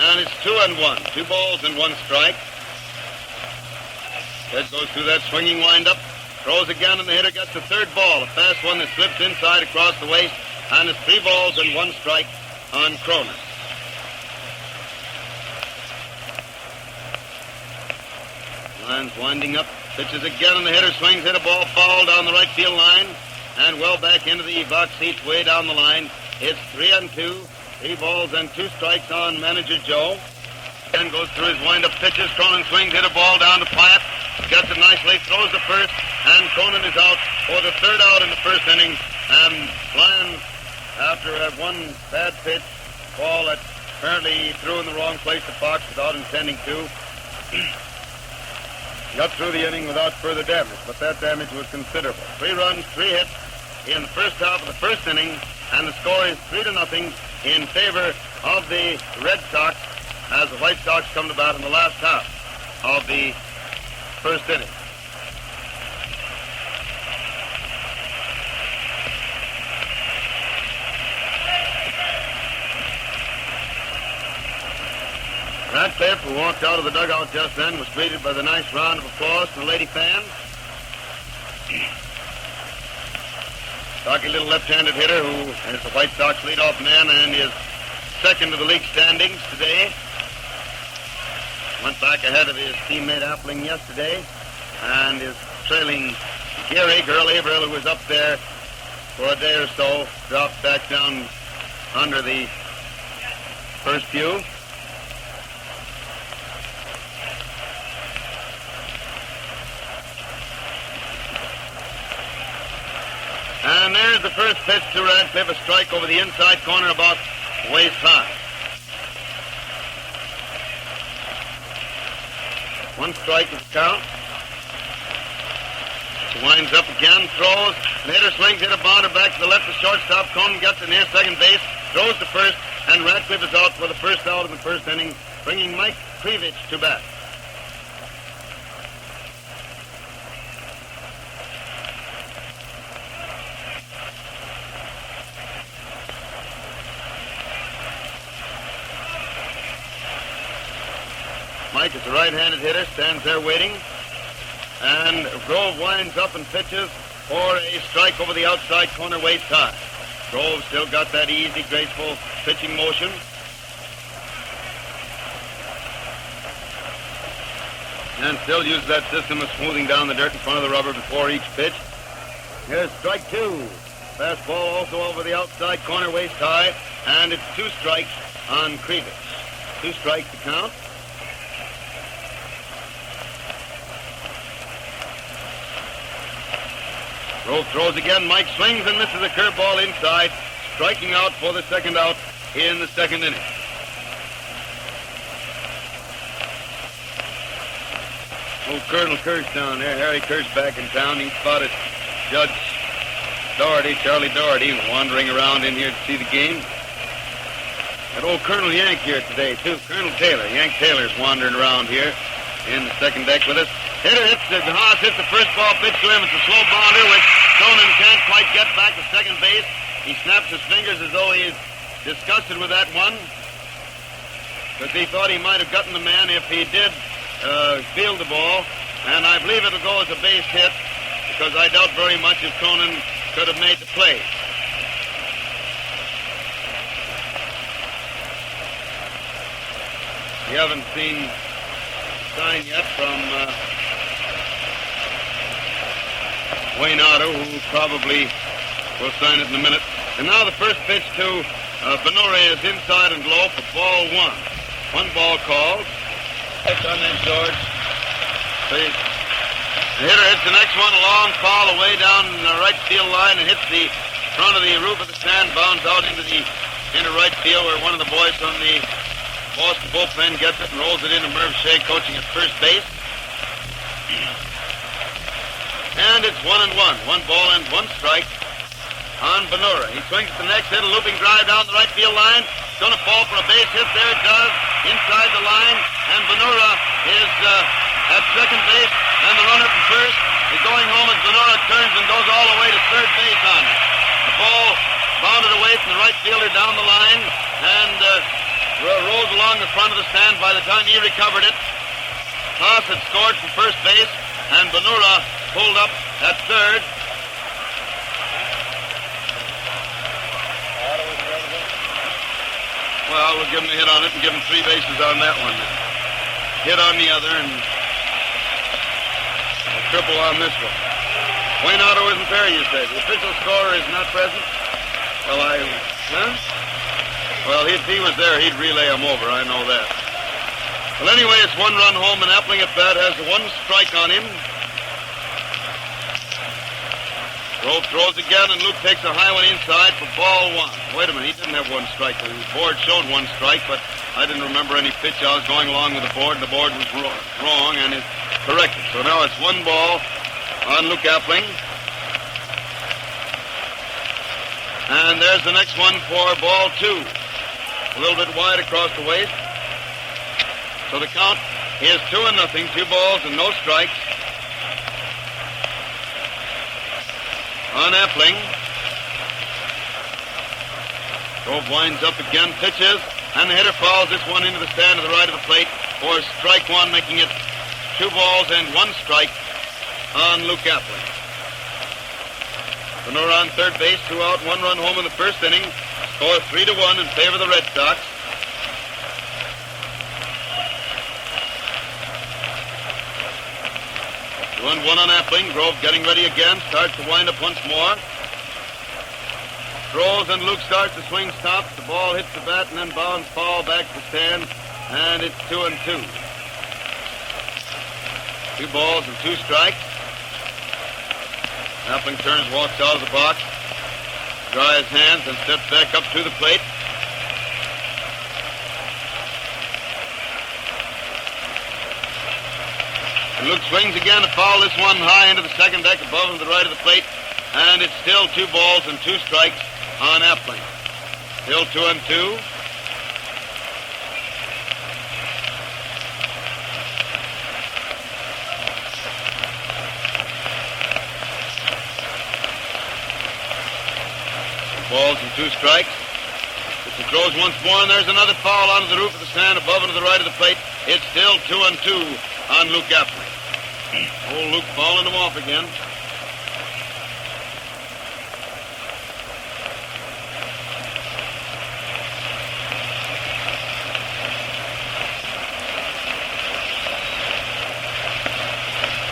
and it's 2-1. 2 balls and 1 strike. Ted goes through that swinging windup, throws again, and the hitter gets the third ball. A fast one that slips inside across the waist, and it's 3 balls and 1 strike on Cronin. Lyons winding up, pitches again, and the hitter swings, hit a ball foul down the right field line, and well back into the box seats way down the line. It's 3-2, 3 balls and 2 strikes on manager Joe. Then goes through his wind-up pitches. Cronin swings, hit a ball down to Platt, gets it nicely, throws the first, and Cronin is out for the 3rd out in the 1st inning. And Lyons, after that one bad pitch, ball that apparently he threw in the wrong place to Fox without intending to, got through the inning without further damage, but that damage was considerable. 3 runs, 3 hits in the first half of the 1st inning, and the score is 3-0 in favor of the Red Sox as the White Sox come to bat in the last half of the 1st inning. Ratcliffe, who walked out of the dugout just then, was greeted by the nice round of applause from the lady fans. Stocky little left-handed hitter who is the White Sox leadoff man and is second to the league standings today. Went back ahead of his teammate Appling yesterday and is trailing Gary Averill, who was up there for a day or so, dropped back down under the first pew. And there's the first pitch to Radcliffe, a strike over the inside corner about waist high. 1 strike is the count. He winds up again, throws, the hitter swings, hit a bounder back to the left of shortstop. Conan gets it near second base, throws to first, and Radcliffe is out for the 1st out in the 1st inning, bringing Mike Krivich to bat. Mike is a right-handed hitter, stands there waiting. And Grove winds up and pitches for a strike over the outside corner waist high. Grove still got that easy, graceful pitching motion. And still uses that system of smoothing down the dirt in front of the rubber before each pitch. Here's strike 2. Fastball also over the outside corner waist high. And it's 2 strikes on Krivich. 2 strikes to count. Grove throws again. Mike swings and misses a curveball inside, striking out for the 2nd out in the 2nd inning. Old Colonel Kirsch down there, Harry Kirsch back in town. He spotted Judge Doherty, Charlie Doherty, wandering around in here to see the game. That old Colonel Yank here today, too. Colonel Taylor. Yank Taylor's wandering around here in the 2nd deck with us. Hitter hits the Haas hits the first ball pitch to him. It's a slow bounder, which Cronin can't quite get back to second base. He snaps his fingers as though he's disgusted with that one, because he thought he might have gotten the man if he did field the ball. And I believe it'll go as a base hit, because I doubt very much if Cronin could have made the play. We haven't seen sign yet from Wayne Otto, who probably will sign it in a minute. And now the first pitch to Benore is inside and low for ball 1. 1 ball called. That's on that, George. The hitter hits the next one, a long foul away down the right field line and hits the front of the roof of the stand, bounds out into right field, where one of the boys from the Boston bullpen gets it and rolls it into Merv Shea, coaching at first base. And it's 1-1. 1 ball and 1 strike on Benura. He swings at the next, hit a looping drive down the right field line. It's going to fall for a base hit. There it does, inside the line. And Benura is at second base, and the runner from first is going home as Benura turns and goes all the way to third base on it. The ball bounded away from the right fielder down the line and rose along the front of the stand by the time he recovered it. Haas had scored from first base, and Benura pulled up at third. Well, we'll give him a hit on it and give him 3 bases on that one. Hit on the other and a triple on this one. Wayne Otto isn't there, you said. The official scorer is not present? Well, if he was there, he'd relay him over. I know that. Well, anyway, it's 1 run home, and Appling at bat has 1 strike on him. Grove throws again, and Luke takes a high one inside for ball 1. Wait a minute, he didn't have 1 strike. The board showed 1 strike, but I didn't remember any pitch. I was going along with the board, and the board was wrong, and it's corrected. So now it's 1 ball on Luke Appling. And there's the next one for ball 2. A little bit wide across the waist. So the count is 2-0, 2 balls and no strikes on Appling. Grove winds up again, pitches, and the hitter fouls this one into the stand to the right of the plate for strike 1, making it 2 balls and 1 strike on Luke Appling. Benura on third base, 2 out, 1 run home in the first inning. Score 3-1 in favor of the Red Sox. 2-1 on Appling. Grove getting ready again. Starts to wind up once more. Throws and Luke starts to swing, stops. The ball hits the bat and then bounds foul back to the stand. And it's 2-2. 2 balls and 2 strikes. Appling turns, walks out of the box, dries hands, and steps back up to the plate. And Luke swings again to foul this one high into the second deck above him to the right of the plate. And it's still 2 balls and 2 strikes on Appling. Still 2-2. Balls and 2 strikes. He throws once more, and there's another foul onto the roof of the stand above and to the right of the plate. It's still 2-2 on Luke Appling. Old Luke fouling him off again.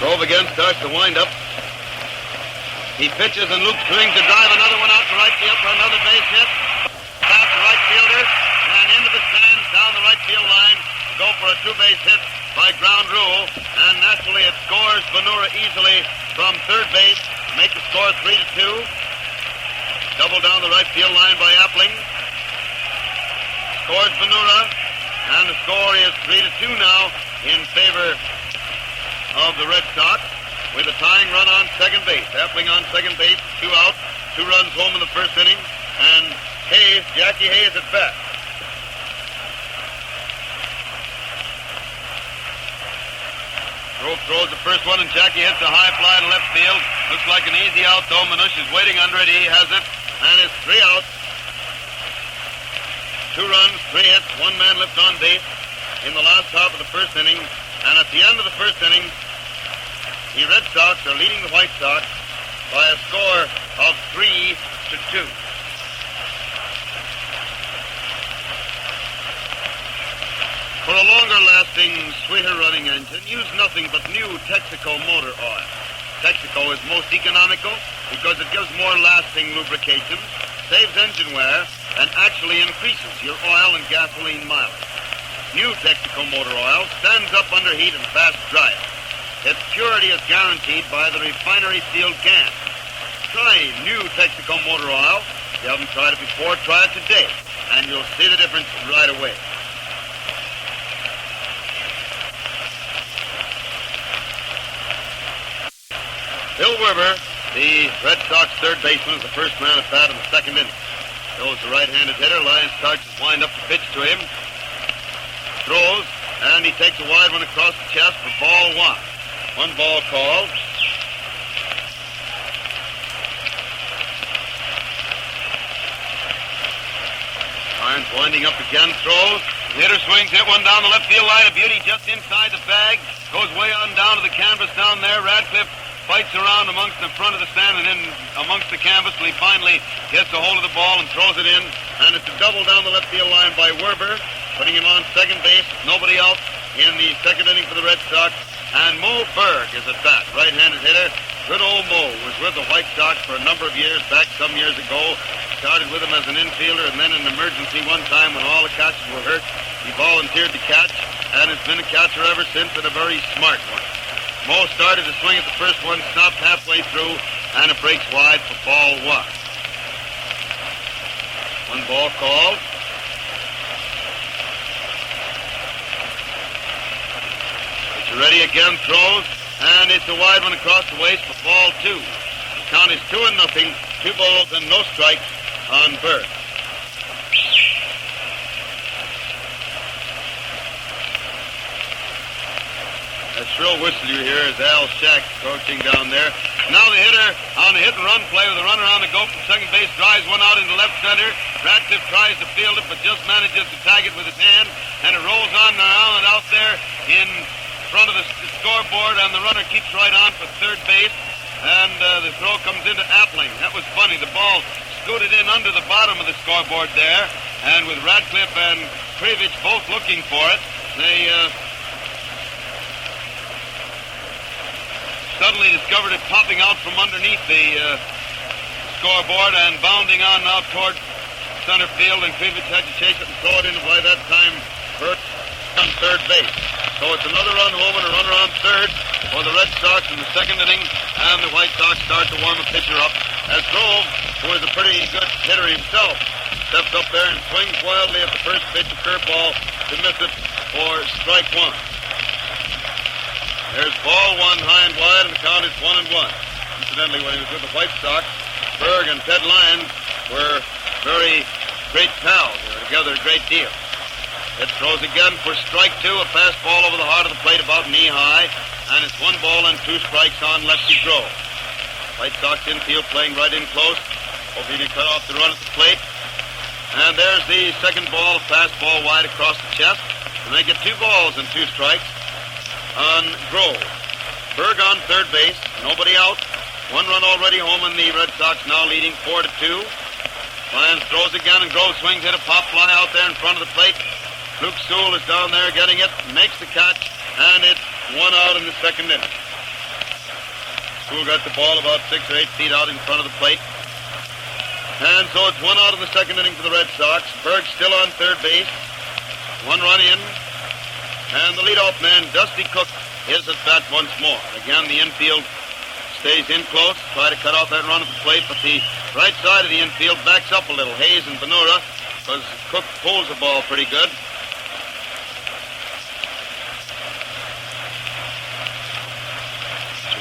Grove again starts to wind up. He pitches, and Luke swings to drive another one out to right field for another base hit. Past the right fielder, and into the stands down the right field line. Go for a 2-base hit by ground rule, and naturally it scores Benura easily from third base to make the score 3-2. Double down the right field line by Appling. Scores Benura, and the score is 3-2 now in favor of the Red Sox, with a tying run on second base. Appling on second base, 2 out, 2 runs home in the first inning, and Jackie Hayes at bat. Grove throws the first one, and Jackie hits a high fly to left field. Looks like an easy out, though. Manush is waiting under it. He has it, and it's 3 out. 2 runs, 3 hits, 1 man left on base in the last half of the first inning, and at the end of the first inning, the Red Sox are leading the White Sox by a score of 3-2. For a longer-lasting, sweeter-running engine, use nothing but new Texaco motor oil. Texaco is most economical because it gives more lasting lubrication, saves engine wear, and actually increases your oil and gasoline mileage. New Texaco motor oil stands up under heat and fast dries. Its purity is guaranteed by the refinery-sealed can. Try new Texaco motor oil. If you haven't tried it before, try it today, and you'll see the difference right away. Bill Werber, the Red Sox third baseman, is the first man at bat in the second inning. Bill's the right-handed hitter. Lyons starts to wind up the pitch to him. Throws, and he takes a wide one across the chest for ball 1. 1 ball called. Winding up again, throws. The hitter swings, hit one down the left field line. A beauty just inside the bag. Goes way on down to the canvas down there. Radcliffe fights around amongst the front of the stand and in amongst the canvas till he finally gets a hold of the ball and throws it in. And it's a double down the left field line by Werber, putting him on second base. Nobody out in the second inning for the Red Sox. And Mo Berg is at bat, right-handed hitter. Good old Mo was with the White Sox for a number of years, back some years ago. Started with him as an infielder, and then in an emergency one time when all the catchers were hurt, he volunteered to catch, and has been a catcher ever since, and a very smart one. Mo started to swing at the first one, stopped halfway through, and it breaks wide for ball one. One ball called. It's ready again, throws, and it's a wide one across the waist for ball two. The count is 2-0, 2 balls and no strikes on Berg. That shrill whistle you hear is Al Shack coaching down there. Now the hitter on a hit-and-run play with a runner on the go from second base, drives one out into left center. Radcliffe tries to field it, but just manages to tag it with his hand, and it rolls on around and out there in front of the scoreboard, and the runner keeps right on for third base, and the throw comes into Appling. That was funny. The ball scooted in under the bottom of the scoreboard there, and with Radcliffe and Krivich both looking for it, they suddenly discovered it popping out from underneath the scoreboard and bounding on now toward center field, and Krivich had to chase it and throw it in, and by that time Berg on third base. So it's another run home and a runner on third for the Red Sox in the second inning, and the White Sox start to warm a pitcher up as Grove, who is a pretty good hitter himself, steps up there and swings wildly at the first pitch, a curveball to miss it for strike one. There's ball one high and wide, and the count is 1-1. Incidentally, when he was with the White Sox, Berg and Ted Lyons were very great pals. They were together a great deal. It throws again for strike two, a fastball over the heart of the plate about knee high, and it's 1 ball and 2 strikes on lefty Grove. White Sox infield playing right in close, hoping to cut off the run at the plate. And there's the second ball, a fastball wide across the chest, and they get 2 balls and 2 strikes on Grove. Berg on third base, nobody out. 1 run already home, and the Red Sox now leading 4-2. Lyons throws again, and Grove swings, hit a pop fly out there in front of the plate. Luke Sewell is down there getting it, makes the catch, and it's 1 out in the second inning. Sewell got the ball about 6 or 8 feet out in front of the plate. And so it's 1 out in the second inning for the Red Sox. Berg still on third base. 1 run in. And the leadoff man, Dusty Cook, is at bat once more. Again, the infield stays in close, try to cut off that run at the plate, but the right side of the infield backs up a little. Hayes and Benura, because Cook pulls the ball pretty good.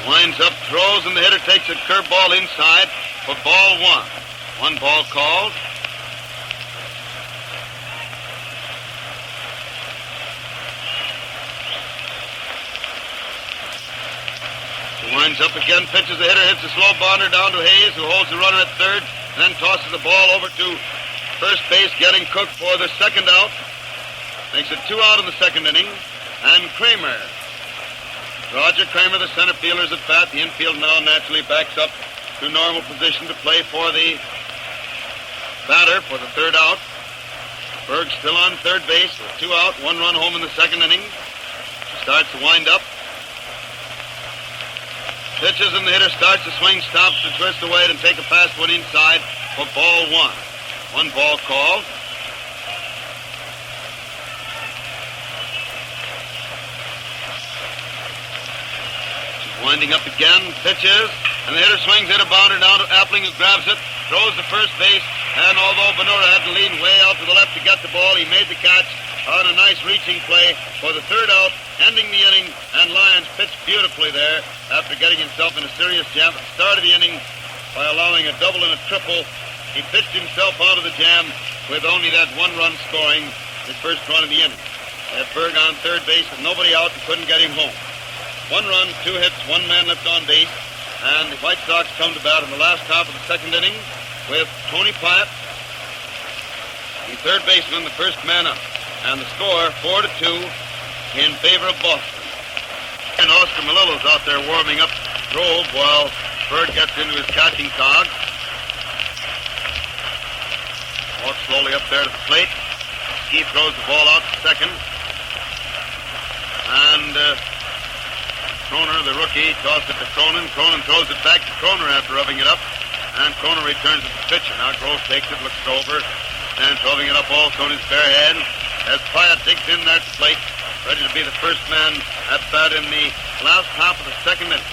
Winds up, throws, and the hitter takes a curveball inside for ball 1. 1 ball called. Winds up again, pitches the hitter, hits a slow bounder down to Hayes, who holds the runner at third, and then tosses the ball over to first base, getting Cook for the second out. Makes it 2 out in the second inning. And Kramer, Roger Kramer, the center fielder, is at bat. The infield now naturally backs up to normal position to play for the batter for the third out. Berg still on third base with 2 out, 1 run home in the second inning. Starts to wind up. Pitches, and the hitter starts to swing, stops to twist away and take a fast one inside for ball 1. 1 ball called. Winding up again, pitches, and the hitter swings, hit a bounder down to Appling, who grabs it, throws to first base, and although Benura had to lean way out to the left to get the ball, he made the catch on a nice reaching play for the third out, ending the inning, and Lyons pitched beautifully there after getting himself in a serious jam at the start of the inning by allowing a double and a triple. He pitched himself out of the jam with only that 1 run scoring his first run of the inning. They had Berg on third base with nobody out and couldn't get him home. 1 run, 2 hits, 1 man left on base, and the White Sox come to bat in the last half of the second inning with Tony Pyatt, the third baseman, the first man up. And the score, 4-2 in favor of Boston. And Oscar Malillo's out there warming up Grove while Bird gets into his catching cog. Walks slowly up there to the plate. Keith throws the ball out to second. And Kroner, the rookie, tosses it to Cronin. Cronin throws it back to Kroner after rubbing it up. And Kroner returns it to pitcher. Now Grove takes it, looks it over, and rubbing it up also in his bare hand. As Pyatt digs in there at the plate, ready to be the first man at bat in the last half of the second inning.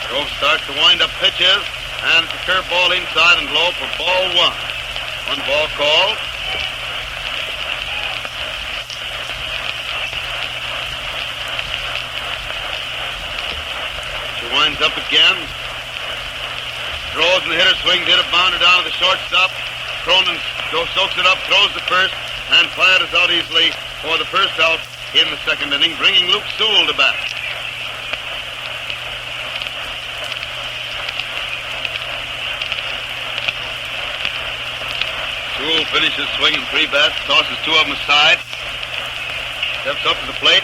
Grove starts to wind up pitches, and it's a curveball inside and low for ball one. One ball called. She winds up again. Throws and the hitter swings, hit a bounder down to the shortstop. Cronin soaks it up, throws the first, and Pyatt is out easily for the first out in the second inning, bringing Luke Sewell to bat. Sewell finishes swinging three bats, tosses two of them aside, steps up to the plate,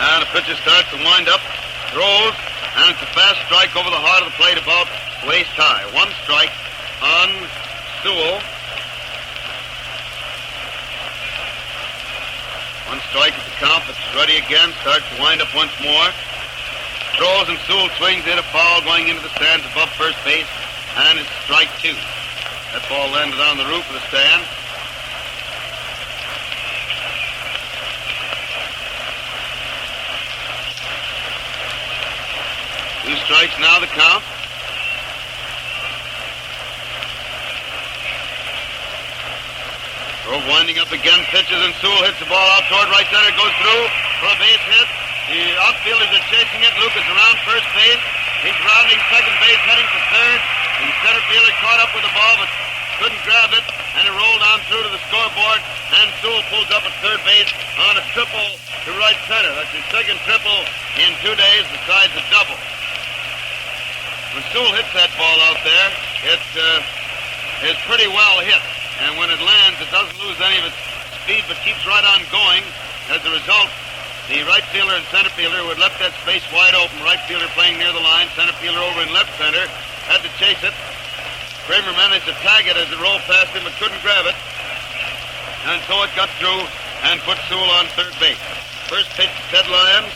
and the pitcher starts to wind up, throws, and it's a fast strike over the heart of the plate about waist high. One strike on Sewell. One strike at the count, but it's ready again, starts to wind up once more. Throws and Sewell swings in a foul going into the stands above first base, and it's strike two. That ball landed on the roof of the stand. Two strikes now, the count. Grove winding up again, pitches, and Sewell hits the ball out toward right center. Goes through for a base hit. The outfielders are chasing it. Luke is around first base. He's rounding second base, heading for third. The center fielder caught up with the ball, but couldn't grab it, and it rolled on through to the scoreboard, and Sewell pulls up at third base on a triple to right center. That's his second triple in 2 days, besides a double. When Sewell hits that ball out there, it is pretty well hit. And when it lands, it doesn't lose any of its speed, but keeps right on going. As a result, the right fielder and center fielder who had left that space wide open, right fielder playing near the line, center fielder over in left center, had to chase it. Kramer managed to tag it as it rolled past him, but couldn't grab it. And so it got through and put Sewell on third base. First pitch to Ted Lyons.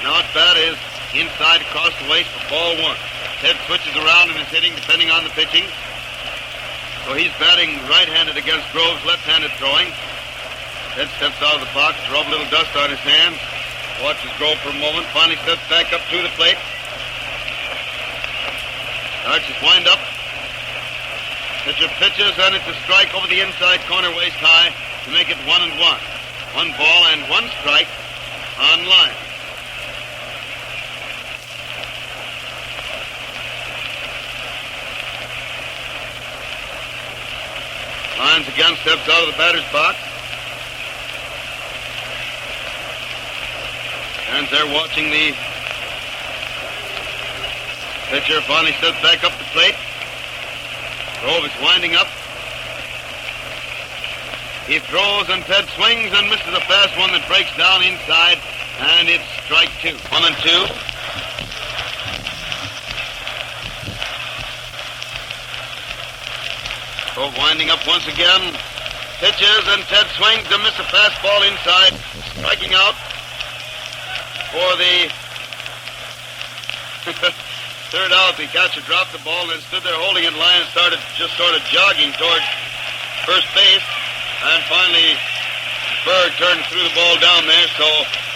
Now at bat is inside across the waist for ball one. Ted switches around and is hitting depending on the pitching. So he's batting right-handed against Grove's left-handed throwing. Ted steps out of the box, rub a little dust on his hands, watches Grove for a moment, finally steps back up to the plate. Starts his wind-up. Pitcher pitches, and it's a strike over the inside corner waist high to make it 1-1. 1 ball and 1 strike on Lyons. Lyons again steps out of the batter's box. And they're watching the pitcher. Finally steps back up the plate. Grove is winding up. He throws and Ted swings and misses a fast one that breaks down inside. And it's strike two. 1-2. Grove winding up once again. Pitches and Ted swings to miss a fastball inside. Striking out for the third out. The catcher dropped the ball and then stood there holding it. Lyons started just sort of jogging towards first base. And finally, Berg turned threw the ball down there, so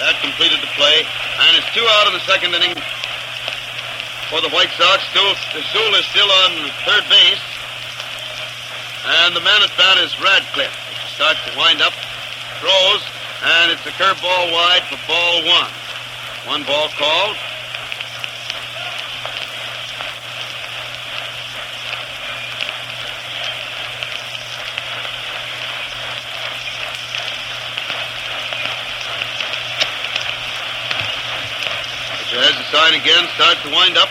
that completed the play. And it's 2 out in the second inning for the White Sox. Sewell is still on third base. And the man at bat is Radcliffe. He starts to wind up, throws, and it's a curveball wide for ball one. 1 ball called. Pitcher has to sign Ryan again starts to wind up.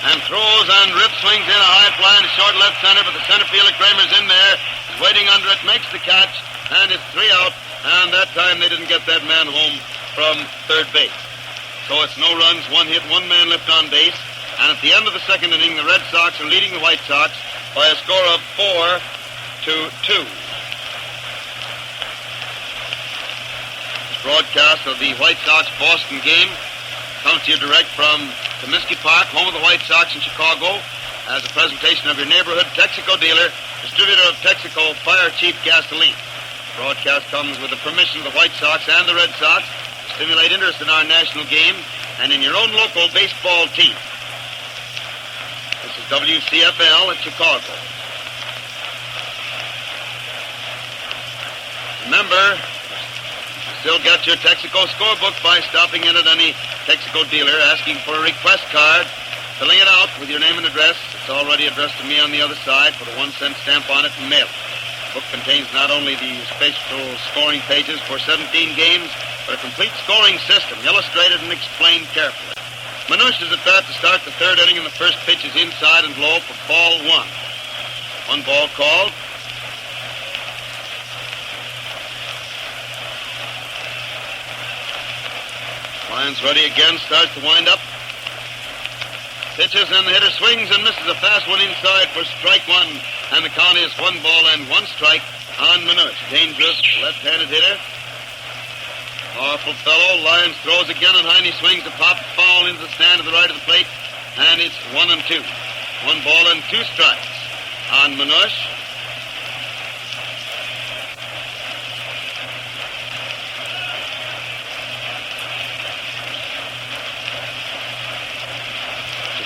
And throws and Rip swings in a high fly into short left center, but the center fielder Kramer's in there. He's waiting under it, makes the catch, and it's 3 out. And that time they didn't get that man home from third base. So it's no runs, 1 hit, 1 man left on base. And at the end of the second inning, the Red Sox are leading the White Sox by a score of 4-2. This broadcast of the White Sox-Boston game comes to you direct from Comiskey Park, home of the White Sox in Chicago, as a presentation of your neighborhood Texaco dealer, distributor of Texaco Fire Chief Gasoline. The broadcast comes with the permission of the White Sox and the Red Sox to stimulate interest in our national game and in your own local baseball team. This is WCFL at Chicago. Remember, still get your Texaco scorebook by stopping in at any Texaco dealer, asking for a request card, filling it out with your name and address. It's already addressed to me on the other side. Put a 1-cent stamp on it and mail it. The book contains not only the special scoring pages for 17 games, but a complete scoring system, illustrated and explained carefully. Manush is at bat to start the third inning, and the first pitch is inside and low for ball 1. 1 ball called. Lions ready again, starts to wind up. Pitches and the hitter swings and misses a fast one inside for strike 1. And the count is 1 ball and 1 strike on Manush. Dangerous left-handed hitter. Powerful fellow. Lions throws again and Heine swings a pop foul into the stand to the right of the plate. And it's 1-2. 1 ball and 2 strikes on Manush.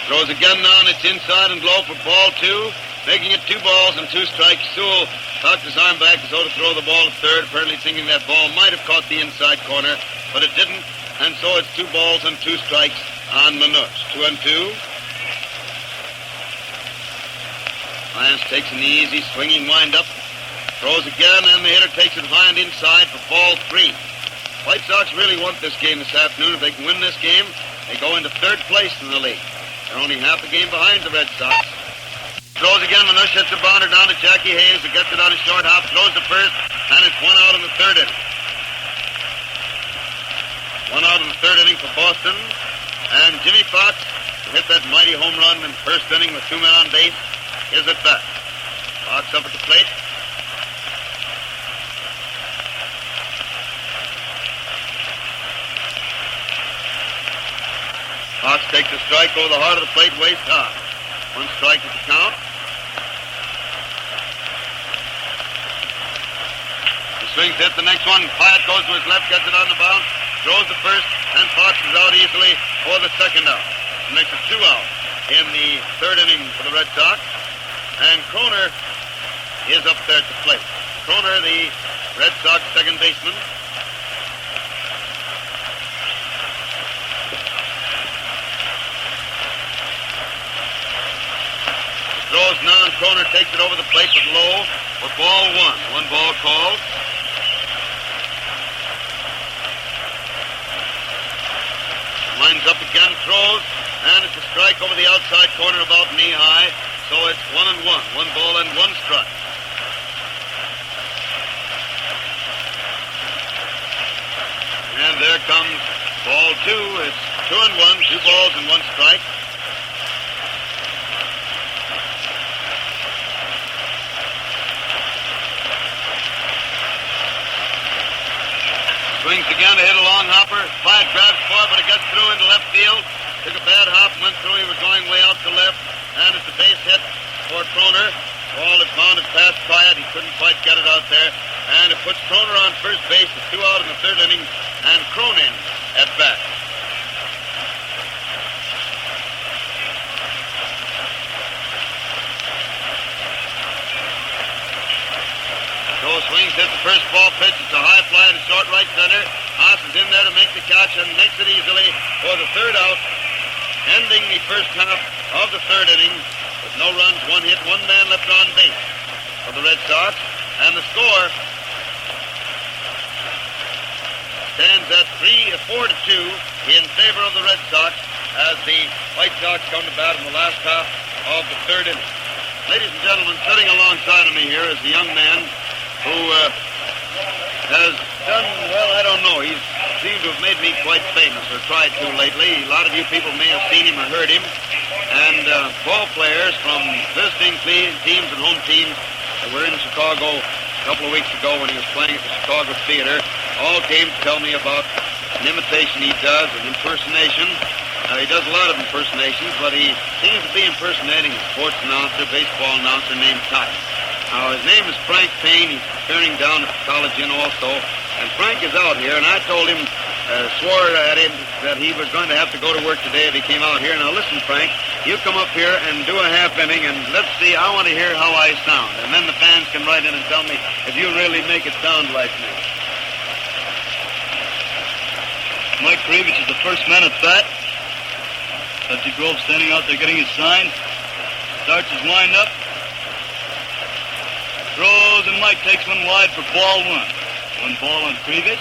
Throws again now, and it's inside and low for ball 2, making it 2 balls and 2 strikes. Sewell cocked his arm back as though to throw the ball to third, apparently thinking that ball might have caught the inside corner, but it didn't, and so it's 2 balls and 2 strikes on Manush. 2-2. Lions takes an easy swinging wind-up, throws again, and the hitter takes it high and inside for ball 3. White Sox really want this game this afternoon. If they can win this game, they go into third place in the league. They're only half a game behind the Red Sox. Throws again, Manush hits a bounder down to Jackie Hayes, who gets it on his short hop, throws to first, and it's 1 out in the third inning. 1 out in the third inning for Boston, and Jimmy Fox, who hit that mighty home run in the first inning with 2 men on base, is at bat. Fox up at the plate. Fox takes a strike over the heart of the plate, waist high. 1 strike at the count. He swings, hit the next one. Pyatt goes to his left, gets it on the bounce, throws the first, and Fox is out easily for the second out. It makes it 2 out in the third inning for the Red Sox. And Kroner is up there at the plate. Kroner, the Red Sox second baseman. Throws now, and Kroner takes it over the plate, but low for ball 1. 1 ball called. Winds up again, throws, and it's a strike over the outside corner about knee high. So it's 1-1. 1 ball and 1 strike. And there comes ball 2. It's 2-1, 2 balls and 1 strike. Swings again to hit a long hopper. Pyatt grabs for it, but it gets through into left field. Took a bad hop, went through. He was going way out to left. And it's a base hit for Kroner. Ball that bounded past Pyatt. He couldn't quite get it out there. And it puts Kroner on first base with 2 out in the third inning. And Cronin at bat. Joe swings, hits the first ball pitch. It's a high fly in short right center. Haas is in there to make the catch and makes it easily for the third out, ending the first half of the third inning with no runs, 1 hit, 1 man left on base for the Red Sox. And the score, stands at 4-2 in favor of the Red Sox as the White Sox come to bat in the last half of the third inning. Ladies and gentlemen, sitting alongside of me here is a young man who has done, well, I don't know, he's seemed to have made me quite famous, or tried to lately. A lot of you people may have seen him or heard him. And ball players from visiting teams and home teams that were in Chicago a couple of weeks ago when he was playing at the Chicago Theater all came to tell me about an imitation he does, an impersonation. He does a lot of impersonations, but he seems to be impersonating a sports announcer, baseball announcer named Todd. Now, his name is Frank Payne. He's turning down at the College Inn also. And Frank is out here, and I told him, swore at him that he was going to have to go to work today if he came out here. Now, listen, Frank, you come up here and do a half inning, and let's see, I want to hear how I sound. And then the fans can write in and tell me if you really make it sound like me. Mike Krivich is the first man at bat. Lefty Grove standing out there getting his sign. Starts his wind-up. Throws, and Mike takes one wide for ball one. One ball on Krivich.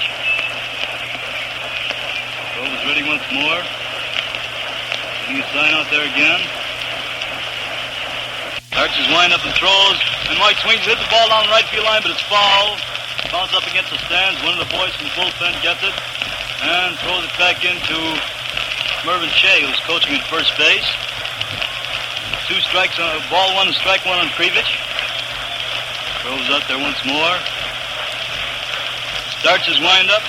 Grove is ready once more. Getting his sign out there again. Starts his wind-up and throws, and Mike swings, hits the ball down the right field line, but it's foul. Bounces up against the stands. One of the boys from the bullpen gets it and throws it back into Mervyn Shea, who's coaching at first base. 2 strikes on ball one and strike one on Krivich. Throws up there once more. Starts his windup.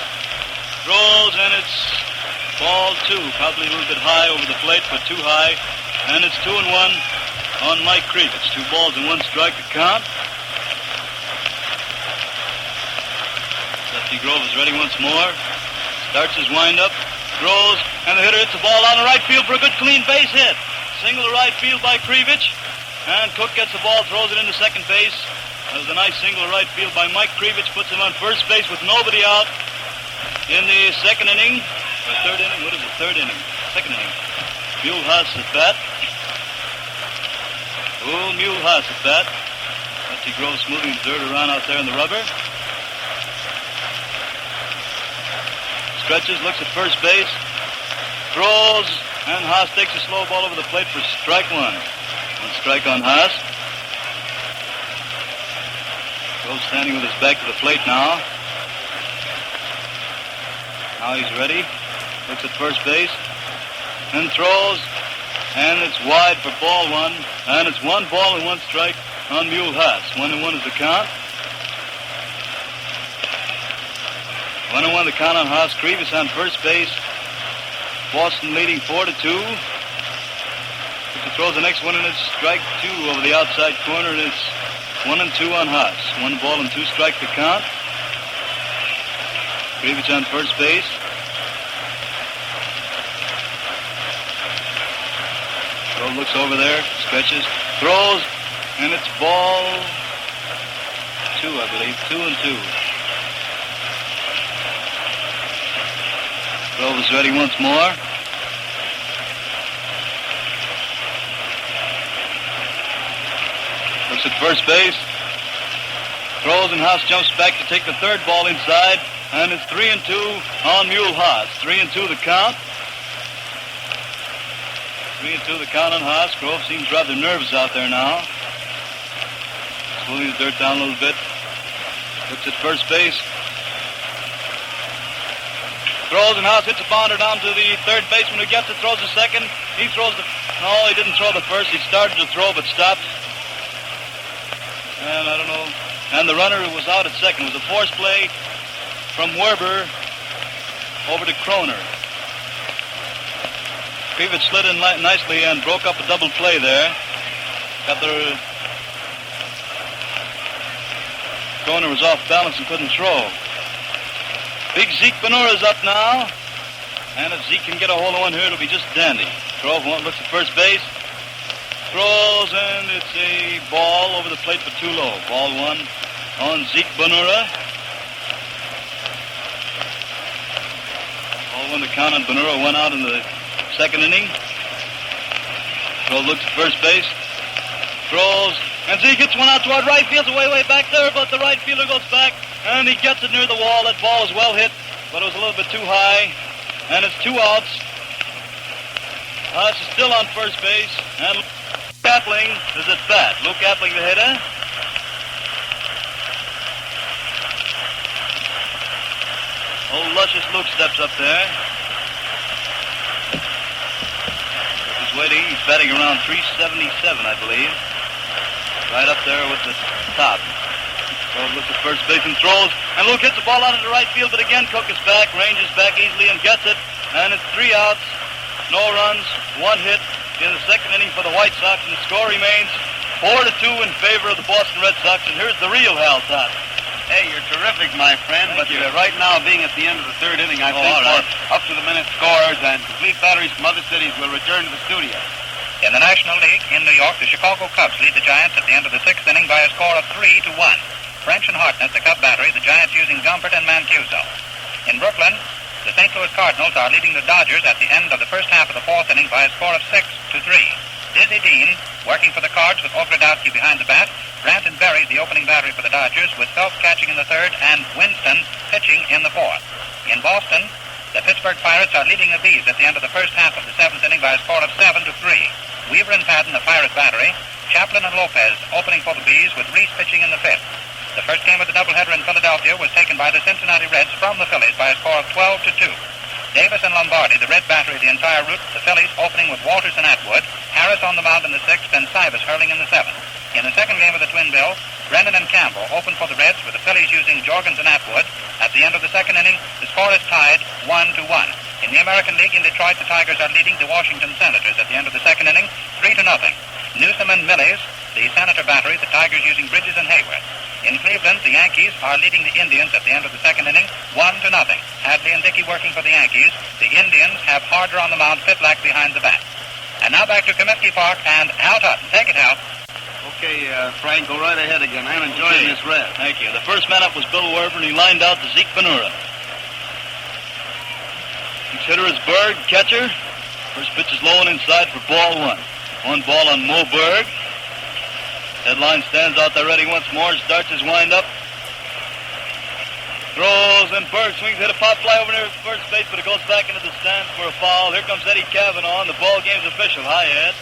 Throws, and it's ball 2. Probably a little bit high over the plate, but too high. And it's 2-1 on Mike Krivich. 2 balls and 1 strike to count. Lefty Grove is ready once more. Starts his windup. Throws, and the hitter hits the ball down the right field for a good clean base hit. Single to right field by Krivich. And Cook gets the ball, throws it into second base. That was a nice single to right field by Mike Krivich. Puts him on first base with nobody out in the second inning. Or third inning? What is it? Third inning. Second inning. Mulehaus at bat. Mulehaus at bat. Lefty Grove smoothing the dirt around out there in the rubber. Stretches, looks at first base. Throws, and Haas takes a slow ball over the plate for strike 1. 1 strike on Haas. Grove standing with his back to the plate now. Now he's ready. Looks at first base. And throws. And it's wide for ball 1. And it's 1 ball and 1 strike on Mulehaus. 1-1 is the count. 1-1 the count on Haas. Krivich on first base. Boston leading 4-2. He throws the next one, and it's strike 2 over the outside corner, and it's 1-2 on Haas. 1 ball and 2 strike to count. Krivich on first base. Grove looks over there, stretches, throws, and it's ball 2, I believe. 2-2. Grove is ready once more. Looks at first base. Throws, and Haas jumps back to take the third ball inside. And it's 3-2 on Mulehaus. 3-2 the count. 3-2 the count on Haas. Grove seems rather nervous out there now. Smoothing the dirt down a little bit. Looks at first base. Throws, and Haas hits a bounder down to the third baseman who gets it, throws the second. He throws the... No, he didn't throw the first. He started to throw but stopped. And I don't know. And the runner was out at second. It was a force play from Werber over to Kroner. Krivich slid in nicely and broke up a double play there. Got the... Kroner was off balance and couldn't throw. Big Zeke Benura's up now. And if Zeke can get a hold of one here, it'll be just dandy. Grove looks at first base. Throws, and it's a ball over the plate but too low. Ball 1 on Zeke Benura. Ball 1 to count on Benura. 1 out in the second inning. Grove looks at first base. Throws, and Zeke gets one out toward right field. Way back there, but the right fielder goes back. And he gets it near the wall. That ball is well hit but it was a little bit too high, and it's 2 outs. This is still on first base, and Luke Appling is at bat. Luke Appling, the hitter. Old luscious Luke steps up there. Luke is waiting. He's batting around 377, I believe. Right up there with the top. So looks at first base and throws. And Luke hits the ball out into right field, but again Cook is back, ranges back easily and gets it. And it's 3 outs, no runs, 1 hit in the second inning for the White Sox, and the score remains 4-2 in favor of the Boston Red Sox. And here's the real Hal Todd. Hey, you're terrific, my friend, Thank but you. right now, being at the end of the 3rd inning, I think all right. for up-to-the-minute scores and complete batteries from other cities will return to the studio. In the National League in New York, the Chicago Cubs lead the Giants at the end of the 6th inning by a score of 3-1. French and Hartnett, the Cub battery, the Giants using Gumpert and Mancuso. In Brooklyn, the St. Louis Cardinals are leading the Dodgers at the end of the first half of the 4th inning by a score of 6-3. Dizzy Dean, working for the Cards with Ogrodowski behind the bat. Granton Berry, the opening battery for the Dodgers, with Phelps catching in the 3rd and Winston pitching in the 4th. In Boston, the Pittsburgh Pirates are leading the Bees at the end of the first half of the 7th inning by a score of 7-3. Weaver and Patton, the Pirate battery. Chaplin and Lopez opening for the Bees, with Reese pitching in the 5th. The first game of the doubleheader in Philadelphia was taken by the Cincinnati Reds from the Phillies by a score of 12-2. Davis and Lombardi, the Red battery, the entire route. The Phillies opening with Walters and Atwood. Harris on the mound in the 6th, and Cybus hurling in the 7th. In the second game of the Twin Bill, Brennan and Campbell opened for the Reds, with the Phillies using Jorgens and Atwood. At the end of the second inning, the score is tied 1-1. In the American League in Detroit, the Tigers are leading the Washington Senators at the end of the second inning, 3-0. Newsom and Millies, the Senator battery, the Tigers using Bridges and Hayward. In Cleveland, the Yankees are leading the Indians at the end of the second inning, 1-0. Hadley and Dickey working for the Yankees. The Indians have Harder on the mound, Pitlack behind the bat. And now back to Comiskey Park and Hal Totten. Take it, Hal. Okay, Frank, go right ahead again. I'm enjoying this red. Thank you. The first man up was Bill Werber, and he lined out to Zeke Benura. Next hitter is Berg, catcher. First pitch is low and inside for ball 1. 1 ball on Mo Berg. Headline stands out there ready once more, starts his windup. Throws, and Berg swings, hit a pop fly over near first base, but it goes back into the stands for a foul. Here comes Eddie Cavanaugh, and the ball game's official. Hi, Ed.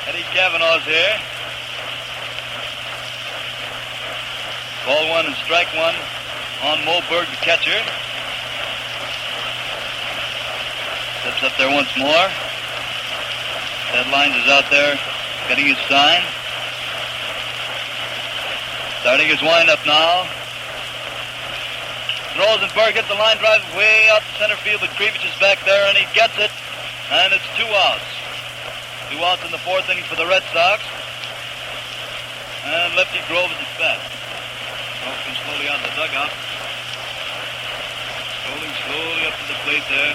Eddie Cavanaugh's here. Ball 1 and strike 1 on Mo Berg, the catcher. Steps up there once more. Headlines is out there getting his sign. Starting his windup now. Throws, and Berg hits the line drive way out to center field, but Krivich is back there, and he gets it. And it's 2 outs. 2 outs in the 4th inning for the Red Sox. And Lefty Grove is at bat. Grove comes slowly out of the dugout. Strolling slowly up to the plate there.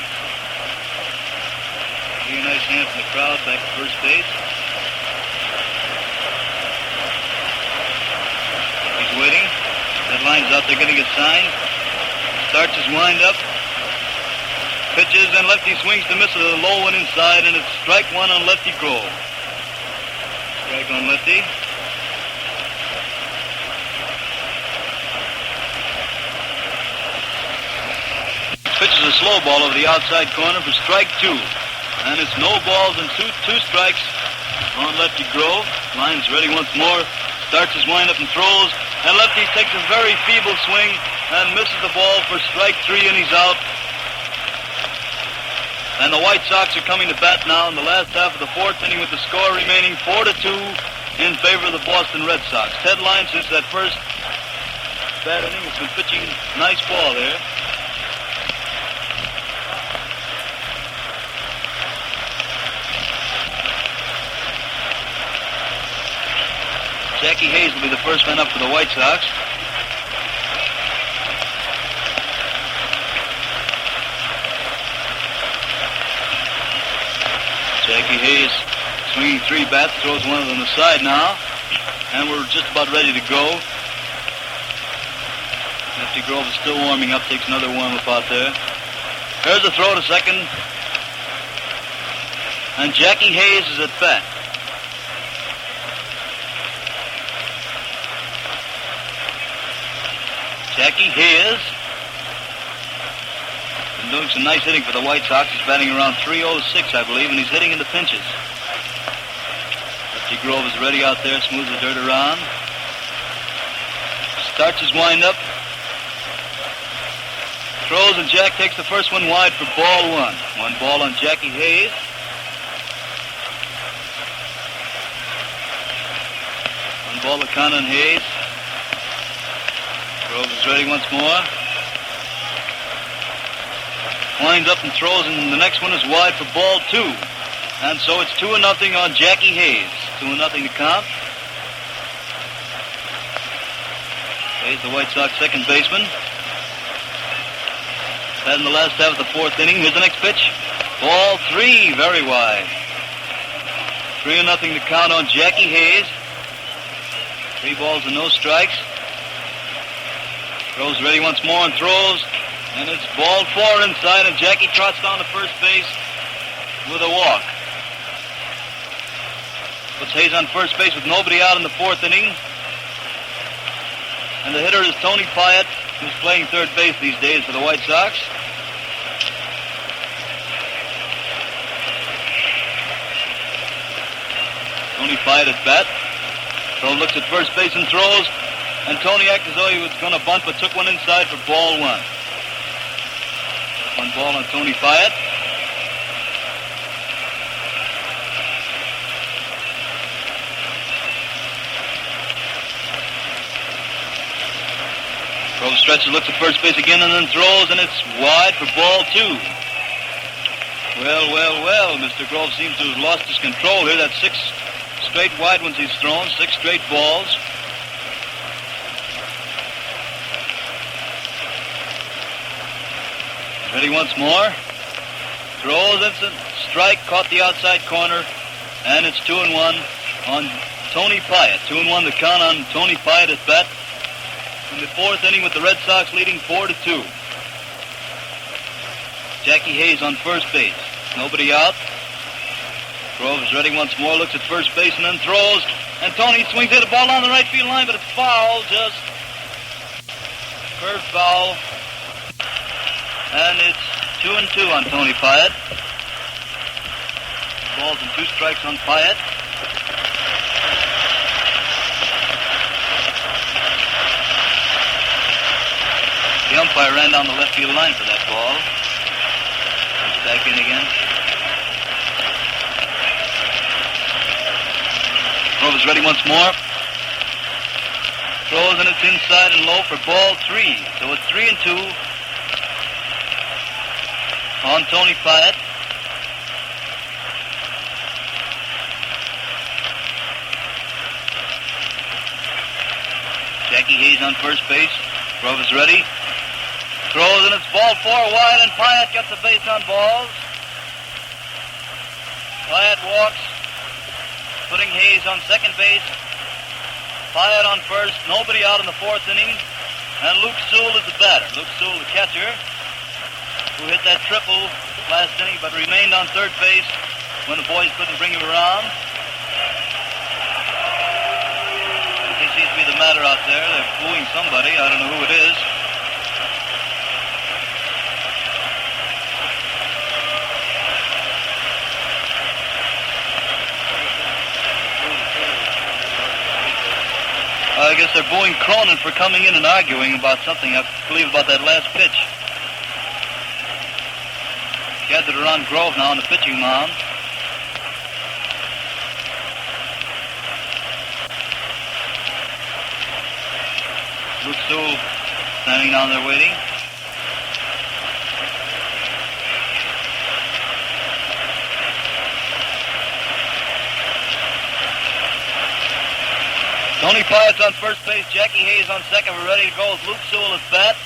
Really nice hand from the crowd back at first base. He's waiting. That line's out there getting a sign. Starts his windup. Pitches, and Lefty swings to miss a low one inside, and it's strike 1 on Lefty Grove. Strike on Lefty. Pitches a slow ball over the outside corner for strike 2. And it's no balls and two strikes on Lefty Grove. Line's ready once more. Starts his windup and throws. And Lefty takes a very feeble swing and misses the ball for strike 3, and he's out. And the White Sox are coming to bat now in the last half of the 4th inning, with the score remaining 4-2 in favor of the Boston Red Sox. Ted Lyons, since that first bad inning, has been pitching nice ball there. Jackie Hayes will be the first man up for the White Sox. Jackie Hayes swinging 3 bats, throws one on the side now. And we're just about ready to go. Lefty Grove is still warming up, takes another warm-up out there. There's a throw to second. And Jackie Hayes is at bat. Jackie Hayes been doing some nice hitting for the White Sox. He's batting around 306, I believe, and he's hitting in the pinches. Lefty Grove is ready out there, smooths the dirt around. Starts his windup. Throws, and Jack takes the first one wide for ball one. One ball on Jackie Hayes. One ball to Conn and Hayes. Grove is ready once more. Winds up and throws, and the next one is wide for ball two. And so it's 2-0 on Jackie Hayes. 2-0 to count. Hayes, the White Sox second baseman. That in the last half of the fourth inning. Here's the next pitch. Ball three, very wide. 3-0 to count on Jackie Hayes. 3 balls and no strikes. Throws ready once more and throws. And it's ball 4 inside, and Jackie trots down to first base with a walk. Puts Hayes on first base with nobody out in the fourth inning. And the hitter is Tony Pyatt, who's playing third base these days for the White Sox. Tony Pyatt at bat. So looks at first base and throws. And Tony acted as though he was going to bunt, but took one inside for ball 1. One ball on Tony Pyatt. Grove stretches, looks at first base again, and then throws, and it's wide for ball 2. Well, Mr. Grove seems to have lost his control here. That's 6 straight wide ones he's thrown, 6 straight balls. Ready once more. Throws, instant strike, caught the outside corner, and it's 2-1 on Tony Pyatt. 2-1 the count on Tony Pyatt at bat in the fourth inning, with the Red Sox leading 4-2. Jackie Hayes on first base. Nobody out. Grove is ready once more, looks at first base, and then throws. And Tony swings at the ball down the right field line, but it's foul, just curved foul. And it's 2-2 on Tony Pyatt. Balls and 2 strikes on Pyatt. The umpire ran down the left field line for that ball. Comes back in again. Grove is ready once more. Throws, and it's inside and low for ball 3. So it's 3-2 on Tony Pyatt. Jackie Hayes on first base. Grove is ready. Throws, and it's ball 4 wide, and Pyatt gets a base on balls. Pyatt walks, putting Hayes on second base. Pyatt on first. Nobody out in the fourth inning. And Luke Sewell is the batter. Luke Sewell, the catcher, who hit that triple last inning, but remained on third base when the boys couldn't bring him around. Something seems to be the matter out there. They're booing somebody. I don't know who it is. I guess they're booing Cronin for coming in and arguing about something, I believe, about that last pitch. Gathered around Grove now on the pitching mound. Luke Sewell standing down there waiting. Tony Pyatt's on first base. Jackie Hayes on second. We're ready to go with Luke Sewell at bat.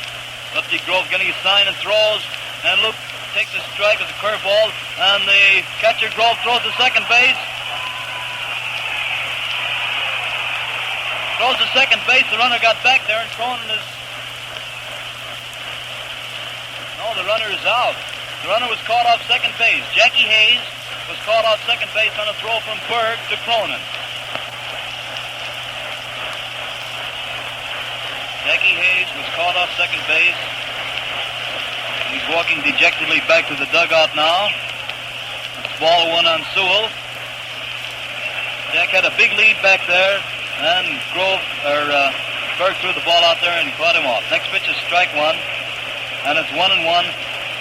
Lefty Grove getting a sign and throws. And Luke takes a strike with a curveball. And the catcher Grove throws to second base. Throws to second base. The runner got back there, and Cronin is... No, the runner is out. The runner was caught off second base. Jackie Hayes was caught off second base on a throw from Berg to Cronin. Jackie Hayes was caught off second base. He's walking dejectedly back to the dugout now. It's ball one on Sewell. Jack had a big lead back there, and Berg threw the ball out there and caught him off. Next pitch is strike one, and it's 1-1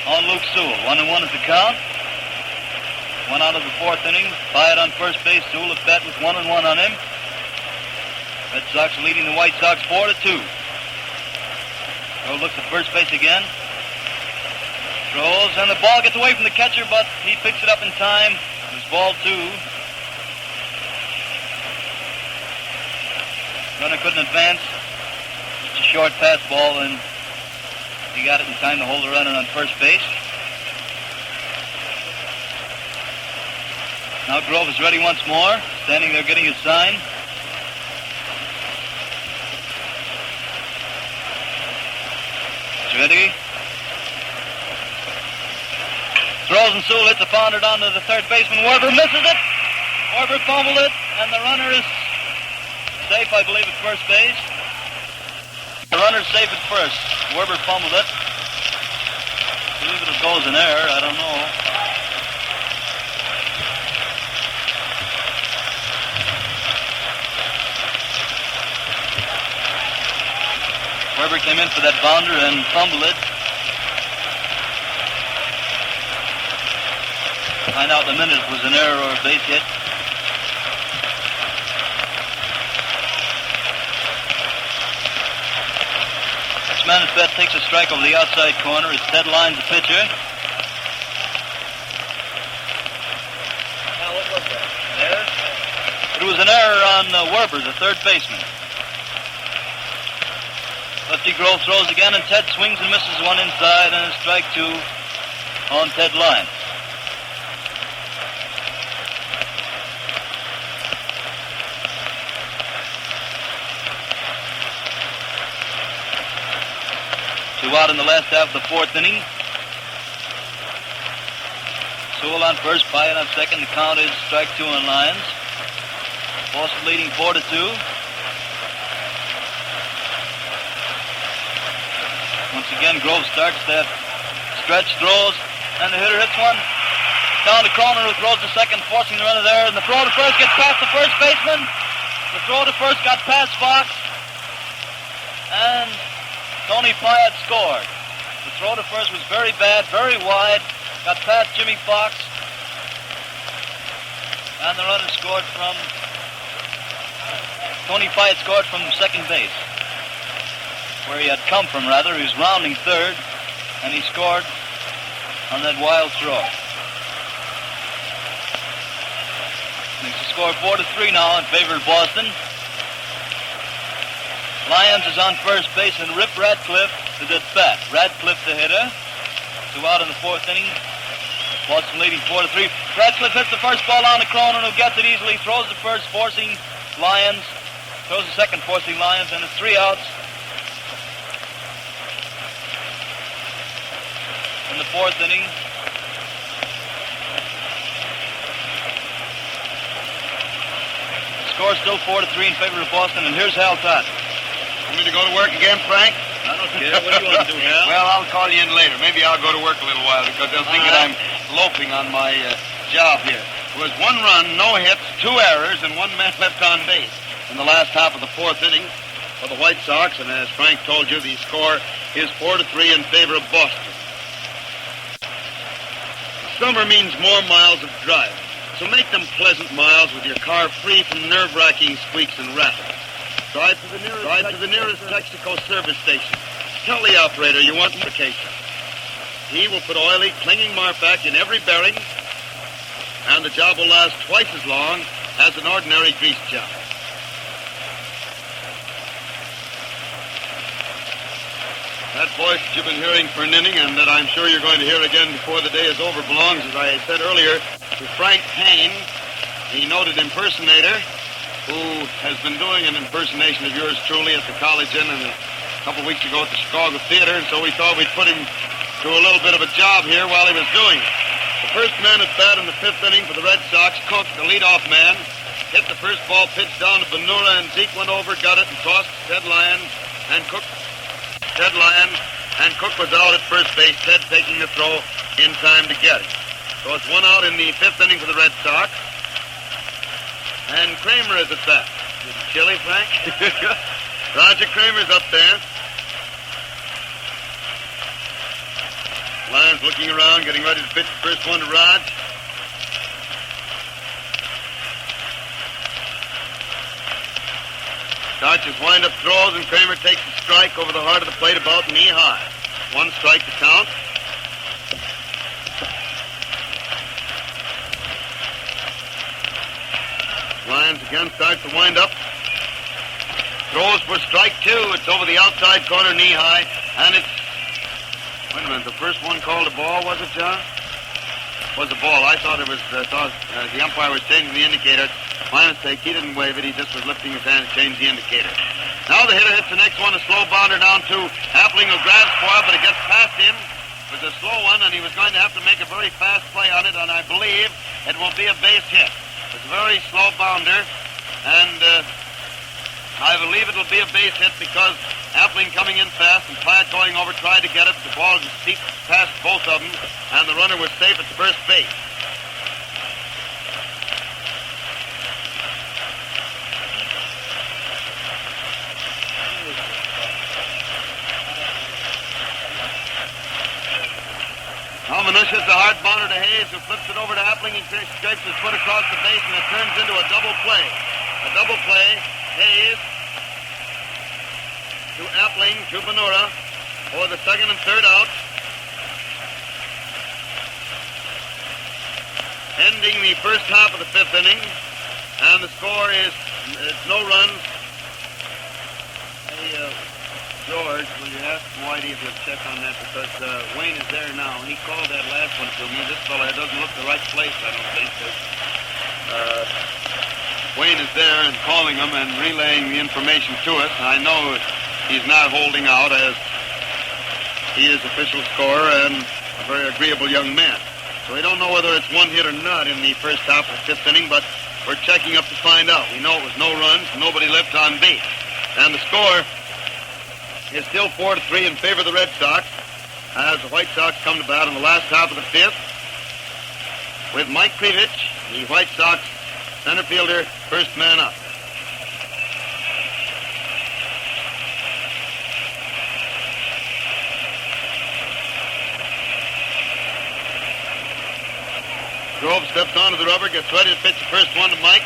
on Luke Sewell. 1-1 is the count. One out of the fourth inning. Pyatt on first base. Sewell at bat with 1-1 on him. Red Sox are leading the White Sox 4-2. Joe looks at first base again. Throws, and the ball gets away from the catcher, but he picks it up in time. It's ball two. Runner couldn't advance. It's a short pass ball, and he got it in time to hold the runner on first base. Now Grove is ready once more, standing there getting his sign. He's ready. Throws, and Sewell hits a pounder down to the third baseman. Werber misses it. Werber fumbled it, and the runner is safe, I believe, at first base. The runner's safe at first. Werber fumbled it. I believe it goes in error. I don't know. Werber came in for that bounder and fumbled it. Find out in a minute if it was an error or a base hit. This man at bat takes a strike over the outside corner. It's Ted Lyons, the pitcher. Now, what was that? An error? It was an error on Werber, the third baseman. Lefty Grove throws again, and Ted swings and misses one inside, and a strike two on Ted Lyons. Two out in the last half of the fourth inning. Sewell on first, Pyatt on second. The count is strike two on Lyons. Boston leading 4-2. Once again, Grove starts that stretch, throws, and the hitter hits one. Down to Cronin, who throws to second, forcing the runner there. And the throw to first gets past the first baseman. The throw to first got past Fox. And Tony Pyatt scored. The throw to first was very bad, very wide. Got past Jimmy Fox. And the runner scored from... Tony Pyatt scored from second base. Where he had come from, rather. He was rounding third, and he scored on that wild throw. Makes the score 4-3 now in favor of Boston. Lyons is on first base, and Rip Radcliffe is at bat. Radcliffe the hitter. Two out in the fourth inning. Boston leading 4-3. Radcliffe hits the first ball on to Cronin, who gets it easily. Throws the first, forcing Lyons. Throws the second, forcing Lyons, and it's 3 outs. In the fourth inning. The score is still 4-3 in favor of Boston, and here's Hal Todd. Want me to go to work again, Frank? I don't care. What do you want to do, Hal? Well, I'll call you in later. Maybe I'll go to work a little while because they'll think that I'm loafing on my job here. It was 1 run, no hits, 2 errors, and 1 man left on base in the last half of the fourth inning for the White Sox. And as Frank told you, the score is 4-3 in favor of Boston. Summer means more miles of driving, so make them pleasant miles with your car free from nerve-wracking squeaks and rattles. Drive to the nearest Texaco service station. Tell the operator you want vacation. He will put oily, clinging Marpac in every bearing, and the job will last twice as long as an ordinary grease job. That voice that you've been hearing for an inning and that I'm sure you're going to hear again before the day is over belongs, as I said earlier, to Frank Payne, the noted impersonator, who has been doing an impersonation of yours truly at the College Inn and a couple weeks ago at the Chicago Theater, and so we thought we'd put him through a little bit of a job here while he was doing it. The first man at bat in the fifth inning for the Red Sox, Cook, the leadoff man, hit the first ball pitched down to Benura, and Zeke went over, got it, and tossed Ted Lyons, and Cook, Ted Lyons, and Cook was out at first base, Ted taking the throw in time to get it. So it's 1 out in the 5th inning for the Red Sox. And Kramer is at bat. Is it chilly, Frank? Roger Kramer's up there. Lyons looking around, getting ready to pitch the first one to Rod. Dodgers wind up throws, and Kramer takes a strike over the heart of the plate about knee high. 1 strike to count. Lyons again starts to wind up. Throws for strike 2. It's over the outside corner, knee high, and it's... Wait a minute, the first one called a ball, was it, John? Was a ball. I thought it was... the umpire was changing the indicator. My mistake, he didn't wave it, he just was lifting his hand to change the indicator. Now the hitter hits the next one, a slow bounder down to Appling, who grabs for it, but it gets past him. It was a slow one, and he was going to have to make a very fast play on it, and I believe it will be a base hit. It's a very slow bounder, and I believe it will be a base hit because Appling coming in fast and Platt going over tried to get it. The ball was deep past both of them, and the runner was safe at first base. Now Minush hits a hard bounder to Hayes, who flips it over to Appling. He scrapes his foot across the base, and it turns into a double play. A double play. Hayes to Appling to Benura for the 2nd and 3rd out. Ending the first half of the 5th inning, and the score is no runs. Hey, George, will you ask Whitey if he'll check on that, because Wayne is there now. He called that last one to me. This fella doesn't look the right place, I don't think. Wayne is there and calling him and relaying the information to us. I know he's not holding out, as he is official scorer and a very agreeable young man. So we don't know whether it's 1 hit or not in the first half of the 5th inning, but we're checking up to find out. We know it was no runs, nobody left on base. And the score is still 4-3 in favor of the Red Sox, as the White Sox come to bat in the last half of the 5th with Mike Krivich, the White Sox center fielder, first man up. Grove steps onto the rubber, gets ready to pitch the first one to Mike.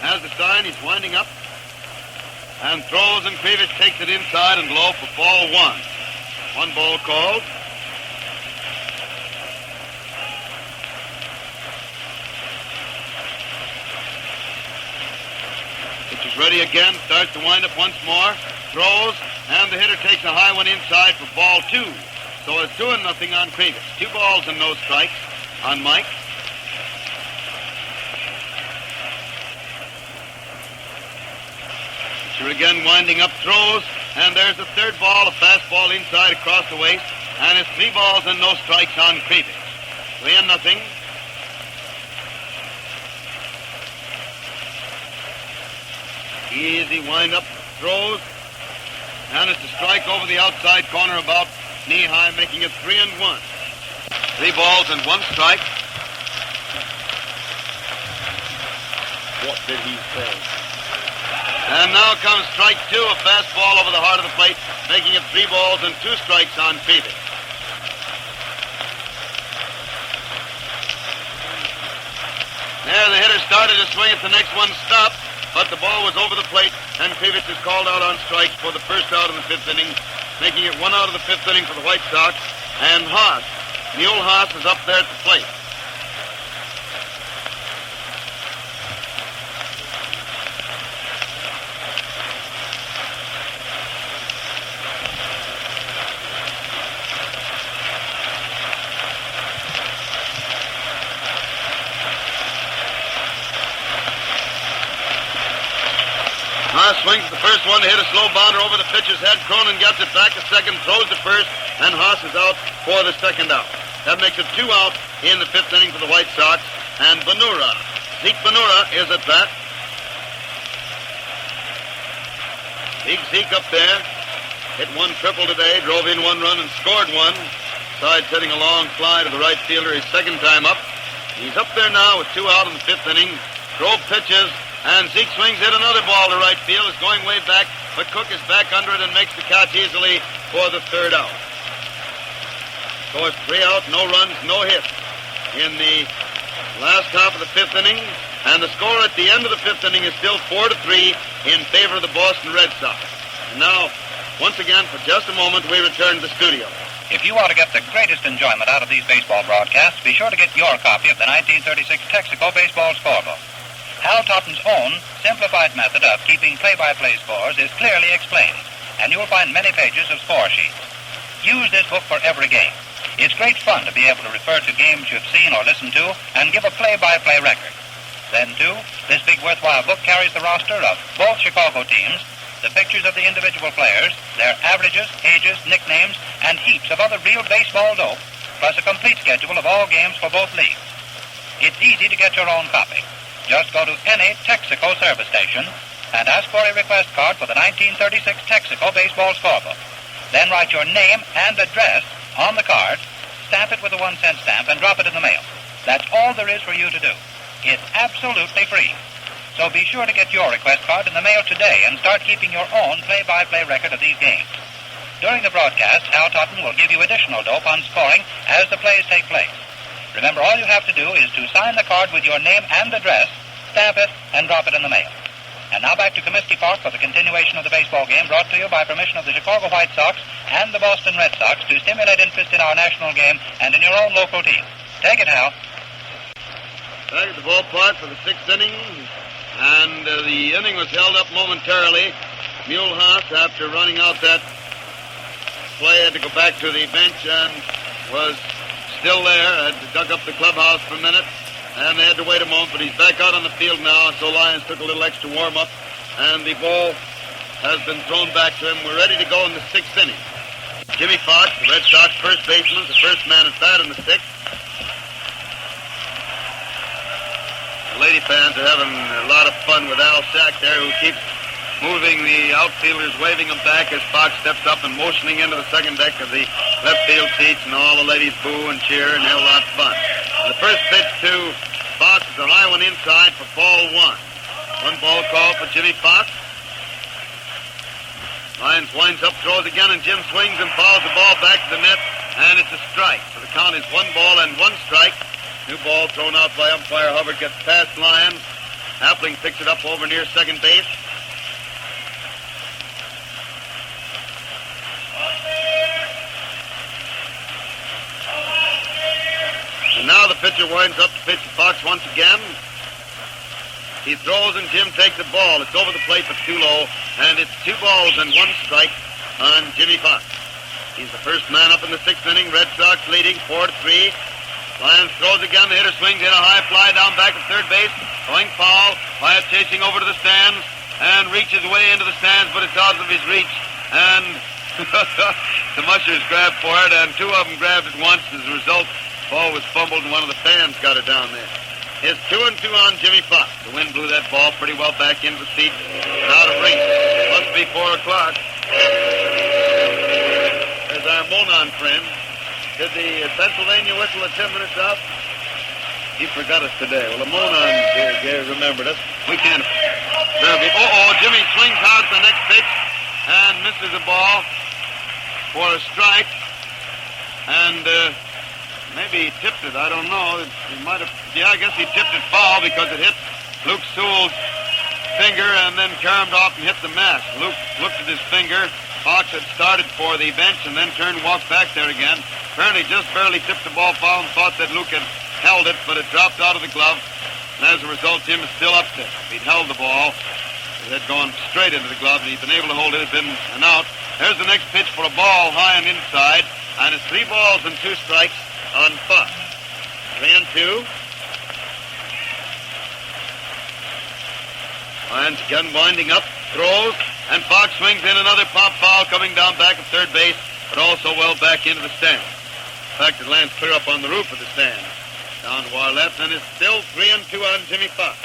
Has the sign, he's winding up. And throws, and Krivich takes it inside and low for ball 1. 1 ball called. Pitch is ready again, starts to wind up once more. Throws, and the hitter takes a high one inside for ball 2. So it's 2-0 on Krivich. 2 balls and no strikes on Mike. Pitcher again winding up, throws, and there's the 3rd ball, a fastball inside across the waist, and it's 3 balls and no strikes on Krivich. 3-0. Easy wind up, throws, and it's a strike over the outside corner about knee high, making it 3-1. 3 balls and 1 strike. What did he say? And now comes strike 2, a fastball over the heart of the plate, making it 3 balls and 2 strikes on Krivich. There, the hitter started to swing at the next one, stopped, but the ball was over the plate, and Krivich is called out on strikes for the first out in the 5th inning, making it 1 out of the 5th inning for the White Sox. And Haas, Neil Haas, is up there at the plate. Haas swings at the first one to hit a slow bounder over the pitcher's head. Cronin gets it back to second, throws to first, and Haas is out for the 2nd out. That makes it 2 out in the 5th inning for the White Sox. And Benura, Zeke Benura is at bat. Big Zeke up there. hit one triple today, drove in one run and scored one. Side hitting a long fly to the right fielder his second time up. He's up there now with 2 out in the 5th inning. Grove pitches, and Zeke swings, hit another ball to right field. It's going way back, but Cook is back under it and makes the catch easily for the 3rd out. So it's 3 out, no runs, no hits in the last half of the 5th inning. And the score at the end of the 5th inning is still 4-3 in favor of the Boston Red Sox. And now, once again, for just a moment, we return to the studio. If you want to get the greatest enjoyment out of these baseball broadcasts, be sure to get your copy of the 1936 Texaco Baseball Scorebook. Hal Totten's own simplified method of keeping play-by-play scores is clearly explained, and you'll find many pages of score sheets. Use this book for every game. It's great fun to be able to refer to games you've seen or listened to and give a play-by-play record. Then, too, this big worthwhile book carries the roster of both Chicago teams, the pictures of the individual players, their averages, ages, nicknames, and heaps of other real baseball dope, plus a complete schedule of all games for both leagues. It's easy to get your own copy. Just go to any Texaco service station and ask for a request card for the 1936 Texaco Baseball Scorebook. Then write your name and address on the card, stamp it with a 1-cent stamp, and drop it in the mail. That's all there is for you to do. It's absolutely free. So be sure to get your request card in the mail today and start keeping your own play-by-play record of these games. During the broadcast, Hal Totten will give you additional dope on scoring as the plays take place. Remember, all you have to do is to sign the card with your name and address, stamp it, and drop it in the mail. And now back to Comiskey Park for the continuation of the baseball game, brought to you by permission of the Chicago White Sox and the Boston Red Sox to stimulate interest in our national game and in your own local team. Take it, Hal. Back at the ballpark for the 6th inning, and the inning was held up momentarily. Mulehaus, after running out that play, had to go back to the bench and was still there, had to dug up the clubhouse for a minute, and they had to wait a moment, but he's back out on the field now, so Lyons took a little extra warm-up, and the ball has been thrown back to him. We're ready to go in the 6th inning. Jimmy Fox, the Red Sox first baseman, the first man at bat in the 6th. The Lady fans are having a lot of fun with Al Sack there, who keeps moving the outfielders, waving them back as Fox steps up and motioning into the second deck of the left field seats, and all the ladies boo and cheer and have a lot of fun. The first pitch to Fox is a high one inside for ball 1. 1 ball call for Jimmy Fox. Lyons winds up, throws again, and Jim swings and fouls the ball back to the net, and it's a strike. So the count is 1 ball and 1 strike. New ball thrown out by umpire Hubbard, gets past Lyons. Appling picks it up over near second base. And now the pitcher winds up to pitch to Fox once again. He throws and Jim takes the ball. It's over the plate but too low, and it's 2 balls and 1 strike on Jimmy Fox. He's the first man up in the 6th inning. Red Sox leading 4-3. Lyons throws again. The hitter swings, hit a high fly down back at third base. Going foul. Wyatt chasing over to the stands and reaches way into the stands, but it's out of his reach. And the mushers grabbed for it, and 2 of them grabbed it once. As a result, the ball was fumbled, and one of the fans got it down there. It's 2-2 on Jimmy Fox. The wind blew that ball pretty well back into the seats and out of reach. Must be 4 o'clock. There's our Monon friend. Did the Pennsylvania whistle at 10 minutes out? He forgot us today. Well, the Monon remembered us. We can't. Jimmy swings out the next pitch and misses the ball for a strike. And maybe he tipped it. I don't know. He might have. Yeah, I guess he tipped it foul because it hit Luke Sewell's finger and then caromed off and hit the mask. Luke looked at his finger. Fox had started for the bench and then turned and walked back there again. Apparently just barely tipped the ball foul and thought that Luke had held it, but it dropped out of the glove. And as a result, Jim is still up there. If he'd held the ball, it had gone straight into the glove, and he'd been able to hold it. It had been an out. There's the next pitch for a ball high and inside, and it's 3 balls and 2 strikes on Fox. 3-2. Lyons again winding up, throws, and Fox swings in another pop foul coming down back of third base, but also well back into the stand. In fact, it lands clear up on the roof of the stand. Down to our left, and it's still 3-2 on Jimmy Fox.